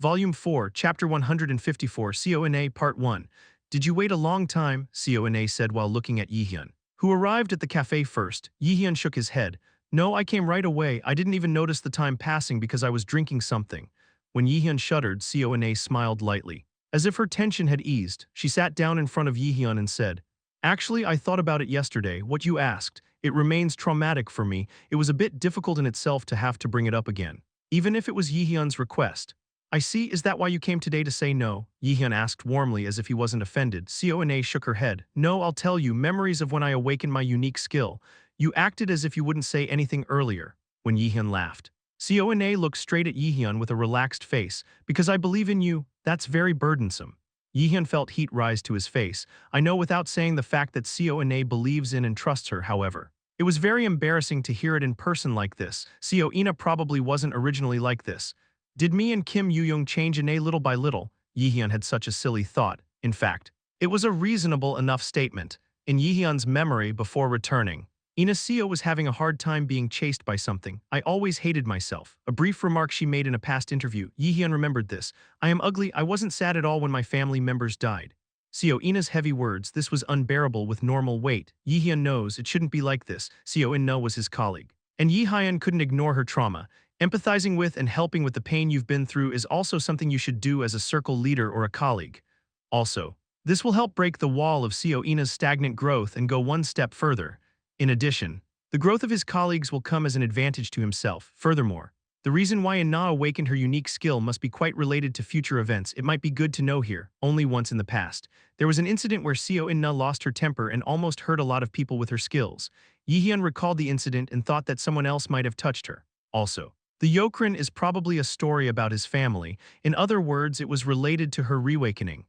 Volume 4, Chapter 154, CONA Part 1. Did you wait a long time? CONA said while looking at Jaehyeon, who arrived at the cafe first. Jaehyeon shook his head. No, I came right away. I didn't even notice the time passing because I was drinking something. When Jaehyeon shuddered, CONA smiled lightly. As if her tension had eased, she sat down in front of Jaehyeon and said, Actually, I thought about it yesterday, what you asked. It remains traumatic for me. It was a bit difficult in itself to have to bring it up again. Even if it was Jaehyeon's request. I see, is that why you came today to say no? Jaehyeon asked warmly as if he wasn't offended. CONA shook her head. No, I'll tell you, memories of when I awakened my unique skill. You acted as if you wouldn't say anything earlier. When Jaehyeon laughed. CONA looked straight at Jaehyeon with a relaxed face. Because I believe in you, that's very burdensome. Jaehyeon felt heat rise to his face. I know without saying the fact that CONA believes in and trusts her, however. It was very embarrassing to hear it in person like this. CONA probably wasn't originally like this. Did me and Kim Yoo-young change Ina little by little? Jaehyeon had such a silly thought. In fact, it was a reasonable enough statement. In Jaehyeon's memory before returning, Ina Seo was having a hard time being chased by something. I always hated myself. A brief remark she made in a past interview. Jaehyeon remembered this. I am ugly. I wasn't sad at all when my family members died. Seo Ina's heavy words. This was unbearable with normal weight. Jaehyeon knows it shouldn't be like this. Seo In-no was his colleague. And Jaehyeon couldn't ignore her trauma. Empathizing with and helping with the pain you've been through is also something you should do as a circle leader or a colleague. Also, this will help break the wall of Seo Ina's stagnant growth and go one step further. In addition, the growth of his colleagues will come as an advantage to himself. Furthermore, the reason why Ina awakened her unique skill must be quite related to future events. It might be good to know here. Only once in the past, there was an incident where Seo Ina lost her temper and almost hurt a lot of people with her skills. Jaehyeon recalled the incident and thought that someone else might have touched her. Also, the Yokrin is probably a story about his family. In other words, it was related to her reawakening.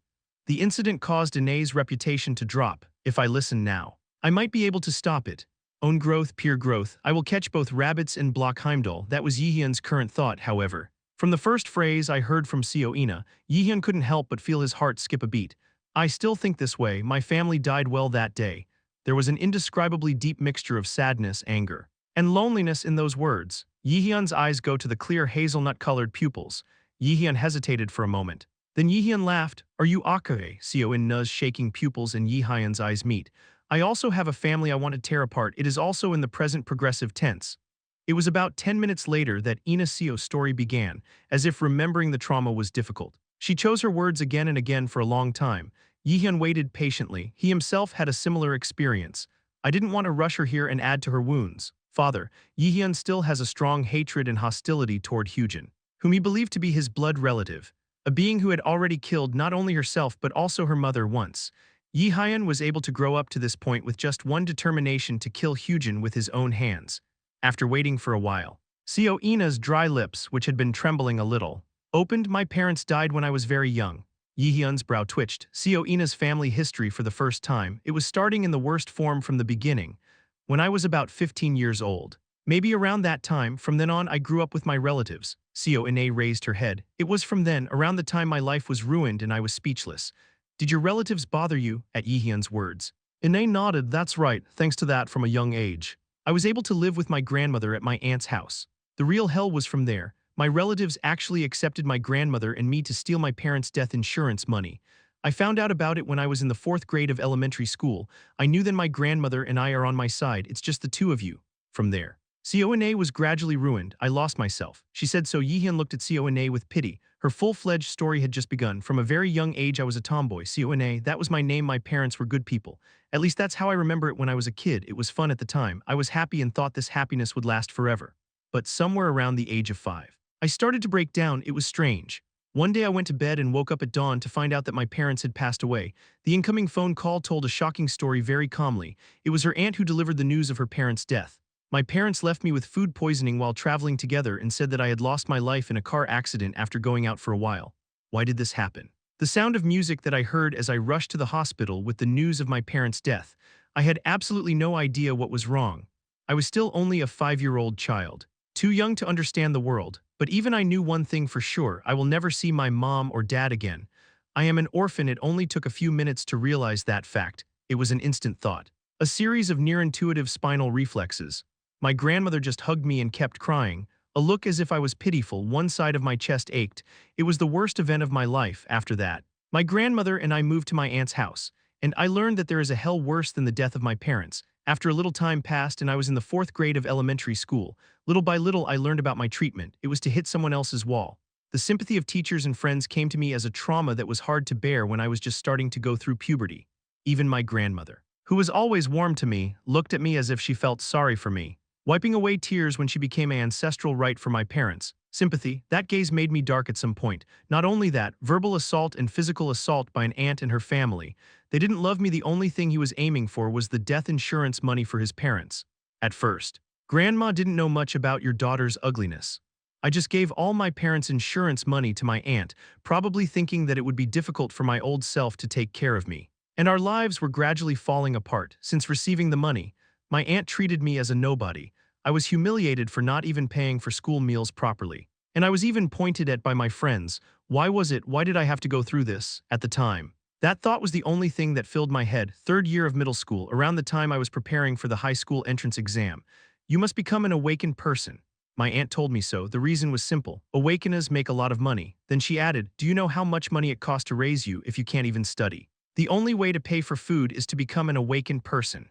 The incident caused Ina's reputation to drop. If I listen now, I might be able to stop it. Own growth, peer growth. I will catch both rabbits and block Heimdall. That was Jaehyeon's current thought, however. From the first phrase I heard from Seo Ina, Jaehyeon couldn't help but feel his heart skip a beat. I still think this way. My family died well that day. There was an indescribably deep mixture of sadness, anger, and loneliness in those words. Jaehyeon's eyes go to the clear hazelnut-colored pupils. Jaehyeon hesitated for a moment. Then Jaehyeon laughed. Are you okay? Seo In-no's shaking pupils and Jaehyeon's eyes meet. I also have a family I want to tear apart. It is also in the present progressive tense. It was about 10 minutes later that Ina Seo's story began, as if remembering the trauma was difficult. She chose her words again and again for a long time. Jaehyeon waited patiently. He himself had a similar experience. I didn't want to rush her here and add to her wounds. Father, Jaehyeon still has a strong hatred and hostility toward Hyujin, whom he believed to be his blood relative, a being who had already killed not only herself but also her mother once. Jaehyeon was able to grow up to this point with just one determination to kill Hyujin with his own hands. After waiting for a while, Seo Ina's dry lips, which had been trembling a little, opened. My parents died when I was very young. Jaehyeon's brow twitched. Seo Ina's family history for the first time. It was starting in the worst form from the beginning. When I was about 15 years old. Maybe around that time. From then on I grew up with my relatives. Seo Ina raised her head. It was from then, around the time my life was ruined and I was speechless. Did your relatives bother you? At Jaehyeon's words. Ina nodded. That's right, thanks to that from a young age. I was able to live with my grandmother at my aunt's house. The real hell was from there. My relatives actually accepted my grandmother and me to steal my parents' death insurance money. I found out about it when I was in the 4th grade of elementary school. I knew then my grandmother and I are on my side. It's just the two of you. From there, Seo Ina was gradually ruined. I lost myself. She said so. Jaehyeon looked at Seo Ina with pity. Her full-fledged story had just begun. From a very young age I was a tomboy. Seo Ina, that was my name. My parents were good people. At least that's how I remember it when I was a kid. It was fun at the time. I was happy and thought this happiness would last forever. But somewhere around the age of 5, I started to break down. It was strange. One day I went to bed and woke up at dawn to find out that my parents had passed away. The incoming phone call told a shocking story very calmly. It was her aunt who delivered the news of her parents' death. My parents left me with food poisoning while traveling together and said that I had lost my life in a car accident after going out for a while. Why did this happen? The sound of music that I heard as I rushed to the hospital with the news of my parents' death. I had absolutely no idea what was wrong. I was still only a 5-year-old child, too young to understand the world. But even I knew one thing for sure. I will never see my mom or dad again. I am an orphan. It only took a few minutes to realize that fact. It was an instant thought. A series of near-intuitive spinal reflexes. My grandmother just hugged me and kept crying. A look as if I was pitiful, one side of my chest ached. It was the worst event of my life after that. My grandmother and I moved to my aunt's house, and I learned that there is a hell worse than the death of my parents. After a little time passed and I was in the 4th grade of elementary school, little by little I learned about my treatment. It was to hit someone else's wall. The sympathy of teachers and friends came to me as a trauma that was hard to bear when I was just starting to go through puberty. Even my grandmother, who was always warm to me, looked at me as if she felt sorry for me, wiping away tears when she became an ancestral right for my parents. Sympathy, that gaze made me dark at some point. Not only that, verbal assault and physical assault by an aunt and her family. They didn't love me. The only thing he was aiming for was the death insurance money for his parents. At first, Grandma didn't know much about your daughter's ugliness. I just gave all my parents' insurance money to my aunt, probably thinking that it would be difficult for my old self to take care of me. And our lives were gradually falling apart. Since receiving the money, my aunt treated me as a nobody. I was humiliated for not even paying for school meals properly. And I was even pointed at by my friends. Why did I have to go through this? At the time, that thought was the only thing that filled my head. 3rd year of middle school, around the time I was preparing for the high school entrance exam. You must become an awakened person. My aunt told me so. The reason was simple. Awakeners make a lot of money. Then she added, do you know how much money it costs to raise you if you can't even study? The only way to pay for food is to become an awakened person.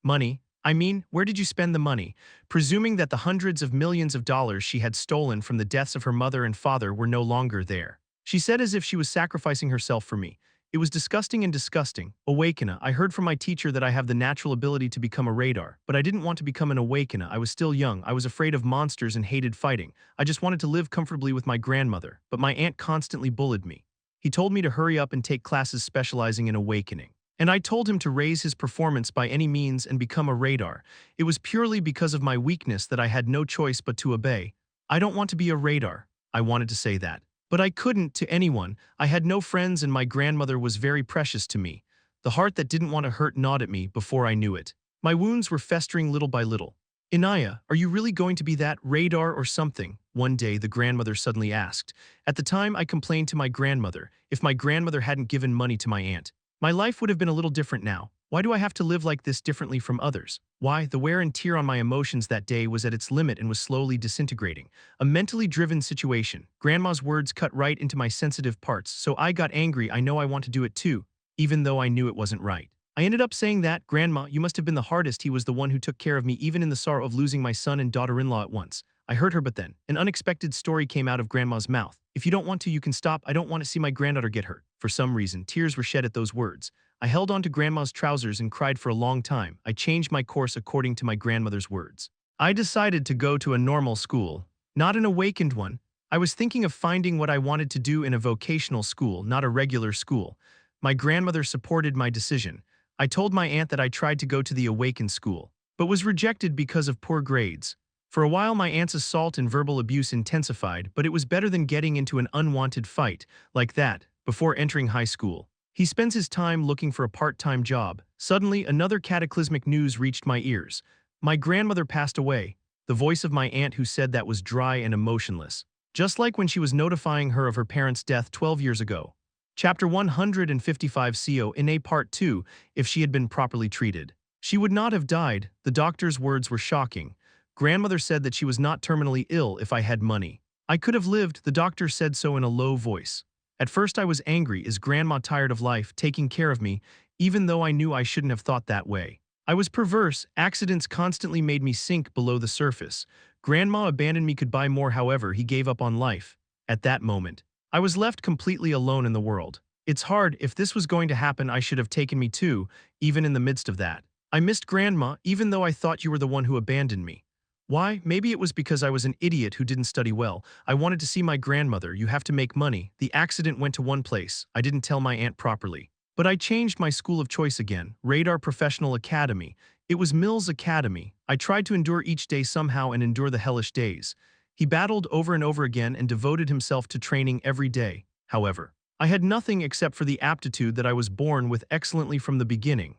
Money? I mean, where did you spend the money? Presuming that the hundreds of millions of dollars she had stolen from the deaths of her mother and father were no longer there. She said as if she was sacrificing herself for me. It was disgusting and disgusting. Awakener. I heard from my teacher that I have the natural ability to become a radar, but I didn't want to become an awakener. I was still young. I was afraid of monsters and hated fighting. I just wanted to live comfortably with my grandmother, but my aunt constantly bullied me. He told me to hurry up and take classes specializing in awakening. And I told him to raise his performance by any means and become a radar. It was purely because of my weakness that I had no choice but to obey. I don't want to be a radar. I wanted to say that. But I couldn't to anyone. I had no friends and my grandmother was very precious to me. The heart that didn't want to hurt gnawed at me before I knew it. My wounds were festering little by little. Inaya, are you really going to be that radar or something? One day the grandmother suddenly asked. At the time I complained to my grandmother. If my grandmother hadn't given money to my aunt, my life would have been a little different now. Why do I have to live like this differently from others? Why? The wear and tear on my emotions that day was at its limit and was slowly disintegrating. A mentally driven situation. Grandma's words cut right into my sensitive parts, so I got angry. I know I want to do it too, even though I knew it wasn't right. I ended up saying that, Grandma, you must have been the hardest. He was the one who took care of me even in the sorrow of losing my son and daughter-in-law at once. I heard her, but then an unexpected story came out of Grandma's mouth. If you don't want to, you can stop. I don't want to see my granddaughter get hurt. For some reason, tears were shed at those words. I held on to Grandma's trousers and cried for a long time. I changed my course according to my grandmother's words. I decided to go to a normal school, not an awakened one. I was thinking of finding what I wanted to do in a vocational school, not a regular school. My grandmother supported my decision. I told my aunt that I tried to go to the awakened school, but was rejected because of poor grades. For a while my aunt's assault and verbal abuse intensified, but it was better than getting into an unwanted fight like that before entering high school. He spends his time looking for a part-time job. Suddenly, another cataclysmic news reached my ears. My grandmother passed away. The voice of my aunt who said that was dry and emotionless, just like when she was notifying her of her parents' death 12 years ago. Chapter 155 CO in A Part 2, if she had been properly treated, she would not have died. The doctor's words were shocking. Grandmother said that she was not terminally ill if I had money. I could have lived, the doctor said so in a low voice. At first I was angry. Is Grandma tired of life, taking care of me, even though I knew I shouldn't have thought that way? I was perverse. Accidents constantly made me sink below the surface. Grandma abandoned me, could buy more, however, he gave up on life. At that moment, I was left completely alone in the world. It's hard. If this was going to happen, I should have taken me too, even in the midst of that. I missed Grandma, even though I thought you were the one who abandoned me. Why? Maybe it was because I was an idiot who didn't study well. I wanted to see my grandmother. You have to make money. The accident went to one place. I didn't tell my aunt properly. But I changed my school of choice again. Radar Professional Academy. It was Mills Academy. I tried to endure each day somehow and endure the hellish days. He battled over and over again and devoted himself to training every day. However, I had nothing except for the aptitude that I was born with excellently from the beginning.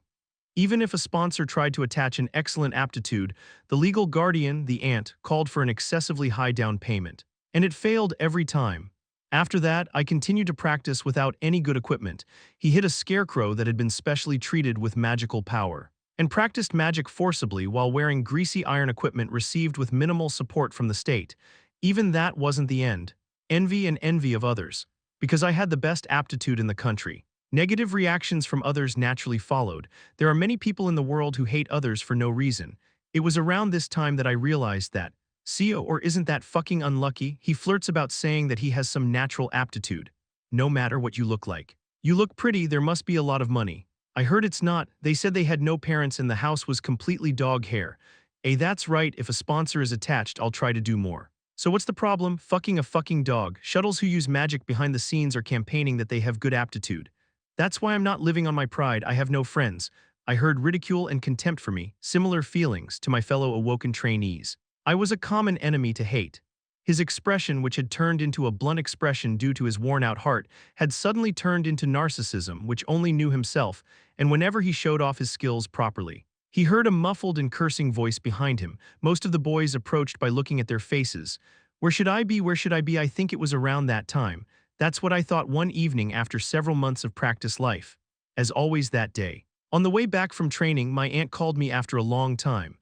Even if a sponsor tried to attach an excellent aptitude, the legal guardian, the aunt, called for an excessively high down payment. And it failed every time. After that, I continued to practice without any good equipment. He hit a scarecrow that had been specially treated with magical power, and practiced magic forcibly while wearing greasy iron equipment received with minimal support from the state. Even that wasn't the end. Envy and envy of others. Because I had the best aptitude in the country. Negative reactions from others naturally followed. There are many people in the world who hate others for no reason. It was around this time that I realized that, Seo or isn't that fucking unlucky, he flirts about saying that he has some natural aptitude. No matter what you look like. You look pretty, there must be a lot of money. I heard it's not, they said they had no parents and the house was completely dog hair. That's right, if a sponsor is attached, I'll try to do more. So what's the problem? Fucking a fucking dog. Shuttles who use magic behind the scenes are campaigning that they have good aptitude. That's why I'm not living on my pride, I have no friends. I heard ridicule and contempt for me, similar feelings to my fellow awoken trainees. I was a common enemy to hate. His expression, which had turned into a blunt expression due to his worn-out heart, had suddenly turned into narcissism, which only knew himself, and whenever he showed off his skills properly. He heard a muffled and cursing voice behind him. Most of the boys approached by looking at their faces. Where should I be? Where should I be? I think it was around that time. That's what I thought one evening after several months of practice life. As always that day. On the way back from training, my aunt called me after a long time.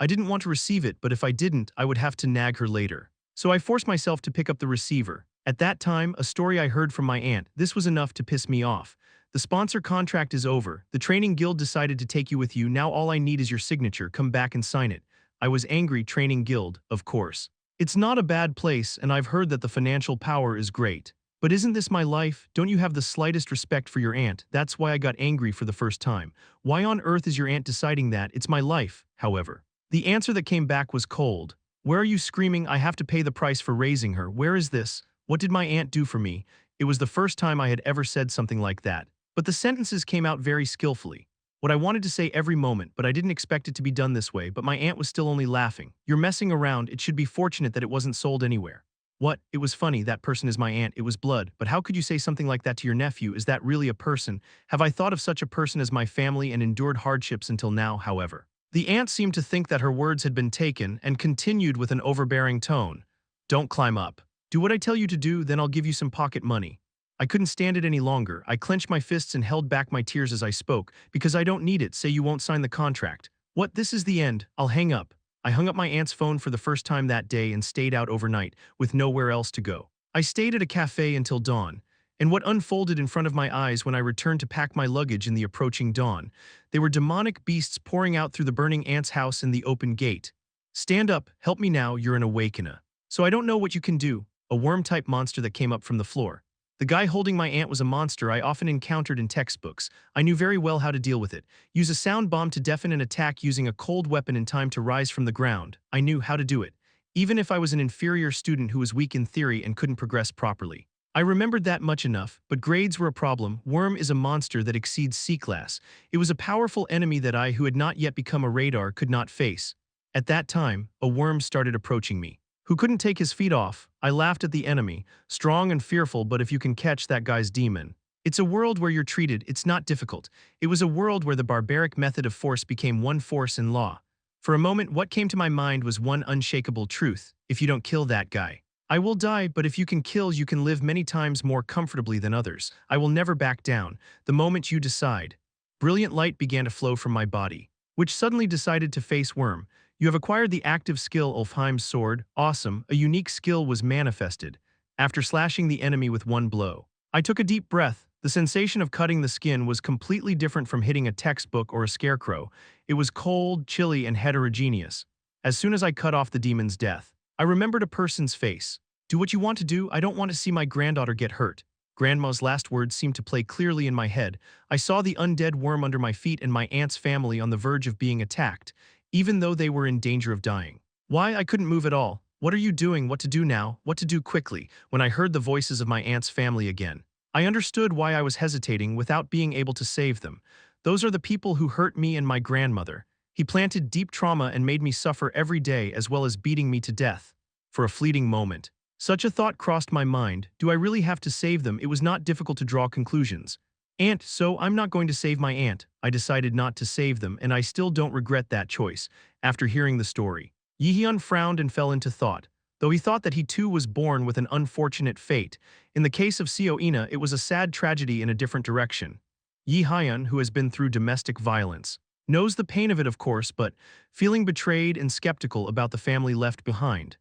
I didn't want to receive it, but if I didn't, I would have to nag her later. So I forced myself to pick up the receiver. At that time, a story I heard from my aunt, this was enough to piss me off. The sponsor contract is over. The training guild decided to take you with you. Now all I need is your signature. Come back and sign it. I was angry. Training guild, of course. It's not a bad place, and I've heard that the financial power is great. But isn't this my life? Don't you have the slightest respect for your aunt? That's why I got angry for the first time. Why on earth is your aunt deciding that? It's my life, however. The answer that came back was cold. Where are you screaming? I have to pay the price for raising her. Where is this? What did my aunt do for me? It was the first time I had ever said something like that. But the sentences came out very skillfully. What I wanted to say every moment, but I didn't expect it to be done this way, but my aunt was still only laughing. You're messing around, it should be fortunate that it wasn't sold anywhere. What? It was funny, that person is my aunt, it was blood, but how could you say something like that to your nephew? Is that really a person? Have I thought of such a person as my family and endured hardships until now, however? The aunt seemed to think that her words had been taken and continued with an overbearing tone. Don't climb up. Do what I tell you to do, then I'll give you some pocket money. I couldn't stand it any longer. I clenched my fists and held back my tears as I spoke, because I don't need it. Say you won't sign the contract. What? This is the end. I'll hang up. I hung up my aunt's phone for the first time that day and stayed out overnight, with nowhere else to go. I stayed at a cafe until dawn, and what unfolded in front of my eyes when I returned to pack my luggage in the approaching dawn. They were demonic beasts pouring out through the burning aunt's house in the open gate. Stand up, help me now, you're an awakener. So I don't know what you can do. A worm-type monster that came up from the floor. The guy holding my aunt was a monster I often encountered in textbooks. I knew very well how to deal with it. Use a sound bomb to deafen an attack using a cold weapon in time to rise from the ground. I knew how to do it. Even if I was an inferior student who was weak in theory and couldn't progress properly. I remembered that much enough, but grades were a problem. Worm is a monster that exceeds C-class. It was a powerful enemy that I, who had not yet become a radar, could not face. At that time, a worm started approaching me. Who couldn't take his feet off. I laughed at the enemy, strong and fearful, but if you can catch that guy's demon. It's a world where you're treated, it's not difficult. It was a world where the barbaric method of force became one force in law. For a moment, what came to my mind was one unshakable truth. If you don't kill that guy, I will die, but if you can kill, you can live many times more comfortably than others. I will never back down, the moment you decide. Brilliant light began to flow from my body, which suddenly decided to face Worm. You have acquired the active skill Ulfheim's sword. Awesome, a unique skill was manifested. After slashing the enemy with one blow, I took a deep breath. The sensation of cutting the skin was completely different from hitting a textbook or a scarecrow. It was cold, chilly, and heterogeneous. As soon as I cut off the demon's death, I remembered a person's face. Do what you want to do, I don't want to see my granddaughter get hurt. Grandma's last words seemed to play clearly in my head. I saw the undead worm under my feet and my aunt's family on the verge of being attacked, even though they were in danger of dying. Why? I couldn't move at all. What are you doing? What to do now? What to do quickly? When I heard the voices of my aunt's family again, I understood why I was hesitating without being able to save them. Those are the people who hurt me and my grandmother. He planted deep trauma and made me suffer every day as well as beating me to death. For a fleeting moment, such a thought crossed my mind. Do I really have to save them? It was not difficult to draw conclusions. Aunt, so I'm not going to save my aunt. I decided not to save them, and I still don't regret that choice. After hearing the story, Jaehyeon frowned and fell into thought, though he thought that he too was born with an unfortunate fate. In the case of Seo Ina, it was a sad tragedy in a different direction. Jaehyeon, who has been through domestic violence, knows the pain of it, of course, but feeling betrayed and skeptical about the family left behind.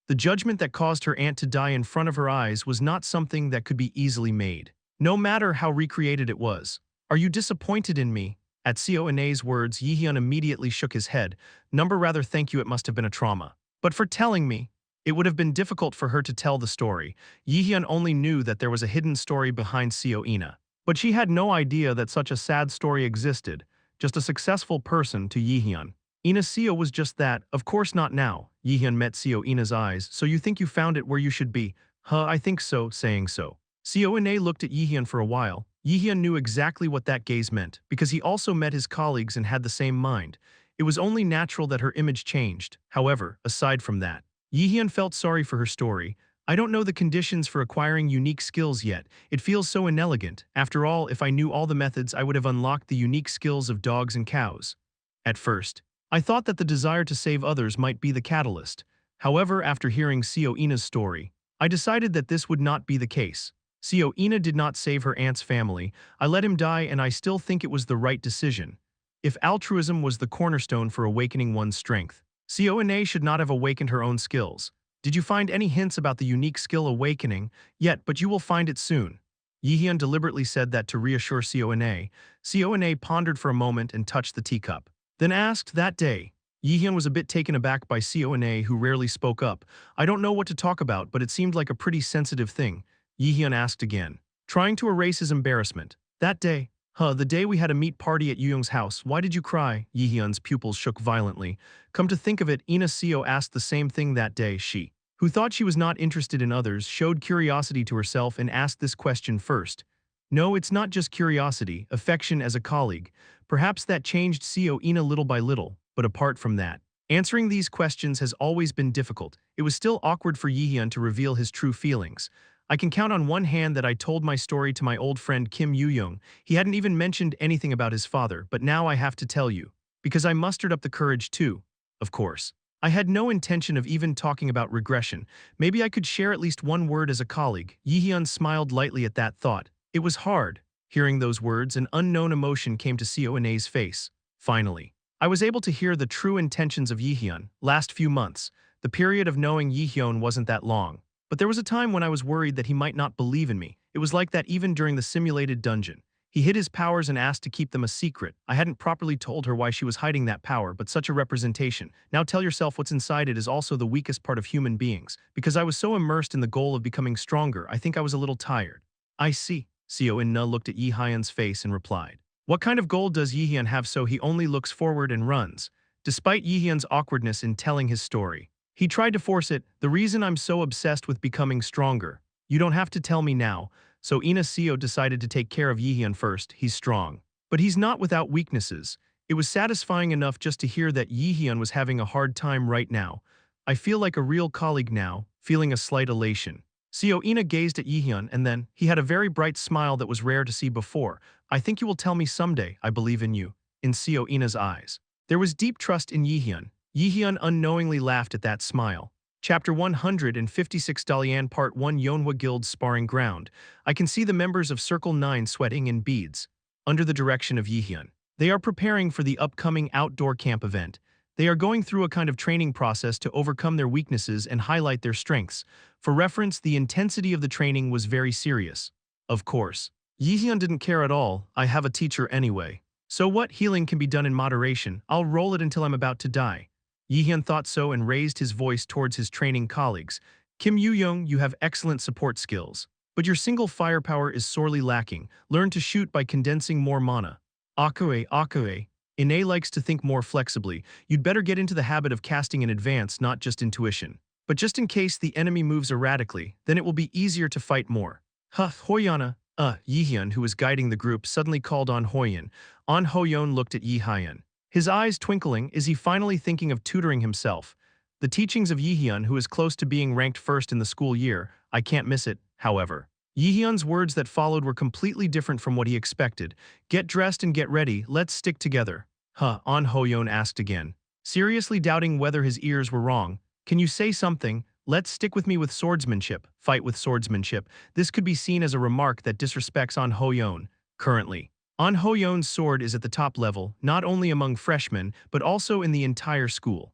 The judgment that caused her aunt to die in front of her eyes was not something that could be easily made, no matter how recreated it was. Are you disappointed in me? At Seona's words, Yihyun immediately shook his head. Number rather thank you, it must have been a trauma. But for telling me, it would have been difficult for her to tell the story. Yihyun only knew that there was a hidden story behind Seoina. But she had no idea that such a sad story existed, just a successful person to Yihyun. Ina Seo was just that, of course not now. Yihyun met Seo Ina's eyes. So you think you found it where you should be? Huh, I think so, saying so. Seo Ina looked at Yihyun for a while. Yihyun knew exactly what that gaze meant, because he also met his colleagues and had the same mind. It was only natural that her image changed. However, aside from that, Yihyun felt sorry for her story. I don't know the conditions for acquiring unique skills yet. It feels so inelegant. After all, if I knew all the methods, I would have unlocked the unique skills of dogs and cows. At first, I thought that the desire to save others might be the catalyst. However, after hearing Seo Ina's story, I decided that this would not be the case. Seo Ina did not save her aunt's family. I let him die, and I still think it was the right decision. If altruism was the cornerstone for awakening one's strength, Seo Ina should not have awakened her own skills. Did you find any hints about the unique skill awakening? Yet, but you will find it soon. Yihyun deliberately said that to reassure Seo Ina. Seo Ina pondered for a moment and touched the teacup. Then asked that day. Yihyun was a bit taken aback by Seo Ina, who rarely spoke up. I don't know what to talk about, but it seemed like a pretty sensitive thing. Yihyun asked again, trying to erase his embarrassment. That day. The day we had a meet party at Yuyoung's house. Why did you cry? Yihyun's pupils shook violently. Come to think of it, Ina Seo asked the same thing that day. She, who thought she was not interested in others, showed curiosity to herself and asked this question first. No, it's not just curiosity, affection as a colleague. Perhaps that changed Seo Ina little by little, but apart from that, answering these questions has always been difficult. It was still awkward for Yihyun to reveal his true feelings. I can count on one hand that I told my story to my old friend Kim Yoo-young. He hadn't even mentioned anything about his father, but now I have to tell you. Because I mustered up the courage too. Of course. I had no intention of even talking about regression. Maybe I could share at least one word as a colleague. Yihyun smiled lightly at that thought. It was hard. Hearing those words, an unknown emotion came to Seo Ina's face. Finally, I was able to hear the true intentions of Yihyun. Last few months, the period of knowing Yihyun wasn't that long. But there was a time when I was worried that he might not believe in me. It was like that even during the simulated dungeon. He hid his powers and asked to keep them a secret. I hadn't properly told her why she was hiding that power, but such a representation. Now tell yourself what's inside it is also the weakest part of human beings. Because I was so immersed in the goal of becoming stronger, I think I was a little tired. I see. Seo In-na looked at Yihyun's face and replied. What kind of goal does Yihyun have so he only looks forward and runs? Despite Yihyun's awkwardness in telling his story, he tried to force it. The reason I'm so obsessed with becoming stronger. You don't have to tell me now. So Ina Seo decided to take care of Yihyun first. He's strong. But he's not without weaknesses. It was satisfying enough just to hear that Yihyun was having a hard time right now. I feel like a real colleague now, feeling a slight elation. Seo Ina gazed at Yihyun and then, he had a very bright smile that was rare to see before. I think you will tell me someday, I believe in you. In Seo Ina's eyes, there was deep trust in Yihyun. Yihyun unknowingly laughed at that smile. Chapter 156 Dalian Part 1 Yeonhwa Guild's Sparring Ground. I can see the members of Circle 9 sweating in beads. Under the direction of Yihyun, they are preparing for the upcoming outdoor camp event. They are going through a kind of training process to overcome their weaknesses and highlight their strengths. For reference, the intensity of the training was very serious. Of course, Yihyun didn't care at all. I have a teacher anyway. So what? Healing can be done in moderation. I'll roll it until I'm about to die. Yihyun thought so and raised his voice towards his training colleagues. Kim Yoo-young, you have excellent support skills. But your single firepower is sorely lacking. Learn to shoot by condensing more mana. Akue. Ine likes to think more flexibly. You'd better get into the habit of casting in advance, not just intuition. But just in case the enemy moves erratically, then it will be easier to fight more. Hoyana. Yihyun, who was guiding the group, suddenly called on Hoyan. On Hoyon looked at Yihyun. His eyes twinkling, is he finally thinking of tutoring himself? The teachings of Yihyun, who is close to being ranked first in the school year, I can't miss it, however. Yihyun's words that followed were completely different from what he expected. Get dressed and get ready, let's stick together. An Hoyon asked again, seriously doubting whether his ears were wrong. Can you say something? Let's stick with me with swordsmanship, fight with swordsmanship. This could be seen as a remark that disrespects An Hoyon. Currently, An Hoyon's sword is at the top level, not only among freshmen, but also in the entire school.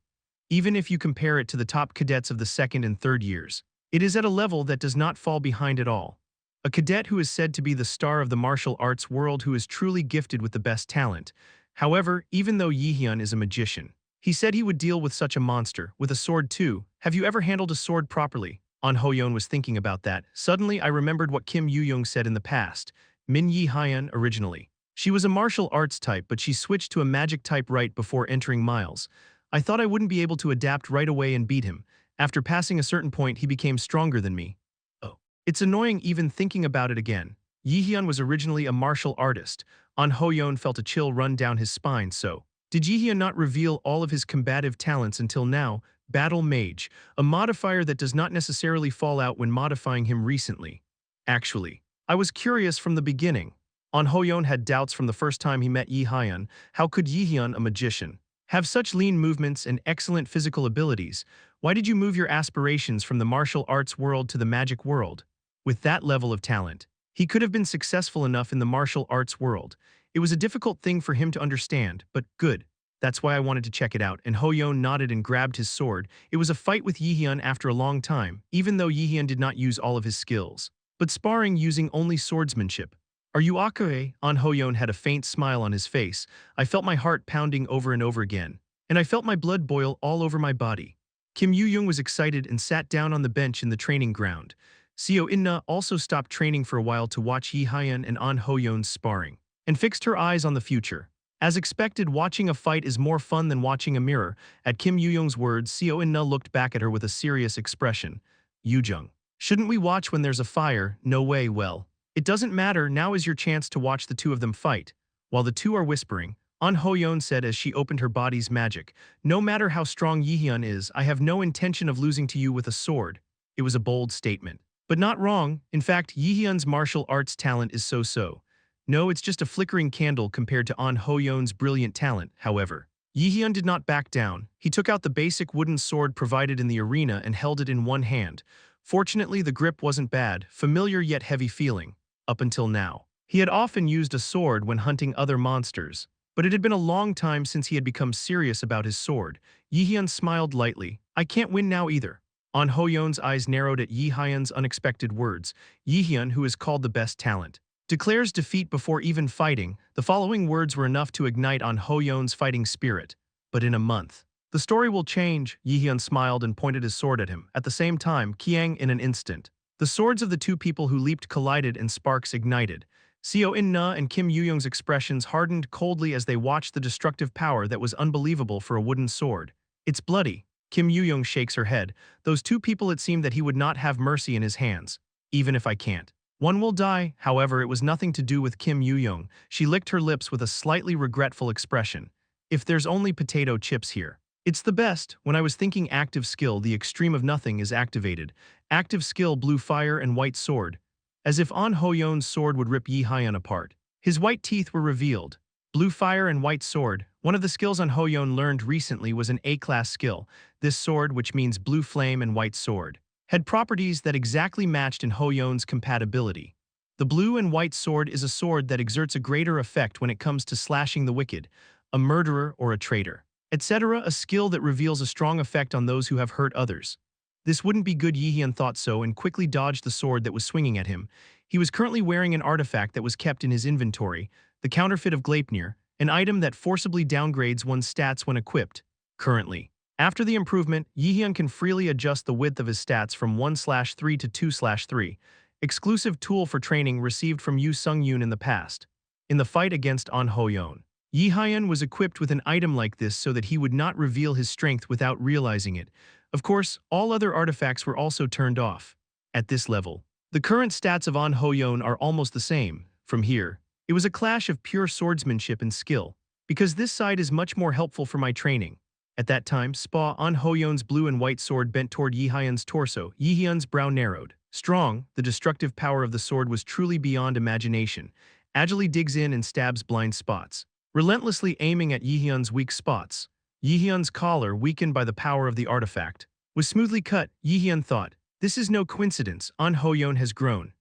even if you compare it to the top cadets of the second and third years. It is at a level that does not fall behind at all. A cadet who is said to be the star of the martial arts world who is truly gifted with the best talent. However, even though Jaehyeon is a magician, he said he would deal with such a monster, with a sword too. Have you ever handled a sword properly? An Hoyeon was thinking about that. Suddenly I remembered what Kim Yoo-young said in the past. Min Jaehyeon originally. She was a martial arts type, but she switched to a magic type right before entering Miles. I thought I wouldn't be able to adapt right away and beat him. After passing a certain point, he became stronger than me. Oh. It's annoying even thinking about it again. Jaehyeon was originally a martial artist. An Hoyeon felt a chill run down his spine. So, did Jaehyeon not reveal all of his combative talents until now? Battle Mage, a modifier that does not necessarily fall out when modifying him recently. Actually, I was curious from the beginning. An Hoyeon had doubts from the first time he met Jaehyeon. How could Jaehyeon, a magician, have such lean movements and excellent physical abilities? Why did you move your aspirations from the martial arts world to the magic world? With that level of talent, he could have been successful enough in the martial arts world. It was a difficult thing for him to understand, but good. That's why I wanted to check it out, and Hoyeon nodded and grabbed his sword. It was a fight with Jaehyeon after a long time, even though Jaehyeon did not use all of his skills, but sparring using only swordsmanship. Are you okay? An Hoyeon had a faint smile on his face. I felt my heart pounding over and over again, and I felt my blood boil all over my body. Kim Yoo-young was excited and sat down on the bench in the training ground. Seo In-na also stopped training for a while to watch Jaehyeon and An Hoyeon's sparring, and fixed her eyes on the future. As expected, watching a fight is more fun than watching a mirror. At Kim Yoo-young's words, Seo In-na looked back at her with a serious expression. Yoo-jung, shouldn't we watch when there's a fire? No way. Well, it doesn't matter, now is your chance to watch the two of them fight. While the two are whispering, An Hoyeon said as she opened her body's magic, no matter how strong Jaehyeon is, I have no intention of losing to you with a sword. It was a bold statement, but not wrong. In fact, Jaehyeon's martial arts talent is so-so. No, it's just a flickering candle compared to An Hoyeon's brilliant talent. However, Jaehyeon did not back down. He took out the basic wooden sword provided in the arena and held it in one hand. Fortunately, the grip wasn't bad, familiar yet heavy feeling. Up until now, he had often used a sword when hunting other monsters, but it had been a long time since he had become serious about his sword. Jaehyeon smiled lightly. I can't win now either. An Hoyeon's eyes narrowed at Jaehyeon's unexpected words. Jaehyeon, who is called the best talent, declares defeat before even fighting. The following words were enough to ignite An Hoyeon's fighting spirit. But in a month, the story will change. Jaehyeon smiled and pointed his sword at him. At the same time, Kiang in an instant. The swords of the two people who leaped collided and sparks ignited. Seo In-na and Kim Yoo-young's expressions hardened coldly as they watched the destructive power that was unbelievable for a wooden sword. It's bloody. Kim Yoo-young shakes her head. Those two people, it seemed that he would not have mercy in his hands. Even if I can't, one will die. However, it was nothing to do with Kim Yoo-young. She licked her lips with a slightly regretful expression. If there's only potato chips here, it's the best. When I was thinking active skill, the extreme of nothing is activated. Active skill, blue fire and white sword. As if An Hoyeon's sword would rip Jaehyeon apart. His white teeth were revealed. Blue fire and white sword. One of the skills An Hoyeon learned recently was an A-class skill. This sword, which means blue flame and white sword, had properties that exactly matched in Hoyeon's compatibility. The blue and white sword is a sword that exerts a greater effect when it comes to slashing the wicked, a murderer or a traitor, etc. A skill that reveals a strong effect on those who have hurt others. This wouldn't be good. Jaehyeon thought so and quickly dodged the sword that was swinging at him. He was currently wearing an artifact that was kept in his inventory, the counterfeit of Gleipnir, an item that forcibly downgrades one's stats when equipped. Currently, after the improvement, Jaehyeon can freely adjust the width of his stats from 1/3 to 2/3. Exclusive tool for training received from Yu Sung-yoon in the past. In the fight against An Hoyeon, Jaehyeon was equipped with an item like this so that he would not reveal his strength without realizing it. Of course, all other artifacts were also turned off. At this level, the current stats of An Hoyeon are almost the same. From here, it was a clash of pure swordsmanship and skill, because this side is much more helpful for my training. At that time, An Hoyeon's blue and white sword bent toward Jaehyeon's torso. Jaehyeon's brow narrowed. Strong, the destructive power of the sword was truly beyond imagination. Agilely digs in and stabs blind spots, relentlessly aiming at Jaehyeon's weak spots. Jaehyeon's collar, weakened by the power of the artifact, was smoothly cut. Jaehyeon thought, this is no coincidence. An Hoyeon has grown.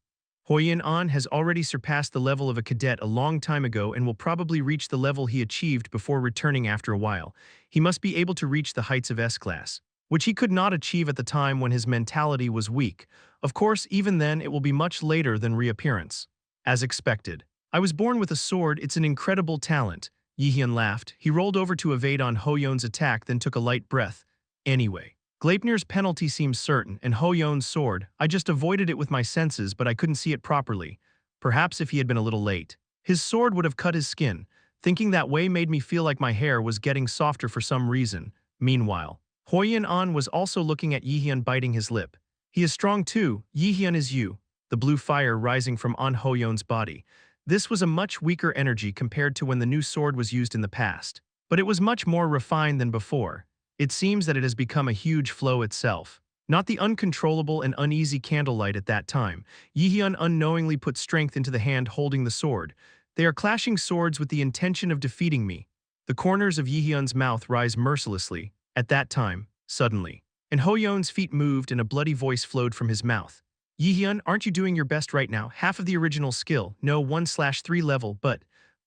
Jaehyeon Min has already surpassed the level of a cadet a long time ago and will probably reach the level he achieved before returning after a while. He must be able to reach the heights of S-class, which he could not achieve at the time when his mentality was weak. Of course, even then, it will be much later than reappearance. As expected. I was born with a sword, it's an incredible talent. Jaehyeon laughed. He rolled over to evade on Hoyeon's attack, then took a light breath. Anyway. Gleipnir's penalty seems certain, and Hoyeon's sword, I just avoided it with my senses but I couldn't see it properly. Perhaps if he had been a little late. His sword would have cut his skin. Thinking that way made me feel like my hair was getting softer for some reason. Meanwhile, Jaehyeon Min was also looking at Jaehyeon biting his lip. He is strong too, Jaehyeon is you. The blue fire rising from An Hoyeon's body. This was a much weaker energy compared to when the new sword was used in the past. But it was much more refined than before. It seems that it has become a huge flow itself. Not the uncontrollable and uneasy candlelight at that time. Jaehyeon unknowingly put strength into the hand holding the sword. They are clashing swords with the intention of defeating me. The corners of Jaehyeon's mouth rise mercilessly. At that time, suddenly. And Hoyeon's feet moved and a bloody voice flowed from his mouth. Jaehyeon, aren't you doing your best right now? Half of the original skill, no 1/3 level, but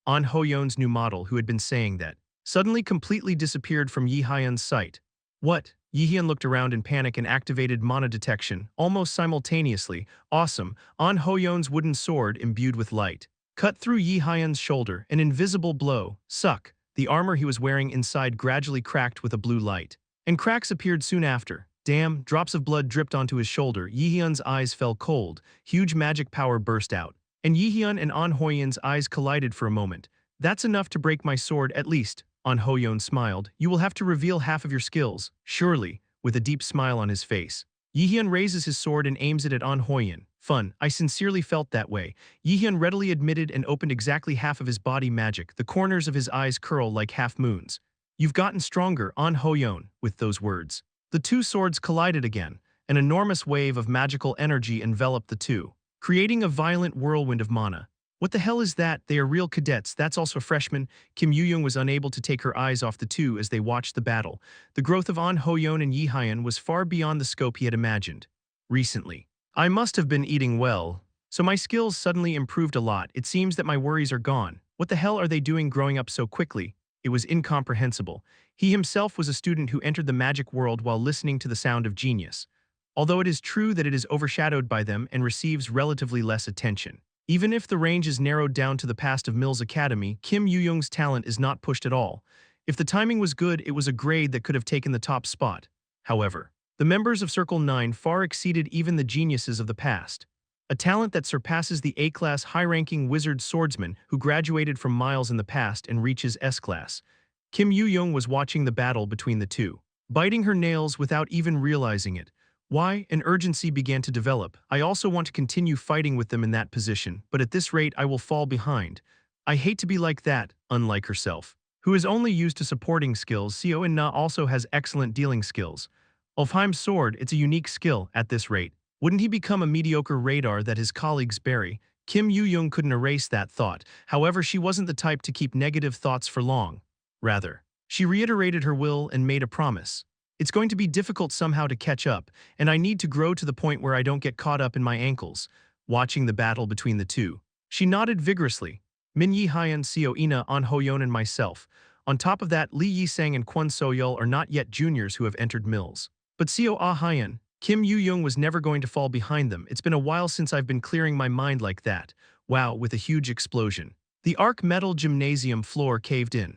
An Hoyeon's new model who had been saying that suddenly completely disappeared from Jaehyeon's sight. What? Jaehyeon looked around in panic and activated mana detection, almost simultaneously. Awesome. An Hoyeon's wooden sword imbued with light. Cut through Jaehyeon's shoulder, an invisible blow. Suck. The armor he was wearing inside gradually cracked with a blue light. And cracks appeared soon after. Damn, drops of blood dripped onto his shoulder. Jaehyeon's eyes fell cold. Huge magic power burst out. And Jaehyeon and An Hoyeon's eyes collided for a moment. That's enough to break my sword at least. An Hoyeon smiled. You will have to reveal half of your skills, surely, with a deep smile on his face. Jaehyeon raises his sword and aims it at An Hoyeon. Fun, I sincerely felt that way. Jaehyeon readily admitted and opened exactly half of his body magic. The corners of his eyes curl like half moons. You've gotten stronger, An Hoyeon, with those words. The two swords collided again. An enormous wave of magical energy enveloped the two, creating a violent whirlwind of mana. What the hell is that? They are real cadets, that's also freshmen. Kim Yoo-young was unable to take her eyes off the two as they watched the battle. The growth of An Hoyeon and Jaehyeon was far beyond the scope he had imagined. Recently. I must have been eating well. So my skills suddenly improved a lot. It seems that my worries are gone. What the hell are they doing growing up so quickly? It was incomprehensible. He himself was a student who entered the magic world while listening to the sound of genius. Although it is true that it is overshadowed by them and receives relatively less attention. Even if the range is narrowed down to the past of Mills Academy, Kim Yoo-young's talent is not pushed at all. If the timing was good, it was a grade that could have taken the top spot. However, the members of Circle 9 far exceeded even the geniuses of the past. A talent that surpasses the A-class high-ranking wizard swordsman who graduated from Miles in the past and reaches S-class. Kim Yoo-young was watching the battle between the two, biting her nails without even realizing it. Why? An urgency began to develop. I also want to continue fighting with them in that position, but at this rate I will fall behind. I hate to be like that, unlike herself, who is only used to supporting skills. Seo Na also has excellent dealing skills. Ulfheim's sword, it's a unique skill, at this rate. Wouldn't he become a mediocre radar that his colleagues bury? Kim Yoo-young couldn't erase that thought. However, she wasn't the type to keep negative thoughts for long. Rather, she reiterated her will and made a promise. It's going to be difficult somehow to catch up, and I need to grow to the point where I don't get caught up in my ankles. Watching the battle between the two, she nodded vigorously. Min Jaehyeon, Seo Ina, An Hoyeon and myself. On top of that, Lee Yi-sang and Kwon So-yeol are not yet juniors who have entered Mills. But Seo Ah-hyeon, Kim Yoo-young was never going to fall behind them. It's been a while since I've been clearing my mind like that. Wow, with a huge explosion. The arc metal gymnasium floor caved in.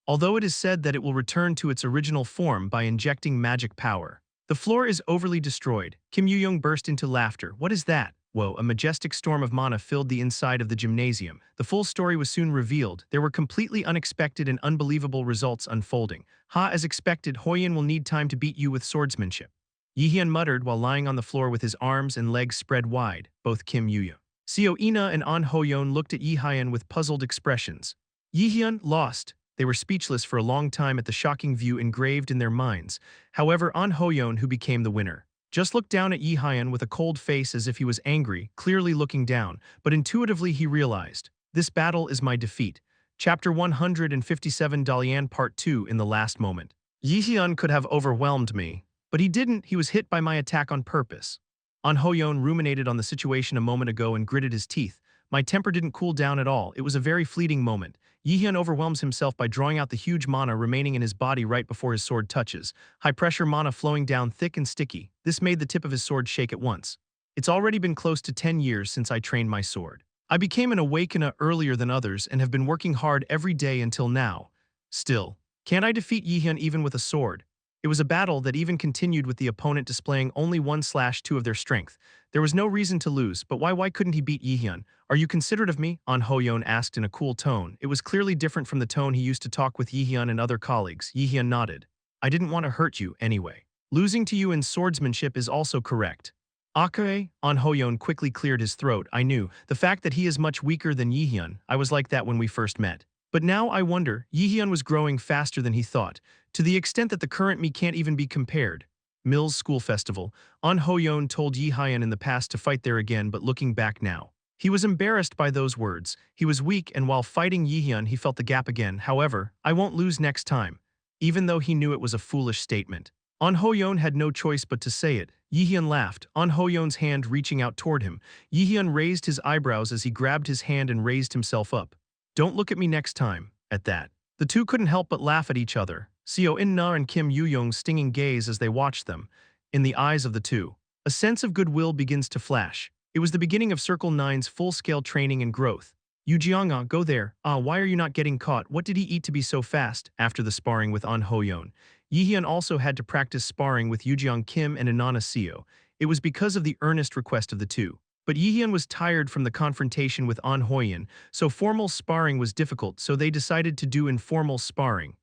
Although it is said that it will return to its original form by injecting magic power. The floor is overly destroyed. Kim Yoo-young burst into laughter. What is that? Whoa, a majestic storm of mana filled the inside of the gymnasium. The full story was soon revealed. There were completely unexpected and unbelievable results unfolding. As expected, Hoyeon will need time to beat you with swordsmanship. Jaehyeon muttered while lying on the floor with his arms and legs spread wide, both Kim Yoo-young. Seo Ina and An Hoyeon looked at Jaehyeon with puzzled expressions. Jaehyeon lost. They were speechless for a long time at the shocking view engraved in their minds. However, An Hoyeon, who became the winner, just looked down at Jaehyeon with a cold face as if he was angry, clearly looking down, but intuitively he realized, this battle is my defeat. Chapter 157 Dalian Part 2 in the last moment. Jaehyeon could have overwhelmed me, but he didn't. He was hit by my attack on purpose. An Hoyeon ruminated on the situation a moment ago and gritted his teeth. My temper didn't cool down at all. It was a very fleeting moment. Jaehyeon overwhelms himself by drawing out the huge mana remaining in his body right before his sword touches. High-pressure mana flowing down thick and sticky. This made the tip of his sword shake at once. It's already been close to 10 years since I trained my sword. I became an awakener earlier than others and have been working hard every day until now. Still, can't I defeat Jaehyeon even with a sword? It was a battle that even continued with the opponent displaying only 1/2 of their strength. There was no reason to lose, but why couldn't he beat Jaehyeon? Are you considerate of me? An Hoyeon asked in a cool tone. It was clearly different from the tone he used to talk with Jaehyeon and other colleagues. Jaehyeon nodded. I didn't want to hurt you anyway. Losing to you in swordsmanship is also correct. Okay, An Hoyeon quickly cleared his throat. I knew. The fact that he is much weaker than Jaehyeon. I was like that when we first met. But now I wonder, Jaehyeon was growing faster than he thought, to the extent that the current me can't even be compared. Mill's School Festival. An Hoyeon told Jaehyeon in the past to fight there again, but looking back now, he was embarrassed by those words. He was weak, and while fighting Jaehyeon, he felt the gap again. However, I won't lose next time. Even though he knew it was a foolish statement. An Hoyeon had no choice but to say it. Jaehyeon laughed, An Hoyeon's hand reaching out toward him. Jaehyeon raised his eyebrows as he grabbed his hand and raised himself up. Don't look at me next time. At that, the two couldn't help but laugh at each other. Seo In-na and Kim Yoo-young's stinging gaze as they watched them. In the eyes of the two, a sense of goodwill begins to flash. It was the beginning of Circle 9's full-scale training and growth. Yu Jianga, go there. Why are you not getting caught? What did he eat to be so fast? After the sparring with An Hoyeon, Jaehyeon also had to practice sparring with Yoojeong Kim and Inanna Seo. It was because of the earnest request of the two. But Jaehyeon was tired from the confrontation with An Hoyeon, so formal sparring was difficult, so they decided to do informal sparring.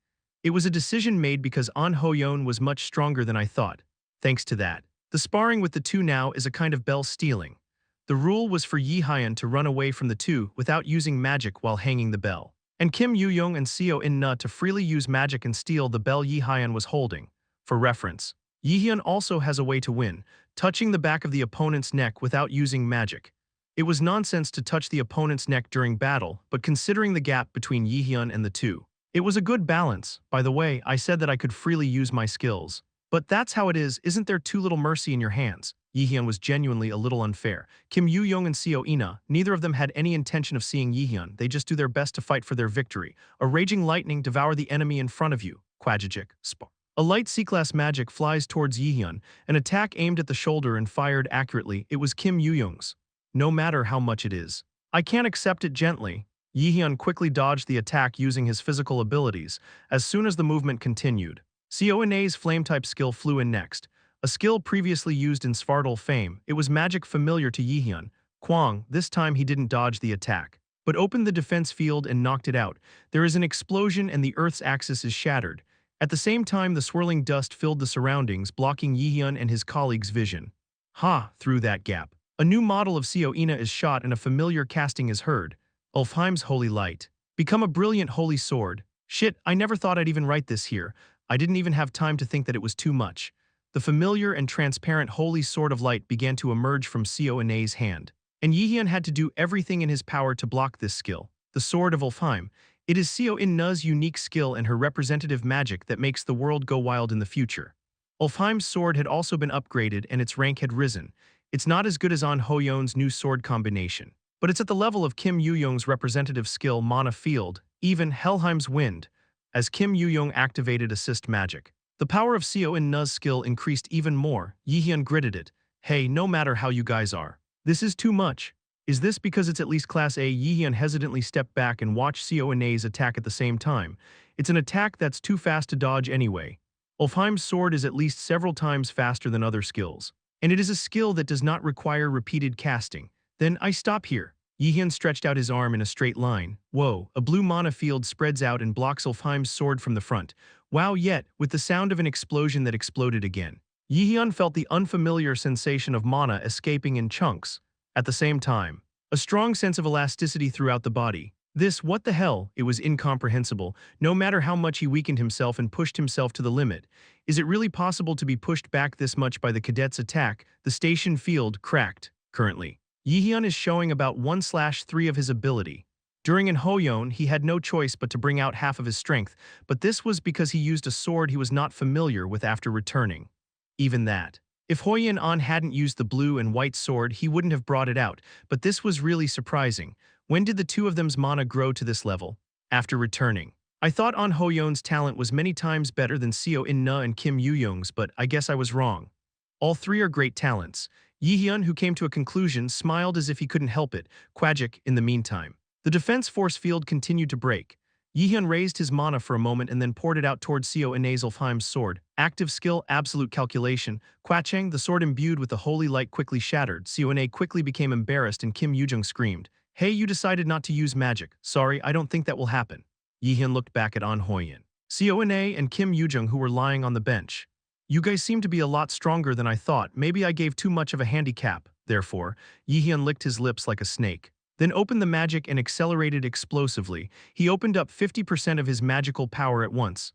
It was a decision made because An Hoyeon was much stronger than I thought. Thanks to that, the sparring with the two now is a kind of bell stealing. The rule was for Jaehyeon to run away from the two without using magic while hanging the bell, and Kim Yoo-young and Seo In-na to freely use magic and steal the bell Jaehyeon was holding. For reference, Jaehyeon also has a way to win, touching the back of the opponent's neck without using magic. It was nonsense to touch the opponent's neck during battle, but considering the gap between Jaehyeon and the two, it was a good balance. By the way, I said that I could freely use my skills. But that's how it is, isn't there too little mercy in your hands? Jaehyeon was genuinely a little unfair. Kim Yoo-young and Seo In-na, neither of them had any intention of seeing Jaehyeon, they just do their best to fight for their victory. A raging lightning devour the enemy in front of you. Quadragic, spar. A light C-class magic flies towards Jaehyeon, an attack aimed at the shoulder and fired accurately. It was Kim Yoo-young's. No matter how much it is, I can't accept it gently. Jaehyeon quickly dodged the attack using his physical abilities. As soon as the movement continued, Seo In-na's flame-type skill flew in next. A skill previously used in Svartal fame, it was magic familiar to Jaehyeon. Kwang, this time he didn't dodge the attack, but opened the defense field and knocked it out. There is an explosion and the Earth's axis is shattered. At the same time, the swirling dust filled the surroundings, blocking Jaehyeon and his colleagues' vision. Through that gap, a new model of Seo In-na is shot and a familiar casting is heard. Ulfheim's Holy Light. Become a brilliant holy sword. Shit, I never thought I'd even write this here. I didn't even have time to think that it was too much. The familiar and transparent holy sword of light began to emerge from Seo In-na's hand, and Jaehyeon had to do everything in his power to block this skill. The Sword of Ulfheim. It is Seo In-na's unique skill and her representative magic that makes the world go wild in the future. Ulfheim's sword had also been upgraded and its rank had risen. It's not as good as An Hoyeon's new sword combination, but it's at the level of Kim Yoo-young's representative skill Mana Field, even Helheim's Wind, as Kim Yoo-young activated assist magic. The power of Seo In-na's skill increased even more. Jaehyeon gritted it. Hey, no matter how you guys are, this is too much. Is this because it's at least Class A? Jaehyeon hesitantly stepped back and watched Seo In-na's attack at the same time. It's an attack that's too fast to dodge anyway. Ulfheim's sword is at least several times faster than other skills, and it is a skill that does not require repeated casting. Then I stop here. Jaehyeon stretched out his arm in a straight line. Whoa, a blue mana field spreads out and blocks Ulfheim's sword from the front. Wow, yet, with the sound of an explosion that exploded again. Jaehyeon felt the unfamiliar sensation of mana escaping in chunks. At the same time, a strong sense of elasticity throughout the body. This, what the hell, it was incomprehensible, no matter how much he weakened himself and pushed himself to the limit. Is it really possible to be pushed back this much by the cadet's attack? The station field cracked. Currently, Jaehyeon is showing about 1/3 of his ability. During An Hoyeon, he had no choice but to bring out half of his strength, but this was because he used a sword he was not familiar with after returning. Even that. If Jaehyeon An hadn't used the blue and white sword, he wouldn't have brought it out, but this was really surprising. When did the two of them's mana grow to this level? After returning. I thought An Hoyeon's talent was many times better than Seo In-na and Kim Yoo-young's, but I guess I was wrong. All three are great talents. Jaehyeon, who came to a conclusion, smiled as if he couldn't help it. Kwajik, in the meantime. The defense force field continued to break. Jaehyeon raised his mana for a moment and then poured it out towards Seo In-na's sword. Active skill, absolute calculation. Kwachang, the sword imbued with the holy light, quickly shattered. Seo In-na quickly became embarrassed and Kim Yoo-jung screamed, "Hey, you decided not to use magic. Sorry, I don't think that will happen." Jaehyeon looked back at An Hoyeon. Seo In-na and Kim Yoo-jung, who were lying on the bench. "You guys seem to be a lot stronger than I thought. Maybe I gave too much of a handicap." Therefore, Jaehyeon licked his lips like a snake. Then opened the magic and accelerated explosively. He opened up 50% of his magical power at once.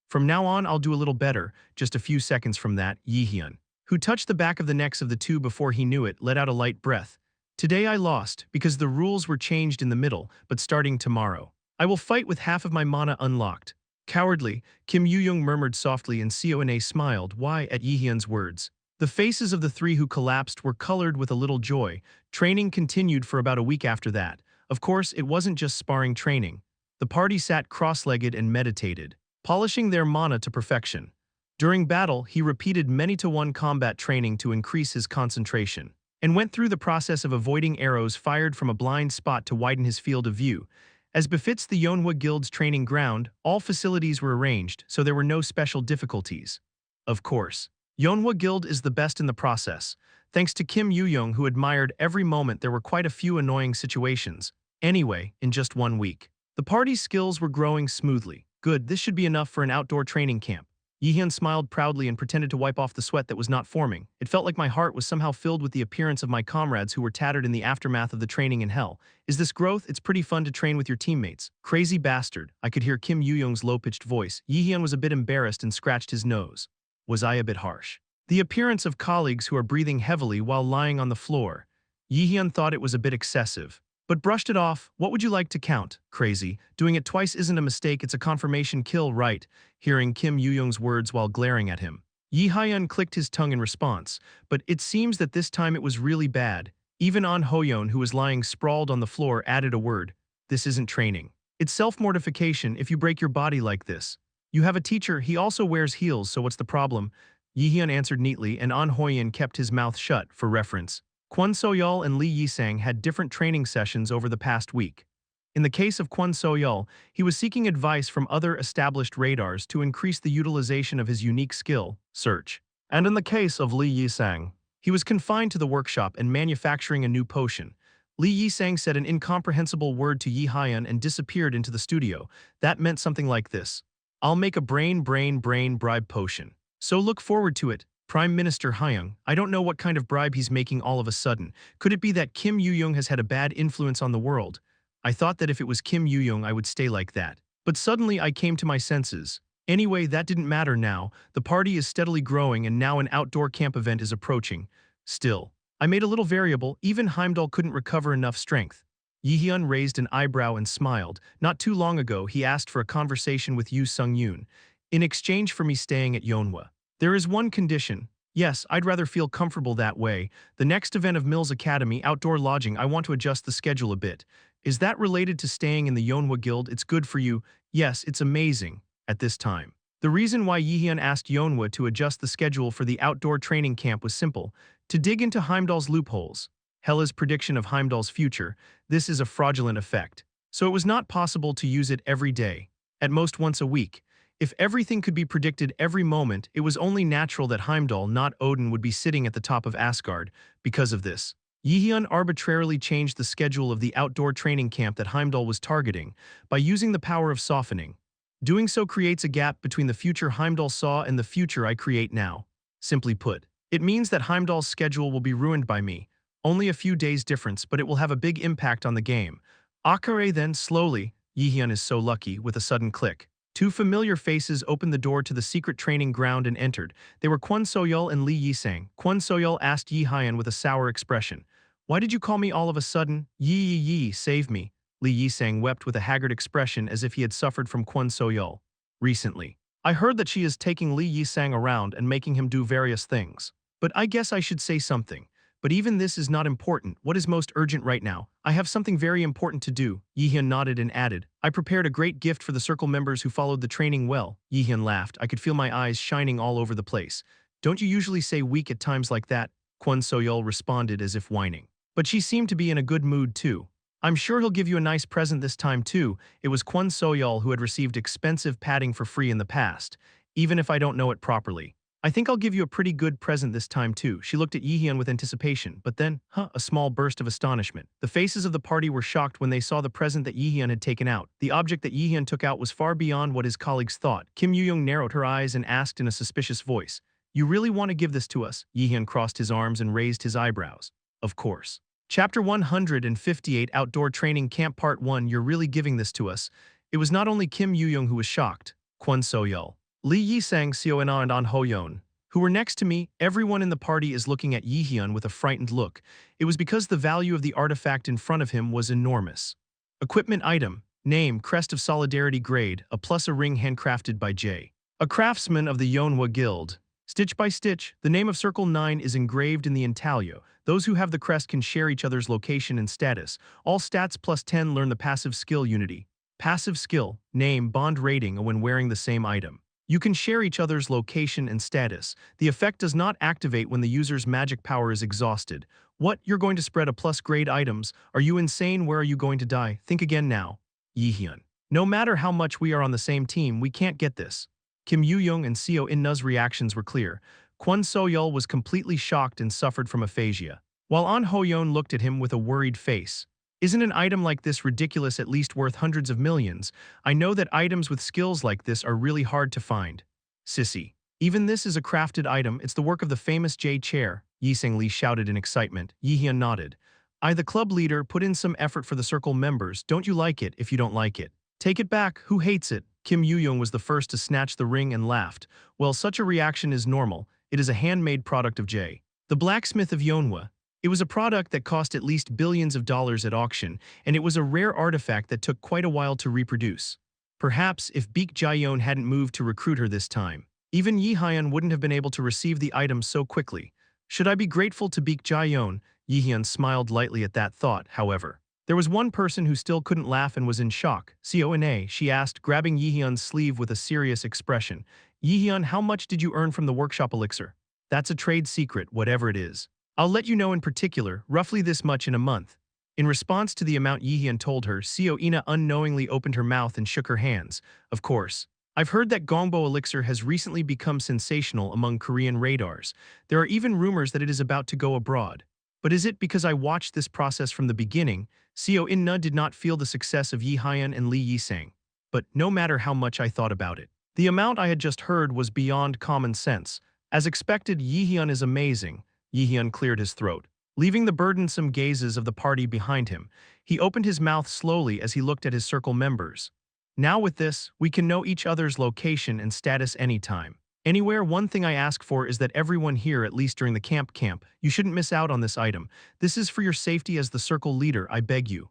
From now on I'll do a little better. Just a few seconds from that, Jaehyeon, who touched the back of the necks of the two before he knew it, let out a light breath. "Today I lost, because the rules were changed in the middle, but starting tomorrow, I will fight with half of my mana unlocked." "Cowardly," Kim Yoo-jung murmured softly and Seo In-na smiled. Why? At Jaehyeon's words. The faces of the three who collapsed were colored with a little joy. Training continued for about a week after that. Of course, it wasn't just sparring training. The party sat cross-legged and meditated, polishing their mana to perfection. During battle, he repeated many-to-one combat training to increase his concentration, and went through the process of avoiding arrows fired from a blind spot to widen his field of view. As befits the Yeonhwa Guild's training ground, all facilities were arranged, so there were no special difficulties. Of course, Yeonhwa Guild is the best in the process. Thanks to Kim Yoo-jung, who admired every moment, there were quite a few annoying situations. Anyway, in just 1 week, the party's skills were growing smoothly. Good, this should be enough for an outdoor training camp. Jaehyeon smiled proudly and pretended to wipe off the sweat that was not forming. It felt like my heart was somehow filled with the appearance of my comrades who were tattered in the aftermath of the training in hell. "Is this growth? It's pretty fun to train with your teammates." "Crazy bastard," I could hear Kim Yoo-jung's low-pitched voice. Jaehyeon was a bit embarrassed and scratched his nose. Was I a bit harsh? The appearance of colleagues who are breathing heavily while lying on the floor. Jaehyeon thought it was a bit excessive, but brushed it off. "What would you like to count?" "Crazy. Doing it twice isn't a mistake, it's a confirmation kill, right?" Hearing Kim Yoo-jung's words while glaring at him, Jaehyeon clicked his tongue in response, but it seems that this time it was really bad. Even An Hoyeon, who was lying sprawled on the floor, added a word. "This isn't training. It's self-mortification if you break your body like this. You have a teacher, he also wears heels, so what's the problem?" Jaehyeon answered neatly, and An Hoyeon kept his mouth shut. For reference, Kwon Soyeol and Lee Yi-sang had different training sessions over the past week. In the case of Kwon Soyeol, he was seeking advice from other established radars to increase the utilization of his unique skill, search. And in the case of Lee Yi-sang, he was confined to the workshop and manufacturing a new potion. Lee Yi-sang said an incomprehensible word to Jaehyeon and disappeared into the studio. That meant something like this: "I'll make a brain bribe potion. So look forward to it." Prime Minister Hyung, I don't know what kind of bribe he's making all of a sudden. Could it be that Kim Yoo-jung has had a bad influence on the world? I thought that if it was Kim Yoo-jung I would stay like that. But suddenly I came to my senses. Anyway, that didn't matter now. The party is steadily growing and now an outdoor camp event is approaching. Still, I made a little variable. Even Heimdall couldn't recover enough strength. Jaehyeon raised an eyebrow and smiled. Not too long ago he asked for a conversation with Yoo Sung-yoon, in exchange for me staying at Yeonhwa. There is one condition. Yes, I'd rather feel comfortable that way. The next event of Mills Academy, outdoor lodging, I want to adjust the schedule a bit. Is that related to staying in the Yeonhwa Guild? It's good for you. Yes, it's amazing. At this time, the reason why Jaehyeon asked Yeonhwa to adjust the schedule for the outdoor training camp was simple: to dig into Heimdall's loopholes. Hela's prediction of Heimdall's future. This is a fraudulent effect. So it was not possible to use it every day. At most once a week. If everything could be predicted every moment, it was only natural that Heimdall, not Odin, would be sitting at the top of Asgard. Because of this, Jaehyeon arbitrarily changed the schedule of the outdoor training camp that Heimdall was targeting by using the power of softening. Doing so creates a gap between the future Heimdall saw and the future I create now. Simply put, it means that Heimdall's schedule will be ruined by me. Only a few days difference, but it will have a big impact on the game. Akare then, slowly, Jaehyeon is so lucky, with a sudden click. Two familiar faces opened the door to the secret training ground and entered. They were Kwon Soyeol and Lee Yi-sang. Kwon Soyeol asked Jaehyeon with a sour expression, "Why did you call me all of a sudden?" Yi, save me." Lee Yi-sang wept with a haggard expression as if he had suffered from Kwon Soyeol. "Recently, I heard that she is taking Lee Yi-sang around and making him do various things. But I guess I should say something. But even this is not important. What is most urgent right now? I have something very important to do. Jaehyeon nodded and added, I prepared a great gift for the circle members who followed the training well. Jaehyeon laughed. I could feel my eyes shining all over the place. Don't you usually say weak at times like that? Kwon Soyeol responded as if whining. But she seemed to be in a good mood too. I'm sure he'll give you a nice present this time too. It was Kwon Soyeol who had received expensive padding for free in the past, even if I don't know it properly. I think I'll give you a pretty good present this time too. She looked at Jaehyeon with anticipation, but then, a small burst of astonishment. The faces of the party were shocked when they saw the present that Jaehyeon had taken out. The object that Jaehyeon took out was far beyond what his colleagues thought. Kim Yoo-young narrowed her eyes and asked in a suspicious voice, You really want to give this to us? Jaehyeon crossed his arms and raised his eyebrows. Of course. Chapter 158 Outdoor Training Camp Part 1 You're really giving this to us? It was not only Kim Yoo-young who was shocked. Kwon Soyeol, Lee Yi-sang, Seo-in-ah and An Ho-yeon, who were next to me. Everyone in the party is looking at Jaehyeon with a frightened look. It was because the value of the artifact in front of him was enormous. Equipment item, name, Crest of Solidarity grade, a ring handcrafted by J. A craftsman of the Yeonhwa Guild. Stitch by stitch, the name of Circle 9 is engraved in the intaglio. Those who have the crest can share each other's location and status. All stats plus 10 learn the passive skill Unity. Passive skill, name, bond rating when wearing the same item. You can share each other's location and status. The effect does not activate when the user's magic power is exhausted. What? You're going to spread a plus grade items? Are you insane? Where are you going to die? Think again now. Jaehyeon. No matter how much we are on the same team, we can't get this. Kim Yoo-young and Seo-in-ah's reactions were clear. Kwon Soyeol was completely shocked and suffered from aphasia, while An Ho-yeon looked at him with a worried face. Isn't an item like this ridiculous, at least worth hundreds of millions? I know that items with skills like this are really hard to find. Sissy. Even this is a crafted item. It's the work of the famous J Chair, Yi-sang Lee shouted in excitement. Jaehyeon nodded. I, the club leader, put in some effort for the circle members. Don't you like it? If you don't like it, take it back. Who hates it? Kim Yoo-young was the first to snatch the ring and laughed. Well, such a reaction is normal. It is a handmade product of J. The blacksmith of Yeonhwa. It was a product that cost at least billions of dollars at auction, and it was a rare artifact that took quite a while to reproduce. Perhaps if Baek Jaehyeon hadn't moved to recruit her this time, even Jaehyeon wouldn't have been able to receive the item so quickly. Should I be grateful to Baek Jaehyeon? Jaehyeon smiled lightly at that thought, however. There was one person who still couldn't laugh and was in shock. Seo-in-ah, she asked, grabbing Jaehyeon's sleeve with a serious expression. Jaehyeon, how much did you earn from the workshop elixir? That's a trade secret, whatever it is. I'll let you know in particular, roughly this much in a month. In response to the amount Jaehyeon told her, Seo-in-ah unknowingly opened her mouth and shook her hands. Of course. I've heard that Gongbo elixir has recently become sensational among Korean radars. There are even rumors that it is about to go abroad. But is it because I watched this process from the beginning? Seo-in-ah did not feel the success of Jaehyeon and Lee Yi-sang. But no matter how much I thought about it, the amount I had just heard was beyond common sense. As expected, Jaehyeon is amazing. Jaehyeon cleared his throat. Leaving the burdensome gazes of the party behind him, he opened his mouth slowly as he looked at his circle members. Now with this, we can know each other's location and status anytime. Anywhere. One thing I ask for is that everyone here, at least during the camp, you shouldn't miss out on this item. This is for your safety as the circle leader, I beg you.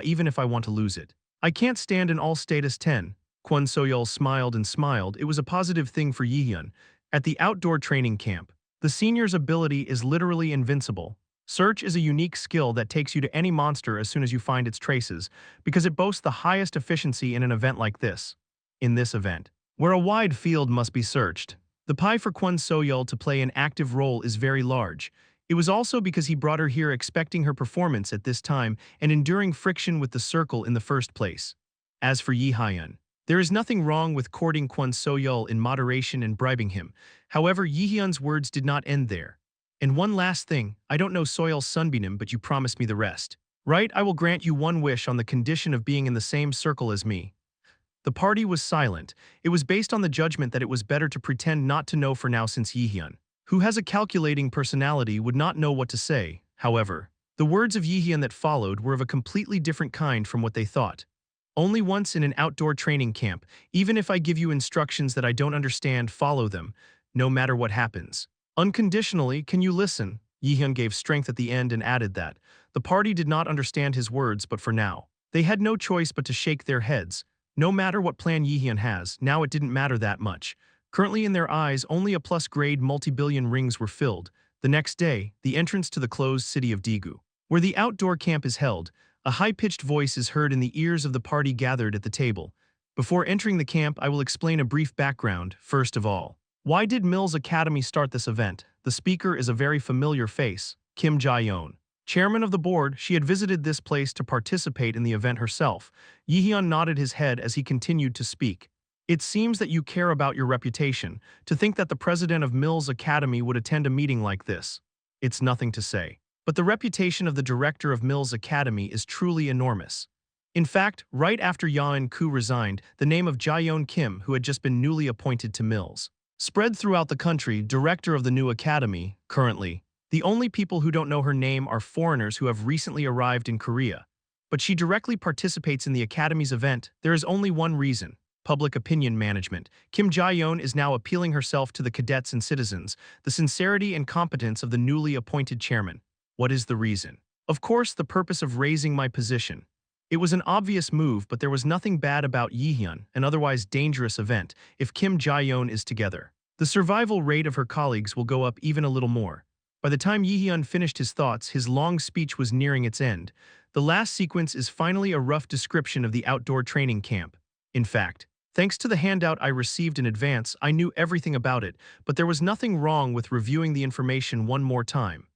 Even if I want to lose it. I can't stand an all-status 10. Kwon Soyeol smiled and smiled. It was a positive thing for Jaehyeon. At the outdoor training camp, the senior's ability is literally invincible. Search is a unique skill that takes you to any monster as soon as you find its traces, because it boasts the highest efficiency in an event like this. In this event, where a wide field must be searched, the pie for Kwon Soyeol to play an active role is very large. It was also because he brought her here expecting her performance at this time and enduring friction with the circle in the first place. As for Jaehyeon, there is nothing wrong with courting Kwon Soyeol in moderation and bribing him. However, Jaehyeon's words did not end there. And one last thing, I don't know Soyeol's Sunbeam, but you promised me the rest. Right? I will grant you one wish on the condition of being in the same circle as me. The party was silent. It was based on the judgment that it was better to pretend not to know for now, since Jaehyeon, who has a calculating personality, would not know what to say. However, the words of Jaehyeon that followed were of a completely different kind from what they thought. Only once in an outdoor training camp, even if I give you instructions that I don't understand, follow them, no matter what happens. Unconditionally, can you listen? Jaehyeon gave strength at the end and added that. The party did not understand his words, but for now, they had no choice but to shake their heads. No matter what plan Jaehyeon has, now it didn't matter that much. Currently in their eyes, only a plus-grade multi-billion rings were filled. The next day, the entrance to the closed city of Daegu, where the outdoor camp is held, a high-pitched voice is heard in the ears of the party gathered at the table. Before entering the camp, I will explain a brief background, first of all. Why did Mills Academy start this event? The speaker is a very familiar face, Kim Jaehyeon. Chairman of the board, she had visited this place to participate in the event herself. Jaehyeon nodded his head as he continued to speak. It seems that you care about your reputation. To think that the president of Mills Academy would attend a meeting like this. It's nothing to say. But the reputation of the director of Mills Academy is truly enormous. In fact, right after Jaehyeon Koo resigned, the name of Jaehyeon Kim, who had just been newly appointed to Mills, spread throughout the country, director of the new academy, currently. The only people who don't know her name are foreigners who have recently arrived in Korea. But she directly participates in the academy's event. There is only one reason. Public opinion management. Kim Jaehyeon is now appealing herself to the cadets and citizens, the sincerity and competence of the newly appointed chairman. What is the reason? Of course, the purpose of raising my position. It was an obvious move, but there was nothing bad about Jaehyeon, an otherwise dangerous event, if Kim Jaehyeon is together. The survival rate of her colleagues will go up even a little more. By the time Jaehyeon finished his thoughts, his long speech was nearing its end. The last sequence is finally a rough description of the outdoor training camp. In fact, thanks to the handout I received in advance, I knew everything about it, but there was nothing wrong with reviewing the information one more time.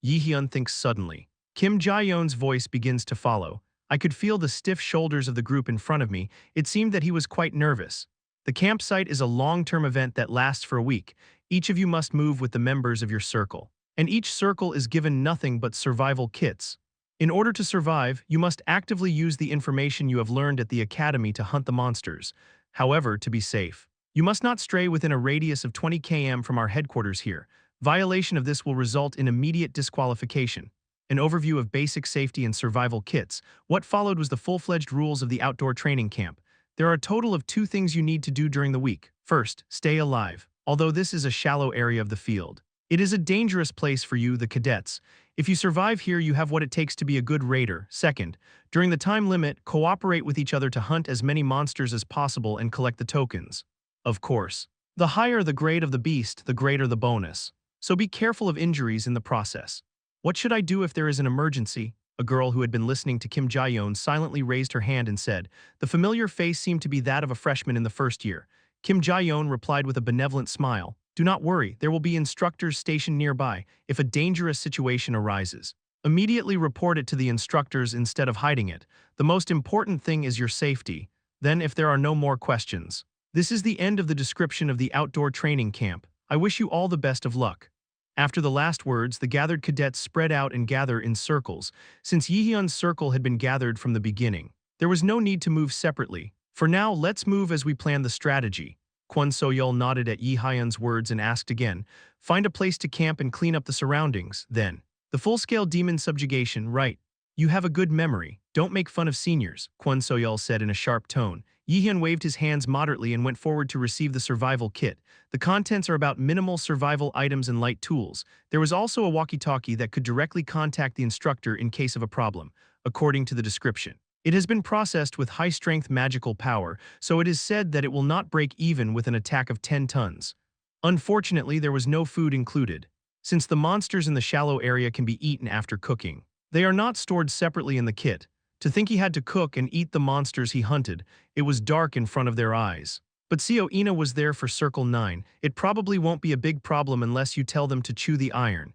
Jaehyeon thinks suddenly. Kim Jaehyeon's voice begins to follow. I could feel the stiff shoulders of the group in front of me. It seemed that he was quite nervous. The campsite is a long-term event that lasts for a week. Each of you must move with the members of your circle. And each circle is given nothing but survival kits. In order to survive, you must actively use the information you have learned at the academy to hunt the monsters. However, to be safe, you must not stray within a radius of 20 km from our headquarters here. Violation of this will result in immediate disqualification. An overview of basic safety and survival kits. What followed was the full-fledged rules of the outdoor training camp. There are a total of 2 things you need to do during the week. First, stay alive. Although this is a shallow area of the field, it is a dangerous place for you, the cadets. If you survive here, you have what it takes to be a good raider. Second, during the time limit, cooperate with each other to hunt as many monsters as possible and collect the tokens. Of course, the higher the grade of the beast, the greater the bonus. So be careful of injuries in the process. What should I do if there is an emergency? A girl who had been listening to Kim Jaehyeon silently raised her hand and said. The familiar face seemed to be that of a freshman in the first year. Kim Jaehyeon replied with a benevolent smile. Do not worry, there will be instructors stationed nearby. If a dangerous situation arises, immediately report it to the instructors instead of hiding it. The most important thing is your safety. Then, if there are no more questions. This is the end of the description of the outdoor training camp. I wish you all the best of luck. After the last words, the gathered cadets spread out and gather in circles. Since Jaehyeon's circle had been gathered from the beginning, there was no need to move separately. For now, let's move as we plan the strategy. Kwon So-yeol nodded at Jaehyeon's words and asked again, find a place to camp and clean up the surroundings, then. The full-scale demon subjugation, right. You have a good memory. Don't make fun of seniors, Kwon So-yeol said in a sharp tone. Jaehyeon waved his hands moderately and went forward to receive the survival kit. The contents are about minimal survival items and light tools. There was also a walkie-talkie that could directly contact the instructor in case of a problem, according to the description. It has been processed with high-strength magical power, so it is said that it will not break even with an attack of 10 tons. Unfortunately, there was no food included. Since the monsters in the shallow area can be eaten after cooking, they are not stored separately in the kit. To think he had to cook and eat the monsters he hunted, it was dark in front of their eyes. But Seo Ina was there for Circle 9. It probably won't be a big problem unless you tell them to chew the iron.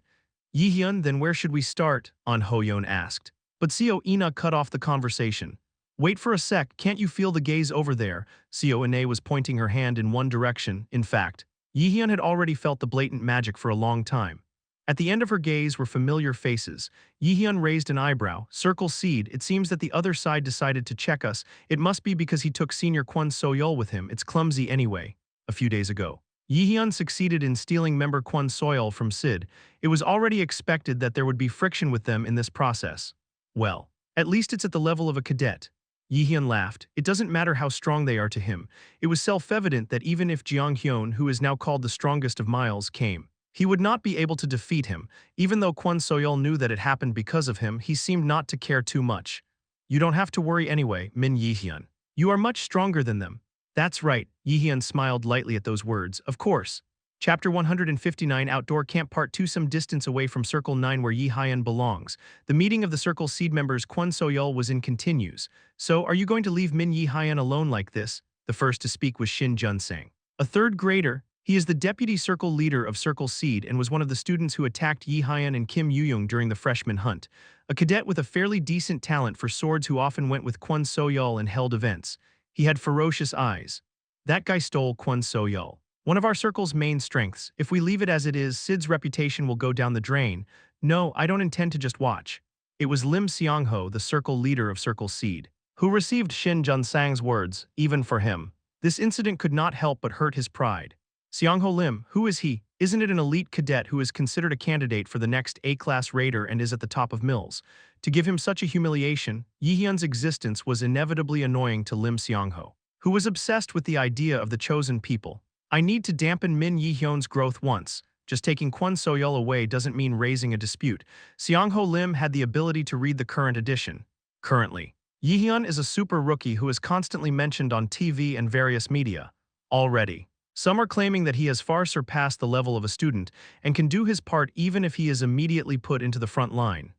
Jaehyeon, then where should we start? An Hoyeon asked. But Seo Ina cut off the conversation. Wait for a sec, can't you feel the gaze over there? Seo Ina was pointing her hand in one direction. In fact, Jaehyeon had already felt the blatant magic for a long time. At the end of her gaze were familiar faces. Jaehyeon raised an eyebrow. Circle Seed, it seems that the other side decided to check us. It must be because he took senior Kwon So-yeol with him. It's clumsy anyway. A few days ago, Jaehyeon succeeded in stealing member Kwon So-yeol from Sid. It was already expected that there would be friction with them in this process. Well, at least it's at the level of a cadet. Jaehyeon laughed. It doesn't matter how strong they are to him. It was self-evident that even if Jaehyeon, who is now called the strongest of Miles, came, he would not be able to defeat him. Even though Kwon So-yeol knew that it happened because of him, he seemed not to care too much. You don't have to worry anyway, Min Jaehyeon. You are much stronger than them. That's right, Jaehyeon smiled lightly at those words. Of course. Chapter 159 Outdoor Camp Part 2 Some distance away from Circle 9 where Jaehyeon belongs. The meeting of the Circle Seed members Kwon Soyul was in continues. So, are you going to leave Min Jaehyeon alone like this? The first to speak was Shin Jun-sang. A third grader, he is the deputy Circle leader of Circle Seed and was one of the students who attacked Jaehyeon and Kim Yoo-young during the freshman hunt. A cadet with a fairly decent talent for swords who often went with Kwon Soyul and held events. He had ferocious eyes. That guy stole Kwon Soyul. One of our circle's main strengths. If we leave it as it is, Sid's reputation will go down the drain. No, I don't intend to just watch. It was Lim Seong-ho, the circle leader of Circle Seed, who received Shin Jun-sang's words, even for him. This incident could not help but hurt his pride. Seong-ho Lim, who is he? Isn't it an elite cadet who is considered a candidate for the next A-class raider and is at the top of mills? To give him such a humiliation, Jaehyeon's existence was inevitably annoying to Lim Seong-ho, who was obsessed with the idea of the chosen people. I need to dampen Min Jaehyeon's growth once. Just taking Kwon Soyul away doesn't mean raising a dispute. Seong-ho Lim had the ability to read the current edition. Currently, Jaehyeon is a super rookie who is constantly mentioned on TV and various media. Already, some are claiming that he has far surpassed the level of a student and can do his part even if he is immediately put into the front line.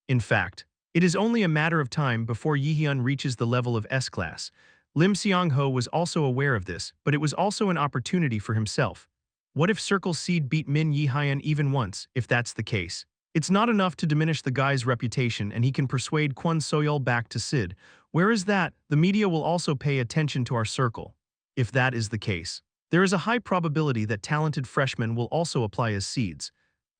In fact, it is only a matter of time before Jaehyeon reaches the level of S-class. Lim Seong-ho was also aware of this, but it was also an opportunity for himself. What if Circle Seed beat Min Jaehyeon even once, if that's the case? It's not enough to diminish the guy's reputation and he can persuade Kwon Soyul back to Sid. Where is that? The media will also pay attention to our circle. If that is the case, there is a high probability that talented freshmen will also apply as seeds.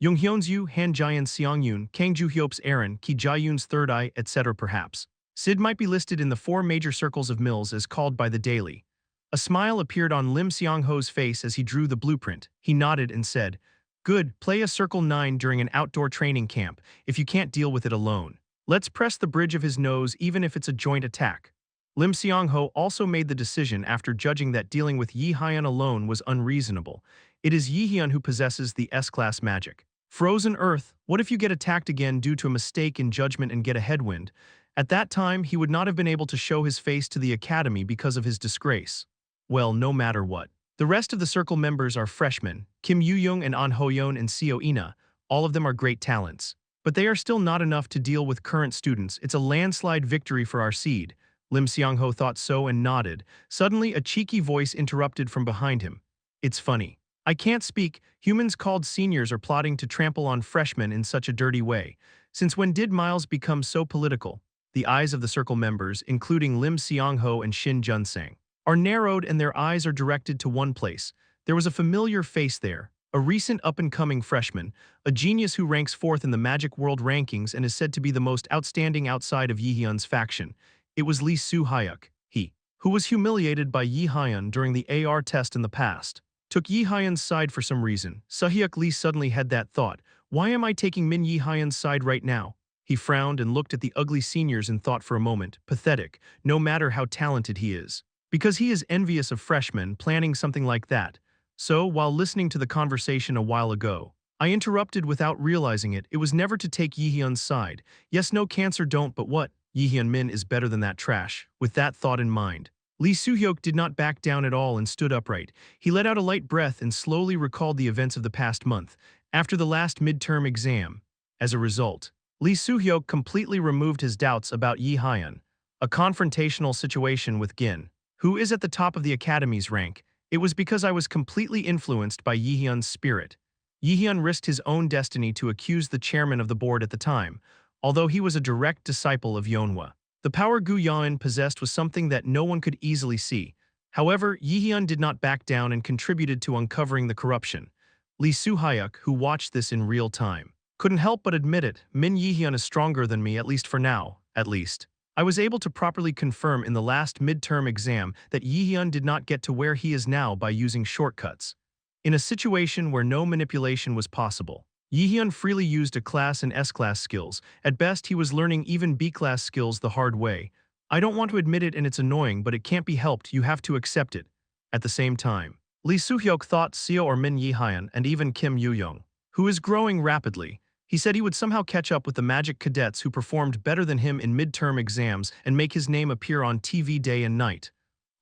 Junghyun's Han Jaeyeon's Seongyun, Kang Ju-hyop's Aaron, Ki Jae-yoon's Third Eye, etc. Perhaps Sid might be listed in the 4 major circles of mills as called by the Daily. A smile appeared on Lim Seong-ho's face as he drew the blueprint. He nodded and said, "Good, play a Circle 9 during an outdoor training camp, if you can't deal with it alone. Let's press the bridge of his nose even if it's a joint attack." Lim Seong-ho also made the decision after judging that dealing with Jaehyeon alone was unreasonable. It is Jaehyeon who possesses the S-class magic. Frozen Earth, what if you get attacked again due to a mistake in judgment and get a headwind? At that time, he would not have been able to show his face to the academy because of his disgrace. Well, no matter what. The rest of the circle members are freshmen, Kim Yoo-young and An Ho-yeon and Seo Ina. All of them are great talents. But they are still not enough to deal with current students. It's a landslide victory for our seed. Lim Seong-ho thought so and nodded. Suddenly, a cheeky voice interrupted from behind him. It's funny. I can't speak. Humans called seniors are plotting to trample on freshmen in such a dirty way. Since when did Miles become so political? The eyes of the circle members, including Lim Seong-ho and Shin Jun-sang, are narrowed and their eyes are directed to one place. There was a familiar face there, a recent up-and-coming freshman, a genius who ranks 4th in the Magic World rankings and is said to be the most outstanding outside of Jaehyeon's faction. It was Lee Soo-hyuk, he, who was humiliated by Jaehyeon during the AR test in the past, took Jaehyeon's side for some reason. Soo-hyuk Lee suddenly had that thought, why am I taking Min Jaehyeon's side right now? He frowned and looked at the ugly seniors and thought for a moment, pathetic, no matter how talented he is. Because he is envious of freshmen planning something like that. So, while listening to the conversation a while ago, I interrupted without realizing it. It was never to take Jaehyeon's side. Yes, no cancer don't, but what? Jaehyeon Min is better than that trash. With that thought in mind, Lee Soo-hyuk did not back down at all and stood upright. He let out a light breath and slowly recalled the events of the past month, after the last midterm exam. As a result, Lee Soo-hyuk completely removed his doubts about Jaehyeon. A confrontational situation with Gin, who is at the top of the academy's rank. It was because I was completely influenced by Jaehyeon's spirit. Jaehyeon risked his own destiny to accuse the chairman of the board at the time, although he was a direct disciple of Yeonhwa. The power Gu Yaon possessed was something that no one could easily see. However, Jaehyeon did not back down and contributed to uncovering the corruption. Lee Soo-hyuk, who watched this in real time, couldn't help but admit it. Min Jaehyeon is stronger than me, at least for now, at least. I was able to properly confirm in the last midterm exam that Jaehyeon did not get to where he is now by using shortcuts. In a situation where no manipulation was possible, Jaehyeon freely used A-class and S-class skills. At best, he was learning even B-class skills the hard way. I don't want to admit it and it's annoying, but it can't be helped. You have to accept it. At the same time, Lee Soo-hyuk thought Seo or Min Jaehyeon and even Kim Yoo-young, who is growing rapidly. He said he would somehow catch up with the Magic cadets who performed better than him in midterm exams and make his name appear on TV day and night.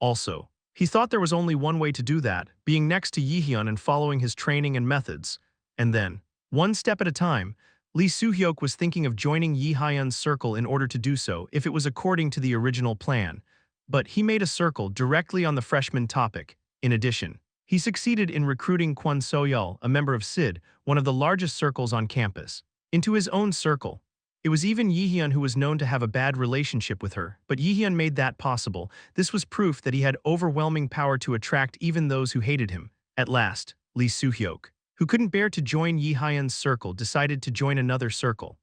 Also, He thought there was only one way to do that, being next to Jaehyeon and following his training and methods. And then, one step at a time, Lee Soo-hyuk was thinking of joining Jaehyeon's circle in order to do so if it was according to the original plan. But he made a circle directly on the freshman topic. In addition, he succeeded in recruiting Kwon So-yeol, a member of SID, one of the largest circles on campus, into his own circle. It was even Jaehyeon who was known to have a bad relationship with her, but Jaehyeon made that possible. This was proof that he had overwhelming power to attract even those who hated him. At last, Lee Soo-hyuk, who couldn't bear to join Jaehyeon's circle, decided to join another circle.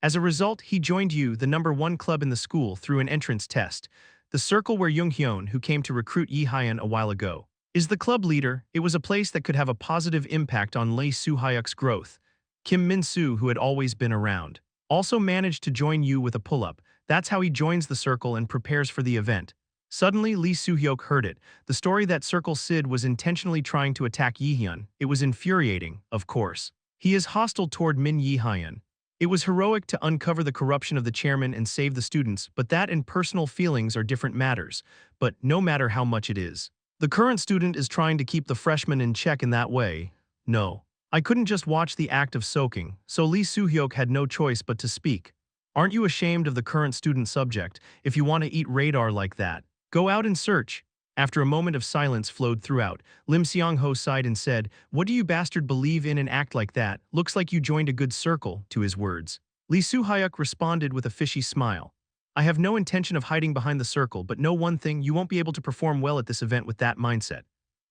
As a result, he joined the #1 club in the school, through an entrance test. The circle where Jung-hyun, who came to recruit Jaehyeon a while ago, is the club leader. It was a place that could have a positive impact on Lee Soo-hyuk's growth. Kim Min-soo, who had always been around, also managed to join Yu with a pull-up. That's how he joins the circle and prepares for the event. Suddenly, Lee Soo-hyuk heard it. The story that Circle Sid was intentionally trying to attack Jaehyeon. It was infuriating, of course. He is hostile toward Min Jaehyeon. It was heroic to uncover the corruption of the chairman and save the students, but that and personal feelings are different matters. But no matter how much it is, the current student is trying to keep the freshman in check in that way. No. I couldn't just watch the act of soaking, so Lee Soo-hyuk had no choice but to speak. Aren't you ashamed of the current student subject? If you want to eat radar like that, go out and search. After a moment of silence flowed throughout, Lim Seong-ho sighed and said, "What do you bastard believe in and act like that? Looks like you joined a good circle," to his words. Lee Soo-hyuk responded with a fishy smile. "I have no intention of hiding behind the circle, but know one thing, you won't be able to perform well at this event with that mindset."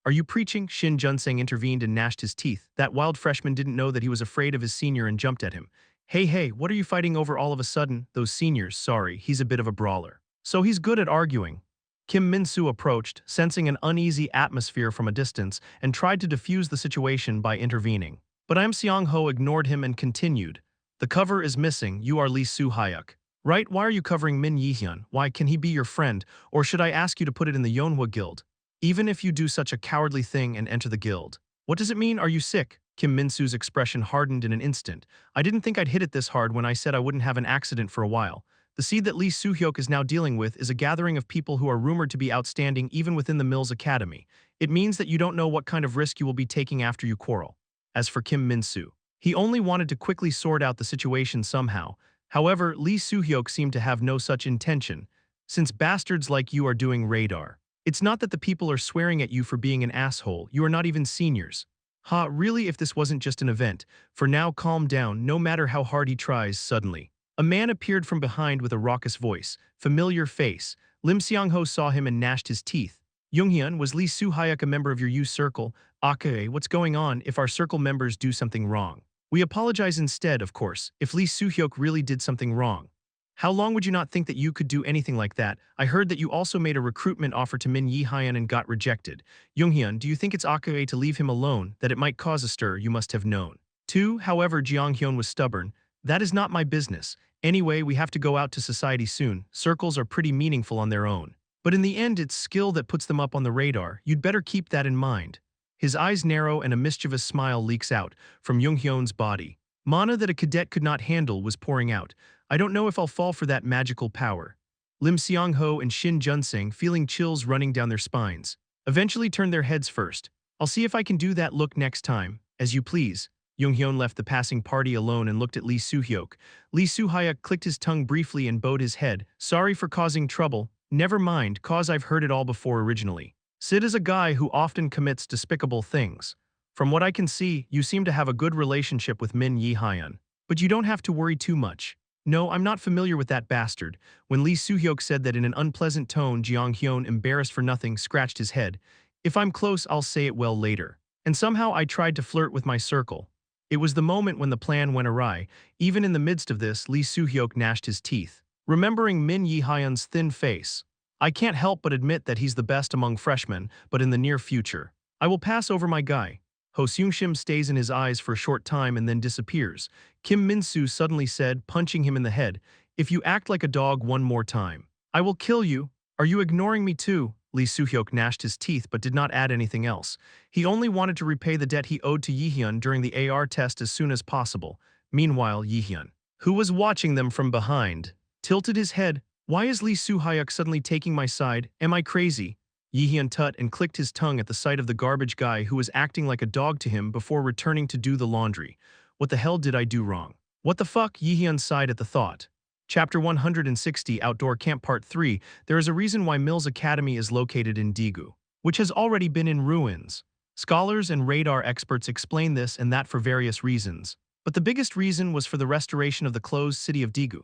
"Are you preaching?" Shin Junseng intervened and gnashed his teeth. That wild freshman didn't know that he was afraid of his senior and jumped at him. Hey, what are you fighting over all of a sudden? Those seniors, sorry, he's a bit of a brawler. So he's good at arguing." Kim Min-soo approached, sensing an uneasy atmosphere from a distance, and tried to defuse the situation by intervening. But Im Seong-ho ignored him and continued. "The cover is missing. You are Lee Soo-hyuk. Right? Why are you covering Min Jaehyeon? Why, can he be your friend? Or should I ask you to put it in the Yeonhwa Guild? Even if you do such a cowardly thing and enter the guild. What does it mean? Are you sick?" Kim Min-soo's expression hardened in an instant. "I didn't think I'd hit it this hard when I said I wouldn't have an accident for a while. The seed that Lee Soo-hyuk is now dealing with is a gathering of people who are rumored to be outstanding even within the Mills Academy. It means that you don't know what kind of risk you will be taking after you quarrel." As for Kim Min-soo, he only wanted to quickly sort out the situation somehow. However, Lee Soo-hyuk seemed to have no such intention. "Since bastards like you are doing radar, it's not that the people are swearing at you for being an asshole, you are not even seniors." "Ha, really? If this wasn't just an event. For now, calm down, no matter how hard he tries." Suddenly, a man appeared from behind with a raucous voice. Familiar face. Lim Seong-ho saw him and gnashed his teeth. "Jung-hyun, was Lee Soo-hyuk a member of your U circle?" "Okay, what's going on? If our circle members do something wrong, we apologize instead, of course, if Lee Soo-hyuk really did something wrong. How long would you not think that you could do anything like that? I heard that you also made a recruitment offer to Min Jaehyeon and got rejected. Jung-hyun, do you think it's okay to leave him alone, that it might cause a stir? You must have known." Too, however, Jeong-hyun was stubborn. "That is not my business. Anyway, we have to go out to society soon. Circles are pretty meaningful on their own. But in the end, it's skill that puts them up on the radar. You'd better keep that in mind." His eyes narrow and a mischievous smile leaks out from Jung-hyun's body. Mana that a cadet could not handle was pouring out. "I don't know if I'll fall for that magical power." Lim Seong-ho and Shin Junseng, feeling chills running down their spines, eventually turned their heads first. "I'll see if I can do that. Look, next time. As you please." Jung-hyun left the passing party alone and looked at Lee Soo-hyuk. Lee Soo-hyuk clicked his tongue briefly and bowed his head. "Sorry for causing trouble." "Never mind, cause I've heard it all before originally. Sid is a guy who often commits despicable things. From what I can see, you seem to have a good relationship with Min Jaehyeon. But you don't have to worry too much." "No, I'm not familiar with that bastard." When Lee Soo-hyuk said that in an unpleasant tone, Jeong-hyun, embarrassed for nothing, scratched his head. "If I'm close, I'll say it well later. And somehow I tried to flirt with my circle." It was the moment when the plan went awry. Even in the midst of this, Lee Soo-hyuk gnashed his teeth, remembering Min Jaehyeon's thin face. "I can't help but admit that he's the best among freshmen, but in the near future, I will pass over my guy." Ho Seung-shim stays in his eyes for a short time and then disappears. Kim Min-soo suddenly said, punching him in the head, "If you act like a dog one more time, I will kill you. Are you ignoring me too?" Lee Soo-hyuk gnashed his teeth but did not add anything else. He only wanted to repay the debt he owed to Jaehyeon during the AR test as soon as possible. Meanwhile, Jaehyeon, who was watching them from behind, tilted his head. "Why is Lee Soo-hyuk suddenly taking my side? Am I crazy?" Jaehyeon tut and clicked his tongue at the sight of the garbage guy who was acting like a dog to him before returning to do the laundry. What the hell did I do wrong? What the fuck? Jaehyeon sighed at the thought. Chapter 160 Outdoor Camp Part 3 There is a reason why Mills Academy is located in Daegu, which has already been in ruins. Scholars and radar experts explain this and that for various reasons. But the biggest reason was for the restoration of the closed city of Daegu.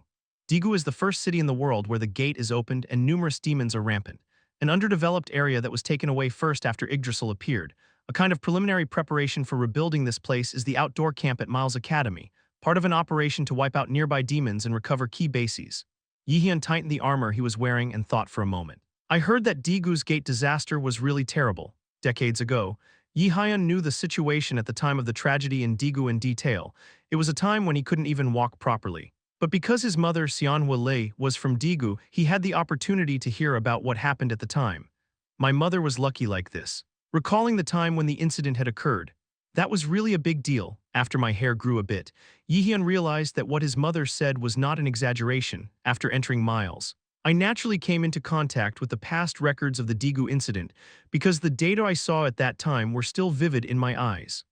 Daegu is the first city in the world where the gate is opened and numerous demons are rampant. An underdeveloped area that was taken away first after Yggdrasil appeared. A kind of preliminary preparation for rebuilding this place is the outdoor camp at Miles Academy, part of an operation to wipe out nearby demons and recover key bases. Jaehyeon tightened the armor he was wearing and thought for a moment. I heard that Daegu's gate disaster was really terrible. Decades ago, Jaehyeon knew the situation at the time of the tragedy in Daegu in detail. It was a time when he couldn't even walk properly. But because his mother, Seonhwa Lee, was from Daegu, he had the opportunity to hear about what happened at the time. My mother was lucky like this. Recalling the time when the incident had occurred, that was really a big deal. After my hair grew a bit, Jaehyeon realized that what his mother said was not an exaggeration. After entering Miles, I naturally came into contact with the past records of the Daegu incident because the data I saw at that time were still vivid in my eyes.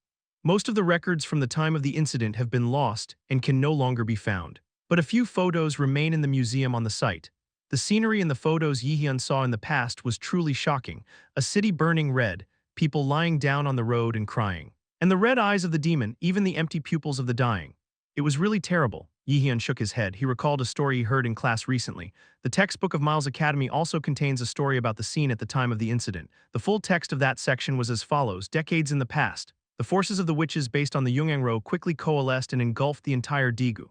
Most of the records from the time of the incident have been lost and can no longer be found. But a few photos remain in the museum on the site. The scenery in the photos Jaehyeon saw in the past was truly shocking. A city burning red, people lying down on the road and crying. And the red eyes of the demon, even the empty pupils of the dying. It was really terrible. Jaehyeon shook his head. He recalled a story he heard in class recently. The textbook of Miles Academy also contains a story about the scene at the time of the incident. The full text of that section was as follows. Decades in the past, the forces of the witches based on the Yungangro quickly coalesced and engulfed the entire Daegu.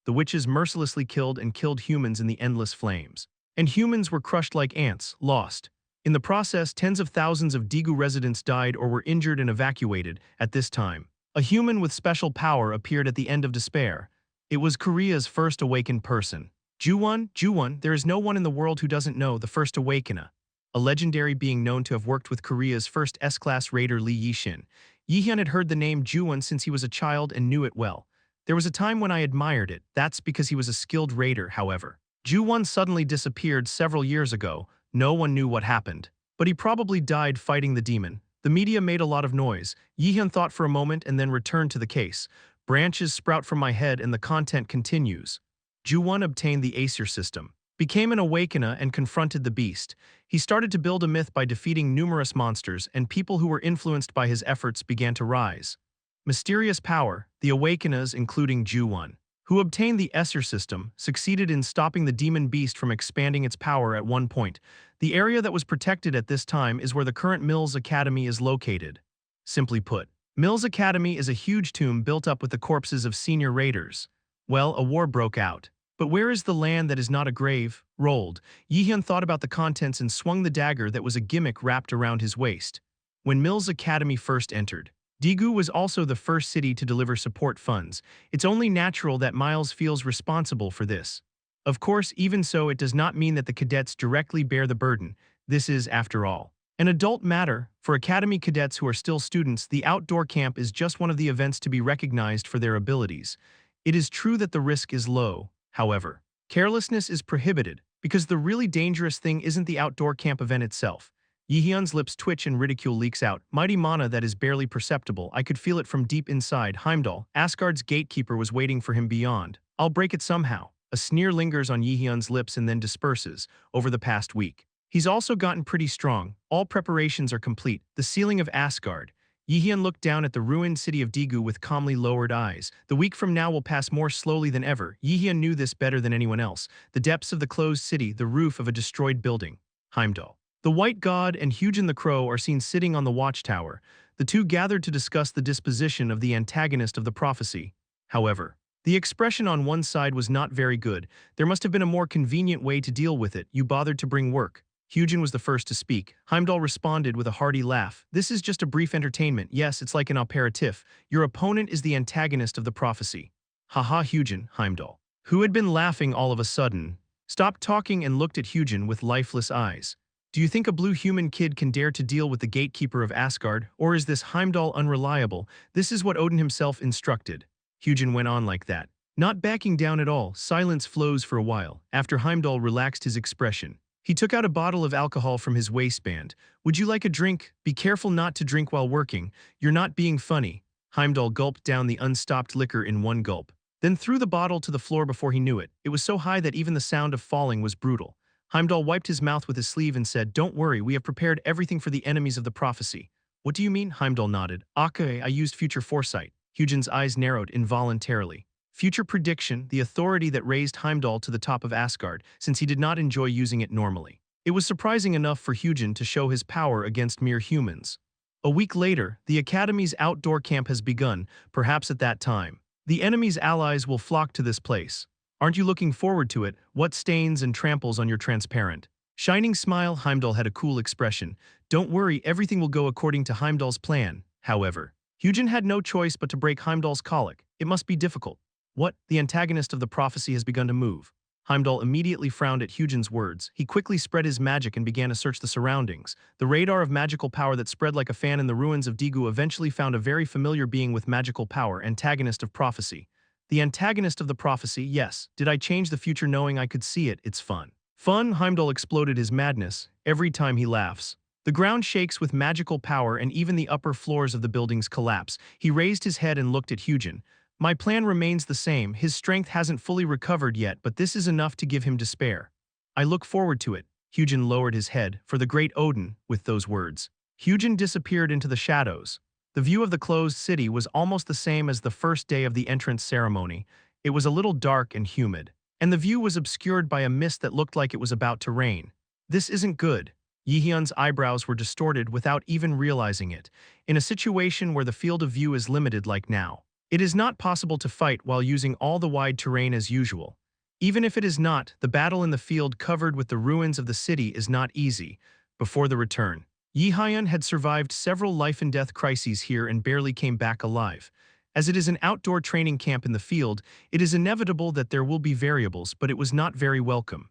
The witches mercilessly killed humans in the endless flames. And humans were crushed like ants, lost. In the process, tens of thousands of Daegu residents died or were injured and evacuated. At this time, a human with special power appeared at the end of despair. It was Korea's first awakened person. Juwon, there is no one in the world who doesn't know the first awakener. A legendary being known to have worked with Korea's first S-class raider Lee Yishin. Jaehyeon had heard the name Juwon since he was a child and knew it well. There was a time when I admired it. That's because he was a skilled raider, however. Juwon suddenly disappeared several years ago. No one knew what happened. But he probably died fighting the demon. The media made a lot of noise. Jaehyeon thought for a moment and then returned to the case. Branches sprout from my head and the content continues. Juwon obtained the Aesir system, became an awakener and confronted the beast. He started to build a myth by defeating numerous monsters, and people who were influenced by his efforts began to rise. Mysterious power, the awakeners including Juwon, who obtained the Aesir system, succeeded in stopping the demon beast from expanding its power at one point. The area that was protected at this time is where the current Mills Academy is located. Simply put, Mills Academy is a huge tomb built up with the corpses of senior raiders. Well, a war broke out. But where is the land that is not a grave? Rolled. Jaehyeon thought about the contents and swung the dagger that was a gimmick wrapped around his waist. When Mills Academy first entered, Daegu was also the first city to deliver support funds. It's only natural that Miles feels responsible for this. Of course, even so, it does not mean that the cadets directly bear the burden. This is, after all, an adult matter. For Academy cadets who are still students, the outdoor camp is just one of the events to be recognized for their abilities. It is true that the risk is low. However, carelessness is prohibited, because the really dangerous thing isn't the outdoor camp event itself. Jaehyeon's lips twitch and ridicule leaks out. Mighty mana that is barely perceptible. I could feel it from deep inside. Heimdall, Asgard's gatekeeper, was waiting for him beyond. I'll break it somehow. A sneer lingers on Jaehyeon's lips and then disperses. Over the past week, he's also gotten pretty strong. All preparations are complete. The ceiling of Asgard. Jaehyeon looked down at the ruined city of Daegu with calmly lowered eyes. The week from now will pass more slowly than ever. Jaehyeon knew this better than anyone else. The depths of the closed city, the roof of a destroyed building. Heimdall, the White God, and Hyujin the Crow are seen sitting on the watchtower. The two gathered to discuss the disposition of the antagonist of the prophecy. However, the expression on one side was not very good. There must have been a more convenient way to deal with it. You bothered to bring work. Hyujin was the first to speak. Heimdall responded with a hearty laugh. This is just a brief entertainment. Yes, it's like an aperitif. Your opponent is the antagonist of the prophecy. Haha, Hyujin, Heimdall, who had been laughing all of a sudden, stopped talking and looked at Hyujin with lifeless eyes. Do you think a blue human kid can dare to deal with the gatekeeper of Asgard, or is this Heimdall unreliable? This is what Odin himself instructed. Hyujin went on like that, not backing down at all. Silence flows for a while. After Heimdall relaxed his expression, He took out a bottle of alcohol from his waistband. Would you like a drink? Be careful not to drink while working. You're not being funny. Heimdall gulped down the unstopped liquor in one gulp, then threw the bottle to the floor before he knew it. It was so high that even the sound of falling was brutal. Heimdall wiped his mouth with his sleeve and said, "Don't worry, we have prepared everything for the enemies of the prophecy." "What do you mean?" Heimdall nodded. "Okay, I used future foresight." Hyujin's eyes narrowed involuntarily. Future prediction, the authority that raised Heimdall to the top of Asgard, since he did not enjoy using it normally. It was surprising enough for Hyujin to show his power against mere humans. A week later, the Academy's outdoor camp has begun, perhaps at that time. The enemy's allies will flock to this place. Aren't you looking forward to it? What stains and tramples on your transparent? Shining smile. Heimdall had a cool expression. Don't worry, everything will go according to Heimdall's plan. However, Hyujin had no choice but to break Heimdall's colic. It must be difficult. What? The antagonist of the prophecy has begun to move. Heimdall immediately frowned at Hyujin's words. He quickly spread his magic and began to search the surroundings. The radar of magical power that spread like a fan in the ruins of Daegu eventually found a very familiar being with magical power, antagonist of prophecy. The antagonist of the prophecy, yes. Did I change the future knowing I could see it? It's fun. Fun? Heimdall exploded his madness. Every time he laughs, the ground shakes with magical power and even the upper floors of the buildings collapse. He raised his head and looked at Hyujin. My plan remains the same. His strength hasn't fully recovered yet, but this is enough to give him despair. I look forward to it. Hyujin lowered his head. For the great Odin, with those words. Hyujin disappeared into the shadows. The view of the closed city was almost the same as the first day of the entrance ceremony. It was a little dark and humid, and the view was obscured by a mist that looked like it was about to rain. This isn't good. Jaehyeon's eyebrows were distorted without even realizing it. In a situation where the field of view is limited like now, it is not possible to fight while using all the wide terrain as usual. Even if it is not, the battle in the field covered with the ruins of the city is not easy. Before the return, Jaehyeon had survived several life-and-death crises here and barely came back alive. As it is an outdoor training camp in the field, it is inevitable that there will be variables, but it was not very welcome.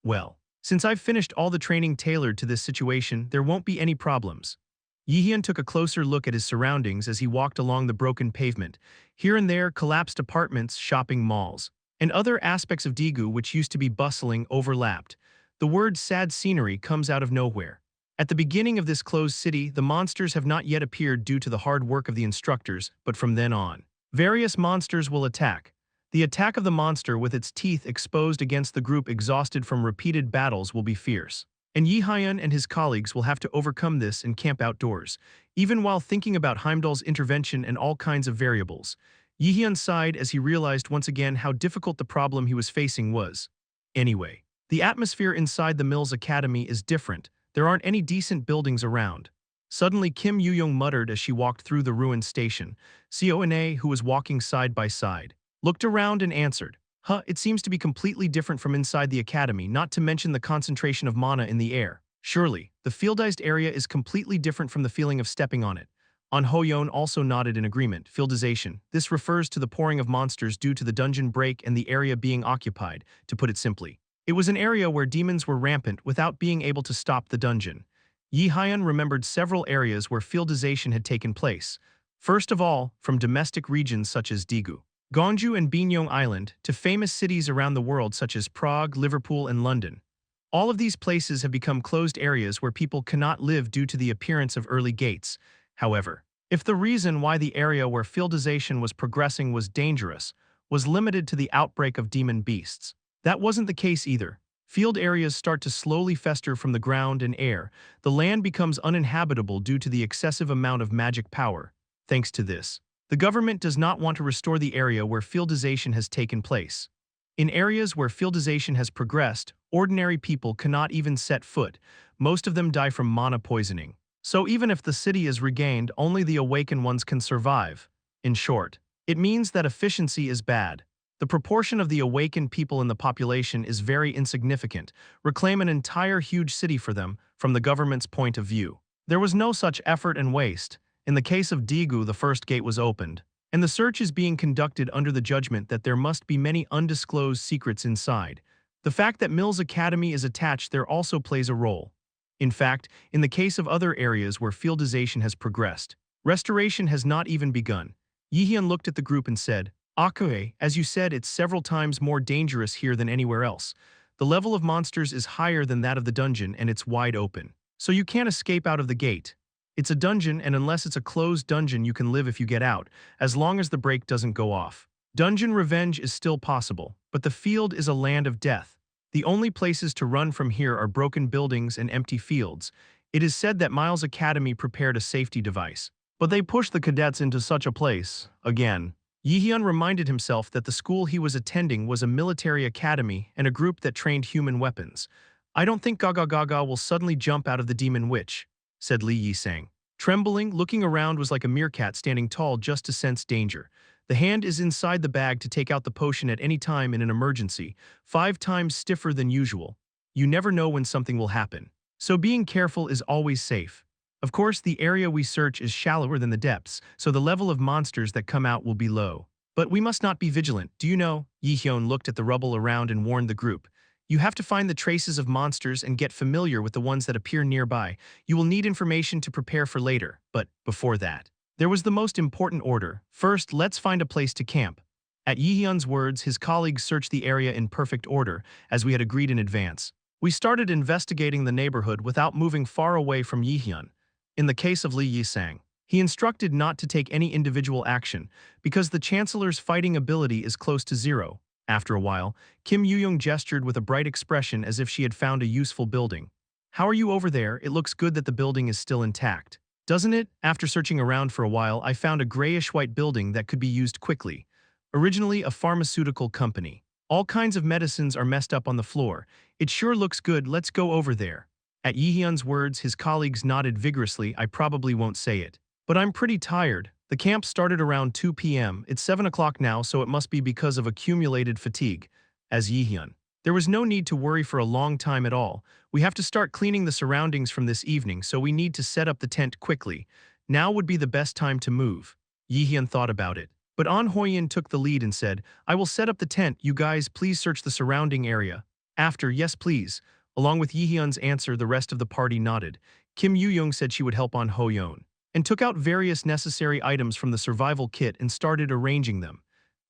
Well, since I've finished all the training tailored to this situation, there won't be any problems. Jaehyeon took a closer look at his surroundings as he walked along the broken pavement. Here and there, collapsed apartments, shopping malls, and other aspects of Daegu which used to be bustling overlapped. The word sad scenery comes out of nowhere. At the beginning of this closed city, the monsters have not yet appeared due to the hard work of the instructors, but from then on, various monsters will attack. The attack of the monster with its teeth exposed against the group exhausted from repeated battles will be fierce. And Jaehyeon and his colleagues will have to overcome this and camp outdoors. Even while thinking about Heimdall's intervention and all kinds of variables, Jaehyeon sighed as he realized once again how difficult the problem he was facing was. Anyway, the atmosphere inside the Mills Academy is different. There aren't any decent buildings around. Suddenly Kim Yoo-young muttered as she walked through the ruined station. Seona, who was walking side by side, looked around and answered. It seems to be completely different from inside the academy, not to mention the concentration of mana in the air. Surely, the fieldized area is completely different from the feeling of stepping on it. An Hoyeon also nodded in agreement. Fieldization. This refers to the pouring of monsters due to the dungeon break and the area being occupied, to put it simply. It was an area where demons were rampant without being able to stop the dungeon. Jaehyeon remembered several areas where fieldization had taken place. First of all, from domestic regions such as Daegu, Gwangju and Binyong Island, to famous cities around the world such as Prague, Liverpool, and London. All of these places have become closed areas where people cannot live due to the appearance of early gates. However, if the reason why the area where fieldization was progressing was dangerous, was limited to the outbreak of demon beasts, that wasn't the case either. Field areas start to slowly fester from the ground and air. The land becomes uninhabitable due to the excessive amount of magic power. Thanks to this, the government does not want to restore the area where fieldization has taken place. In areas where fieldization has progressed, ordinary people cannot even set foot. Most of them die from mana poisoning. So even if the city is regained, only the awakened ones can survive. In short, it means that efficiency is bad. The proportion of the awakened people in the population is very insignificant. Reclaim an entire huge city for them, from the government's point of view. There was no such effort and waste. In the case of Daegu, the first gate was opened, and the search is being conducted under the judgment that there must be many undisclosed secrets inside. The fact that Mills Academy is attached there also plays a role. In fact, in the case of other areas where fieldization has progressed, restoration has not even begun. Jaehyeon looked at the group and said, Akue, as you said, it's several times more dangerous here than anywhere else. The level of monsters is higher than that of the dungeon and it's wide open. So you can't escape out of the gate. It's a dungeon, and unless it's a closed dungeon you can live if you get out, as long as the break doesn't go off. Dungeon revenge is still possible, but the field is a land of death. The only places to run from here are broken buildings and empty fields. It is said that Miles Academy prepared a safety device. But they pushed the cadets into such a place, again. Jaehyeon reminded himself that the school he was attending was a military academy and a group that trained human weapons. I don't think Gaga Gaga will suddenly jump out of the demon witch, said Lee Yi-sang. Trembling, looking around was like a meerkat standing tall just to sense danger. The hand is inside the bag to take out the potion at any time in an emergency, 5 times stiffer than usual. You never know when something will happen. So being careful is always safe. Of course, the area we search is shallower than the depths, so the level of monsters that come out will be low. But we must not be vigilant, do you know? Jaehyeon looked at the rubble around and warned the group. You have to find the traces of monsters and get familiar with the ones that appear nearby. You will need information to prepare for later, but before that, there was the most important order. First, let's find a place to camp. At Jaehyeon's words, his colleagues searched the area in perfect order, as we had agreed in advance. We started investigating the neighborhood without moving far away from Jaehyeon. In the case of Lee Yi-sang, he instructed not to take any individual action, because the Chancellor's fighting ability is close to 0. After a while, Kim Yoo-young gestured with a bright expression as if she had found a useful building. How are you over there? It looks good that the building is still intact. Doesn't it? After searching around for a while, I found a grayish-white building that could be used quickly. Originally a pharmaceutical company. All kinds of medicines are messed up on the floor. It sure looks good, let's go over there. At Jaehyeon's words, his colleagues nodded vigorously. I probably won't say it. But I'm pretty tired. The camp started around 2 p.m. It's 7 o'clock now, so it must be because of accumulated fatigue. As Jaehyeon, there was no need to worry for a long time at all. We have to start cleaning the surroundings from this evening, so we need to set up the tent quickly. Now would be the best time to move. Jaehyeon thought about it. But An Hoyin took the lead and said, I will set up the tent, you guys please search the surrounding area. After, yes please. Along with Jaehyeon's answer, the rest of the party nodded. Kim Yoo-young said she would help An Hoyin, and took out various necessary items from the survival kit and started arranging them.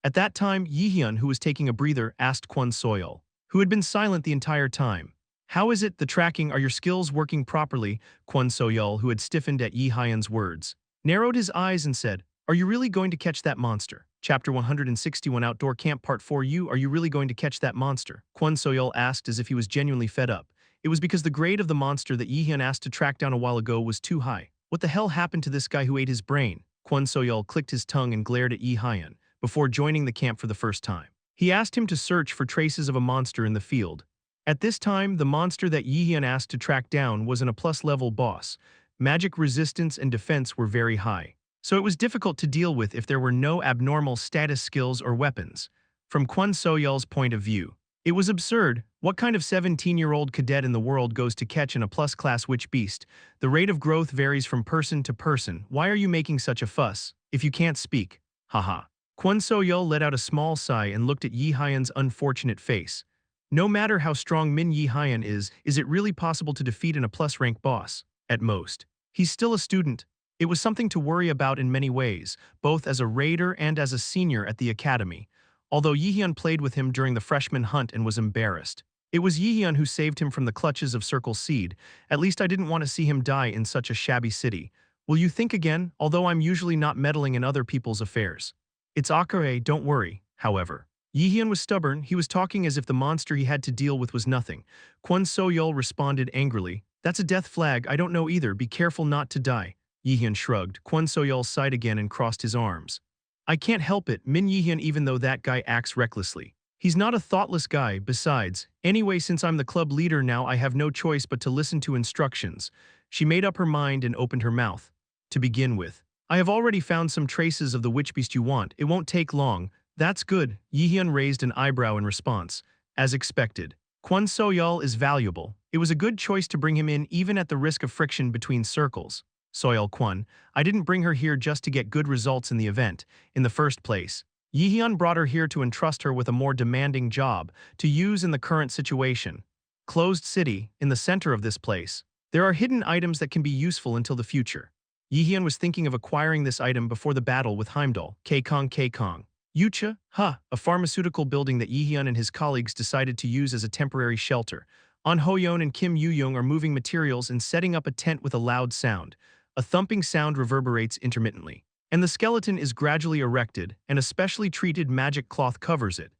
At that time, Jaehyeon, who was taking a breather, asked Kwon Soyeol, who had been silent the entire time. How is it, the tracking, are your skills working properly? Kwon Soyeol, who had stiffened at Jaehyeon's words, narrowed his eyes and said, Are you really going to catch that monster? Chapter 161 Outdoor Camp Part 4 Are you really going to catch that monster? Kwon Soyeol asked as if he was genuinely fed up. It was because the grade of the monster that Jaehyeon asked to track down a while ago was too high. What the hell happened to this guy who ate his brain? Kwon Soyeol clicked his tongue and glared at Jaehyeon before joining the camp for the first time. He asked him to search for traces of a monster in the field. At this time, the monster that Jaehyeon asked to track down was an A+-level boss. Magic resistance and defense were very high, so it was difficult to deal with if there were no abnormal status skills or weapons. From Kwon Soyeol's point of view, it was absurd. What kind of 17-year-old cadet in the world goes to catch an A+-class witch beast? The rate of growth varies from person to person. Why are you making such a fuss if you can't speak? Haha. Kwon Soyeol let out a small sigh and looked at Jaehyeon's unfortunate face. No matter how strong Min Jaehyeon is it really possible to defeat an A+-rank boss? At most. He's still a student. It was something to worry about in many ways, both as a raider and as a senior at the academy. Although Jaehyeon played with him during the freshman hunt and was embarrassed. It was Jaehyeon who saved him from the clutches of Circle Seed. At least I didn't want to see him die in such a shabby city. Will you think again, although I'm usually not meddling in other people's affairs? It's Akare, don't worry, however. Jaehyeon was stubborn. He was talking as if the monster he had to deal with was nothing. Kwon Soyeol responded angrily. That's a death flag, I don't know either, be careful not to die. Jaehyeon shrugged. Kwon Soyeol sighed again and crossed his arms. I can't help it, Min Jaehyeon, even though that guy acts recklessly. He's not a thoughtless guy, besides. Anyway, since I'm the club leader now, I have no choice but to listen to instructions. She made up her mind and opened her mouth. To begin with, I have already found some traces of the witch beast you want. It won't take long. That's good. Jaehyeon raised an eyebrow in response. As expected. Kwon Soyeol is valuable. It was a good choice to bring him in even at the risk of friction between circles. Soyeol Kwon, I didn't bring her here just to get good results in the event. In the first place, Jaehyeon brought her here to entrust her with a more demanding job to use in the current situation. Closed city, in the center of this place. There are hidden items that can be useful until the future. Jaehyeon was thinking of acquiring this item before the battle with Heimdall. Kong. Yucha, a pharmaceutical building that Yihyun and his colleagues decided to use as a temporary shelter. An Hoyeon and Kim Yoo-young are moving materials and setting up a tent with a loud sound. A thumping sound reverberates intermittently. And the skeleton is gradually erected, and a specially treated magic cloth covers it.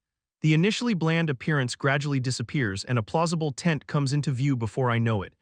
The initially bland appearance gradually disappears and a plausible tent comes into view before I know it.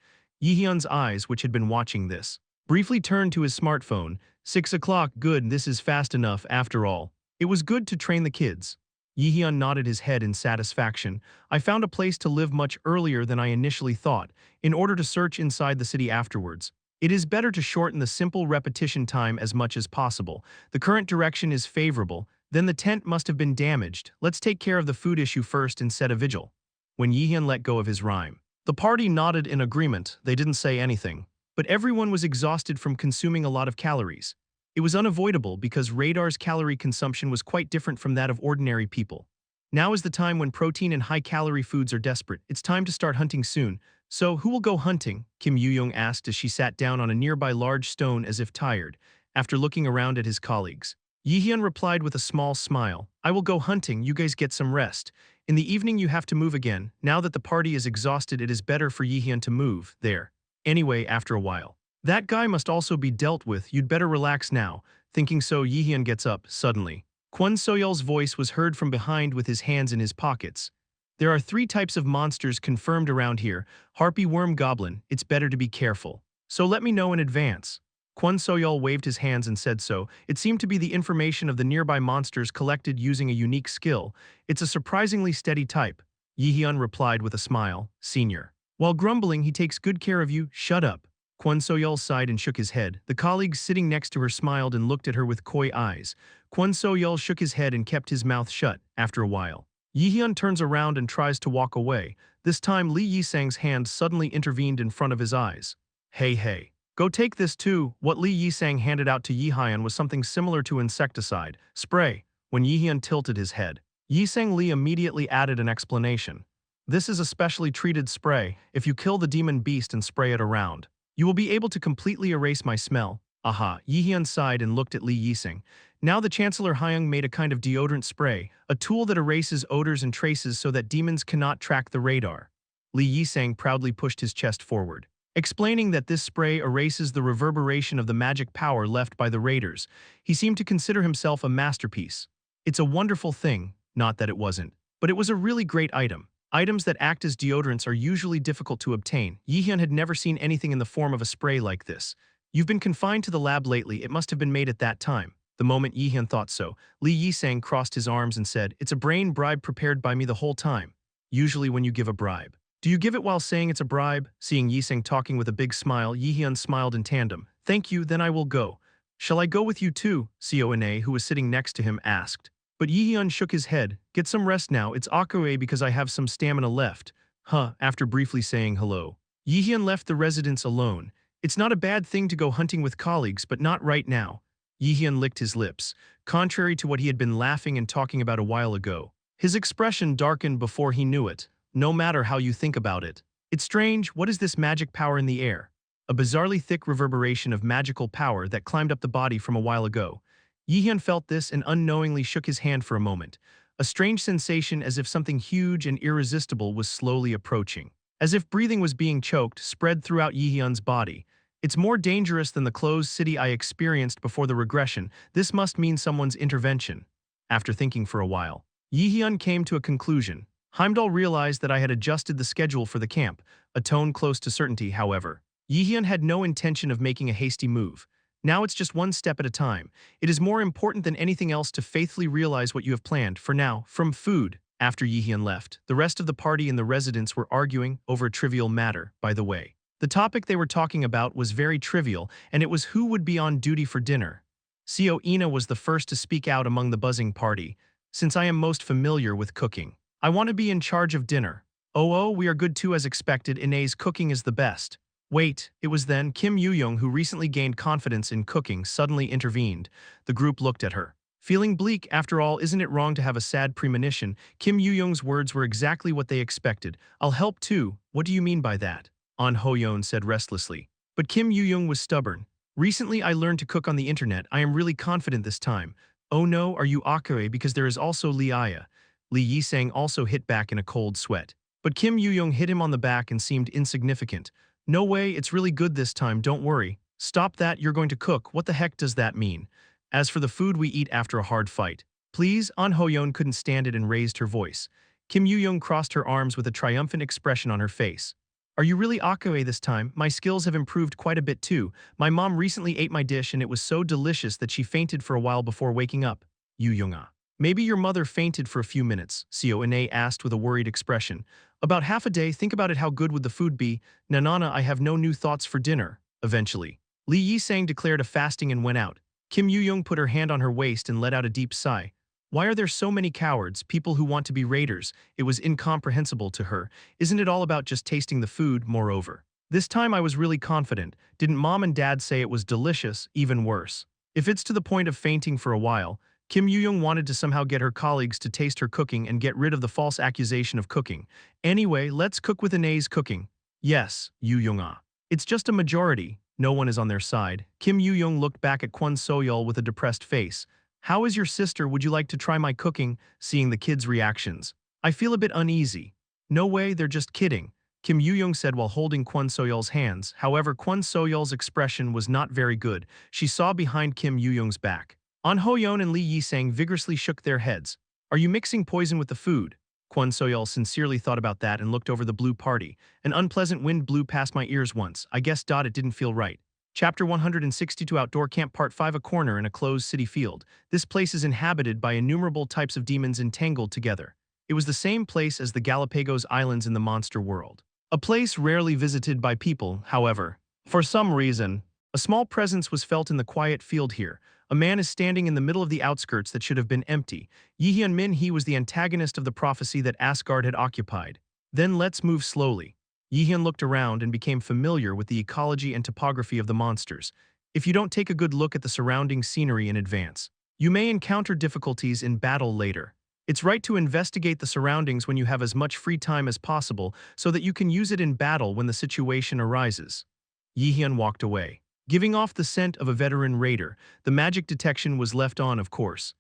Yihyun's eyes, which had been watching this, briefly turned to his smartphone. 6 o'clock, good, this is fast enough after all. It was good to train the kids. Yihyun nodded his head in satisfaction. I found a place to live much earlier than I initially thought, in order to search inside the city afterwards. It is better to shorten the simple repetition time as much as possible. The current direction is favorable, then the tent must have been damaged. Let's take care of the food issue first and set a vigil. When Yihyun let go of his rhyme, the party nodded in agreement. They didn't say anything. But everyone was exhausted from consuming a lot of calories. It was unavoidable because Radar's calorie consumption was quite different from that of ordinary people. Now is the time when protein and high-calorie foods are desperate. It's time to start hunting soon. So, who will go hunting? Kim Yoo-young asked as she sat down on a nearby large stone as if tired, after looking around at his colleagues. Yihyun replied with a small smile. I will go hunting, you guys get some rest. In the evening you have to move again. Now that the party is exhausted, it is better for Yihyun to move, there. Anyway, after a while. That guy must also be dealt with, you'd better relax now. Thinking so, Yihyun gets up, suddenly. Kwon Soyeol's voice was heard from behind with his hands in his pockets. There are 3 types of monsters confirmed around here. Harpy, worm, goblin, it's better to be careful. So let me know in advance. Kwon Soyeol waved his hands and said so. It seemed to be the information of the nearby monsters collected using a unique skill. It's a surprisingly steady type. Yihyun replied with a smile. Senior. While grumbling, he takes good care of you, shut up. Kwon Soyeol sighed and shook his head. The colleagues sitting next to her smiled and looked at her with coy eyes. Kwon Soyeol shook his head and kept his mouth shut. After a while, Yihyun turns around and tries to walk away. This time Lee Yisang's hand suddenly intervened in front of his eyes. Hey. Go take this too. What Lee Yisang handed out to Yihyun was something similar to insecticide. Spray. When Yihyun tilted his head, Yisang Lee immediately added an explanation. This is a specially treated spray. If you kill the demon beast and spray it around, you will be able to completely erase my smell. Aha, Yihyun sighed and looked at Lee Yisang. Now the Chancellor Hyung made a kind of deodorant spray, a tool that erases odors and traces so that demons cannot track the radar. Lee Yisang proudly pushed his chest forward, explaining that this spray erases the reverberation of the magic power left by the raiders. He seemed to consider himself a masterpiece. It's a wonderful thing, not that it wasn't, but it was a really great item. Items that act as deodorants are usually difficult to obtain. Yihyun had never seen anything in the form of a spray like this. You've been confined to the lab lately, it must have been made at that time. The moment Yihyun thought so, Lee Yisang crossed his arms and said, it's a brain bribe prepared by me the whole time. Usually when you give a bribe, do you give it while saying it's a bribe? Seeing Yisang talking with a big smile, Yihyun smiled in tandem. Thank you, then I will go. Shall I go with you too? Seona, who was sitting next to him, asked. But Yihyun shook his head. Get some rest now, it's Akue because I have some stamina left. After briefly saying hello, Yihyun left the residence alone. It's not a bad thing to go hunting with colleagues, but not right now. Yihyun licked his lips, contrary to what he had been laughing and talking about a while ago. His expression darkened before he knew it. No matter how you think about it. It's strange, what is this magic power in the air? A bizarrely thick reverberation of magical power that climbed up the body from a while ago. Yihyun felt this and unknowingly shook his hand for a moment. A strange sensation as if something huge and irresistible was slowly approaching. As if breathing was being choked, spread throughout Yihyun's body. It's more dangerous than the closed city I experienced before the regression. This must mean someone's intervention. After thinking for a while, Yihyun came to a conclusion. Heimdall realized that I had adjusted the schedule for the camp, a tone close to certainty, however. Yihyun had no intention of making a hasty move. Now it's just one step at a time. It is more important than anything else to faithfully realize what you have planned. For now, from food. After Yihyun left, the rest of the party in the residence were arguing over a trivial matter, by the way. The topic they were talking about was very trivial, and it was who would be on duty for dinner. Seo Ina was the first to speak out among the buzzing party. Since I am most familiar with cooking, I want to be in charge of dinner. Oh, we are good too as expected. Ina's cooking is the best. Wait, it was then Kim Yoo-young, who recently gained confidence in cooking, suddenly intervened. The group looked at her. Feeling bleak, after all, isn't it wrong to have a sad premonition? Kim Yoo-young's words were exactly what they expected. I'll help too. What do you mean by that? An Hoyeon said restlessly. But Kim Yoo-young was stubborn. Recently I learned to cook on the internet. I am really confident this time. Oh no, are you Akue because there is also Lee Aya. Lee Yisang also hit back in a cold sweat. But Kim Yoo-young hit him on the back and seemed insignificant. No way, it's really good this time, don't worry. Stop that, you're going to cook, what the heck does that mean? As for the food we eat after a hard fight. Please, An Ho-yeon couldn't stand it and raised her voice. Kim Yoo-young crossed her arms with a triumphant expression on her face. Are you really Akue this time? My skills have improved quite a bit too. My mom recently ate my dish and it was so delicious that she fainted for a while before waking up. Yoo-young-ah. Maybe your mother fainted for a few minutes, Seo-ine asked with a worried expression. About half a day, think about it, how good would the food be? Nanana, I have no new thoughts for dinner. Eventually. Lee Yi-sang declared a fasting and went out. Kim Yoo-young put her hand on her waist and let out a deep sigh. Why are there so many cowards, people who want to be raiders? It was incomprehensible to her. Isn't it all about just tasting the food, moreover? This time I was really confident. Didn't mom and dad say it was delicious, even worse? If it's to the point of fainting for a while, Kim Yoo-young wanted to somehow get her colleagues to taste her cooking and get rid of the false accusation of cooking. Anyway, let's cook with Anae's cooking. Yes, Yoo-young-ah. It's just a majority. No one is on their side. Kim Yoo-young looked back at Kwon So-yeol with a depressed face. How is your sister? Would you like to try my cooking? Seeing the kids' reactions. I feel a bit uneasy. No way, they're just kidding, Kim Yoo-young said while holding Kwon So-yeol's hands. However, Kwon So-yeol's expression was not very good. She saw behind Kim Yoo-young's back. An Ho-yeon and Lee Yi-sang vigorously shook their heads. Are you mixing poison with the food? Kwon So-yeol sincerely thought about that and looked over the blue party. An unpleasant wind blew past my ears once. I guess it didn't feel right. Chapter 162 Outdoor Camp Part 5 A corner in a closed city field. This place is inhabited by innumerable types of demons entangled together. It was the same place as the Galapagos Islands in the monster world. A place rarely visited by people, however. For some reason, a small presence was felt in the quiet field here. A man is standing in the middle of the outskirts that should have been empty. Jaehyeon Min, he was the antagonist of the prophecy that Asgard had occupied. Then let's move slowly. Jaehyeon looked around and became familiar with the ecology and topography of the monsters. If you don't take a good look at the surrounding scenery in advance, you may encounter difficulties in battle later. It's right to investigate the surroundings when you have as much free time as possible so that you can use it in battle when the situation arises. Jaehyeon walked away. Giving off the scent of a veteran raider, the magic detection was left on, of course.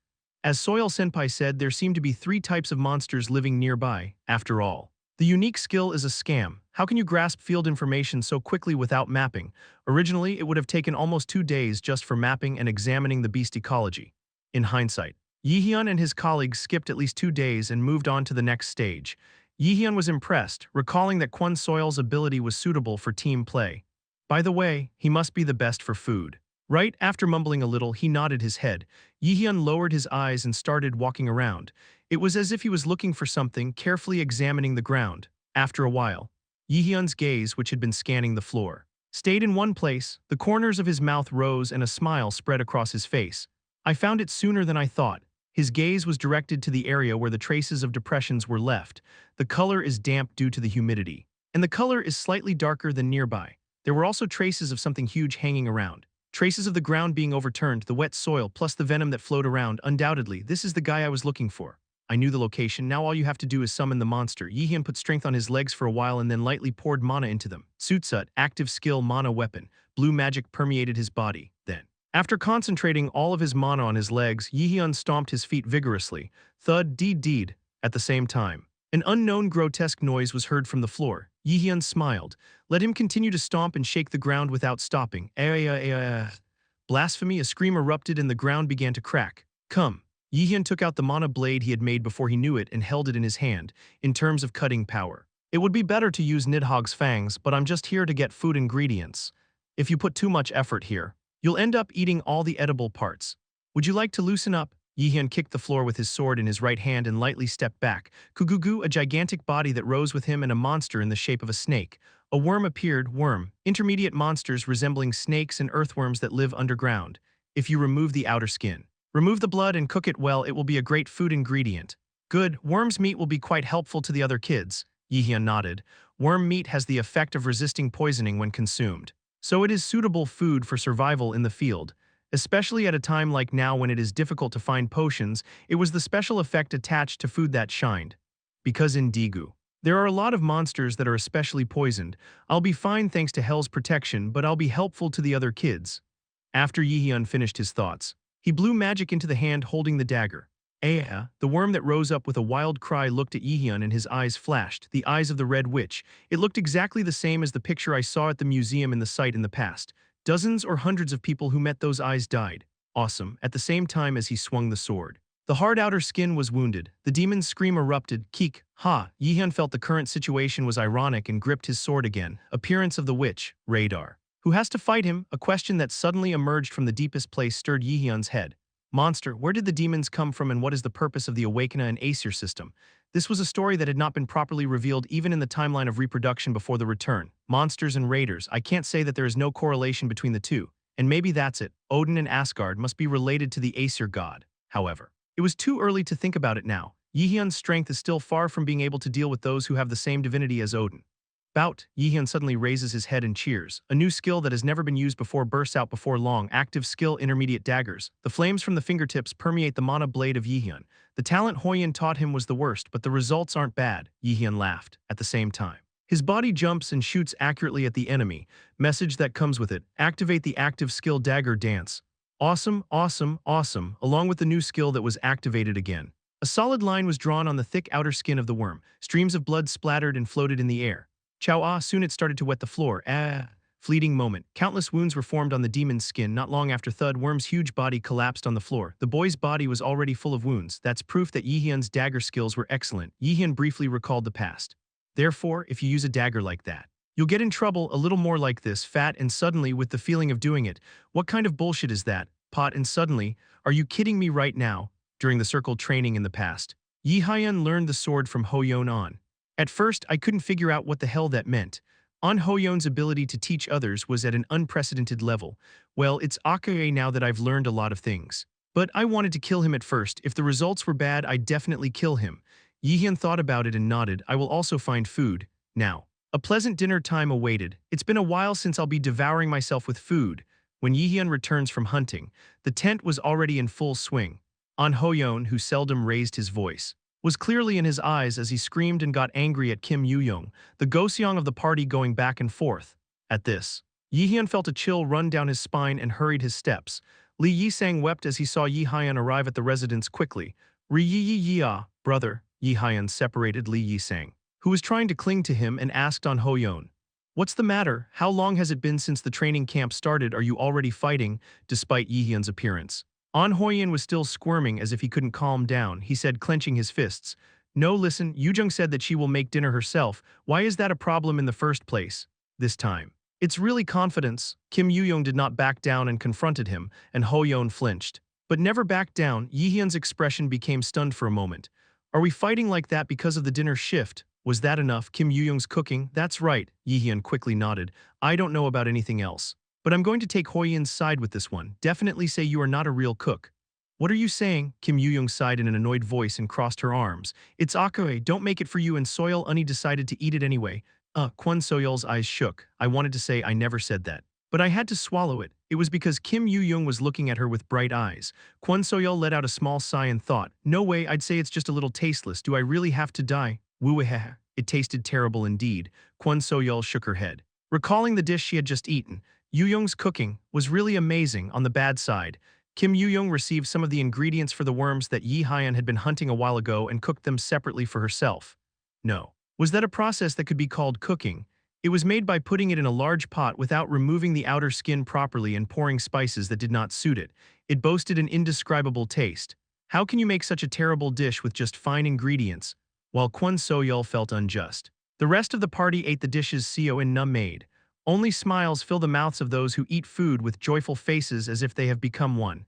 As Soil Senpai said, there seemed to be 3 types of monsters living nearby, after all. The unique skill is a scam. How can you grasp field information so quickly without mapping? Originally, it would have taken almost 2 days just for mapping and examining the beast ecology. In hindsight, Jaehyeon and his colleagues skipped at least 2 days and moved on to the next stage. Jaehyeon was impressed, recalling that Kwon Soil's ability was suitable for team play. By the way, he must be the best for food. Right after mumbling a little, he nodded his head. Jaehyeon lowered his eyes and started walking around. It was as if he was looking for something, carefully examining the ground. After a while, Jaehyeon's gaze, which had been scanning the floor, stayed in one place. The corners of his mouth rose and a smile spread across his face. I found it sooner than I thought. His gaze was directed to the area where the traces of depressions were left. The color is damp due to the humidity, and the color is slightly darker than nearby. There were also traces of something huge hanging around. Traces of the ground being overturned, the wet soil, plus the venom that flowed around. Undoubtedly, this is the guy I was looking for. I knew the location. Now all you have to do is summon the monster. Jaehyeon put strength on his legs for a while and then lightly poured mana into them. Sutsut, active skill mana weapon. Blue magic permeated his body. Then, after concentrating all of his mana on his legs, Jaehyeon stomped his feet vigorously. Thud, deed, deed. At the same time, an unknown grotesque noise was heard from the floor. Jaehyeon smiled. Let him continue to stomp and shake the ground without stopping. Blasphemy, a scream erupted and the ground began to crack. Come. Jaehyeon took out the mana blade he had made before he knew it and held it in his hand. In terms of cutting power, it would be better to use Nidhogg's fangs, but I'm just here to get food ingredients. If you put too much effort here, you'll end up eating all the edible parts. Would you like to loosen up? Jaehyeon kicked the floor with his sword in his right hand and lightly stepped back. Kugugu, a gigantic body that rose with him, and a monster in the shape of a snake. A worm appeared. Worm, intermediate monsters resembling snakes and earthworms that live underground. If you remove the outer skin, remove the blood and cook it well, it will be a great food ingredient. Good, worm's meat will be quite helpful to the other kids. Jaehyeon nodded. Worm meat has the effect of resisting poisoning when consumed, so it is suitable food for survival in the field. Especially at a time like now when it is difficult to find potions, it was the special effect attached to food that shined. Because in Daegu, there are a lot of monsters that are especially poisoned. I'll be fine thanks to Hell's protection, but I'll be helpful to the other kids. After Jaehyeon finished his thoughts, He blew magic into the hand holding the dagger. The worm that rose up with a wild cry looked at Jaehyeon and his eyes flashed, the eyes of the Red Witch. It looked exactly the same as the picture I saw at the museum in the site in the past. Dozens or hundreds of people who met those eyes died. Awesome, at the same time as he swung the sword. The hard outer skin was wounded. The demon's scream erupted. Keek, ha! Jaehyeon felt the current situation was ironic and gripped his sword again. Appearance of the witch, radar. Who has to fight him? A question that suddenly emerged from the deepest place stirred Jaehyeon's head. Monster, where did the demons come from and what is the purpose of the awaken and Aesir system? This was a story that had not been properly revealed even in the timeline of reproduction before the return. Monsters and raiders, I can't say that there is no correlation between the two. And maybe that's it. Odin and Asgard must be related to the Aesir god. However, it was too early to think about it now. Jaehyeon's strength is still far from being able to deal with those who have the same divinity as Odin. Bout, Jaehyeon suddenly raises his head and cheers. A new skill that has never been used before bursts out before long. Active skill intermediate daggers. The flames from the fingertips permeate the mana blade of Jaehyeon. The talent Hwoyun taught him was the worst, but the results aren't bad. Jaehyeon laughed. At the same time, his body jumps and shoots accurately at the enemy. Message that comes with it. Activate the active skill dagger dance. Awesome, awesome, awesome, along with the new skill that was activated again. A solid line was drawn on the thick outer skin of the worm. Streams of blood splattered and floated in the air. Soon it started to wet the floor. Fleeting moment. Countless wounds were formed on the demon's skin. Not long after Thud, Worm's huge body collapsed on the floor. The boy's body was already full of wounds. That's proof that Jaehyeon's dagger skills were excellent. Jaehyeon briefly recalled the past. Therefore, if you use a dagger like that, you'll get in trouble a little more like this, fat and suddenly with the feeling of doing it. What kind of bullshit is that? Pot and suddenly? Are you kidding me right now? During the circle training in the past, Jaehyeon learned the sword from Hwoyun on. At first, I couldn't figure out what the hell that meant. On Hwoyun's ability to teach others was at an unprecedented level. Well, it's okay now that I've learned a lot of things. But I wanted to kill him at first. If the results were bad, I'd definitely kill him. Jaehyeon thought about it and nodded. I will also find food. Now. A pleasant dinner time awaited. It's been a while since I'll be devouring myself with food. When Jaehyeon returns from hunting, the tent was already in full swing. An Hwoyun, who seldom raised his voice, was clearly in his eyes as he screamed and got angry at Kim Yoo-young, the goseong of the party going back and forth. At this, Jaehyeon felt a chill run down his spine and hurried his steps. Lee Yi-sang wept as he saw Jaehyeon arrive at the residence quickly. Yi-ya, brother, Jaehyeon separated Lee Yi-sang, who was trying to cling to him, and asked An Hwoyun, "What's the matter? How long has it been since the training camp started? Are you already fighting?" Despite Jaehyeon's appearance, An Hwoyun was still squirming as if he couldn't calm down. He said, clenching his fists, "No, listen, Yoo-jung said that she will make dinner herself. Why is that a problem in the first place? This time, it's really confidence." Kim Yoo-young did not back down and confronted him, and Hwoyun flinched. But never backed down. Jaehyeon's expression became stunned for a moment. "Are we fighting like that because of the dinner shift? Was that enough? Kim Yoo-young's cooking?" "That's right," Jaehyeon quickly nodded. "I don't know about anything else. But I'm going to take Hwoyun's side with this one. Definitely say you are not a real cook." "What are you saying?" Kim Yoo-young sighed in an annoyed voice and crossed her arms. "It's okay, don't make it for you," and Soyeol Unni decided to eat it anyway. Kwon Soyeol's eyes shook. "I wanted to say I never said that, but I had to swallow it." It was because Kim Yoo-young was looking at her with bright eyes. Kwon Soyeol let out a small sigh and thought, "No way, I'd say it's just a little tasteless. Do I really have to die?" "Woo-heh." It tasted terrible indeed. Kwon Soyeol shook her head, recalling the dish she had just eaten. Yoo-young's cooking was really amazing. On the bad side, Kim Yoo-young received some of the ingredients for the worms that Jaehyeon had been hunting a while ago and cooked them separately for herself. No. Was that a process that could be called cooking? It was made by putting it in a large pot without removing the outer skin properly and pouring spices that did not suit it. It boasted an indescribable taste. How can you make such a terrible dish with just fine ingredients? While Kwon Soyeol felt unjust, the rest of the party ate the dishes Seo-in-na made. Only smiles fill the mouths of those who eat food with joyful faces as if they have become one.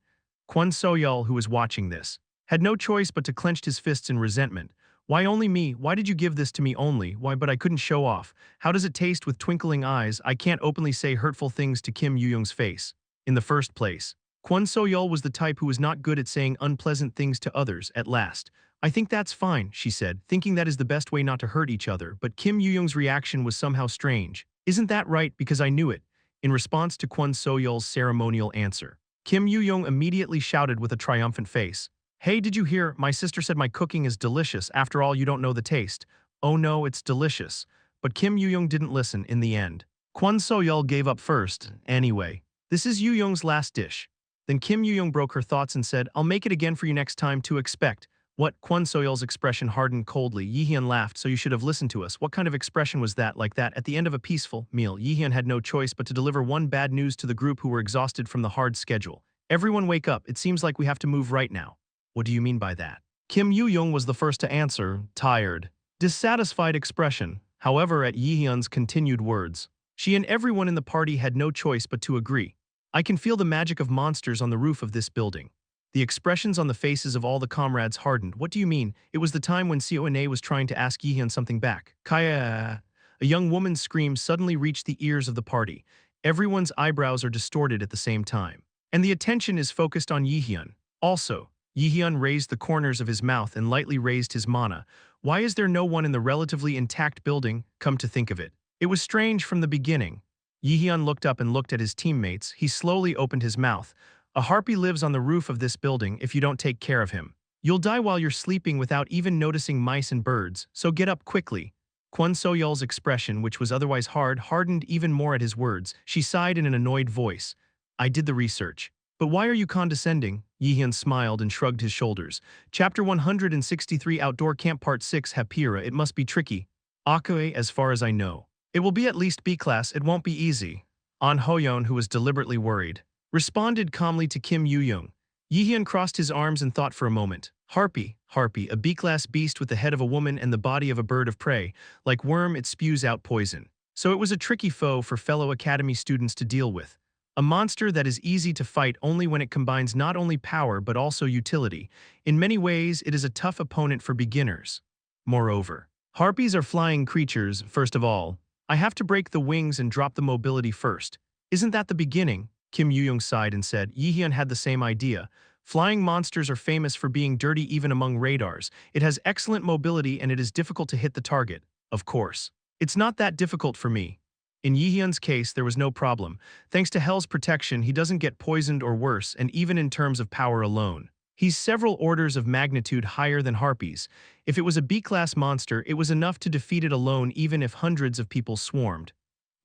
Kwon Soyeol, who was watching this, had no choice but to clench his fists in resentment. "Why only me? Why did you give this to me only? Why, but I couldn't show off. How does it taste?" With twinkling eyes, I can't openly say hurtful things to Kim Yoo-young's face. In the first place, Kwon Soyeol was the type who was not good at saying unpleasant things to others. At last, "I think that's fine," she said, thinking that is the best way not to hurt each other, but Kim Yoo-young's reaction was somehow strange. "Isn't that right? Because I knew it." In response to Kwon Soyeol's ceremonial answer, Kim Yoo-young immediately shouted with a triumphant face, "Hey, did you hear? My sister said my cooking is delicious. After all, you don't know the taste." "Oh no, it's delicious." But Kim Yoo-young didn't listen in the end. Kwon Soyeol gave up first. "Anyway, this is Yoo-young's last dish. Then Kim Yoo-young broke her thoughts and said, I'll make it again for you next time to expect. What? Kwon Soyeol's expression hardened coldly. Yihyun laughed, so you should have listened to us. What kind of expression was that, like that? At the end of a peaceful meal, Yihyun had no choice but to deliver one bad news to the group who were exhausted from the hard schedule. Everyone wake up, it seems like we have to move right now. What do you mean by that? Kim Yoo-young was the first to answer, tired, dissatisfied expression. However, at Yihyun's continued words, she and everyone in the party had no choice but to agree. I can feel the magic of monsters on the roof of this building. The expressions on the faces of all the comrades hardened. What do you mean? It was the time when Seona was trying to ask Yihyun something back. Kaya. A young woman's scream suddenly reached the ears of the party. Everyone's eyebrows are distorted at the same time. And the attention is focused on Yihyun. Also, Yihyun raised the corners of his mouth and lightly raised his mana. Why is there no one in the relatively intact building? Come to think of it. It was strange from the beginning. Yihyun looked up and looked at his teammates. He slowly opened his mouth. A harpy lives on the roof of this building if you don't take care of him. You'll die while you're sleeping without even noticing mice and birds, so get up quickly. Kwon Soyeol's expression, which was otherwise hard, hardened even more at his words. She sighed in an annoyed voice. I did the research. But why are you condescending? Yihyun smiled and shrugged his shoulders. Chapter 163 Outdoor Camp Part 6 Hapira. It must be tricky. Akue, as far as I know. It will be at least B class, it won't be easy. An Hoyeon, who was deliberately worried, responded calmly to Kim Yoo-young. Yihyun crossed his arms and thought for a moment. Harpy, a B-class beast with the head of a woman and the body of a bird of prey. Like worm, it spews out poison. So it was a tricky foe for fellow academy students to deal with. A monster that is easy to fight only when it combines not only power but also utility. In many ways, it is a tough opponent for beginners. Moreover, harpies are flying creatures, first of all. I have to break the wings and drop the mobility first. Isn't that the beginning? Kim Yoo-young sighed and said. Yihyun had the same idea. Flying monsters are famous for being dirty even among radars. It has excellent mobility and it is difficult to hit the target. Of course. It's not that difficult for me. In Yihyun's case, there was no problem. Thanks to Hell's protection, he doesn't get poisoned or worse, and even in terms of power alone, he's several orders of magnitude higher than harpies. If it was a B-class monster, it was enough to defeat it alone even if hundreds of people swarmed.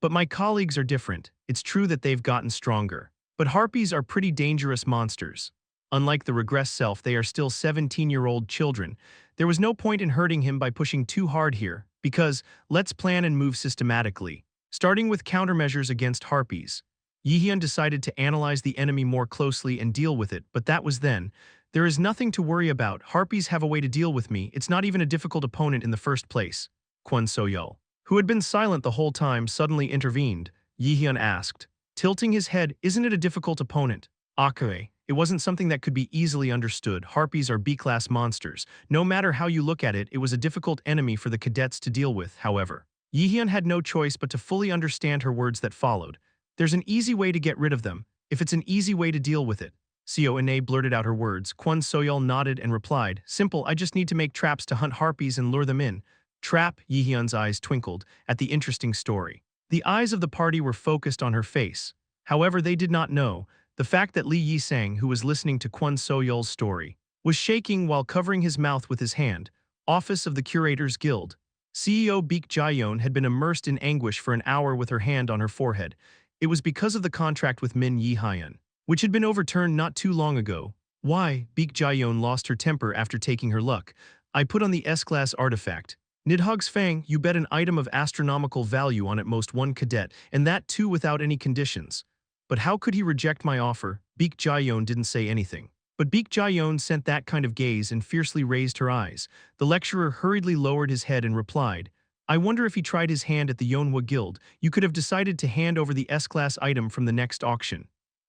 But my colleagues are different. It's true that they've gotten stronger. But harpies are pretty dangerous monsters. Unlike the regress self, they are still 17-year-old children. There was no point in hurting him by pushing too hard here, because let's plan and move systematically. Starting with countermeasures against harpies. Yihyun decided to analyze the enemy more closely and deal with it, but that was then. There is nothing to worry about. Harpies have a way to deal with me. It's not even a difficult opponent in the first place. Kwon Soyeol, who had been silent the whole time, suddenly intervened. Yihyun asked, tilting his head, isn't it a difficult opponent? Akue, it wasn't something that could be easily understood. Harpies are B-class monsters. No matter how you look at it, it was a difficult enemy for the cadets to deal with, however. Yihyun had no choice but to fully understand her words that followed. There's an easy way to get rid of them, if it's an easy way to deal with it. Seona blurted out her words. Kwon Soyeol nodded and replied, simple, I just need to make traps to hunt harpies and lure them in. Trap, Yihyun's eyes twinkled at the interesting story. The eyes of the party were focused on her face. However, they did not know the fact that Lee Yi-sang, who was listening to Kwon Soyeol's story, was shaking while covering his mouth with his hand. Office of the Curators Guild. CEO Baek Jaehyeon had been immersed in anguish for an hour with her hand on her forehead. It was because of the contract with Min Yi-hyun, which had been overturned not too long ago. Why? Baek Jaehyeon lost her temper after taking her luck. I put on the S-class artifact. Nidhog's Fang, you bet an item of astronomical value on at most one cadet, and that too without any conditions. But how could he reject my offer? Baek Jaehyeon didn't say anything. But Baek Jaehyeon sent that kind of gaze and fiercely raised her eyes. The lecturer hurriedly lowered his head and replied, I wonder if he tried his hand at the Yeonhwa Guild. You could have decided to hand over the S-class item from the next auction.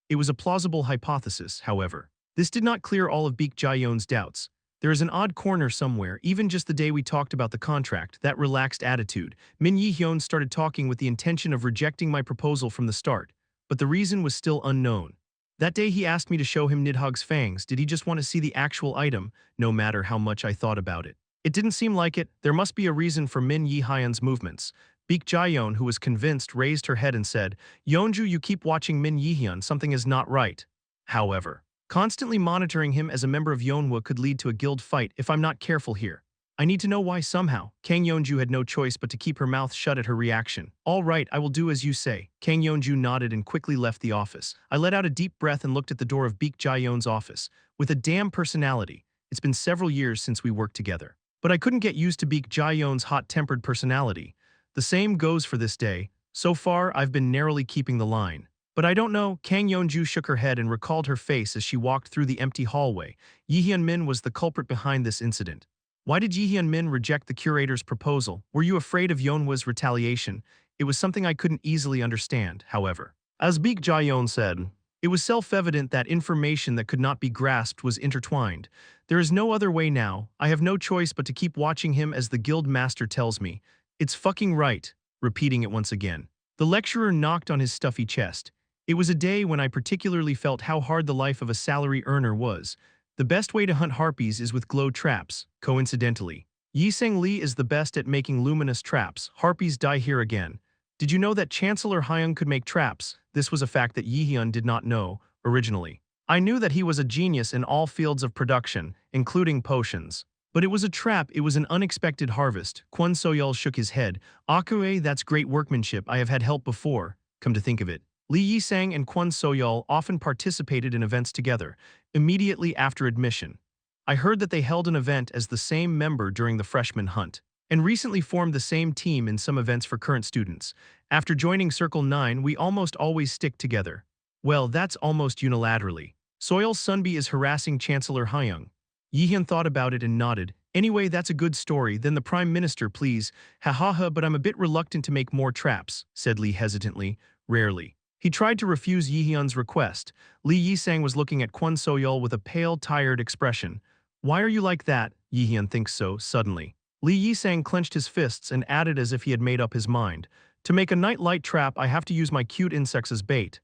It was a plausible hypothesis, however. This did not clear all of Baek Jaehyeon's doubts. There is an odd corner somewhere, even just the day we talked about the contract, that relaxed attitude. Min Yi-hyun started talking with the intention of rejecting my proposal from the start, but the reason was still unknown. That day he asked me to show him Nidhog's fangs. Did he just want to see the actual item, no matter how much I thought about it? It didn't seem like it. There must be a reason for Min Yi-hyun's movements. Baek Jaehyeon, who was convinced, raised her head and said, Yeonju, you keep watching Min Yi-hyun, something is not right. However, constantly monitoring him as a member of Yeonhwa could lead to a guild fight if I'm not careful here. I need to know why somehow. Kang Yeonju had no choice but to keep her mouth shut at her reaction. All right, I will do as you say. Kang Yeonju nodded and quickly left the office. I let out a deep breath and looked at the door of Baek Jaehyeon's office. With a damn personality. It's been several years since we worked together. But I couldn't get used to Baek Jaehyeon's hot-tempered personality. The same goes for this day. So far, I've been narrowly keeping the line. But I don't know. Kang Yeonju shook her head and recalled her face as she walked through the empty hallway. Jaehyeon Min was the culprit behind this incident. Why did Jaehyeon Min reject the curator's proposal? Were you afraid of Yeonhwa's retaliation? It was something I couldn't easily understand, however. As Baek Jaehyeon said, it was self-evident that information that could not be grasped was intertwined. There is no other way now. I have no choice but to keep watching him as the guild master tells me. It's fucking right. Repeating it once again. The lecturer knocked on his stuffy chest. It was a day when I particularly felt how hard the life of a salary earner was. The best way to hunt harpies is with glow traps, coincidentally. Yiseng Li is the best at making luminous traps. Harpies die here again. Did you know that Chancellor Hyung could make traps? This was a fact that Jaehyeon did not know, originally. I knew that he was a genius in all fields of production, including potions. But it was a trap, it was an unexpected harvest. Kwon Soyeol shook his head. Akue, that's great workmanship, I have had help before. Come to think of it. Lee Yisang and Kwon Soyeol often participated in events together, immediately after admission. I heard that they held an event as the same member during the freshman hunt, and recently formed the same team in some events for current students. After joining Circle 9, we almost always stick together. Well, that's almost unilaterally. Soyeol Sunbi is harassing Chancellor Hyung. Jaehyeon thought about it and nodded. Anyway, that's a good story, then the Prime Minister, please. Ha ha ha, but I'm a bit reluctant to make more traps, said Lee hesitantly, rarely. He tried to refuse Jaehyeon's request. Lee Yisang was looking at Kwon Soyeol with a pale, tired expression. Why are you like that? Jaehyeon thinks so, suddenly. Lee Yisang clenched his fists and added as if he had made up his mind. To make a nightlight trap, I have to use my cute insects as bait.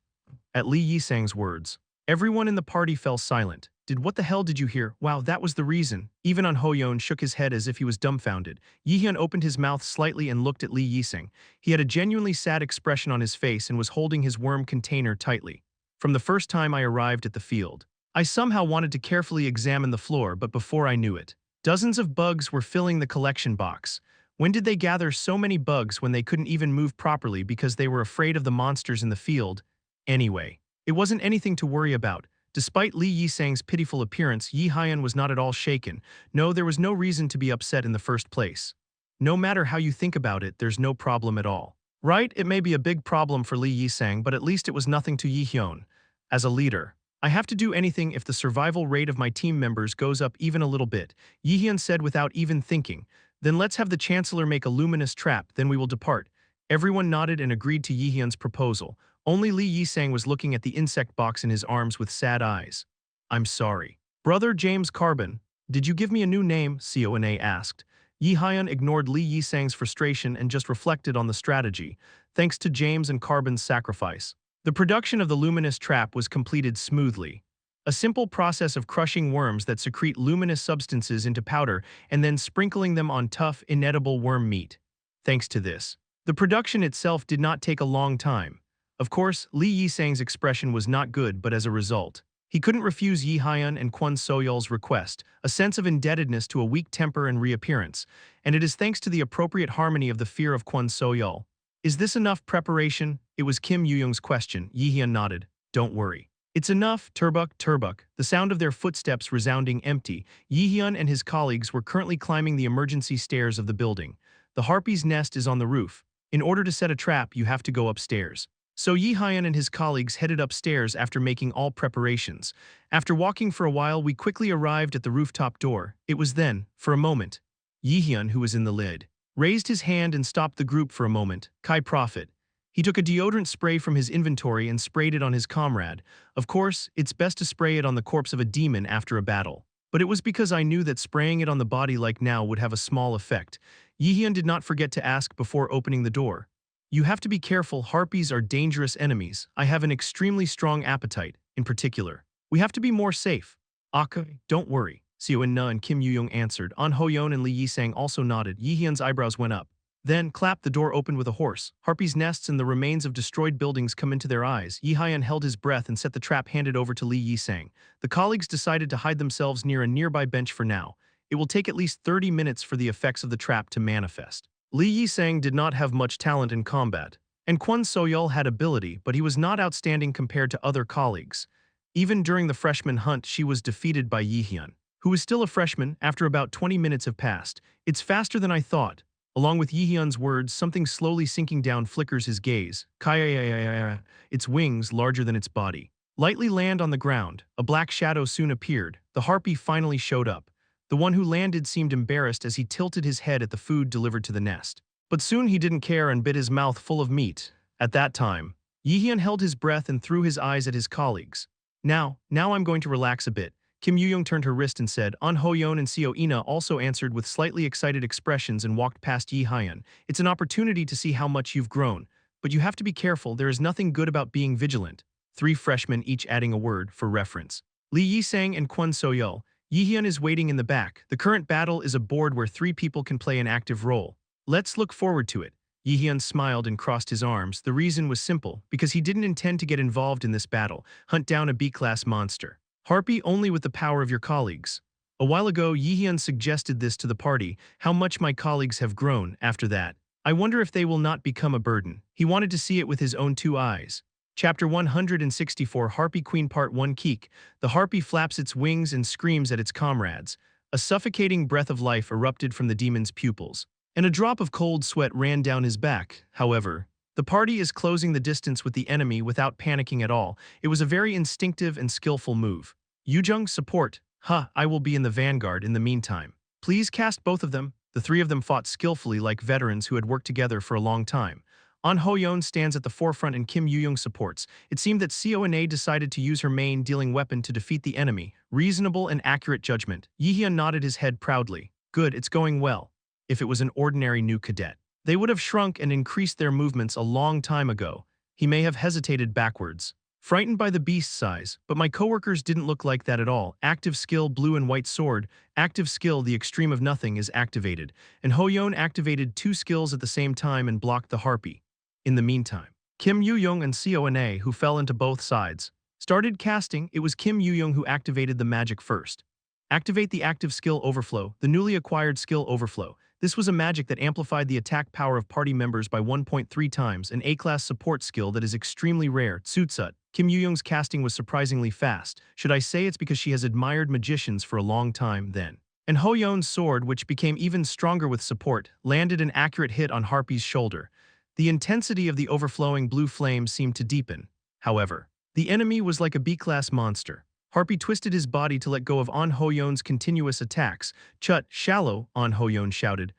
At Lee Yisang's words, everyone in the party fell silent. What the hell did you hear? Wow, that was the reason. Even An Hoyeon shook his head as if he was dumbfounded. Jaehyeon opened his mouth slightly and looked at Lee Yisang. He had a genuinely sad expression on his face and was holding his worm container tightly. From the first time I arrived at the field, I somehow wanted to carefully examine the floor, but before I knew it, dozens of bugs were filling the collection box. When did they gather so many bugs when they couldn't even move properly because they were afraid of the monsters in the field? Anyway, it wasn't anything to worry about. Despite Lee Yisang's pitiful appearance, Jaehyeon was not at all shaken. No, there was no reason to be upset in the first place. No matter how you think about it, there's no problem at all. Right, it may be a big problem for Lee Yisang, but at least it was nothing to Jaehyeon. As a leader, I have to do anything if the survival rate of my team members goes up even a little bit, Jaehyeon said without even thinking. Then let's have the Chancellor make a luminous trap, then we will depart. Everyone nodded and agreed to Jaehyeon's proposal. Only Lee Yisang was looking at the insect box in his arms with sad eyes. I'm sorry. Brother James Carbon, did you give me a new name? Cona asked. Jaehyeon ignored Lee Yisang's frustration and just reflected on the strategy, thanks to James and Carbon's sacrifice. The production of the luminous trap was completed smoothly. A simple process of crushing worms that secrete luminous substances into powder and then sprinkling them on tough, inedible worm meat. Thanks to this, the production itself did not take a long time. Of course, Lee Yisang's expression was not good, but as a result, he couldn't refuse Jaehyeon and Kwon Soyeol's request, a sense of indebtedness to a weak temper and reappearance, and it is thanks to the appropriate harmony of the fear of Kwon Soyeol. Is this enough preparation? It was Kim Yoo-young's question. Jaehyeon nodded. Don't worry. It's enough, Turbuk, Turbuk. The sound of their footsteps resounding empty. Jaehyeon and his colleagues were currently climbing the emergency stairs of the building. The harpy's nest is on the roof. In order to set a trap, you have to go upstairs. So Jaehyeon and his colleagues headed upstairs after making all preparations. After walking for a while, we quickly arrived at the rooftop door. It was then, for a moment, Jaehyeon, who was in the lid, raised his hand and stopped the group for a moment. Kai Prophet. He took a deodorant spray from his inventory and sprayed it on his comrade. Of course, it's best to spray it on the corpse of a demon after a battle. But it was because I knew that spraying it on the body like now would have a small effect. Jaehyeon did not forget to ask before opening the door. You have to be careful, harpies are dangerous enemies. I have an extremely strong appetite, in particular. We have to be more safe. Okay, don't worry. Seo In-na and Kim Yoo-young answered. An Hoyeon and Lee Yisang also nodded. Jaehyeon's eyebrows went up. Then, clap, the door opened with a horse. Harpies' nests and the remains of destroyed buildings come into their eyes. Jaehyeon held his breath and set the trap handed over to Lee Yisang. The colleagues decided to hide themselves near a nearby bench for now. It will take at least 30 minutes for the effects of the trap to manifest. Lee Yisang did not have much talent in combat, and Kwon Soyul had ability, but he was not outstanding compared to other colleagues. Even during the freshman hunt, she was defeated by Jaehyeon, who was still a freshman after about 20 minutes have passed. It's faster than I thought. Along with Jaehyeon's words, something slowly sinking down flickers his gaze. Kaya, its wings larger than its body lightly land on the ground. A black shadow soon appeared. The harpy finally showed up. The one who landed seemed embarrassed as he tilted his head at the food delivered to the nest. But soon he didn't care and bit his mouth full of meat. At that time, Jaehyeon held his breath and threw his eyes at his colleagues. Now I'm going to relax a bit. Kim Yoo-young turned her wrist and said. An Ho-yeon and Seo Ina also answered with slightly excited expressions and walked past Yi Hyun. It's an opportunity to see how much you've grown. But you have to be careful, there is nothing good about being vigilant. 3 freshmen each adding a word for reference. Lee Yisang and Kwon Soyul. Jaehyeon is waiting in the back. The current battle is a board where 3 people can play an active role. Let's look forward to it. Jaehyeon smiled and crossed his arms. The reason was simple, because he didn't intend to get involved in this battle. Hunt down a B-class monster. Harpy only with the power of your colleagues. A while ago, Jaehyeon suggested this to the party. How much my colleagues have grown after that. I wonder if they will not become a burden. He wanted to see it with his own 2 eyes. Chapter 164 Harpy Queen Part 1 Keek. The harpy flaps its wings and screams at its comrades. A suffocating breath of life erupted from the demon's pupils, and a drop of cold sweat ran down his back. However, the party is closing the distance with the enemy without panicking at all. It was a very instinctive and skillful move. Yoo-jung, support. I will be in the vanguard in the meantime. Please cast both of them. The 3 of them fought skillfully like veterans who had worked together for a long time. An Ho-yeon stands at the forefront and Kim Yoo-young supports. It seemed that Seo-ina decided to use her main dealing weapon to defeat the enemy. Reasonable and accurate judgment. Jaehyeon nodded his head proudly. Good, it's going well. If it was an ordinary new cadet, they would have shrunk and increased their movements a long time ago. He may have hesitated backwards, frightened by the beast's size, but my coworkers didn't look like that at all. Active skill, blue and white sword. Active skill, the extreme of nothing, is activated, and Ho-yeon activated 2 skills at the same time and blocked the harpy. In the meantime, Kim Yoo-young and Seo-ina, who fell into both sides, started casting. It was Kim Yoo-young who activated the magic first. Activate the active skill overflow, the newly acquired skill overflow. This was a magic that amplified the attack power of party members by 1.3 times, an A-class support skill that is extremely rare. Tsutsut. Kim Yoo-young's casting was surprisingly fast. Should I say it's because she has admired magicians for a long time then? And Ho-yeon's sword, which became even stronger with support, landed an accurate hit on Harpy's shoulder. The intensity of the overflowing blue flame seemed to deepen. However, the enemy was like a B-class monster. Harpy twisted his body to let go of An Ho-yeon's continuous attacks. Chut, shallow, An Ho-yeon shouted.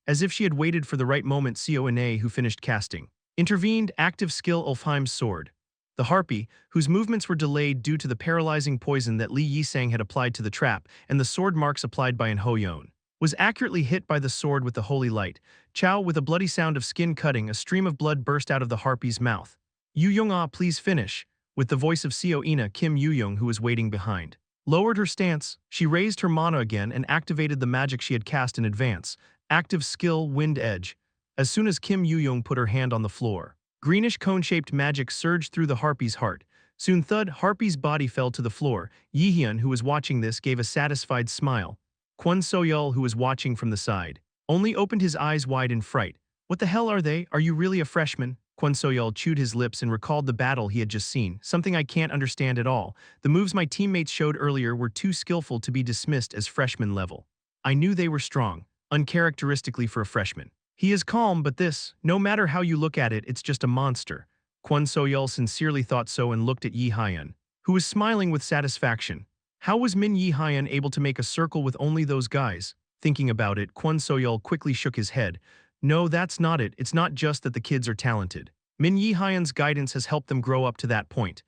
As if she had waited for the right moment. Seo-ina, who finished casting, intervened. Active skill Ulfheim's sword. The harpy, whose movements were delayed due to the paralyzing poison that Lee Yisang had applied to the trap and the sword marks applied by An Ho-yeon, was accurately hit by the sword with the holy light. Chow, with a bloody sound of skin cutting, a stream of blood burst out of the harpy's mouth. Yoo-young, please finish. With the voice of Seo-ina, Kim Yoo-young, who was waiting behind, lowered her stance. She raised her mana again and activated the magic she had cast in advance. Active skill, Wind Edge. As soon as Kim Yoo-young put her hand on the floor, greenish cone-shaped magic surged through the harpy's heart. Soon thud, harpy's body fell to the floor. Jaehyeon, who was watching this, gave a satisfied smile. Kwon Soyul, who was watching from the side, only opened his eyes wide in fright. What the hell are they? Are you really a freshman? Kwon Soyul chewed his lips and recalled the battle he had just seen. Something I can't understand at all. The moves my teammates showed earlier were too skillful to be dismissed as freshman level. I knew they were strong, uncharacteristically for a freshman. He is calm, but this, no matter how you look at it, it's just a monster. Kwon Soyul sincerely thought so and looked at Yi Hyun, who was smiling with satisfaction. How was Min Yi Hyun able to make a circle with only those guys? Thinking about it, Kwon Soyul quickly shook his head. No, that's not it. It's not just that the kids are talented. Min Yi Hyun's guidance has helped them grow up to that point.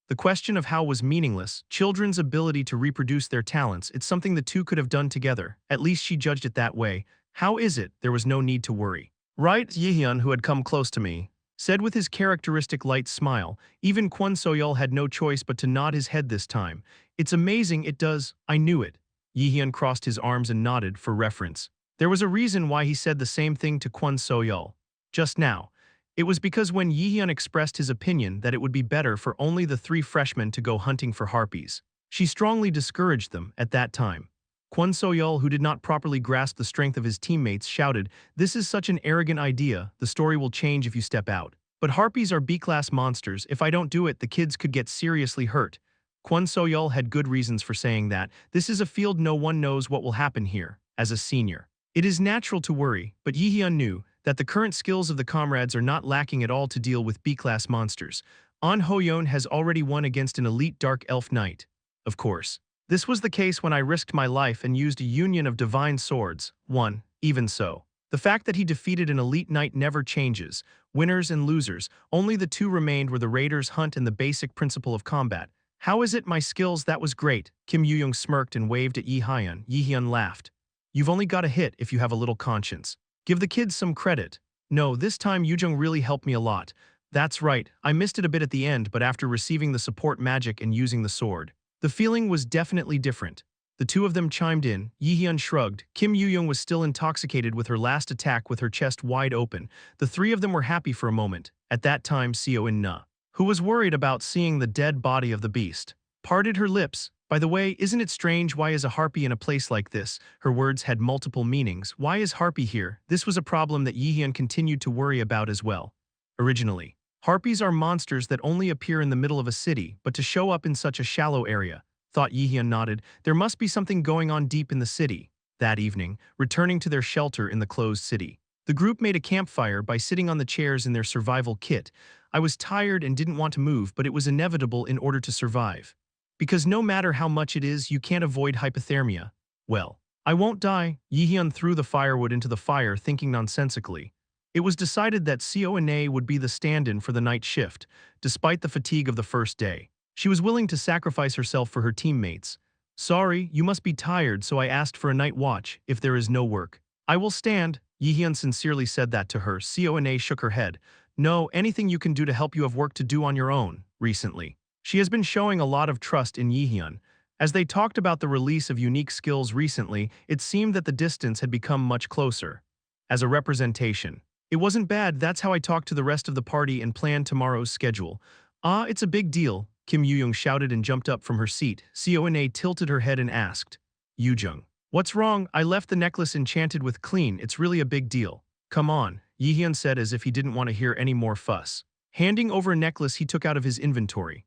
The question of how was meaningless. Children's ability to reproduce their talents, it's something the two could have done together. At least she judged it that way. How is it? There was no need to worry. Right, Jaehyeon, who had come close to me, said with his characteristic light smile. Even Kwon Soyul had no choice but to nod his head this time. It's amazing, it does. I knew it. Jaehyeon crossed his arms and nodded for reference. There was a reason why he said the same thing to Kwon Soyul just now. It was because when Jaehyeon expressed his opinion that it would be better for only the 3 freshmen to go hunting for harpies, she strongly discouraged them at that time. Kwon So-yeol, who did not properly grasp the strength of his teammates, shouted, "This is such an arrogant idea, the story will change if you step out. But harpies are B-class monsters, if I don't do it the kids could get seriously hurt." Kwon So-yeol had good reasons for saying that. This is a field no one knows what will happen here. As a senior, it is natural to worry, but Jaehyeon knew that the current skills of the comrades are not lacking at all to deal with B-class monsters. An Hoyeon has already won against an elite dark elf knight. Of course. This was the case when I risked my life and used a union of divine swords. 1. Even so. The fact that he defeated an elite knight never changes. Winners and losers, only the two remained were the raiders hunt and the basic principle of combat. How is it my skills? That was great. Kim Yoo-young smirked and waved at Jaehyeon. Jaehyeon laughed. You've only got a hit if you have a little conscience. Give the kids some credit. No, this time Yoo-jung really helped me a lot. That's right, I missed it a bit at the end, but after receiving the support magic and using the sword, the feeling was definitely different. The two of them chimed in. Jaehyeon shrugged. Kim Yoo-young was still intoxicated with her last attack with her chest wide open. The three of them were happy for a moment. At that time Seo-in-na, who was worried about seeing the dead body of the beast, parted her lips. By the way, isn't it strange, why is a harpy in a place like this? Her words had multiple meanings. Why is harpy here? This was a problem that Jaehyeon continued to worry about as well. Originally, harpies are monsters that only appear in the middle of a city, but to show up in such a shallow area, thought Jaehyeon nodded, there must be something going on deep in the city. That evening, returning to their shelter in the closed city, the group made a campfire by sitting on the chairs in their survival kit. I was tired and didn't want to move, but it was inevitable in order to survive. Because no matter how much it is, you can't avoid hypothermia. Well, I won't die. Jaehyeon threw the firewood into the fire, thinking nonsensically. It was decided that Seo-in would be the stand-in for the night shift, despite the fatigue of the first day. She was willing to sacrifice herself for her teammates. Sorry, you must be tired, so I asked for a night watch, if there is no work. I will stand. Jaehyeon sincerely said that to her. Seo-in shook her head. No, anything you can do to help, you have work to do on your own. Recently, she has been showing a lot of trust in Jaehyeon. As they talked about the release of unique skills recently, it seemed that the distance had become much closer. As a representation, it wasn't bad. That's how I talked to the rest of the party and planned tomorrow's schedule. Ah, it's a big deal, Kim Yoo-young shouted and jumped up from her seat. Seo-in tilted her head and asked, Yoo-jung, what's wrong? I left the necklace enchanted with clean. It's really a big deal. Come on, Jaehyeon said as if he didn't want to hear any more fuss. Handing over a necklace he took out of his inventory.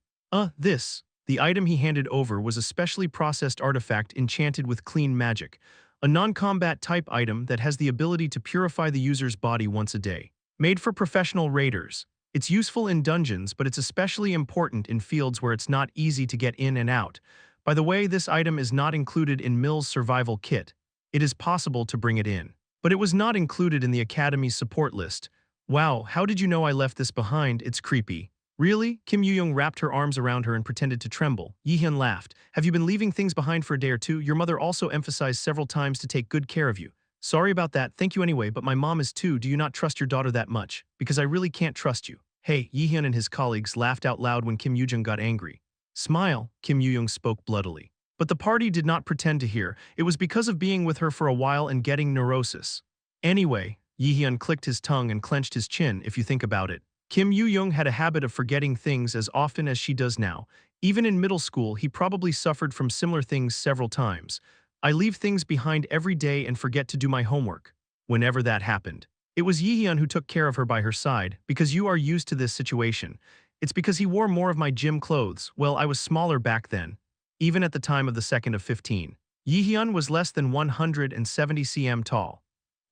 This. The item he handed over was a specially processed artifact enchanted with clean magic, a non-combat type item that has the ability to purify the user's body once a day. Made for professional raiders. It's useful in dungeons, but it's especially important in fields where it's not easy to get in and out. By the way, this item is not included in Mill's survival kit. It is possible to bring it in, but it was not included in the Academy's support list. Wow, how did you know I left this behind? It's creepy. Really? Kim Yoo-young wrapped her arms around her and pretended to tremble. Jaehyeon laughed. Have you been leaving things behind for a day or two? Your mother also emphasized several times to take good care of you. Sorry about that, thank you anyway, but my mom is too. Do you not trust your daughter that much? Because I really can't trust you. Hey, Jaehyeon and his colleagues laughed out loud when Kim Yoo-jung got angry. Smile, Kim Yoo-young spoke bloodily. But the party did not pretend to hear. It was because of being with her for a while and getting neurosis. Anyway, Jaehyeon clicked his tongue and clenched his chin, if you think about it. Kim Yoo-young had a habit of forgetting things as often as she does now. Even in middle school, he probably suffered from similar things several times. I leave things behind every day and forget to do my homework. Whenever that happened, it was Jaehyeon who took care of her by her side. Because you are used to this situation. It's because he wore more of my gym clothes. Well, I was smaller back then. Even at the time of the second of 15. Jaehyeon was less than 170 cm tall.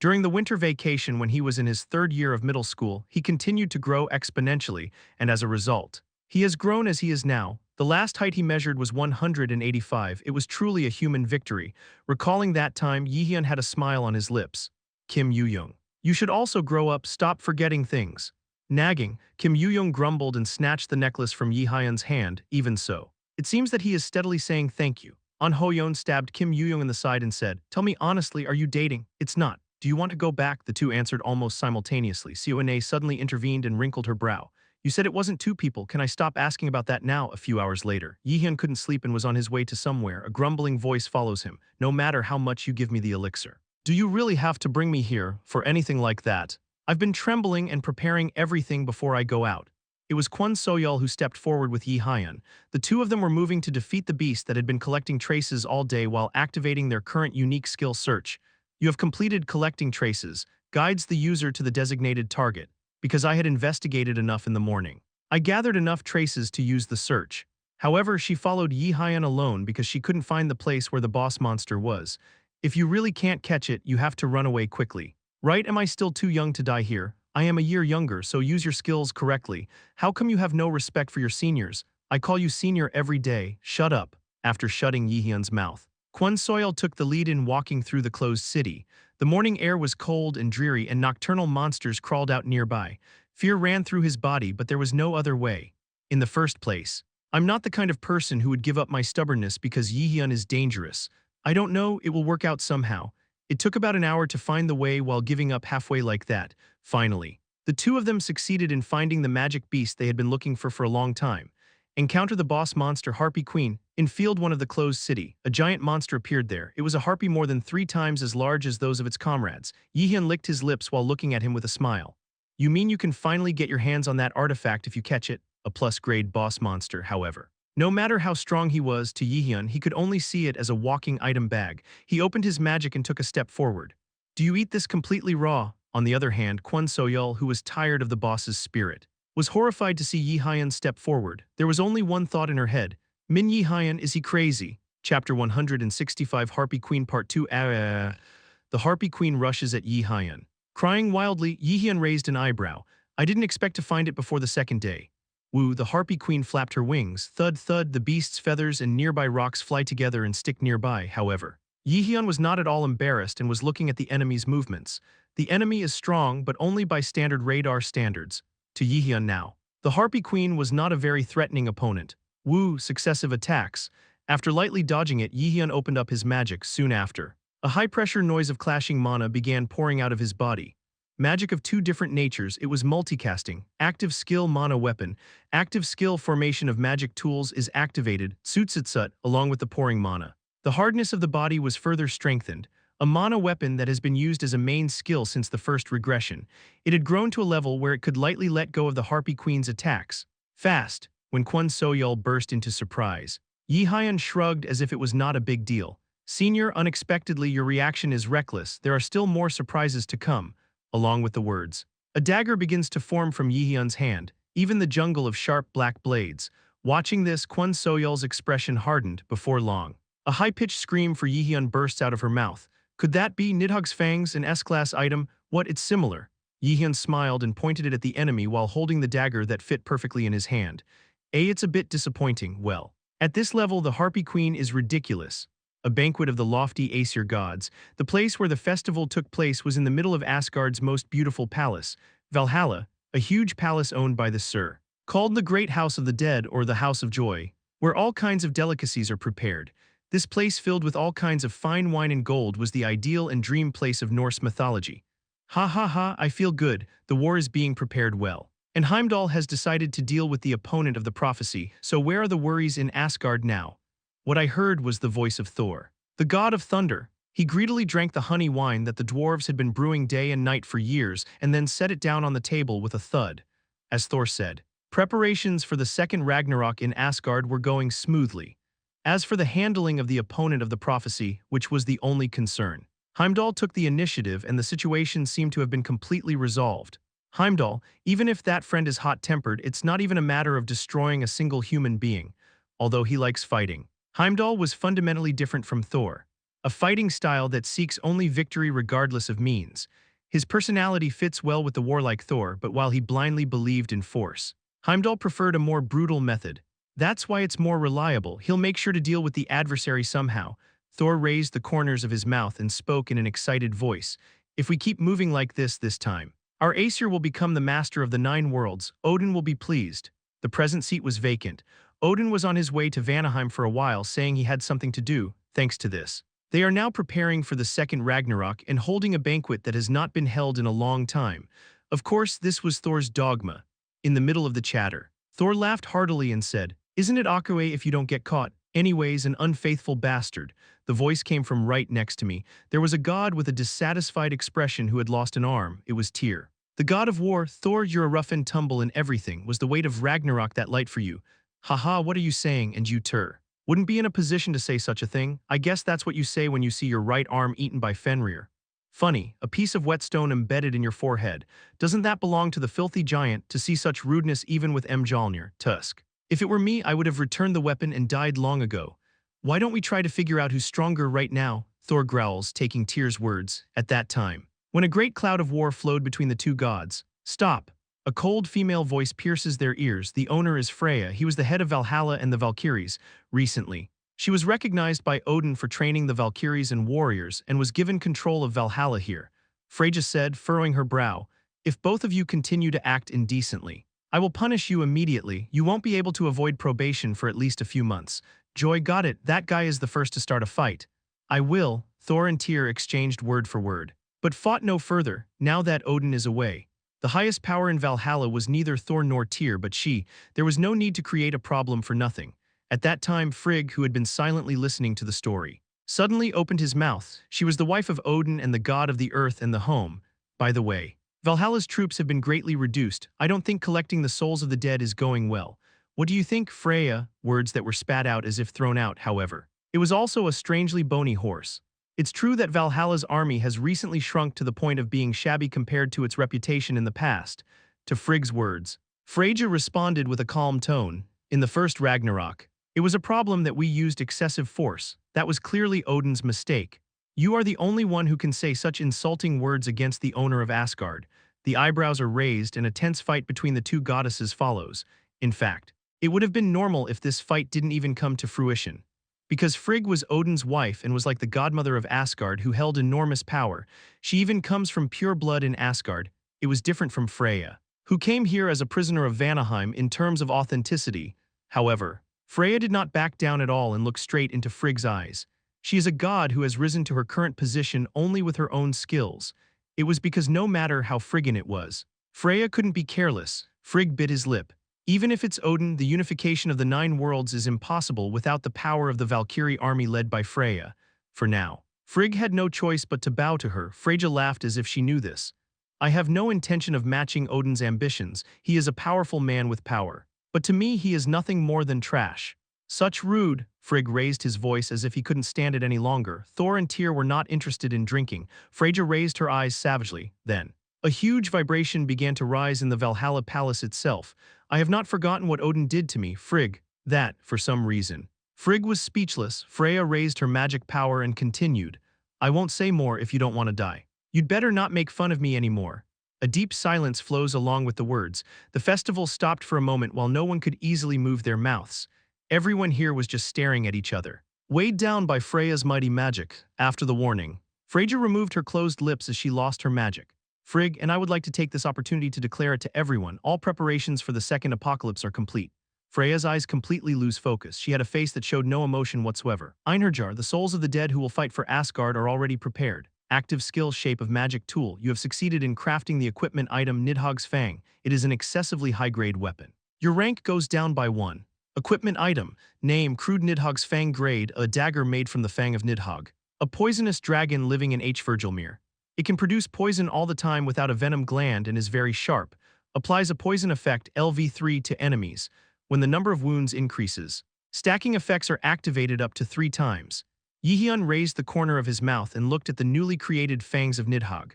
During the winter vacation when he was in his third year of middle school, he continued to grow exponentially, and as a result, he has grown as he is now. The last height he measured was 185. It was truly a human victory. Recalling that time, Jaehyeon had a smile on his lips. Kim Yoo-young, you should also grow up, stop forgetting things. Nagging, Kim Yoo-young grumbled and snatched the necklace from Jaehyeon's hand. Even so, it seems that he is steadily saying thank you. An Hoyeon stabbed Kim Yoo-young in the side and said, tell me honestly, are you dating? It's not. Do you want to go back? The two answered almost simultaneously. Seo-in suddenly intervened and wrinkled her brow. You said it wasn't two people. Can I stop asking about that now? A few hours later, Jaehyeon couldn't sleep and was on his way to somewhere. A grumbling voice follows him. No matter how much you give me the elixir. Do you really have to bring me here for anything like that? I've been trembling and preparing everything before I go out. it was Kwon Soyeol who stepped forward with Jaehyeon. The two of them were moving to defeat the beast that had been collecting traces all day while activating their current unique skill search. You have completed collecting traces, guides the user to the designated target, because I had investigated enough in the morning. I gathered enough traces to use the search. However, she followed Jaehyeon alone because she couldn't find the place where the boss monster was. If you really can't catch it, you have to run away quickly. Right? Am I still too young to die here? I am a year younger, so use your skills correctly. How come you have no respect for your seniors? I call you senior every day. Shut up. After shutting Jaehyeon's mouth, Kwon Soyeol took the lead in walking through the closed city. The morning air was cold and dreary and nocturnal monsters crawled out nearby. Fear ran through his body, but there was no other way. In the first place, I'm not the kind of person who would give up my stubbornness because Jaehyeon is dangerous. I don't know, it will work out somehow. It took about an hour to find the way while giving up halfway like that. Finally, the two of them succeeded in finding the magic beast they had been looking for a long time. Encounter the boss monster Harpy Queen. In field 1 of the closed city, a giant monster appeared there. It was a harpy more than 3 times as large as those of its comrades. Jaehyeon licked his lips while looking at him with a smile. You mean you can finally get your hands on that artifact if you catch it? A plus-grade boss monster, however. No matter how strong he was, to Jaehyeon, he could only see it as a walking item bag. He opened his magic and took a step forward. Do you eat this completely raw? On the other hand, Kwon Soyeol, who was tired of the boss's spirit, was horrified to see Jaehyeon step forward. There was only one thought in her head. Min Jaehyeon, is he crazy? Chapter 165 Harpy Queen Part 2 The Harpy Queen rushes at Jaehyeon. Crying wildly, Jaehyeon raised an eyebrow. I didn't expect to find it before the second day. Woo, the Harpy Queen flapped her wings. Thud, thud, the beast's feathers and nearby rocks fly together and stick nearby, however. Jaehyeon was not at all embarrassed and was looking at the enemy's movements. The enemy is strong, but only by standard radar standards. To Jaehyeon now, the Harpy Queen was not a very threatening opponent. Woo, successive attacks. After lightly dodging it, Jaehyeon opened up his magic soon after. A high-pressure noise of clashing mana began pouring out of his body. Magic of 2 different natures, it was multicasting. Active skill mana weapon. Active skill formation of magic tools is activated, Tsutsut, along with the pouring mana. The hardness of the body was further strengthened. A mana weapon that has been used as a main skill since the first regression. It had grown to a level where it could lightly let go of the Harpy Queen's attacks. Fast, when Kwon Soyeol burst into surprise. Jaehyeon shrugged as if it was not a big deal. Senior, unexpectedly your reaction is reckless. There are still more surprises to come. Along with the words, a dagger begins to form from Jaehyeon's hand, even the jungle of sharp black blades. Watching this, Kwon Soyeol's expression hardened. Before long, a high-pitched scream for Jaehyeon bursts out of her mouth. Could that be Nidhogg's fangs, an S-class item? What, it's similar. Jaehyeon smiled and pointed it at the enemy while holding the dagger that fit perfectly in his hand. It's a bit disappointing. Well, at this level the Harpy Queen is ridiculous. A banquet of the lofty Aesir gods. The place where the festival took place was in the middle of Asgard's most beautiful palace, Valhalla, a huge palace owned by the Sir, called the Great House of the Dead or the House of Joy, where all kinds of delicacies are prepared. This place filled with all kinds of fine wine and gold was the ideal and dream place of Norse mythology. Ha ha ha, I feel good, the war is being prepared well. And Heimdall has decided to deal with the opponent of the prophecy, so where are the worries in Asgard now? What I heard was the voice of Thor, the god of thunder. He greedily drank the honey wine that the dwarves had been brewing day and night for years and then set it down on the table with a thud. As Thor said, preparations for the second Ragnarok in Asgard were going smoothly. As for the handling of the opponent of the prophecy, which was the only concern, Heimdall took the initiative and the situation seemed to have been completely resolved. Heimdall, even if that friend is hot-tempered, it's not even a matter of destroying a single human being, although he likes fighting. Heimdall was fundamentally different from Thor, a fighting style that seeks only victory regardless of means. His personality fits well with the warlike Thor, but while he blindly believed in force, Heimdall preferred a more brutal method. That's why it's more reliable. He'll make sure to deal with the adversary somehow. Thor raised the corners of his mouth and spoke in an excited voice. If we keep moving like this time, our Aesir will become the master of the 9 worlds. Odin will be pleased. The present seat was vacant. Odin was on his way to Vanaheim for a while, saying he had something to do. Thanks to this, they are now preparing for the second Ragnarok and holding a banquet that has not been held in a long time. Of course, this was Thor's dogma. In the middle of the chatter, Thor laughed heartily and said, "Isn't it Akue if you don't get caught? Anyways, an unfaithful bastard." The voice came from right next to me. There was a god with a dissatisfied expression who had lost an arm. It was Tyr. The god of war, Thor, you're a rough and tumble in everything. Was the weight of Ragnarok that light for you? Haha, what are you saying, and you Tyr? Wouldn't be in a position to say such a thing. I guess that's what you say when you see your right arm eaten by Fenrir. Funny, a piece of whetstone embedded in your forehead. Doesn't that belong to the filthy giant to see such rudeness even with Mjolnir, Tusk? If it were me, I would have returned the weapon and died long ago. Why don't we try to figure out who's stronger right now? Thor growls, taking Tyr's words. At that time, when a great cloud of war flowed between the two gods. Stop. A cold female voice pierces their ears. The owner is Freya. He was the head of Valhalla and the Valkyries. Recently, she was recognized by Odin for training the Valkyries and warriors and was given control of Valhalla here. Freyja said, furrowing her brow, if both of you continue to act indecently, I will punish you immediately. You won't be able to avoid probation for at least a few months. Joy got it. That guy is the first to start a fight. I will. Thor and Tyr exchanged word for word, but fought no further, now that Odin is away. The highest power in Valhalla was neither Thor nor Tyr but she. There was no need to create a problem for nothing. At that time, Frigg, who had been silently listening to the story, suddenly opened his mouth. She was the wife of Odin and the god of the earth and the home. By the way, Valhalla's troops have been greatly reduced. I don't think collecting the souls of the dead is going well. What do you think, Freya? Words that were spat out as if thrown out, however. It was also a strangely bony horse. It's true that Valhalla's army has recently shrunk to the point of being shabby compared to its reputation in the past. To Frigg's words, Freyja responded with a calm tone. In the first Ragnarok, it was a problem that we used excessive force. That was clearly Odin's mistake. You are the only one who can say such insulting words against the owner of Asgard. The eyebrows are raised and a tense fight between the two goddesses follows. In fact, it would have been normal if this fight didn't even come to fruition. Because Frigg was Odin's wife and was like the godmother of Asgard who held enormous power. She even comes from pure blood in Asgard. It was different from Freya, who came here as a prisoner of Vanaheim in terms of authenticity. However, Freya did not back down at all and looked straight into Frigg's eyes. She is a god who has risen to her current position only with her own skills. It was because no matter how friggin' it was, Freya couldn't be careless. Frigg bit his lip. Even if it's Odin, the unification of the 9 worlds is impossible without the power of the Valkyrie army led by Freya. For now, Frigg had no choice but to bow to her. Freyja laughed as if she knew this. I have no intention of matching Odin's ambitions. He is a powerful man with power. But to me he is nothing more than trash. Such rude. Frigg raised his voice as if he couldn't stand it any longer. Thor and Tyr were not interested in drinking. Freyja raised her eyes savagely. Then, a huge vibration began to rise in the Valhalla palace itself. I have not forgotten what Odin did to me, Frigg. That, for some reason. Frigg was speechless. Freya raised her magic power and continued. I won't say more if you don't want to die. You'd better not make fun of me anymore. A deep silence flows along with the words. The festival stopped for a moment while no one could easily move their mouths. Everyone here was just staring at each other. Weighed down by Freya's mighty magic, after the warning, Freyja removed her closed lips as she lost her magic. Frigg, and I would like to take this opportunity to declare it to everyone, all preparations for the second apocalypse are complete. Freya's eyes completely lose focus. She had a face that showed no emotion whatsoever. Einherjar, the souls of the dead who will fight for Asgard are already prepared. Active skill shape of magic tool. You have succeeded in crafting the equipment item Nidhogg's Fang. It is an excessively high-grade weapon. Your rank goes down by 1. Equipment item. Name, crude Nidhogg's Fang grade, a dagger made from the fang of Nidhogg. A poisonous dragon living in Hvergelmir. It can produce poison all the time without a venom gland and is very sharp. Applies a poison effect LV3 to enemies when the number of wounds increases. Stacking effects are activated up to 3 times. Jaehyeon raised the corner of his mouth and looked at the newly created fangs of Nidhogg.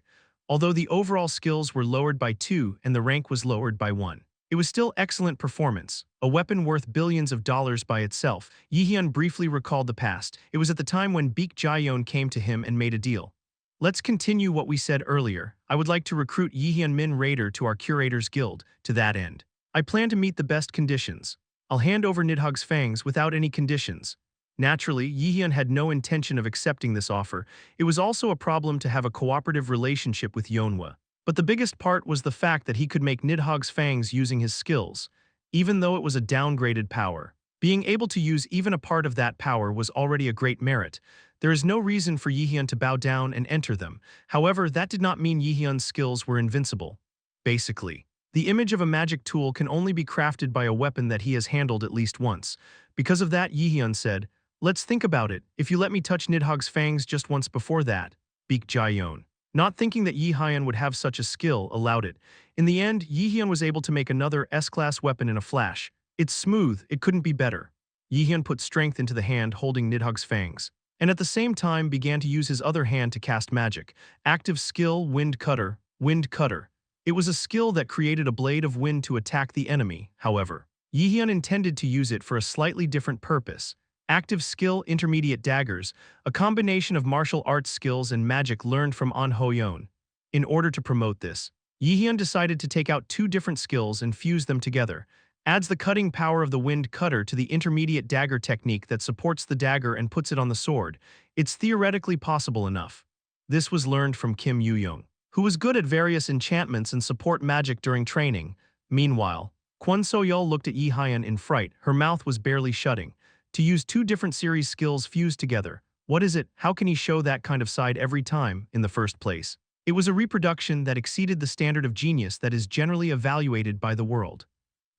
Although the overall skills were lowered by 2 and the rank was lowered by 1. It was still excellent performance, a weapon worth billions of dollars by itself. Jaehyeon briefly recalled the past. It was at the time when Beak Jaehyeon came to him and made a deal. Let's continue what we said earlier. I would like to recruit Jaehyeon Min Raider to our Curators Guild. To that end, I plan to meet the best conditions. I'll hand over Nidhogg's fangs without any conditions. Naturally, Jaehyeon had no intention of accepting this offer. It was also a problem to have a cooperative relationship with Yonhwa. But the biggest part was the fact that he could make Nidhogg's fangs using his skills. Even though it was a downgraded power, being able to use even a part of that power was already a great merit. There is no reason for Jaehyeon to bow down and enter them. However, that did not mean Jaehyeon's skills were invincible. Basically, the image of a magic tool can only be crafted by a weapon that he has handled at least once. Because of that, Jaehyeon said, let's think about it. If you let me touch Nidhogg's fangs just once before that. Beak Jaehyeon. Not thinking that Jaehyeon would have such a skill allowed it. In the end, Jaehyeon was able to make another S-class weapon in a flash. It's smooth, it couldn't be better. Jaehyeon put strength into the hand holding Nidhugg's fangs, and at the same time began to use his other hand to cast magic. Active skill, Wind Cutter, Wind Cutter. It was a skill that created a blade of wind to attack the enemy, however. Jaehyeon intended to use it for a slightly different purpose. Active skill, Intermediate Daggers, a combination of martial arts skills and magic learned from An Ho-yeon. In order to promote this, Jaehyeon decided to take out two different skills and fuse them together. Adds the cutting power of the Wind Cutter to the Intermediate Dagger technique that supports the dagger and puts it on the sword. It's theoretically possible enough. This was learned from Kim Yoo-young, who was good at various enchantments and support magic during training. Meanwhile, Kwon So-yeol looked at Jaehyeon in fright, her mouth was barely shutting. To use two different series skills fused together. What is it? How can he show that kind of side every time, in the first place? It was a reproduction that exceeded the standard of genius that is generally evaluated by the world.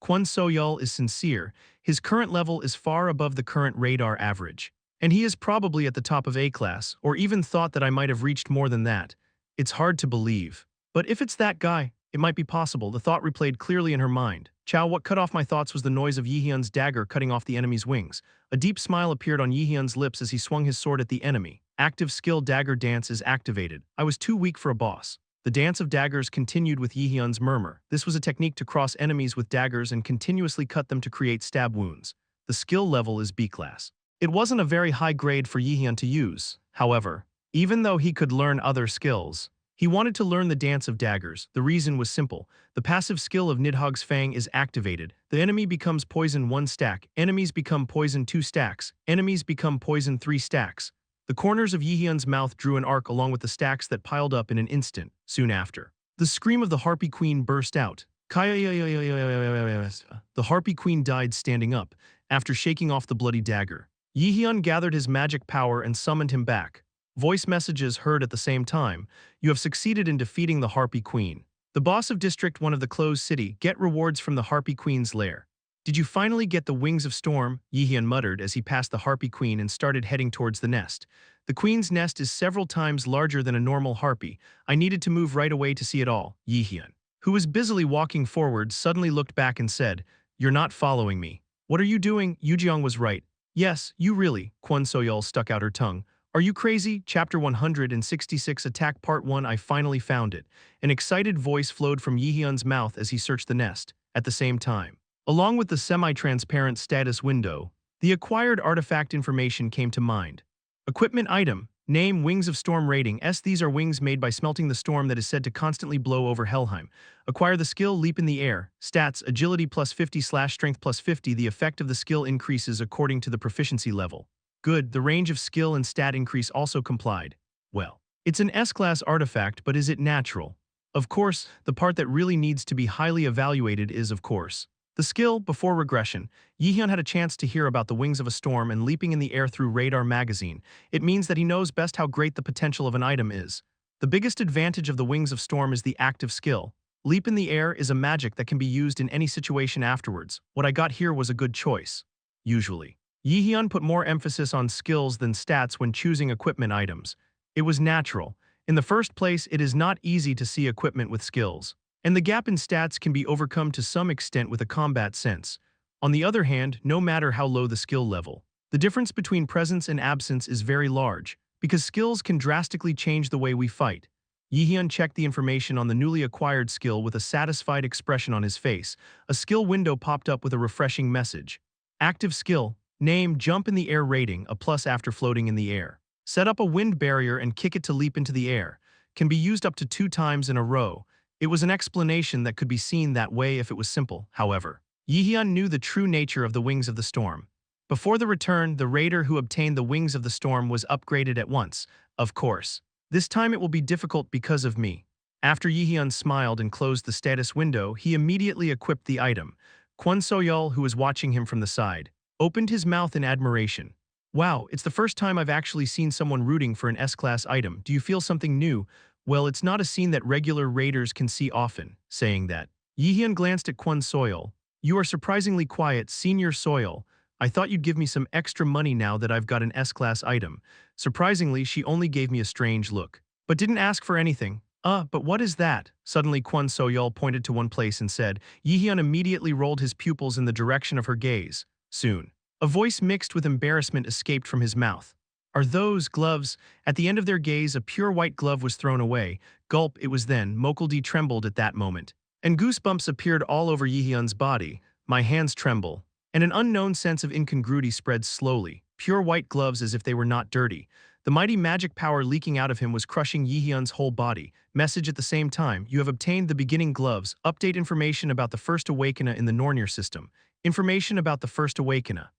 Kwon So-yeol is sincere, his current level is far above the current radar average. And he is probably at the top of A-class, or even thought that I might have reached more than that. It's hard to believe. But if it's that guy, it might be possible, the thought replayed clearly in her mind. What cut off my thoughts was the noise of Jaehyeon's dagger cutting off the enemy's wings. A deep smile appeared on Jaehyeon's lips as he swung his sword at the enemy. Active skill dagger dance is activated. I was too weak for a boss. The dance of daggers continued with Jaehyeon's murmur. This was a technique to cross enemies with daggers and continuously cut them to create stab wounds. The skill level is B-class. It wasn't a very high grade for Jaehyeon to use, however. Even though he could learn other skills, he wanted to learn the dance of daggers. The reason was simple. The passive skill of Nidhugg's Fang is activated. The enemy becomes poison 1 stack, enemies become poison 2 stacks, enemies become poison 3 stacks. The corners of Jaehyeon's mouth drew an arc along with the stacks that piled up in an instant, soon after. The scream of the Harpy Queen burst out. The Harpy Queen died standing up, after shaking off the bloody dagger. Jaehyeon gathered his magic power and summoned him back. Voice messages heard at the same time. You have succeeded in defeating the Harpy Queen. The boss of District 1 of the closed city, get rewards from the Harpy Queen's lair. Did you finally get the Wings of Storm? Jaehyeon muttered as he passed the Harpy Queen and started heading towards the nest. The Queen's nest is several times larger than a normal harpy. I needed to move right away to see it all. Jaehyeon, who was busily walking forward, suddenly looked back and said, You're not following me. What are you doing? Yoo-jeong was right. Yes, you really. Kwon So-yeol stuck out her tongue. Are you crazy? Chapter 166 Attack Part 1 I finally found it. An excited voice flowed from Jaehyeon's mouth as he searched the nest. At the same time, along with the semi-transparent status window, the acquired artifact information came to mind. Equipment item. Name Wings of Storm rating S. These are wings made by smelting the storm that is said to constantly blow over Helheim. Acquire the skill Leap in the Air. Stats Agility plus 50/Strength plus 50. The effect of the skill increases according to the proficiency level. Good, the range of skill and stat increase also complied. Well, it's an S-class artifact, but is it natural? Of course, the part that really needs to be highly evaluated is, of course, the skill. Before regression, Jaehyeon had a chance to hear about the Wings of a Storm and leaping in the air through Radar magazine. It means that he knows best how great the potential of an item is. The biggest advantage of the Wings of Storm is the active skill. Leap in the air is a magic that can be used in any situation afterwards. What I got here was a good choice. Usually, Jaehyeon put more emphasis on skills than stats when choosing equipment items. It was natural. In the first place, it is not easy to see equipment with skills, and the gap in stats can be overcome to some extent with a combat sense. On the other hand, no matter how low the skill level, the difference between presence and absence is very large, because skills can drastically change the way we fight. Jaehyeon checked the information on the newly acquired skill with a satisfied expression on his face. A skill window popped up with a refreshing message. Active skill. Name Jump in the Air rating, a plus after floating in the air. Set up a wind barrier and kick it to leap into the air. Can be used up to 2 times in a row. It was an explanation that could be seen that way if it was simple, however. Jaehyeon knew the true nature of the Wings of the Storm. Before the return, the raider who obtained the Wings of the Storm was upgraded at once. Of course. This time it will be difficult because of me. After Jaehyeon smiled and closed the status window, he immediately equipped the item. Kwon So-yeol, who was watching him from the side, opened his mouth in admiration. Wow, it's the first time I've actually seen someone rooting for an S-class item. Do you feel something new? Well, it's not a scene that regular raiders can see often. Saying that, Jaehyeon glanced at Kwon So-yeol. You are surprisingly quiet, Senior So-yeol. I thought you'd give me some extra money now that I've got an S-class item. Surprisingly, she only gave me a strange look. but didn't ask for anything. But what is that? Suddenly Kwon So-yeol pointed to one place and said. Jaehyeon immediately rolled his pupils in the direction of her gaze. Soon, a voice mixed with embarrassment escaped from his mouth. Are those gloves? At the end of their gaze, a pure white glove was thrown away. Gulp, it was then. Mokuldi trembled at that moment. And goosebumps appeared all over Jaehyeon's body. My hands tremble. And an unknown sense of incongruity spread slowly. Pure white gloves as if they were not dirty. The mighty magic power leaking out of him was crushing Jaehyeon's whole body. Message at the same time. You have obtained the beginning gloves. Update information about the first awakener in the Nornir system. Information about the first awakener.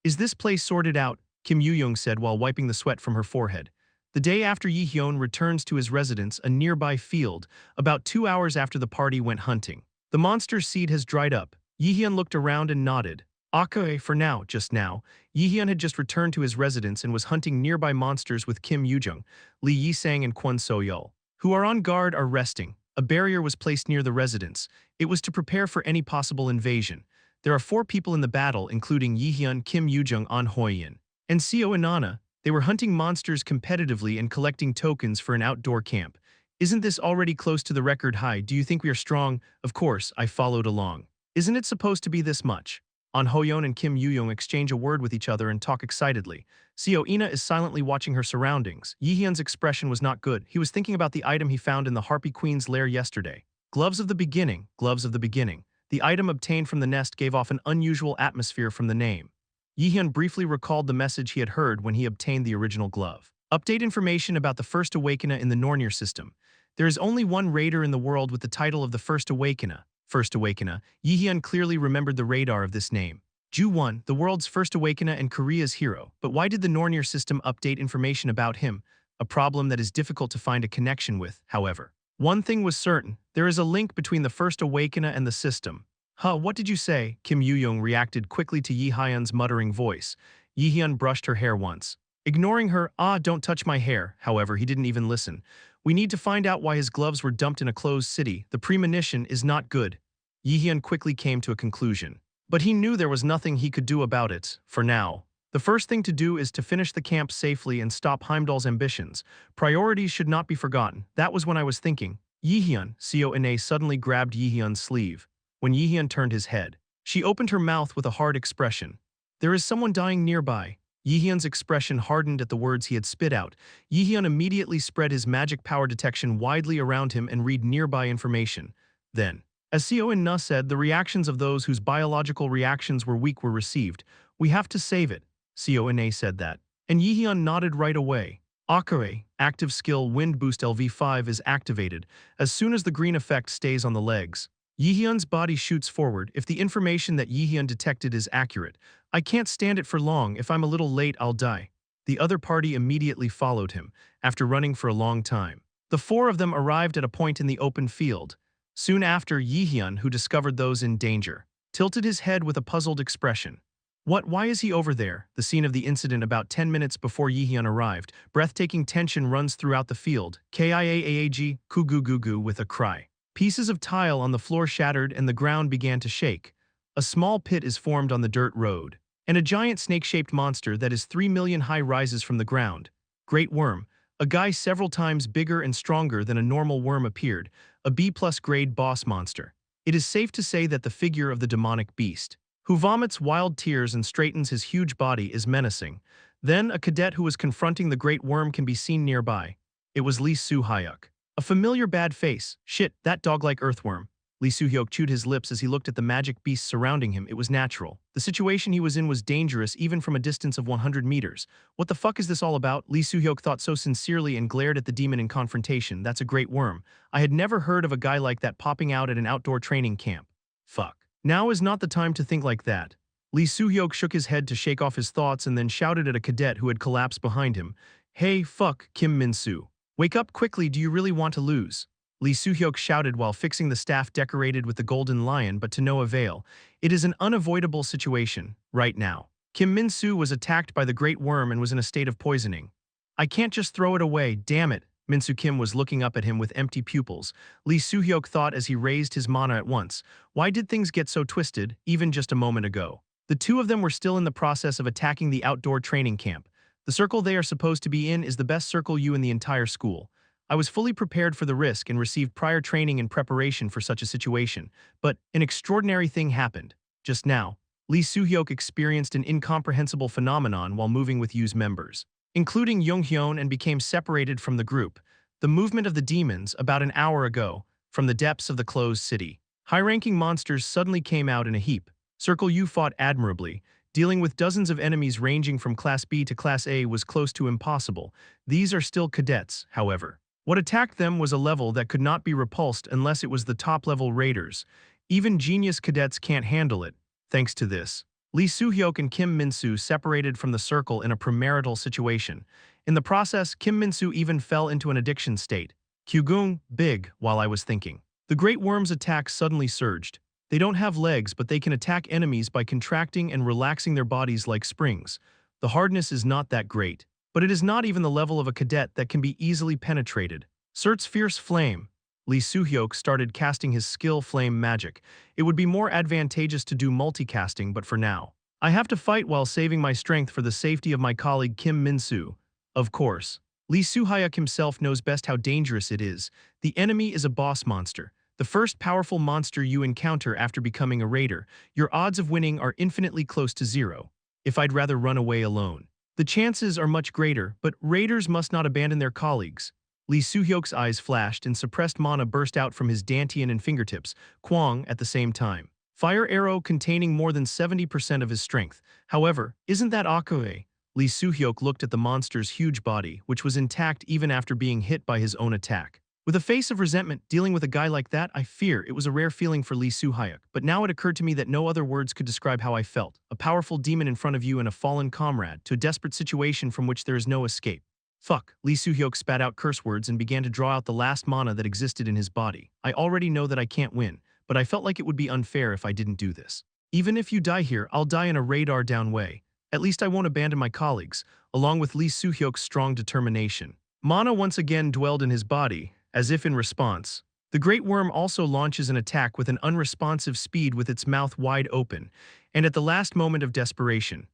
Is this place sorted out? Kim Yoo-young said while wiping the sweat from her forehead. The day after Jaehyeon returns to his residence, a nearby field, about 2 hours after the party went hunting. The monster's seed has dried up. Jaehyeon looked around and nodded. Okay, for now, just now. Jaehyeon had just returned to his residence and was hunting nearby monsters with Kim Yoo-jung, Lee Yi-sang and Kwon So-yeol, who are on guard are resting. A barrier was placed near the residence. It was to prepare for any possible invasion. There are 4 people in the battle, including Jaehyeon, Kim Yoo-jung, An Hoi-in, and Seo Inanna. They were hunting monsters competitively and collecting tokens for an outdoor camp. Isn't this already close to the record high? Do you think we are strong? Of course, I followed along. Isn't it supposed to be this much? An Hoi-in and Kim Yoo-jung exchange a word with each other and talk excitedly. Seo Ina is silently watching her surroundings. Jaehyeon's expression was not good. He was thinking about the item he found in the Harpy Queen's lair yesterday. Gloves of the beginning, gloves of the beginning. The item obtained from the nest gave off an unusual atmosphere from the name. Jaehyeon briefly recalled the message he had heard when he obtained the original glove. Update information about the first awakener in the Nornir system. There is only one raider in the world with the title of the first awakener. First awakener. Jaehyeon clearly remembered the radar of this name. Ju-won, the world's first awakener and Korea's hero. But why did the Nornir system update information about him? A problem that is difficult to find a connection with, however. One thing was certain. There is a link between the first awakener and the system. What did you say? Kim Yoo-jung reacted quickly to Jaehyeon's muttering voice. Jaehyeon brushed her hair once. Ignoring her, don't touch my hair. However, he didn't even listen. We need to find out why his gloves were dumped in a closed city. The premonition is not good. Jaehyeon quickly came to a conclusion. But he knew there was nothing he could do about it, for now. The first thing to do is to finish the camp safely and stop Heimdall's ambitions. Priorities should not be forgotten. That was when I was thinking. Jaehyeon, Seo Ine suddenly grabbed Jaehyeon's sleeve. When Jaehyeon turned his head, she opened her mouth with a hard expression. There is someone dying nearby. Jaehyeon's expression hardened at the words he had spit out. Jaehyeon immediately spread his magic power detection widely around him and read nearby information. Then, as Seo In-na said, the reactions of those whose biological reactions were weak were received. We have to save it. Seo In-na said that. And Jaehyeon nodded right away. Akare, active skill Wind Boost LV5 is activated as soon as the green effect stays on the legs. Jaehyeon's body shoots forward. If the information that Jaehyeon detected is accurate, I can't stand it for long. If I'm a little late, I'll die. The other party immediately followed him, after running for a long time. The 4 of them arrived at a point in the open field. Soon after, Jaehyeon, who discovered those in danger, tilted his head with a puzzled expression. Why is he over there? The scene of the incident about 10 minutes before Jaehyeon arrived. Breathtaking tension runs throughout the field. Kiaag, kugugugu with a cry. Pieces of tile on the floor shattered and the ground began to shake. A small pit is formed on the dirt road. And a giant snake-shaped monster that is 3 million high rises from the ground. Great worm. A guy several times bigger and stronger than a normal worm appeared. A B+ grade boss monster. It is safe to say that the figure of the demonic beast, who vomits wild tears and straightens his huge body, is menacing. Then a cadet who was confronting the great worm can be seen nearby. It was Lee Soo-hyuk. A familiar bad face. Shit, that dog-like earthworm. Lee Soo-hyuk chewed his lips as he looked at the magic beasts surrounding him. It was natural. The situation he was in was dangerous even from a distance of 100 meters. What the fuck is this all about? Lee Soo-hyuk thought so sincerely and glared at the demon in confrontation. That's a great worm. I had never heard of a guy like that popping out at an outdoor training camp. Fuck. Now is not the time to think like that. Lee Soo-hyuk shook his head to shake off his thoughts and then shouted at a cadet who had collapsed behind him. Hey, fuck, Kim Min-soo. Wake up quickly, do you really want to lose? Lee Soo-hyuk shouted while fixing the staff decorated with the golden lion, but to no avail. It is an unavoidable situation, right now. Kim Min-soo was attacked by the great worm and was in a state of poisoning. I can't just throw it away, damn it. Min-soo Kim was looking up at him with empty pupils. Lee Soo-hyuk thought as he raised his mana at once. Why did things get so twisted, even just a moment ago? The 2 of them were still in the process of attacking the outdoor training camp. The circle they are supposed to be in is the best circle you in the entire school. I was fully prepared for the risk and received prior training and preparation for such a situation, but an extraordinary thing happened. Just now, Lee Soo-hyuk experienced an incomprehensible phenomenon while moving with Yu's members, including Young-hyun, and became separated from the group. The movement of the demons, about an hour ago, from the depths of the closed city. High-ranking monsters suddenly came out in a heap. Circle U fought admirably. Dealing with dozens of enemies ranging from Class B to Class A was close to impossible. These are still cadets, however. What attacked them was a level that could not be repulsed unless it was the top-level raiders. Even genius cadets can't handle it. Thanks to this, Lee Soo-hyuk and Kim Min-soo separated from the circle in a premarital situation. In the process, Kim Min-soo even fell into an addiction state. Kyugung, big, while I was thinking. The Great Worm's attack suddenly surged. They don't have legs, but they can attack enemies by contracting and relaxing their bodies like springs. The hardness is not that great, but it is not even the level of a cadet that can be easily penetrated. Surt's fierce flame. Lee Soo-hyuk started casting his skill flame magic. It would be more advantageous to do multicasting, but for now, I have to fight while saving my strength for the safety of my colleague Kim Min-soo. Of course, Lee Soo-hyuk himself knows best how dangerous it is. The enemy is a boss monster. The first powerful monster you encounter after becoming a raider. Your odds of winning are infinitely close to zero. If I'd rather run away alone, the chances are much greater, but raiders must not abandon their colleagues. Lee Soo-hyuk's eyes flashed and suppressed mana burst out from his dantian and fingertips, Kwang at the same time. Fire arrow containing more than 70% of his strength. However, isn't that Akue? Lee Soo-hyuk looked at the monster's huge body, which was intact even after being hit by his own attack. With a face of resentment, dealing with a guy like that, I fear it was a rare feeling for Lee Soo-hyuk, but now it occurred to me that no other words could describe how I felt. A powerful demon in front of you and a fallen comrade, to a desperate situation from which there is no escape. Fuck. Lee Soo-hyuk spat out curse words and began to draw out the last mana that existed in his body. I already know that I can't win, but I felt like it would be unfair if I didn't do this. Even if you die here, I'll die in a radar-down way. At least I won't abandon my colleagues, along with Lee Soo-hyuk's strong determination. Mana once again dwelled in his body, as if in response. The Great Worm also launches an attack with an unresponsive speed with its mouth wide open, and at the last moment of desperation.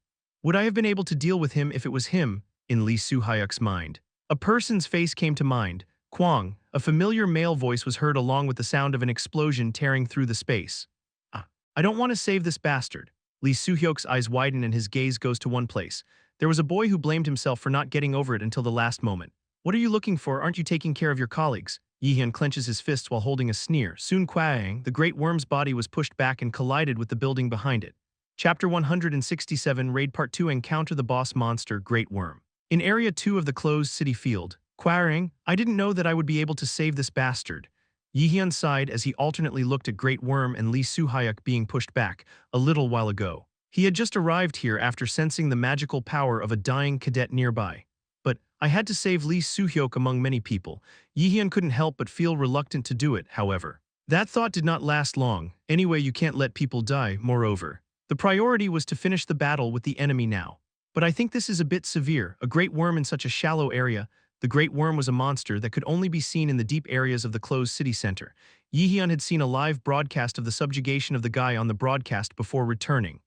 Would I have been able to deal with him if it was him, in Lee Soo-hyuk's mind? A person's face came to mind. Kwang, a familiar male voice was heard along with the sound of an explosion tearing through the space. I don't want to save this bastard. Lee Soo-hyuk's eyes widen and his gaze goes to one place. There was a boy who blamed himself for not getting over it until the last moment. What are you looking for? Aren't you taking care of your colleagues? Jaehyeon clenches his fists while holding a sneer. Soon Kwang, the Great Worm's body was pushed back and collided with the building behind it. Chapter 167 Raid Part 2 Encounter the Boss Monster Great Worm. In Area 2 of the closed city field, Kwang, I didn't know that I would be able to save this bastard. Jaehyeon sighed as he alternately looked at Great Worm and Lee Soo-hyuk being pushed back a little while ago. He had just arrived here after sensing the magical power of a dying cadet nearby. But I had to save Lee Soo-hyuk among many people. Jaehyeon couldn't help but feel reluctant to do it, however. That thought did not last long. Anyway, you can't let people die, moreover. The priority was to finish the battle with the enemy now. But I think this is a bit severe. A great worm in such a shallow area. The Great Worm was a monster that could only be seen in the deep areas of the closed city center. Jaehyeon had seen a live broadcast of the subjugation of the guy on the broadcast before returning.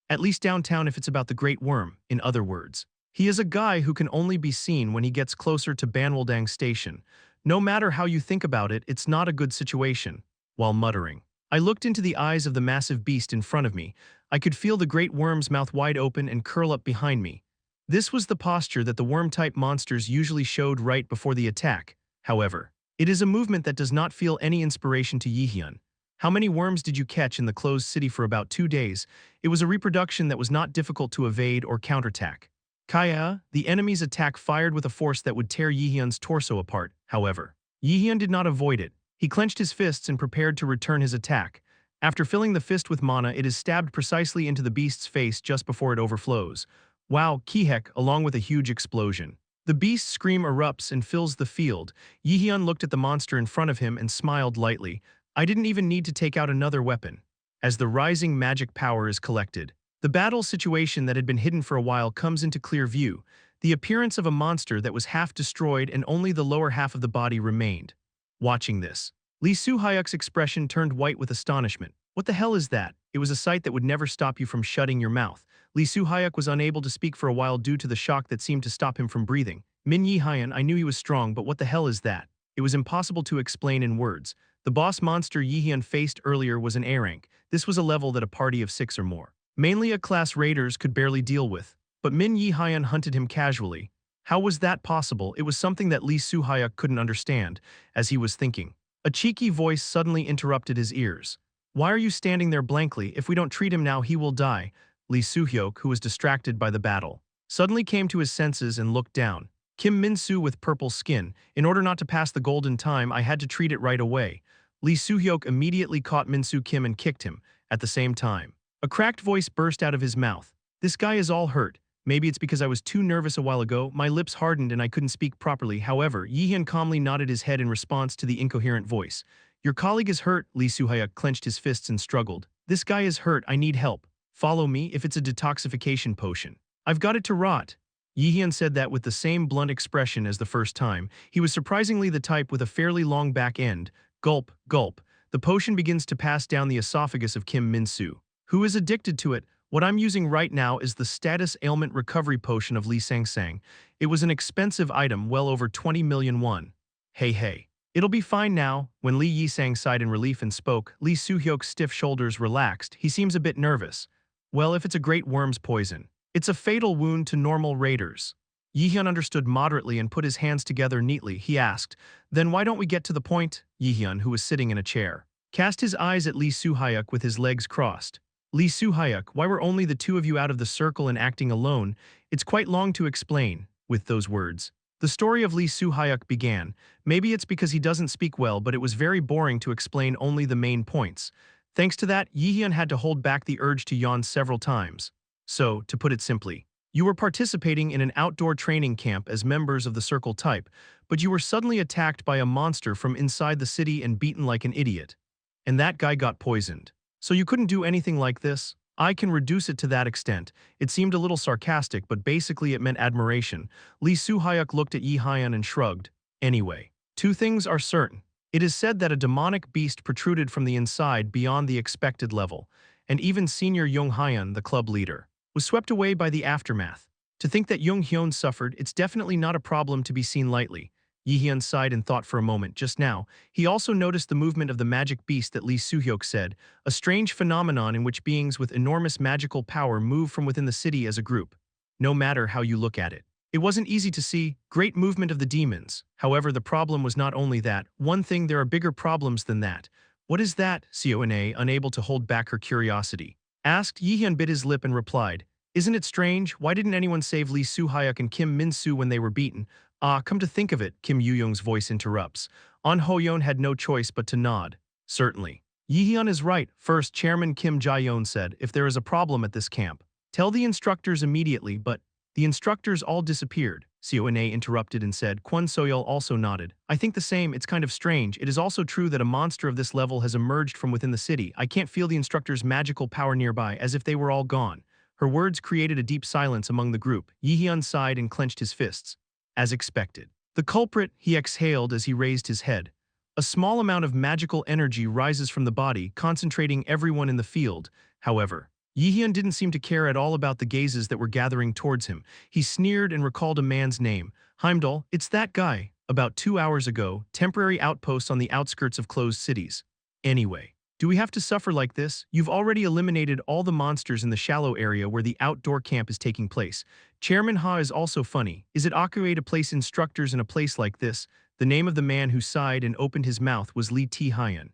At least downtown if it's about the Great Worm, in other words. He is a guy who can only be seen when he gets closer to Banwaldang Station. No matter how you think about it, it's not a good situation. While muttering, I looked into the eyes of the massive beast in front of me. I could feel the Great Worm's mouth wide open and curl up behind me. This was the posture that the worm-type monsters usually showed right before the attack. However, it is a movement that does not feel any inspiration to Jaehyeon. How many worms did you catch in the closed city for about 2 days? It was a reproduction that was not difficult to evade or counterattack. Kaya, the enemy's attack fired with a force that would tear Jaehyeon's torso apart, however. Jaehyeon did not avoid it. He clenched his fists and prepared to return his attack. After filling the fist with mana, it is stabbed precisely into the beast's face just before it overflows. Wow, Kihek, along with a huge explosion. The beast's scream erupts and fills the field. Jaehyeon looked at the monster in front of him and smiled lightly. I didn't even need to take out another weapon. As the rising magic power is collected, the battle situation that had been hidden for a while comes into clear view. The appearance of a monster that was half destroyed and only the lower half of the body remained. Watching this, Lee Soo-hyuk's expression turned white with astonishment. What the hell is that? It was a sight that would never stop you from shutting your mouth. Lee Soo-hyuk was unable to speak for a while due to the shock that seemed to stop him from breathing. Min Jaehyeon, I knew he was strong, but what the hell is that? It was impossible to explain in words. The boss monster Jaehyeon faced earlier was an A rank. This was a level that a party of 6 or more, mainly A-class raiders, could barely deal with. But Min Jaehyeon hunted him casually. How was that possible? It was something that Lee Soo-hyuk couldn't understand, as he was thinking. A cheeky voice suddenly interrupted his ears. "Why are you standing there blankly? If we don't treat him now, he will die." Lee Soo-hyuk, who was distracted by the battle, suddenly came to his senses and looked down. "Kim Min-soo with purple skin. In order not to pass the golden time, I had to treat it right away." Lee Soo-hyuk immediately caught Min-soo Kim and kicked him, at the same time. A cracked voice burst out of his mouth. "This guy is all hurt. Maybe it's because I was too nervous a while ago, my lips hardened and I couldn't speak properly." However, Jaehyeon calmly nodded his head in response to the incoherent voice. "Your colleague is hurt." Lee Soo-hyuk clenched his fists and struggled. "This guy is hurt, I need help. Follow me. If it's a detoxification potion, I've got it to rot." Jaehyeon said that with the same blunt expression as the first time. He was surprisingly the type with a fairly long back end. Gulp, gulp. "The potion begins to pass down the esophagus of Kim Min-soo, who is addicted to it. What I'm using right now is the status ailment recovery potion of Lee Sang-sang. It was an expensive item, well over 20 million won. Hey. It'll be fine now." When Lee Yi-sang sighed in relief and spoke, Lee Soo-hyuk's stiff shoulders relaxed. "He seems a bit nervous." "Well, if it's a great worm's poison, it's a fatal wound to normal raiders." Jaehyeon understood moderately and put his hands together neatly. He asked, "Then why don't we get to the point?" Jaehyeon, who was sitting in a chair, cast his eyes at Lee Soo-hyuk with his legs crossed. "Lee Soo-hyuk, why were only the two of you out of the circle and acting alone? It's quite long to explain." With those words, the story of Lee Soo-hyuk began. Maybe it's because he doesn't speak well, but it was very boring to explain only the main points. Thanks to that, Jaehyeon had to hold back the urge to yawn several times. "So, to put it simply, you were participating in an outdoor training camp as members of the circle type, but you were suddenly attacked by a monster from inside the city and beaten like an idiot. And that guy got poisoned. So you couldn't do anything like this?" "I can reduce it to that extent." It seemed a little sarcastic, but basically it meant admiration. Lee Soo-hyuk looked at Jaehyeon and shrugged. "Anyway, two things are certain. It is said that a demonic beast protruded from the inside beyond the expected level, and even Senior Yong-hyun, the club leader, was swept away by the aftermath. To think that Yong-hyun suffered, it's definitely not a problem to be seen lightly." Jaehyeon sighed and thought for a moment. Just now, he also noticed the movement of the magic beast that Lee Soo-hyuk said, a strange phenomenon in which beings with enormous magical power move from within the city as a group. No matter how you look at it, it wasn't easy to see. Great movement of the demons. However, the problem was not only that. One thing, there are bigger problems than that. "What is that?" Seona, unable to hold back her curiosity, asked. Jaehyeon bit his lip and replied, "Isn't it strange? Why didn't anyone save Lee Soo-hyuk and Kim Min-soo when they were beaten?" "Ah, come to think of it," Kim Yoo-young's voice interrupts. An Ho-yeon had no choice but to nod. "Certainly. Jaehyeon is right." First, Chairman Kim Jae-yeon said, "If there is a problem at this camp, tell the instructors immediately." "But the instructors all disappeared." Seona interrupted and said. Kwon So-yeol also nodded. "I think the same. It's kind of strange. It is also true that a monster of this level has emerged from within the city. I can't feel the instructors' magical power nearby, as if they were all gone." Her words created a deep silence among the group. Jaehyeon sighed and clenched his fists. As expected. "The culprit," he exhaled as he raised his head. "A small amount of magical energy rises from the body, concentrating everyone in the field." However, Jaehyeon didn't seem to care at all about the gazes that were gathering towards him. He sneered and recalled a man's name. "Heimdall, it's that guy. About 2 hours ago, temporary outposts on the outskirts of closed cities. Anyway, do we have to suffer like this? You've already eliminated all the monsters in the shallow area where the outdoor camp is taking place. Chairman Ha is also funny. Is it accurate to place instructors in a place like this?" The name of the man who sighed and opened his mouth was Lee Tae-hyun.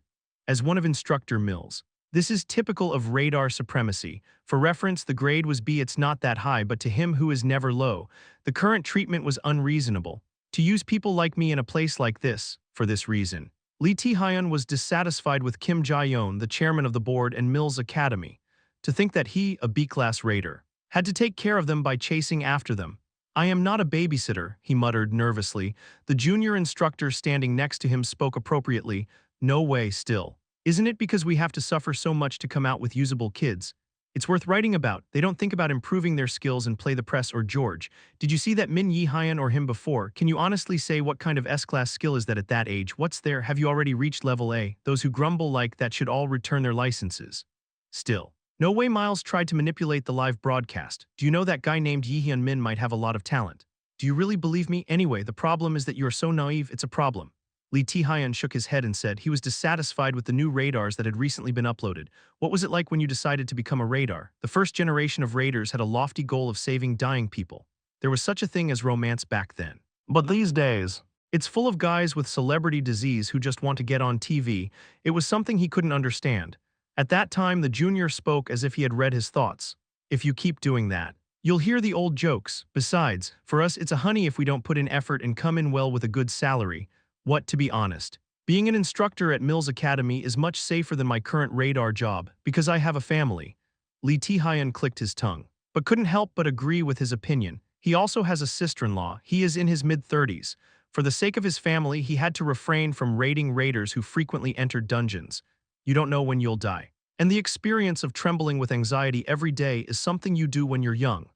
As one of Instructor Mills. This is typical of radar supremacy. For reference, the grade was B. It's not that high, but to him who is never low, the current treatment was unreasonable. To use people like me in a place like this, for this reason. Lee Tae-hyun was dissatisfied with Kim Jae-yeon, the chairman of the board and Mills Academy. To think that he, a B-class raider, had to take care of them by chasing after them. "I am not a babysitter," he muttered nervously. The junior instructor standing next to him spoke appropriately. "No way still. Isn't it because we have to suffer so much to come out with usable kids? It's worth writing about. They don't think about improving their skills and play the press or George. Did you see that Min Yi-hyun or him before? Can you honestly say what kind of S-class skill is that at that age? What's there? Have you already reached level A? Those who grumble like that should all return their licenses." Still. No way. Miles tried to manipulate the live broadcast. "Do you know that guy named Jaehyeon Min might have a lot of talent? Do you really believe me? Anyway, the problem is that you are so naive, it's a problem." Lee Taehyun shook his head and said he was dissatisfied with the new radars that had recently been uploaded. What was it like when you decided to become a radar? The first generation of raiders had a lofty goal of saving dying people. There was such a thing as romance back then. But these days, it's full of guys with celebrity disease who just want to get on TV. It was something he couldn't understand. At that time, the junior spoke as if he had read his thoughts. If you keep doing that, you'll hear the old jokes. Besides, for us it's a honey if we don't put in effort and come in well with a good salary. What, to be honest? Being an instructor at Mills Academy is much safer than my current radar job, because I have a family. Lee Taehyun clicked his tongue, but couldn't help but agree with his opinion. He also has a sister-in-law. He is in his mid-30s. For the sake of his family, he had to refrain from raiding raiders who frequently entered dungeons. You don't know when you'll die. And the experience of trembling with anxiety every day is something you do when you're young.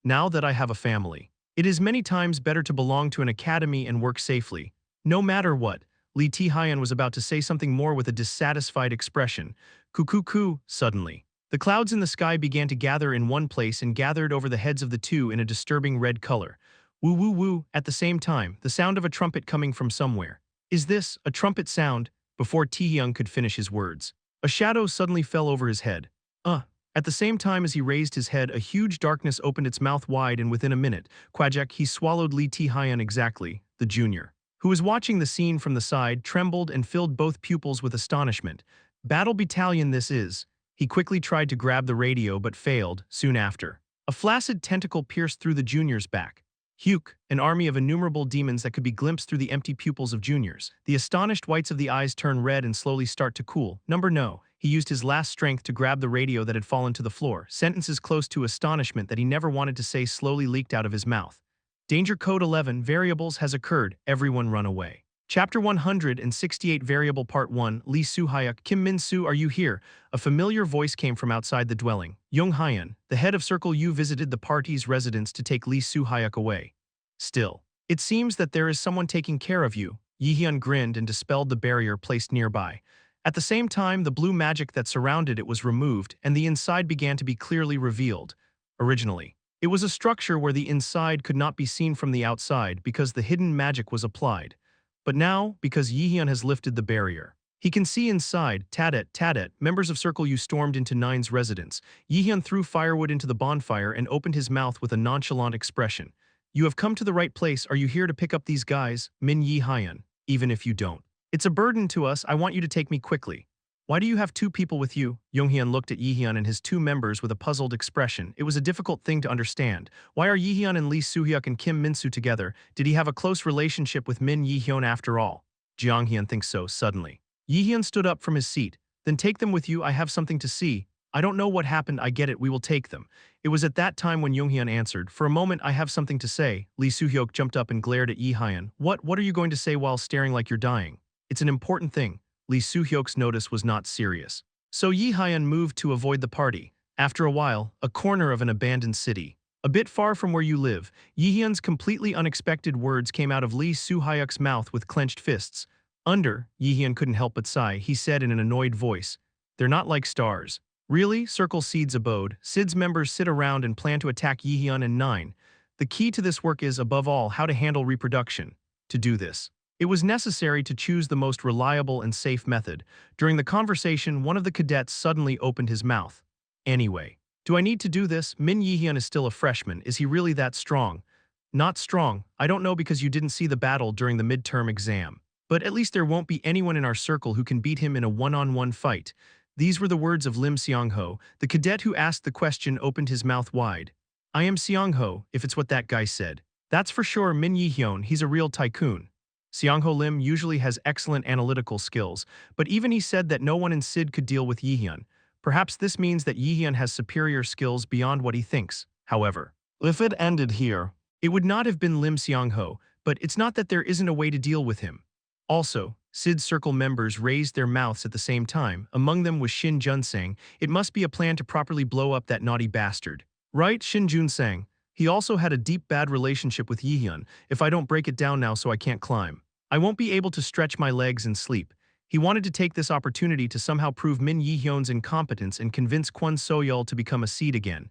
Now that I have a family, it is many times better to belong to an academy and work safely. No matter what, Lee Taehyun was about to say something more with a dissatisfied expression. Coo. Suddenly, the clouds in the sky began to gather in one place and gathered over the heads of the two in a disturbing red color. Woo. At the same time, the sound of a trumpet coming from somewhere. Is this a trumpet sound? Before Taehyung could finish his words, a shadow suddenly fell over his head. At the same time as he raised his head, a huge darkness opened its mouth wide, and within a minute, Kwajak, he swallowed Lee Taehyun exactly. The junior, who was watching the scene from the side, trembled and filled both pupils with astonishment. Battle battalion this is. He quickly tried to grab the radio but failed soon after. A flaccid tentacle pierced through the junior's back. Hyuk, an army of innumerable demons that could be glimpsed through the empty pupils of juniors. The astonished whites of the eyes turn red and slowly start to cool. No. He used his last strength to grab the radio that had fallen to the floor. Sentences close to astonishment that he never wanted to say slowly leaked out of his mouth. Danger Code 11 Variables has occurred. Everyone run away. Chapter 168 Variable Part 1 Lee Soo-hyuk. Kim Min-soo, are you here? A familiar voice came from outside the dwelling. Young-hyun, the head of Circle U, visited the party's residence to take Lee Soo-hyuk away. Still, it seems that there is someone taking care of you. Jaehyeon grinned and dispelled the barrier placed nearby. At the same time, the blue magic that surrounded it was removed, and the inside began to be clearly revealed. Originally, it was a structure where the inside could not be seen from the outside because the hidden magic was applied. But now, because Jaehyeon has lifted the barrier, he can see inside. Tadet, members of Circle U stormed into Nine's residence. Jaehyeon threw firewood into the bonfire and opened his mouth with a nonchalant expression. You have come to the right place. Are you here to pick up these guys? Min Jaehyeon. Even if you don't. It's a burden to us. I want you to take me quickly. Why do you have two people with you? Younghyun looked at Jaehyeon and his two members with a puzzled expression. It was a difficult thing to understand. Why are Jaehyeon and Lee Soo-hyuk and Kim Min-soo together? Did he have a close relationship with Min Jaehyeon after all? Jeonghyun thinks so, suddenly. Jaehyeon stood up from his seat. Then take them with you. I have something to see. I don't know what happened. I get it. We will take them. It was at that time when Younghyun answered. For a moment, I have something to say. Lee Soo-hyuk jumped up and glared at Jaehyeon. What are you going to say while staring like you're dying? It's an important thing. Lee Soo-hyuk's notice was not serious. So Jaehyeon moved to avoid the party. After a while, a corner of an abandoned city. A bit far from where you live, Jaehyeon's completely unexpected words came out of Lee Soo-hyuk's mouth with clenched fists. Jaehyeon couldn't help but sigh. He said in an annoyed voice, they're not like stars. Really? Circle Seed's abode. Sid's members sit around and plan to attack Jaehyeon and Nine. The key to this work is, above all, how to handle reproduction. To do this, it was necessary to choose the most reliable and safe method. During the conversation, one of the cadets suddenly opened his mouth. Anyway, do I need to do this? Min Jaehyeon is still a freshman. Is he really that strong? Not strong. I don't know because you didn't see the battle during the midterm exam. But at least there won't be anyone in our circle who can beat him in a one-on-one fight. These were the words of Lim Seong-ho. The cadet who asked the question opened his mouth wide. I am Seong-ho, if it's what that guy said. That's for sure Min Jaehyeon, he's a real tycoon. Seong-ho Lim usually has excellent analytical skills, but even he said that no one in SID could deal with Jaehyeon. Perhaps this means that Jaehyeon has superior skills beyond what he thinks. However, if it ended here, it would not have been Lim Seong-ho, but it's not that there isn't a way to deal with him. Also, SID's circle members raised their mouths at the same time. Among them was Shin Jun-sang. It must be a plan to properly blow up that naughty bastard. Right, Shin Jun-sang? He also had a deep bad relationship with Jaehyeon. If I don't break it down now so I can't climb, I won't be able to stretch my legs and sleep. He wanted to take this opportunity to somehow prove Min Jaehyeon's incompetence and convince Kwon So-yeol to become a seed again.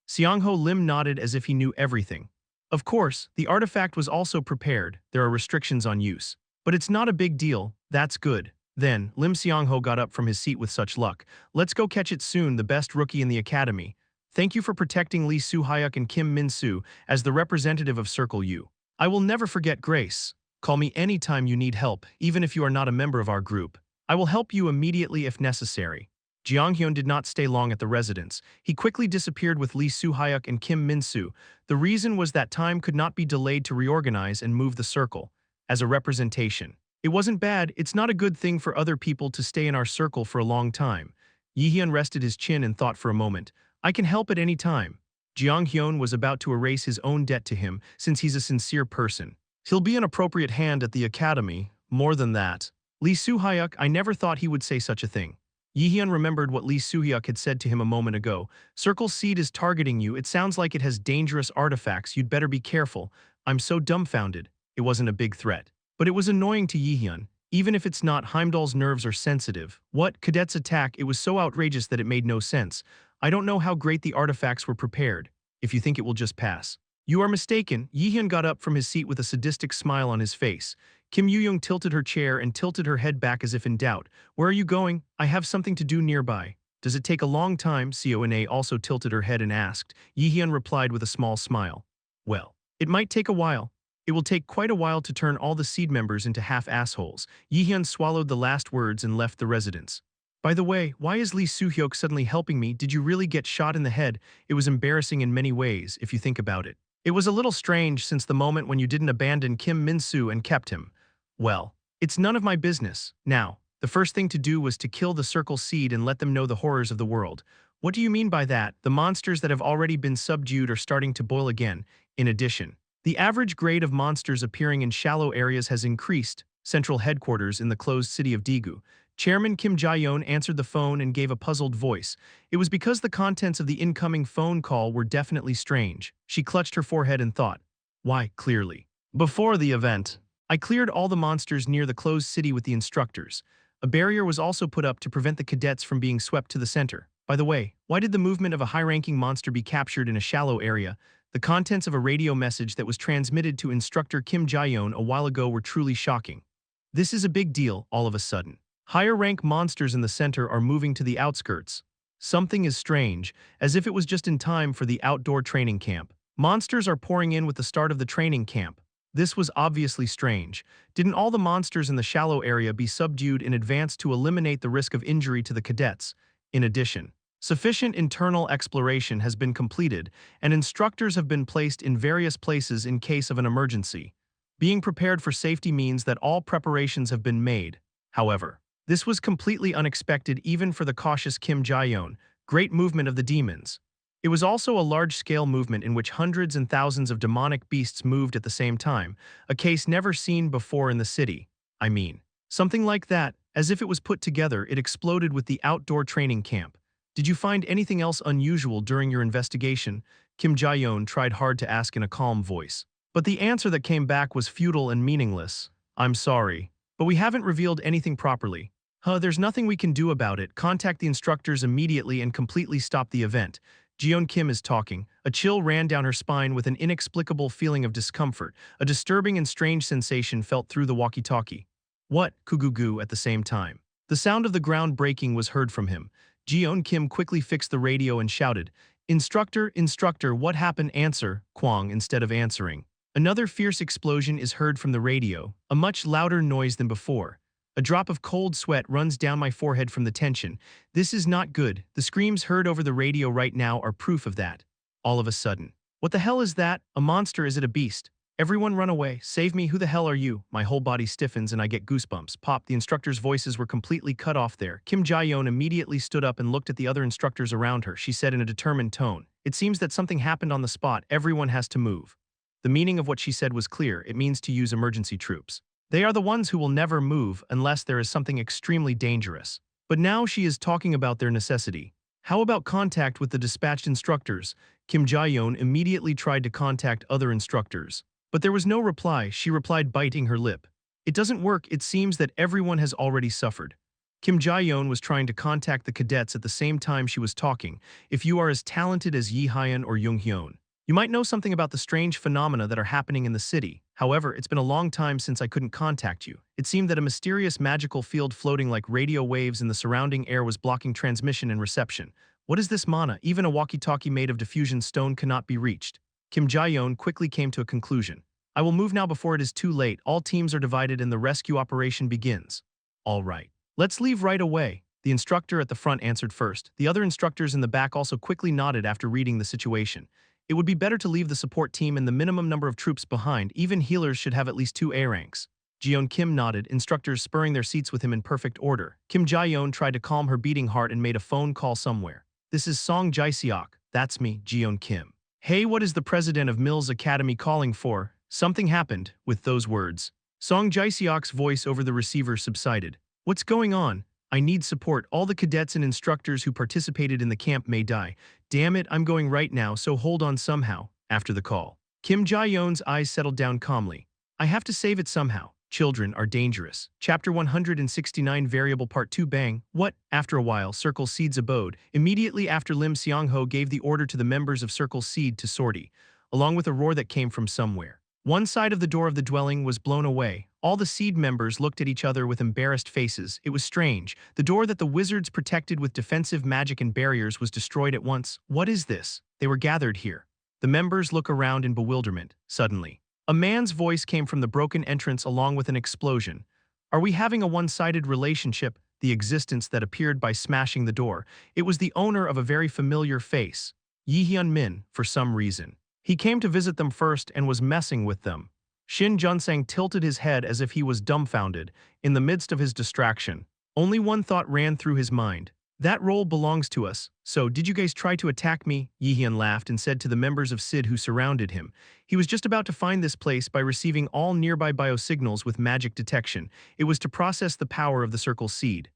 Seong-ho Lim nodded as if he knew everything. Of course, the artifact was also prepared. There are restrictions on use. But it's not a big deal, that's good. Then, Lim Seong-ho got up from his seat with such luck. Let's go catch it soon, the best rookie in the academy. Thank you for protecting Lee Soo-hyuk and Kim Min-soo as the representative of Circle U. I will never forget Grace. Call me anytime you need help, even if you are not a member of our group. I will help you immediately if necessary. Jaehyeon did not stay long at the residence. He quickly disappeared with Lee Soo-hyuk and Kim Min-soo. The reason was that time could not be delayed to reorganize and move the circle. As a representation. It wasn't bad, it's not a good thing for other people to stay in our circle for a long time. Jaehyeon rested his chin and thought for a moment. I can help at any time. Jaehyeon was about to erase his own debt to him since he's a sincere person. He'll be an appropriate hand at the academy, more than that. Lee Soo-hyuk, I never thought he would say such a thing. Jaehyeon remembered what Lee Soo-hyuk had said to him a moment ago. Circle Seed is targeting you, it sounds like it has dangerous artifacts, you'd better be careful. I'm so dumbfounded. It wasn't a big threat. But it was annoying to Jaehyeon. Even if it's not, Heimdall's nerves are sensitive. What? Cadets attack, it was so outrageous that it made no sense. I don't know how great the artifacts were prepared. If you think it will just pass. You are mistaken. Jaehyeon got up from his seat with a sadistic smile on his face. Kim Yoo-young tilted her chair and tilted her head back as if in doubt. Where are you going? I have something to do nearby. Does it take a long time? Seona also tilted her head and asked. Jaehyeon replied with a small smile. Well, it might take a while. It will take quite a while to turn all the seed members into half-assholes. Jaehyeon swallowed the last words and left the residence. By the way, why is Lee Soo-hyuk suddenly helping me? Did you really get shot in the head? It was embarrassing in many ways, if you think about it. It was a little strange since the moment when you didn't abandon Kim Min-soo and kept him. Well, it's none of my business. Now, the first thing to do was to kill the Circle Seed and let them know the horrors of the world. What do you mean by that? The monsters that have already been subdued are starting to boil again. In addition, the average grade of monsters appearing in shallow areas has increased. Central headquarters in the closed city of Daegu. Chairman Kim Jae-yeon answered the phone and gave a puzzled voice. It was because the contents of the incoming phone call were definitely strange. She clutched her forehead and thought. Why, clearly. Before the event, I cleared all the monsters near the closed city with the instructors. A barrier was also put up to prevent the cadets from being swept to the center. By the way, why did the movement of a high-ranking monster be captured in a shallow area? The contents of a radio message that was transmitted to instructor Kim Jae-yeon a while ago were truly shocking. This is a big deal, all of a sudden. Higher-rank monsters in the center are moving to the outskirts. Something is strange, as if it was just in time for the outdoor training camp. Monsters are pouring in with the start of the training camp. This was obviously strange. Didn't all the monsters in the shallow area be subdued in advance to eliminate the risk of injury to the cadets? In addition, sufficient internal exploration has been completed, and instructors have been placed in various places in case of an emergency. Being prepared for safety means that all preparations have been made. However, this was completely unexpected even for the cautious Kim Jae-yeon. Great movement of the demons. It was also a large-scale movement in which hundreds and thousands of demonic beasts moved at the same time, a case never seen before in the city. I mean, something like that, as if it was put together, it exploded with the outdoor training camp. Did you find anything else unusual during your investigation? Kim Jae-yeon tried hard to ask in a calm voice. But the answer that came back was futile and meaningless. I'm sorry, but we haven't revealed anything properly. There's nothing we can do about it. Contact the instructors immediately and completely stop the event. Jeon Kim is talking. A chill ran down her spine with an inexplicable feeling of discomfort. A disturbing and strange sensation felt through the walkie-talkie. What? Kugugu at the same time. The sound of the ground breaking was heard from him. Jeon Kim quickly fixed the radio and shouted, Instructor, instructor, what happened? Answer, Kwang instead of answering. Another fierce explosion is heard from the radio, a much louder noise than before. A drop of cold sweat runs down my forehead from the tension. This is not good. The screams heard over the radio right now are proof of that. All of a sudden. What the hell is that? A monster? Is it a beast? Everyone run away. Save me. Who the hell are you? My whole body stiffens and I get goosebumps. Pop, the instructors' voices were completely cut off there. Kim Jae-yeon immediately stood up and looked at the other instructors around her. She said in a determined tone, It seems that something happened on the spot. Everyone has to move. The meaning of what she said was clear. It means to use emergency troops. They are the ones who will never move unless there is something extremely dangerous. But now she is talking about their necessity. How about contact with the dispatched instructors? Kim Jae-yeon immediately tried to contact other instructors. But there was no reply. She replied, biting her lip. It doesn't work. It seems that everyone has already suffered. Kim Jae-yeon was trying to contact the cadets at the same time she was talking. If you are as talented as Yi Hyun or Jung Hyun, you might know something about the strange phenomena that are happening in the city. However, it's been a long time since I couldn't contact you. It seemed that a mysterious magical field floating like radio waves in the surrounding air was blocking transmission and reception. What is this mana? Even a walkie-talkie made of diffusion stone cannot be reached. Kim Jaehyeon quickly came to a conclusion. I will move now before it is too late. All teams are divided and the rescue operation begins. All right. Let's leave right away. The instructor at the front answered first. The other instructors in the back also quickly nodded after reading the situation. It would be better to leave the support team and the minimum number of troops behind. Even healers should have at least 2 A ranks. Jeon Kim nodded, instructors spurring their seats with him in perfect order. Kim Jaeyeon tried to calm her beating heart and made a phone call somewhere. This is Song Jae-seok. That's me, Jeon Kim. Hey, what is the president of Mills Academy calling for? Something happened with those words. Song Jae-seok's voice over the receiver subsided. What's going on? I need support. All the cadets and instructors who participated in the camp may die. Damn it, I'm going right now, so hold on somehow. After the call, Kim Jae-yeon's eyes settled down calmly. I have to save it somehow. Children are dangerous. Chapter 169 Variable Part 2 Bang. What? After a while, Circle Seed's abode. Immediately after Lim Seong-ho gave the order to the members of Circle Seed to sortie, along with a roar that came from somewhere. One side of the door of the dwelling was blown away. All the Seed members looked at each other with embarrassed faces. It was strange. The door that the wizards protected with defensive magic and barriers was destroyed at once. What is this? They were gathered here. The members look around in bewilderment. Suddenly, a man's voice came from the broken entrance along with an explosion. Are we having a one-sided relationship? The existence that appeared by smashing the door. It was the owner of a very familiar face. Jaehyeon Min, for some reason. He came to visit them first and was messing with them. Shin Junsang tilted his head as if he was dumbfounded. In the midst of his distraction, only one thought ran through his mind. That role belongs to us. So, did you guys try to attack me? Jaehyeon laughed and said to the members of Sid who surrounded him. He was just about to find this place by receiving all nearby biosignals with magic detection. It was to process the power of the Circle Seed.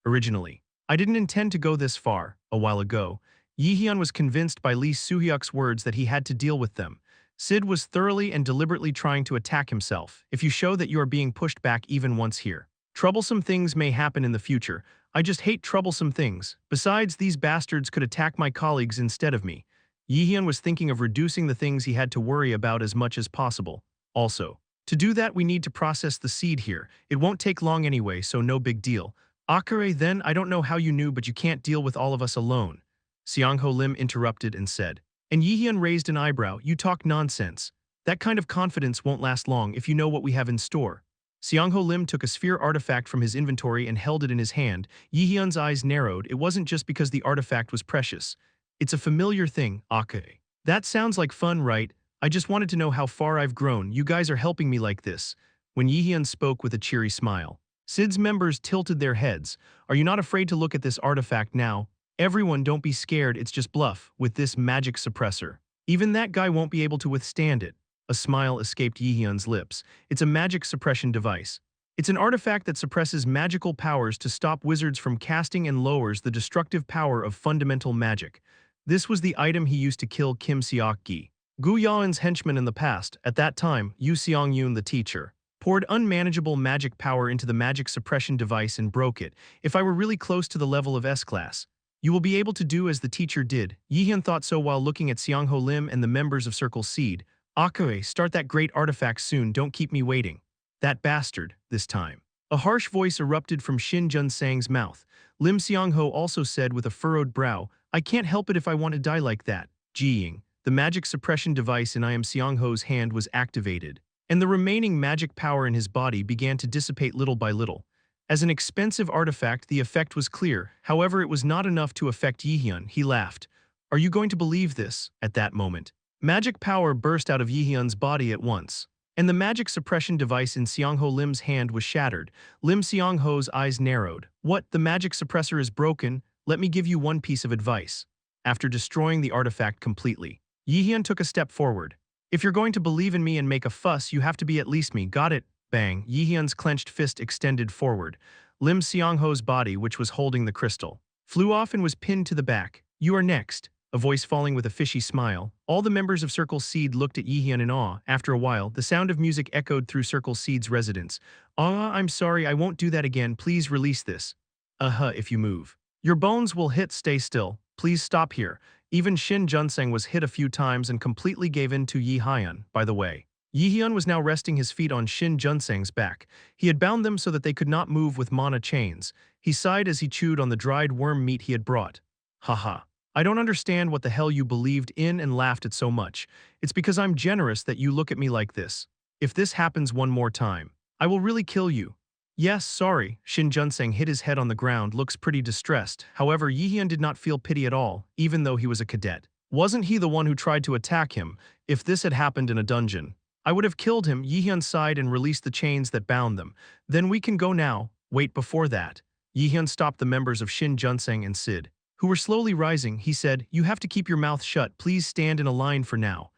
Originally, I didn't intend to go this far. A while ago, Jaehyeon was convinced by Lee Soo-hyuk's words that he had to deal with them. Sid was thoroughly and deliberately trying to attack himself. If you show that you are being pushed back even once here, troublesome things may happen in the future. I just hate troublesome things. Besides, these bastards could attack my colleagues instead of me. Jaehyeon was thinking of reducing the things he had to worry about as much as possible. Also, to do that we need to process the seed here. It won't take long anyway, so no big deal. Akare, then, I don't know how you knew, but you can't deal with all of us alone. Seong-ho Lim interrupted and said. And Jaehyeon raised an eyebrow. You talk nonsense. That kind of confidence won't last long if you know what we have in store. Seong-ho Lim took a sphere artifact from his inventory and held it in his hand. Jaehyeon's eyes narrowed. It wasn't just because the artifact was precious. It's a familiar thing, Akare. That sounds like fun, right? I just wanted to know how far I've grown. You guys are helping me like this. When Jaehyeon spoke with a cheery smile, Sid's members tilted their heads. Are you not afraid to look at this artifact now? Everyone, don't be scared, it's just bluff, with this magic suppressor. Even that guy won't be able to withstand it. A smile escaped Jaehyeon's lips. It's a magic suppression device. It's an artifact that suppresses magical powers to stop wizards from casting and lowers the destructive power of fundamental magic. This was the item he used to kill Kim Seok-gi, Gu Yaoen's henchman in the past. At that time, Yu Seong-yoon, the teacher, poured unmanageable magic power into the magic suppression device and broke it. If I were really close to the level of S-class, you will be able to do as the teacher did. Jaehyeon thought so while looking at Seong-ho Lim and the members of Circle Seed. Akare, start that great artifact soon, don't keep me waiting. That bastard, this time. A harsh voice erupted from Shin Jun-sang's mouth. Lim Seong-ho also said with a furrowed brow, I can't help it if I want to die like that. Ji-ying, the magic suppression device in I am Seong-ho's hand was activated, and the remaining magic power in his body began to dissipate little by little. As an expensive artifact, the effect was clear. However, it was not enough to affect Jaehyeon. He laughed. Are you going to believe this? At that moment, magic power burst out of Jaehyeon's body at once, and the magic suppression device in Seong-ho Lim's hand was shattered. Lim Seong-ho's eyes narrowed. What? The magic suppressor is broken? Let me give you one piece of advice. After destroying the artifact completely, Jaehyeon took a step forward. If you're going to believe in me and make a fuss, you have to be at least me. Got it? Bang. Jaehyeon's clenched fist extended forward. Lim Seong-ho's body, which was holding the crystal, flew off and was pinned to the back. You are next. A voice falling with a fishy smile. All the members of Circle Seed looked at Jaehyeon in awe. After a while, the sound of music echoed through Circle Seed's residence. I'm sorry, I won't do that again. Please release this. If you move, your bones will hit. Stay still. Please stop here. Even Shin Junsang was hit a few times and completely gave in to Jaehyeon. By the way, Yihyun was now resting his feet on Shin Junsang's back. He had bound them so that they could not move with mana chains. He sighed as he chewed on the dried worm meat he had brought. Haha. I don't understand what the hell you believed in and laughed at so much. It's because I'm generous that you look at me like this. If this happens one more time, I will really kill you. Yes, sorry. Shin Junsang hit his head on the ground, looks pretty distressed. However, Yihyun did not feel pity at all, even though he was a cadet. Wasn't he the one who tried to attack him? If this had happened in a dungeon, I would have killed him. Yihyun sighed and released the chains that bound them. Then we can go now. Wait, before that. Yihyun stopped the members of Shin Junsang and Sid, who were slowly rising. He said, "You have to keep your mouth shut. Please stand in a line for now."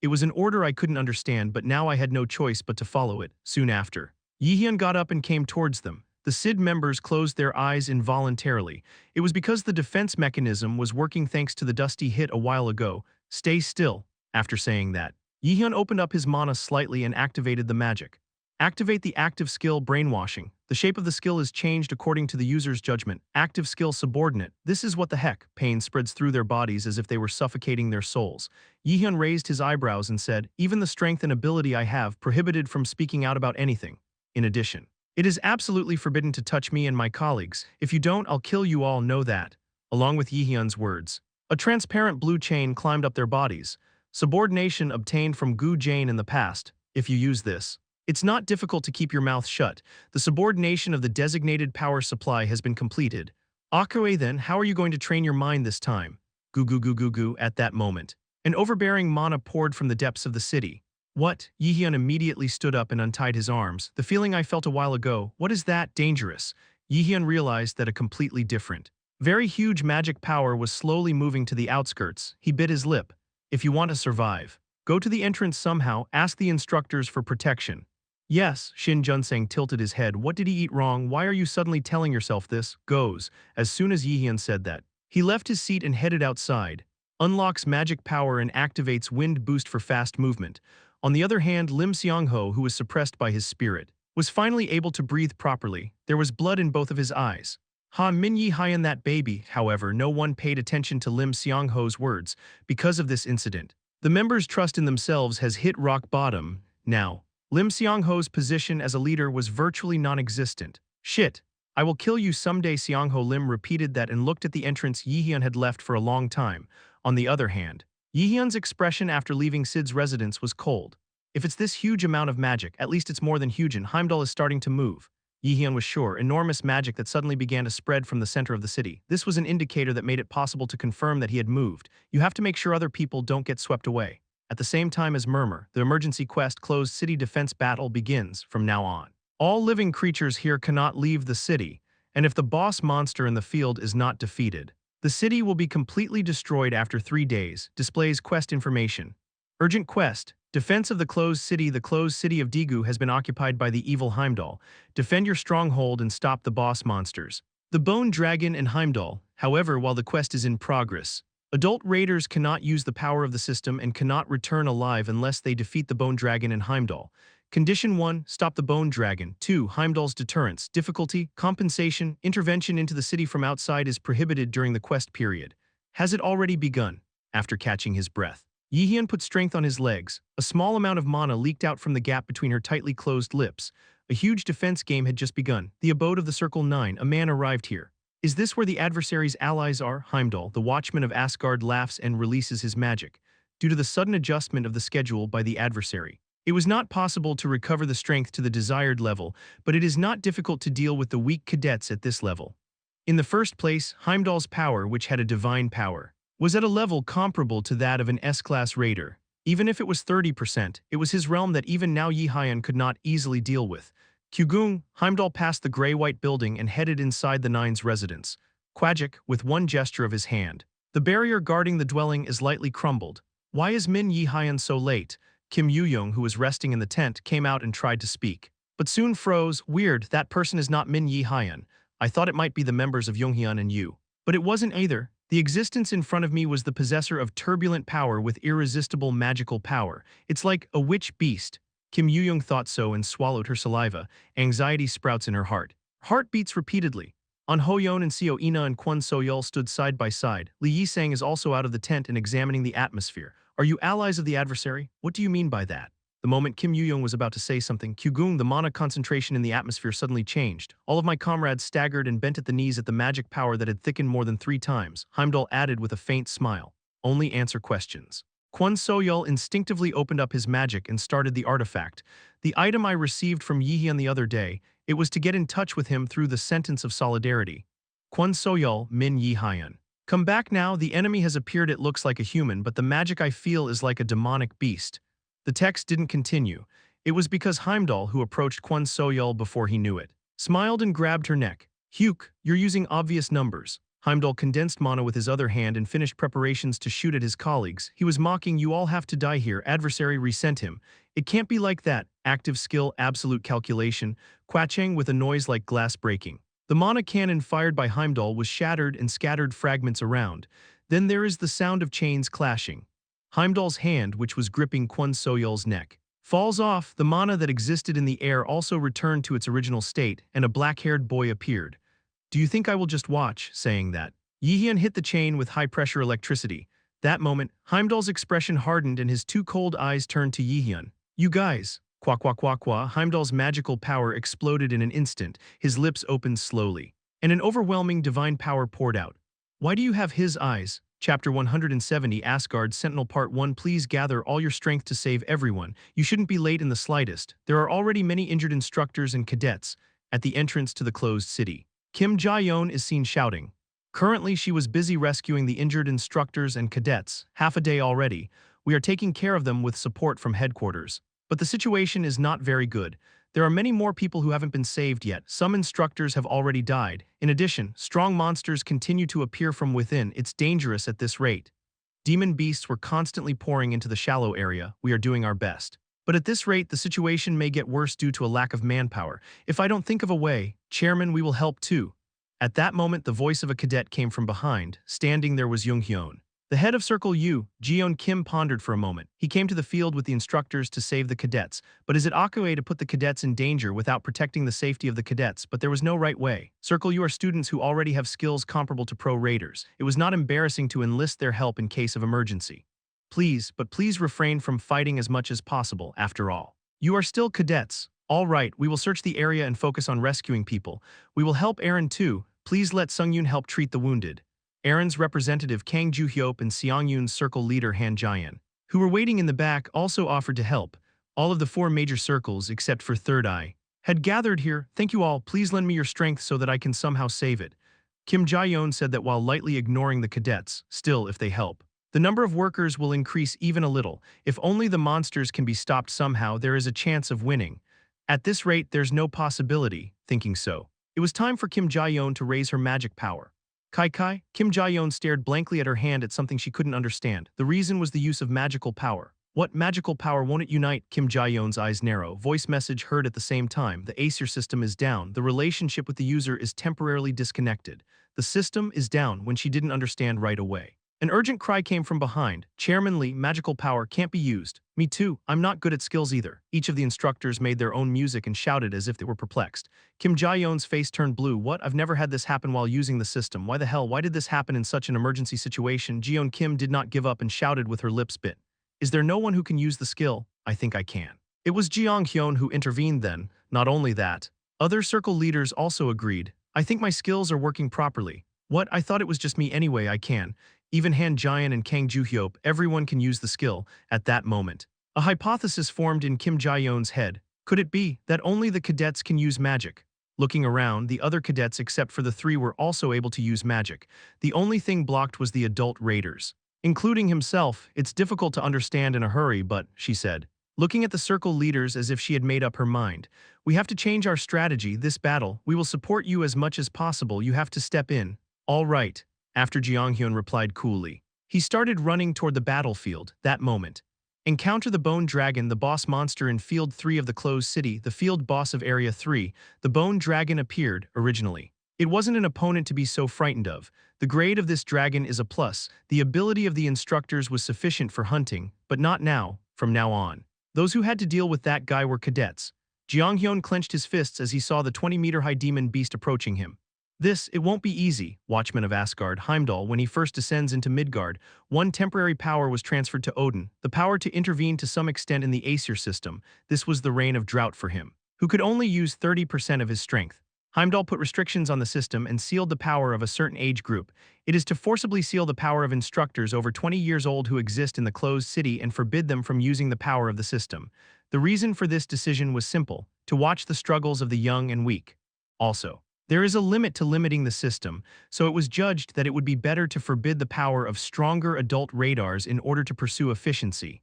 It was an order I couldn't understand, but now I had no choice but to follow it. Soon after, Yihyun got up and came towards them. The Sid members closed their eyes involuntarily. It was because the defense mechanism was working thanks to the dusty hit a while ago. Stay still. After saying that, Yihyun opened up his mana slightly and activated the magic. Activate the active skill brainwashing. The shape of the skill is changed according to the user's judgment. Active skill subordinate. This is what the heck. Pain spreads through their bodies as if they were suffocating their souls. Yihyun raised his eyebrows and said, "Even the strength and ability I have prohibited from speaking out about anything. In addition, it is absolutely forbidden to touch me and my colleagues. If you don't, I'll kill you all, know that." Along with Yihyun's words, a transparent blue chain climbed up their bodies. Subordination obtained from Gu Jane in the past. If you use this, it's not difficult to keep your mouth shut. The subordination of the designated power supply has been completed. Okay then, how are you going to train your mind this time? Goo goo goo goo goo. At that moment, an overbearing mana poured from the depths of the city. What? Yihyun immediately stood up and untied his arms. The feeling I felt a while ago. What is that? Dangerous. Yihyun realized that a completely different, very huge magic power was slowly moving to the outskirts. He bit his lip. If you want to survive, go to the entrance somehow. Ask the instructors for protection. Yes, Shin Junsang tilted his head. What did he eat wrong? Why are you suddenly telling yourself this? Goes. As soon as Yihyun said that, he left his seat and headed outside. Unlocks magic power and activates wind boost for fast movement. On the other hand, Lim Seong-ho, who was suppressed by his spirit, was finally able to breathe properly. There was blood in both of his eyes. Min Yi-hyun, that baby. However, no one paid attention to Lim Seong-ho's words. Because of this incident, the members' trust in themselves has hit rock bottom. Now, Lim Seong-ho's position as a leader was virtually non-existent. Shit. I will kill you someday. Seong-ho Lim repeated that and looked at the entrance Yihyun had left for a long time. On the other hand, Yihyun's expression after leaving Sid's residence was cold. If it's this huge amount of magic, at least it's more than huge, and Heimdall is starting to move. Yihyun was sure. Enormous magic that suddenly began to spread from the center of the city. This was an indicator that made it possible to confirm that he had moved. You have to make sure other people don't get swept away. At the same time as Murmur, the emergency quest closed city defense battle begins from now on. All living creatures here cannot leave the city, and if the boss monster in the field is not defeated, the city will be completely destroyed after 3 days. Displays quest information. Urgent quest. Defense of the closed city. The closed city of Daegu has been occupied by the evil Heimdall. Defend your stronghold and stop the boss monsters, the Bone Dragon and Heimdall. However, while the quest is in progress, adult raiders cannot use the power of the system and cannot return alive unless they defeat the Bone Dragon and Heimdall. Condition 1. Stop the Bone Dragon. 2. Heimdall's deterrence. Difficulty, compensation, intervention into the city from outside is prohibited during the quest period. Has it already begun? After catching his breath, Yihyun put strength on his legs. A small amount of mana leaked out from the gap between her tightly closed lips. A huge defense game had just begun. The abode of the Circle 9. A man arrived here. Is this where the adversary's allies are? Heimdall, the watchman of Asgard, laughs and releases his magic. Due to the sudden adjustment of the schedule by the adversary, it was not possible to recover the strength to the desired level, but it is not difficult to deal with the weak cadets at this level. In the first place, Heimdall's power, which had a divine power, was at a level comparable to that of an S-class raider. Even if it was 30%, it was his realm that even now Yihyun could not easily deal with. Kyugung, Heimdall passed the gray-white building and headed inside the Nine's residence. Quajik, with one gesture of his hand, the barrier guarding the dwelling is lightly crumbled. Why is Min Yihyun so late? Kim Yu-young, who was resting in the tent, came out and tried to speak, but soon froze. Weird, that person is not Min Yihyun. I thought it might be the members of Yonghyun and Yu, but it wasn't either. The existence in front of me was the possessor of turbulent power with irresistible magical power. It's like a witch beast. Kim Yu-young thought so and swallowed her saliva. Anxiety sprouts in her heart. Heart beats repeatedly. An Ho-yeon and Seo Ina and Kwon So-yeol stood side by side. Lee Yi-sang is also out of the tent and examining the atmosphere. Are you allies of the adversary? What do you mean by that? The moment Kim Yoo-young was about to say something, Kyugung, the mana concentration in the atmosphere suddenly changed. All of my comrades staggered and bent at the knees at the magic power that had thickened more than 3 times. Heimdall added with a faint smile. Only answer questions. Kwon So-yeol instinctively opened up his magic and started the artifact. The item I received from Jaehyeon the other day, it was to get in touch with him through the sentence of solidarity. Kwon So-yeol, Min Jaehyeon. Come back now, the enemy has appeared. It looks like a human, but the magic I feel is like a demonic beast. The text didn't continue. It was because Heimdall, who approached Kwon So-yeol before he knew it, smiled and grabbed her neck. Hyuk, you're using obvious numbers. Heimdall condensed mana with his other hand and finished preparations to shoot at his colleagues. He was mocking, you all have to die here. Adversary resent him. It can't be like that. Active skill, absolute calculation. Kwachang with a noise like glass breaking. The mana cannon fired by Heimdall was shattered and scattered fragments around. Then there is the sound of chains clashing. Heimdall's hand, which was gripping Kwon So-yeol's neck, falls off. The mana that existed in the air also returned to its original state, and a black-haired boy appeared. Do you think I will just watch? Saying that, Jaehyeon hit the chain with high-pressure electricity. That moment, Heimdall's expression hardened and his 2 cold eyes turned to Jaehyeon. You guys. Kwa kwa kwa kwa. Heimdall's magical power exploded in an instant. His lips opened slowly, and an overwhelming divine power poured out. Why do you have his eyes? Chapter 170 Asgard Sentinel Part 1. Please gather all your strength to save everyone. You shouldn't be late in the slightest. There are already many injured instructors and cadets at the entrance to the closed city. Kim Jaehyeon is seen shouting. Currently, she was busy rescuing the injured instructors and cadets. Half a day already. We are taking care of them with support from headquarters. But the situation is not very good. There are many more people who haven't been saved yet. Some instructors have already died. In addition, strong monsters continue to appear from within. It's dangerous at this rate. Demon beasts were constantly pouring into the shallow area. We are doing our best. But at this rate, the situation may get worse due to a lack of manpower. If I don't think of a way, Chairman, we will help too. At that moment, the voice of a cadet came from behind. Standing there was Jung-hyun. The head of Circle U, Jaehyeon Kim, pondered for a moment. He came to the field with the instructors to save the cadets. But is it Akue to put the cadets in danger without protecting the safety of the cadets? But there was no right way. Circle U are students who already have skills comparable to pro raiders. It was not embarrassing to enlist their help in case of emergency. Please, but please refrain from fighting as much as possible, after all. You are still cadets. All right, we will search the area and focus on rescuing people. We will help Aaron too. Please let Sung-yoon help treat the wounded. Aaron's representative Kang Joo-hyop and Seong-yoon's circle leader Han Jae-yeon, who were waiting in the back, also offered to help. All of the 4 major circles, except for Third Eye, had gathered here. Thank you all. Please lend me your strength so that I can somehow save it. Kim Jae-yeon said that while lightly ignoring the cadets. Still, if they help, the number of workers will increase even a little. If only the monsters can be stopped somehow, there is a chance of winning. At this rate, there's no possibility. Thinking so, it was time for Kim Jae-yeon to raise her magic power. Kai. Kim Jae-yeon stared blankly at her hand at something she couldn't understand. The reason was the use of magical power. What magical power? Won't it unite? Kim Jae-yeon's eyes narrow. Voice message heard at the same time. The Acer system is down. The relationship with the user is temporarily disconnected. The system is down when she didn't understand right away. An urgent cry came from behind. Chairman Lee, magical power can't be used. Me too, I'm not good at skills either. Each of the instructors made their own music and shouted as if they were perplexed. Kim Jae-yeon's face turned blue. What? I've never had this happen while using the system. Why the hell? Why did this happen in such an emergency situation? Jaehyeon Kim did not give up and shouted with her lips bit. Is there no one who can use the skill? I think I can. It was Jeong-hyun who intervened then. Not only that, other circle leaders also agreed. I think my skills are working properly. What? I thought it was just me anyway. I can. Even Han Jae-yeon and Kang Joo-hyop, everyone can use the skill. At that moment, a hypothesis formed in Kim Jae-yeon's head. Could it be that only the cadets can use magic? Looking around, the other cadets except for the 3 were also able to use magic. The only thing blocked was the adult raiders, including himself. It's difficult to understand in a hurry, but, she said, looking at the circle leaders as if she had made up her mind. We have to change our strategy. This battle, we will support you as much as possible. You have to step in. All right. After Jeong-hyun replied coolly, he started running toward the battlefield. That moment, encounter the Bone Dragon, the boss monster in Field 3 of the closed city, the field boss of Area 3. The Bone Dragon appeared, originally. It wasn't an opponent to be so frightened of. The grade of this dragon is a plus. The ability of the instructors was sufficient for hunting, but not now, from now on. Those who had to deal with that guy were cadets. Jeong-hyun clenched his fists as he saw the 20-meter-high demon beast approaching him. It won't be easy, Watchman of Asgard, Heimdall, when he first descends into Midgard, one temporary power was transferred to Odin, the power to intervene to some extent in the Aesir system. This was the reign of drought for him, who could only use 30% of his strength. Heimdall put restrictions on the system and sealed the power of a certain age group. It is to forcibly seal the power of instructors over 20 years old who exist in the closed city and forbid them from using the power of the system. The reason for this decision was simple: to watch the struggles of the young and weak. Also, there is a limit to limiting the system, so it was judged that it would be better to forbid the power of stronger adult radars in order to pursue efficiency.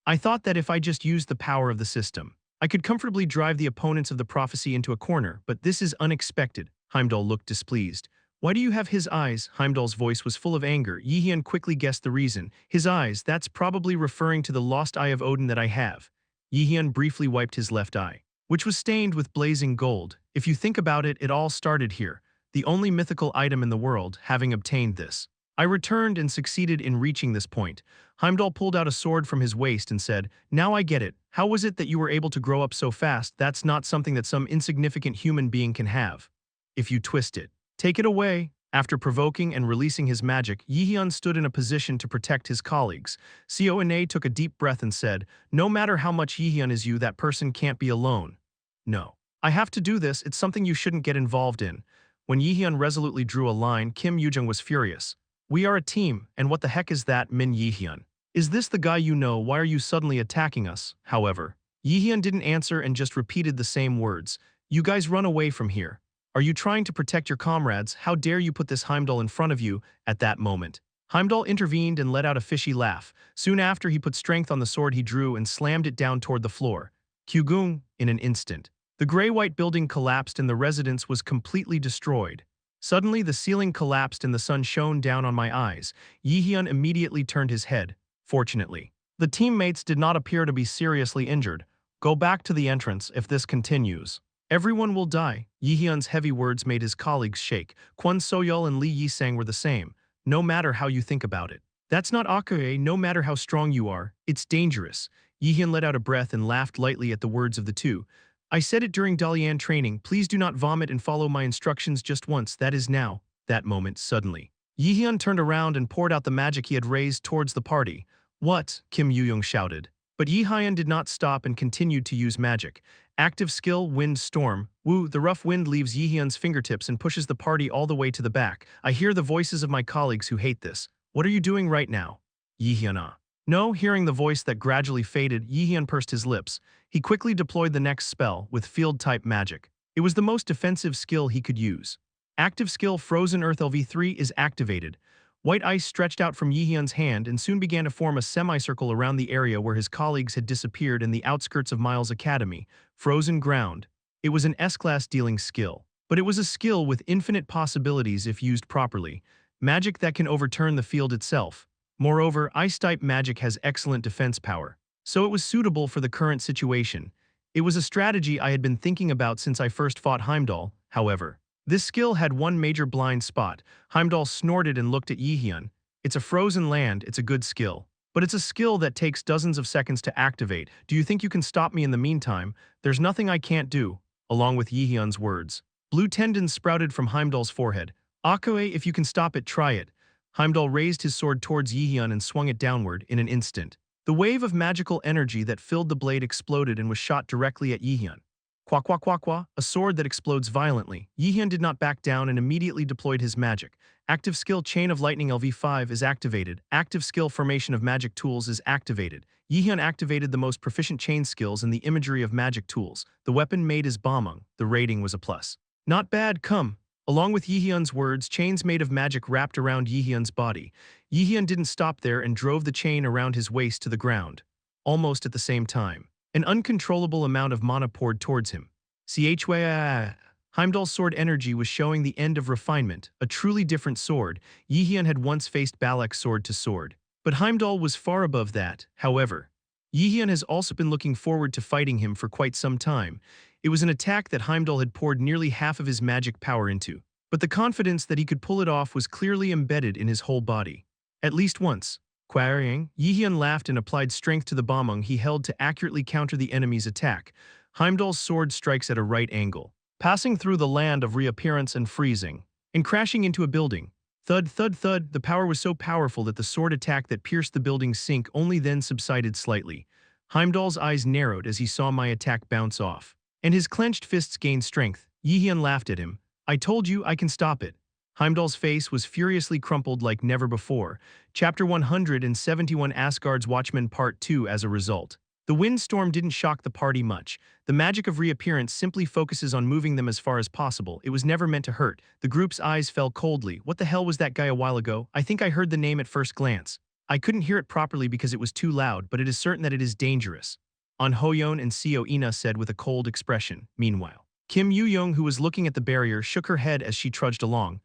I thought that if I just used the power of the system, I could comfortably drive the opponents of the prophecy into a corner, but this is unexpected. Heimdall looked displeased. Why do you have his eyes? Heimdall's voice was full of anger. Jaehyeon quickly guessed the reason. His eyes, that's probably referring to the lost eye of Odin that I have. Jaehyeon briefly wiped his left eye, which was stained with blazing gold. If you think about it, it all started here, the only mythical item in the world, having obtained this. I returned and succeeded in reaching this point. Heimdall pulled out a sword from his waist and said, "Now I get it. How was it that you were able to grow up so fast? That's not something that some insignificant human being can have. If you twist it, take it away." After provoking and releasing his magic, Jaehyeon stood in a position to protect his colleagues. Seoane took a deep breath and said, "No matter how much Jaehyeon is you, that person can't be alone. No. I have to do this. It's something you shouldn't get involved in." When Jaehyeon resolutely drew a line, Kim Yujung was furious. "We are a team, and what the heck is that, Min Jaehyeon? Is this the guy you know? Why are you suddenly attacking us?" However, Jaehyeon didn't answer and just repeated the same words. "You guys run away from here. Are you trying to protect your comrades? How dare you put this Heimdall in front of you?" At that moment, Heimdall intervened and let out a fishy laugh. Soon after, he put strength on the sword he drew and slammed it down toward the floor. Kyugung, in an instant. The gray-white building collapsed and the residence was completely destroyed. Suddenly, the ceiling collapsed and the sun shone down on my eyes. Jaehyeon immediately turned his head. Fortunately, the teammates did not appear to be seriously injured. "Go back to the entrance. If this continues, everyone will die." Jaehyeon's heavy words made his colleagues shake. Kwon Soyeol and Lee Yisang were the same. "No matter how you think about it, that's not Akue. No matter how strong you are, it's dangerous." Jaehyeon let out a breath and laughed lightly at the words of the two. "I said it during Dalian training. Please do not vomit and follow my instructions just once. That is now." That moment, suddenly, Jaehyeon turned around and poured out the magic he had raised towards the party. "What?" Kim Yuyong shouted. But Jaehyeon did not stop and continued to use magic. Active skill, wind storm. Woo, the rough wind leaves Jaehyeon's fingertips and pushes the party all the way to the back. I hear the voices of my colleagues who hate this. "What are you doing right now?" Jaehyeon, "No." Hearing the voice that gradually faded, Jaehyeon pursed his lips. He quickly deployed the next spell, with field-type magic. It was the most defensive skill he could use. Active skill Frozen Earth LV3 is activated. White ice stretched out from Jaehyeon's hand and soon began to form a semicircle around the area where his colleagues had disappeared in the outskirts of Miles Academy. Frozen ground. It was an S-class dealing skill, but it was a skill with infinite possibilities if used properly. Magic that can overturn the field itself. Moreover, ice-type magic has excellent defense power, so it was suitable for the current situation. It was a strategy I had been thinking about since I first fought Heimdall. However, this skill had one major blind spot. Heimdall snorted and looked at Jaehyeon. "It's a frozen land. It's a good skill, but it's a skill that takes dozens of seconds to activate. Do you think you can stop me in the meantime? There's nothing I can't do." Along with Jaehyeon's words, blue tendons sprouted from Heimdall's forehead. "Akue, if you can stop it, try it." Heimdall raised his sword towards Jaehyeon and swung it downward in an instant. The wave of magical energy that filled the blade exploded and was shot directly at Jaehyeon. Qua qua qua qua, a sword that explodes violently. Jaehyeon did not back down and immediately deployed his magic. Active skill Chain of Lightning LV5 is activated. Active skill Formation of Magic Tools is activated. Jaehyeon activated the most proficient chain skills in the imagery of magic tools. The weapon made is Bomung. The rating was a plus. "Not bad, come." Along with Jaehyeon's words, chains made of magic wrapped around Jaehyeon's body. Jaehyeon didn't stop there and drove the chain around his waist to the ground. Almost at the same time, an uncontrollable amount of mana poured towards him. Heimdall's sword energy was showing the end of refinement, a truly different sword. Jaehyeon had once faced Balak's sword to sword, but Heimdall was far above that. However, Jaehyeon has also been looking forward to fighting him for quite some time. It was an attack that Heimdall had poured nearly half of his magic power into, but the confidence that he could pull it off was clearly embedded in his whole body. At least once. Quarrying, Jaehyeon laughed and applied strength to the Bomung he held to accurately counter the enemy's attack. Heimdall's sword strikes at a right angle, passing through the land of reappearance and freezing. and crashing into a building. Thud, thud, thud, the power was so powerful that the sword attack that pierced the building's sink only then subsided slightly. Heimdall's eyes narrowed as he saw my attack bounce off. And his clenched fists gained strength. Jaehyeon laughed at him. I told you I can stop it. Heimdall's face was furiously crumpled like never before. Chapter 171 Asgard's Watchmen Part 2 as a result. The windstorm didn't shock the party much. The magic of reappearance simply focuses on moving them as far as possible. It was never meant to hurt. The group's eyes fell coldly. What the hell was that guy a while ago? I think I heard the name at first glance. I couldn't hear it properly because it was too loud, but it is certain that it is dangerous. An Hoyeon and Seo Ina said with a cold expression. Meanwhile, Kim Yoo-young, who was looking at the barrier, shook her head as she trudged along.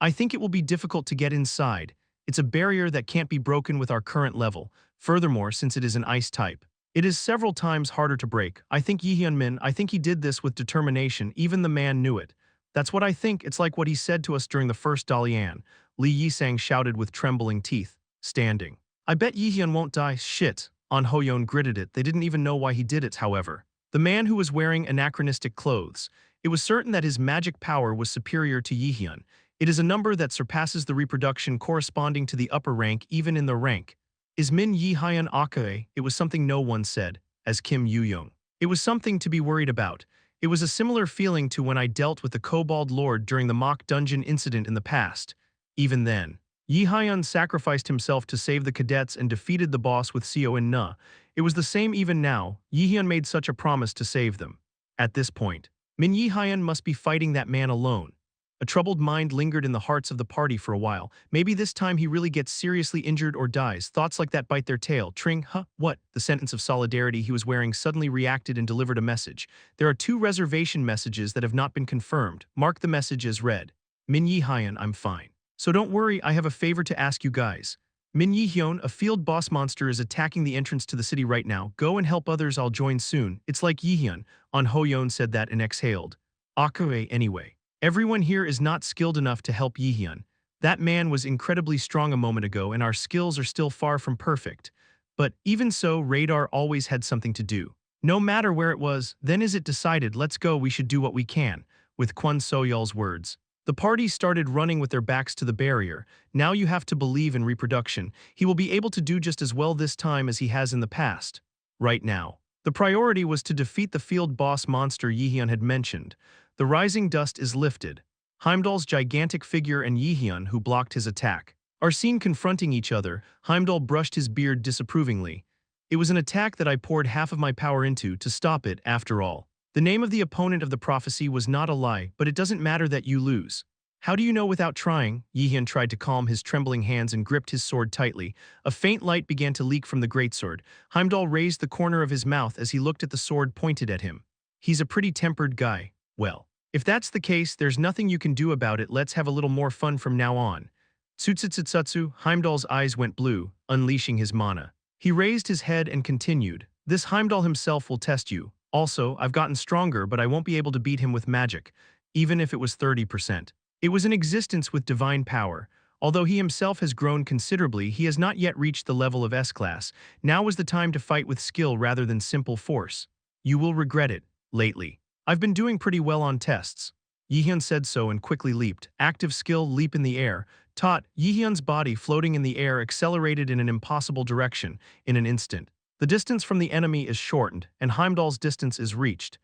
I think it will be difficult to get inside. It's a barrier that can't be broken with our current level. Furthermore, since it is an ice type, it is several times harder to break. I think Jaehyeon Min, I think he did this with determination. Even the man knew it. That's what I think. It's like what he said to us during the first Dalian. Li Yisang shouted with trembling teeth, standing. I bet Jaehyeon won't die. Shit. An Hoyeon gritted it. They didn't even know why he did it, however. The man who was wearing anachronistic clothes. It was certain that his magic power was superior to Jaehyeon. It is a number that surpasses the reproduction corresponding to the upper rank even in the rank. Is Min Jaehyeon Akae? It was something no one said, as Kim Yoo-young. It was something to be worried about. It was a similar feeling to when I dealt with the Kobold Lord during the mock dungeon incident in the past. Even then, Jaehyeon sacrificed himself to save the cadets and defeated the boss with Seo and Na. It was the same even now. Jaehyeon made such a promise to save them. At this point, Min Jaehyeon must be fighting that man alone. A troubled mind lingered in the hearts of the party for a while. Maybe this time he really gets seriously injured or dies. Thoughts like that bite their tail. Tring, huh, what? The sentence of solidarity he was wearing suddenly reacted and delivered a message. There are 2 reservation messages that have not been confirmed. Mark the message as read. Min Jaehyeon, I'm fine. So don't worry, I have a favor to ask you guys. Min Jaehyeon, a field boss monster is attacking the entrance to the city right now. Go and help others, I'll join soon. It's like Jaehyeon. An Hoyeon said that and exhaled. Akae anyway. Everyone here is not skilled enough to help Jaehyeon. That man was incredibly strong a moment ago and our skills are still far from perfect. But even so, Radar always had something to do. No matter where it was, then is it decided, let's go, we should do what we can. With Kwon Soyol's words. The party started running with their backs to the barrier. Now you have to believe in reproduction. He will be able to do just as well this time as he has in the past. Right now. The priority was to defeat the field boss monster Jaehyeon had mentioned. The rising dust is lifted. Heimdall's gigantic figure and Jaehyeon, who blocked his attack, are seen confronting each other. Heimdall brushed his beard disapprovingly. It was an attack that I poured half of my power into to stop it, after all. The name of the opponent of the prophecy was not a lie, but it doesn't matter that you lose. How do you know without trying? Jaehyeon tried to calm his trembling hands and gripped his sword tightly. A faint light began to leak from the greatsword. Heimdall raised the corner of his mouth as he looked at the sword pointed at him. He's a pretty tempered guy. Well, if that's the case, there's nothing you can do about it. Let's have a little more fun from now on. Tsutsutsutsutsu, Heimdall's eyes went blue, unleashing his mana. He raised his head and continued. This Heimdall himself will test you. Also, I've gotten stronger, but I won't be able to beat him with magic, even if it was 30%. It was an existence with divine power. Although he himself has grown considerably, he has not yet reached the level of S-class. Now was the time to fight with skill rather than simple force. You will regret it, lately. I've been doing pretty well on tests. Jaehyeon said so and quickly leaped. Active skill, leap in the air. Taught, Jaehyeon's body floating in the air accelerated in an impossible direction in an instant. The distance from the enemy is shortened, and Heimdall's distance is reached.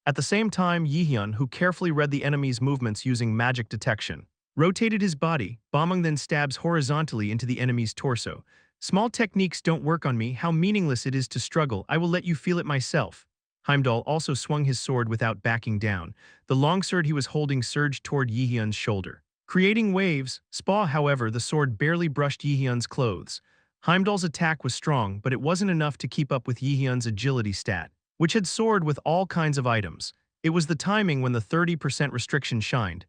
At the same time, Jaehyeon, who carefully read the enemy's movements using magic detection, rotated his body. Bombing then stabs horizontally into the enemy's torso. Small techniques don't work on me. How meaningless it is to struggle. I will let you feel it myself. Heimdall also swung his sword without backing down. The longsword he was holding surged toward Jaehyeon's shoulder, creating waves. However, the sword barely brushed Jaehyeon's clothes. Heimdall's attack was strong, but it wasn't enough to keep up with Jaehyeon's agility stat, which had soared with all kinds of items. It was the timing when the 30% restriction shined.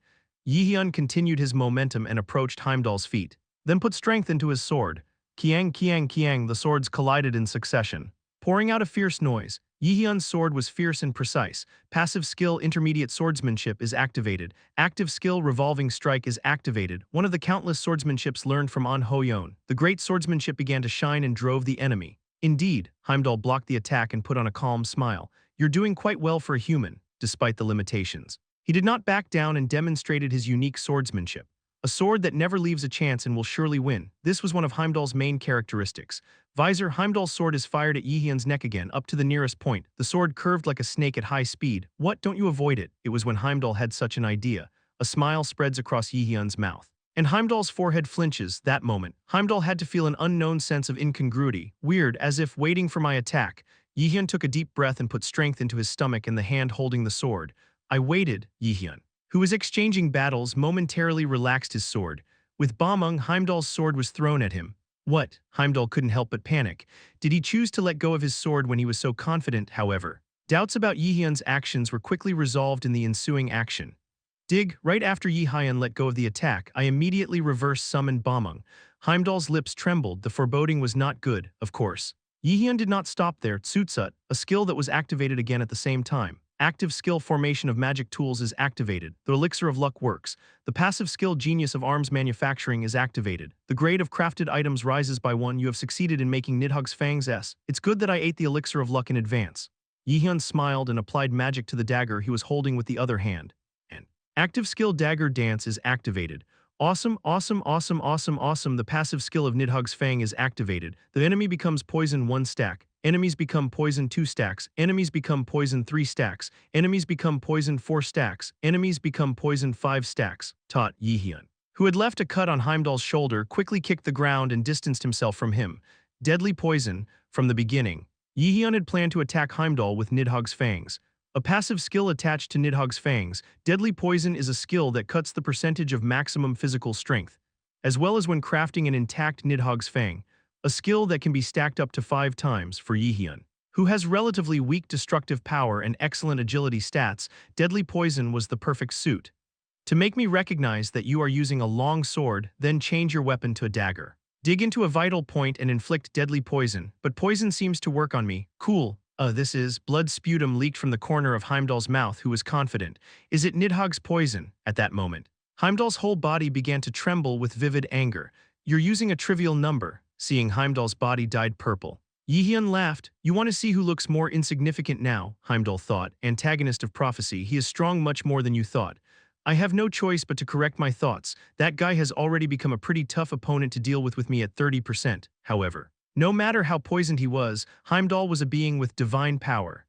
Jaehyeon continued his momentum and approached Heimdall's feet, then put strength into his sword. Kiang, kiang, kiang, the swords collided in succession, pouring out a fierce noise. Jaehyeon's sword was fierce and precise. Passive skill intermediate swordsmanship is activated. Active skill revolving strike is activated, one of the countless swordsmanships learned from An Hoyeon. The great swordsmanship began to shine and drove the enemy. Indeed, Heimdall blocked the attack and put on a calm smile. You're doing quite well for a human, despite the limitations. He did not back down and demonstrated his unique swordsmanship. A sword that never leaves a chance and will surely win. This was one of Heimdall's main characteristics. Visor, Heimdall's sword is fired at Jaehyeon's neck again, up to the nearest point. The sword curved like a snake at high speed. What, don't you avoid it? It was when Heimdall had such an idea. A smile spreads across Jaehyeon's mouth. And Heimdall's forehead flinches. That moment, Heimdall had to feel an unknown sense of incongruity, weird, as if waiting for my attack. Jaehyeon took a deep breath and put strength into his stomach and the hand holding the sword. I waited. Jaehyeon, who was exchanging battles, momentarily relaxed his sword. With Balmung, Heimdall's sword was thrown at him. What? Heimdall couldn't help but panic. Did he choose to let go of his sword when he was so confident, however? Doubts about Jaehyeon's actions were quickly resolved in the ensuing action. Dig, right after Jaehyeon let go of the attack, I immediately reverse-summoned Balmung. Heimdall's lips trembled. The foreboding was not good, of course. Jaehyeon did not stop there. Tsutsut, a skill that was activated again at the same time. Active skill formation of magic tools is activated. The elixir of luck works. The passive skill genius of arms manufacturing is activated. The grade of crafted items rises by 1. You have succeeded in making Nidhugg's Fangs S. It's good that I ate the elixir of luck in advance. Jaehyeon smiled and applied magic to the dagger he was holding with the other hand. And active skill dagger dance is activated. Awesome, awesome, awesome, awesome, awesome. The passive skill of Nidhugg's Fang is activated. The enemy becomes poison 1 stack. Enemies become poison 2 stacks. Enemies become poison 3 stacks. Enemies become poison 4 stacks. Enemies become poison 5 stacks. Taught Jaehyeon, who had left a cut on Heimdall's shoulder, quickly kicked the ground and distanced himself from him. Deadly poison. From the beginning, Jaehyeon had planned to attack Heimdall with Nidhugg's Fangs. A passive skill attached to Nidhugg's Fangs. Deadly poison is a skill that cuts the percentage of maximum physical strength, as well as when crafting an intact Nidhugg's Fang. A skill that can be stacked up to 5 times for Jaehyeon, who has relatively weak destructive power and excellent agility stats. Deadly poison was the perfect suit. To make me recognize that you are using a long sword, then change your weapon to a dagger. Dig into a vital point and inflict deadly poison, but poison seems to work on me. Cool. This is blood sputum leaked from the corner of Heimdall's mouth, who was confident. Is it Nidhugg's poison? At that moment, Heimdall's whole body began to tremble with vivid anger. You're using a trivial number. Seeing Heimdall's body dyed purple, Jaehyeon laughed. You want to see who looks more insignificant now, Heimdall thought. Antagonist of prophecy, he is strong much more than you thought. I have no choice but to correct my thoughts. That guy has already become a pretty tough opponent to deal with me at 30%, however. No matter how poisoned he was, Heimdall was a being with divine power.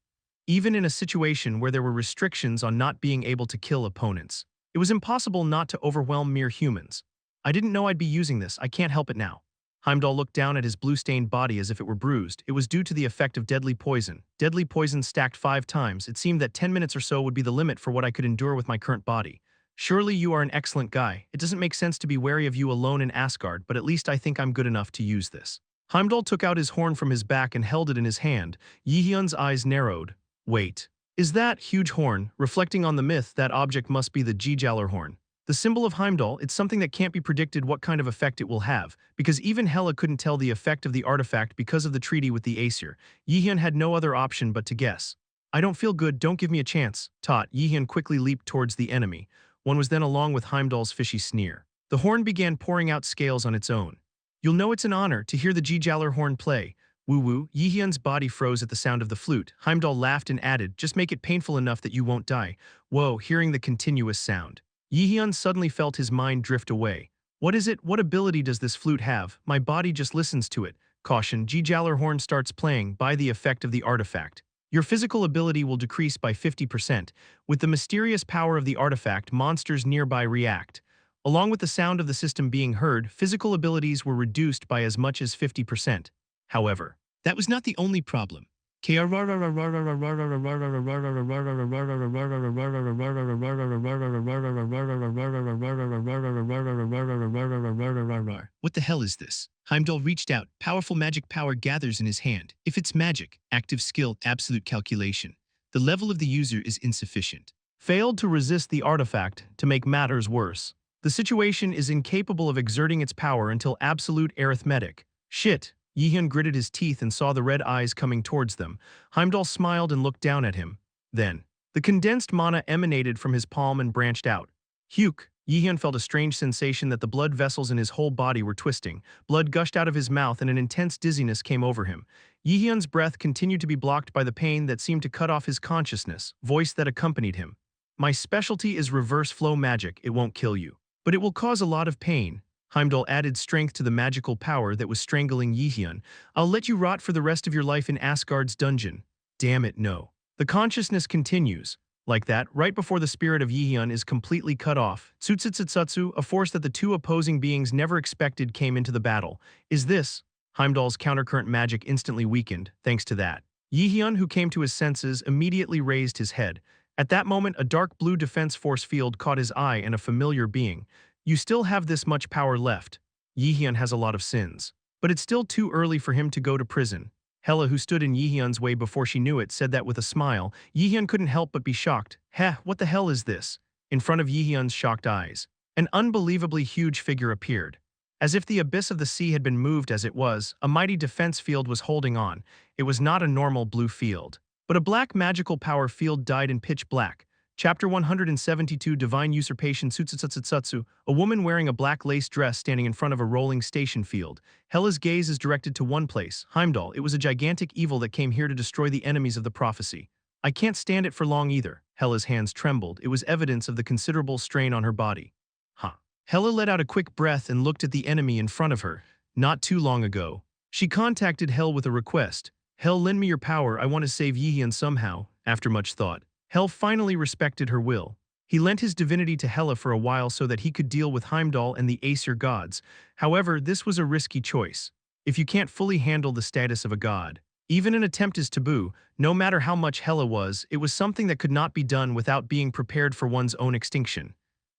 Even in a situation where there were restrictions on not being able to kill opponents, it was impossible not to overwhelm mere humans. I didn't know I'd be using this. I can't help it now. Heimdall looked down at his blue-stained body as if it were bruised. It was due to the effect of deadly poison. Deadly poison stacked 5 times. It seemed that 10 minutes or so would be the limit for what I could endure with my current body. Surely you are an excellent guy. It doesn't make sense to be wary of you alone in Asgard, but at least I think I'm good enough to use this. Heimdall took out his horn from his back and held it in his hand. Jaehyeon's eyes narrowed. Wait. Is that huge horn? Reflecting on the myth, that object must be the Yggdrasil horn. The symbol of Heimdall, it's something that can't be predicted what kind of effect it will have, because even Hela couldn't tell the effect of the artifact because of the treaty with the Aesir. Jaehyeon had no other option but to guess. I don't feel good, don't give me a chance. Taught. Jaehyeon quickly leaped towards the enemy. One was then along with Heimdall's fishy sneer. The horn began pouring out scales on its own. You'll know it's an honor to hear the Yggdrasil horn play. Woo-woo. Jaehyeon's body froze at the sound of the flute. Heimdall laughed and added, just make it painful enough that you won't die. Whoa, hearing the continuous sound, Jaehyeon suddenly felt his mind drift away. What is it? What ability does this flute have? My body just listens to it. Caution, Yggdrasil horn starts playing by the effect of the artifact. Your physical ability will decrease by 50%. With the mysterious power of the artifact, monsters nearby react. Along with the sound of the system being heard, physical abilities were reduced by as much as 50%. However, that was not the only problem. What the hell is this? Heimdall reached out. Powerful magic power gathers in his hand. If it's magic, active skill, absolute calculation. The level of the user is insufficient. Failed to resist the artifact. To make matters worse, the situation is incapable of exerting its power until absolute arithmetic. Shit. Jaehyeon gritted his teeth and saw the red eyes coming towards them. Heimdall smiled and looked down at him. Then, the condensed mana emanated from his palm and branched out. Huke. Jaehyeon felt a strange sensation that the blood vessels in his whole body were twisting. Blood gushed out of his mouth and an intense dizziness came over him. Jaehyeon's breath continued to be blocked by the pain that seemed to cut off his consciousness. Voice that accompanied him. My specialty is reverse flow magic, it won't kill you. But it will cause a lot of pain. Heimdall added strength to the magical power that was strangling Jaehyeon. I'll let you rot for the rest of your life in Asgard's dungeon. Damn it, no. The consciousness continues. Like that, right before the spirit of Jaehyeon is completely cut off, Tsutsutsu, a force that the two opposing beings never expected, came into the battle. Is this? Heimdall's countercurrent magic instantly weakened, thanks to that. Jaehyeon, who came to his senses, immediately raised his head. At that moment, a dark blue defense force field caught his eye and a familiar being. You still have this much power left. Jaehyeon has a lot of sins. But it's still too early for him to go to prison. Hela, who stood in Jaehyeon's way before she knew it, said that with a smile. Jaehyeon couldn't help but be shocked. Heh, what the hell is this? In front of Jaehyeon's shocked eyes, an unbelievably huge figure appeared. As if the abyss of the sea had been moved as it was, a mighty defense field was holding on. It was not a normal blue field, but a black magical power field dyed in pitch black. Chapter 172 Divine Usurpation Tsutsutsu. A woman wearing a black lace dress standing in front of a rolling station field. Hela's gaze is directed to one place, Heimdall. It was a gigantic evil that came here to destroy the enemies of the prophecy. I can't stand it for long either. Hela's hands trembled. It was evidence of the considerable strain on her body. Hela let out a quick breath and looked at the enemy in front of her. Not too long ago, she contacted Hel with a request. Hel, lend me your power, I want to save Jaehyeon somehow. After much thought, Hel finally respected her will. He lent his divinity to Hela for a while so that he could deal with Heimdall and the Aesir gods. However, this was a risky choice. If you can't fully handle the status of a god, even an attempt is taboo. No matter how much Hela was, it was something that could not be done without being prepared for one's own extinction.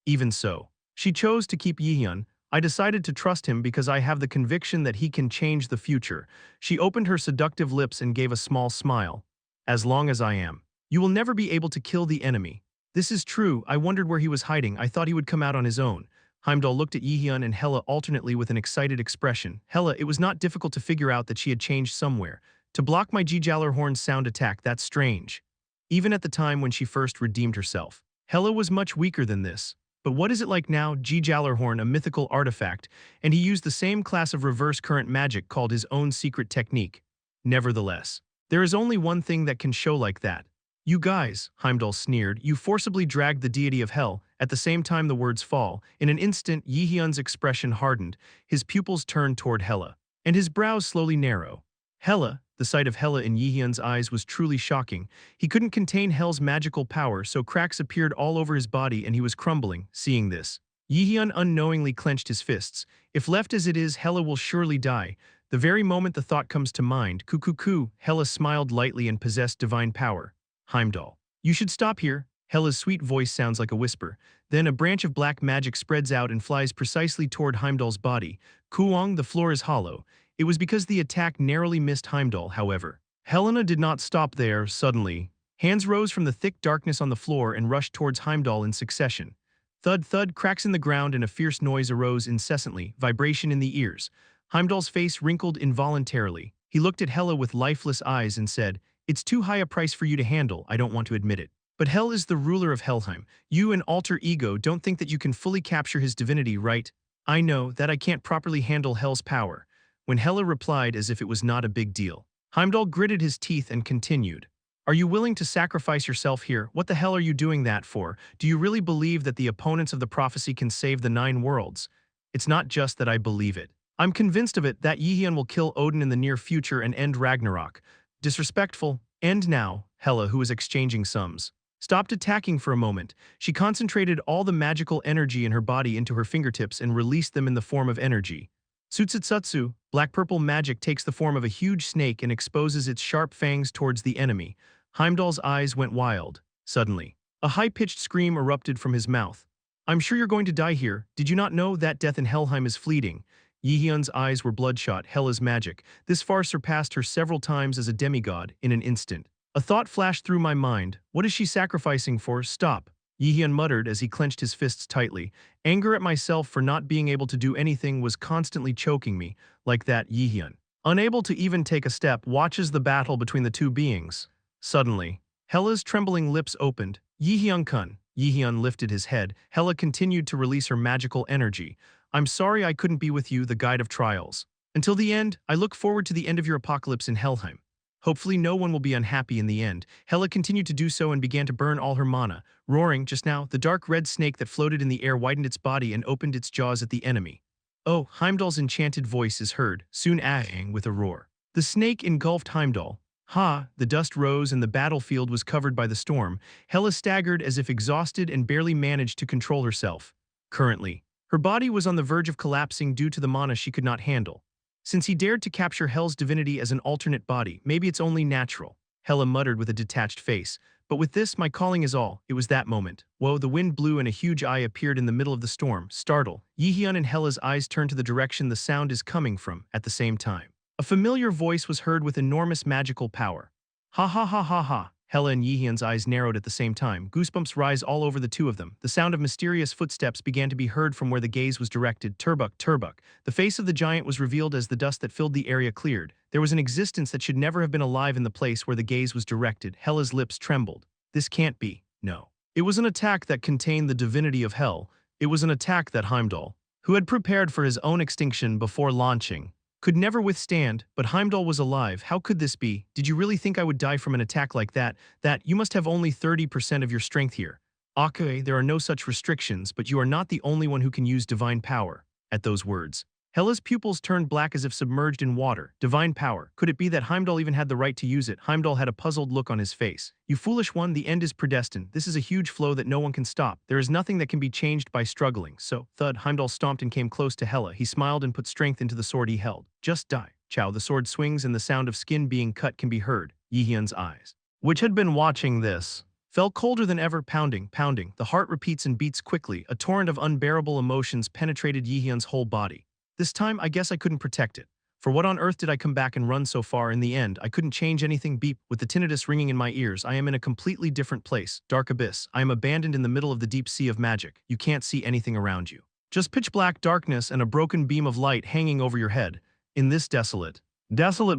Even so, she chose to keep Jaehyeon. I decided to trust him because I have the conviction that he can change the future. She opened her seductive lips and gave a small smile. As long as I am, you will never be able to kill the enemy. This is true. I wondered where he was hiding. I thought he would come out on his own. Heimdall looked at Jaehyeon and Hela alternately with an excited expression. Hela, it was not difficult to figure out that she had changed somewhere. To block my Gjallarhorn's sound attack, that's strange. Even at the time when she first redeemed herself, Hela was much weaker than this. But what is it like now? Gjallarhorn, a mythical artifact, and he used the same class of reverse current magic called his own secret technique. Nevertheless, there is only one thing that can show like that. You guys, Heimdall sneered, you forcibly dragged the deity of hell. At the same time the words fall, in an instant Jaehyeon's expression hardened, his pupils turned toward Hela, and his brows slowly narrow. Hela, the sight of Hela in Jaehyeon's eyes was truly shocking. He couldn't contain Hel's magical power, so cracks appeared all over his body and he was crumbling. Seeing this, Jaehyeon unknowingly clenched his fists. If left as it is, Hela will surely die. The very moment the thought comes to mind, Kukuku, Hela smiled lightly and possessed divine power. Heimdall, you should stop here. Hela's sweet voice sounds like a whisper. Then a branch of black magic spreads out and flies precisely toward Heimdall's body. Kuong, the floor is hollow. It was because the attack narrowly missed Heimdall, however. Helena did not stop there. Suddenly, hands rose from the thick darkness on the floor and rushed towards Heimdall in succession. Thud, thud, cracks in the ground and a fierce noise arose incessantly, vibration in the ears. Heimdall's face wrinkled involuntarily. He looked at Hela with lifeless eyes and said, "It's too high a price for you to handle, I don't want to admit it. But Hel is the ruler of Helheim. You, an alter ego, don't think that you can fully capture his divinity, right? I know that I can't properly handle Hel's power." When Hela replied as if it was not a big deal, Heimdall gritted his teeth and continued. "Are you willing to sacrifice yourself here? What the hell are you doing that for? Do you really believe that the opponents of the prophecy can save the 9 worlds? It's not just that I believe it. I'm convinced of it that Jaehyeon will kill Odin in the near future and end Ragnarok. Disrespectful. End now." Hela, who was exchanging sums, stopped attacking for a moment. She concentrated all the magical energy in her body into her fingertips and released them in the form of energy. Tsutsutsu, black-purple magic takes the form of a huge snake and exposes its sharp fangs towards the enemy. Heimdall's eyes went wild. Suddenly, a high-pitched scream erupted from his mouth. "I'm sure you're going to die here. Did you not know that death in Helheim is fleeting?" Jaehyeon's eyes were bloodshot. Hela's magic, this far surpassed her several times as a demigod, in an instant. A thought flashed through my mind. What is she sacrificing for? Stop. Jaehyeon muttered as he clenched his fists tightly. Anger at myself for not being able to do anything was constantly choking me. Like that, Jaehyeon, unable to even take a step, watches the battle between the two beings. Suddenly, Hela's trembling lips opened. Jaehyeon-kun. Jaehyeon lifted his head. Hela continued to release her magical energy. "I'm sorry I couldn't be with you, the guide of trials. Until the end, I look forward to the end of your apocalypse in Helheim. Hopefully no one will be unhappy in the end. Hela continued to do so and began to burn all her mana. Roaring, just now, the dark red snake that floated in the air widened its body and opened its jaws at the enemy. Oh, Heimdall's enchanted voice is heard, soon ahhing with a roar. The snake engulfed Heimdall. Ha! The dust rose and the battlefield was covered by the storm. Hela staggered as if exhausted and barely managed to control herself. Currently, her body was on the verge of collapsing due to the mana she could not handle. Since he dared to capture Hel's divinity as an alternate body, maybe it's only natural, Hela muttered with a detached face. But with this, my calling is all. It was that moment. Whoa, the wind blew and a huge eye appeared in the middle of the storm. Startled, Jaehyeon and Hela's eyes turned to the direction the sound is coming from at the same time. A familiar voice was heard with enormous magical power. Ha ha ha ha ha. Hela and Jaehyeon's eyes narrowed at the same time. Goosebumps rise all over the two of them. The sound of mysterious footsteps began to be heard from where the gaze was directed. Turbuk, Turbuk. The face of the giant was revealed as the dust that filled the area cleared. There was an existence that should never have been alive in the place where the gaze was directed. Hela's lips trembled. This can't be. No. It was an attack that contained the divinity of Hel. It was an attack that Heimdall, who had prepared for his own extinction before launching, could never withstand. But Heimdall was alive. How could this be? Did you really think I would die from an attack like that? You must have only 30% of your strength here. Okay, there are no such restrictions, but you are not the only one who can use divine power. At those words, Hela's pupils turned black as if submerged in water. Divine power. Could it be that Heimdall even had the right to use it? Heimdall had a puzzled look on his face. You foolish one, the end is predestined. This is a huge flow that no one can stop. There is nothing that can be changed by struggling. So, thud, Heimdall stomped and came close to Hela. He smiled and put strength into the sword he held. Just die. Chow, the sword swings and the sound of skin being cut can be heard. Jaehyeon's eyes, which had been watching this, fell colder than ever, pounding, pounding. The heart repeats and beats quickly. A torrent of unbearable emotions penetrated Jaehyeon's whole body. This time, I guess I couldn't protect it. For what on earth did I come back and run so far? In the end, I couldn't change anything. Beep, with the tinnitus ringing in my ears. I am in a completely different place. Dark abyss. I am abandoned in the middle of the deep sea of magic. You can't see anything around you. Just pitch black darkness and a broken beam of light hanging over your head. In this desolate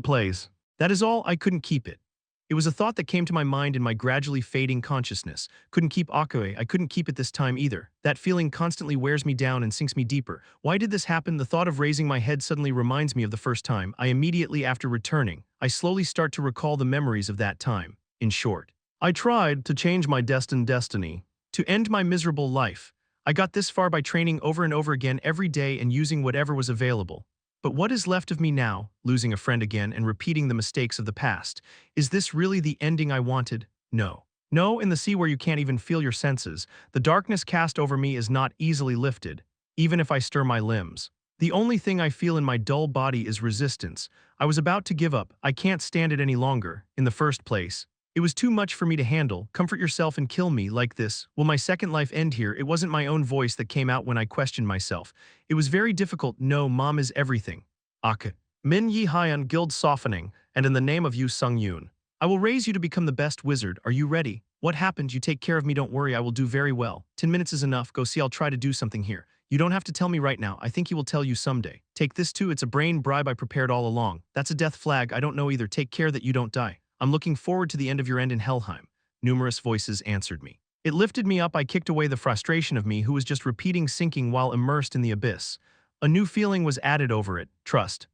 place. That is all. I couldn't keep it. It was a thought that came to my mind in my gradually fading consciousness. Couldn't keep Akue. I couldn't keep it this time either. That feeling constantly wears me down and sinks me deeper. Why did this happen? The thought of raising my head suddenly reminds me of the first time. Immediately after returning, I slowly start to recall the memories of that time. In short, I tried to change my destiny, to end my miserable life. I got this far by training over and over again every day and using whatever was available. But what is left of me now, losing a friend again and repeating the mistakes of the past? Is this really the ending I wanted? No. No, in the sea where you can't even feel your senses, the darkness cast over me is not easily lifted, even if I stir my limbs. The only thing I feel in my dull body is resistance. I was about to give up. I can't stand it any longer. In the first place, it was too much for me to handle. Comfort yourself and kill me like this. Will my second life end here? It wasn't my own voice that came out when I questioned myself. It was very difficult. No, mom is everything. Awaken. Min Jaehyeon guild softening, and in the name of you Sung Yoon, I will raise you to become the best wizard. Are you ready? What happened? You take care of me, don't worry, I will do very well. 10 minutes is enough, go see, I'll try to do something here. You don't have to tell me right now, I think he will tell you someday. Take this too, it's a brain bribe I prepared all along. That's a death flag, I don't know either, take care that you don't die. I'm looking forward to the end of your end in Helheim. Numerous voices answered me. It lifted me up, I kicked away the frustration of me who was just repeating sinking while immersed in the abyss. A new feeling was added over it, trust.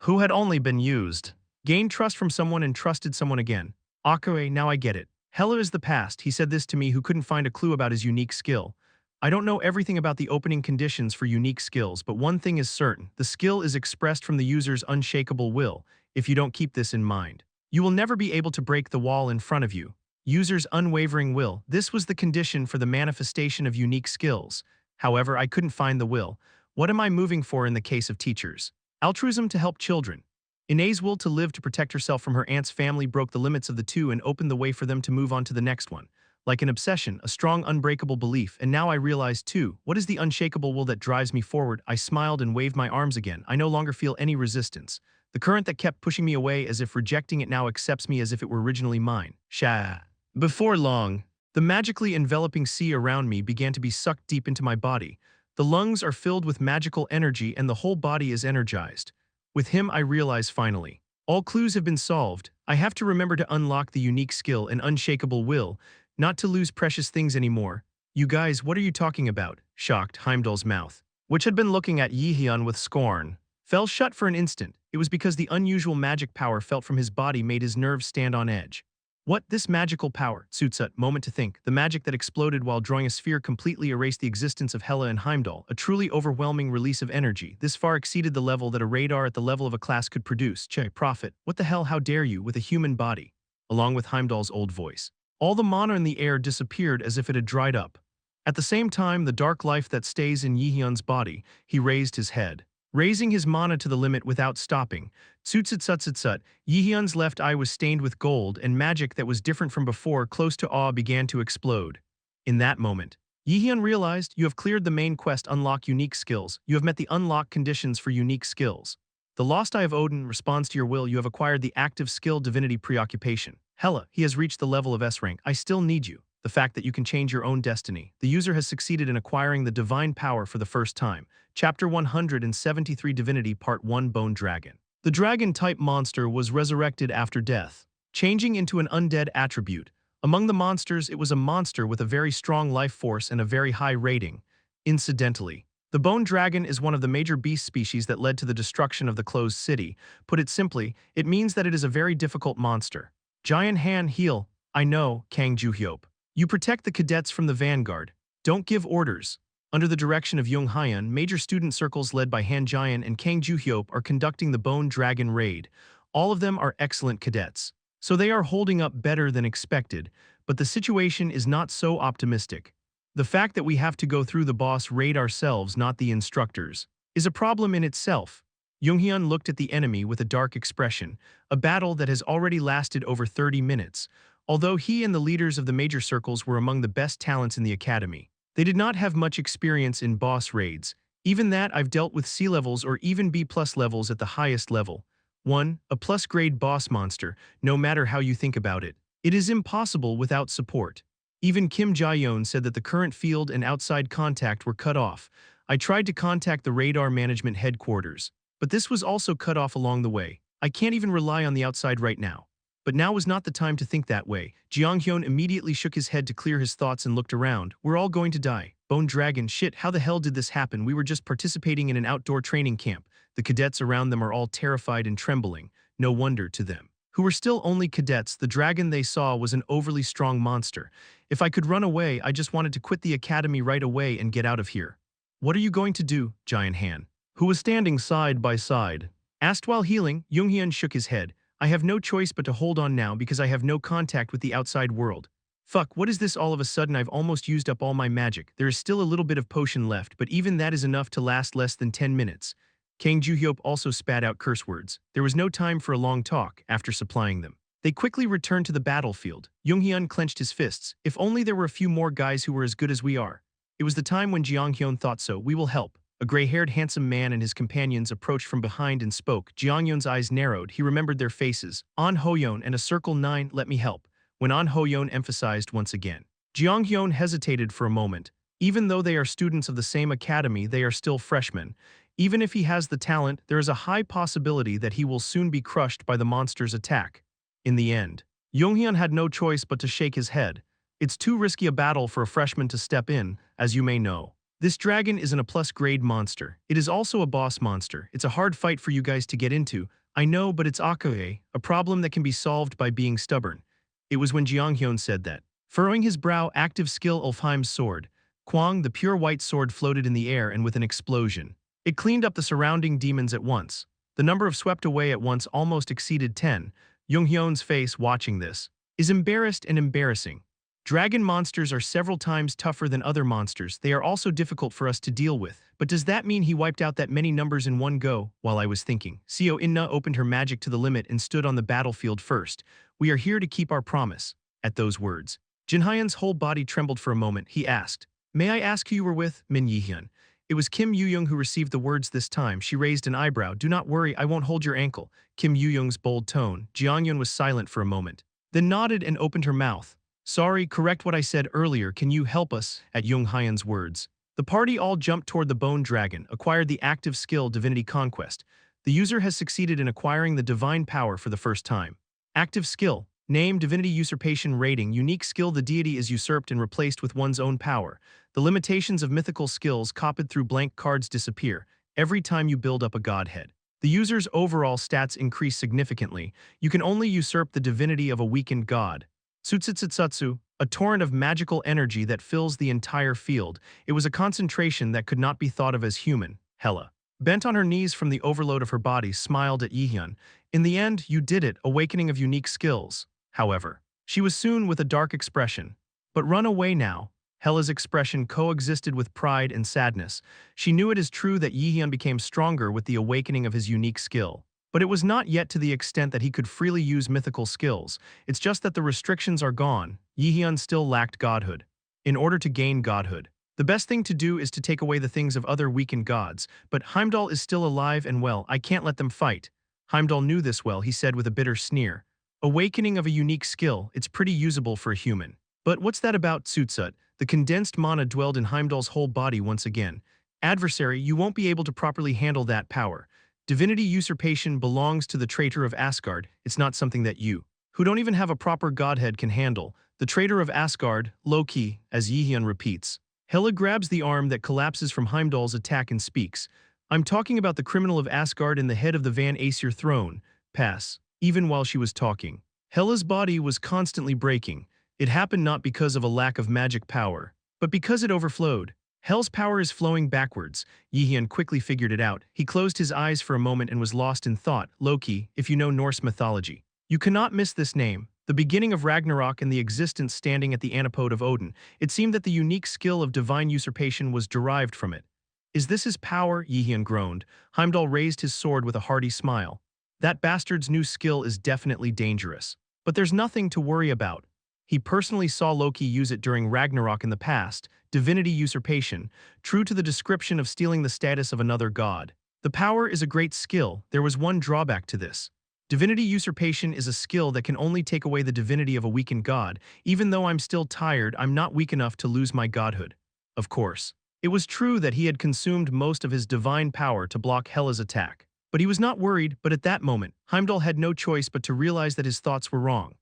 Who had only been used. Gained trust from someone and trusted someone again. Akue, now I get it. Hela is the past, he said this to me who couldn't find a clue about his unique skill. I don't know everything about the opening conditions for unique skills, but one thing is certain, the skill is expressed from the user's unshakable will. If you don't keep this in mind, you will never be able to break the wall in front of you. User's unwavering will. This was the condition for the manifestation of unique skills. However, I couldn't find the will. What am I moving for in the case of teachers? Altruism to help children. Inae's will to live to protect herself from her aunt's family broke the limits of the two and opened the way for them to move on to the next one. Like an obsession, a strong unbreakable belief, and now I realize too, what is the unshakable will that drives me forward? I smiled and waved my arms again. I no longer feel any resistance. The current that kept pushing me away as if rejecting it now accepts me as if it were originally mine. Sha. Before long, the magically enveloping sea around me began to be sucked deep into my body. The lungs are filled with magical energy and the whole body is energized. With him I realize finally. All clues have been solved. I have to remember to unlock the unique skill and unshakable will, not to lose precious things anymore. You guys, what are you talking about? Shocked, Heimdall's mouth, which had been looking at Jaehyeon with scorn, fell shut for an instant. It was because the unusual magic power felt from his body made his nerves stand on edge. What, this magical power? Tsutsut, moment to think. The magic that exploded while drawing a sphere completely erased the existence of Hela and Heimdall, a truly overwhelming release of energy. This far exceeded the level that a radar at the level of a class could produce. Che, prophet, what the hell, how dare you, with a human body? Along with Heimdall's old voice. All the mana in the air disappeared as if it had dried up. At the same time, the dark life that stays in Jaehyeon's body, he raised his head. Raising his mana to the limit without stopping. Tsutsut, Jaehyeon's left eye was stained with gold, and magic that was different from before, close to awe, began to explode. In that moment, Jaehyeon realized, you have cleared the main quest, unlock unique skills. You have met the unlock conditions for unique skills. The Lost Eye of Odin responds to your will. You have acquired the active skill divinity preoccupation. Hela, he has reached the level of S rank. I still need you. The fact that you can change your own destiny. The user has succeeded in acquiring the divine power for the first time. Chapter 173 Divinity Part 1 Bone Dragon. The dragon-type monster was resurrected after death, changing into an undead attribute. Among the monsters, it was a monster with a very strong life force and a very high rating. Incidentally, the bone dragon is one of the major beast species that led to the destruction of the closed city. Put it simply, it means that it is a very difficult monster. Giant Han heal. I know, Kang Ju-hyop. You protect the cadets from the vanguard. Don't give orders. Under the direction of Yonghyun, major student circles led by Han Jaehyeon and Kang Ju-hyop are conducting the Bone Dragon raid. All of them are excellent cadets. So they are holding up better than expected, but the situation is not so optimistic. The fact that we have to go through the boss raid ourselves, not the instructors, is a problem in itself. Yonghyun looked at the enemy with a dark expression, a battle that has already lasted over 30 minutes. Although he and the leaders of the major circles were among the best talents in the academy, they did not have much experience in boss raids. Even that, I've dealt with C levels or even B+ levels at the highest level. 1. A plus grade boss monster, no matter how you think about it. It is impossible without support. Even Kim Jaehyeon said that the current field and outside contact were cut off. I tried to contact the radar management headquarters, but this was also cut off along the way. I can't even rely on the outside right now. But now was not the time to think that way. Jaehyeon immediately shook his head to clear his thoughts and looked around. We're all going to die. Bone Dragon, shit, how the hell did this happen? We were just participating in an outdoor training camp. The cadets around them are all terrified and trembling. No wonder to them, who were still only cadets. The dragon they saw was an overly strong monster. If I could run away, I just wanted to quit the academy right away and get out of here. What are you going to do? Giant Han, who was standing side by side, asked while healing. Yonghyun shook his head. I have no choice but to hold on now because I have no contact with the outside world. Fuck, what is this all of a sudden? I've almost used up all my magic. There is still a little bit of potion left, but even that is enough to last less than 10 minutes. Kang Ju-hyop also spat out curse words. There was no time for a long talk after supplying them. They quickly returned to the battlefield. Yonghyun clenched his fists. If only there were a few more guys who were as good as we are. It was the time when Jaehyeon thought so. We will help. A gray-haired handsome man and his companions approached from behind and spoke. Jaehyeon's eyes narrowed. He remembered their faces. An Hoyeon and a Circle 9, let me help. When An Hoyeon emphasized once again. Jaehyeon hesitated for a moment. Even though they are students of the same academy, they are still freshmen. Even if he has the talent, there is a high possibility that he will soon be crushed by the monster's attack. In the end, Yonghyun had no choice but to shake his head. It's too risky a battle for a freshman to step in, as you may know. This dragon isn't a plus-grade monster. It is also a boss monster. It's a hard fight for you guys to get into. I know, but it's a problem that can be solved by being stubborn. It was when Jaehyeon said that. Furrowing his brow, active skill Ulfheim's sword. Kwang, the pure white sword, floated in the air, and with an explosion, it cleaned up the surrounding demons at once. The number of swept away at once almost exceeded 10. Yonghyun's face, watching this, is embarrassed and embarrassing. Dragon monsters are several times tougher than other monsters. They are also difficult for us to deal with. But does that mean he wiped out that many numbers in one go? While I was thinking, Seo Inna opened her magic to the limit and stood on the battlefield first. We are here to keep our promise. At those words, Jinhyun's whole body trembled for a moment. He asked, May I ask who you were with? Min Yihyun. It was Kim Yu-young who received the words this time. She raised an eyebrow. Do not worry, I won't hold your ankle. Kim Yu-young's bold tone. Jaehyeon was silent for a moment, then nodded and opened her mouth. Sorry, correct what I said earlier. Can you help us? At Yonghyun's words, the party all jumped toward the Bone Dragon, acquired the active skill Divinity Conquest. The user has succeeded in acquiring the divine power for the first time. Active skill. Name, Divinity Usurpation Rating. Unique skill. The deity is usurped and replaced with one's own power. The limitations of mythical skills copied through blank cards disappear every time you build up a godhead. The user's overall stats increase significantly. You can only usurp the divinity of a weakened god. Tsutsutsu, a torrent of magical energy that fills the entire field. It was a concentration that could not be thought of as human. Hela, bent on her knees from the overload of her body, smiled at Jaehyeon. In the end, you did it, awakening of unique skills. However, she was soon with a dark expression. But run away now. Hela's expression coexisted with pride and sadness. She knew it is true that Jaehyeon became stronger with the awakening of his unique skill. But it was not yet to the extent that he could freely use mythical skills. It's just that the restrictions are gone. Jaehyeon still lacked godhood. In order to gain godhood, the best thing to do is to take away the things of other weakened gods. But Heimdall is still alive and well. I can't let them fight. Heimdall knew this well, he said with a bitter sneer. Awakening of a unique skill, it's pretty usable for a human. But what's that about Tsutsut? The condensed mana dwelled in Heimdall's whole body once again. Adversary, you won't be able to properly handle that power. Divinity usurpation belongs to the traitor of Asgard. It's not something that you, who don't even have a proper godhead, can handle. The traitor of Asgard, Loki, as Jaehyeon repeats. Hela grabs the arm that collapses from Heimdall's attack and speaks. I'm talking about the criminal of Asgard and the head of the Van Aesir throne. Pass. Even while she was talking, Hela's body was constantly breaking. It happened not because of a lack of magic power, but because it overflowed. Hell's power is flowing backwards. Jaehyeon quickly figured it out. He closed his eyes for a moment and was lost in thought. Loki, if you know Norse mythology, you cannot miss this name. The beginning of Ragnarok and the existence standing at the antipode of Odin. It seemed that the unique skill of divine usurpation was derived from it. Is this his power? Jaehyeon groaned. Heimdall raised his sword with a hearty smile. That bastard's new skill is definitely dangerous. But there's nothing to worry about. He personally saw Loki use it during Ragnarok in the past, divinity usurpation, true to the description of stealing the status of another god. The power is a great skill. There was one drawback to this. Divinity usurpation is a skill that can only take away the divinity of a weakened god. Even though I'm still tired, I'm not weak enough to lose my godhood. Of course. It was true that he had consumed most of his divine power to block Hela's attack. But he was not worried, but at that moment, Heimdall had no choice but to realize that his thoughts were wrong.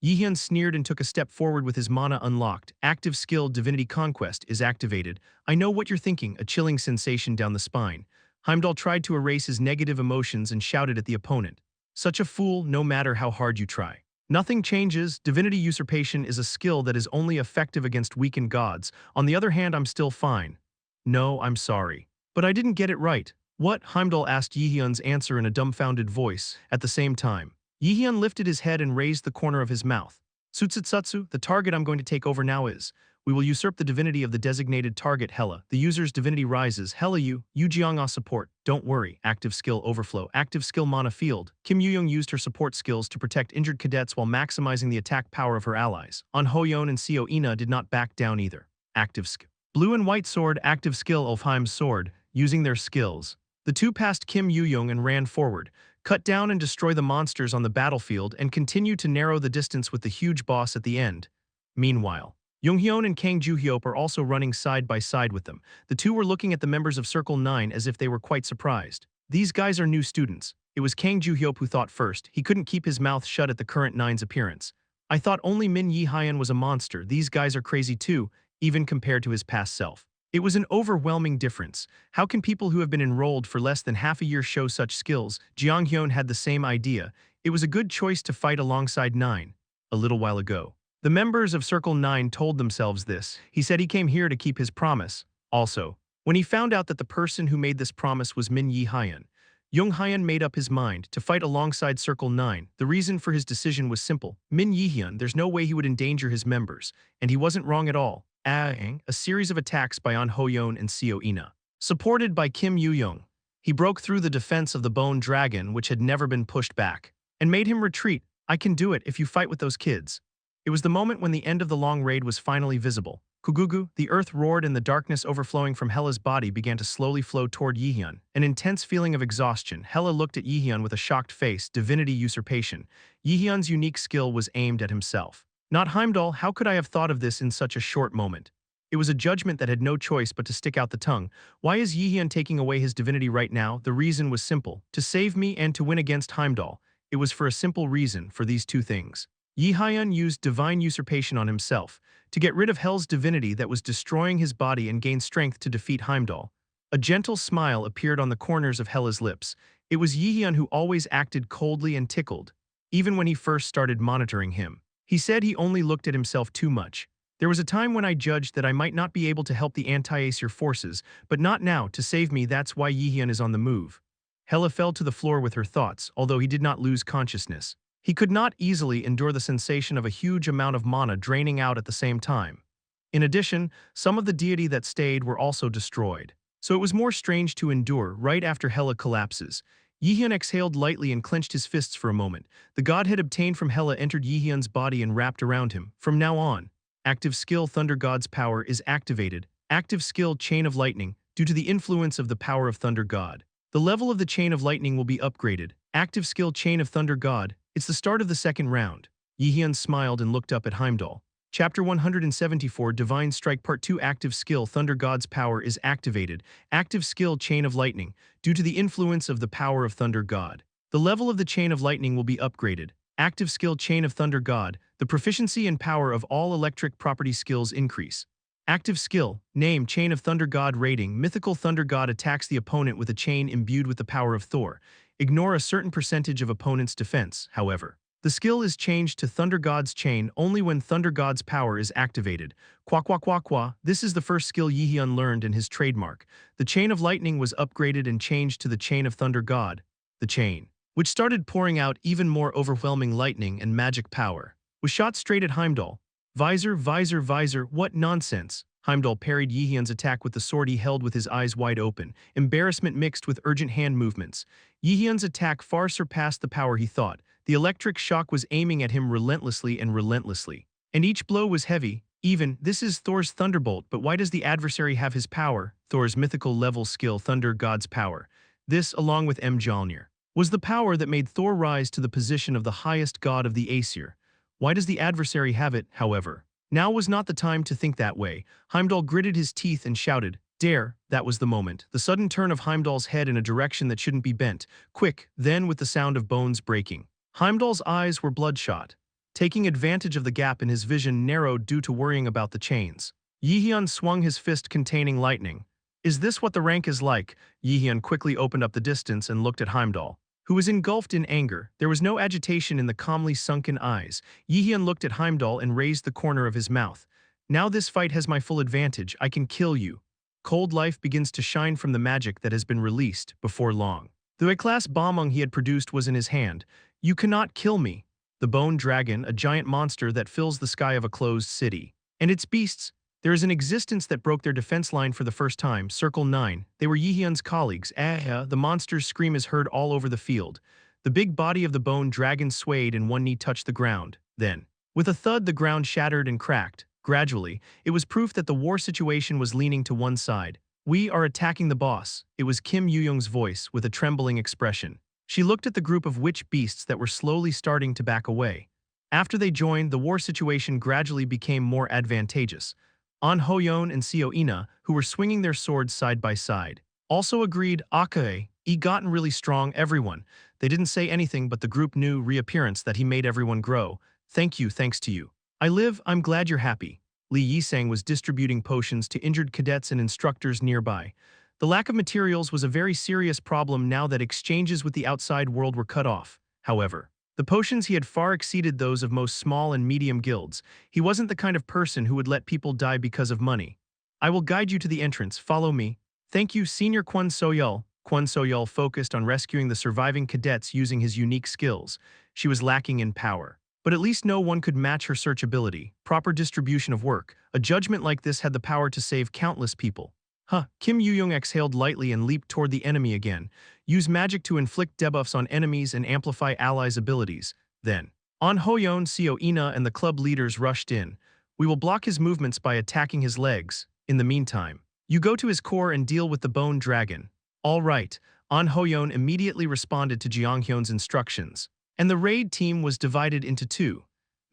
Jaehyeon sneered and took a step forward with his mana unlocked. Active skill Divinity Conquest is activated. I know what you're thinking, a chilling sensation down the spine. Heimdall tried to erase his negative emotions and shouted at the opponent. Such a fool, no matter how hard you try. Nothing changes. Divinity usurpation is a skill that is only effective against weakened gods. On the other hand, I'm still fine. No, I'm sorry. But I didn't get it right. What? Heimdall asked Jaehyeon's answer in a dumbfounded voice. At the same time, Jaehyeon lifted his head and raised the corner of his mouth. Tsutsutsu, the target I'm going to take over now is. We will usurp the divinity of the designated target Hela. The user's divinity rises. Hela Yu Jeong'a support. Don't worry. Active skill overflow. Active skill mana field. Kim Yoo-young used her support skills to protect injured cadets while maximizing the attack power of her allies. An Ho-yeon and Seo Ina did not back down either. Active skill. Blue and white sword. Active skill Ulfheim's sword. Using their skills, the two passed Kim Yoo-young and ran forward, cut down and destroy the monsters on the battlefield, and continued to narrow the distance with the huge boss at the end. Meanwhile, Jonghyun and Kang Joo-hyop are also running side by side with them. The two were looking at the members of Circle 9 as if they were quite surprised. These guys are new students. It was Kang Joo-hyop who thought first. He couldn't keep his mouth shut at the current Nine's appearance. I thought only Min Yi-hyun was a monster. These guys are crazy too, even compared to his past self. It was an overwhelming difference. How can people who have been enrolled for less than half a year show such skills? Jeonghyun had the same idea. It was a good choice to fight alongside Nine. A little while ago, the members of Circle 9 told themselves this. He said he came here to keep his promise. Also, when he found out that the person who made this promise was Min Yi-hyun, Jonghyun made up his mind to fight alongside Circle 9. The reason for his decision was simple. Min Yi-hyun, there's no way he would endanger his members, and he wasn't wrong at all. A series of attacks by An Ho-yeon and Seo Ina, supported by Kim Yoo-young. He broke through the defense of the Bone Dragon, which had never been pushed back, and made him retreat. I can do it if you fight with those kids. It was the moment when the end of the long raid was finally visible. Kugugu, the earth roared and the darkness overflowing from Hela's body began to slowly flow toward Jaehyeon. An intense feeling of exhaustion. Hela looked at Jaehyeon with a shocked face. Divinity usurpation. Jaehyeon's unique skill was aimed at himself. Not Heimdall. How could I have thought of this in such a short moment? It was a judgment that had no choice but to stick out the tongue. Why is Jaehyeon taking away his divinity right now? The reason was simple. To save me and to win against Heimdall. It was for a simple reason, for these two things. Jaehyeon used divine usurpation on himself, to get rid of Hell's divinity that was destroying his body and gain strength to defeat Heimdall. A gentle smile appeared on the corners of Hela's lips. It was Yihyun who always acted coldly and tickled, even when he first started monitoring him. He said he only looked at himself too much. There was a time when I judged that I might not be able to help the anti-Aesir forces, but not now. To save me, that's why Yihyun is on the move. Hela fell to the floor with her thoughts, although he did not lose consciousness. He could not easily endure the sensation of a huge amount of mana draining out at the same time. In addition, some of the deity that stayed were also destroyed. So it was more strange to endure right after Hela collapses. Yihyun exhaled lightly and clenched his fists for a moment. The godhead obtained from Hela entered Yihyun's body and wrapped around him. From now on, active skill Thunder God's power is activated. Active skill Chain of Lightning, due to the influence of the power of Thunder God. The level of the Chain of Lightning will be upgraded. Active skill Chain of Thunder God. It's the start of the second round. Yihyun smiled and looked up at Heimdall. Chapter 174 Divine Strike Part 2 Active skill Thunder God's power is activated. Active skill Chain of Lightning, due to the influence of the power of Thunder God. The level of the Chain of Lightning will be upgraded. Active skill Chain of Thunder God. The proficiency and power of all electric property skills increase. Active skill, name Chain of Thunder God rating. Mythical Thunder God attacks the opponent with a chain imbued with the power of Thor. Ignore a certain percentage of opponent's defense, however. The skill is changed to Thunder God's Chain only when Thunder God's power is activated. Qua qua qua qua. This is the first skill Yihyun learned in his trademark. The Chain of Lightning was upgraded and changed to the Chain of Thunder God, the Chain, which started pouring out even more overwhelming lightning and magic power. Was shot straight at Heimdall. Visor, visor, visor, what nonsense. Heimdall parried Yihyun's attack with the sword he held with his eyes wide open, embarrassment mixed with urgent hand movements. Yihyun's attack far surpassed the power he thought. The electric shock was aiming at him relentlessly and relentlessly. And each blow was heavy, even. This is Thor's Thunderbolt, but why does the adversary have his power? Thor's mythical level skill Thunder God's power. This, along with Mjolnir, was the power that made Thor rise to the position of the highest god of the Aesir. Why does the adversary have it, however? Now was not the time to think that way. Heimdall gritted his teeth and shouted, "Dare!" That was the moment. The sudden turn of Heimdall's head in a direction that shouldn't be bent. Quick, then with the sound of bones breaking. Heimdall's eyes were bloodshot, taking advantage of the gap in his vision narrowed due to worrying about the chains. Yihyun swung his fist containing lightning. Is this what the rank is like? Yihyun quickly opened up the distance and looked at Heimdall, who was engulfed in anger. There was no agitation in the calmly sunken eyes. Yihyun looked at Heimdall and raised the corner of his mouth. Now this fight has my full advantage. I can kill you. Cold life begins to shine from the magic that has been released before long. The A-class bombung he had produced was in his hand. You cannot kill me. The bone dragon, a giant monster that fills the sky of a closed city. And its beasts. There is an existence that broke their defense line for the first time. Circle 9. They were Yihyun's colleagues. The monster's scream is heard all over the field. The big body of the bone dragon swayed and one knee touched the ground. Then, with a thud, the ground shattered and cracked. Gradually, it was proof that the war situation was leaning to one side. We are attacking the boss. It was Kim Yoo-young's voice with a trembling expression. She looked at the group of witch beasts that were slowly starting to back away. After they joined, the war situation gradually became more advantageous. An Hoyeon and Seo Ina, who were swinging their swords side by side, also agreed. Akae, gotten really strong, everyone. They didn't say anything, but the group knew reappearance that he made everyone grow. Thank you, thanks to you. I live, I'm glad you're happy. Li Yisang was distributing potions to injured cadets and instructors nearby. The lack of materials was a very serious problem now that exchanges with the outside world were cut off. However, the potions he had far exceeded those of most small and medium guilds. He wasn't the kind of person who would let people die because of money. I will guide you to the entrance, follow me. Thank you, Senior Kwon So-yeol. Kwon So-yeol focused on rescuing the surviving cadets using his unique skills. She was lacking in power, but at least no one could match her search ability. Proper distribution of work. A judgment like this had the power to save countless people. Kim Yoo-young exhaled lightly and leaped toward the enemy again. Use magic to inflict debuffs on enemies and amplify allies' abilities. Then, An Hoyeon, Seo Ina, and the club leaders rushed in. We will block his movements by attacking his legs. In the meantime, you go to his core and deal with the bone dragon. All right. An Hoyeon immediately responded to Jaehyeon's instructions, and the raid team was divided into two.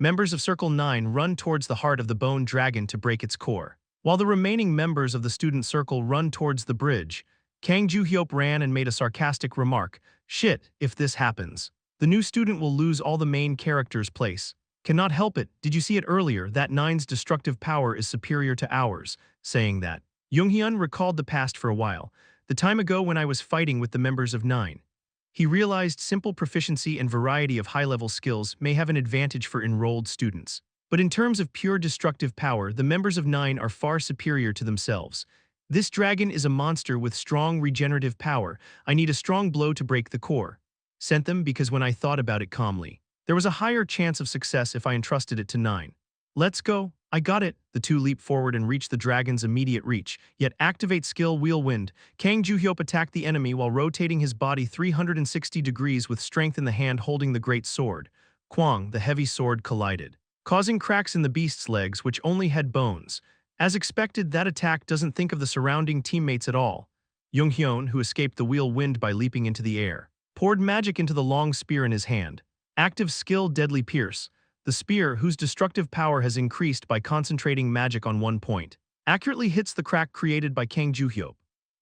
Members of Circle 9 run towards the heart of the bone dragon to break its core, while the remaining members of the student circle run towards the bridge. Kang Joo-hyop ran and made a sarcastic remark. Shit, if this happens, the new student will lose all the main characters' place. Cannot help it, did you see it earlier that Nine's destructive power is superior to ours? Saying that, Junghyun recalled the past for a while, the time ago when I was fighting with the members of Nine. He realized simple proficiency and variety of high-level skills may have an advantage for enrolled students. But in terms of pure destructive power, the members of 9 are far superior to themselves. This dragon is a monster with strong regenerative power. I need a strong blow to break the core. Sent them because when I thought about it calmly, there was a higher chance of success if I entrusted it to 9. Let's go. I got it. The two leap forward and reach the dragon's immediate reach, yet activate skill wheel wind. Kang Juhyop attacked the enemy while rotating his body 360 degrees with strength in the hand holding the great sword. Kwang, the heavy sword, collided, causing cracks in the beast's legs which only had bones. As expected, that attack doesn't think of the surrounding teammates at all. Junghyun, who escaped the wheel wind by leaping into the air, poured magic into the long spear in his hand. Active skill Deadly Pierce. The spear, whose destructive power has increased by concentrating magic on one point, accurately hits the crack created by Kang Juhyop.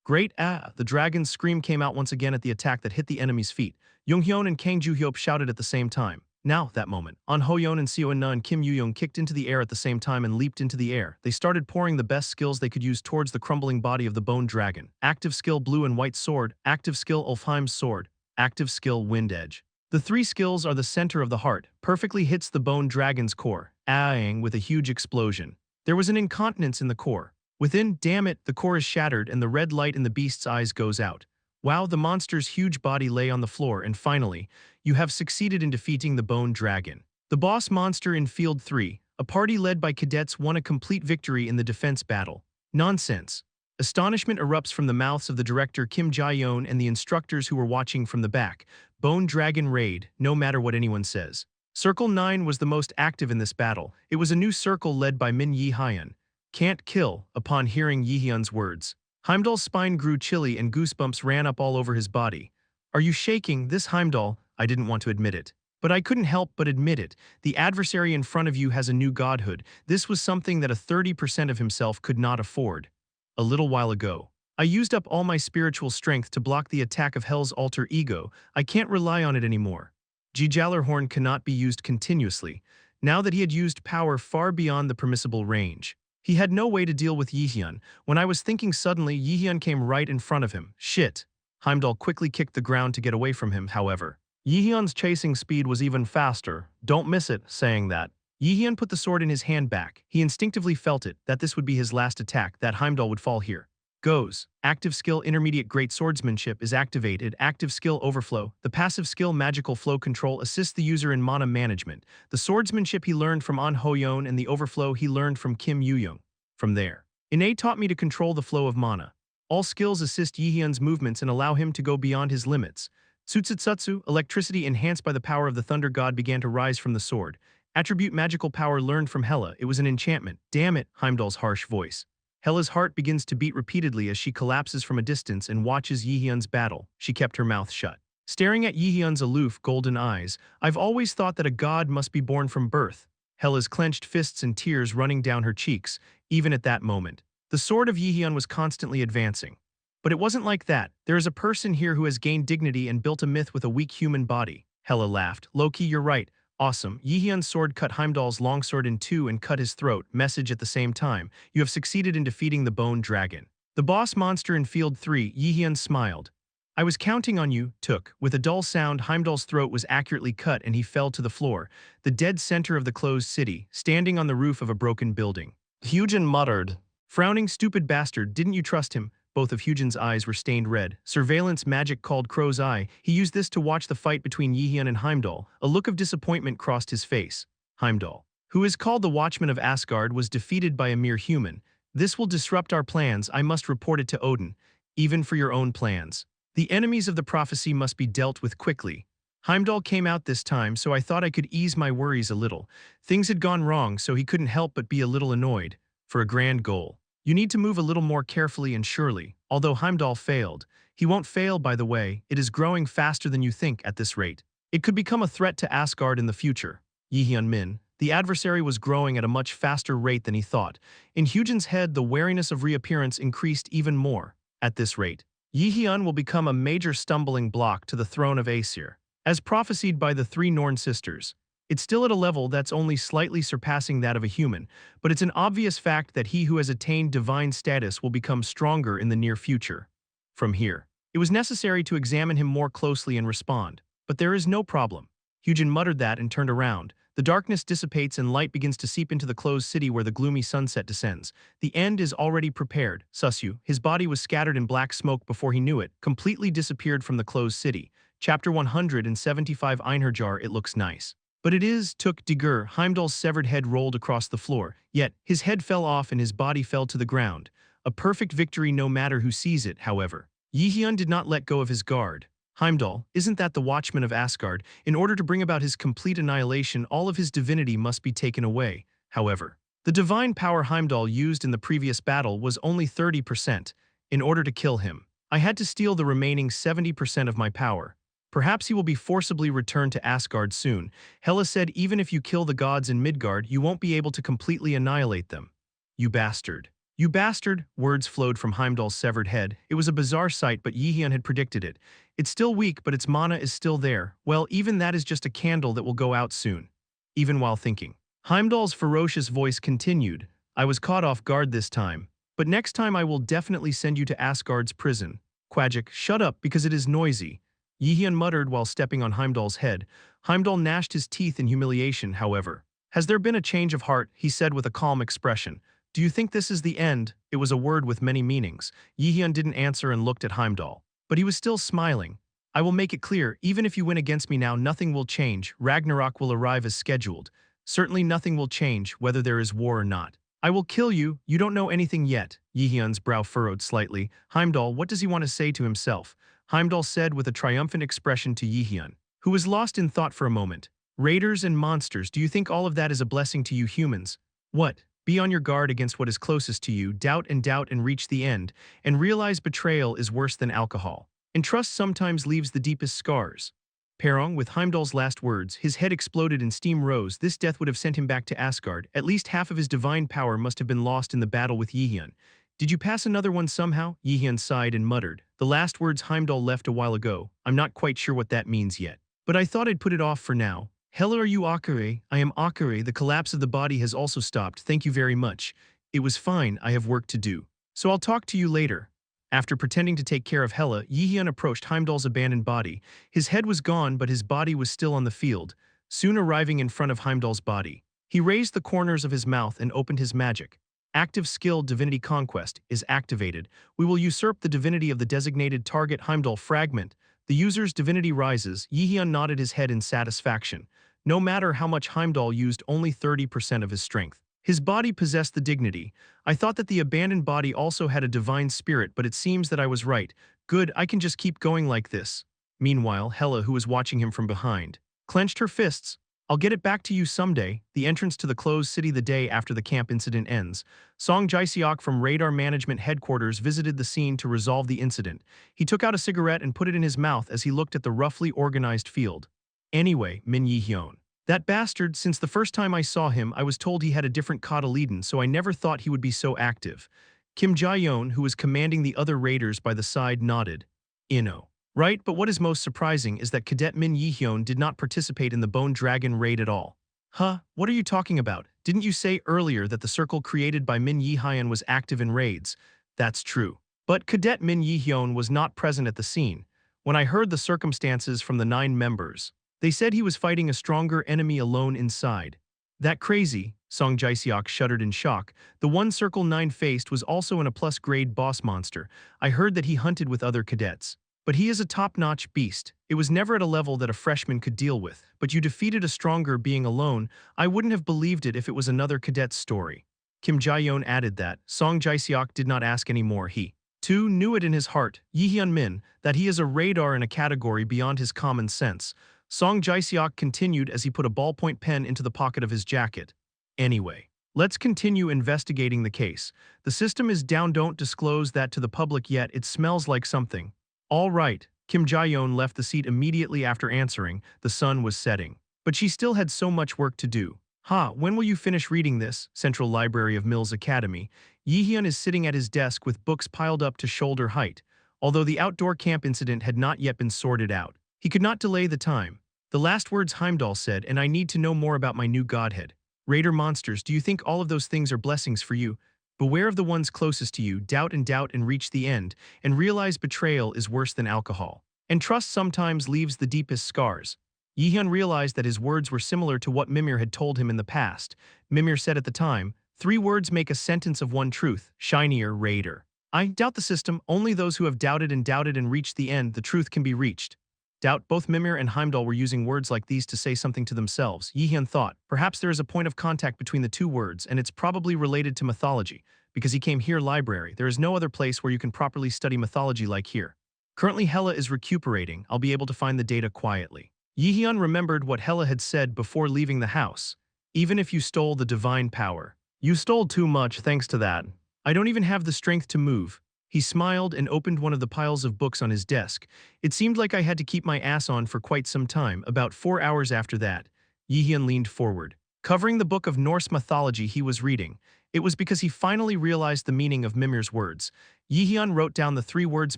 Great the dragon's scream came out once again at the attack that hit the enemy's feet. Junghyun and Kang Juhyop shouted at the same time. Now, that moment, An Hoyeon and Seoeon and Kim Yoo-young kicked into the air at the same time and leaped into the air. They started pouring the best skills they could use towards the crumbling body of the bone dragon. Active skill Blue and White Sword, active skill Ulfheim's Sword, active skill Wind Edge. The three skills are the center of the heart, perfectly hits the bone dragon's core, with a huge explosion. There was an incontinence in the core. Within, damn it, the core is shattered and the red light in the beast's eyes goes out. Wow, the monster's huge body lay on the floor and finally, you have succeeded in defeating the bone dragon. The boss monster in Field 3, a party led by cadets won a complete victory in the defense battle. Nonsense. Astonishment erupts from the mouths of the director Kim Jaehyeon and the instructors who were watching from the back. Bone Dragon Raid, no matter what anyone says. Circle 9 was the most active in this battle. It was a new circle led by Min Yi-hyun. Can't kill, upon hearing Yi-hyun's words. Heimdall's spine grew chilly and goosebumps ran up all over his body. Are you shaking? This Heimdall? I didn't want to admit it. But I couldn't help but admit it. The adversary in front of you has a new godhood. This was something that a 30% of himself could not afford. A little while ago, I used up all my spiritual strength to block the attack of Hell's alter ego. I can't rely on it anymore. Gjallarhorn cannot be used continuously, now that he had used power far beyond the permissible range. He had no way to deal with Yihyun. When I was thinking suddenly, Yihyun came right in front of him. Shit. Heimdall quickly kicked the ground to get away from him, however. Yihyun's chasing speed was even faster. Don't miss it, saying that. Yihyun put the sword in his hand back. He instinctively felt it, that this would be his last attack, that Heimdall would fall here. Goes. Active skill Intermediate Great Swordsmanship is activated. Active skill Overflow. The passive skill Magical Flow Control assists the user in mana management. The swordsmanship he learned from An Hoyeon and the overflow he learned from Kim Yoo-young. From there, Ine taught me to control the flow of mana. All skills assist Yihyun's movements and allow him to go beyond his limits. Tsutsutsu, electricity enhanced by the power of the thunder god began to rise from the sword. Attribute magical power learned from Hela. It was an enchantment. Damn it, Heimdall's harsh voice. Hela's heart begins to beat repeatedly as she collapses from a distance and watches Yihyun's battle. She kept her mouth shut. Staring at Yihyun's aloof, golden eyes, I've always thought that a god must be born from birth. Hela's clenched fists and tears running down her cheeks, even at that moment. The sword of Jaehyeon was constantly advancing. But it wasn't like that. There is a person here who has gained dignity and built a myth with a weak human body. Hela laughed. Low-key, you're right. Awesome. Yihyun's sword cut Heimdall's longsword in two and cut his throat. Message at the same time. You have succeeded in defeating the bone dragon. The boss monster in Field 3, Yihyun smiled. I was counting on you, Took. With a dull sound, Heimdall's throat was accurately cut and he fell to the floor, the dead center of the closed city, standing on the roof of a broken building. Hyujin muttered. Frowning stupid bastard, didn't you trust him? Both of Hyujin's eyes were stained red. Surveillance magic called Crow's Eye. He used this to watch the fight between Yihyun and Heimdall. A look of disappointment crossed his face. Heimdall, who is called the Watchman of Asgard, was defeated by a mere human. This will disrupt our plans. I must report it to Odin. Even for your own plans. The enemies of the prophecy must be dealt with quickly. Heimdall came out this time, so I thought I could ease my worries a little. Things had gone wrong, so he couldn't help but be a little annoyed. For a grand goal, you need to move a little more carefully and surely. Although Heimdall failed, he won't fail, by the way. It is growing faster than you think at this rate. It could become a threat to Asgard in the future. Jaehyeon Min, the adversary, was growing at a much faster rate than he thought. In Hyujin's head, the wariness of reappearance increased even more. At this rate, Jaehyeon will become a major stumbling block to the throne of Aesir. As prophesied by the three Norn sisters, it's still at a level that's only slightly surpassing that of a human, but it's an obvious fact that he who has attained divine status will become stronger in the near future. From here, It was necessary to examine him more closely and respond. But there is no problem. Hyujin muttered that and turned around. The darkness dissipates and light begins to seep into the closed city where the gloomy sunset descends. The end is already prepared. Susyu, his body was scattered in black smoke before he knew it, completely disappeared from the closed city. Chapter 175 Einherjar. It looks nice. But it is, took Digur. Heimdall's severed head rolled across the floor, yet his head fell off and his body fell to the ground. A perfect victory no matter who sees it, however. Jaehyeon did not let go of his guard. Heimdall, isn't that the watchman of Asgard? In order to bring about his complete annihilation, all of his divinity must be taken away, however. The divine power Heimdall used in the previous battle was only 30%. In order to kill him, I had to steal the remaining 70% of my power. Perhaps he will be forcibly returned to Asgard soon. Hela said even if you kill the gods in Midgard, you won't be able to completely annihilate them. You bastard. You bastard, words flowed from Heimdall's severed head. It was a bizarre sight, but Jaehyeon had predicted it. It's still weak, but its mana is still there. Well, even that is just a candle that will go out soon. Even while thinking. Heimdall's ferocious voice continued. I was caught off guard this time. But next time I will definitely send you to Asgard's prison. Quajik, shut up because it is noisy. Jaehyeon muttered while stepping on Heimdall's head. Heimdall gnashed his teeth in humiliation, however. Has there been a change of heart? He said with a calm expression. Do you think this is the end? It was a word with many meanings. Jaehyeon didn't answer and looked at Heimdall. But he was still smiling. I will make it clear, even if you win against me now, nothing will change. Ragnarok will arrive as scheduled. Certainly nothing will change, whether there is war or not. I will kill you. You don't know anything yet. Jaehyeon's brow furrowed slightly. Heimdall, what does he want to say to himself? Heimdall said with a triumphant expression to Jaehyeon, who was lost in thought for a moment. Raiders and monsters, do you think all of that is a blessing to you humans? What? Be on your guard against what is closest to you, doubt and reach the end, and realize betrayal is worse than alcohol. And trust sometimes leaves the deepest scars. Perong, with Heimdall's last words, his head exploded and steam rose. This death would have sent him back to Asgard. At least half of his divine power must have been lost in the battle with Jaehyeon. Did you pass another one somehow? Jaehyeon sighed and muttered. The last words Heimdall left a while ago. I'm not quite sure what that means yet. But I thought I'd put it off for now. Hela, are you Akare? I am Akare. The collapse of the body has also stopped. Thank you very much. It was fine. I have work to do. So I'll talk to you later. After pretending to take care of Hela, Jaehyeon approached Heimdall's abandoned body. His head was gone, but his body was still on the field, soon arriving in front of Heimdall's body. He raised the corners of his mouth and opened his magic. Active skill Divinity Conquest is activated. We will usurp the divinity of the designated target. Heimdall fragment. The user's divinity rises. Jaehyeon nodded his head in satisfaction. No matter how much Heimdall used, only 30% of his strength. His body possessed the dignity. I thought that the abandoned body also had a divine spirit, but it seems that I was right. Good, I can just keep going like this. Meanwhile, Hela, who was watching him from behind, clenched her fists. I'll get it back to you someday. The entrance to the closed city the day after the camp incident ends. Song Jae-seok from Radar Management Headquarters visited the scene to resolve the incident. He took out a cigarette and put it in his mouth as he looked at the roughly organized field. Anyway, Min Jaehyeon. That bastard, since the first time I saw him, I was told he had a different cotyledon, so I never thought he would be so active. Kim Jae-yeon, who was commanding the other raiders by the side, nodded. Inno. Right, but what is most surprising is that Cadet Min Jaehyeon did not participate in the Bone Dragon raid at all. Huh? What are you talking about? Didn't you say earlier that the circle created by Min Jaehyeon was active in raids? That's true. But Cadet Min Jaehyeon was not present at the scene. When I heard the circumstances from the 9 members, they said he was fighting a stronger enemy alone inside. That crazy, Song Jae-seok shuddered in shock. The one Circle 9 faced was also an A+ grade boss monster. I heard that he hunted with other cadets. But he is a top-notch beast. It was never at a level that a freshman could deal with. But you defeated a stronger being alone. I wouldn't have believed it if it was another cadet's story. Kim Jae-yeon added that. Song Jae-seok did not ask any more. He, too, knew it in his heart, Jaehyeon Min, that he is a radar in a category beyond his common sense. Song Jae-seok continued as he put a ballpoint pen into the pocket of his jacket. Anyway, let's continue investigating the case. The system is down. Don't disclose that to the public yet. It smells like something. All right. Kim Jae-yeon left the seat immediately after answering. The sun was setting. But she still had so much work to do. When will you finish reading this? Central Library of Mills Academy. Jaehyeon is sitting at his desk with books piled up to shoulder height. Although the outdoor camp incident had not yet been sorted out, he could not delay the time. The last words Heimdall said, and I need to know more about my new godhead. Raider monsters, do you think all of those things are blessings for you? Beware of the ones closest to you, doubt and reach the end, and realize betrayal is worse than alcohol. And trust sometimes leaves the deepest scars. Jaehyeon realized that his words were similar to what Mimir had told him in the past. Mimir said at the time, "3 words make a sentence of one truth, shinier, raider." I doubt the system, only those who have doubted and reached the end, the truth can be reached. Doubt. Both Mimir and Heimdall were using words like these to say something to themselves. Jaehyeon thought, perhaps there is a point of contact between the 2 words, and it's probably related to mythology. Because he came here library, there is no other place where you can properly study mythology like here. Currently Hela is recuperating, I'll be able to find the data quietly. Jaehyeon remembered what Hela had said before leaving the house. Even if you stole the divine power, you stole too much thanks to that. I don't even have the strength to move. He smiled and opened one of the piles of books on his desk. It seemed like I had to keep my ass on for quite some time. About 4 hours after that, Jaehyeon leaned forward, covering the book of Norse mythology he was reading. It was because he finally realized the meaning of Mimir's words. Jaehyeon wrote down the 3 words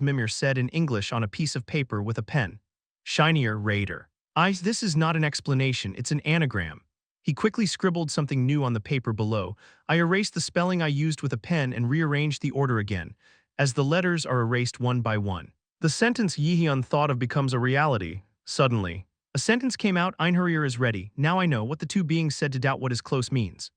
Mimir said in English on a piece of paper with a pen. Shinier, raider. This is not an explanation, it's an anagram. He quickly scribbled something new on the paper below. I erased the spelling I used with a pen and rearranged the order again, as the letters are erased one by one. The sentence Jaehyeon thought of becomes a reality. Suddenly, a sentence came out, Einherjar is ready. Now I know what the 2 beings said to doubt what is close means.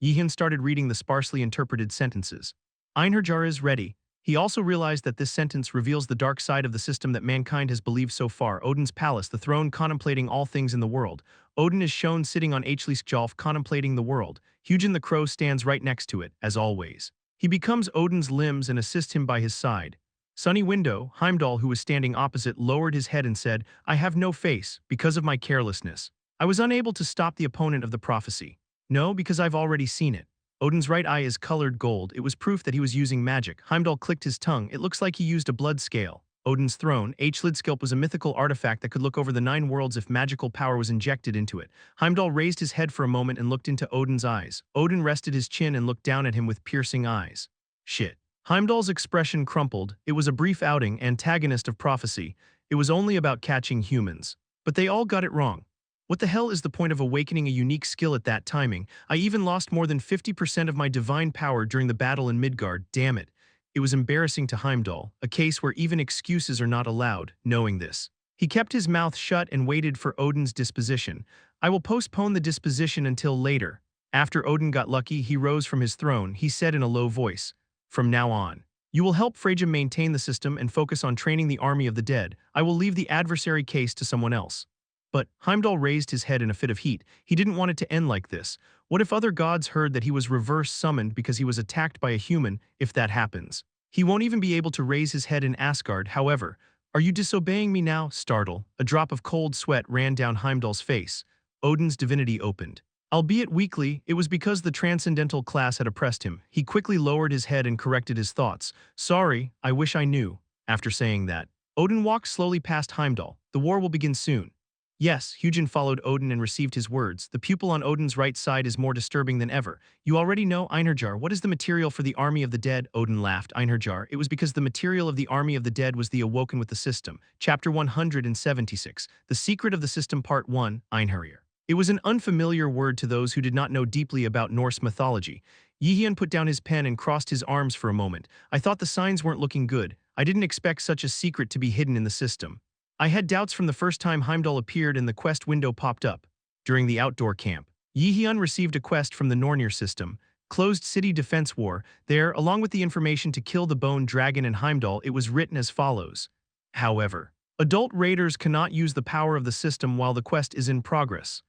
Jaehyeon started reading the sparsely interpreted sentences. Einherjar is ready. He also realized that this sentence reveals the dark side of the system that mankind has believed so far. Odin's palace, the throne contemplating all things in the world. Odin is shown sitting on Yggdrasil contemplating the world. Hugin the crow stands right next to it, as always. He becomes Odin's limbs and assists him by his side. Sunny Window, Heimdall, who was standing opposite, lowered his head and said, I have no face, because of my carelessness. I was unable to stop the opponent of the prophecy. No, because I've already seen it. Odin's right eye is colored gold. It was proof that he was using magic. Heimdall clicked his tongue. It looks like he used a blood scale. Odin's throne, Yggdrasil, was a mythical artifact that could look over the 9 worlds if magical power was injected into it. Heimdall raised his head for a moment and looked into Odin's eyes. Odin rested his chin and looked down at him with piercing eyes. Shit. Heimdall's expression crumpled. It was a brief outing, antagonist of prophecy. It was only about catching humans. But they all got it wrong. What the hell is the point of awakening a unique skill at that timing? I even lost more than 50% of my divine power during the battle in Midgard, damn it. It was embarrassing to Heimdall, a case where even excuses are not allowed, knowing this. He kept his mouth shut and waited for Odin's disposition. I will postpone the disposition until later. After Odin got lucky, he rose from his throne. He said in a low voice, from now on, you will help Freyja maintain the system and focus on training the army of the dead. I will leave the adversary case to someone else. But Heimdall raised his head in a fit of heat. He didn't want it to end like this. What if other gods heard that he was reverse summoned because he was attacked by a human? If that happens, he won't even be able to raise his head in Asgard. However, are you disobeying me now? Startled, a drop of cold sweat ran down Heimdall's face. Odin's divinity opened. Albeit weakly, it was because the transcendental class had oppressed him. He quickly lowered his head and corrected his thoughts. Sorry, I wish I knew. After saying that, Odin walked slowly past Heimdall. The war will begin soon. Yes, Hugin followed Odin and received his words. The pupil on Odin's right side is more disturbing than ever. You already know, Einherjar. What is the material for the army of the dead? Odin laughed. Einherjar. It was because the material of the army of the dead was the awoken with the system. Chapter 176. The Secret of the System Part 1, Einherjar. It was an unfamiliar word to those who did not know deeply about Norse mythology. Jaehyeon put down his pen and crossed his arms for a moment. I thought the signs weren't looking good. I didn't expect such a secret to be hidden in the system. I had doubts from the first time Heimdall appeared and the quest window popped up. During the outdoor camp, Jaehyeon received a quest from the Nornir system, Closed City Defense War. There, along with the information to kill the Bone Dragon and Heimdall, it was written as follows. However, adult raiders cannot use the power of the system while the quest is in progress.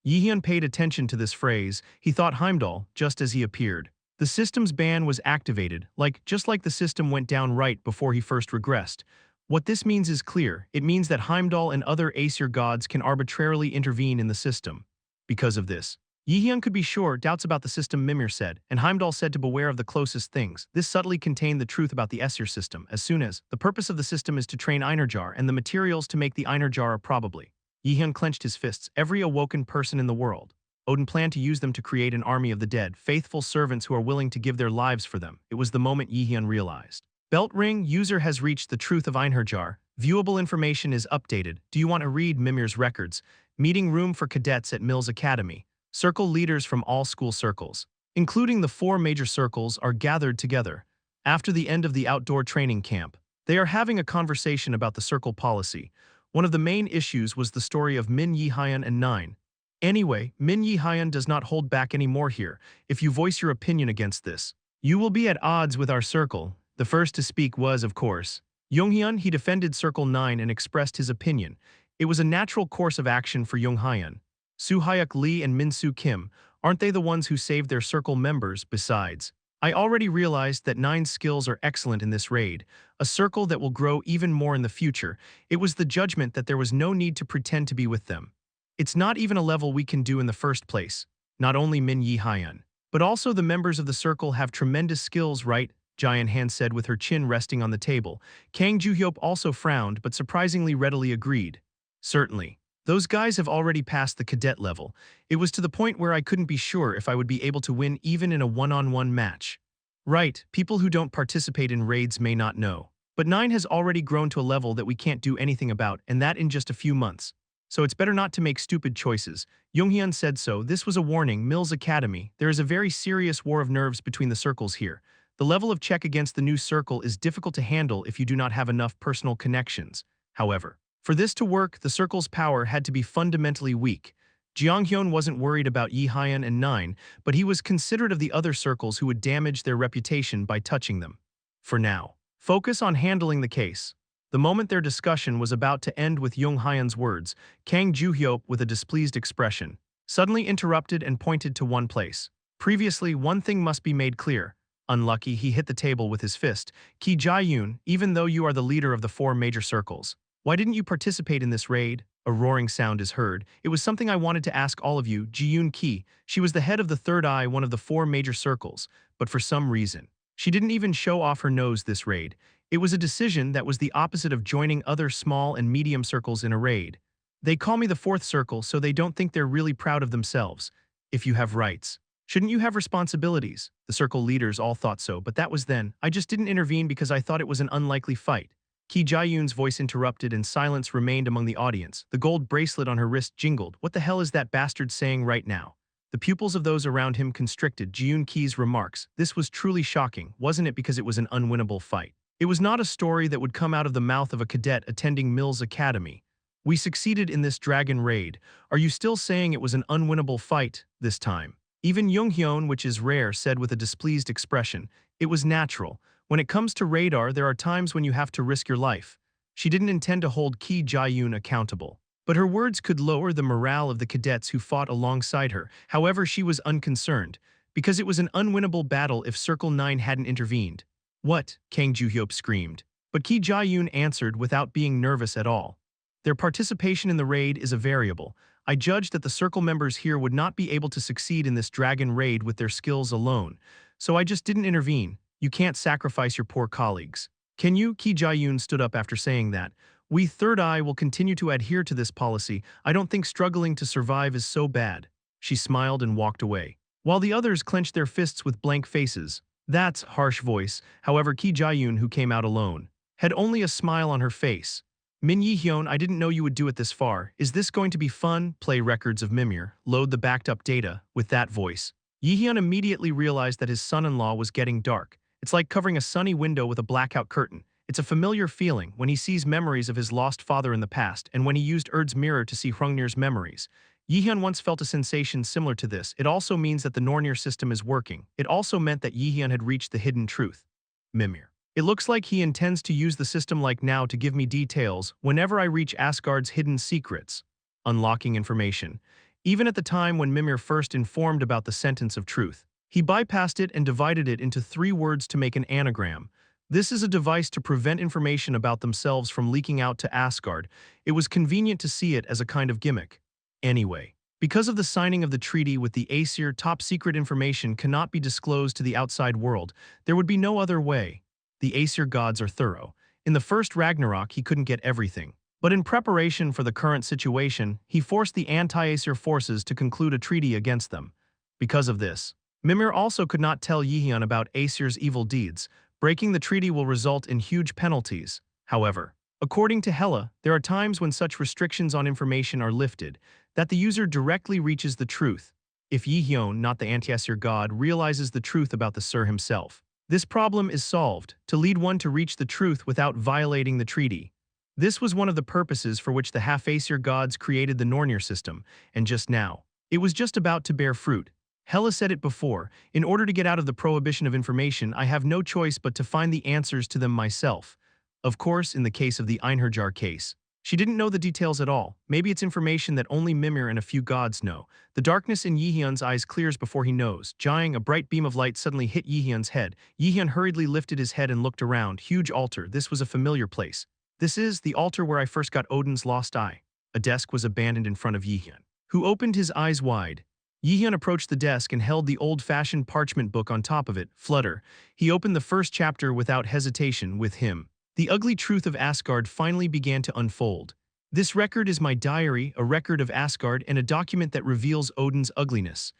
Jaehyeon paid attention to this phrase. He thought Heimdall, just as he appeared. The system's ban was activated, just like the system went down right before he first regressed. What this means is clear. It means that Heimdall and other Aesir gods can arbitrarily intervene in the system. Because of this, Jaehyeon could be sure doubts about the system Mimir said, and Heimdall said to beware of the closest things. This subtly contained the truth about the Aesir system, as soon as the purpose of the system is to train Einherjar, and the materials to make the Einherjar are probably. Jaehyeon clenched his fists. Every awoken person in the world. Odin planned to use them to create an army of the dead, faithful servants who are willing to give their lives for them. It was the moment Jaehyeon realized. Belt ring user has reached the truth of Einherjar. Viewable information is updated. Do you want to read Mimir's records? Meeting room for cadets at Mills Academy. Circle leaders from all school circles. including the four major circles, are gathered together. After the end of the outdoor training camp, they are having a conversation about the circle policy. One of the main issues was the story of Min Jaehyeon and 9. Anyway, Min Jaehyeon does not hold back anymore here. If you voice your opinion against this, you will be at odds with our circle. The first to speak was, of course, Yonghyun. He defended Circle 9 and expressed his opinion. It was a natural course of action for Yonghyun. Soo-hyuk Lee and Min-soo Kim, aren't they the ones who saved their circle members? Besides, I already realized that 9's skills are excellent in this raid, a circle that will grow even more in the future. It was the judgment that there was no need to pretend to be with them. It's not even a level we can do in the first place. Not only Min Jaehyeon, but also the members of the circle have tremendous skills, right? Jaehyeon Han said with her chin resting on the table. Kang Joo-hyop also frowned but surprisingly readily agreed. Certainly. Those guys have already passed the cadet level. It was to the point where I couldn't be sure if I would be able to win even in a one-on-one match. Right, people who don't participate in raids may not know. But 9 has already grown to a level that we can't do anything about, and that in just a few months. So it's better not to make stupid choices. Yonghyun said so. This was a warning. Mills Academy. There is a very serious war of nerves between the circles here. The level of check against the new circle is difficult to handle if you do not have enough personal connections. However, for this to work, the circle's power had to be fundamentally weak. Jeonghyun wasn't worried about Jaehyeon and 9, but he was considerate of the other circles who would damage their reputation by touching them. For now, focus on handling the case. The moment their discussion was about to end with Yonghyun's words, Kang Joo-hyop, with a displeased expression, suddenly interrupted and pointed to one place. Previously, one thing must be made clear. Unlucky, he hit the table with his fist. Ki Jae-yoon, even though you are the leader of the four major circles, why didn't you participate in this raid? A roaring sound is heard. It was something I wanted to ask all of you. Ji-yoon Ki, she was the head of the Third Eye, one of the four major circles, but for some reason, she didn't even show off her nose this raid. It was a decision that was the opposite of joining other small and medium circles in a raid. They call me the fourth circle, so they don't think they're really proud of themselves. If you have rights, shouldn't you have responsibilities? The circle leaders all thought so, but that was then. I just didn't intervene because I thought it was an unlikely fight. Ki Jae-yoon's voice interrupted and silence remained among the audience. The gold bracelet on her wrist jingled. What the hell is that bastard saying right now? The pupils of those around him constricted. Ji-yoon Ki's remarks. This was truly shocking, wasn't it, because it was an unwinnable fight? It was not a story that would come out of the mouth of a cadet attending Mills Academy. We succeeded in this dragon raid. Are you still saying it was an unwinnable fight this time? Even Yonghyun, which is rare, said with a displeased expression. It was natural. When it comes to radar, there are times when you have to risk your life. She didn't intend to hold Ki Jae-yoon accountable, but her words could lower the morale of the cadets who fought alongside her. However, she was unconcerned, because it was an unwinnable battle if Circle 9 hadn't intervened. What? Kang Joo-hyop screamed. But Ki Jae-yoon answered without being nervous at all. Their participation in the raid is a variable. I judged that the circle members here would not be able to succeed in this dragon raid with their skills alone, so I just didn't intervene. You can't sacrifice your poor colleagues. Can you? Ki Jae-yoon stood up after saying that. We Third Eye will continue to adhere to this policy. I don't think struggling to survive is so bad. She smiled and walked away, while the others clenched their fists with blank faces. That's harsh voice. However, Ki Jae-yoon, who came out alone, had only a smile on her face. Min Jaehyeon, I didn't know you would do it this far. Is this going to be fun? Play records of Mimir. Load the backed-up data. With that voice, Jaehyeon immediately realized that his son-in-law was getting dark. It's like covering a sunny window with a blackout curtain. It's a familiar feeling when he sees memories of his lost father in the past and when he used Erd's mirror to see Hrungnir's memories. Jaehyeon once felt a sensation similar to this. It also means that the Nornir system is working. It also meant that Jaehyeon had reached the hidden truth. Mimir. It looks like he intends to use the system like now to give me details whenever I reach Asgard's hidden secrets. Unlocking information. Even at the time when Mimir first informed about the sentence of truth, he bypassed it and divided it into 3 words to make an anagram. This is a device to prevent information about themselves from leaking out to Asgard. It was convenient to see it as a kind of gimmick. Anyway, because of the signing of the treaty with the Aesir, top-secret information cannot be disclosed to the outside world. There would be no other way. The Aesir gods are thorough. In the first Ragnarok, he couldn't get everything. But in preparation for the current situation, he forced the anti-Aesir forces to conclude a treaty against them. Because of this, Mimir also could not tell Jaehyeon about Aesir's evil deeds. Breaking the treaty will result in huge penalties. However, according to Hela, there are times when such restrictions on information are lifted, that the user directly reaches the truth. if Jaehyeon, not the anti-Aesir god, realizes the truth about the Sur himself. This problem is solved, to lead one to reach the truth without violating the treaty. This was one of the purposes for which the half-Aesir gods created the Nornir system, and just now, it was just about to bear fruit. Hela said it before, in order to get out of the prohibition of information, I have no choice but to find the answers to them myself. Of course, in the case of the Einherjar case, she didn't know the details at all. Maybe it's information that only Mimir and a few gods know. The darkness in Jaehyeon's eyes clears before he knows. Jaehyeon, a bright beam of light suddenly hit Jaehyeon's head. Jaehyeon hurriedly lifted his head and looked around. Huge altar. This was a familiar place. This is the altar where I first got Odin's lost eye. A desk was abandoned in front of Jaehyeon, who opened his eyes wide. Jaehyeon approached the desk and held the old-fashioned parchment book on top of it. Flutter. He opened the first chapter without hesitation. With him, the ugly truth of Asgard finally began to unfold. This record is my diary, a record of Asgard and a document that reveals Odin's ugliness.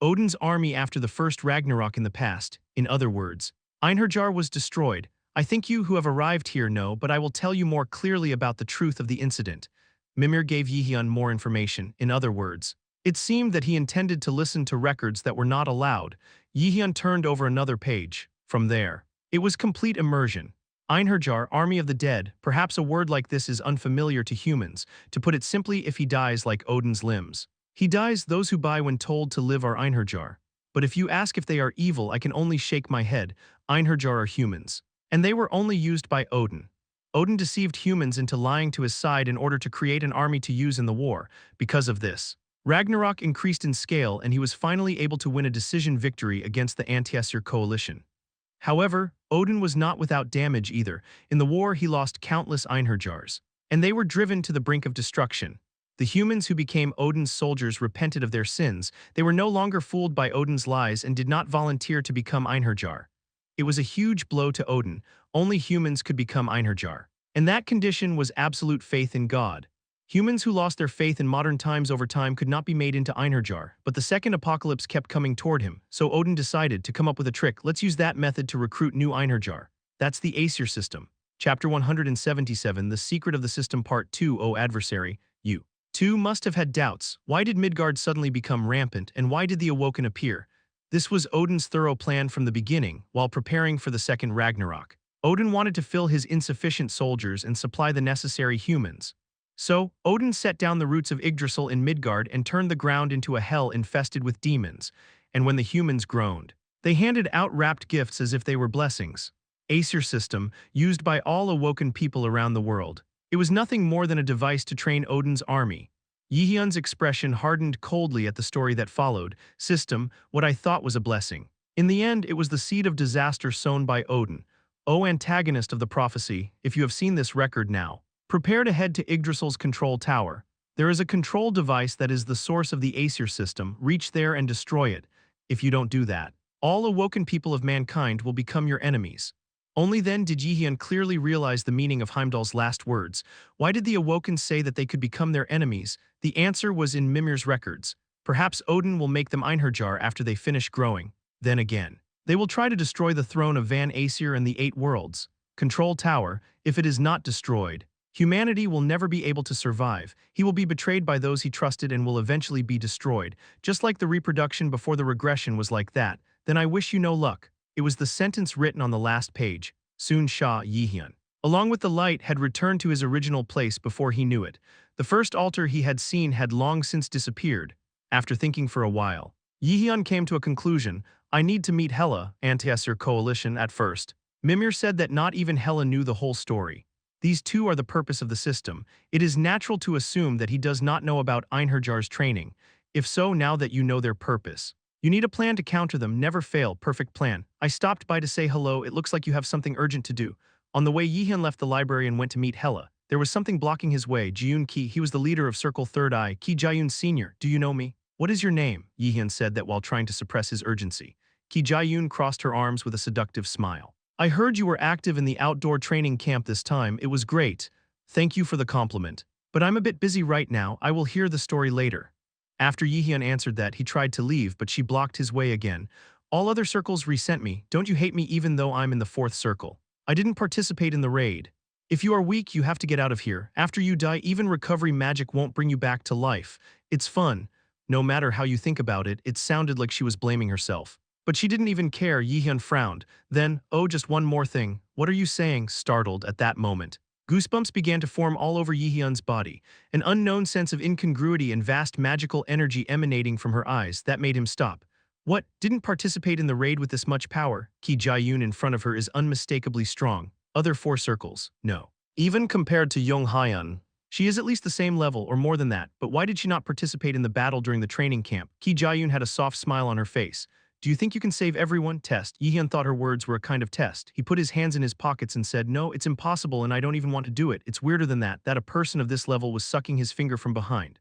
Odin's army after the first Ragnarok in the past. In other words, Einherjar was destroyed. I think you who have arrived here know, but I will tell you more clearly about the truth of the incident. Mimir gave Jaehyeon more information. In other words, it seemed that he intended to listen to records that were not allowed. Jaehyeon turned over another page. From there, it was complete immersion. Einherjar, army of the dead, perhaps a word like this is unfamiliar to humans. To put it simply, if he dies like Odin's limbs, he dies. Those who buy when told to live are Einherjar. But if you ask if they are evil, I can only shake my head. Einherjar are humans. And they were only used by Odin. Odin deceived humans into lying to his side in order to create an army to use in the war. Because of this, Ragnarok increased in scale and he was finally able to win a decision victory against the anti-Aesir coalition. However, Odin was not without damage either. In the war, he lost countless Einherjars, and they were driven to the brink of destruction. The humans who became Odin's soldiers repented of their sins. They were no longer fooled by Odin's lies and did not volunteer to become Einherjar. It was a huge blow to Odin. Only humans could become Einherjar. And that condition was absolute faith in God. Humans who lost their faith in modern times over time could not be made into Einherjar, but the second apocalypse kept coming toward him, so Odin decided to come up with a trick. Let's use that method to recruit new Einherjar. That's the Aesir system. Chapter 177, The Secret of the System Part 2. O adversary, you too must have had doubts. Why did Midgard suddenly become rampant, and why did the Awoken appear? This was Odin's thorough plan from the beginning, while preparing for the second Ragnarok. Odin wanted to fill his insufficient soldiers and supply the necessary humans. So, Odin set down the roots of Yggdrasil in Midgard and turned the ground into a hell infested with demons. And when the humans groaned, they handed out wrapped gifts as if they were blessings. Aesir system, used by all awoken people around the world. It was nothing more than a device to train Odin's army. Jaehyeon's expression hardened coldly at the story that followed. System, what I thought was a blessing. In the end, it was the seed of disaster sown by Odin. O antagonist of the prophecy, if you have seen this record now, prepare to head to Yggdrasil's control tower. There is a control device that is the source of the Aesir system. Reach there and destroy it. If you don't do that, all awoken people of mankind will become your enemies. Only then did Jaehyeon clearly realize the meaning of Heimdall's last words. Why did the Awoken say that they could become their enemies? The answer was in Mimir's records. Perhaps Odin will make them Einherjar after they finish growing. Then again, they will try to destroy the throne of Van Aesir and the 8 worlds. Control tower, if it is not destroyed, humanity will never be able to survive. He will be betrayed by those he trusted and will eventually be destroyed, just like the reproduction before the regression was like that. Then I wish you no luck. It was the sentence written on the last page. Soon Shah Jaehyeon, along with the light, had returned to his original place before he knew it. The first altar he had seen had long since disappeared. After thinking for a while, Jaehyeon came to a conclusion. I need to meet Hela, anti-Aesir coalition at first. Mimir said that not even Hela knew the whole story. These two are the purpose of the system. It is natural to assume that he does not know about Einherjar's training. If so, now that you know their purpose, you need a plan to counter them. Never fail. Perfect plan. I stopped by to say hello. It looks like you have something urgent to do. On the way, Jaehyeon left the library and went to meet Hela. There was something blocking his way. Jaehyeon Ki, he was the leader of Circle Third Eye. Ki Jaehyeon Sr., do you know me? What is your name? Jaehyeon said that while trying to suppress his urgency. Ki Jaehyeon crossed her arms with a seductive smile. I heard you were active in the outdoor training camp this time. It was great. Thank you for the compliment. But I'm a bit busy right now. I will hear the story later. After Jaehyeon answered that, he tried to leave, but she blocked his way again. All other circles resent me. Don't you hate me even though I'm in the 4th circle? I didn't participate in the raid. If you are weak, you have to get out of here. After you die, even recovery magic won't bring you back to life. It's fun. No matter how you think about it, it sounded like she was blaming herself. But she didn't even care. Yihyun frowned. Then, oh, just one more thing. What are you saying? Startled at that moment. Goosebumps began to form all over Yihyun's body, an unknown sense of incongruity and vast magical energy emanating from her eyes that made him stop. What? Didn't participate in the raid with this much power? Ki Jae-yoon in front of her is unmistakably strong. Other four circles, no. Even compared to Yong Hyun, she is at least the same level or more than that, but why did she not participate in the battle during the training camp? Ki Jae-yoon had a soft smile on her face. Do you think you can save everyone? Test. Yihyun thought her words were a kind of test. He put his hands in his pockets and said, no, it's impossible and I don't even want to do it. It's weirder than that a person of this level was sucking his finger from behind.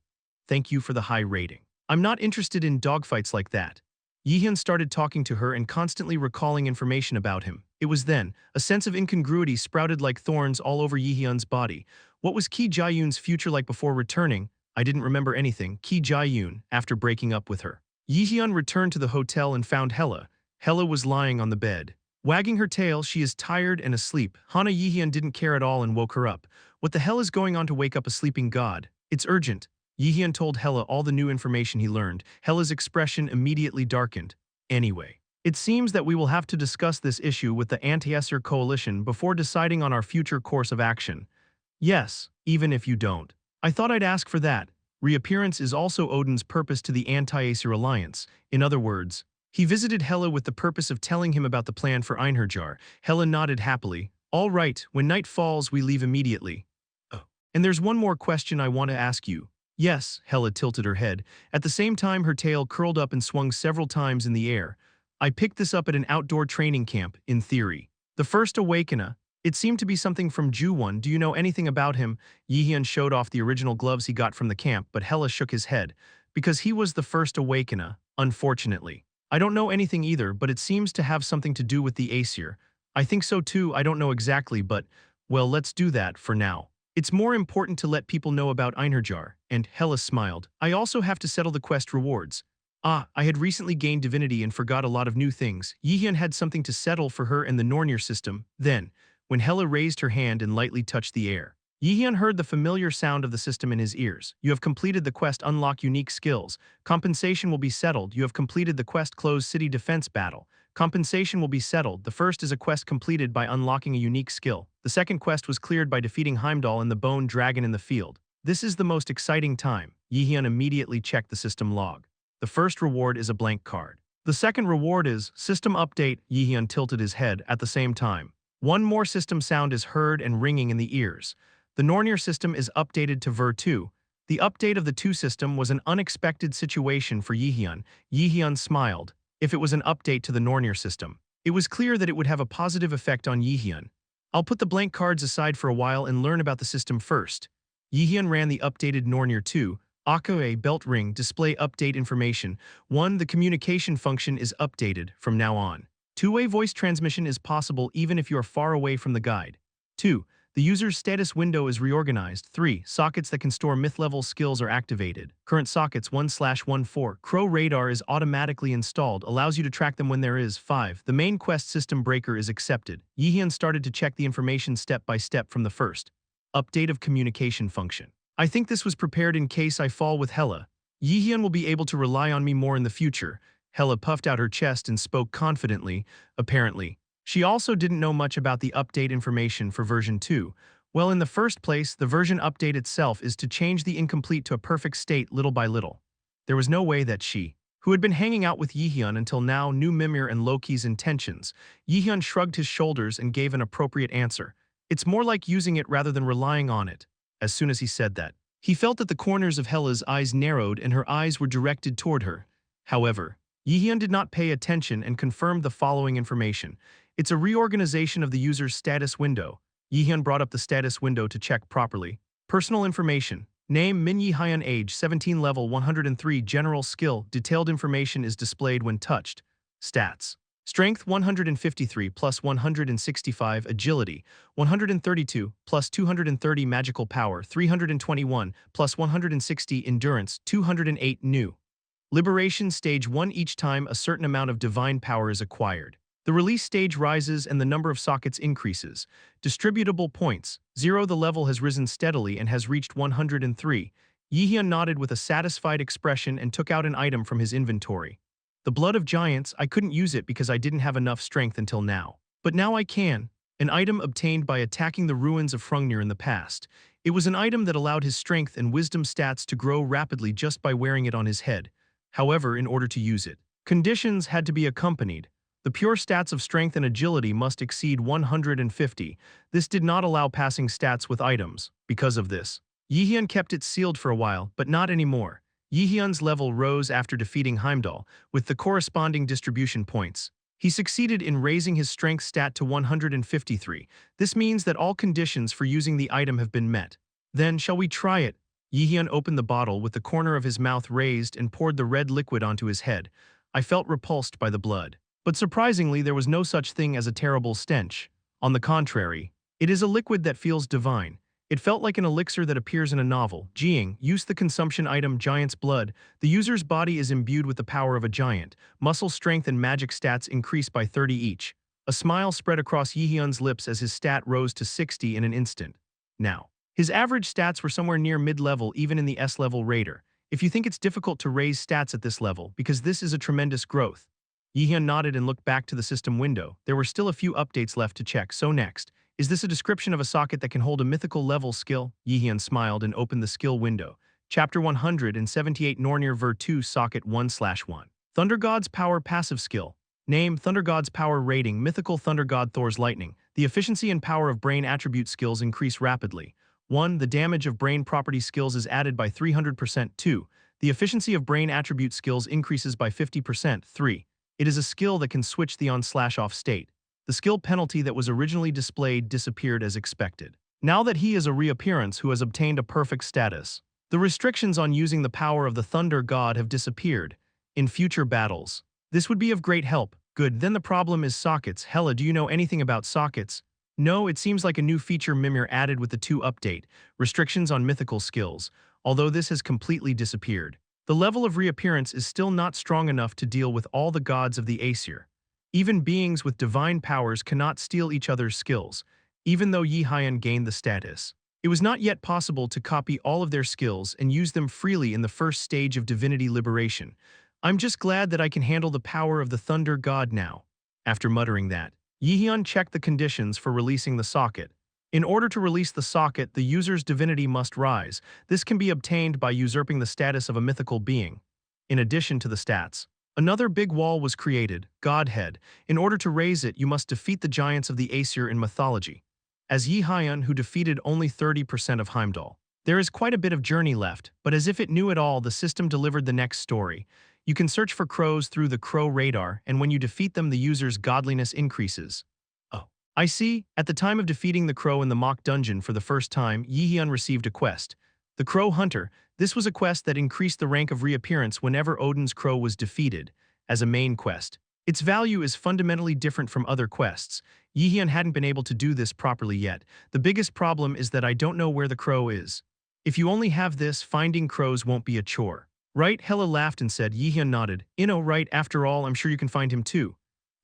Thank you for the high rating. I'm not interested in dogfights like that. Yihyun started talking to her and constantly recalling information about him. It was then, a sense of incongruity sprouted like thorns all over Yihyun's body. What was Ki Jae-yoon's future like before returning? I didn't remember anything. Ki Jae-yoon, after breaking up with her. Yihyun returned to the hotel and found Hella. Hella was lying on the bed. Wagging her tail, she is tired and asleep. Hana Yihyun didn't care at all and woke her up. What the hell is going on to wake up a sleeping god? It's urgent. Yihyun told Hella all the new information he learned. Hella's expression immediately darkened. Anyway, it seems that we will have to discuss this issue with the Anti-Esser Coalition before deciding on our future course of action. Yes, even if you don't. I thought I'd ask for that. Reappearance is also Odin's purpose to the Anti-Aesir Alliance. In other words, he visited Hela with the purpose of telling him about the plan for Einherjar. Hela nodded happily. All right, when night falls, we leave immediately. Oh. And there's one more question I want to ask you. Yes, Hela tilted her head. At the same time, her tail curled up and swung several times in the air. I picked this up at an outdoor training camp, in theory. The first awakener. It seemed to be something from Ju-won. Do you know anything about him? Yihyun showed off the original gloves he got from the camp, but Hela shook his head. Because he was the first awakener, unfortunately. I don't know anything either, but it seems to have something to do with the Aesir. I think so too, I don't know exactly, but, well, let's do that for now. It's more important to let people know about Einherjar, and Hela smiled. I also have to settle the quest rewards. Ah, I had recently gained divinity and forgot a lot of new things. Yihyun had something to settle for her and the Nornir system. Then, when Hela raised her hand and lightly touched the air, Yihyun heard the familiar sound of the system in his ears. You have completed the quest Unlock Unique Skills. Compensation will be settled. You have completed the quest Close City Defense Battle. Compensation will be settled. The first is a quest completed by unlocking a unique skill. The second quest was cleared by defeating Heimdall and the Bone Dragon in the field. This is the most exciting time. Yihyun immediately checked the system log. The first reward is a blank card. The second reward is System Update. Yihyun tilted his head at the same time. One more system sound is heard and ringing in the ears. The Nornir system is updated to Ver 2. The update of the 2 system was an unexpected situation for Yihyun. Yihyun smiled. If it was an update to the Nornir system, it was clear that it would have a positive effect on Yihyun. I'll put the blank cards aside for a while and learn about the system first. Yihyun ran the updated Nornir 2. Akae belt ring display update information. 1. The communication function is updated from now on. Two-way voice transmission is possible even if you are far away from the guide. 2. The user's status window is reorganized. 3. Sockets that can store myth-level skills are activated. Current sockets 1/14. Crow radar is automatically installed, allows you to track them when there is. 5. The main quest system breaker is accepted. Yihyun started to check the information step by step from the first. Update of communication function. I think this was prepared in case I fall with Hela. Yihyun will be able to rely on me more in the future. Hela puffed out her chest and spoke confidently, apparently. She also didn't know much about the update information for version 2. Well, in the first place, the version update itself is to change the incomplete to a perfect state little by little. There was no way that she, who had been hanging out with Yihyun until now, knew Mimir and Loki's intentions. Yihyun shrugged his shoulders and gave an appropriate answer. It's more like using it rather than relying on it. As soon as he said that, he felt that the corners of Hela's eyes narrowed and her eyes were directed toward her. However, Yihyun did not pay attention and confirmed the following information. It's a reorganization of the user's status window. Yihyun brought up the status window to check properly. Personal information. Name Min Yihyun, age 17, level 103, general skill. Detailed information is displayed when touched. Stats. Strength 153 plus 165, agility 132 plus 230, magical power 321 plus 160, endurance 208, new. Liberation stage 1. Each time a certain amount of divine power is acquired, the release stage rises and the number of sockets increases. Distributable points 0. The level has risen steadily and has reached 103. Yhyun nodded with a satisfied expression and took out an item from his inventory. The blood of giants, I couldn't use it because I didn't have enough strength until now. But now I can. An item obtained by attacking the ruins of Hrungnir in the past. It was an item that allowed his strength and wisdom stats to grow rapidly just by wearing it on his head. However, in order to use it, conditions had to be accompanied. The pure stats of strength and agility must exceed 150. This did not allow passing stats with items. Because of this, Yhyun kept it sealed for a while, but not anymore. Yhyun's level rose after defeating Heimdall, with the corresponding distribution points. He succeeded in raising his strength stat to 153. This means that all conditions for using the item have been met. Then, shall we try it? Yhyun opened the bottle with the corner of his mouth raised and poured the red liquid onto his head. I felt repulsed by the blood. But surprisingly, there was no such thing as a terrible stench. On the contrary, it is a liquid that feels divine. It felt like an elixir that appears in a novel. Jiang, use the consumption item Giant's Blood. The user's body is imbued with the power of a giant. Muscle strength and magic stats increase by 30 each. A smile spread across Yhyun's lips as his stat rose to 60 in an instant. Now, his average stats were somewhere near mid-level even in the S-level raider. If you think it's difficult to raise stats at this level, because this is a tremendous growth. Yhyun nodded and looked back to the system window. There were still a few updates left to check, so next. Is this a description of a socket that can hold a mythical level skill? Yhyun smiled and opened the skill window. Chapter 178 Nornir Ver 2 Socket 1/1. Thunder God's Power Passive Skill. Name, Thunder God's Power Rating, Mythical Thunder God Thor's Lightning. The efficiency and power of brain attribute skills increase rapidly. 1. The damage of brain property skills is added by 300%. 2. The efficiency of brain attribute skills increases by 50%. 3. It is a skill that can switch the on/off state. The skill penalty that was originally displayed disappeared as expected. Now that he is a reappearance who has obtained a perfect status, the restrictions on using the power of the Thunder God have disappeared. In future battles, this would be of great help. Good, then the problem is sockets. Hella, do you know anything about sockets? No, it seems like a new feature Mimir added with the 2 update, restrictions on mythical skills, although this has completely disappeared. The level of reappearance is still not strong enough to deal with all the gods of the Aesir. Even beings with divine powers cannot steal each other's skills, even though Yhyun gained the status. It was not yet possible to copy all of their skills and use them freely in the first stage of divinity liberation. I'm just glad that I can handle the power of the Thunder God now. After muttering that, Yhyun checked the conditions for releasing the socket. In order to release the socket, the user's divinity must rise. This can be obtained by usurping the status of a mythical being. In addition to the stats, another big wall was created, Godhead. In order to raise it, you must defeat the giants of the Aesir in mythology. As Yhyun, who defeated only 30% of Heimdall. There is quite a bit of journey left, but as if it knew it all, the system delivered the next story. You can search for crows through the crow radar, and when you defeat them, the user's godliness increases. Oh, I see. At the time of defeating the crow in the mock dungeon for the first time, Yhyun received a quest. The Crow Hunter. This was a quest that increased the rank of reappearance whenever Odin's crow was defeated, as a main quest. Its value is fundamentally different from other quests. Yhyun hadn't been able to do this properly yet. The biggest problem is that I don't know where the crow is. If you only have this, finding crows won't be a chore. Right? Hela laughed and said. Yhyun nodded. Right, after all, I'm sure you can find him too.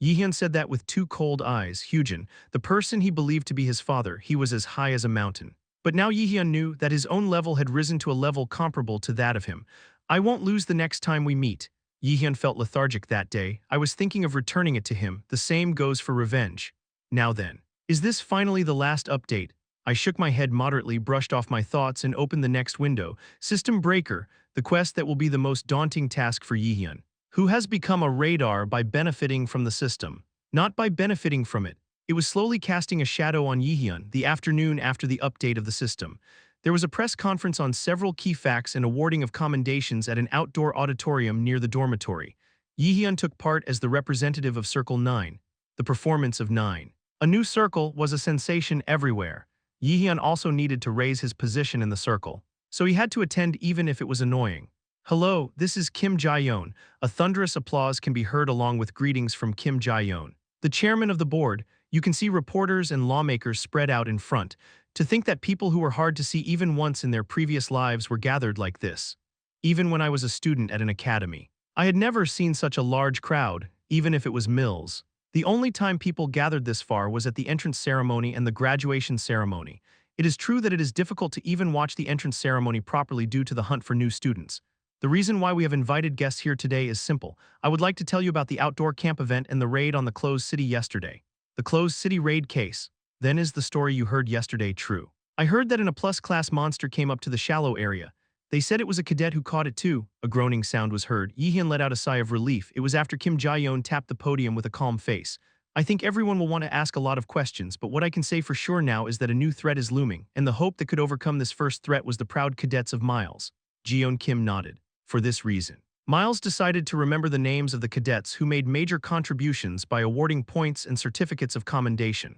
Yhyun said that with 2 cold eyes. Hyujin, the person he believed to be his father, he was as high as a mountain. But now Yhyun knew that his own level had risen to a level comparable to that of him. I won't lose the next time we meet. Yhyun felt lethargic that day. I was thinking of returning it to him. The same goes for revenge. Now then, is this finally the last update? I shook my head moderately, brushed off my thoughts, and opened the next window. System Breaker, the quest that will be the most daunting task for Yhyun, who has become a radar by benefiting from the system. Not by benefiting from it. It was slowly casting a shadow on Yhyun the afternoon after the update of the system. There was a press conference on several key facts and awarding of commendations at an outdoor auditorium near the dormitory. Yhyun took part as the representative of Circle 9, the performance of 9. A new circle was a sensation everywhere. Yhyun also needed to raise his position in the circle, so he had to attend even if it was annoying. Hello, this is Kim Jaehyeon. A thunderous applause can be heard along with greetings from Kim Jaehyeon, the chairman of the board. You can see reporters and lawmakers spread out in front. To think that people who were hard to see even once in their previous lives were gathered like this. Even when I was a student at an academy, I had never seen such a large crowd, even if it was Mills. The only time people gathered this far was at the entrance ceremony and the graduation ceremony. It is true that it is difficult to even watch the entrance ceremony properly due to the hunt for new students. The reason why we have invited guests here today is simple. I would like to tell you about the outdoor camp event and the raid on the closed city yesterday. The closed city raid case. Then is the story you heard yesterday true? I heard that a plus-class monster came up to the shallow area. They said it was a cadet who caught it too. A groaning sound was heard. Jaehyeon let out a sigh of relief. It was after Kim Jaehyeon tapped the podium with a calm face. I think everyone will want to ask a lot of questions, but what I can say for sure now is that a new threat is looming, and the hope that could overcome this first threat was the proud cadets of Miles. Jaehyeon Kim nodded. For this reason, Miles decided to remember the names of the cadets who made major contributions by awarding points and certificates of commendation.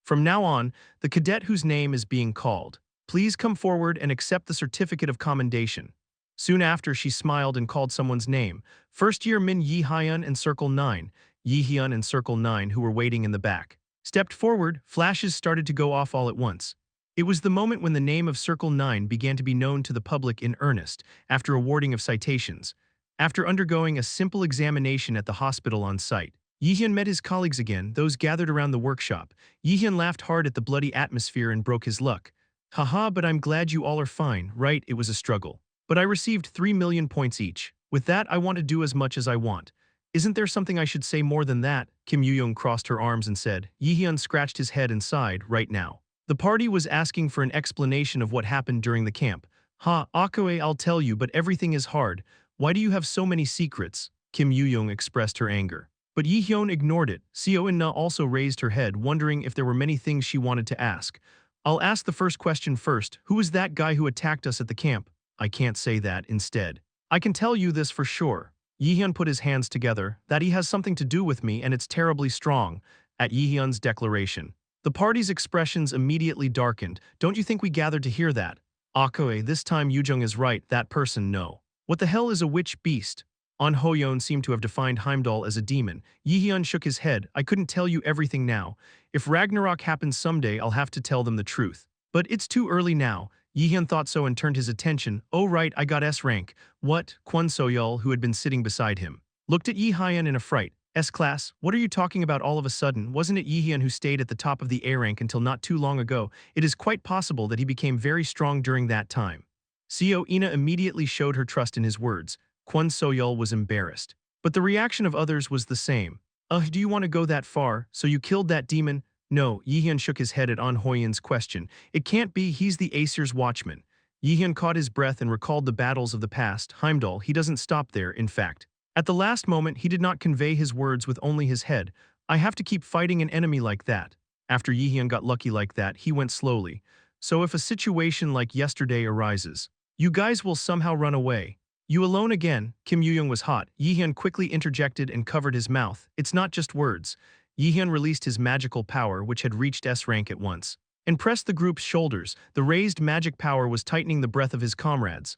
From now on, the cadet whose name is being called, please come forward and accept the certificate of commendation. Soon after, she smiled and called someone's name. First-year Min Jaehyeon and Circle 9, Jaehyeon and Circle 9, who were waiting in the back, stepped forward. Flashes started to go off all at once. It was the moment when the name of Circle 9 began to be known to the public in earnest, after awarding of citations. After undergoing a simple examination at the hospital on site, Jaehyeon met his colleagues again, those gathered around the workshop. Jaehyeon laughed hard at the bloody atmosphere and broke his luck. Haha, but I'm glad you all are fine, right? It was a struggle. But I received 3 million points each. With that, I want to do as much as I want. Isn't there something I should say more than that? Kim Yoo-young crossed her arms and said. Jaehyeon scratched his head and sighed. Right now, the party was asking for an explanation of what happened during the camp. Akoe, I'll tell you, but everything is hard. Why do you have so many secrets? Kim Yoo-young expressed her anger. But Jaehyeon ignored it. Seo In-na also raised her head, wondering if there were many things she wanted to ask. I'll ask the first question first. Who is that guy who attacked us at the camp? I can't say that. Instead, I can tell you this for sure. Jaehyeon put his hands together, that he has something to do with me, and it's terribly strong. At Jaehyeon's declaration, the party's expressions immediately darkened. Don't you think we gathered to hear that? Akoe, this time Yoo-jung is right, that person no. What the hell is a witch beast? An Hoyeon seemed to have defined Heimdall as a demon. Jaehyeon shook his head. I couldn't tell you everything now. If Ragnarok happens someday, I'll have to tell them the truth. But it's too early now. Jaehyeon thought so and turned his attention. Oh right, I got S rank. What? Kwon Soyeol, who had been sitting beside him, looked at Jaehyeon in a fright. S-class, what are you talking about all of a sudden? Wasn't it Jaehyeon who stayed at the top of the A rank until not too long ago? It is quite possible that he became very strong during that time. Seo In-na immediately showed her trust in his words. Kwon Soyeol was embarrassed. But the reaction of others was the same. Do you want to go that far? So you killed that demon? No, Jaehyeon shook his head at An Hoyeon's question. It can't be, he's the Aesir's watchman. Jaehyeon caught his breath and recalled the battles of the past. Heimdall, he doesn't stop there, in fact. At the last moment, he did not convey his words with only his head. I have to keep fighting an enemy like that. After Jaehyeon got lucky like that, he went slowly. So if a situation like yesterday arises, you guys will somehow run away. You alone again? Kim Yoo-young was hot. Jaehyeon quickly interjected and covered his mouth. It's not just words. Jaehyeon released his magical power, which had reached S rank at once, and pressed the group's shoulders. The raised magic power was tightening the breath of his comrades.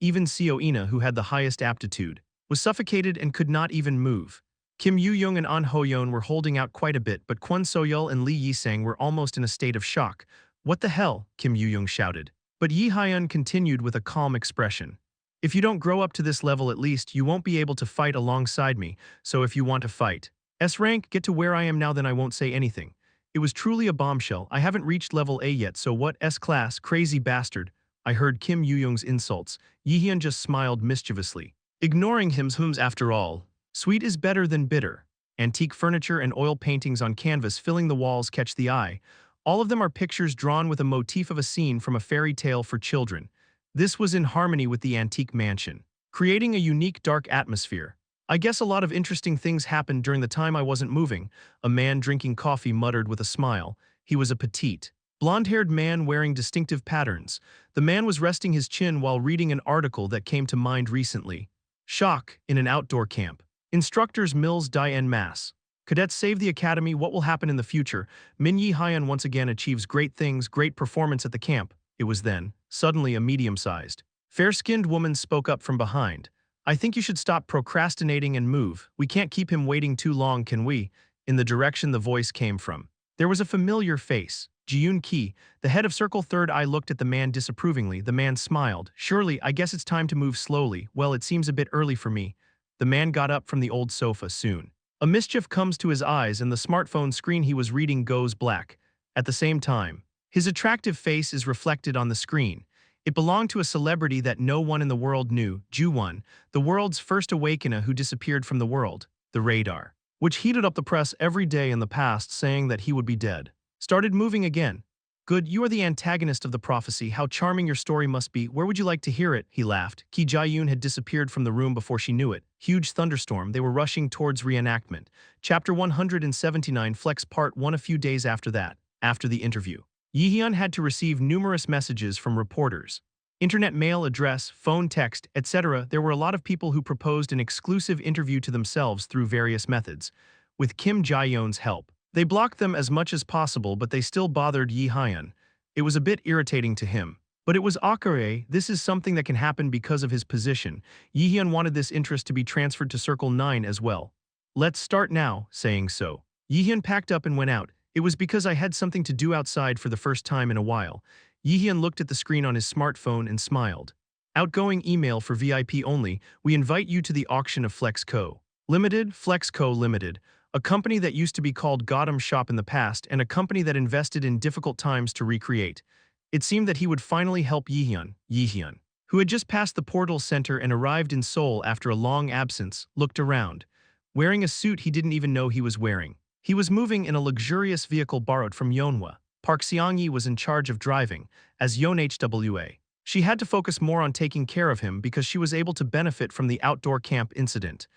Even Seo In-na, who had the highest aptitude, was suffocated and could not even move. Kim Yoo-young and An Hoyeon were holding out quite a bit, but Kwon Soyeol and Lee Yi-sang were almost in a state of shock. What the hell? Kim Yoo-young shouted. But Jaehyeon continued with a calm expression. If you don't grow up to this level at least, you won't be able to fight alongside me, so if you want to fight S rank, get to where I am now, then I won't say anything. It was truly a bombshell. I haven't reached level A yet, so what? S-class, crazy bastard. I heard Kim Yoo-young's insults. Jaehyeon just smiled mischievously, ignoring him's after all. Sweet is better than bitter. Antique furniture and oil paintings on canvas filling the walls catch the eye. All of them are pictures drawn with a motif of a scene from a fairy tale for children. This was in harmony with the antique mansion, creating a unique dark atmosphere. I guess a lot of interesting things happened during the time I wasn't moving. A man drinking coffee muttered with a smile. He was a petite, blonde-haired man wearing distinctive patterns. The man was resting his chin while reading an article that came to mind recently. Shock in an outdoor camp. Instructors Mills die en masse. Cadets save the academy. What will happen in the future? Min Jaehyeon once again achieves great things, great performance at the camp. It was then, suddenly a medium-sized, fair-skinned woman spoke up from behind. I think you should stop procrastinating and move. We can't keep him waiting too long, can we? In the direction the voice came from, there was a familiar face. Ji-yoon Ki, the head of Circle Third Eye, looked at the man disapprovingly. The man smiled. Surely, I guess it's time to move slowly. Well, it seems a bit early for me. The man got up from the old sofa soon. A mischief comes to his eyes and the smartphone screen he was reading goes black. At the same time, His attractive face is reflected on the screen. It belonged to a celebrity that no one in the world knew, Jaehyeon, the world's first awakener who disappeared from the world, the radar, which heated up the press every day in the past saying that he would be dead. Started moving again. Good, you are the antagonist of the prophecy. How charming your story must be. Where would you like to hear it? He laughed. Ki Jae-yoon had disappeared from the room before she knew it. Huge thunderstorm. They were rushing towards reenactment. Chapter 179 Flex Part 1. A few days after that, after the interview, Jaehyeon had to receive numerous messages from reporters. Internet mail, address, phone, text, etc. There were a lot of people who proposed an exclusive interview to themselves through various methods. With Kim Jae-yoon's help, they blocked them as much as possible, but they still bothered Jaehyeon. It was a bit irritating to him. But it was Akare. This is something that can happen because of his position. Jaehyeon wanted this interest to be transferred to Circle 9 as well. Let's start now, saying so. Jaehyeon packed up and went out. It was because I had something to do outside for the first time in a while. Jaehyeon looked at the screen on his smartphone and smiled. Outgoing email for VIP only. We invite you to the auction of Flex Co. Limited, Flex Co. Limited, a company that used to be called Gotham Shop in the past and a company that invested in difficult times to recreate. It seemed that he would finally help Jaehyeon, who had just passed the portal center and arrived in Seoul after a long absence, looked around. Wearing a suit he didn't even know he was wearing. He was moving in a luxurious vehicle borrowed from Yeonhwa. Park Seong-yi was in charge of driving, as Yeon Hwa. She had to focus more on taking care of him because she was able to benefit from the outdoor camp incident.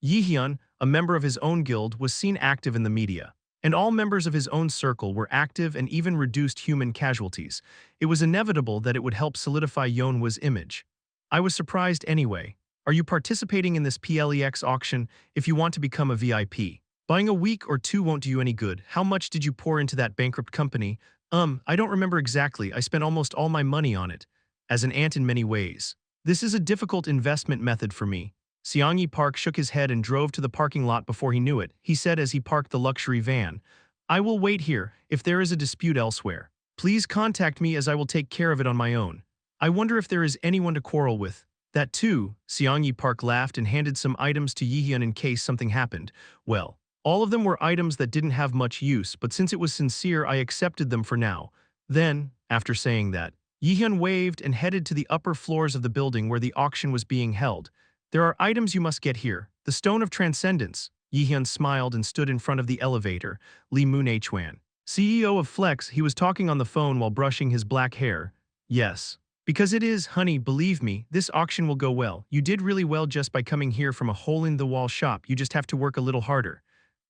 Jaehyeon, a member of his own guild, was seen active in the media. And all members of his own circle were active and even reduced human casualties. It was inevitable that it would help solidify Yeonhwa's image. I was surprised anyway. Are you participating in this PLEX auction if you want to become a VIP? Buying a week or two won't do you any good. How much did you pour into that bankrupt company? I don't remember exactly. I spent almost all my money on it. As an ant in many ways. This is a difficult investment method for me. Seong-yi Park shook his head and drove to the parking lot before he knew it. He said as he parked the luxury van, I will wait here. If there is a dispute elsewhere, please contact me as I will take care of it on my own. I wonder if there is anyone to quarrel with. That too, Seong-yi Park laughed and handed some items to Jaehyeon in case something happened. Well, all of them were items that didn't have much use, but since it was sincere, I accepted them for now. Then, after saying that, Jaehyeon waved and headed to the upper floors of the building where the auction was being held. There are items you must get here. The Stone of Transcendence. Jaehyeon smiled and stood in front of the elevator. Lee Moon-hwan, CEO of Flex, he was talking on the phone while brushing his black hair. Yes. Because it is, honey, believe me, this auction will go well. You did really well just by coming here from a hole-in-the-wall shop. You just have to work a little harder.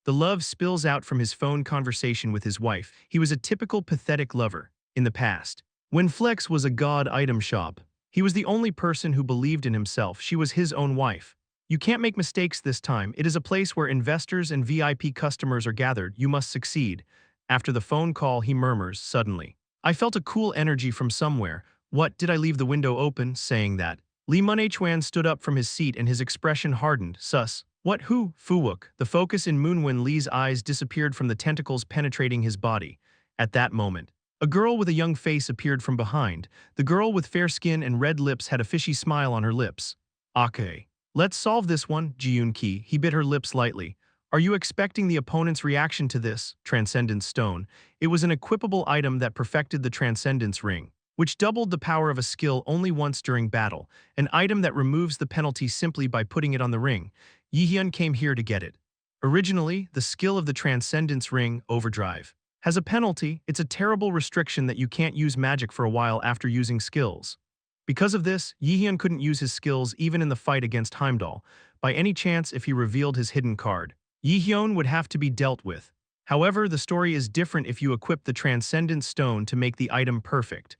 The love spills out from his phone conversation with his wife. He was a typical pathetic lover. In the past, when Flex was a god item shop, he was the only person who believed in himself. She was his own wife. You can't make mistakes this time. It is a place where investors and VIP customers are gathered. You must succeed. After the phone call, he murmurs, suddenly. I felt a cool energy from somewhere. What, did I leave the window open? Saying that, Lee Moon-hwan stood up from his seat and his expression hardened. Sus. What, who? Fuwook. The focus in Moon-won Lee's eyes disappeared from the tentacles penetrating his body. At that moment, a girl with a young face appeared from behind. The girl with fair skin and red lips had a fishy smile on her lips. Okay. Let's solve this one, Ji-yoon-ki. He bit her lips lightly. Are you expecting the opponent's reaction to this? Transcendence Stone. It was an equipable item that perfected the Transcendence Ring, which doubled the power of a skill only once during battle, an item that removes the penalty simply by putting it on the ring. Jaehyeon came here to get it. Originally, the skill of the Transcendence Ring, Overdrive, has a penalty. It's a terrible restriction that you can't use magic for a while after using skills. Because of this, Jaehyeon couldn't use his skills even in the fight against Heimdall. By any chance, if he revealed his hidden card, Jaehyeon would have to be dealt with. However, the story is different if you equip the Transcendence Stone to make the item perfect.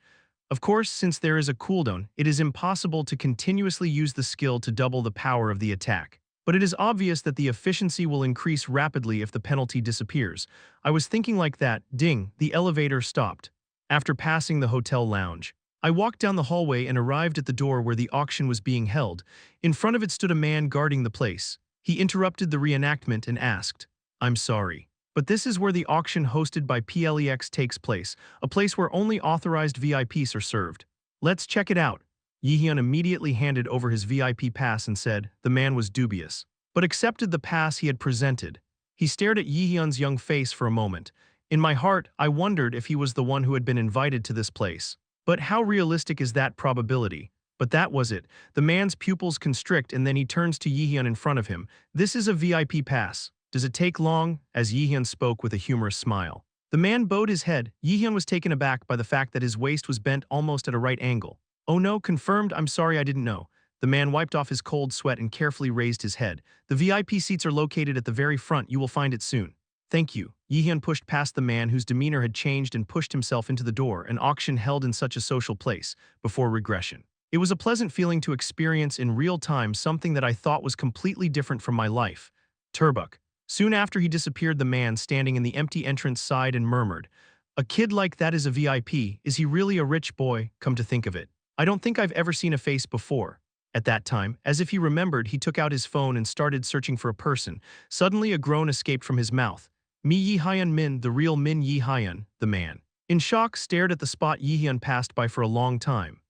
Of course, since there is a cooldown, it is impossible to continuously use the skill to double the power of the attack. But it is obvious that the efficiency will increase rapidly if the penalty disappears. I was thinking like that. Ding, the elevator stopped. After passing the hotel lounge, I walked down the hallway and arrived at the door where the auction was being held. In front of it stood a man guarding the place. He interrupted the reenactment and asked, I'm sorry, but this is where the auction hosted by PLEX takes place, a place where only authorized VIPs are served. Let's check it out. Jaehyeon immediately handed over his VIP pass and said, the man was dubious, but accepted the pass he had presented. He stared at Jaehyeon's young face for a moment. In my heart, I wondered if he was the one who had been invited to this place. But how realistic is that probability? But that was it. The man's pupils constrict and then he turns to Jaehyeon in front of him. This is a VIP pass. Does it take long? As Jaehyeon spoke with a humorous smile. The man bowed his head. Jaehyeon was taken aback by the fact that his waist was bent almost at a right angle. Oh no, confirmed, I'm sorry I didn't know. The man wiped off his cold sweat and carefully raised his head. The VIP seats are located at the very front, you will find it soon. Thank you. Jaehyeon pushed past the man whose demeanor had changed and pushed himself into the door, an auction held in such a social place, before regression. It was a pleasant feeling to experience in real time something that I thought was completely different from my life. Turbuk. Soon after he disappeared, the man standing in the empty entrance sighed and murmured, "A kid like that is a VIP, is he really a rich boy, come to think of it? I don't think I've ever seen a face before." At that time, as if he remembered, he took out his phone and started searching for a person. Suddenly a groan escaped from his mouth. Jaehyeon Min, the real Min Jaehyeon, the man. In shock, stared at the spot Jaehyeon passed by for a long time.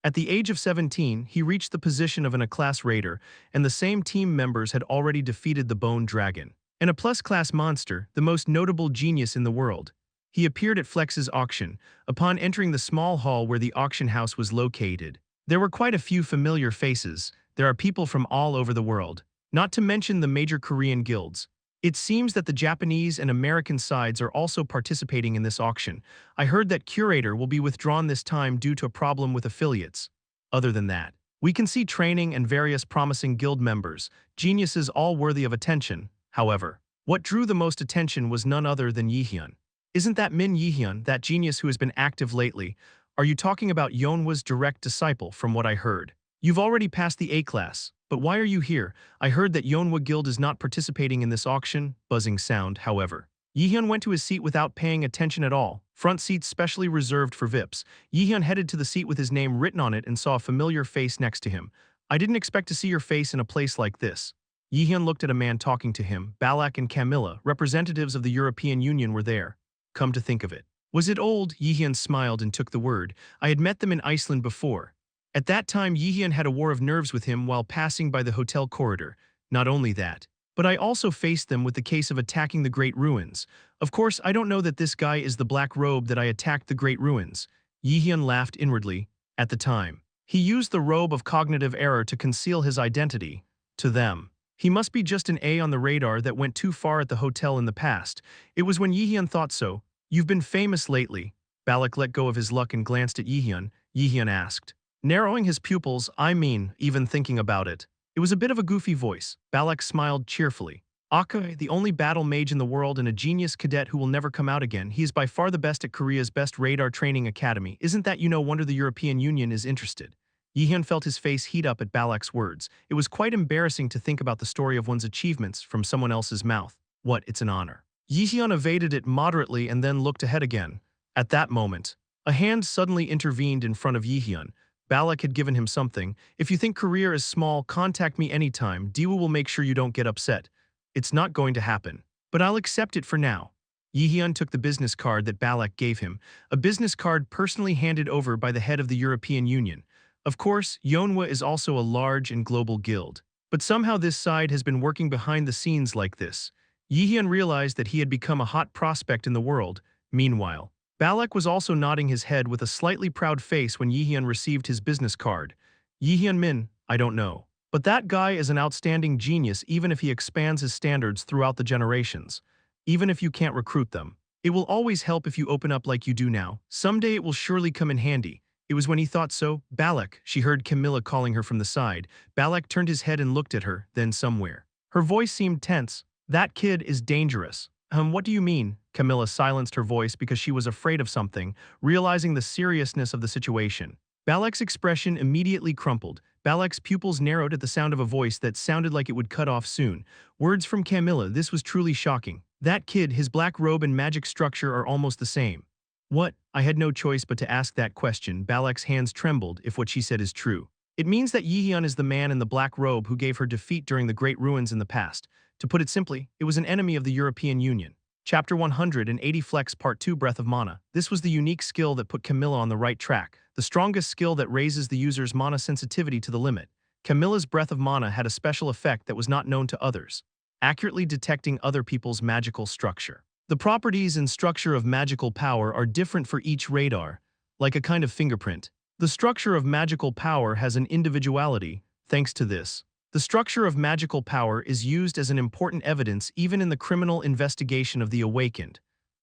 At the age of 17, he reached the position of an A-class raider, and the same team members had already defeated the Bone Dragon. And a plus-class monster, the most notable genius in the world. He appeared at Flex's auction, upon entering the small hall where the auction house was located. There were quite a few familiar faces. There are people from all over the world, not to mention the major Korean guilds. It seems that the Japanese and American sides are also participating in this auction. I heard that Curator will be withdrawn this time due to a problem with affiliates. Other than that, we can see training and various promising guild members, geniuses all worthy of attention. However, what drew the most attention was none other than Jaehyeon. Isn't that Min Jaehyeon, that genius who has been active lately? Are you talking about Yeonhwa's direct disciple, from what I heard? You've already passed the A-class, but why are you here? I heard that Yeonhwa Guild is not participating in this auction. Buzzing sound, however. Jaehyeon went to his seat without paying attention at all. Front seats specially reserved for VIPs. Jaehyeon headed to the seat with his name written on it and saw a familiar face next to him. I didn't expect to see your face in a place like this. Jaehyeon looked at a man talking to him. Balak and Camilla, representatives of the European Union, were there. Come to think of it. Was it old? Jaehyeon smiled and took the word. I had met them in Iceland before. At that time, Jaehyeon had a war of nerves with him while passing by the hotel corridor. Not only that, but I also faced them with the case of attacking the Great Ruins. Of course, I don't know that this guy is the black robe that I attacked the Great Ruins. Jaehyeon laughed inwardly. At the time, he used the robe of cognitive error to conceal his identity. To them, he must be just an A on the radar that went too far at the hotel in the past. It was when Jaehyeon thought so. You've been famous lately. Balak let go of his luck and glanced at Jaehyeon. Jaehyeon asked, narrowing his pupils, I mean, even thinking about it. It was a bit of a goofy voice. Balak smiled cheerfully. Aka, the only battle mage in the world and a genius cadet who will never come out again. He is by far the best at Korea's best radar training academy. Isn't that no wonder the European Union is interested? Jaehyeon felt his face heat up at Balak's words. It was quite embarrassing to think about the story of one's achievements from someone else's mouth. What, it's an honor. Jaehyeon evaded it moderately and then looked ahead again. At that moment, a hand suddenly intervened in front of Jaehyeon. Balak had given him something. If you think career is small, contact me anytime. Diwa will make sure you don't get upset. It's not going to happen. But I'll accept it for now. Jaehyeon took the business card that Balak gave him, a business card personally handed over by the head of the European Union. Of course, Yeonhwa is also a large and global guild. But somehow this side has been working behind the scenes like this. Jaehyeon realized that he had become a hot prospect in the world. Meanwhile, Balak was also nodding his head with a slightly proud face when Jaehyeon received his business card. Jaehyeon Min, I don't know. But that guy is an outstanding genius even if he expands his standards throughout the generations. Even if you can't recruit them. It will always help if you open up like you do now. Someday it will surely come in handy. It was when he thought so. Balak, she heard Camilla calling her from the side. Balak turned his head and looked at her, then somewhere. Her voice seemed tense. That kid is dangerous. What do you mean? Camilla silenced her voice because she was afraid of something, realizing the seriousness of the situation. Balak's expression immediately crumpled. Balak's pupils narrowed at the sound of a voice that sounded like it would cut off soon. Words from Camilla, this was truly shocking. That kid, his black robe and magic structure are almost the same. What? I had no choice but to ask that question. Balak's hands trembled if what she said is true. It means that Jaehyeon is the man in the black robe who gave her defeat during the Great Ruins in the past. To put it simply, it was an enemy of the European Union. Chapter 180 Flex Part 2 Breath of Mana. This was the unique skill that put Camilla on the right track, the strongest skill that raises the user's mana sensitivity to the limit. Camilla's Breath of Mana had a special effect that was not known to others, accurately detecting other people's magical structure. The properties and structure of magical power are different for each radar, like a kind of fingerprint. The structure of magical power has an individuality, thanks to this. The structure of magical power is used as an important evidence even in the criminal investigation of the awakened.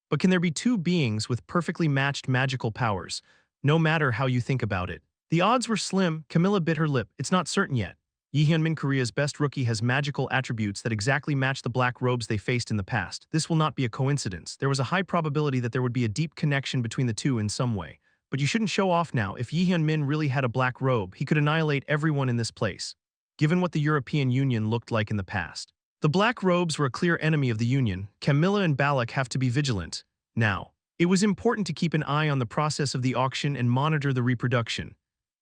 But can there be two beings with perfectly matched magical powers, no matter how you think about it? The odds were slim. Camilla bit her lip. It's not certain yet. Jaehyeon Min, Korea's best rookie, has magical attributes that exactly match the black robes they faced in the past. This will not be a coincidence. There was a high probability that there would be a deep connection between the two in some way. But you shouldn't show off now. If Jaehyeon Min really had a black robe, he could annihilate everyone in this place, given what the European Union looked like in the past. The black robes were a clear enemy of the Union. Camilla and Balak have to be vigilant. Now, it was important to keep an eye on the process of the auction and monitor the reproduction.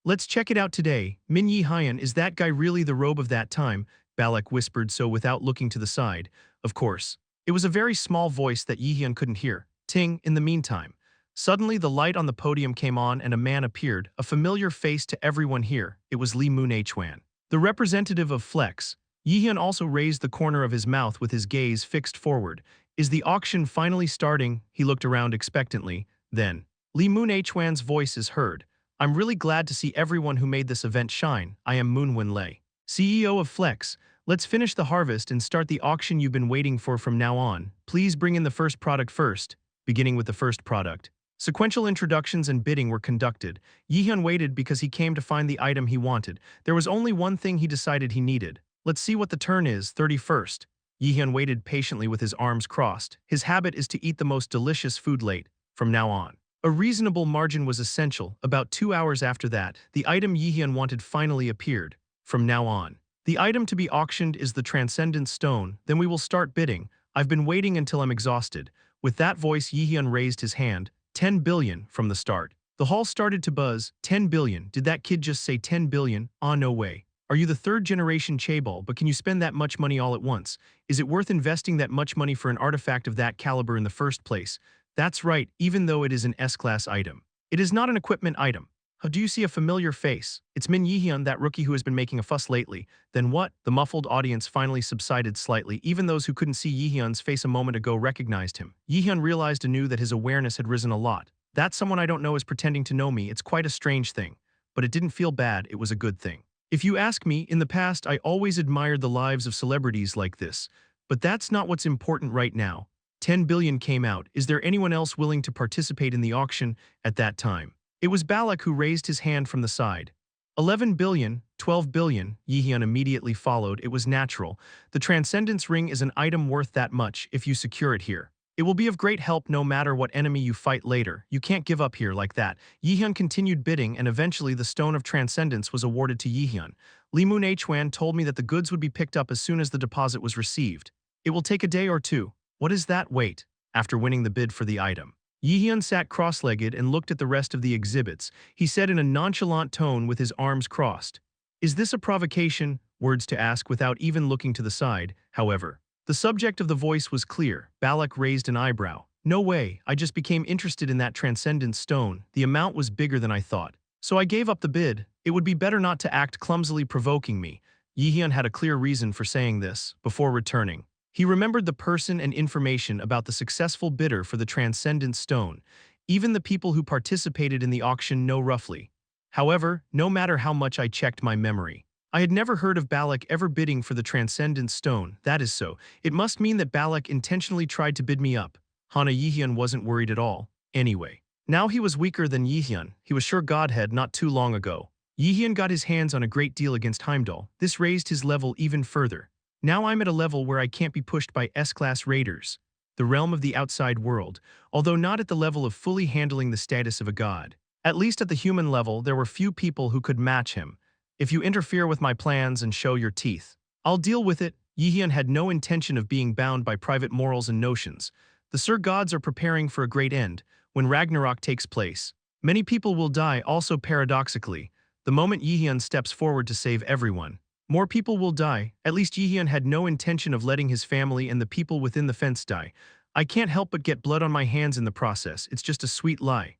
Let's check it out today. Min Jaehyeon, is that guy really the robe of that time? Balak whispered so without looking to the side. Of course. It was a very small voice that Jaehyeon couldn't hear. Ting, in the meantime. Suddenly the light on the podium came on and a man appeared, a familiar face to everyone here. It was Lee Moon-hwan, the representative of Flex. Jaehyeon also raised the corner of his mouth with his gaze fixed forward. Is the auction finally starting? He looked around expectantly. Then, Lee Moon-hwan's voice is heard. I'm really glad to see everyone who made this event shine. I am Moon-hwan Lee, CEO of Flex. Let's finish the harvest and start the auction you've been waiting for from now on. Please bring in the first product first. Beginning with the first product. Sequential introductions and bidding were conducted. Jaehyeon waited because he came to find the item he wanted. There was only one thing he decided he needed. Let's see what the turn is. 31st. Jaehyeon waited patiently with his arms crossed. His habit is to eat the most delicious food late, from now on. A reasonable margin was essential. About 2 hours after that, the item Jaehyeon wanted finally appeared. From now on. The item to be auctioned is the Transcendent Stone. Then we will start bidding. I've been waiting until I'm exhausted. With that voice, Jaehyeon raised his hand. 10 billion from the start. The hall started to buzz. 10 billion. Did that kid just say 10 billion? Ah, no way. Are you the third generation chaebol, but can you spend that much money all at once? Is it worth investing that much money for an artifact of that caliber in the first place? That's right, even though it is an S-class item. It is not an equipment item. How do you see a familiar face? It's Min Jaehyeon, that rookie who has been making a fuss lately. Then what? The muffled audience finally subsided slightly. Even those who couldn't see Jaehyeon's face a moment ago recognized him. Jaehyeon realized anew that his awareness had risen a lot. That someone I don't know is pretending to know me. It's quite a strange thing. But it didn't feel bad, it was a good thing. If you ask me, in the past I always admired the lives of celebrities like this. But that's not what's important right now. 10 billion came out. Is there anyone else willing to participate in the auction at that time? It was Balak who raised his hand from the side. 11 billion, 12 billion, Jaehyeon immediately followed. It was natural. The Transcendence Ring is an item worth that much if you secure it here. It will be of great help no matter what enemy you fight later. You can't give up here like that. Jaehyeon continued bidding and eventually the Stone of Transcendence was awarded to Jaehyeon. Lee Moon-hwan told me that the goods would be picked up as soon as the deposit was received. It will take a day or two. What is that? Wait. After winning the bid for the item, Jaehyeon sat cross-legged and looked at the rest of the exhibits. He said in a nonchalant tone with his arms crossed, "Is this a provocation?" Words to ask without even looking to the side, however. The subject of the voice was clear. Balak raised an eyebrow. "No way, I just became interested in that Transcendent Stone. The amount was bigger than I thought. So I gave up the bid. It would be better not to act clumsily provoking me." Jaehyeon had a clear reason for saying this. Before returning, he remembered the person and information about the successful bidder for the Transcendent Stone. Even the people who participated in the auction know roughly. However, no matter how much I checked my memory, I had never heard of Balak ever bidding for the Transcendent Stone. That is so. It must mean that Balak intentionally tried to bid me up. Hana Jaehyeon wasn't worried at all. Anyway, now he was weaker than Jaehyeon. He was sure Godhead not too long ago. Jaehyeon got his hands on a great deal against Heimdall. This raised his level even further. Now I'm at a level where I can't be pushed by S-class raiders, the realm of the outside world, although not at the level of fully handling the status of a god. At least at the human level, there were few people who could match him. If you interfere with my plans and show your teeth, I'll deal with it. Jaehyeon had no intention of being bound by private morals and notions. The Sir Gods are preparing for a great end. When Ragnarok takes place, many people will die. Also paradoxically, the moment Jaehyeon steps forward to save everyone, more people will die. At least Jaehyeon had no intention of letting his family and the people within the fence die. I can't help but get blood on my hands in the process. It's just a sweet lie.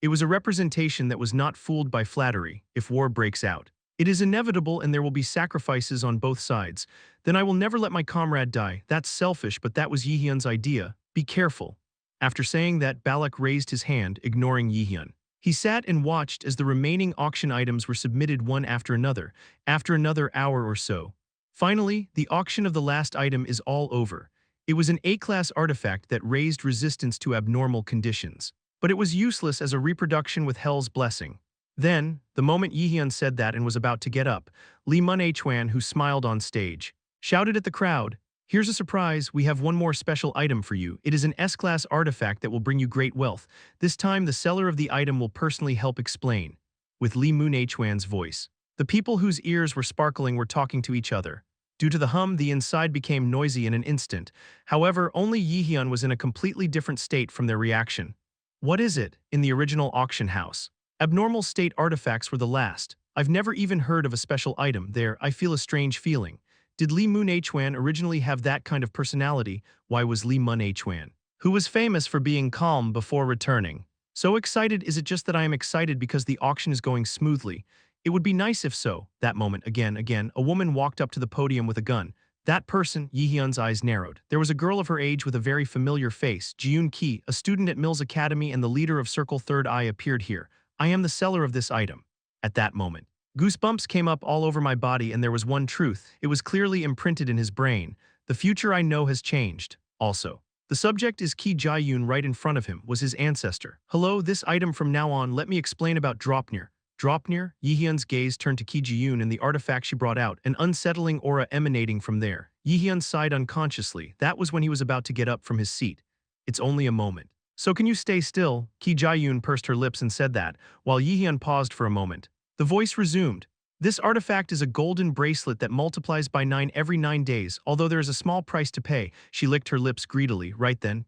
It was a representation that was not fooled by flattery. If war breaks out, it is inevitable and there will be sacrifices on both sides. Then I will never let my comrade die. That's selfish, but that was Jaehyeon's idea. Be careful. After saying that, Balak raised his hand, ignoring Jaehyeon. He sat and watched as the remaining auction items were submitted one after another hour or so. Finally, the auction of the last item is all over. It was an A-class artifact that raised resistance to abnormal conditions. But it was useless as a reproduction with Hell's blessing. Then, the moment Jaehyeon said that and was about to get up, Lee Mun-hwan, who smiled on stage, shouted at the crowd, "Here's a surprise, we have one more special item for you. It is an S-class artifact that will bring you great wealth. This time the seller of the item will personally help explain." With Lee Mun-hwan's voice. The people whose ears were sparkling were talking to each other. Due to the hum, the inside became noisy in an instant. However, only Jaehyeon was in a completely different state from their reaction. What is it? In the original auction house. Abnormal state artifacts were the last. I've never even heard of a special item there. I feel a strange feeling. Did Lee Mun-hwan originally have that kind of personality? Why was Lee Mun-hwan, who was famous for being calm before returning, so excited? Is it just that I am excited because the auction is going smoothly? It would be nice if so. That moment, again, a woman walked up to the podium with a gun. That person, Jaehyeon's eyes narrowed. There was a girl of her age with a very familiar face. Jiun Ki, a student at Mills Academy and the leader of Circle Third Eye, appeared here. I am the seller of this item. At that moment, goosebumps came up all over my body, and there was one truth. It was clearly imprinted in his brain. The future I know has changed. Also, the subject is Ki Jaehyeon. Right in front of him was his ancestor. Hello, this item from now on, let me explain about Draupnir. Draupnir? Jaehyeon's gaze turned to Ki Jaehyeon and the artifact she brought out, an unsettling aura emanating from there. Jaehyeon sighed unconsciously. That was when he was about to get up from his seat. It's only a moment. So can you stay still? Ki Jaehyeon pursed her lips and said that, while Jaehyeon paused for a moment. The voice resumed. This artifact is a golden bracelet that multiplies by 9 every 9 days, although there is a small price to pay. She licked her lips greedily. Right then,